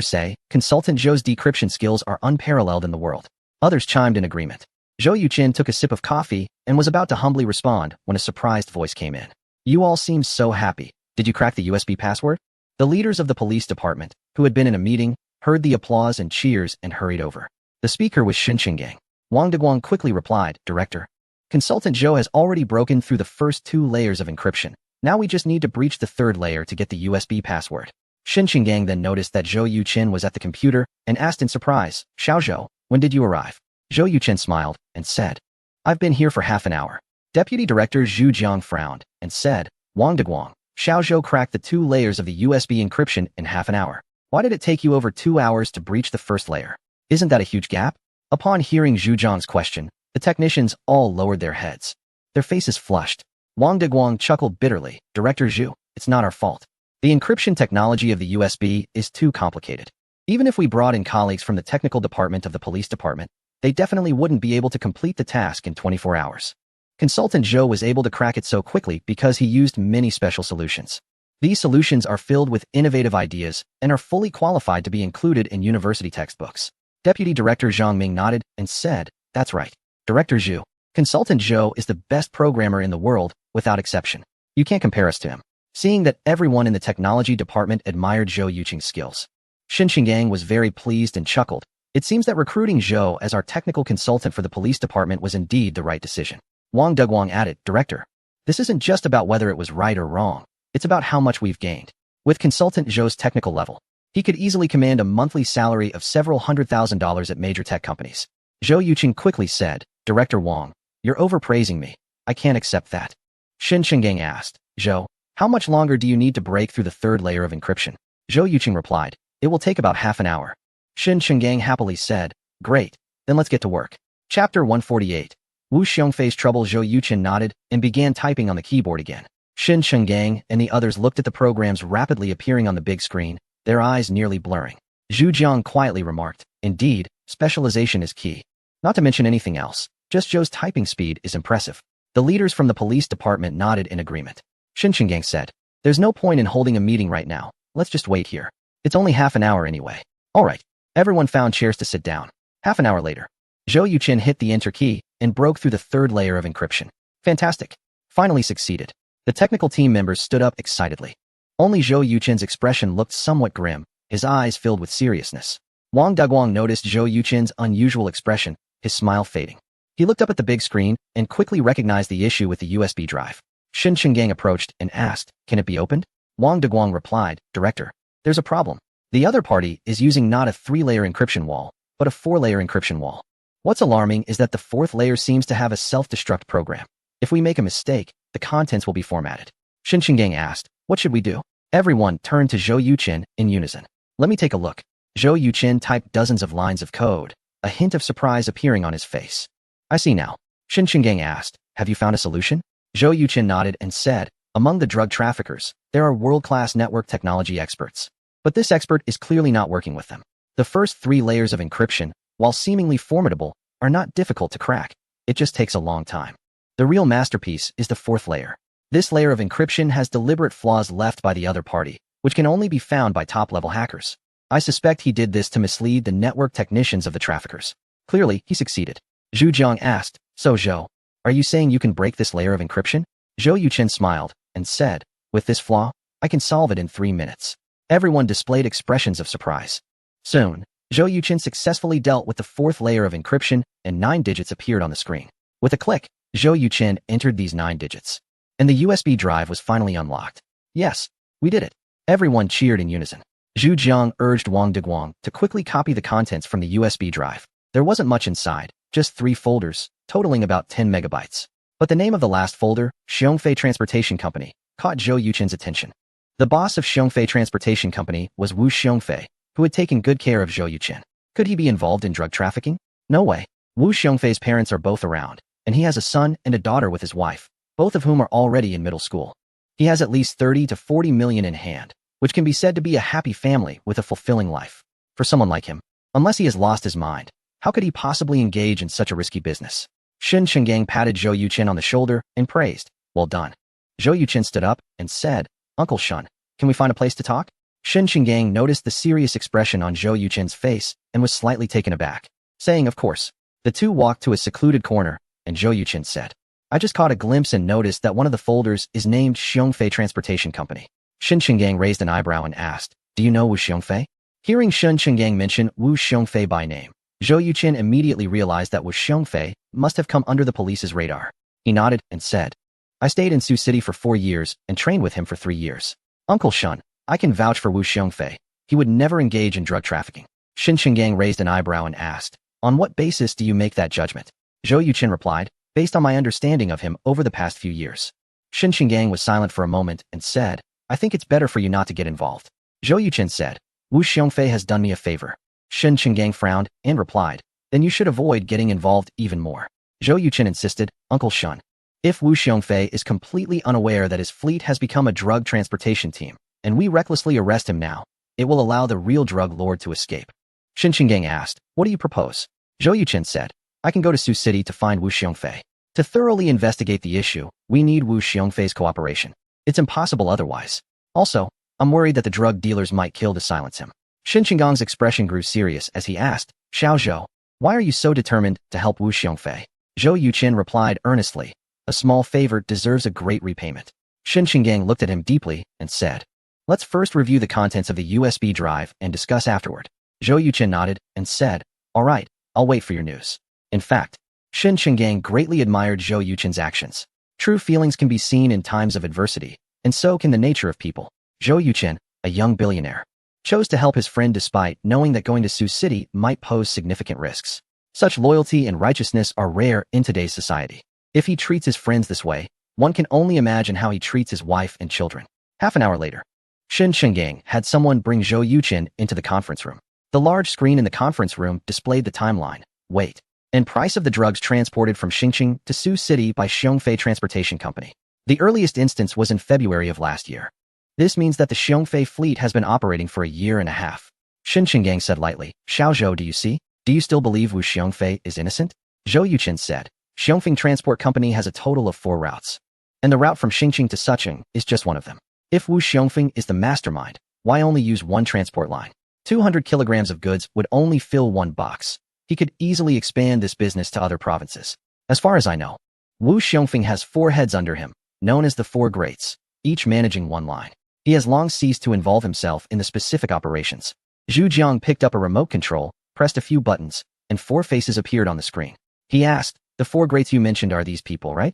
say, Consultant Zhou's decryption skills are unparalleled in the world. Others chimed in agreement. Zhou Yuchen took a sip of coffee and was about to humbly respond when a surprised voice came in. "You all seem so happy. Did you crack the USB password?" The leaders of the police department, who had been in a meeting, heard the applause and cheers and hurried over. The speaker was Shen Qinggang. Wang Deguang quickly replied, "Director, Consultant Zhou has already broken through the first 2 layers of encryption. Now we just need to breach the 3rd layer to get the USB password." Shen Qinggang then noticed that Zhou Yuchen was at the computer and asked in surprise, "Xiao Zhou, when did you arrive?" Zhou Yuchen smiled and said, "I've been here for half an hour." Deputy Director Zhu Jiang frowned and said, "Wang Deguang, Xiao Zhou cracked the 2 layers of the USB encryption in half an hour. Why did it take you over 2 hours to breach the 1st layer? Isn't that a huge gap?" Upon hearing Zhu Jiang's question, the technicians all lowered their heads. Their faces flushed. Wang Deguang chuckled bitterly, "Director Zhu, it's not our fault. The encryption technology of the USB is too complicated. Even if we brought in colleagues from the technical department of the police department, they definitely wouldn't be able to complete the task in 24 hours. Consultant Zhou was able to crack it so quickly because he used many special solutions. These solutions are filled with innovative ideas and are fully qualified to be included in university textbooks." Deputy Director Zhang Ming nodded and said, "That's right. Director Zhu, Consultant Zhou is the best programmer in the world, without exception. You can't compare us to him." Seeing that everyone in the technology department admired Zhou Yuchen's skills, Shen Qinggang was very pleased and chuckled. It seems that recruiting Zhou as our technical consultant for the police department was indeed the right decision. Wang Deguang added, "Director, this isn't just about whether it was right or wrong. It's about how much we've gained. With Consultant Zhou's technical level, he could easily command a monthly salary of several $100,000 at major tech companies." Zhou Yuchen quickly said, "Director Wang, you're overpraising me. I can't accept that." Shen Qinggang asked, "Zhou, how much longer do you need to break through the 3rd layer of encryption?" Zhou Yuchen replied, "It will take about half an hour." Shen Qinggang happily said, "Great, then let's get to work." Chapter 148. Wu Xiongfei's trouble. Zhou Yuchen nodded and began typing on the keyboard again. Shen Qinggang and the others looked at the programs rapidly appearing on the big screen, their eyes nearly blurring. Zhu Jiang quietly remarked, "Indeed, specialization is key. Not to mention anything else, just Zhou's typing speed is impressive." The leaders from the police department nodded in agreement. Shen Qinggang said, "There's no point in holding a meeting right now. Let's just wait here. It's only half an hour anyway." All right. Everyone found chairs to sit down. Half an hour later, Zhou Yuchen hit the enter key and broke through the 3rd layer of encryption. Fantastic. Finally succeeded. The technical team members stood up excitedly. Only Zhou Yuchen's expression looked somewhat grim, his eyes filled with seriousness. Wang Deguang noticed Zhou Yuchen's unusual expression, his smile fading. He looked up at the big screen and quickly recognized the issue with the USB drive. Shen Qinggang approached and asked, "Can it be opened?" Wang Deguang replied, "Director, there's a problem. The other party is using not a 3-layer encryption wall, but a 4-layer encryption wall. What's alarming is that the 4th layer seems to have a self-destruct program. If we make a mistake, the contents will be formatted." Shen Qinggang asked, "What should we do?" Everyone turned to Zhou Yuchen in unison. "Let me take a look." Zhou Yuchen typed dozens of lines of code, a hint of surprise appearing on his face. "I see now." Shen Qinggang asked, "Have you found a solution?" Zhou Yuchen nodded and said, "Among the drug traffickers, there are world-class network technology experts. But this expert is clearly not working with them. The first 3 layers of encryption, while seemingly formidable, are not difficult to crack. It just takes a long time. The real masterpiece is the 4th layer. This layer of encryption has deliberate flaws left by the other party, which can only be found by top-level hackers. I suspect he did this to mislead the network technicians of the traffickers. Clearly, he succeeded. Zhu Jiang asked, so Zhou, are you saying you can break this layer of encryption? Zhou Yuchen smiled and said, with this flaw, I can solve it in 3 minutes. Everyone displayed expressions of surprise. Soon, Zhou Yuchen successfully dealt with the 4th layer of encryption and 9 digits appeared on the screen. With a click, Zhou Yuchen entered these 9 digits. And the USB drive was finally unlocked. Yes, we did it. Everyone cheered in unison. Zhu Jiang urged Wang Diguang to quickly copy the contents from the USB drive. There wasn't much inside, just 3 folders, totaling about 10 megabytes. But the name of the last folder, Xiongfei Transportation Company, caught Zhou Yuchen's attention. The boss of Xiongfei Transportation Company was Wu Xiongfei, who had taken good care of Zhou Yuchen. Could he be involved in drug trafficking? No way. Wu Xiongfei's parents are both around, and he has a son and a daughter with his wife, both of whom are already in middle school. He has at least 30 to 40 million in hand, which can be said to be a happy family with a fulfilling life. For someone like him, unless he has lost his mind, how could he possibly engage in such a risky business? Shen Chenggang patted Zhou Yuchen on the shoulder and praised, well done. Zhou Yuchen stood up and said, Uncle Shen, can we find a place to talk? Shen Chenggang noticed the serious expression on Zhou Yuchen's face and was slightly taken aback, saying, of course. The two walked to a secluded corner, and Zhou Yuchen said, I just caught a glimpse and noticed that one of the folders is named Xiongfei Transportation Company. Shen Chenggang raised an eyebrow and asked, do you know Wu Xiongfei? Hearing Shen Chenggang mention Wu Xiongfei by name, Zhou Yuchen immediately realized that Wu Xiongfei must have come under the police's radar. He nodded and said, I stayed in Sioux City for 4 years and trained with him for 3 years. Uncle Shen, I can vouch for Wu Xiongfei. He would never engage in drug trafficking. Shen Chenggang raised an eyebrow and asked, on what basis do you make that judgment? Zhou Yuchen replied, based on my understanding of him over the past few years. Shen Chenggang was silent for a moment and said, I think it's better for you not to get involved. Zhou Yuchen said, Wu Xiongfei has done me a favor. Shen Chenggang frowned and replied, then you should avoid getting involved even more. Zhou Yuchen insisted, Uncle Shen, if Wu Xiongfei is completely unaware that his fleet has become a drug transportation team, and we recklessly arrest him now, it will allow the real drug lord to escape. Shen Chenggang asked, what do you propose? Zhou Yuchen said, I can go to Sioux City to find Wu Xiongfei. To thoroughly investigate the issue, we need Wu Xiongfei's cooperation. It's impossible otherwise. Also, I'm worried that the drug dealers might kill to silence him. Shen Chengang's expression grew serious as he asked, Xiao Zhou, why are you so determined to help Wu Xiongfei? Zhou Yuchen replied earnestly, a small favor deserves a great repayment. Shen Chenggang looked at him deeply and said, let's first review the contents of the USB drive and discuss afterward. Zhou Yuchen nodded and said, all right, I'll wait for your news. In fact, Shen Chenggang greatly admired Zhou Yuchen's actions. True feelings can be seen in times of adversity, and so can the nature of people. Zhou Yuchen, a young billionaire, chose to help his friend despite knowing that going to Sioux City might pose significant risks. Such loyalty and righteousness are rare in today's society. If he treats his friends this way, one can only imagine how he treats his wife and children. Half an hour later, Shen Chenggang had someone bring Zhou Yuchen into the conference room. The large screen in the conference room displayed the timeline, weight, and price of the drugs transported from Xinjiang to Sioux City by Xiongfei Transportation Company. The earliest instance was in February of last year. This means that the Xiongfei fleet has been operating for a year and a half. Shen Chenggang said lightly, Xiao Zhou, do you see? Do you still believe Wu Xiongfei is innocent? Zhou Yuchen said, Xiongfei Transport Company has a total of 4 routes. And the route from Xinjiang to Sucheng is just one of them. If Wu Xiongfei is the mastermind, why only use one transport line? 200 kilograms of goods would only fill 1 box. He could easily expand this business to other provinces. As far as I know, Wu Xiongfei has 4 heads under him, known as the 4 Greats, each managing 1 line. He has long ceased to involve himself in the specific operations. Zhu Jiang picked up a remote control, pressed a few buttons, and 4 faces appeared on the screen. He asked, the 4 Greats you mentioned are these people, right?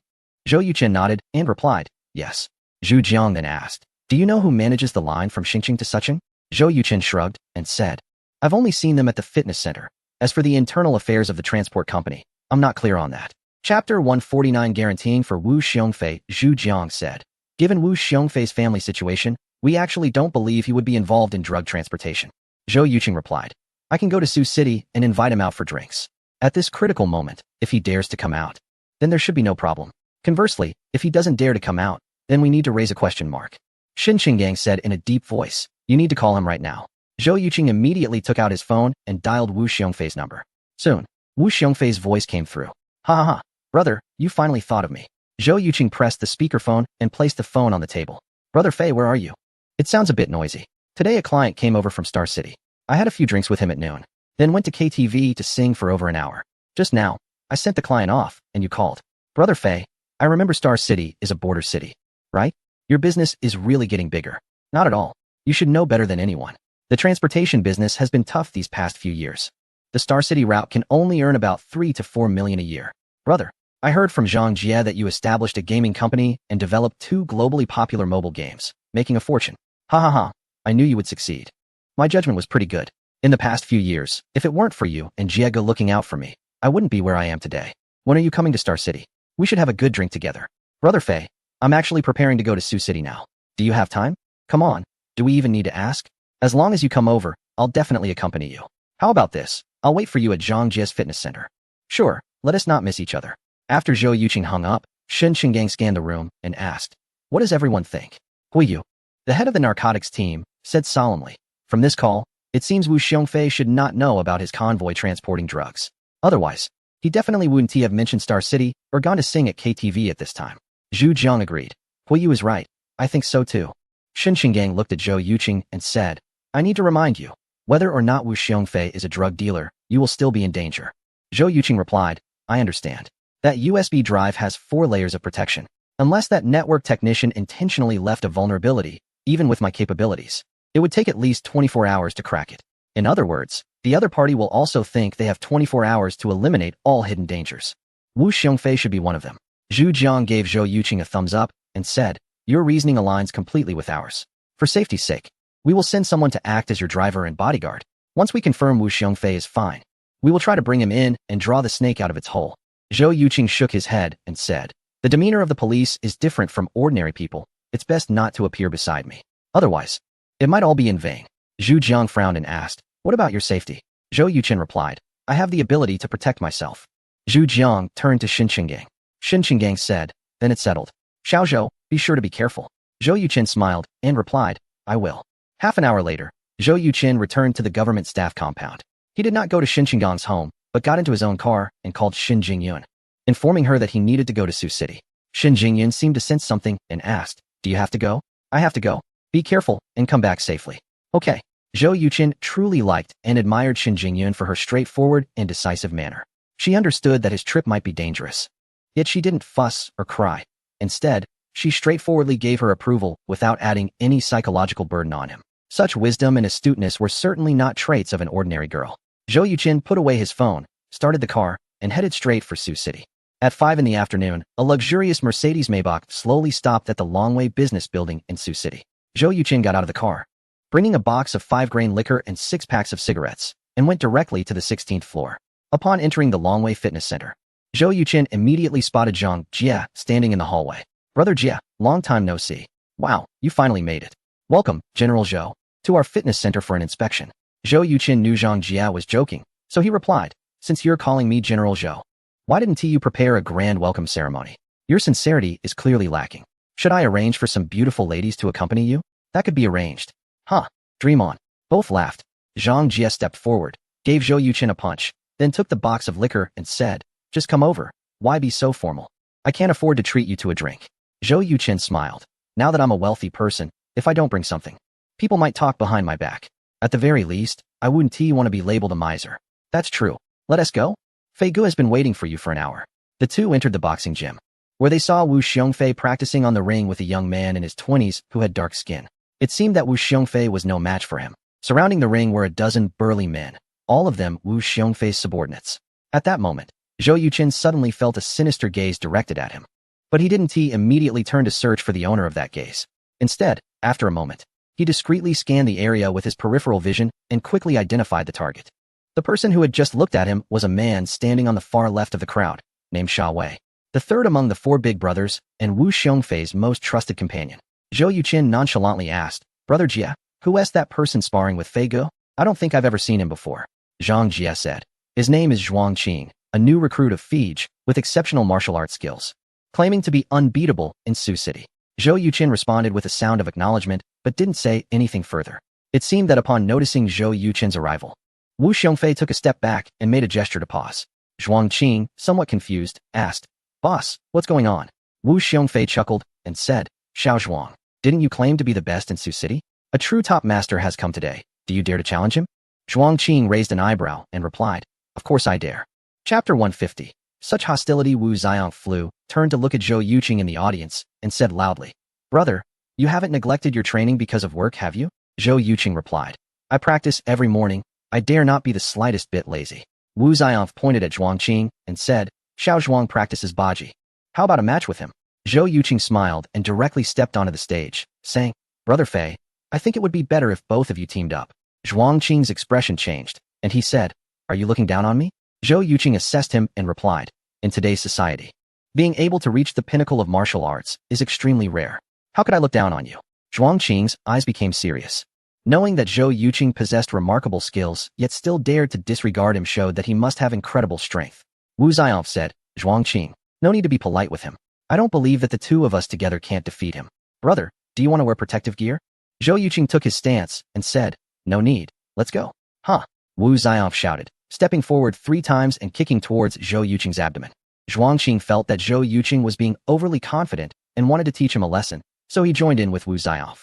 Zhou Yuchen nodded and replied, yes. Zhu Jiang then asked, do you know who manages the line from Xinjiang to Sucheng? Zhou Yuchen shrugged and said, I've only seen them at the fitness center. As for the internal affairs of the transport company, I'm not clear on that. Chapter 149 Guaranteeing for Wu Xiongfei, Zhu Jiang said. Given Wu Xiongfei's family situation, we actually don't believe he would be involved in drug transportation. Zhou Yuchen replied, I can go to Sioux City and invite him out for drinks. At this critical moment, if he dares to come out, then there should be no problem. Conversely, if he doesn't dare to come out, then we need to raise a question mark. Shen Chenggang said in a deep voice, you need to call him right now. Zhou Yuchen immediately took out his phone and dialed Wu Xiongfei's number. Soon, Wu Xiongfei's voice came through. Ha ha ha, brother, you finally thought of me. Zhou Yuchen pressed the speakerphone and placed the phone on the table. Brother Fei, where are you? It sounds a bit noisy. Today a client came over from Star City. I had a few drinks with him at noon, then went to KTV to sing for over an hour. Just now, I sent the client off, and you called. Brother Fei, I remember Star City is a border city, right? Your business is really getting bigger. Not at all. You should know better than anyone. The transportation business has been tough these past few years. The Star City route can only earn about 3 to 4 million a year. Brother, I heard from Zhang Jie that you established a gaming company and developed 2 globally popular mobile games, making a fortune. Ha ha ha, I knew you would succeed. My judgment was pretty good. In the past few years, if it weren't for you and Jiego looking out for me, I wouldn't be where I am today. When are you coming to Star City? We should have a good drink together. Brother Fei, I'm actually preparing to go to Sioux City now. Do you have time? Come on, do we even need to ask? As long as you come over, I'll definitely accompany you. How about this? I'll wait for you at Zhang Jie's fitness center. Sure, let us not miss each other. After Zhou Yuqing hung up, Shen Qinggang scanned the room and asked, what does everyone think? Huiyu, the head of the narcotics team, said solemnly. From this call, it seems Wu Xiongfei should not know about his convoy transporting drugs. Otherwise, he definitely wouldn't have mentioned Star City or gone to sing at KTV at this time. Zhu Jiang agreed. Huiyu is right. I think so too. Shen Qinggang looked at Zhou Yuqing and said, I need to remind you, whether or not Wu Xiongfei is a drug dealer, you will still be in danger. Zhou Yuqing replied, I understand. That USB drive has 4 layers of protection. Unless that network technician intentionally left a vulnerability, even with my capabilities, it would take at least 24 hours to crack it. In other words, the other party will also think they have 24 hours to eliminate all hidden dangers. Wu Xiongfei should be one of them. Zhu Jiang gave Zhou Yuqing a thumbs up and said, your reasoning aligns completely with ours. For safety's sake, we will send someone to act as your driver and bodyguard. Once we confirm Wu Xiongfei is fine, we will try to bring him in and draw the snake out of its hole. Zhou Yuqing shook his head and said, the demeanor of the police is different from ordinary people. It's best not to appear beside me. Otherwise, it might all be in vain. Zhu Jiang frowned and asked, what about your safety? Zhou Yuqing replied, I have the ability to protect myself. Zhu Jiang turned to Shen Qinggang. Shen Qinggang said, then it's settled. Xiao Zhou, be sure to be careful. Zhou Yuqing smiled and replied, I will. Half an hour later, Zhou Yuqing returned to the government staff compound. He did not go to Shen Qinggang's home, but got into his own car and called Shen Jingyun, informing her that he needed to go to Sioux City. Shen Jingyun seemed to sense something and asked, do you have to go? I have to go. Be careful and come back safely. Okay. Zhou Yuqing truly liked and admired Shen Jingyun for her straightforward and decisive manner. She understood that his trip might be dangerous. Yet she didn't fuss or cry. Instead, she straightforwardly gave her approval without adding any psychological burden on him. Such wisdom and astuteness were certainly not traits of an ordinary girl. Zhou Yuqing put away his phone, started the car, and headed straight for Sioux City. At 5 in the afternoon, a luxurious Mercedes Maybach slowly stopped at the Longway Business Building in Sioux City. Zhou Yuqing got out of the car, bringing a box of 5-grain liquor and 6 packs of cigarettes, and went directly to the 16th floor. Upon entering the Longway Fitness Center, Zhou Yuqing immediately spotted Zhang Jie standing in the hallway. Brother Jie, long time no see. Wow, you finally made it. Welcome, General Zhou, to our fitness center for an inspection. Zhou Yuqing knew Zhang Jie was joking, so he replied, since you're calling me General Zhou, why didn't you prepare a grand welcome ceremony? Your sincerity is clearly lacking. Should I arrange for some beautiful ladies to accompany you? That could be arranged. Huh, dream on. Both laughed. Zhang Jie stepped forward, gave Zhou Yuqing a punch, then took the box of liquor and said, just come over. Why be so formal? I can't afford to treat you to a drink. Zhou Yuqing smiled. Now that I'm a wealthy person, if I don't bring something, people might talk behind my back. At the very least, I wouldn't want to be labeled a miser. That's true. Let us go? Fei Gu has been waiting for you for an hour. The two entered the boxing gym, where they saw Wu Xiongfei practicing on the ring with a young man in his 20s who had dark skin. It seemed that Wu Xiongfei was no match for him. Surrounding the ring were a dozen burly men, all of them Wu Xiongfei's subordinates. At that moment, Zhou Yuqing suddenly felt a sinister gaze directed at him. But he didn't immediately turn to search for the owner of that gaze. Instead, after a moment, he discreetly scanned the area with his peripheral vision and quickly identified the target. The person who had just looked at him was a man standing on the far left of the crowd, named Xia Wei, the third among the 4 big brothers and Wu Xiongfei's most trusted companion. Zhou Yuqing nonchalantly asked, Brother Jie, who is that person sparring with Fei Gu? I don't think I've ever seen him before. Zhang Jie said. His name is Zhuang Qing, a new recruit of Fiji with exceptional martial arts skills, claiming to be unbeatable in Sioux City. Zhou Yuqing responded with a sound of acknowledgement, but didn't say anything further. It seemed that upon noticing Zhou Yuqing's arrival, Wu Xiongfei took a step back and made a gesture to pause. Zhuang Qing, somewhat confused, asked, Boss, what's going on? Wu Xiongfei chuckled and said, Xiao Zhuang, didn't you claim to be the best in Sioux City? A true top master has come today. Do you dare to challenge him? Zhuang Qing raised an eyebrow and replied, "Of course I dare." Chapter 150. Such hostility. Wu Xiong flew, turned to look at Zhou Yuqing in the audience, and said loudly, "Brother, you haven't neglected your training because of work, have you?" Zhou Yuqing replied, "I practice every morning. I dare not be the slightest bit lazy." Wu Xiong pointed at Zhuang Qing and said, "Xiao Zhuang practices Baji. How about a match with him?" Zhou Yuqing smiled and directly stepped onto the stage, saying, "Brother Fei, I think it would be better if both of you teamed up." Zhuang Qing's expression changed, and he said, "Are you looking down on me?" Zhou Yuqing assessed him and replied, "In today's society, being able to reach the pinnacle of martial arts is extremely rare. How could I look down on you?" Zhuang Qing's eyes became serious. Knowing that Zhou Yuqing possessed remarkable skills, yet still dared to disregard him showed that he must have incredible strength. Wu Xiong said, "Zhuang Qing, no need to be polite with him. I don't believe that the two of us together can't defeat him. Brother, do you want to wear protective gear?" Zhou Yuqing took his stance and said, "No need. Let's go." "Huh!" Wu Xiong shouted, stepping forward 3 times and kicking towards Zhou Yuqing's abdomen. Zhuang Qing felt that Zhou Yuqing was being overly confident and wanted to teach him a lesson, so he joined in with Wu Xiong.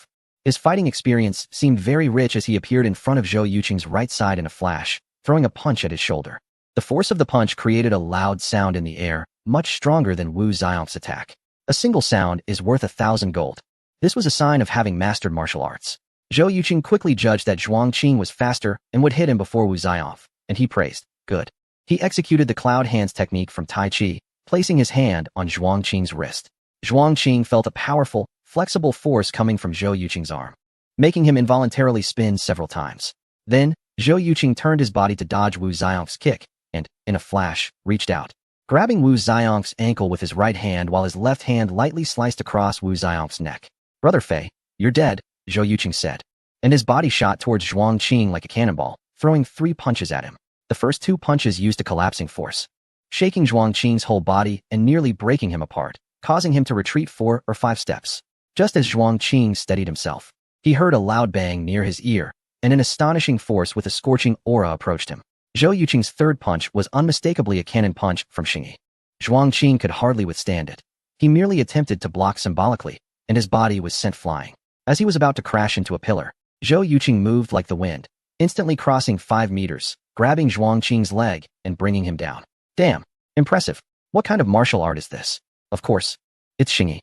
His fighting experience seemed very rich as he appeared in front of Zhou Yuqing's right side in a flash, throwing a punch at his shoulder. The force of the punch created a loud sound in the air, much stronger than Wu Xiong's attack. A single sound is worth 1,000 gold. This was a sign of having mastered martial arts. Zhou Yuqing quickly judged that Zhuang Qing was faster and would hit him before Wu Xiong, and he praised, "Good." He executed the cloud hands technique from Tai Chi, placing his hand on Zhuang Qing's wrist. Zhuang Qing felt a powerful, flexible force coming from Zhou Yuqing's arm, making him involuntarily spin several times. Then, Zhou Yuqing turned his body to dodge Wu Xiong's kick and, in a flash, reached out, grabbing Wu Xiong's ankle with his right hand while his left hand lightly sliced across Wu Xiong's neck. "Brother Fei, you're dead," Zhou Yuqing said, and his body shot towards Zhuang Qing like a cannonball, throwing 3 punches at him. The first 2 punches used a collapsing force, shaking Zhuang Qing's whole body and nearly breaking him apart, causing him to retreat 4 or 5 steps. Just as Zhuang Qing steadied himself, he heard a loud bang near his ear, and an astonishing force with a scorching aura approached him. Zhou Yuqing's third punch was unmistakably a cannon punch from Xingyi. Zhuang Qing could hardly withstand it. He merely attempted to block symbolically, and his body was sent flying. As he was about to crash into a pillar, Zhou Yuqing moved like the wind, instantly crossing 5 meters, grabbing Zhuang Qing's leg and bringing him down. "Damn, impressive. What kind of martial art is this?" "Of course, it's Xingyi."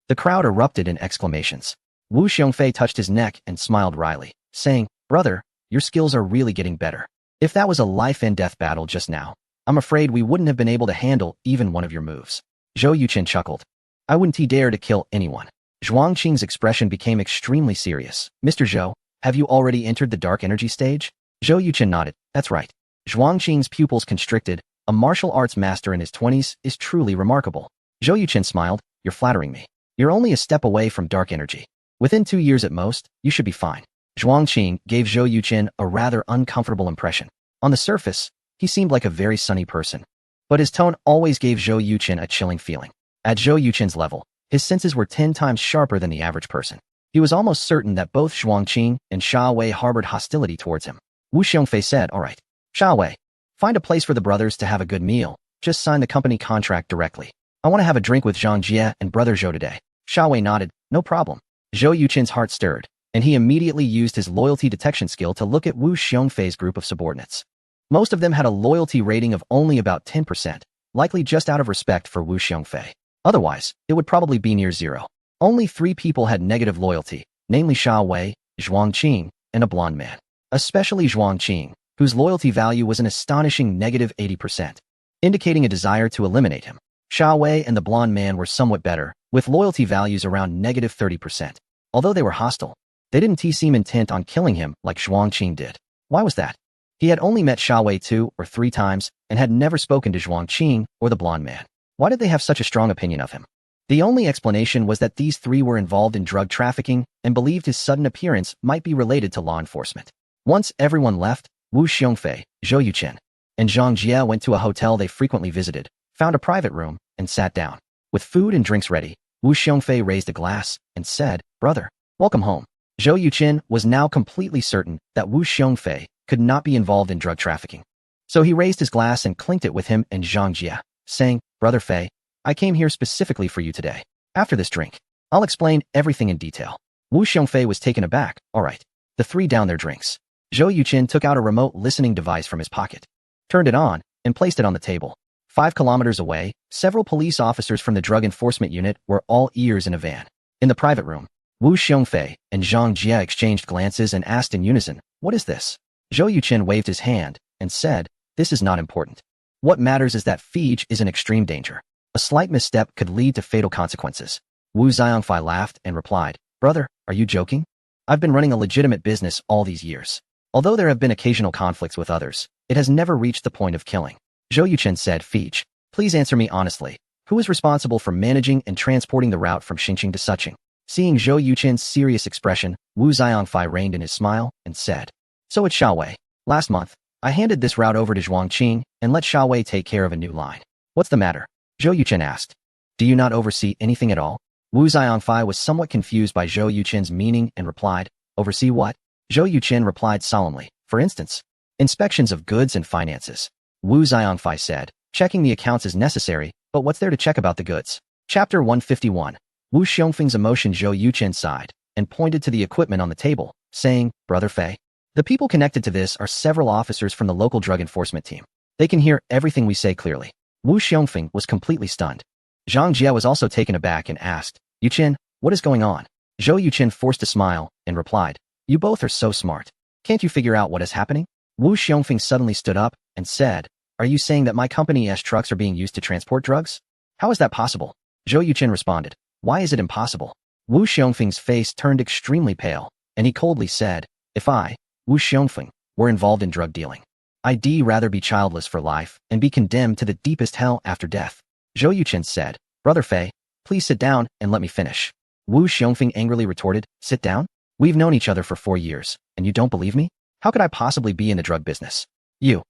The crowd erupted in exclamations. Wu Xiongfei touched his neck and smiled wryly, saying, "Brother, your skills are really getting better. If that was a life-and-death battle just now, I'm afraid we wouldn't have been able to handle even one of your moves." Zhou Yuqing chuckled. "I wouldn't dare to kill anyone." Zhuang Qing's expression became extremely serious. "Mr. Zhou, have you already entered the dark energy stage?" Zhou Yuqing nodded. "That's right." Zhuang Qing's pupils constricted. A martial arts master in his 20s is truly remarkable. Zhou Yuqing smiled. "You're flattering me. You're only a step away from dark energy. Within 2 years at most, you should be fine." Zhuang Qing gave Zhou Yuqing a rather uncomfortable impression. On the surface, he seemed like a very sunny person, but his tone always gave Zhou Yuqing a chilling feeling. At Zhou Yuqing's level, his senses were 10 times sharper than the average person. He was almost certain that both Zhuang Qing and Xia Wei harbored hostility towards him. Wu Xiongfei said, "All right, Xia Wei, find a place for the brothers to have a good meal. Just sign the company contract directly. I want to have a drink with Zhang Jie and Brother Zhou today." Xia Wei nodded. "No problem." Zhou Yuqing's heart stirred, and he immediately used his loyalty detection skill to look at Wu Xiongfei's group of subordinates. Most of them had a loyalty rating of only about 10%, likely just out of respect for Wu Xiongfei. Otherwise, it would probably be near 0. Only 3 people had negative loyalty, namely Xia Wei, Zhuang Qing, and a blonde man. Especially Zhuang Qing, whose loyalty value was an astonishing negative 80%, indicating a desire to eliminate him. Xia Wei and the blonde man were somewhat better, with loyalty values around negative 30%. Although they were hostile, they didn't seem intent on killing him like Zhuang Qing did. Why was that? He had only met Xia Wei 2 or 3 times and had never spoken to Zhuang Qing or the blonde man. Why did they have such a strong opinion of him? The only explanation was that these 3 were involved in drug trafficking and believed his sudden appearance might be related to law enforcement. Once everyone left, Wu Xiongfei, Zhou Yuqing, and Zhang Jie went to a hotel they frequently visited, found a private room, and sat down. With food and drinks ready, Wu Xiongfei raised a glass and said, "Brother, welcome home." Zhou Yuqing was now completely certain that Wu Xiongfei could not be involved in drug trafficking. So he raised his glass and clinked it with him and Zhang Jie, saying, "Brother Fei, I came here specifically for you today. After this drink, I'll explain everything in detail." Wu Xiongfei was taken aback. "All right." The 3 downed their drinks. Zhou Yuqin took out a remote listening device from his pocket, turned it on, and placed it on the table. 5 kilometers away, several police officers from the Drug Enforcement Unit were all ears in a van. In the private room, Wu Xiongfei and Zhang Jie exchanged glances and asked in unison, "What is this?" Zhou Yuqin waved his hand and said, "This is not important. What matters is that Fij is in extreme danger. A slight misstep could lead to fatal consequences." Wu Xiongfei laughed and replied, "Brother, are you joking? I've been running a legitimate business all these years. Although there have been occasional conflicts with others, it has never reached the point of killing." Zhou Yuqin said, "Fij, please answer me honestly. Who is responsible for managing and transporting the route from Xinqing to Suqing?" Seeing Zhou Yuqin's serious expression, Wu Xiongfei reined in his smile and said, "So it's Xiaowei. Last month, I handed this route over to Zhuangqing and let Xiaowei take care of a new line." "What's the matter?" Zhou Yuqin asked. "Do you not oversee anything at all?" Wu Xiongfei was somewhat confused by Zhou Yuqin's meaning and replied, "Oversee what?" Zhou Yuqin replied solemnly, "For instance, inspections of goods and finances." Wu Xiongfei said, "Checking the accounts is necessary, but what's there to check about the goods?" Chapter 151. Wu Xiongfeng's emotion. Zhou Yuqin sighed and pointed to the equipment on the table, saying, "Brother Fei, the people connected to this are several officers from the local drug enforcement team. They can hear everything we say clearly." Wu Xiongfeng was completely stunned. Zhang Jie was also taken aback and asked, "Yuqin, what is going on?" Zhou Yuqin forced a smile and replied, "You both are so smart. Can't you figure out what is happening?" Wu Xiongfeng suddenly stood up and said, "Are you saying that my company's trucks are being used to transport drugs? How is that possible?" Zhou Yuqin responded, "Why is it impossible?" Wu Xiongfeng's face turned extremely pale, and he coldly said, "If I, Wu Xiongfeng, were involved in drug dealing, I'd rather be childless for life and be condemned to the deepest hell after death." Zhou Yuqin said, "Brother Fei, please sit down and let me finish." Wu Xiongfeng angrily retorted, "Sit down? We've known each other for 4 years, and you don't believe me? How could I possibly be in the drug business?" "You."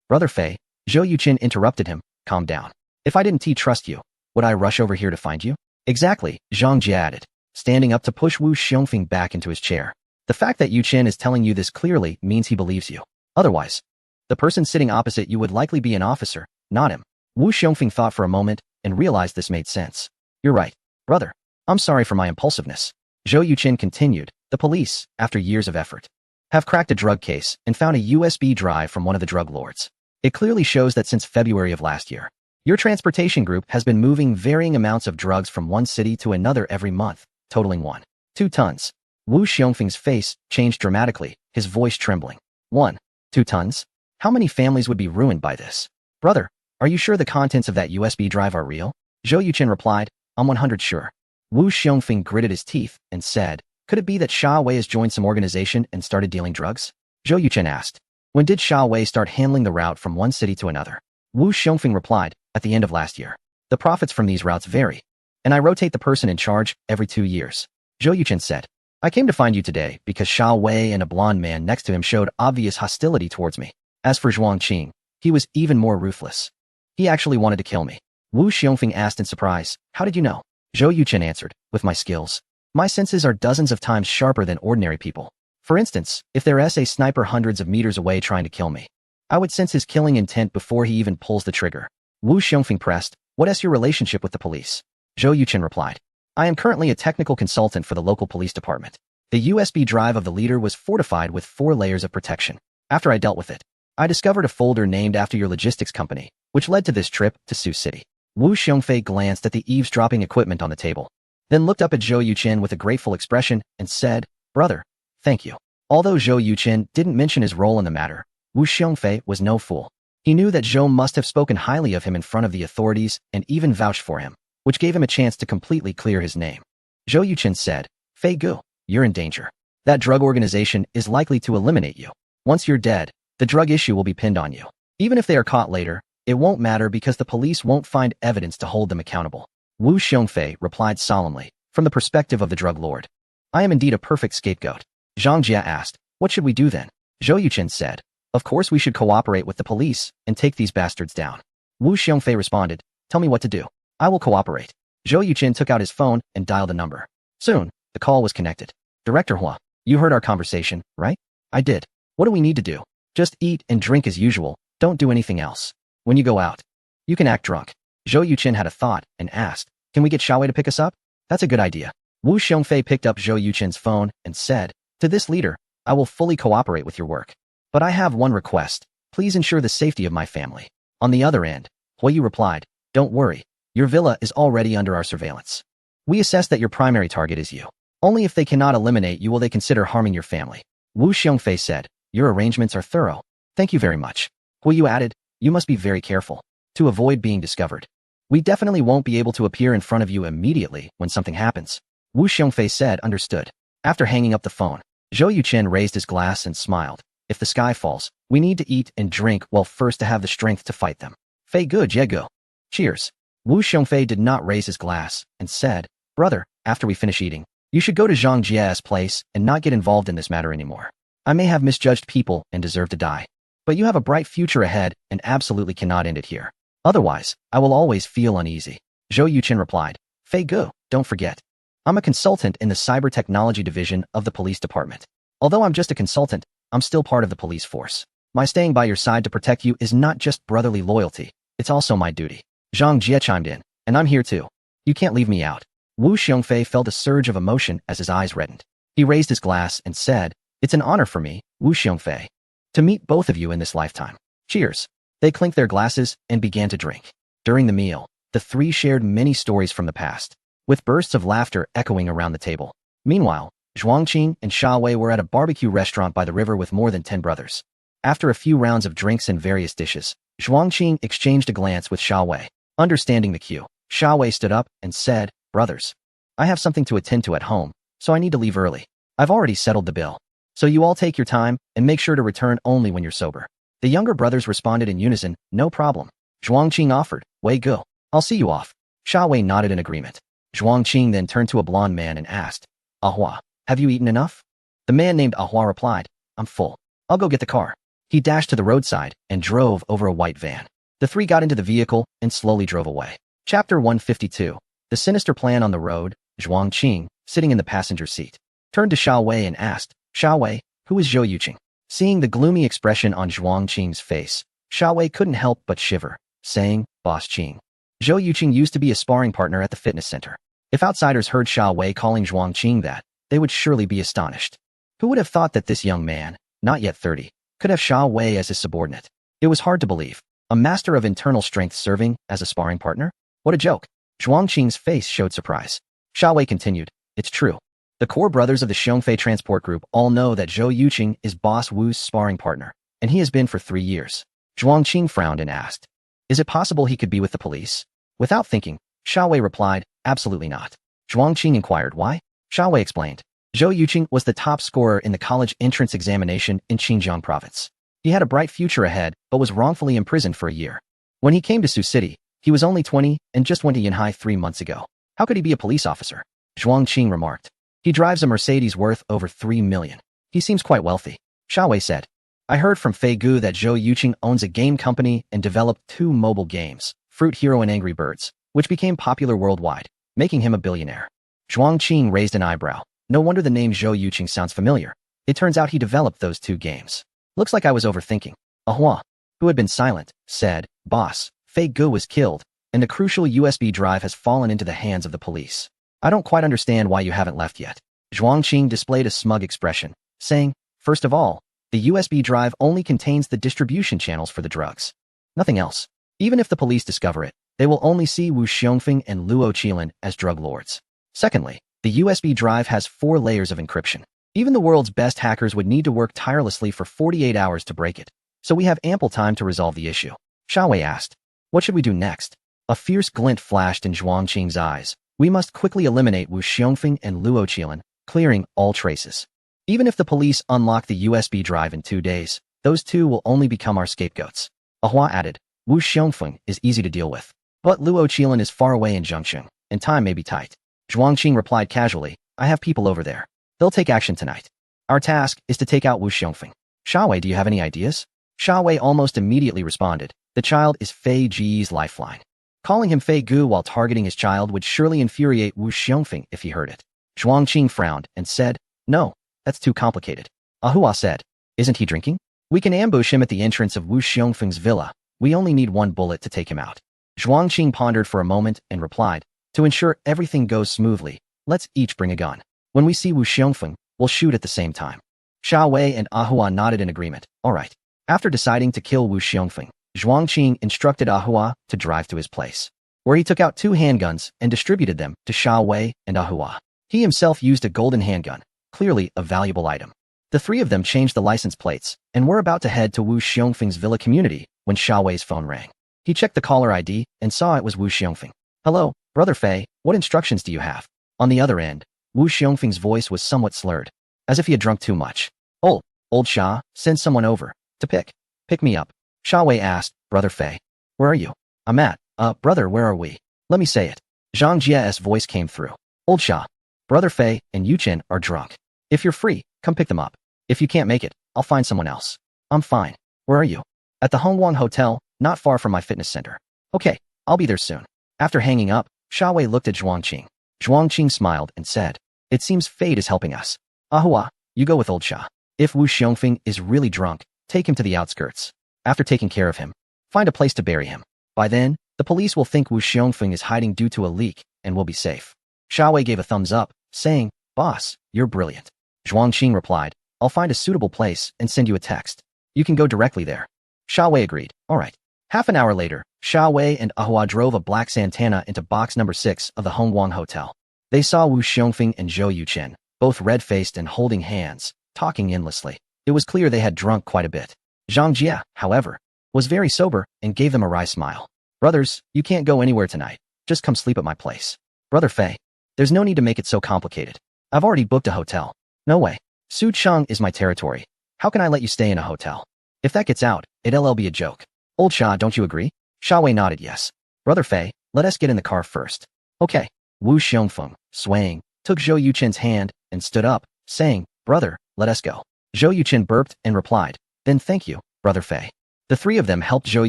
"Brother Fei," Zhou Yuqin interrupted him, "calm down. If I didn't trust you, would I rush over here to find you?" "Exactly," Zhang Jie added, standing up to push Wu Xiongfeng back into his chair. "The fact that Yuqin is telling you this clearly means he believes you. Otherwise, the person sitting opposite you would likely be an officer, not him." Wu Xiongfeng thought for a moment and realized this made sense. "You're right, brother. I'm sorry for my impulsiveness." Zhou Yuqin continued, "The police, after years of effort, have cracked a drug case and found a USB drive from one of the drug lords. It clearly shows that since February of last year, your transportation group has been moving varying amounts of drugs from one city to another every month, totaling 1.2 tons. Wu Xiongfeng's face changed dramatically, his voice trembling. 1.2 tons? How many families would be ruined by this? "Brother, are you sure the contents of that USB drive are real?" Zhou Yuqin replied, "I'm 100 sure." Wu Xiongfeng gritted his teeth and said, "Could it be that Xia Wei has joined some organization and started dealing drugs?" Zhou Yuqin asked, "When did Xia Wei start handling the route from one city to another?" Wu Xiongfeng replied, "At the end of last year. The profits from these routes vary, and I rotate the person in charge every 2 years." Zhou Yuqin said, "I came to find you today because Xia Wei and a blonde man next to him showed obvious hostility towards me. As for Zhuangqing, he was even more ruthless. He actually wanted to kill me." Wu Xiongfeng asked in surprise, "How did you know?" Zhou Yuqin answered, "With my skills. My senses are dozens of times sharper than ordinary people. For instance, if there's a sniper hundreds of meters away trying to kill me, I would sense his killing intent before he even pulls the trigger." Wu Xiongfeng pressed, "What is your relationship with the police?" Zhou Yuqin replied, "I am currently a technical consultant for the local police department. The USB drive of the leader was fortified with 4 layers of protection. After I dealt with it, I discovered a folder named after your logistics company, which led to this trip to Sioux City." Wu Xiongfei glanced at the eavesdropping equipment on the table, then looked up at Zhou Yuqin with a grateful expression and said, "Brother, thank you." Although Zhou Yuqin didn't mention his role in the matter, Wu Xiongfei was no fool. He knew that Zhou must have spoken highly of him in front of the authorities and even vouched for him, which gave him a chance to completely clear his name. Zhou Yuqin said, "Fei Gu, you're in danger. That drug organization is likely to eliminate you. Once you're dead, the drug issue will be pinned on you. Even if they are caught later, it won't matter because the police won't find evidence to hold them accountable." Wu Xiongfei replied solemnly, "From the perspective of the drug lord, I am indeed a perfect scapegoat." Zhang Jie asked, "What should we do then?" Zhou Yuqin said, "Of course we should cooperate with the police and take these bastards down." Wu Xiongfei responded, "Tell me what to do. I will cooperate." Zhou Yuqin took out his phone and dialed a number. Soon, the call was connected. "Director Hua, you heard our conversation, right?" "I did. What do we need to do?" "Just eat and drink as usual. Don't do anything else. When you go out, you can act drunk." Zhou Yuqin had a thought and asked, "Can we get Xiaowei to pick us up?" "That's a good idea." Wu Xiongfei picked up Zhou Yuqin's phone and said, "To this leader, I will fully cooperate with your work. But I have one request. Please ensure the safety of my family. On the other end, Huiyu replied, don't worry. Your villa is already under our surveillance. We assess that your primary target is you. Only if they cannot eliminate you will they consider harming your family. Wu Xiongfei said, your arrangements are thorough. Thank you very much. Huiyu added, you must be very careful to avoid being discovered. We definitely won't be able to appear in front of you immediately when something happens. Wu Xiongfei said, understood. After hanging up the phone, Zhou Yuchen raised his glass and smiled. If the sky falls, we need to eat and drink well first to have the strength to fight them. Fei Gu Jiegu. Cheers. Wu Xiongfei did not raise his glass and said, brother, after we finish eating, you should go to Zhang Jie's place and not get involved in this matter anymore. I may have misjudged people and deserve to die. But you have a bright future ahead and absolutely cannot end it here. Otherwise, I will always feel uneasy. Zhou Yuchen replied, Fei Gu, don't forget. I'm a consultant in the cyber technology division of the police department. Although I'm just a consultant, I'm still part of the police force. My staying by your side to protect you is not just brotherly loyalty, it's also my duty. Zhang Jie chimed in, and I'm here too. You can't leave me out. Wu Xiongfei felt a surge of emotion as his eyes reddened. He raised his glass and said, it's an honor for me, Wu Xiongfei, to meet both of you in this lifetime. Cheers. They clinked their glasses and began to drink. During the meal, the three shared many stories from the past, with bursts of laughter echoing around the table. Meanwhile, Zhuangqing and Sha Wei were at a barbecue restaurant by the river with more than 10 brothers. After a few rounds of drinks and various dishes, Zhuangqing exchanged a glance with Sha Wei. Understanding the cue, Sha Wei stood up and said, brothers, I have something to attend to at home, so I need to leave early. I've already settled the bill. So you all take your time and make sure to return only when you're sober. The younger brothers responded in unison, no problem. Zhuangqing offered, Wei Gu, I'll see you off. Sha Wei nodded in agreement. Zhuangqing then turned to a blond man and asked, Ahua, have you eaten enough? The man named Ahua replied, I'm full. I'll go get the car. He dashed to the roadside and drove over a white van. The three got into the vehicle and slowly drove away. Chapter 152. The sinister plan on the road. Zhuangqing, sitting in the passenger seat, turned to Sha Wei and asked, Sha Wei, who is Zhou Yuqing? Seeing the gloomy expression on Zhuangqing's face, Sha Wei couldn't help but shiver, saying, Boss Qing. Zhou Yuqing used to be a sparring partner at the fitness center. If outsiders heard Sha Wei calling Zhuangqing that, they would surely be astonished. Who would have thought that this young man, not yet 30, could have Sha Wei as his subordinate? It was hard to believe. A master of internal strength serving as a sparring partner? What a joke. Zhuangqing's face showed surprise. Sha Wei continued, it's true. The core brothers of the Xiongfei Transport Group all know that Zhou Yuqing is Boss Wu's sparring partner, and he has been for 3 years. Zhuangqing frowned and asked, is it possible he could be with the police? Without thinking, Sha Wei replied, absolutely not. Zhuangqing inquired why? Sha Wei explained. Zhou Yuqing was the top scorer in the college entrance examination in Xinjiang province. He had a bright future ahead, but was wrongfully imprisoned for a year. When he came to Sioux City, he was only 20 and just went to Yanhai 3 months ago. How could he be a police officer? Zhuangqing remarked. He drives a Mercedes worth over 3 million. He seems quite wealthy. Sha Wei said. I heard from Fei Gu that Zhou Yuqing owns a game company and developed 2 mobile games, Fruit Hero and Angry Birds, which became popular worldwide, making him a billionaire. Zhuangqing raised an eyebrow. No wonder the name Zhou Yuqing sounds familiar. It turns out he developed those 2 games. Looks like I was overthinking. Ahua, who had been silent, said, Boss, Fei Gu was killed, and the crucial USB drive has fallen into the hands of the police. I don't quite understand why you haven't left yet. Zhuangqing displayed a smug expression, saying, first of all, the USB drive only contains the distribution channels for the drugs. Nothing else. Even if the police discover it, they will only see Wu Xiongfeng and Luo Qilin as drug lords. Secondly, the USB drive has 4 layers of encryption. Even the world's best hackers would need to work tirelessly for 48 hours to break it, so we have ample time to resolve the issue. Sha Wei asked, what should we do next? A fierce glint flashed in Zhuangqing's eyes. We must quickly eliminate Wu Xiongfeng and Luo Qilin, clearing all traces. Even if the police unlock the USB drive in 2 days, those 2 will only become our scapegoats. Ahua added, Wu Xiongfeng is easy to deal with, but Luo Qilin is far away in Zhengsheng, and time may be tight. Zhuangqing replied casually, I have people over there. They'll take action tonight. Our task is to take out Wu Xiongfeng. Sha Wei, do you have any ideas? Sha Wei almost immediately responded, the child is Fei Ji's lifeline. Calling him Fei Gu while targeting his child would surely infuriate Wu Xiongfeng if he heard it. Zhuangqing frowned and said, no, that's too complicated. Ahua said, isn't he drinking? We can ambush him at the entrance of Wu Xiongfeng's villa. We only need 1 bullet to take him out. Zhuangqing pondered for a moment and replied, to ensure everything goes smoothly, let's each bring a gun. When we see Wu Xiongfeng, we'll shoot at the same time. Sha Wei and Ahua nodded in agreement. All right. After deciding to kill Wu Xiongfeng, Zhuang Qing instructed Ahua to drive to his place, where he took out 2 handguns and distributed them to Sha Wei and Ahua. He himself used a golden handgun, clearly a valuable item. The 3 of them changed the license plates and were about to head to Wu Xiongfeng's villa community when Sha Wei's phone rang. He checked the caller ID and saw it was Wu Xiongfeng. Hello, Brother Fei, what instructions do you have? On the other end, Wu Xiongfeng's voice was somewhat slurred, as if he had drunk too much. Oh, old Sha, send someone over to pick me up. Sha Wei asked, Brother Fei, where are you? I'm at, brother, where are we? Let me say it. Zhang Jia's voice came through. Old Sha, Brother Fei and Yu Chen are drunk. If you're free, come pick them up. If you can't make it, I'll find someone else. I'm fine. Where are you? At the Hongguang Hotel, not far from my fitness center. Okay, I'll be there soon. After hanging up, Sha Wei looked at Zhuang Qing. Zhuang Qing smiled and said, It seems fate is helping us. Ahua, you go with old Sha. If Wu Xiongfeng is really drunk, take him to the outskirts. After taking care of him, find a place to bury him. By then, the police will think Wu Xiongfeng is hiding due to a leak and will be safe. Sha Wei gave a thumbs up, saying, Boss, you're brilliant. Zhuang Qing replied, I'll find a suitable place and send you a text. You can go directly there. Sha Wei agreed. All right. Half an hour later, Sha Wei and Ahua drove a black Santana into box number 6 of the Hongguang Hotel. They saw Wu Xiongfeng and Zhou Yuchen, both red-faced and holding hands, talking endlessly. It was clear they had drunk quite a bit. Zhang Jia, however, was very sober and gave them a wry smile. Brothers, you can't go anywhere tonight. Just come sleep at my place. Brother Fei, there's no need to make it so complicated. I've already booked a hotel. No way. Sucheng is my territory. How can I let you stay in a hotel? If that gets out, it'll be a joke. Old Sha, don't you agree? Sha Wei nodded yes. Brother Fei, let us get in the car first. Okay. Wu Xiongfeng, swaying, took Zhou Yuchen's hand and stood up, saying, Brother, let us go. Zhou Yuchen burped and replied, Then thank you, Brother Fei. The 3 of them helped Zhou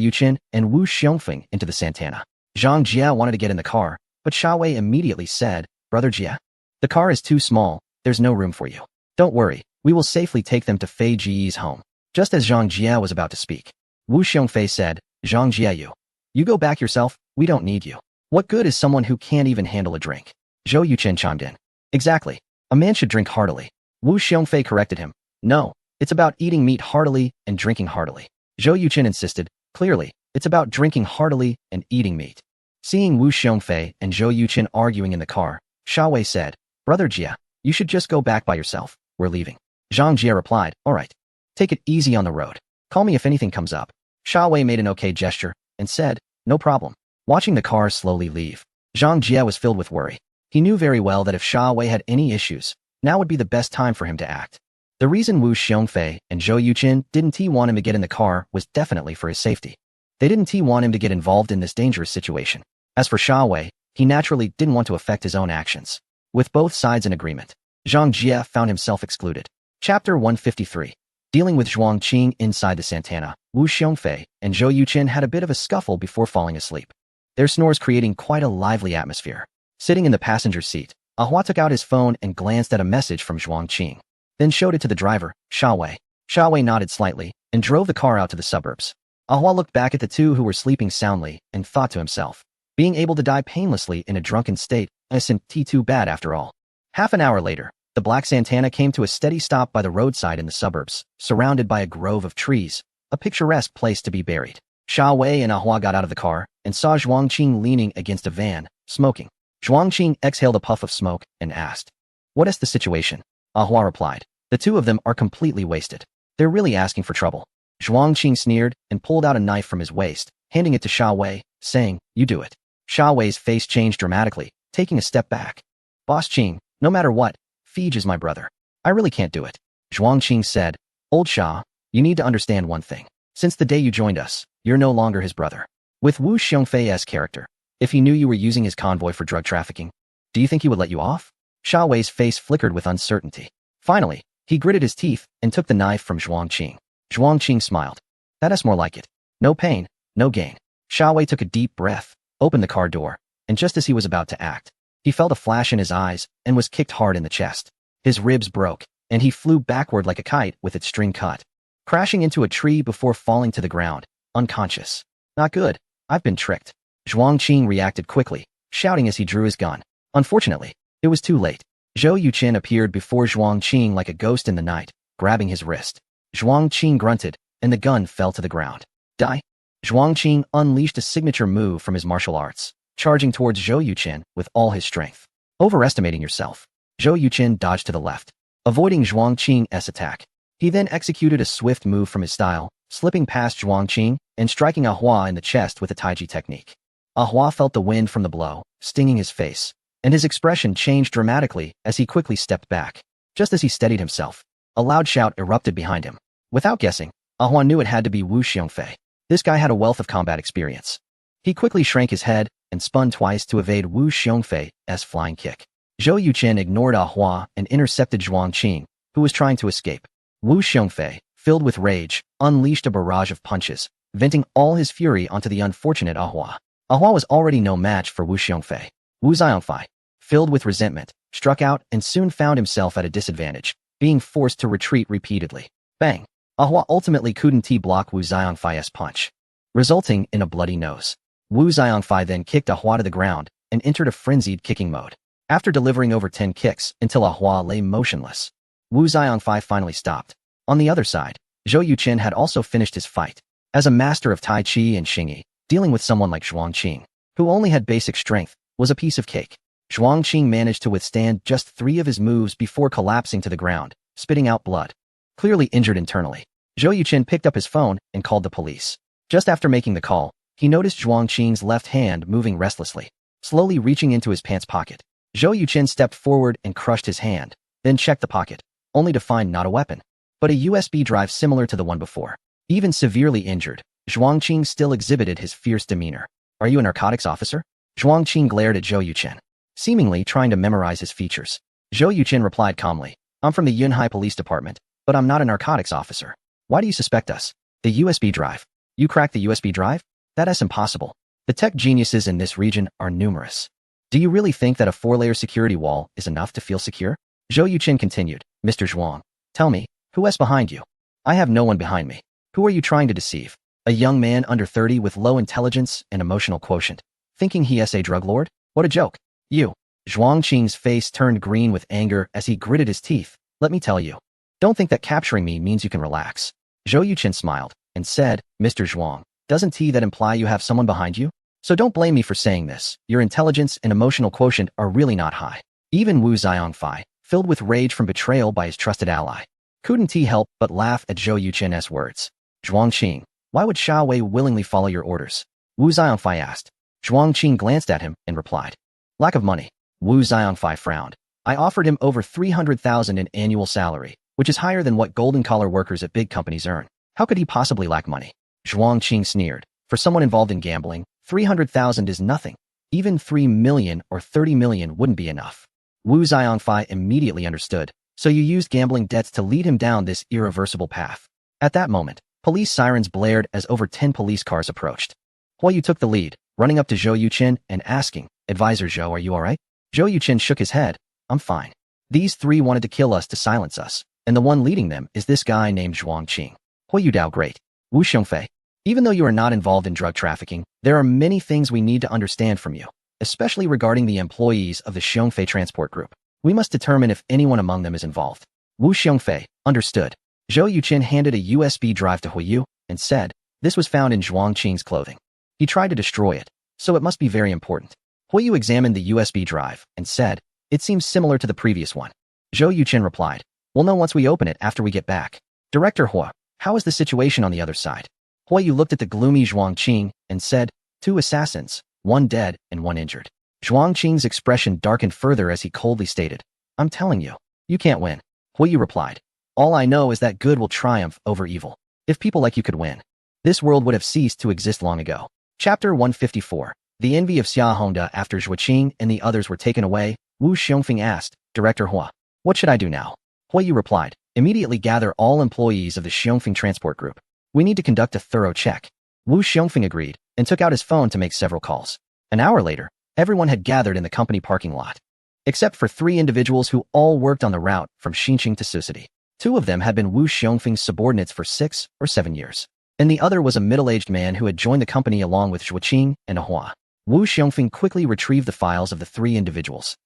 Yuchen and Wu Xiongfeng into the Santana. Zhang Jia wanted to get in the car, but Sha Wei immediately said, Brother Jia, the car is too small, there's no room for you. Don't worry, we will safely take them to Fei Ji's home. Just as Zhang Jia was about to speak, Wu Xiongfei said, Zhang Jia, you go back yourself, we don't need you. What good is someone who can't even handle a drink? Zhou Yuchen chimed in. Exactly. A man should drink heartily. Wu Xiongfei corrected him. No, it's about eating meat heartily and drinking heartily. Zhou Yuchen insisted, clearly, it's about drinking heartily and eating meat. Seeing Wu Xiongfei and Zhou Yuchen arguing in the car, Sha Wei said, Brother Jia, you should just go back by yourself. We're leaving. Zhang Jia replied, All right. Take it easy on the road. Call me if anything comes up. Sha Wei made an okay gesture and said, No problem. Watching the car slowly leave, Zhang Jia was filled with worry. He knew very well that if Sha Wei had any issues, now would be the best time for him to act. The reason Wu Xiongfei and Zhou Yuchen didn't want him to get in the car was definitely for his safety. They didn't want him to get involved in this dangerous situation. As for Sha Wei, he naturally didn't want to affect his own actions. With both sides in agreement, Zhang Jia found himself excluded. Chapter 153. Dealing with Zhuang Qing inside the Santana, Wu Xiongfei and Zhou Yuchen had a bit of a scuffle before falling asleep, their snores creating quite a lively atmosphere. Sitting in the passenger seat, Ahua took out his phone and glanced at a message from Zhuang Qing, then showed it to the driver, Sha Wei. Sha Wei nodded slightly and drove the car out to the suburbs. Ahua looked back at the 2 who were sleeping soundly and thought to himself, being able to die painlessly in a drunken state isn't too bad after all. Half an hour later, the black Santana came to a steady stop by the roadside in the suburbs, surrounded by a grove of trees, a picturesque place to be buried. Sha Wei and Ahua got out of the car and saw Zhuang Qing leaning against a van, smoking. Zhuang Qing exhaled a puff of smoke and asked, What is the situation? Ahua replied, The 2 of them are completely wasted. They're really asking for trouble. Zhuang Qing sneered and pulled out a knife from his waist, handing it to Sha Wei, saying, You do it. Sha Wei's face changed dramatically, taking a step back. Boss Qing, no matter what, Fij is my brother. I really can't do it. Zhuang Qing said, Old Sha, you need to understand one thing. Since the day you joined us, you're no longer his brother. With Wu Xiongfei's character, if he knew you were using his convoy for drug trafficking, do you think he would let you off? Sha Wei's face flickered with uncertainty. Finally, he gritted his teeth and took the knife from Zhuang Qing. Zhuang Qing smiled. That's more like it. No pain, no gain. Sha Wei took a deep breath, opened the car door, and just as he was about to act, he felt a flash in his eyes and was kicked hard in the chest. His ribs broke, and he flew backward like a kite with its string cut, crashing into a tree before falling to the ground, unconscious. Not good. I've been tricked. Zhuang Qing reacted quickly, shouting as he drew his gun. Unfortunately, it was too late. Zhou Yuchen appeared before Zhuang Qing like a ghost in the night, grabbing his wrist. Zhuang Qing grunted, and the gun fell to the ground. Die! Zhuang Qing unleashed a signature move from his martial arts, charging towards Zhou Yuqin with all his strength. Overestimating yourself. Zhou Yuqin dodged to the left, avoiding Zhuang Qing's attack. He then executed a swift move from his style, slipping past Zhuang Qing and striking Ahua in the chest with a Taiji technique. Ahua felt the wind from the blow, stinging his face, and his expression changed dramatically as he quickly stepped back. Just as he steadied himself, a loud shout erupted behind him. Without guessing, Ahua knew it had to be Wu Xiongfei. This guy had a wealth of combat experience. He quickly shrank his head and spun twice to evade Wu Xiongfei's flying kick. Zhou Yuqin ignored Ahua and intercepted Zhuang Qing, who was trying to escape. Wu Xiongfei, filled with rage, unleashed a barrage of punches, venting all his fury onto the unfortunate Ahua. Ahua was already no match for Wu Xiongfei. Wu Xiongfei, filled with resentment, struck out and soon found himself at a disadvantage, being forced to retreat repeatedly. Bang! Ahua ultimately couldn't block Wu Xiongfei's punch, resulting in a bloody nose. Wu Xiongfei then kicked Ahua to the ground and entered a frenzied kicking mode. After delivering over 10 kicks until Ahua lay motionless, Wu Xiongfei finally stopped. On the other side, Zhou Yuqin had also finished his fight. As a master of Tai Chi and Xingyi, dealing with someone like Zhuang Qing, who only had basic strength, was a piece of cake. Zhuang Qing managed to withstand just 3 of his moves before collapsing to the ground, spitting out blood. Clearly injured internally, Zhou Yuqin picked up his phone and called the police. Just after making the call, he noticed Zhuang Qing's left hand moving restlessly, slowly reaching into his pants pocket. Zhou Yuqin stepped forward and crushed his hand, then checked the pocket, only to find not a weapon, but a USB drive similar to the one before. Even severely injured, Zhuang Qing still exhibited his fierce demeanor. Are you a narcotics officer? Zhuang Qing glared at Zhou Yuqin, seemingly trying to memorize his features. Zhou Yuqin replied calmly, I'm from the Yunhai Police Department, but I'm not a narcotics officer. Why do you suspect us? The USB drive. You cracked the USB drive? That's impossible. The tech geniuses in this region are numerous. Do you really think that a 4-layer security wall is enough to feel secure? Zhou Yuqin continued, Mr. Zhuang, tell me, who is behind you? I have no one behind me. Who are you trying to deceive? A young man under 30 with low intelligence and emotional quotient, thinking he is a drug lord? What a joke. You. Zhuang Qing's face turned green with anger as he gritted his teeth. Let me tell you. Don't think that capturing me means you can relax. Zhou Yuqin smiled and said, Mr. Zhuang, doesn't that imply you have someone behind you? So don't blame me for saying this. Your intelligence and emotional quotient are really not high. Even Wu Xiongfei, filled with rage from betrayal by his trusted ally, couldn't help but laugh at Zhou Yuqin's words. Zhuang Qing, why would Xia Wei willingly follow your orders? Wu Xiongfei asked. Zhuang Qing glanced at him and replied, lack of money. Wu Xiongfei frowned. I offered him over 300,000 in annual salary, which is higher than what golden-collar workers at big companies earn. How could he possibly lack money? Zhuang Qing sneered. For someone involved in gambling, 300,000 is nothing. Even 3 million or 30 million wouldn't be enough. Wu Xiongfei immediately understood, so you used gambling debts to lead him down this irreversible path. At that moment, police sirens blared as over 10 police cars approached. Huoyu took the lead, running up to Zhou Yuqin and asking, Advisor Zhou, are you alright? Zhou Yuqin shook his head. I'm fine. These 3 wanted to kill us to silence us, and the one leading them is this guy named Zhuang Qing. Huoyu Dao great. Wu Xiongfei. Even though you are not involved in drug trafficking, there are many things we need to understand from you, especially regarding the employees of the Xiongfei Transport Group. We must determine if anyone among them is involved. Wu Xiongfei, understood. Zhou Yuqin handed a USB drive to Huoyu and said, this was found in Zhuang Qing's clothing. He tried to destroy it, so it must be very important. Huoyu examined the USB drive and said, it seems similar to the previous one. Zhou Yuqin replied, we'll know once we open it after we get back. Director Hua, how is the situation on the other side? Huoyu looked at the gloomy Zhuang Qing and said, 2 assassins, 1 dead and 1 injured. Zhuang Qing's expression darkened further as he coldly stated, I'm telling you, you can't win. Huoyu replied, all I know is that good will triumph over evil. If people like you could win, this world would have ceased to exist long ago. Chapter 154. The envy of Xia Hongda. After Zhuo Qing and the others were taken away, Wu Xiongfeng asked, Director Hua, what should I do now? Huoyu replied, immediately gather all employees of the Xiongfeng Transport Group. We need to conduct a thorough check. Wu Xiongfeng agreed and took out his phone to make several calls. An hour later, everyone had gathered in the company parking lot, except for 3 individuals who all worked on the route from Xinqing to Sioux City. 2 of them had been Wu Xiongfeng's subordinates for 6 or 7 years, and the other was a middle-aged man who had joined the company along with Zhuo Qing and Ahua. Wu Xiongfeng quickly retrieved the files of the 3 individuals.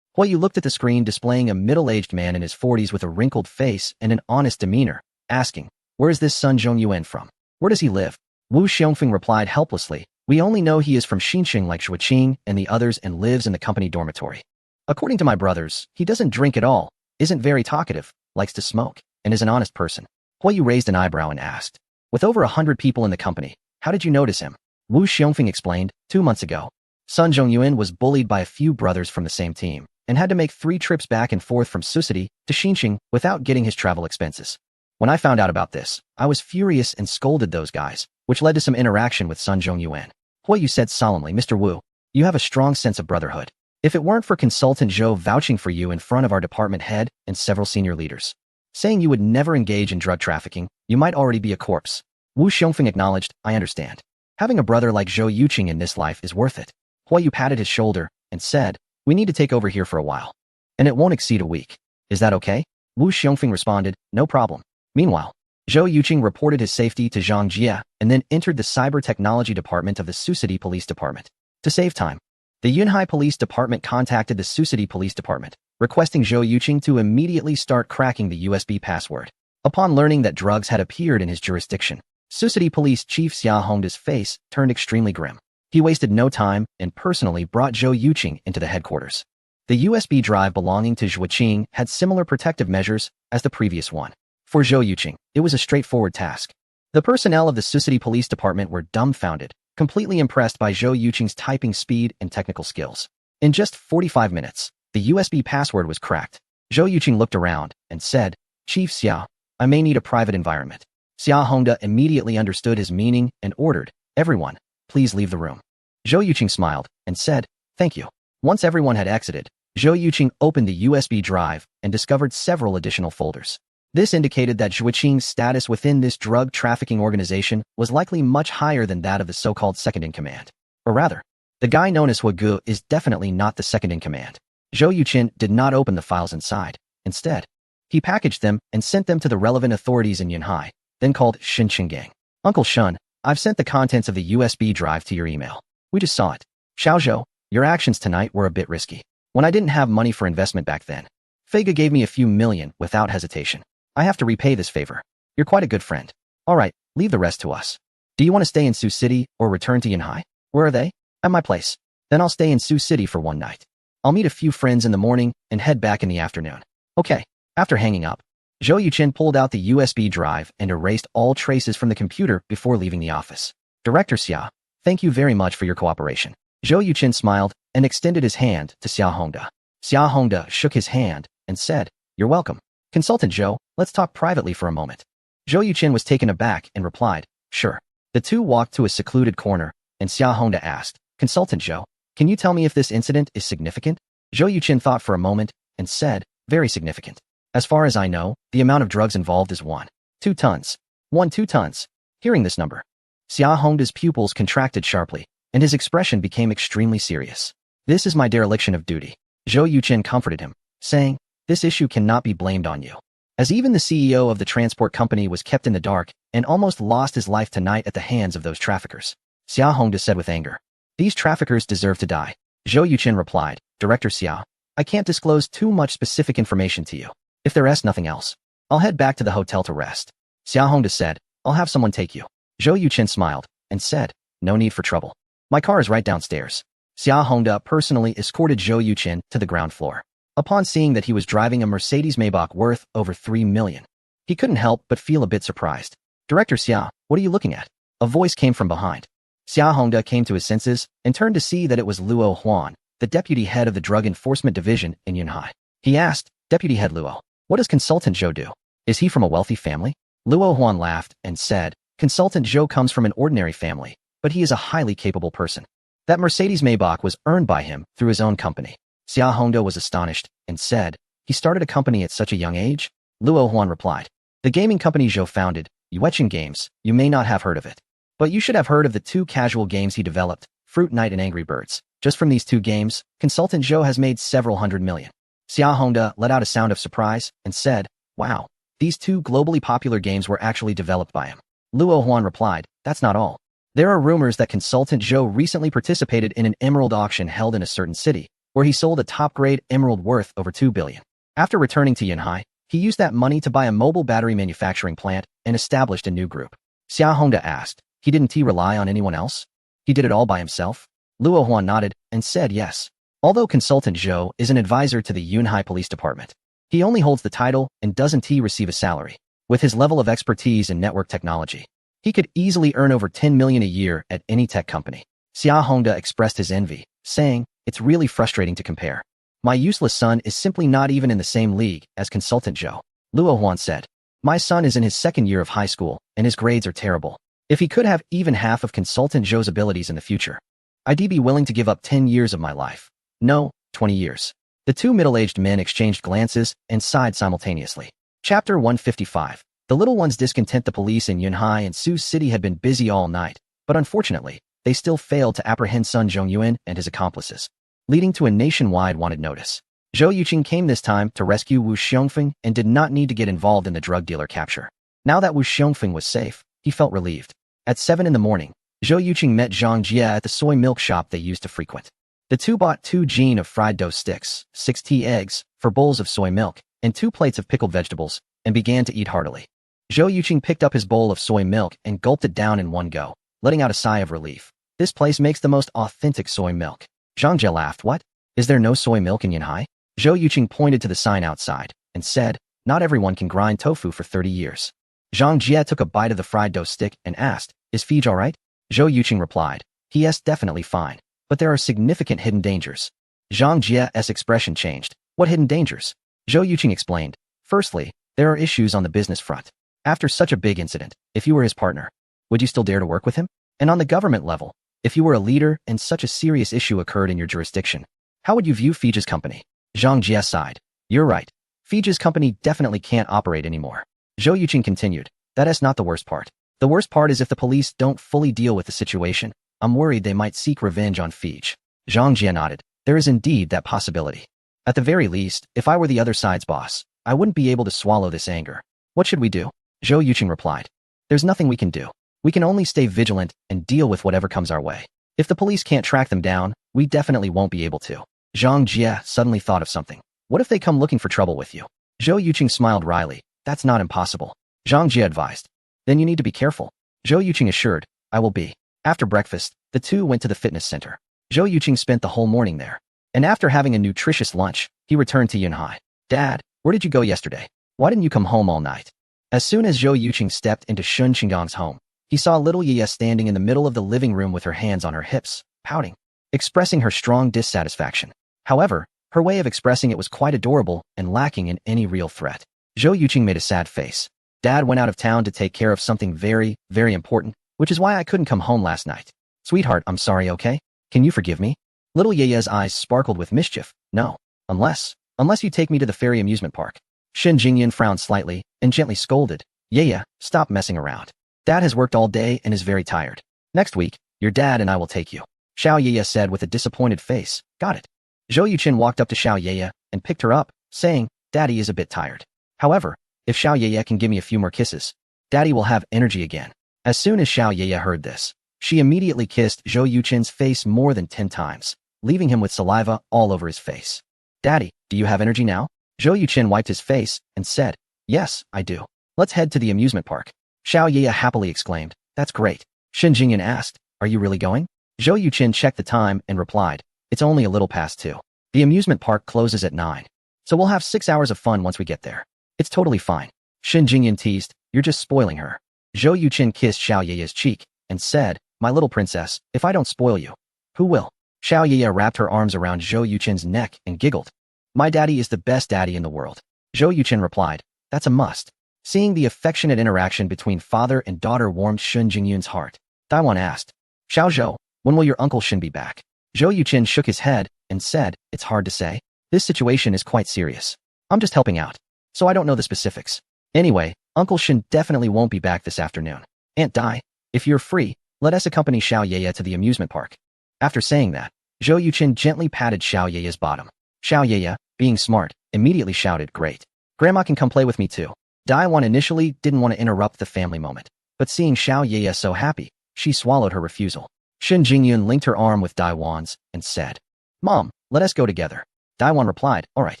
Huoyu looked at the screen displaying a middle-aged man in his 40s with a wrinkled face and an honest demeanor, asking, "Where is this Sun Zhongyuan from? Where does he live?" Wu Xiongfeng replied helplessly, "We only know he is from Xinqing like Shuqing and the others and lives in the company dormitory. According to my brothers, he doesn't drink at all, isn't very talkative, likes to smoke, and is an honest person." Huoyu raised an eyebrow and asked, "With over 100 people in the company, how did you notice him?" Wu Xiongfeng explained, 2 months ago, Sun Zhongyuan was bullied by a few brothers from the same team and had to make 3 trips back and forth from Susity to Xinqing without getting his travel expenses. When I found out about this, I was furious and scolded those guys, which led to some interaction with Sun Zhongyuan. Huoyu said solemnly, "Mr. Wu, you have a strong sense of brotherhood. If it weren't for Consultant Zhou vouching for you in front of our department head and several senior leaders, saying you would never engage in drug trafficking, you might already be a corpse." Wu Xiongfeng acknowledged, "I understand. Having a brother like Zhou Yuqing in this life is worth it." Huoyu patted his shoulder and said, "We need to take over here for a while. And it won't exceed a week. Is that okay?" Wu Xiongfeng responded, "No problem." Meanwhile, Zhou Yuqing reported his safety to Zhang Jie and then entered the cyber technology department of the Susity Police Department. To save time, the Yunhai Police Department contacted the Susity Police Department, requesting Zhou Yuqing to immediately start cracking the USB password. Upon learning that drugs had appeared in his jurisdiction, Susity Police Chief Xia Hongda's face turned extremely grim. He wasted no time and personally brought Zhou Yuqing into the headquarters. The USB drive belonging to Zhuqing had similar protective measures as the previous one. For Zhou Yuqing, it was a straightforward task. The personnel of the Susity Police Department were dumbfounded, completely impressed by Zhou Yuqing's typing speed and technical skills. In just 45 minutes, the USB password was cracked. Zhou Yuqing looked around and said, "Chief Xia, I may need a private environment." Xia Hongda immediately understood his meaning and ordered, "Everyone, please leave the room." Zhou Yuqing smiled and said, "Thank you." Once everyone had exited, Zhou Yuqing opened the USB drive and discovered several additional folders. This indicated that Zhuqing's status within this drug trafficking organization was likely much higher than that of the so-called second-in-command. Or rather, the guy known as Huegu is definitely not the second-in-command. Zhou Yuqing did not open the files inside. Instead, he packaged them and sent them to the relevant authorities in Yunhai, then called Xinqing. "Uncle Shun, I've sent the contents of the USB drive to your email. We just saw it. Xiaozhou, your actions tonight were a bit risky. When I didn't have money for investment back then, Feiga gave me a few million without hesitation. I have to repay this favor. You're quite a good friend. All right, leave the rest to us. Do you want to stay in Sioux City or return to Yunhai? Where are they? At my place. Then I'll stay in Sioux City for one night. I'll meet a few friends in the morning and head back in the afternoon." Okay. After hanging up, Zhou Yuqing pulled out the USB drive and erased all traces from the computer before leaving the office. "Director Xia, thank you very much for your cooperation." Zhou Yuqing smiled and extended his hand to Xia Hongda. Xia Hongda shook his hand and said, "You're welcome. Consultant Zhou, let's talk privately for a moment." Zhou Yuqing was taken aback and replied, "Sure." The two walked to a secluded corner, and Xia Hongda asked, "Consultant Zhou, can you tell me if this incident is significant?" Zhou Yuqing thought for a moment and said, "Very significant. As far as I know, the amount of drugs involved is 1.2 tons. 1.2 tons. Hearing this number, Xia Hongda's pupils contracted sharply, and his expression became extremely serious. "This is my dereliction of duty." Zhou Yuqing comforted him, saying, "This issue cannot be blamed on you, as even the CEO of the transport company was kept in the dark and almost lost his life tonight at the hands of those traffickers." Xia Hongda said with anger, "These traffickers deserve to die." Zhou Yuqing replied, "Director Xia, I can't disclose too much specific information to you. If there is nothing else, I'll head back to the hotel to rest." Xia Hongda said, "I'll have someone take you." Zhou Yuqing smiled and said, "No need for trouble. My car is right downstairs." Xia Hongda personally escorted Zhou Yuqing to the ground floor. Upon seeing that he was driving a Mercedes Maybach worth over 3 million, he couldn't help but feel a bit surprised. "Director Xia, what are you looking at?" A voice came from behind. Xia Hongda came to his senses and turned to see that it was Luo Huan, the deputy head of the Drug Enforcement Division in Yunhai. He asked, "Deputy Head Luo, what does Consultant Zhou do? Is he from a wealthy family?" Luo Huan laughed and said, "Consultant Zhou comes from an ordinary family, but he is a highly capable person. That Mercedes Maybach was earned by him through his own company." Xia Hongda was astonished and said, "He started a company at such a young age?" Luo Huan replied, "The gaming company Zhou founded, Yueqing Games, you may not have heard of it, but you should have heard of the 2 casual games he developed, Fruit Night and Angry Birds. Just from these 2 games, Consultant Zhou has made several hundred million." Xia Hongda let out a sound of surprise and said, "Wow, these 2 globally popular games were actually developed by him." Luo Huan replied, "That's not all. There are rumors that Consultant Zhou recently participated in an emerald auction held in a certain city, where he sold a top-grade emerald worth over 2 billion. After returning to Yunhai, he used that money to buy a mobile battery manufacturing plant and established a new group. Xia Hongda asked, he didn't he rely on anyone else? He did it all by himself? Luo Huan nodded and said yes. Although Consultant Zhou is an advisor to the Yunhai Police Department, he only holds the title and doesn't he receive a salary. With his level of expertise in network technology, he could easily earn over 10 million a year at any tech company. Xia Hongda expressed his envy, saying, it's really frustrating to compare. My useless son is simply not even in the same league as Consultant Zhou. Luo Huan said, my son is in his second year of high school, and his grades are terrible. If he could have even half of Consultant Zhou's abilities in the future, I'd be willing to give up 10 years of my life. No, 20 years. The two middle-aged men exchanged glances and sighed simultaneously. Chapter 155. The little ones' discontent. The police in Yunhai and Sioux City had been busy all night, but unfortunately, they still failed to apprehend Sun Zhongyuan and his accomplices, leading to a nationwide wanted notice. Zhou Yuqing came this time to rescue Wu Xiongfeng and did not need to get involved in the drug dealer capture. Now that Wu Xiongfeng was safe, he felt relieved. At 7 in the morning, Zhou Yuqing met Zhang Jie at the soy milk shop they used to frequent. The two bought 2 jin of fried dough sticks, 6 tea eggs, 4 bowls of soy milk, and 2 plates of pickled vegetables, and began to eat heartily. Zhou Yuqing picked up his bowl of soy milk and gulped it down in one go, letting out a sigh of relief. This place makes the most authentic soy milk. Zhang Jie laughed. What? Is there no soy milk in Yunhai? Zhou Yuqing pointed to the sign outside and said, not everyone can grind tofu for 30 years. Zhang Jie took a bite of the fried dough stick and asked, is Fij all right? Zhou Yuqing replied, yes, definitely fine, but there are significant hidden dangers. Zhang Jie's expression changed. What hidden dangers? Zhou Yuqing explained. Firstly, there are issues on the business front. After such a big incident, if you were his partner, would you still dare to work with him? And on the government level, if you were a leader and such a serious issue occurred in your jurisdiction, how would you view Fij's company? Zhang Jie sighed. You're right. Fij's company definitely can't operate anymore. Zhou Yuqing continued. That's not the worst part. The worst part is if the police don't fully deal with the situation, I'm worried they might seek revenge on Fij. Zhang Jie nodded. There is indeed that possibility. At the very least, if I were the other side's boss, I wouldn't be able to swallow this anger. What should we do? Zhou Yuqing replied. There's nothing we can do. We can only stay vigilant and deal with whatever comes our way. If the police can't track them down, we definitely won't be able to. Zhang Jie suddenly thought of something. What if they come looking for trouble with you? Zhou Yuqing smiled wryly. That's not impossible. Zhang Jie advised. Then you need to be careful. Zhou Yuqing assured. I will be. After breakfast, the two went to the fitness center. Zhou Yuqing spent the whole morning there. And after having a nutritious lunch, he returned to Yunhai. Dad, where did you go yesterday? Why didn't you come home all night? As soon as Zhou Yuqing stepped into Shun Qinggong's home, he saw little Ye standing in the middle of the living room with her hands on her hips, pouting, expressing her strong dissatisfaction. However, her way of expressing it was quite adorable and lacking in any real threat. Zhou Yuqing made a sad face. Dad went out of town to take care of something very, very important, which is why I couldn't come home last night. Sweetheart, I'm sorry, okay? Can you forgive me? Little Ye's eyes sparkled with mischief. No. Unless you take me to the ferry amusement park. Shen Jingyan frowned slightly and gently scolded. Ye, stop messing around. Dad has worked all day and is very tired. Next week, your dad and I will take you. Xiao Ye said with a disappointed face. Got it. Zhou Yuqing walked up to Xiao Ye and picked her up, saying, Daddy is a bit tired. However, if Xiao Ye can give me a few more kisses, Daddy will have energy again. As soon as Xiao Ye heard this, she immediately kissed Zhou Yuqing's face more than 10 times, leaving him with saliva all over his face. Daddy, do you have energy now? Zhou Yuqing wiped his face and said, Yes, I do. Let's head to the amusement park. Xiao Ye happily exclaimed, That's great. Shen Jingyan asked, Are you really going? Zhou Yuqing checked the time and replied, It's only a little past 2. The amusement park closes at 9. So we'll have 6 hours of fun once we get there. It's totally fine. Shen Jingyan teased, You're just spoiling her. Zhou Yuqing kissed Xiao Ye's cheek and said, My little princess, if I don't spoil you, who will? Xiao Ye wrapped her arms around Zhou Yuqing's neck and giggled. My daddy is the best daddy in the world. Zhou Yuqing replied, That's a must. Seeing the affectionate interaction between father and daughter warmed Shen Jingyun's heart. Daiwan asked, Xiao Zhou, when will your Uncle Shen be back? Zhou Yuqing shook his head and said, It's hard to say. This situation is quite serious. I'm just helping out, so I don't know the specifics. Anyway, Uncle Shen definitely won't be back this afternoon. Aunt Dai, if you're free, let us accompany Xiao Ye to the amusement park. After saying that, Zhou Yuqing gently patted Xiao Ye's bottom. Xiao Ye, being smart, immediately shouted, Great. Grandma can come play with me too. Daiwan initially didn't want to interrupt the family moment, but seeing Xiao Ye so happy, she swallowed her refusal. Shen Jingyun linked her arm with Daiwan's and said, Mom, let us go together. Daiwan replied, all right.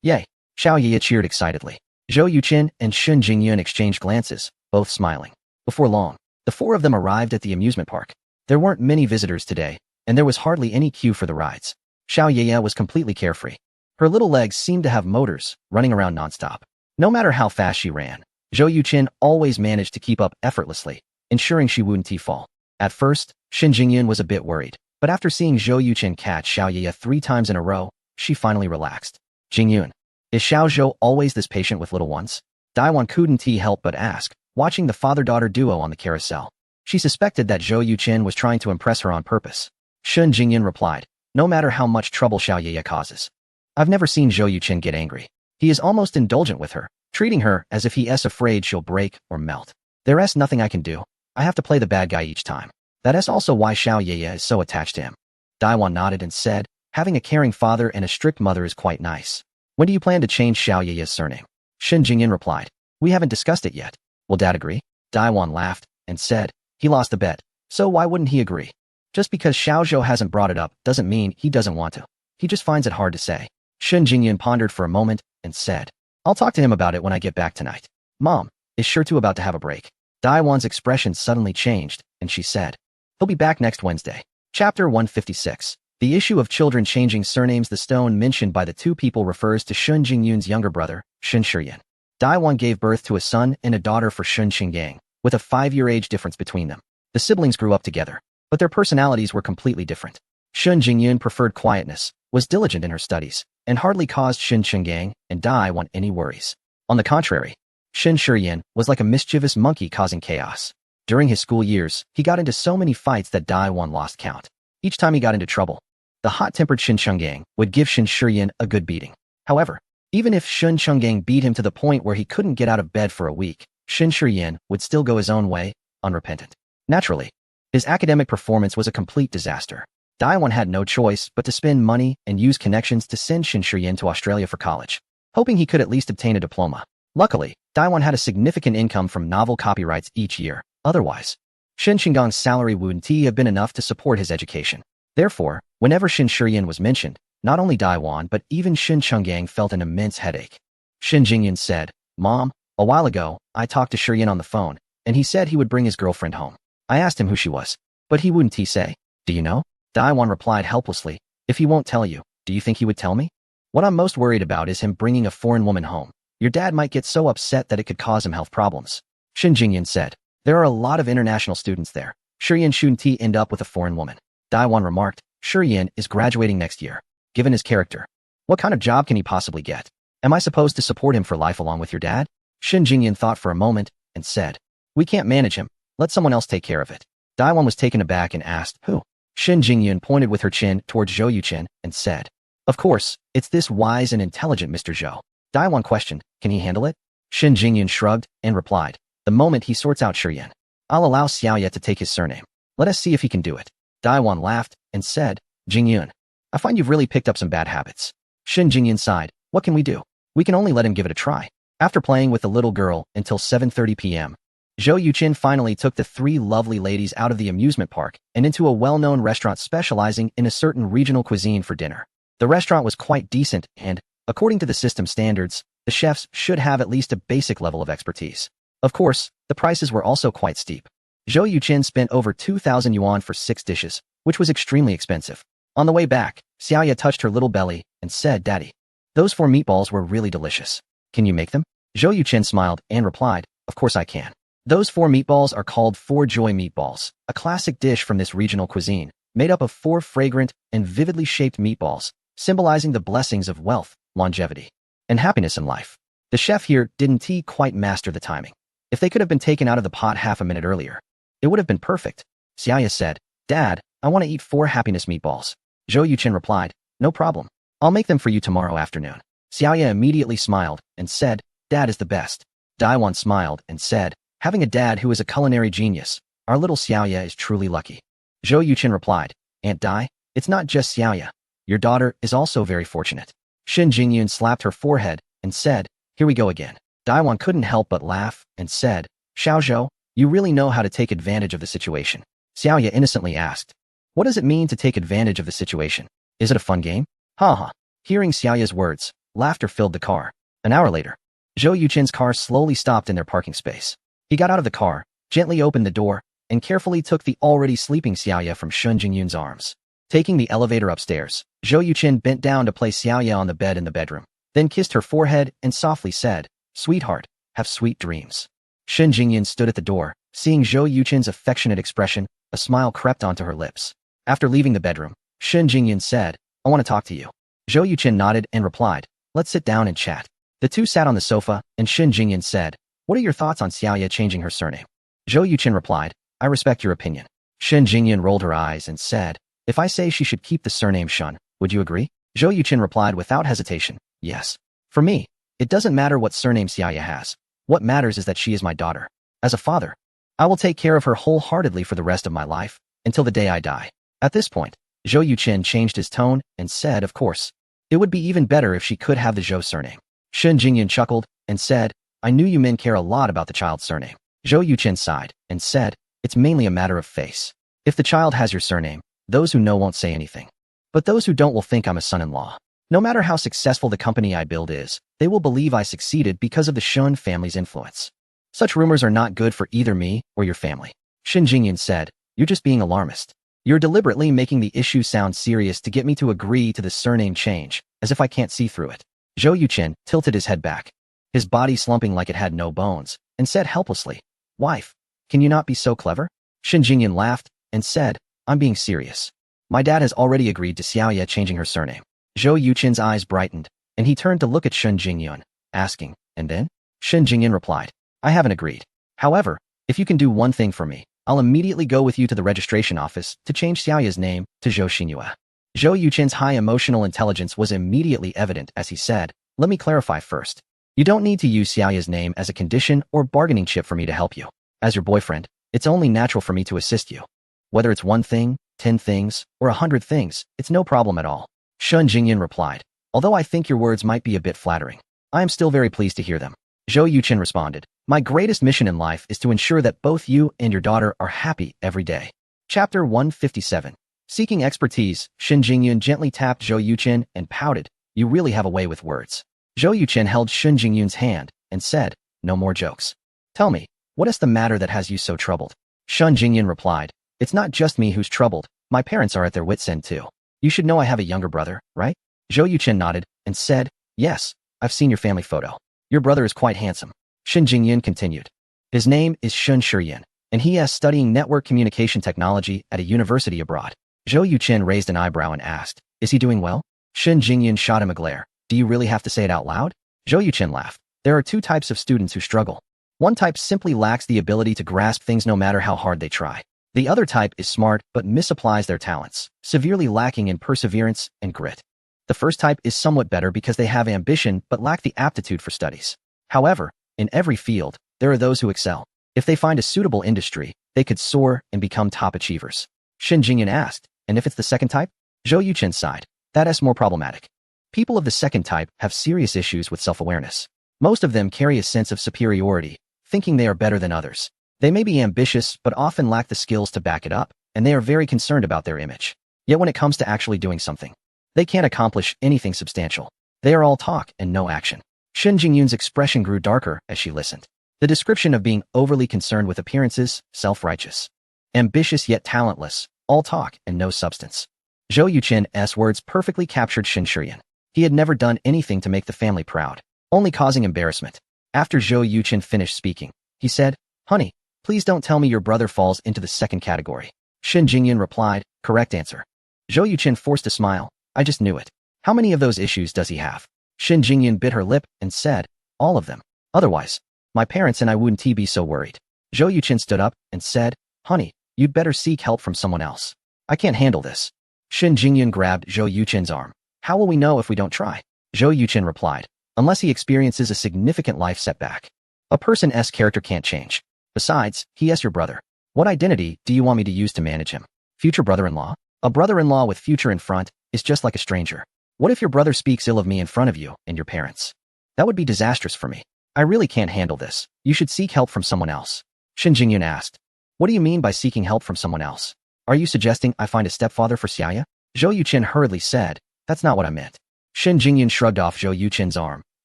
Yay. Xiao Ye cheered excitedly. Zhou Yuqin and Shun Jingyun exchanged glances, both smiling. Before long, the four of them arrived at the amusement park. There weren't many visitors today, and there was hardly any queue for the rides. Xiao Ye was completely carefree. Her little legs seemed to have motors, running around nonstop. No matter how fast she ran, Zhou Yuqin always managed to keep up effortlessly, ensuring she wouldn't fall. At first, Shun Jingyun was a bit worried, but after seeing Zhou Yuqin catch Xiao Ye 3 times in a row, she finally relaxed. Jingyun, is Xiao Zhou always this patient with little ones? Daiwan couldn't help but ask, watching the father-daughter duo on the carousel. She suspected that Zhou Yuqin was trying to impress her on purpose. Shun Jingyun replied, no matter how much trouble Xiao Ye causes. I've never seen Zhou Yuqin get angry. He is almost indulgent with her, treating her as if he is afraid she'll break or melt. There's nothing I can do. I have to play the bad guy each time. That is also why Xiao Ye is so attached to him. Daiwan nodded and said, having a caring father and a strict mother is quite nice. When do you plan to change Xiao Ye's surname? Shun Jingyun replied, we haven't discussed it yet. Will Dad agree? Daiwan laughed and said, he lost the bet, so why wouldn't he agree? Just because Xiao Zhou hasn't brought it up doesn't mean he doesn't want to. He just finds it hard to say. Shun Jingyun pondered for a moment and said, I'll talk to him about it when I get back tonight. Mom is sure to about to have a break. Daiwan's expression suddenly changed, and she said, he'll be back next Wednesday. Chapter 156. The issue of children changing surnames. The stone mentioned by the two people refers to Shun Jingyun's younger brother, Shun Shiyan. Daiwan gave birth to a son and a daughter for Shun Qinggang, with a 5-year age difference between them. The siblings grew up together, but their personalities were completely different. Shun Jingyun preferred quietness, was diligent in her studies, and hardly caused Shun Qinggang and Daiwan any worries. On the contrary, Shun Shiyan was like a mischievous monkey causing chaos. During his school years, he got into so many fights that Daiwan lost count. Each time he got into trouble, the hot-tempered Shun Qinggang would give Shun Shiyan a good beating. However, even if Shun Qinggang beat him to the point where he couldn't get out of bed for a week, Shun Shiyan would still go his own way, unrepentant. Naturally, his academic performance was a complete disaster. Daiwan had no choice but to spend money and use connections to send Shun Shiyan to Australia for college, hoping he could at least obtain a diploma. Luckily, Daiwan had a significant income from novel copyrights each year. Otherwise, Shun Qinggang's salary wouldn't have been enough to support his education. Therefore, whenever Shun Shiyan was mentioned, not only Daiwan but even Shun Qinggang felt an immense headache. Shun Jingyun said, Mom, a while ago, I talked to Shiyan on the phone, and he said he would bring his girlfriend home. I asked him who she was, but he wouldn't say. Do you know? Daiwan replied helplessly, if he won't tell you, do you think he would tell me? What I'm most worried about is him bringing a foreign woman home. Your dad might get so upset that it could cause him health problems. Shun Jingyun said, there are a lot of international students there. Shiyan shouldn't end up with a foreign woman. Daiwan remarked, Shiyan is graduating next year. Given his character, what kind of job can he possibly get? Am I supposed to support him for life along with your dad? Shun Jingyun thought for a moment and said, we can't manage him. Let someone else take care of it. Daiwan was taken aback and asked, who? Shun Jingyun pointed with her chin towards Zhou Yuqin and said, of course, it's this wise and intelligent Mr. Zhou. Daiwan questioned, can he handle it? Shun Jingyun shrugged and replied, the moment he sorts out Shiyan, I'll allow Xiao Ye to take his surname. Let us see if he can do it. Daiwan laughed and said, Jingyun, I find you've really picked up some bad habits. Shun Jingyun sighed, what can we do? We can only let him give it a try. After playing with the little girl until 7:30 p.m., Zhou Yuqin finally took the 3 lovely ladies out of the amusement park and into a well-known restaurant specializing in a certain regional cuisine for dinner. The restaurant was quite decent and, according to the system standards, the chefs should have at least a basic level of expertise. Of course, the prices were also quite steep. Zhou Yuqin spent over 2,000 yuan for 6 dishes, which was extremely expensive. On the way back, Xiao Ye touched her little belly and said, Daddy, those 4 meatballs were really delicious. Can you make them? Zhou Yuqin smiled and replied, of course I can. Those 4 meatballs are called 4 joy meatballs, a classic dish from this regional cuisine, made up of 4 fragrant and vividly shaped meatballs, symbolizing the blessings of wealth, longevity, and happiness in life. The chef here didn't quite master the timing. If they could have been taken out of the pot half a minute earlier, it would have been perfect. Xiao Ye said, Dad, I want to eat 4 happiness meatballs. Zhou Yuqin replied, no problem. I'll make them for you tomorrow afternoon. Xiao Ye immediately smiled and said, Dad is the best. Daiwan smiled and said, having a dad who is a culinary genius, our little Xiao Ye is truly lucky. Zhou Yuqin replied, Aunt Dai, it's not just Xiao Ye. Your daughter is also very fortunate. Shun Jingyun slapped her forehead and said, here we go again. Daiwan couldn't help but laugh and said, Xiao Zhou, you really know how to take advantage of the situation. Xiao Ye innocently asked, what does it mean to take advantage of the situation? Is it a fun game? Ha ha. Hearing Xiaoya's words, laughter filled the car. An hour later, Zhou Yuchen's car slowly stopped in their parking space. He got out of the car, gently opened the door, and carefully took the already sleeping Xiaoya from Shun Jingyun's arms. Taking the elevator upstairs, Zhou Yuchen bent down to place Xiaoya on the bed in the bedroom, then kissed her forehead and softly said, "Sweetheart, have sweet dreams." Shun Jingyun stood at the door. Seeing Zhou Yuchen's affectionate expression, a smile crept onto her lips. After leaving the bedroom, Shun Jingyun said, "I want to talk to you." Zhou Yuchen nodded and replied, "Let's sit down and chat." The two sat on the sofa, and Shun Jingyun said, "What are your thoughts on Xiaoya changing her surname?" Zhou Yuchen replied, "I respect your opinion." Shun Jingyun rolled her eyes and said, "If I say she should keep the surname Shun, would you agree?" Zhou Yuchen replied without hesitation, "Yes. For me, it doesn't matter what surname Xiaoya has. What matters is that she is my daughter. As a father, I will take care of her wholeheartedly for the rest of my life, until the day I die." At this point, Zhou Yuchen changed his tone and said, "Of course. It would be even better if she could have the Zhou surname." Shun Jingyun chuckled and said, "I knew you men care a lot about the child's surname." Zhou Yuchen sighed and said, "It's mainly a matter of face. If the child has your surname, those who know won't say anything. But those who don't will think I'm a son-in-law. No matter how successful the company I build is, they will believe I succeeded because of the Shun family's influence. Such rumors are not good for either me or your family." Shun Jingyun said, "You're just being alarmist. You're deliberately making the issue sound serious to get me to agree to the surname change, as if I can't see through it." Zhou Yuchen tilted his head back, his body slumping like it had no bones, and said helplessly, "Wife, can you not be so clever?" Shun Jingyun laughed and said, "I'm being serious. My dad has already agreed to Xiaoya changing her surname." Zhou Yuchen's eyes brightened, and he turned to look at Shun Jingyun, asking, "And then?" Shun Jingyun replied, "I haven't agreed. However, if you can do one thing for me, I'll immediately go with you to the registration office to change Xiaoya's name to Zhou Xinyue." Zhou Yuchen's high emotional intelligence was immediately evident as he said, "Let me clarify first. You don't need to use Xiaoya's name as a condition or bargaining chip for me to help you. As your boyfriend, it's only natural for me to assist you. Whether it's one thing, 10 things, or 100 things, it's no problem at all." Shun Jingyun replied, "Although I think your words might be a bit flattering, I am still very pleased to hear them." Zhou Yuchen responded, "My greatest mission in life is to ensure that both you and your daughter are happy every day." Chapter 157. Seeking expertise, Shun Jingyun gently tapped Zhou Yuchen and pouted, "You really have a way with words." Zhou Yuchen held Shun Jingyun's hand and said, "No more jokes. Tell me, what is the matter that has you so troubled?" Shun Jingyun replied, "It's not just me who's troubled. My parents are at their wits' end too. You should know I have a younger brother, right?" Zhou Yuchen nodded and said, "Yes, I've seen your family photo. Your brother is quite handsome." Shun Jingyun continued, "His name is Shun Shiyan, and he is studying network communication technology at a university abroad." Zhou Yuchen raised an eyebrow and asked, "Is he doing well?" Shun Jingyun shot him a glare. "Do you really have to say it out loud?" Zhou Yuchen laughed. "There are two types of students who struggle. One type simply lacks the ability to grasp things no matter how hard they try. The other type is smart but misapplies their talents, severely lacking in perseverance and grit. The first type is somewhat better because they have ambition but lack the aptitude for studies. However, in every field, there are those who excel. If they find a suitable industry, they could soar and become top achievers." Shun Jingyun asked, "And if it's the second type?" Zhou Yuchen sighed. "That is more problematic. People of the second type have serious issues with self-awareness. Most of them carry a sense of superiority, thinking they are better than others. They may be ambitious but often lack the skills to back it up, and they are very concerned about their image. Yet when it comes to actually doing something, they can't accomplish anything substantial. They are all talk and no action." Shun Jingyun's expression grew darker as she listened. The description of being overly concerned with appearances, self-righteous, ambitious yet talentless, all talk and no substance. Zhou Yuchen's words perfectly captured Shun Shiyan. He had never done anything to make the family proud, only causing embarrassment. After Zhou Yuchen finished speaking, he said, "Honey, please don't tell me your brother falls into the second category." Shun Jingyun replied, "Correct answer." Zhou Yuchen forced a smile. "I just knew it. How many of those issues does he have?" Shun Jingyun bit her lip and said, "All of them. Otherwise, my parents and I wouldn't be so worried." Zhou Yuchen stood up and said, "Honey, you'd better seek help from someone else. I can't handle this." Shun Jingyun grabbed Zhou Yuchen's arm. "How will we know if we don't try?" Zhou Yuchen replied, "Unless he experiences a significant life setback. A person's character can't change. Besides, he is your brother. What identity do you want me to use to manage him? Future brother-in-law? A brother-in-law with future in front is just like a stranger. What if your brother speaks ill of me in front of you and your parents? That would be disastrous for me. I really can't handle this. You should seek help from someone else." Shun Jingyun asked, "What do you mean by seeking help from someone else? Are you suggesting I find a stepfather for Xiaoya?" Zhou Yuqin hurriedly said, "That's not what I meant." Shen Jingyun shrugged off Zhou Yuqin's arm,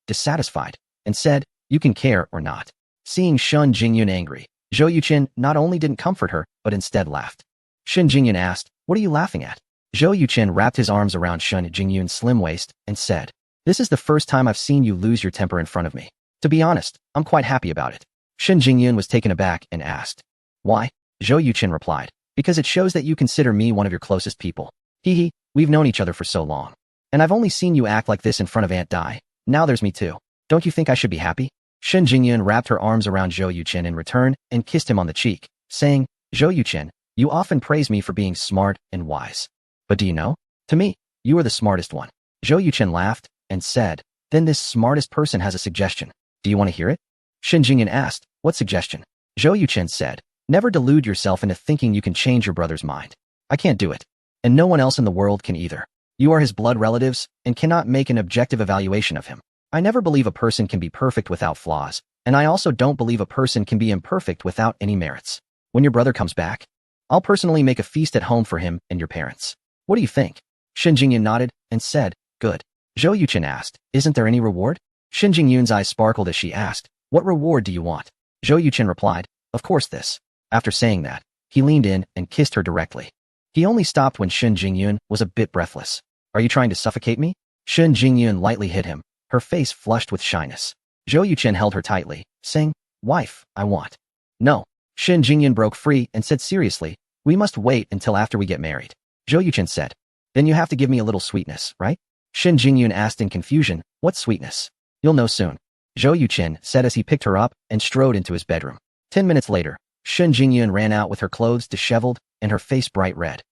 dissatisfied, and said, "You can care or not." Seeing Shen Jingyun angry, Zhou Yuqin not only didn't comfort her, but instead laughed. Shen Jingyun asked, "What are you laughing at?" Zhou Yuqin wrapped his arms around Shen Jingyun's slim waist and said, "This is the first time I've seen you lose your temper in front of me. To be honest, I'm quite happy about it." Shen Jingyun was taken aback and asked, "Why?" Zhou Yuqin replied, "Because it shows that you consider me one of your closest people. Hee, we've known each other for so long. And I've only seen you act like this in front of Aunt Dai. Now there's me too. Don't you think I should be happy?" Shen Jingyun wrapped her arms around Zhou Yuqin in return and kissed him on the cheek, saying, "Zhou Yuqin, you often praise me for being smart and wise. But do you know? To me, you are the smartest one." Zhou Yuqin laughed and said, "Then this smartest person has a suggestion. Do you want to hear it?" Shen Jingyun asked, "What suggestion?" Zhou Yuqin said, "Never delude yourself into thinking you can change your brother's mind. I can't do it. And no one else in the world can either. You are his blood relatives and cannot make an objective evaluation of him. I never believe a person can be perfect without flaws, and I also don't believe a person can be imperfect without any merits. When your brother comes back, I'll personally make a feast at home for him and your parents. What do you think?" Shen Jingyun nodded and said, "Good." Zhou Yuqin asked, "Isn't there any reward?" Shen Jingyun's eyes sparkled as she asked, "What reward do you want?" Zhou Yuqin replied, "Of course this." After saying that, he leaned in and kissed her directly. He only stopped when Shen Jingyun was a bit breathless. "Are you trying to suffocate me?" Shen Jingyun lightly hit him, her face flushed with shyness. Zhou Yuqin held her tightly, saying, "Wife, I want." "No." Shen Jingyun broke free and said seriously, "We must wait until after we get married." Zhou Yuqin said, "Then you have to give me a little sweetness, right?" Shen Jingyun asked in confusion, "What sweetness?" "You'll know soon," Zhou Yuqin said as he picked her up and strode into his bedroom. 10 minutes later, Shen Jingyun ran out with her clothes disheveled and her face bright red.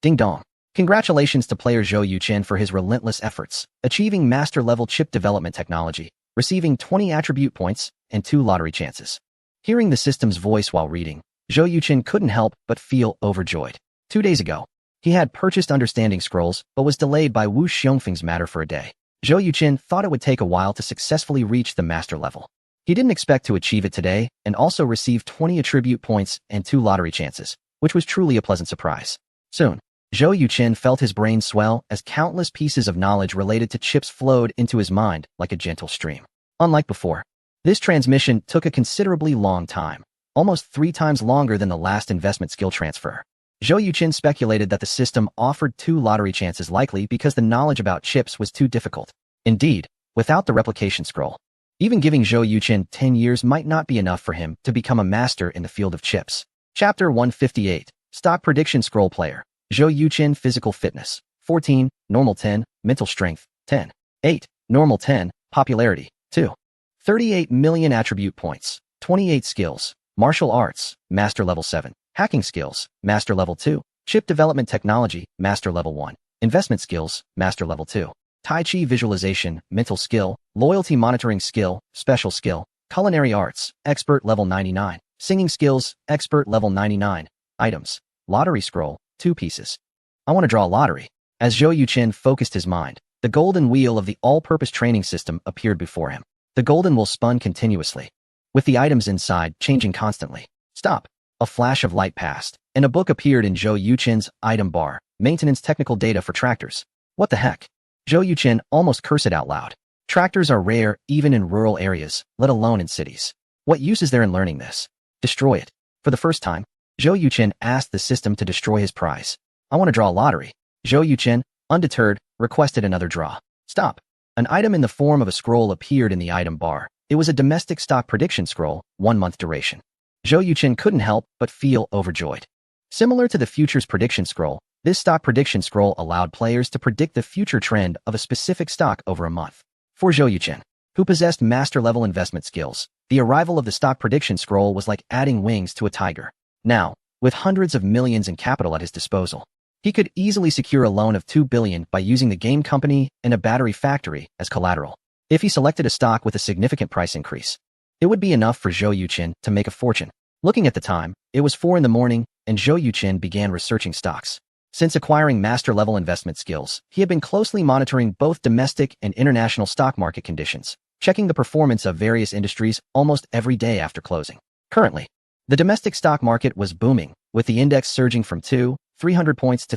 Ding dong. Congratulations to player Zhou Yuqin for his relentless efforts, achieving master-level chip development technology, receiving 20 attribute points and 2 lottery chances. Hearing the system's voice while reading, Zhou Yuqin couldn't help but feel overjoyed. 2 days ago, he had purchased understanding scrolls but was delayed by Wu Xiongfeng's matter for a day. Zhou Yuqin thought it would take a while to successfully reach the master level. He didn't expect to achieve it today and also receive 20 attribute points and 2 lottery chances, which was truly a pleasant surprise. Soon, Zhou Yuqin felt his brain swell as countless pieces of knowledge related to chips flowed into his mind like a gentle stream. Unlike before, this transmission took a considerably long time, almost 3 times longer than the last investment skill transfer. Zhou Yuqin speculated that the system offered 2 lottery chances likely because the knowledge about chips was too difficult. Indeed, without the replication scroll, even giving Zhou Yuqin 10 years might not be enough for him to become a master in the field of chips. Chapter 158, Stock Prediction Scroll Player. Zhou Yuqin Physical Fitness, 14, Normal 10, Mental Strength, 10, 8, Normal 10, Popularity, 2, 38 million Attribute Points, 28 Skills, Martial Arts, Master Level 7, Hacking Skills, Master Level 2, Chip Development Technology, Master Level 1, Investment Skills, Master Level 2, Tai Chi Visualization, Mental Skill, Loyalty Monitoring Skill, Special Skill, Culinary Arts, Expert Level 99, Singing Skills, Expert Level 99, Items, Lottery Scroll, 2 pieces. I want to draw a lottery. As Zhou Yuqin focused his mind, the golden wheel of the all-purpose training system appeared before him. The golden wheel spun continuously, with the items inside changing constantly. Stop. A flash of light passed, and a book appeared in Zhou Yuqin's item bar, Maintenance Technical Data for Tractors. What the heck? Zhou Yuqin almost cursed out loud. Tractors are rare even in rural areas, let alone in cities. What use is there in learning this? Destroy it. For the first time, Zhou Yuqin asked the system to destroy his prize. I want to draw a lottery. Zhou Yuqin, undeterred, requested another draw. Stop. An item in the form of a scroll appeared in the item bar. It was a domestic stock prediction scroll, 1-month duration. Zhou Yuqin couldn't help but feel overjoyed. Similar to the futures prediction scroll, this stock prediction scroll allowed players to predict the future trend of a specific stock over a month. For Zhou Yuqin, who possessed master-level investment skills, the arrival of the stock prediction scroll was like adding wings to a tiger. Now, with hundreds of millions in capital at his disposal, he could easily secure a loan of $2 billion by using the game company and a battery factory as collateral. If he selected a stock with a significant price increase, it would be enough for Zhou Yuqin to make a fortune. Looking at the time, it was 4 in the morning, and Zhou Yuqin began researching stocks. Since acquiring master-level investment skills, he had been closely monitoring both domestic and international stock market conditions, checking the performance of various industries almost every day after closing. Currently, the domestic stock market was booming, with the index surging from 300 points to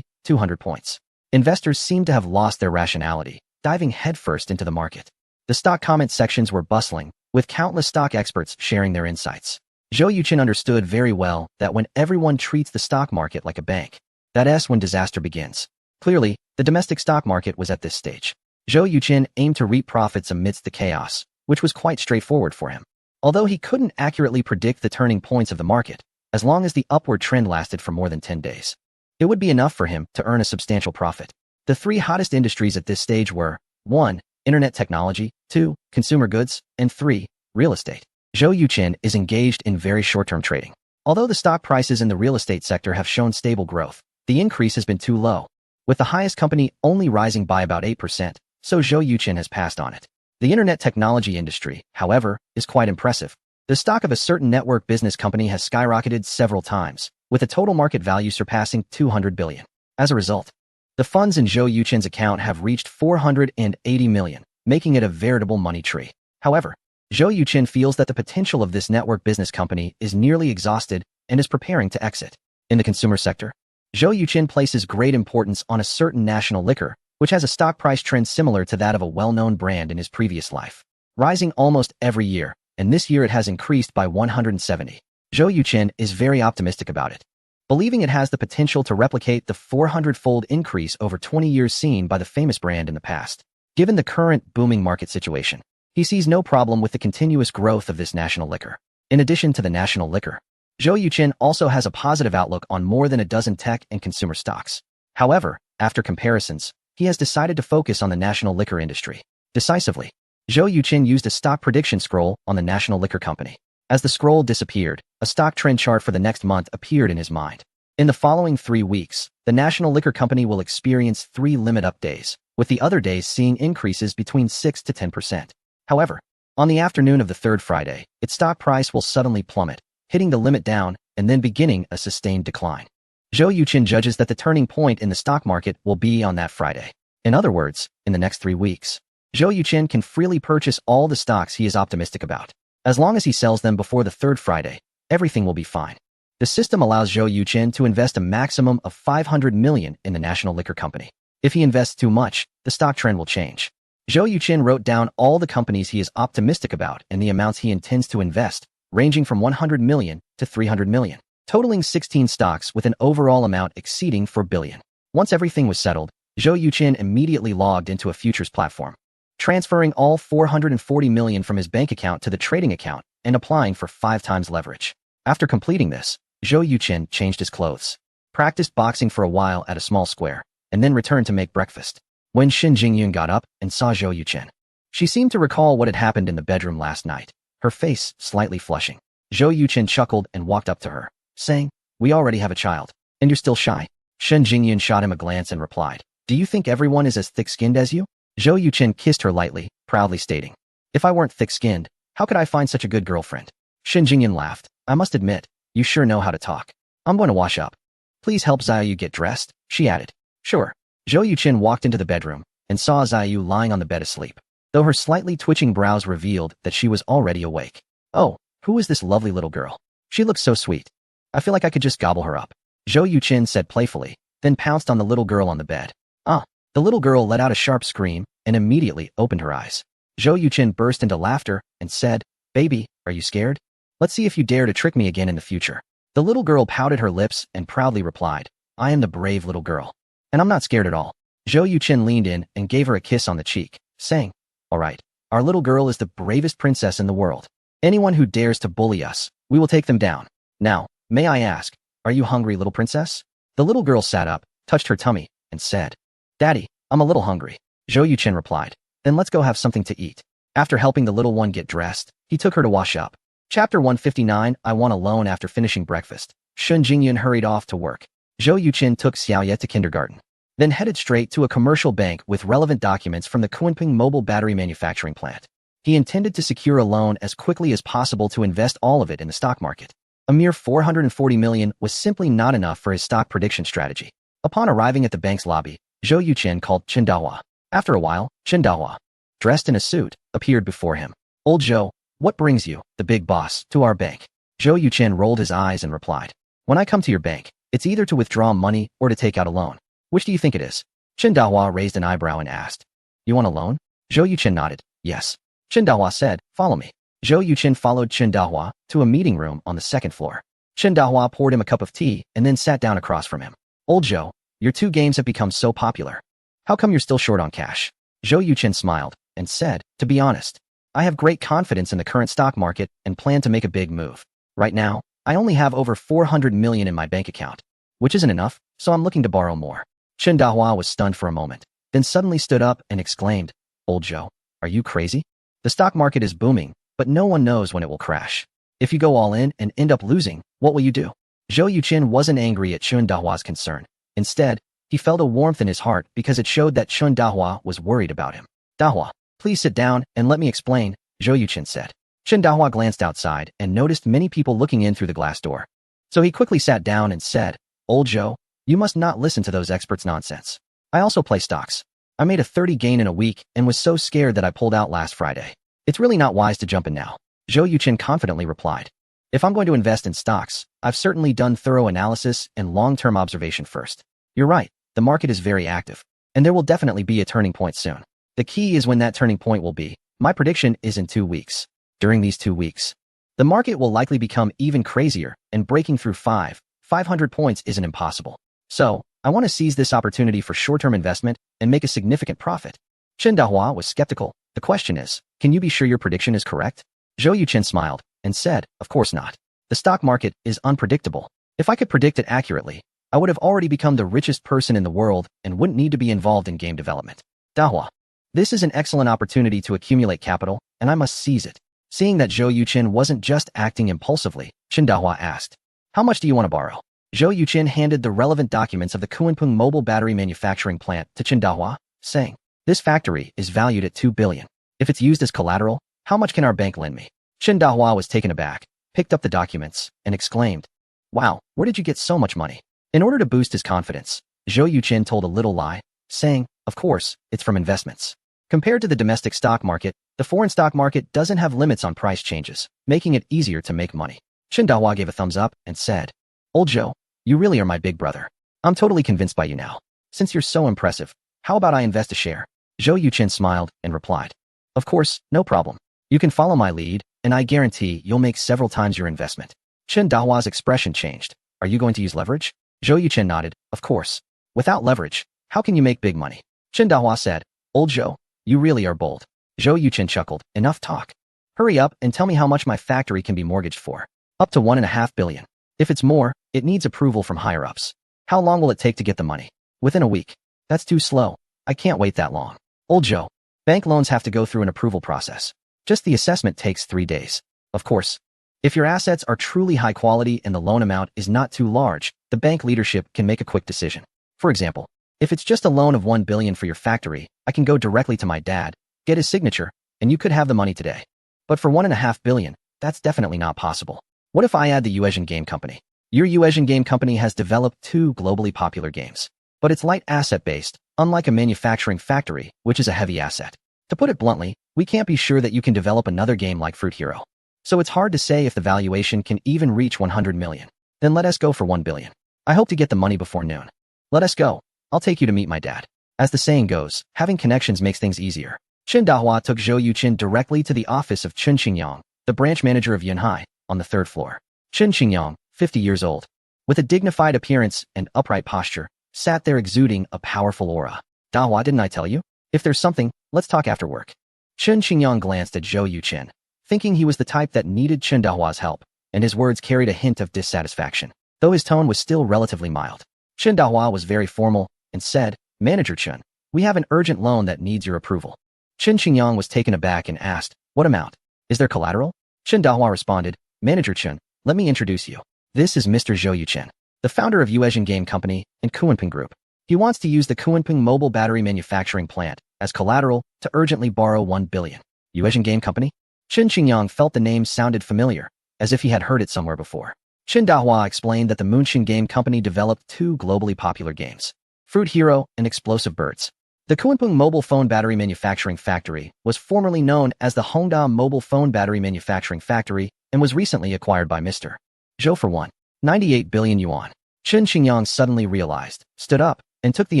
200 points. Investors seemed to have lost their rationality, diving headfirst into the market. The stock comment sections were bustling, with countless stock experts sharing their insights. Zhou Yuqin understood very well that when everyone treats the stock market like a bank, that's when disaster begins. Clearly, the domestic stock market was at this stage. Zhou Yuqin aimed to reap profits amidst the chaos, which was quite straightforward for him. Although he couldn't accurately predict the turning points of the market, as long as the upward trend lasted for more than 10 days, it would be enough for him to earn a substantial profit. The three hottest industries at this stage were 1. Internet technology, 2. Consumer goods, and 3. Real estate. Zhou Yuqin is engaged in very short-term trading. Although the stock prices in the real estate sector have shown stable growth, the increase has been too low, with the highest company only rising by about 8%, so Zhou Yuqin has passed on it. The internet technology industry, however, is quite impressive. The stock of a certain network business company has skyrocketed several times, with a total market value surpassing 200 billion. As a result, the funds in Zhou Yuqin's account have reached 480 million, making it a veritable money tree. However, Zhou Yuqin feels that the potential of this network business company is nearly exhausted and is preparing to exit. In the consumer sector, Zhou Yuqin places great importance on a certain national liquor, which has a stock price trend similar to that of a well-known brand in his previous life, rising almost every year, and this year it has increased by 170. Zhou Yuqin is very optimistic about it, believing it has the potential to replicate the 400-fold increase over 20 years seen by the famous brand in the past. Given the current booming market situation, he sees no problem with the continuous growth of this national liquor. In addition to the national liquor, Zhou Yuqin also has a positive outlook on more than a dozen tech and consumer stocks. However, after comparisons, he has decided to focus on the national liquor industry. Decisively, Zhou Yuqin used a stock prediction scroll on the national liquor company. As the scroll disappeared, a stock trend chart for the next month appeared in his mind. In the following 3 weeks, the national liquor company will experience 3 limit-up days, with the other days seeing increases between 6 to 10%. However, on the afternoon of the third Friday, its stock price will suddenly plummet, hitting the limit down and then beginning a sustained decline. Zhou Yuqin judges that the turning point in the stock market will be on that Friday. In other words, in the next 3 weeks, Zhou Yuqin can freely purchase all the stocks he is optimistic about. As long as he sells them before the third Friday, everything will be fine. The system allows Zhou Yuqin to invest a maximum of 500 million in the national liquor company. If he invests too much, the stock trend will change. Zhou Yuqin wrote down all the companies he is optimistic about and the amounts he intends to invest, ranging from 100 million to 300 million, totaling 16 stocks with an overall amount exceeding 4 billion. Once everything was settled, Zhou Yuqin immediately logged into a futures platform, transferring all 440 million from his bank account to the trading account and applying for 5 times leverage. After completing this, Zhou Yuqin changed his clothes, practiced boxing for a while at a small square, and then returned to make breakfast. When Shen Jingyun got up and saw Zhou Yuqin, she seemed to recall what had happened in the bedroom last night, her face slightly flushing. Zhou Yuqin chuckled and walked up to her, saying, "We already have a child, and you're still shy." Shen Jingyun shot him a glance and replied, "Do you think everyone is as thick-skinned as you?" Zhou Yuqin kissed her lightly, proudly stating, "If I weren't thick-skinned, how could I find such a good girlfriend?" Shen Jingyun laughed. "I must admit, you sure know how to talk. I'm going to wash up. Please help Xiaoyu get dressed," she added. "Sure." Zhou Yuqin walked into the bedroom and saw Xiaoyu lying on the bed asleep, though her slightly twitching brows revealed that she was already awake. "Oh, who is this lovely little girl? She looks so sweet. I feel like I could just gobble her up," Zhou Yuqin said playfully, then pounced on the little girl on the bed. "Ah!" The little girl let out a sharp scream and immediately opened her eyes. Zhou Yuqin burst into laughter and said, "Baby, are you scared? Let's see if you dare to trick me again in the future." The little girl pouted her lips and proudly replied, "I am the brave little girl, and I'm not scared at all." Zhou Yuqin leaned in and gave her a kiss on the cheek, saying, "All right, our little girl is the bravest princess in the world. Anyone who dares to bully us, we will take them down. Now, may I ask, are you hungry, little princess?" The little girl sat up, touched her tummy, and said, "Daddy, I'm a little hungry." Zhou Yuqin replied, "Then let's go have something to eat." After helping the little one get dressed, he took her to wash up. Chapter 159. I want a loan. After finishing breakfast, Shen Jingyun hurried off to work. Zhou Yuqin took Xiaoye to kindergarten, then headed straight to a commercial bank with relevant documents from the Kunping mobile battery manufacturing plant. He intended to secure a loan as quickly as possible to invest all of it in the stock market. A mere 440 million was simply not enough for his stock prediction strategy. Upon arriving at the bank's lobby, Zhou Yuqin called Chen Dahua. After a while, Chen Dahua, dressed in a suit, appeared before him. "Old Zhou, what brings you, the big boss, to our bank?" Zhou Yuqin rolled his eyes and replied, "When I come to your bank, it's either to withdraw money or to take out a loan. Which do you think it is? Chen Dahua raised an eyebrow and asked. You want a loan? Zhou Yuqin nodded. Yes. Chen Dahua said, follow me. Zhou Yuqin followed Chen Dahua to a meeting room on the second floor. Chen Dahua poured him a cup of tea and then sat down across from him. Old Zhou, your two games have become so popular. How come you're still short on cash? Zhou Yuqin smiled and said, to be honest, I have great confidence in the current stock market and plan to make a big move. Right now, I only have over 400 million in my bank account, which isn't enough, so I'm looking to borrow more. Chen Dahua was stunned for a moment, then suddenly stood up and exclaimed, Old Zhou, are you crazy? The stock market is booming, but no one knows when it will crash. If you go all in and end up losing, what will you do? Zhou Yuqin wasn't angry at Chen Dahua's concern. Instead, he felt a warmth in his heart because it showed that Chen Dahua was worried about him. Dahua, please sit down and let me explain, Zhou Yuqin said. Chen Dahua glanced outside and noticed many people looking in through the glass door. So he quickly sat down and said, Old Zhou, you must not listen to those experts' nonsense. I also play stocks. I made a 30 gain in a week and was so scared that I pulled out last Friday. It's really not wise to jump in now. Zhou Yuqin confidently replied. If I'm going to invest in stocks, I've certainly done thorough analysis and long-term observation first. You're right, the market is very active, and there will definitely be a turning point soon. The key is when that turning point will be. My prediction is in 2 weeks. During these 2 weeks, the market will likely become even crazier, and breaking through 500 points isn't impossible. So, I want to seize this opportunity for short-term investment and make a significant profit. Chen Dahua was skeptical. The question is, can you be sure your prediction is correct? Zhou Yuqin smiled and said, of course not. The stock market is unpredictable. If I could predict it accurately, I would have already become the richest person in the world and wouldn't need to be involved in game development. Dahua, this is an excellent opportunity to accumulate capital, and I must seize it. Seeing that Zhou Yuqin wasn't just acting impulsively, Chen Dahua asked, how much do you want to borrow? Zhou Yuqin handed the relevant documents of the Kunpeng mobile battery manufacturing plant to Chen Dahua, saying, this factory is valued at 2 billion. If it's used as collateral, how much can our bank lend me? Chen Dahua was taken aback, picked up the documents, and exclaimed, wow, where did you get so much money? In order to boost his confidence, Zhou Yuqin told a little lie, saying, of course, it's from investments. Compared to the domestic stock market, the foreign stock market doesn't have limits on price changes, making it easier to make money. Chen Dahua gave a thumbs up and said, Old Zhou, you really are my big brother. I'm totally convinced by you now. Since you're so impressive, how about I invest a share? Zhou Yuqin smiled and replied, of course, no problem. You can follow my lead, and I guarantee you'll make several times your investment. Chen Dahua's expression changed. Are you going to use leverage? Zhou Yuqin nodded, of course. Without leverage, how can you make big money? Chen Dahua said, Old Zhou, you really are bold. Zhou Yuqin chuckled, enough talk. Hurry up and tell me how much my factory can be mortgaged for. Up to 1.5 billion. If it's more, it needs approval from higher-ups. How long will it take to get the money? Within a week. That's too slow. I can't wait that long. Old Zhou, bank loans have to go through an approval process. Just the assessment takes 3 days. Of course, if your assets are truly high quality and the loan amount is not too large, the bank leadership can make a quick decision. For example, if it's just a loan of 1 billion for your factory, I can go directly to my dad, get his signature, and you could have the money today. But for 1.5 billion, that's definitely not possible. What if I add the Uasian Game Company? Your Uasian Game Company has developed 2 globally popular games, but it's light asset-based, unlike a manufacturing factory, which is a heavy asset. To put it bluntly, we can't be sure that you can develop another game like Fruit Hero. So it's hard to say if the valuation can even reach 100 million. Then let us go for 1 billion. I hope to get the money before noon. Let us go. I'll take you to meet my dad. As the saying goes, having connections makes things easier. Chen Dahua took Zhou Yuqin directly to the office of Chen Qingyang, the branch manager of Yunhai, on the 3rd floor. Chen Qingyang, 50 years old, with a dignified appearance and upright posture, sat there exuding a powerful aura. Dahua, didn't I tell you? If there's something, let's talk after work. Chen Qingyang glanced at Zhou Yuqin, thinking he was the type that needed Chen Dahua's help, and his words carried a hint of dissatisfaction, though his tone was still relatively mild. Chen Dahua was very formal and said, Manager Chen, we have an urgent loan that needs your approval. Chen Qingyang was taken aback and asked, what amount? Is there collateral? Chen Dahua responded, Manager Chen, let me introduce you. This is Mr. Zhou Yuqin, the founder of Uasian Game Company and Kunpeng Group. He wants to use the Kunpeng mobile battery manufacturing plant as collateral to urgently borrow 1 billion. Uasian Game Company? Chen Qingyang felt the name sounded familiar, as if he had heard it somewhere before. Chen Dahua explained that the Munshin Game Company developed 2 globally popular games, Fruit Hero and Explosive Birds. The Kunpeng mobile phone battery manufacturing factory was formerly known as the Hongda Mobile Phone Battery Manufacturing Factory and was recently acquired by Mr. Zhou for 1.98 billion yuan. Chen Qingyang suddenly realized, stood up, and took the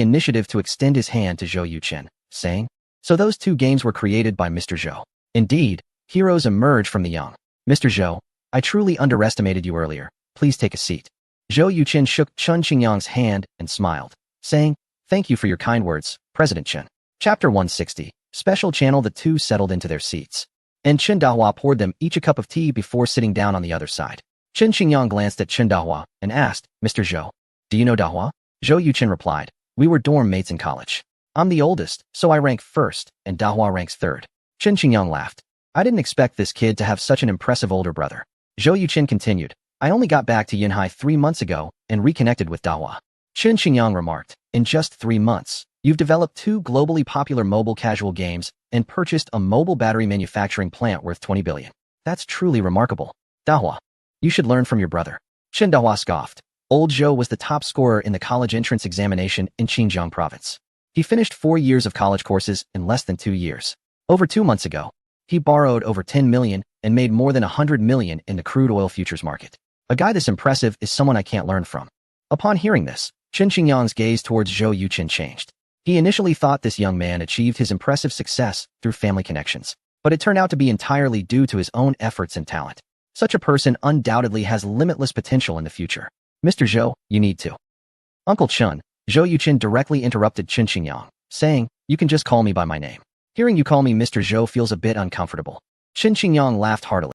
initiative to extend his hand to Zhou Yuchen, saying, "So those two games were created by Mr. Zhou. Indeed, heroes emerge from the young. Mr. Zhou, I truly underestimated you earlier. Please take a seat." Zhou Yuchen shook Chen Qingyang's hand and smiled, saying, "Thank you for your kind words, President Chen." Chapter 160, Special Channel. The two settled into their seats, and Chen Dahua poured them each a cup of tea before sitting down on the other side. Chen Qingyang glanced at Chen Dahua and asked, "Mr. Zhou, do you know Dahua?" Zhou Yuchen replied, "We were dorm mates in college. I'm the oldest, so I rank first, and Dahua ranks third." Chen Qingyang laughed. "I didn't expect this kid to have such an impressive older brother." Zhou Yuchen continued, "I only got back to Yinhai 3 months ago and reconnected with Dahua." Chen Qingyang remarked, "In just 3 months, you've developed 2 globally popular mobile casual games and purchased a mobile battery manufacturing plant worth 20 billion. That's truly remarkable. Dahua, you should learn from your brother." Chen Dahua scoffed. Old Zhou was the top scorer in the college entrance examination in Xinjiang province. He finished 4 years of college courses in less than 2 years. Over 2 months ago, he borrowed over 10 million and made more than 100 million in the crude oil futures market. A guy this impressive is someone I can't learn from. Upon hearing this, Chen Qingyang's gaze towards Zhou Yuchen changed. He initially thought this young man achieved his impressive success through family connections, but it turned out to be entirely due to his own efforts and talent. Such a person undoubtedly has limitless potential in the future. "Mr. Zhou, you need to." "Uncle Chen," Zhou Yuchen directly interrupted Chen Qingyang, saying, "You can just call me by my name. Hearing you call me Mr. Zhou feels a bit uncomfortable." Chen Qingyang laughed heartily.